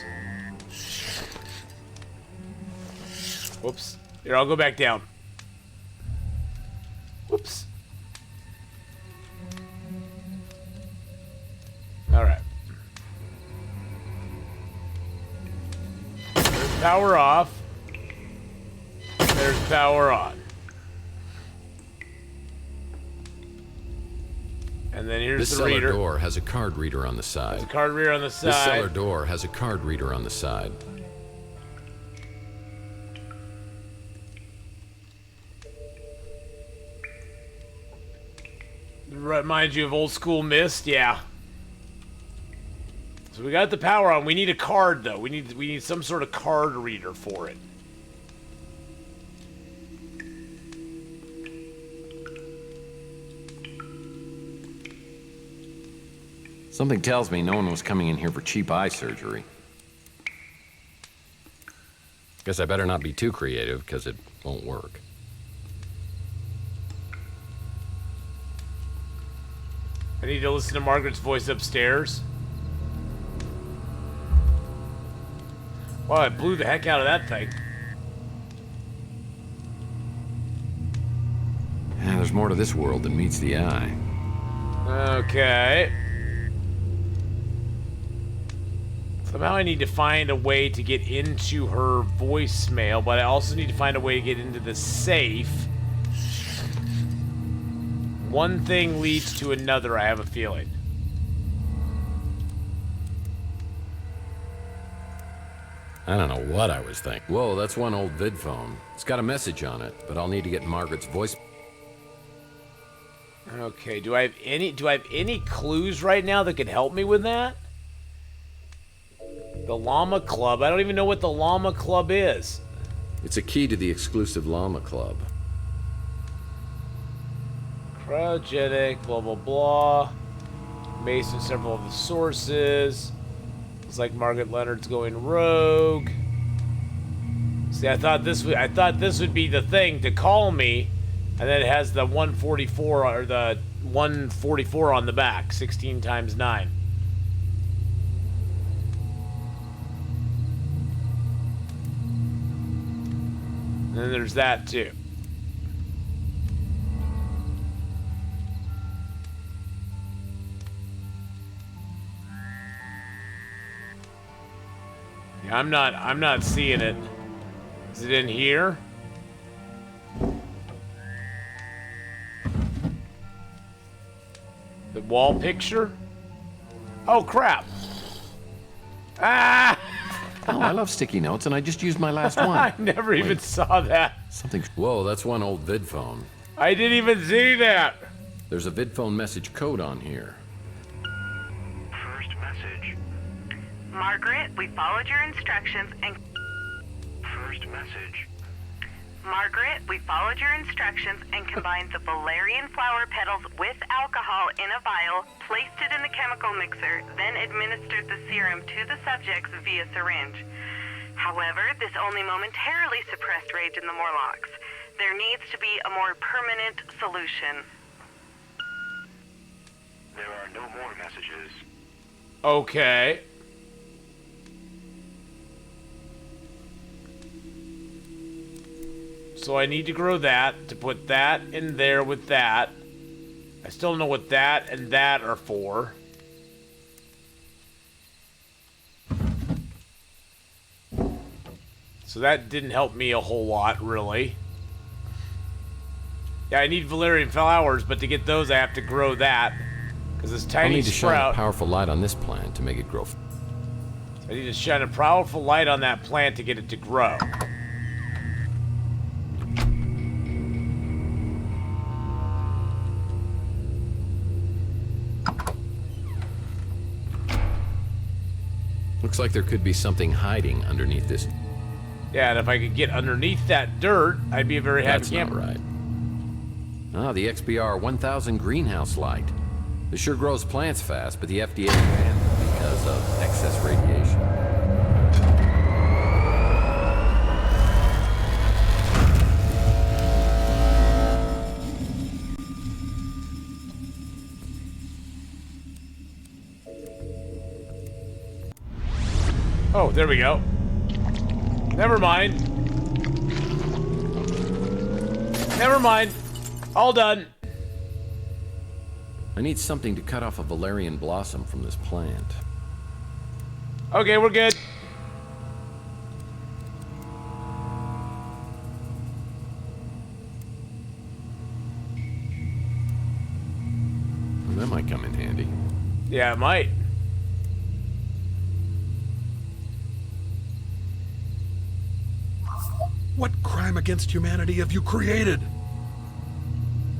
[SPEAKER 1] Whoops. Here, I'll go back down. Whoops. Alright. There's power off. There's power on. And then here's
[SPEAKER 2] this
[SPEAKER 1] the reader.
[SPEAKER 2] This cellar door has a card reader on the side.
[SPEAKER 1] There's a card reader on the side.
[SPEAKER 2] This cellar door has a card reader on the side.
[SPEAKER 1] Reminds you of old school Myst? Yeah. So we got the power on. We need a card though. We need some sort of card reader for it.
[SPEAKER 2] Something tells me no one was coming in here for cheap eye surgery. Guess I better not be too creative, because it won't work.
[SPEAKER 1] I need to listen to Margaret's voice upstairs. Wow, I blew the heck out of that thing.
[SPEAKER 2] There's more to this world than meets the eye.
[SPEAKER 1] Okay. Somehow I need to find a way to get into her voicemail, but I also need to find a way to get into the safe. One thing leads to another, I have a feeling.
[SPEAKER 2] I don't know what I was thinking. Whoa, that's one old vid phone. It's got a message on it, but I'll need to get Margaret's voice.
[SPEAKER 1] Okay, do I have any clues right now that could help me with that? The Llama Club. I don't even know what the Llama Club is.
[SPEAKER 2] It's a key to the exclusive Llama Club.
[SPEAKER 1] Cryogenic, blah blah blah. Based on several of the sources. Looks like Margaret Leonard's going rogue. See, I thought this would be the thing to call me, and then it has the 144 or the 144 on the back, 16 times 9. And then there's that too. Yeah, I'm not seeing it. Is it in here? The wall picture? Oh crap. Ah!
[SPEAKER 2] Oh, I love sticky notes, and I just used my last one.
[SPEAKER 1] I never even saw that.
[SPEAKER 2] Something. Whoa, that's one old vid phone.
[SPEAKER 1] I didn't even see that.
[SPEAKER 2] There's a vid phone message code on here.
[SPEAKER 15] First message. Margaret, we followed your instructions and... First message. Margaret, we followed your instructions and combined the valerian flower petals with alcohol in a vial, placed it in the chemical mixer, then administered the serum to the subjects via syringe. However, this only momentarily suppressed rage in the Morlocks. There needs to be a more permanent solution. There are no more messages.
[SPEAKER 1] Okay. So I need to grow that, to put that in there with that. I still don't know what that and that are for. So that didn't help me a whole lot, really. Yeah, I need valerian flowers, but to get those I have to grow that. Because this
[SPEAKER 2] I'll
[SPEAKER 1] tiny
[SPEAKER 2] need to shine a
[SPEAKER 1] sprout...
[SPEAKER 2] powerful light on this plant to make it grow.
[SPEAKER 1] I need to shine a powerful light on that plant to get it to grow.
[SPEAKER 2] Looks like there could be something hiding underneath this.
[SPEAKER 1] Yeah, and if I could get underneath that dirt, I'd be a very happy camper.
[SPEAKER 2] That's not right. Ah, the XBR 1000 greenhouse light. This sure grows plants fast, but the FDA banned it because of excess radiation.
[SPEAKER 1] Oh, there we go. Never mind. Never mind. All done.
[SPEAKER 2] I need something to cut off a valerian blossom from this plant.
[SPEAKER 1] Okay, we're good.
[SPEAKER 2] That might come in handy.
[SPEAKER 1] Yeah, it might.
[SPEAKER 5] What crime against humanity have you created?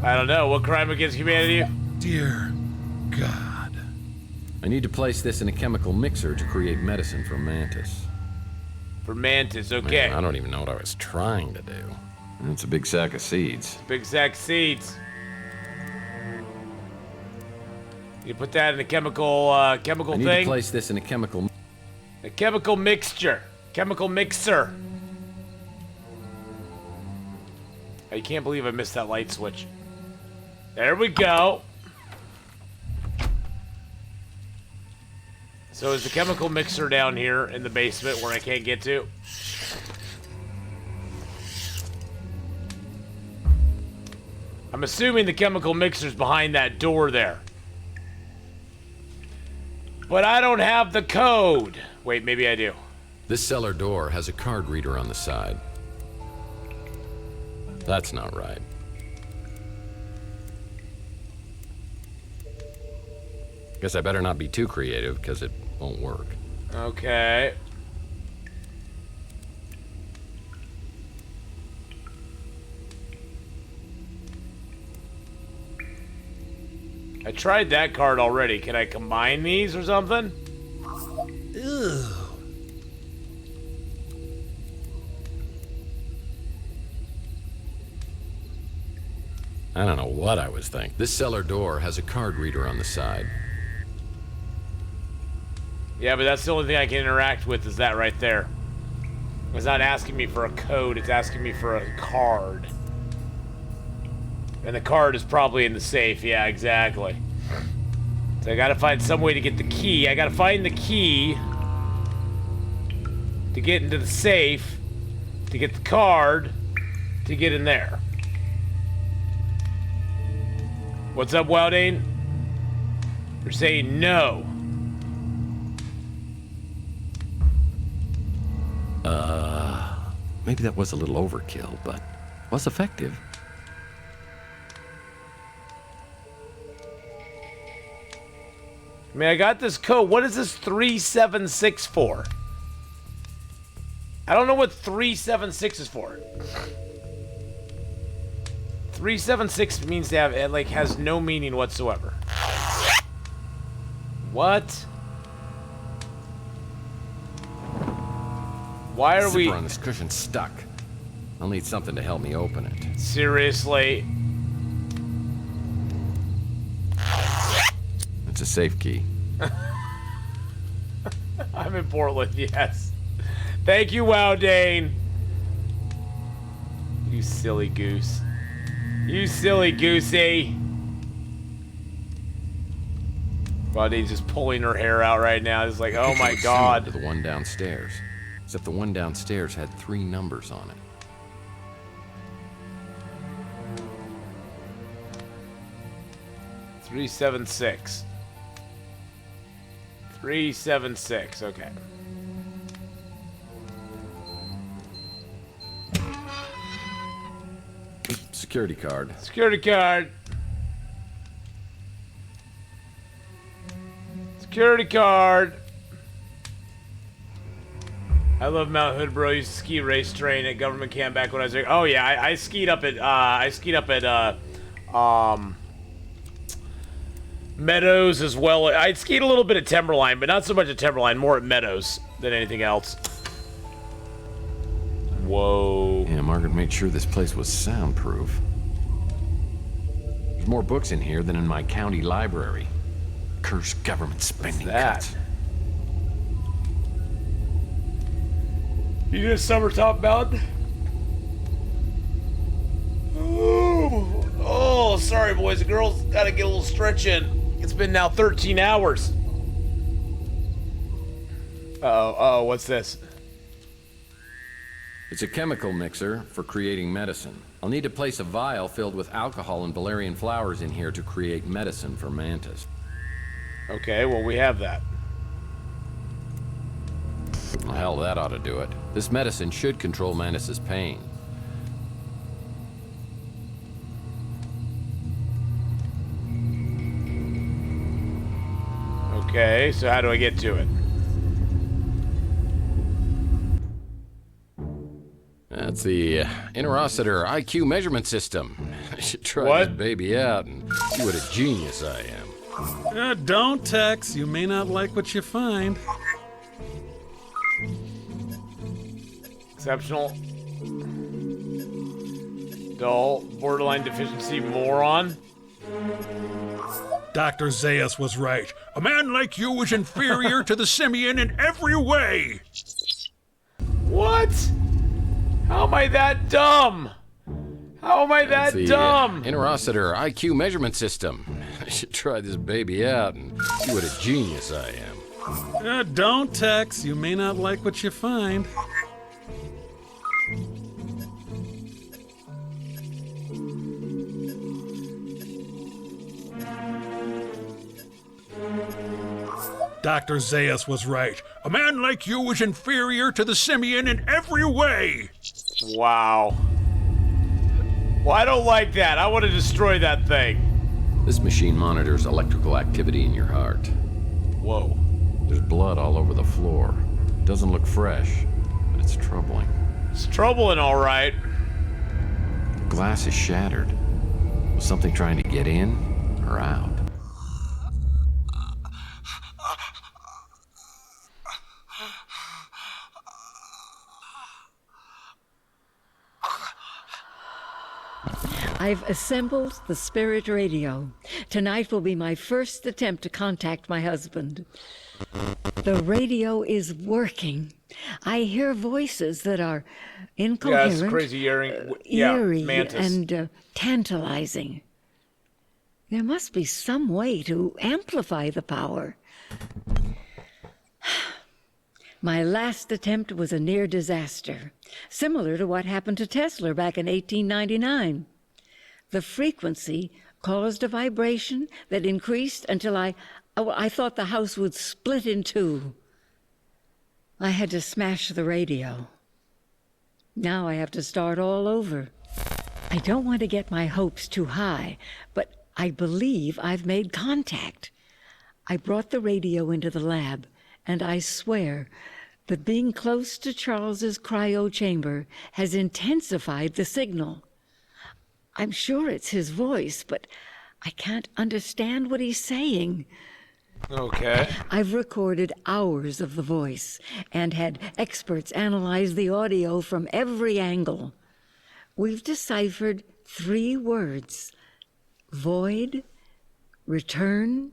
[SPEAKER 1] I don't know. What crime against humanity?
[SPEAKER 5] Dear God.
[SPEAKER 2] I need to place this in a chemical mixer to create medicine for Mantis.
[SPEAKER 1] For Mantis, okay.
[SPEAKER 2] Man, I don't even know what I was trying to do. It's a big sack of seeds.
[SPEAKER 1] Big sack of seeds. You put that in a chemical
[SPEAKER 2] I need
[SPEAKER 1] thing?
[SPEAKER 2] to place this in a chemical...
[SPEAKER 1] A chemical mixture. Chemical mixer. I can't believe I missed that light switch. There we go. So is the chemical mixer down here in the basement where I can't get to? I'm assuming the chemical mixer's behind that door there. But I don't have the code. Wait, maybe I do.
[SPEAKER 2] This cellar door has a card reader on the side. That's not right. Guess I better not be too creative, because it won't work.
[SPEAKER 1] Okay. I tried that card already. Can I combine these or something? Ew.
[SPEAKER 2] I don't know what I was thinking. This cellar door has a card reader on the side.
[SPEAKER 1] Yeah, but that's the only thing I can interact with is that right there. It's not asking me for a code, it's asking me for a card. And the card is probably in the safe, yeah, exactly. So I gotta find some way to get the key. I gotta find the key to get into the safe, to get the card, to get in there. What's up, Wildane? You're saying no.
[SPEAKER 2] Maybe that was a little overkill, but was effective.
[SPEAKER 1] I mean, I got this code. What is this 376 for? I don't know what 376 is for. 376 means to have, it like has no meaning whatsoever. What? Why are we...
[SPEAKER 2] The zipper on this cushion's stuck. I'll need something to help me open it.
[SPEAKER 1] Seriously?
[SPEAKER 2] It's a safe key.
[SPEAKER 1] I'm in Portland, yes. Thank you, Wildane. You silly goose. You silly goosey. Wildaine's just pulling her hair out right now. It's like, oh my god.
[SPEAKER 2] To the one downstairs. Except the one downstairs had 3 numbers on it.
[SPEAKER 1] $376. 376, okay.
[SPEAKER 2] Security card.
[SPEAKER 1] Security card. Security card. I love Mount Hood, bro. I used to ski race train at government camp back when I was there. Oh yeah, I skied up at Meadows as well. I skied a little bit at Timberline, but not so much at Timberline, more at Meadows than anything else. Whoa.
[SPEAKER 2] Yeah, Margaret made sure this place was soundproof. There's more books in here than in my county library. Cursed government spending cuts.
[SPEAKER 1] You need a summer top mountain? Oh, sorry, boys and girls. Gotta get a little stretch in. It's been now 13 hours. Uh-oh, what's this?
[SPEAKER 2] It's a chemical mixer for creating medicine. I'll need to place a vial filled with alcohol and valerian flowers in here to create medicine for Mantis.
[SPEAKER 1] Okay, well, we have that.
[SPEAKER 2] Well, hell, that ought to do it. This medicine should control Mantis's pain.
[SPEAKER 1] Okay, so how do I get to it?
[SPEAKER 2] That's the Interocitor IQ measurement system. I should try this baby out and see what a genius I am.
[SPEAKER 5] Don't, Tex. You may not like what you find.
[SPEAKER 1] Exceptional. Dull. Borderline deficiency. Moron.
[SPEAKER 5] Dr. Zaius was right. A man like you is inferior to the simian in every way.
[SPEAKER 1] What? How am I that dumb? How am I that dumb?
[SPEAKER 2] Interocitor IQ measurement system. I should try this baby out and see what a genius I am.
[SPEAKER 5] Don't, Tex. You may not like what you find. Dr. Zaius was right. A man like you is inferior to the simian in every way.
[SPEAKER 1] Wow. Well, I don't like that. I want to destroy that thing.
[SPEAKER 2] This machine monitors electrical activity in your heart.
[SPEAKER 1] Whoa.
[SPEAKER 2] There's blood all over the floor. Doesn't look fresh, but it's troubling.
[SPEAKER 1] It's troubling, all right.
[SPEAKER 2] The glass is shattered. Was something trying to get in or out?
[SPEAKER 12] I've assembled the spirit radio. Tonight will be my first attempt to contact my husband. The radio is working. I hear voices that are incoherent,
[SPEAKER 1] yeah, it's crazy eerie,
[SPEAKER 12] eerie
[SPEAKER 1] Mantis.
[SPEAKER 12] and tantalizing. There must be some way to amplify the power. My last attempt was a near disaster, similar to what happened to Tesla back in 1899. The frequency caused a vibration that increased until I thought the house would split in two. I had to smash the radio. Now I have to start all over. I don't want to get my hopes too high, but I believe I've made contact. I brought the radio into the lab, and I swear that being close to Charles's cryo chamber has intensified the signal. I'm sure it's his voice, but I can't understand what he's saying.
[SPEAKER 1] Okay.
[SPEAKER 12] I've recorded hours of the voice and had experts analyze the audio from every angle. We've deciphered 3 words: void, return,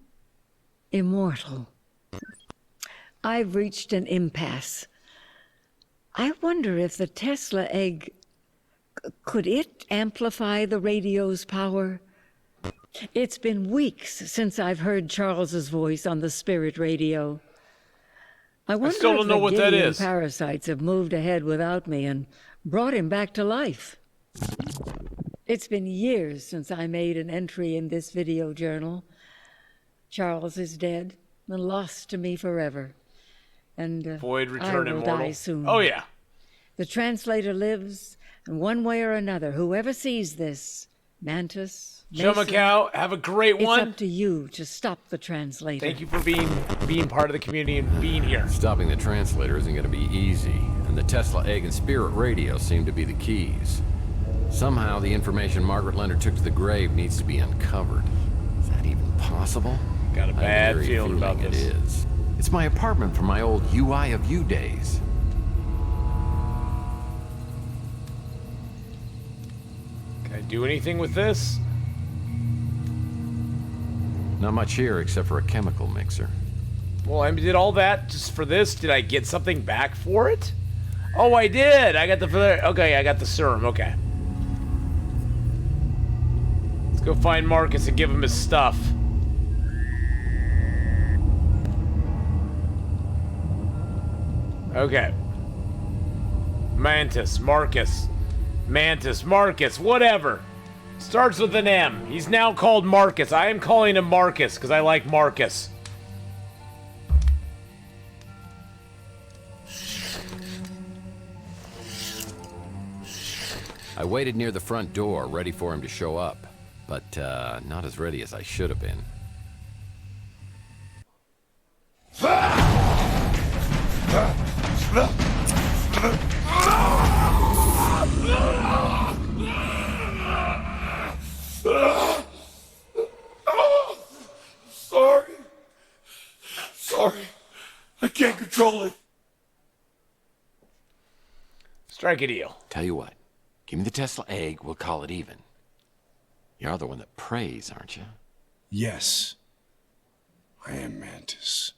[SPEAKER 12] immortal. I've reached an impasse. I wonder if the Tesla egg, could it amplify the radio's power? It's been weeks since I've heard Charles's voice on the spirit radio. I wonder
[SPEAKER 1] still don't
[SPEAKER 12] if
[SPEAKER 1] know
[SPEAKER 12] the
[SPEAKER 1] what that
[SPEAKER 12] Gideon
[SPEAKER 1] is.
[SPEAKER 12] parasites have moved ahead without me and brought him back to life. It's been years since I made an entry in this video journal. Charles is dead and lost to me forever. And
[SPEAKER 1] Void,
[SPEAKER 12] I
[SPEAKER 1] return,
[SPEAKER 12] will
[SPEAKER 1] immortal.
[SPEAKER 12] die soon.
[SPEAKER 1] Oh, yeah.
[SPEAKER 12] The translator lives, and one way or another, whoever sees this, Mantis,
[SPEAKER 1] Joe
[SPEAKER 12] Mason,
[SPEAKER 1] Macau, have a great one.
[SPEAKER 12] it's up to you to stop the translator.
[SPEAKER 1] Thank you for being part of the community and being here.
[SPEAKER 2] Stopping the translator isn't going to be easy, and the Tesla egg and spirit radio seem to be the keys. Somehow, the information Margaret Leonard took to the grave needs to be uncovered. Is that even possible?
[SPEAKER 1] Got a
[SPEAKER 2] I have
[SPEAKER 1] bad
[SPEAKER 2] eerie
[SPEAKER 1] feeling about
[SPEAKER 2] It
[SPEAKER 1] this.
[SPEAKER 2] is. It's my apartment from my old UI of U days.
[SPEAKER 1] Can I do anything with this?
[SPEAKER 2] Not much here except for a chemical mixer.
[SPEAKER 1] Well, I did all that just for this. Did I get something back for it? Oh, I did. I got the okay. I got the serum. Okay. Let's go find Marcus and give him his stuff. Okay. Mantis, Marcus, whatever. Starts with an M. He's now called Marcus. I am calling him Marcus because I like Marcus.
[SPEAKER 2] I waited near the front door, ready for him to show up, but not as ready as I should have been.
[SPEAKER 23] Sorry. I can't control it.
[SPEAKER 1] Strike a deal.
[SPEAKER 2] Tell you what, give me the Tesla egg, we'll call it even. You're the one that prays, aren't you?
[SPEAKER 23] Yes. I am Mantis.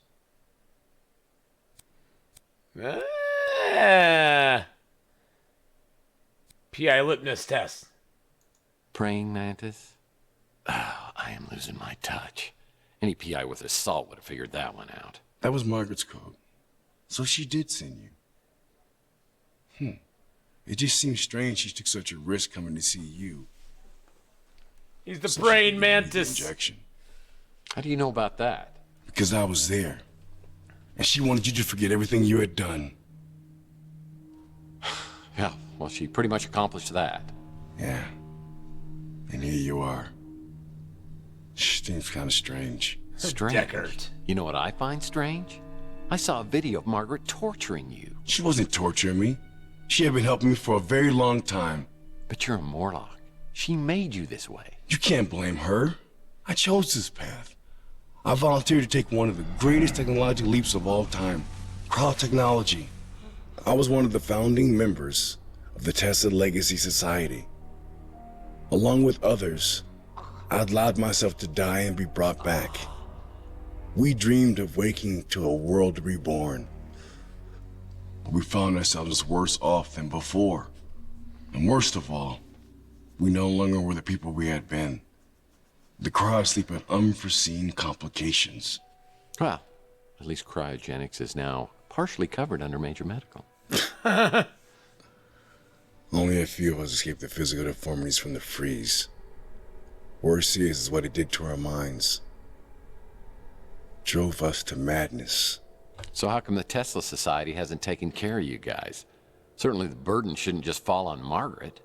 [SPEAKER 1] PI litmus test.
[SPEAKER 2] Praying mantis? Oh, I am losing my touch. Any PI with assault would have figured that one out.
[SPEAKER 23] That was Margaret's code. So she did send you. It just seems strange she took such a risk coming to see you.
[SPEAKER 1] He's the praying mantis.
[SPEAKER 23] Injection.
[SPEAKER 2] How do you know about that?
[SPEAKER 23] Because I was there. And she wanted you to forget everything you had done.
[SPEAKER 2] Yeah, well, she pretty much accomplished that.
[SPEAKER 23] Yeah. And here you are. Seems kind of strange.
[SPEAKER 2] Strange?
[SPEAKER 1] Deckard.
[SPEAKER 2] You know what I find strange? I saw a video of Margaret torturing you.
[SPEAKER 23] She wasn't torturing me. She had been helping me for a very long time.
[SPEAKER 2] But you're a Morlock. She made you this way.
[SPEAKER 23] You can't blame her. I chose this path. I volunteered to take one of the greatest technological leaps of all time. Cryotechnology. I was one of the founding members of the Tesla Legacy Society. Along with others, I allowed myself to die and be brought back. We dreamed of waking to a world reborn. We found ourselves worse off than before. And worst of all, we no longer were the people we had been. The cryosleep had unforeseen complications.
[SPEAKER 2] Well, at least cryogenics is now partially covered under major medical.
[SPEAKER 23] Only a few of us escaped the physical deformities from the freeze. Worse is what it did to our minds. Drove us to madness.
[SPEAKER 2] So how come the Tesla Society hasn't taken care of you guys? Certainly the burden shouldn't just fall on Margaret.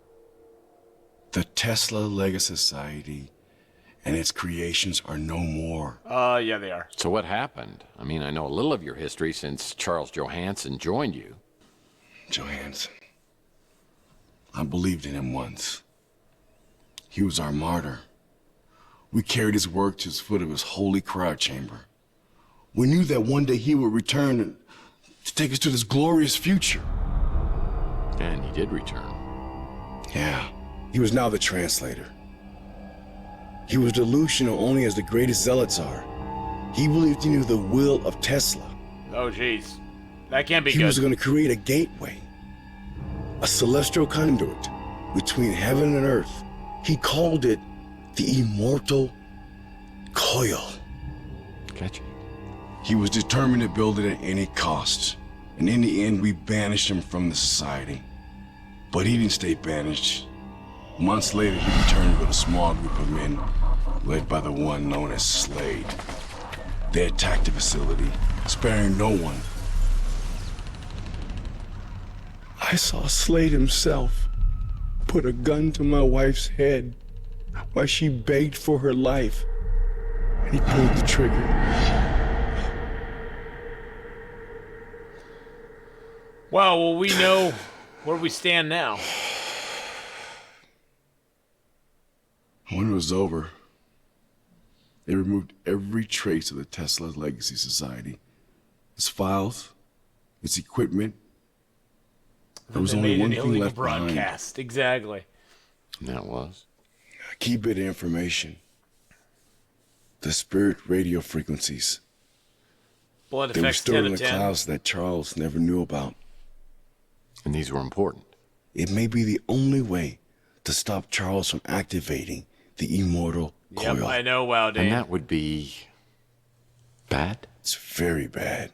[SPEAKER 23] The Tesla Legacy Society and its creations are no more.
[SPEAKER 1] Yeah, they are.
[SPEAKER 2] So what happened? I mean, I know a little of your history since Charles Johansson joined you.
[SPEAKER 23] Johansson. I believed in him once. He was our martyr. We carried his work to the foot of his holy cryo chamber. We knew that one day he would return to take us to this glorious future.
[SPEAKER 2] And he did return.
[SPEAKER 23] Yeah, he was now the translator. He was delusional only as the greatest zealots are. He believed he knew the will of Tesla.
[SPEAKER 1] Oh, jeez. That can't be
[SPEAKER 23] He
[SPEAKER 1] good.
[SPEAKER 23] was going to create a gateway, a celestial conduit between heaven and earth. He called it the Immortal Coil.
[SPEAKER 2] Gotcha.
[SPEAKER 23] He was determined to build it at any cost. And in the end, we banished him from the society. But he didn't stay banished. Months later, he returned with a small group of men, led by the one known as Slade. They attacked the facility, sparing no one. I saw Slade himself put a gun to my wife's head while she begged for her life, and he pulled the trigger.
[SPEAKER 1] Well, we know where we stand now.
[SPEAKER 23] When it was over, they removed every trace of the Tesla Legacy Society. Its files, its equipment. There was
[SPEAKER 1] They
[SPEAKER 23] only
[SPEAKER 1] made
[SPEAKER 23] one
[SPEAKER 1] an
[SPEAKER 23] thing
[SPEAKER 1] illegal
[SPEAKER 23] left behind.
[SPEAKER 1] broadcast. Exactly.
[SPEAKER 2] And that was?
[SPEAKER 23] A key bit of information. The spirit radio frequencies.
[SPEAKER 1] Blood
[SPEAKER 23] They were
[SPEAKER 1] effects
[SPEAKER 23] stored
[SPEAKER 1] 10
[SPEAKER 23] in
[SPEAKER 1] to
[SPEAKER 23] the
[SPEAKER 1] 10.
[SPEAKER 23] clouds that Charles never knew about.
[SPEAKER 2] And these were important.
[SPEAKER 23] It may be the only way to stop Charles from activating the Immortal
[SPEAKER 1] Yep,
[SPEAKER 23] Coil.
[SPEAKER 1] I know, wow, Dane.
[SPEAKER 2] And that would be bad?
[SPEAKER 23] It's very bad.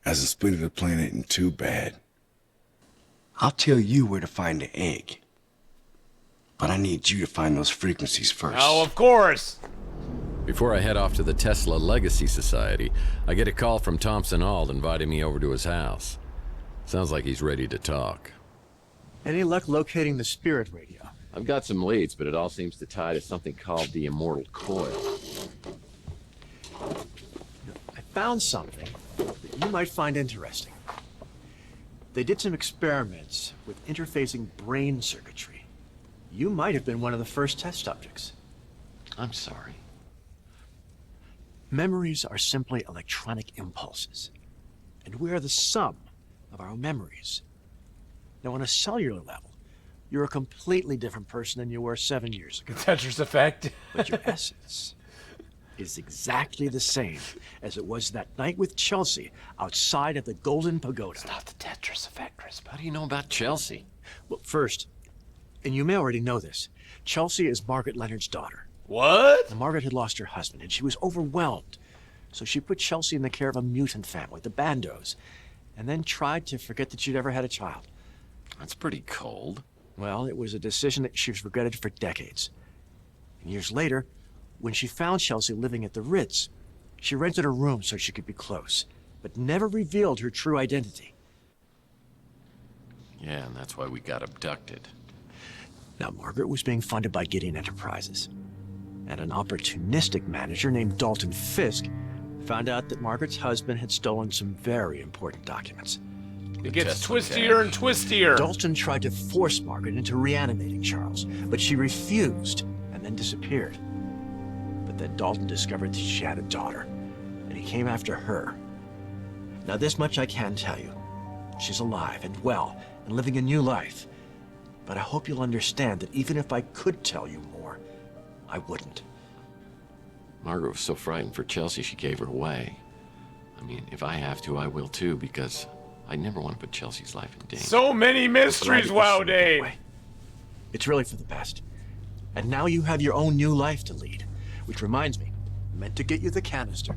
[SPEAKER 23] As in splitting the planet in two bad. I'll tell you where to find the egg. But I need you to find those frequencies first.
[SPEAKER 1] Oh, of course.
[SPEAKER 2] Before I head off to the Tesla Legacy Society, I get a call from Thompson Ald inviting me over to his house. Sounds like he's ready to talk.
[SPEAKER 4] Any luck locating the spirit radio?
[SPEAKER 2] I've got some leads, but it all seems to tie to something called the Immortal Coil.
[SPEAKER 4] I found something that you might find interesting. They did some experiments with interfacing brain circuitry. You might have been one of the first test subjects.
[SPEAKER 2] I'm sorry.
[SPEAKER 4] Memories are simply electronic impulses, and we are the sum of our memories. Now, on a cellular level, you're a completely different person than you were 7 years ago.
[SPEAKER 1] Tetris effect.
[SPEAKER 4] But your essence is exactly the same as it was that night with Chelsea outside of the Golden Pagoda.
[SPEAKER 1] It's not the Tetris effect, Chris.
[SPEAKER 2] How do you know about Chelsea?
[SPEAKER 4] Well, first, and you may already know this, Chelsea is Margaret Leonard's daughter.
[SPEAKER 1] What?
[SPEAKER 4] Now, Margaret had lost her husband, and she was overwhelmed. So she put Chelsea in the care of a mutant family, the Bandos, and then tried to forget that she'd ever had a child.
[SPEAKER 2] That's pretty cold.
[SPEAKER 4] Well, it was a decision that she's regretted for decades. And years later, when she found Chelsea living at the Ritz, she rented a room so she could be close. but never revealed her true identity.
[SPEAKER 2] Yeah, and that's why we got abducted.
[SPEAKER 4] Now, Margaret was being funded by Gideon Enterprises, and an opportunistic manager named Dalton Fisk found out that Margaret's husband had stolen some very important documents.
[SPEAKER 1] It gets twistier and twistier.
[SPEAKER 4] Dalton tried to force Margaret into reanimating Charles, but she refused and then disappeared. But then Dalton discovered that she had a daughter, and he came after her. Now, this much I can tell you. She's alive and well and living a new life. But I hope you'll understand that even if I could tell you more, I wouldn't.
[SPEAKER 2] Margaret was so frightened for Chelsea, she gave her away. I mean, if I have to, I will too, because I never want to put Chelsea's life in danger.
[SPEAKER 1] So many mysteries, wow, Dave.
[SPEAKER 4] It's really for the best. And now you have your own new life to lead. Which reminds me, I meant to get you the canister.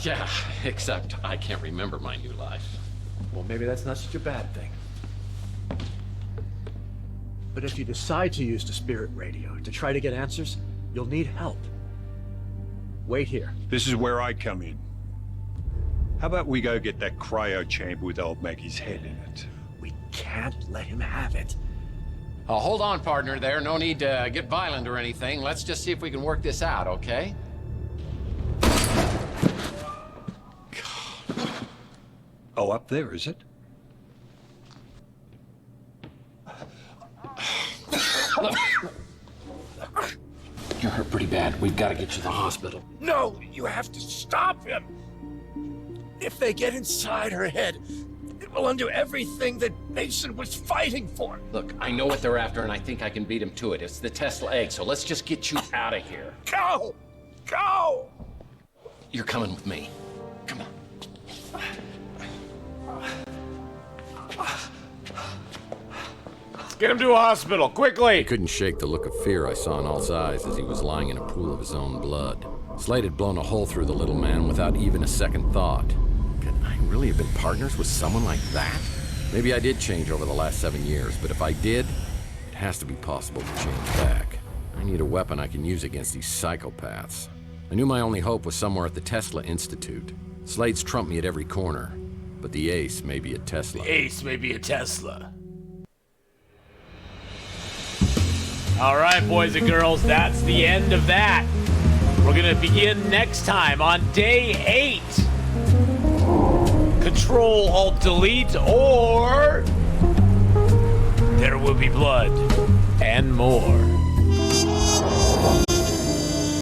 [SPEAKER 2] Yeah, except I can't remember my new life.
[SPEAKER 4] Well, maybe that's not such a bad thing. But if you decide to use the spirit radio to try to get answers, you'll need help. Wait here.
[SPEAKER 19] This is where I come in. How about we go get that cryo chamber with old Maggie's head in it?
[SPEAKER 4] We can't let him have it.
[SPEAKER 2] Oh, hold on, partner there. No need to get violent or anything. Let's just see if we can work this out, okay?
[SPEAKER 19] Oh, up there, is it?
[SPEAKER 2] You're hurt pretty bad. We've got to get you to the hospital.
[SPEAKER 3] No, you have to stop him. If they get inside her head, it will undo everything that Mason was fighting for.
[SPEAKER 2] Look, I know what they're after, and I think I can beat them to it. It's the Tesla egg, so let's just get you out of here.
[SPEAKER 3] Go! Go!
[SPEAKER 2] You're coming with me. Come on.
[SPEAKER 1] Let's get him to a hospital, quickly!
[SPEAKER 2] He couldn't shake the look of fear I saw in Alt's eyes as he was lying in a pool of his own blood. Slade had blown a hole through the little man without even a second thought. Could I really have been partners with someone like that? Maybe I did change over the last 7 years, but if I did, it has to be possible to change back. I need a weapon I can use against these psychopaths. I knew my only hope was somewhere at the Tesla Institute. Slade's trumped me at every corner, but the ace may be a Tesla.
[SPEAKER 1] The ace may be a Tesla. All right, boys and girls, that's the end of that. We're gonna begin next time on day 8. Control, Alt, Delete, or there will be blood and more.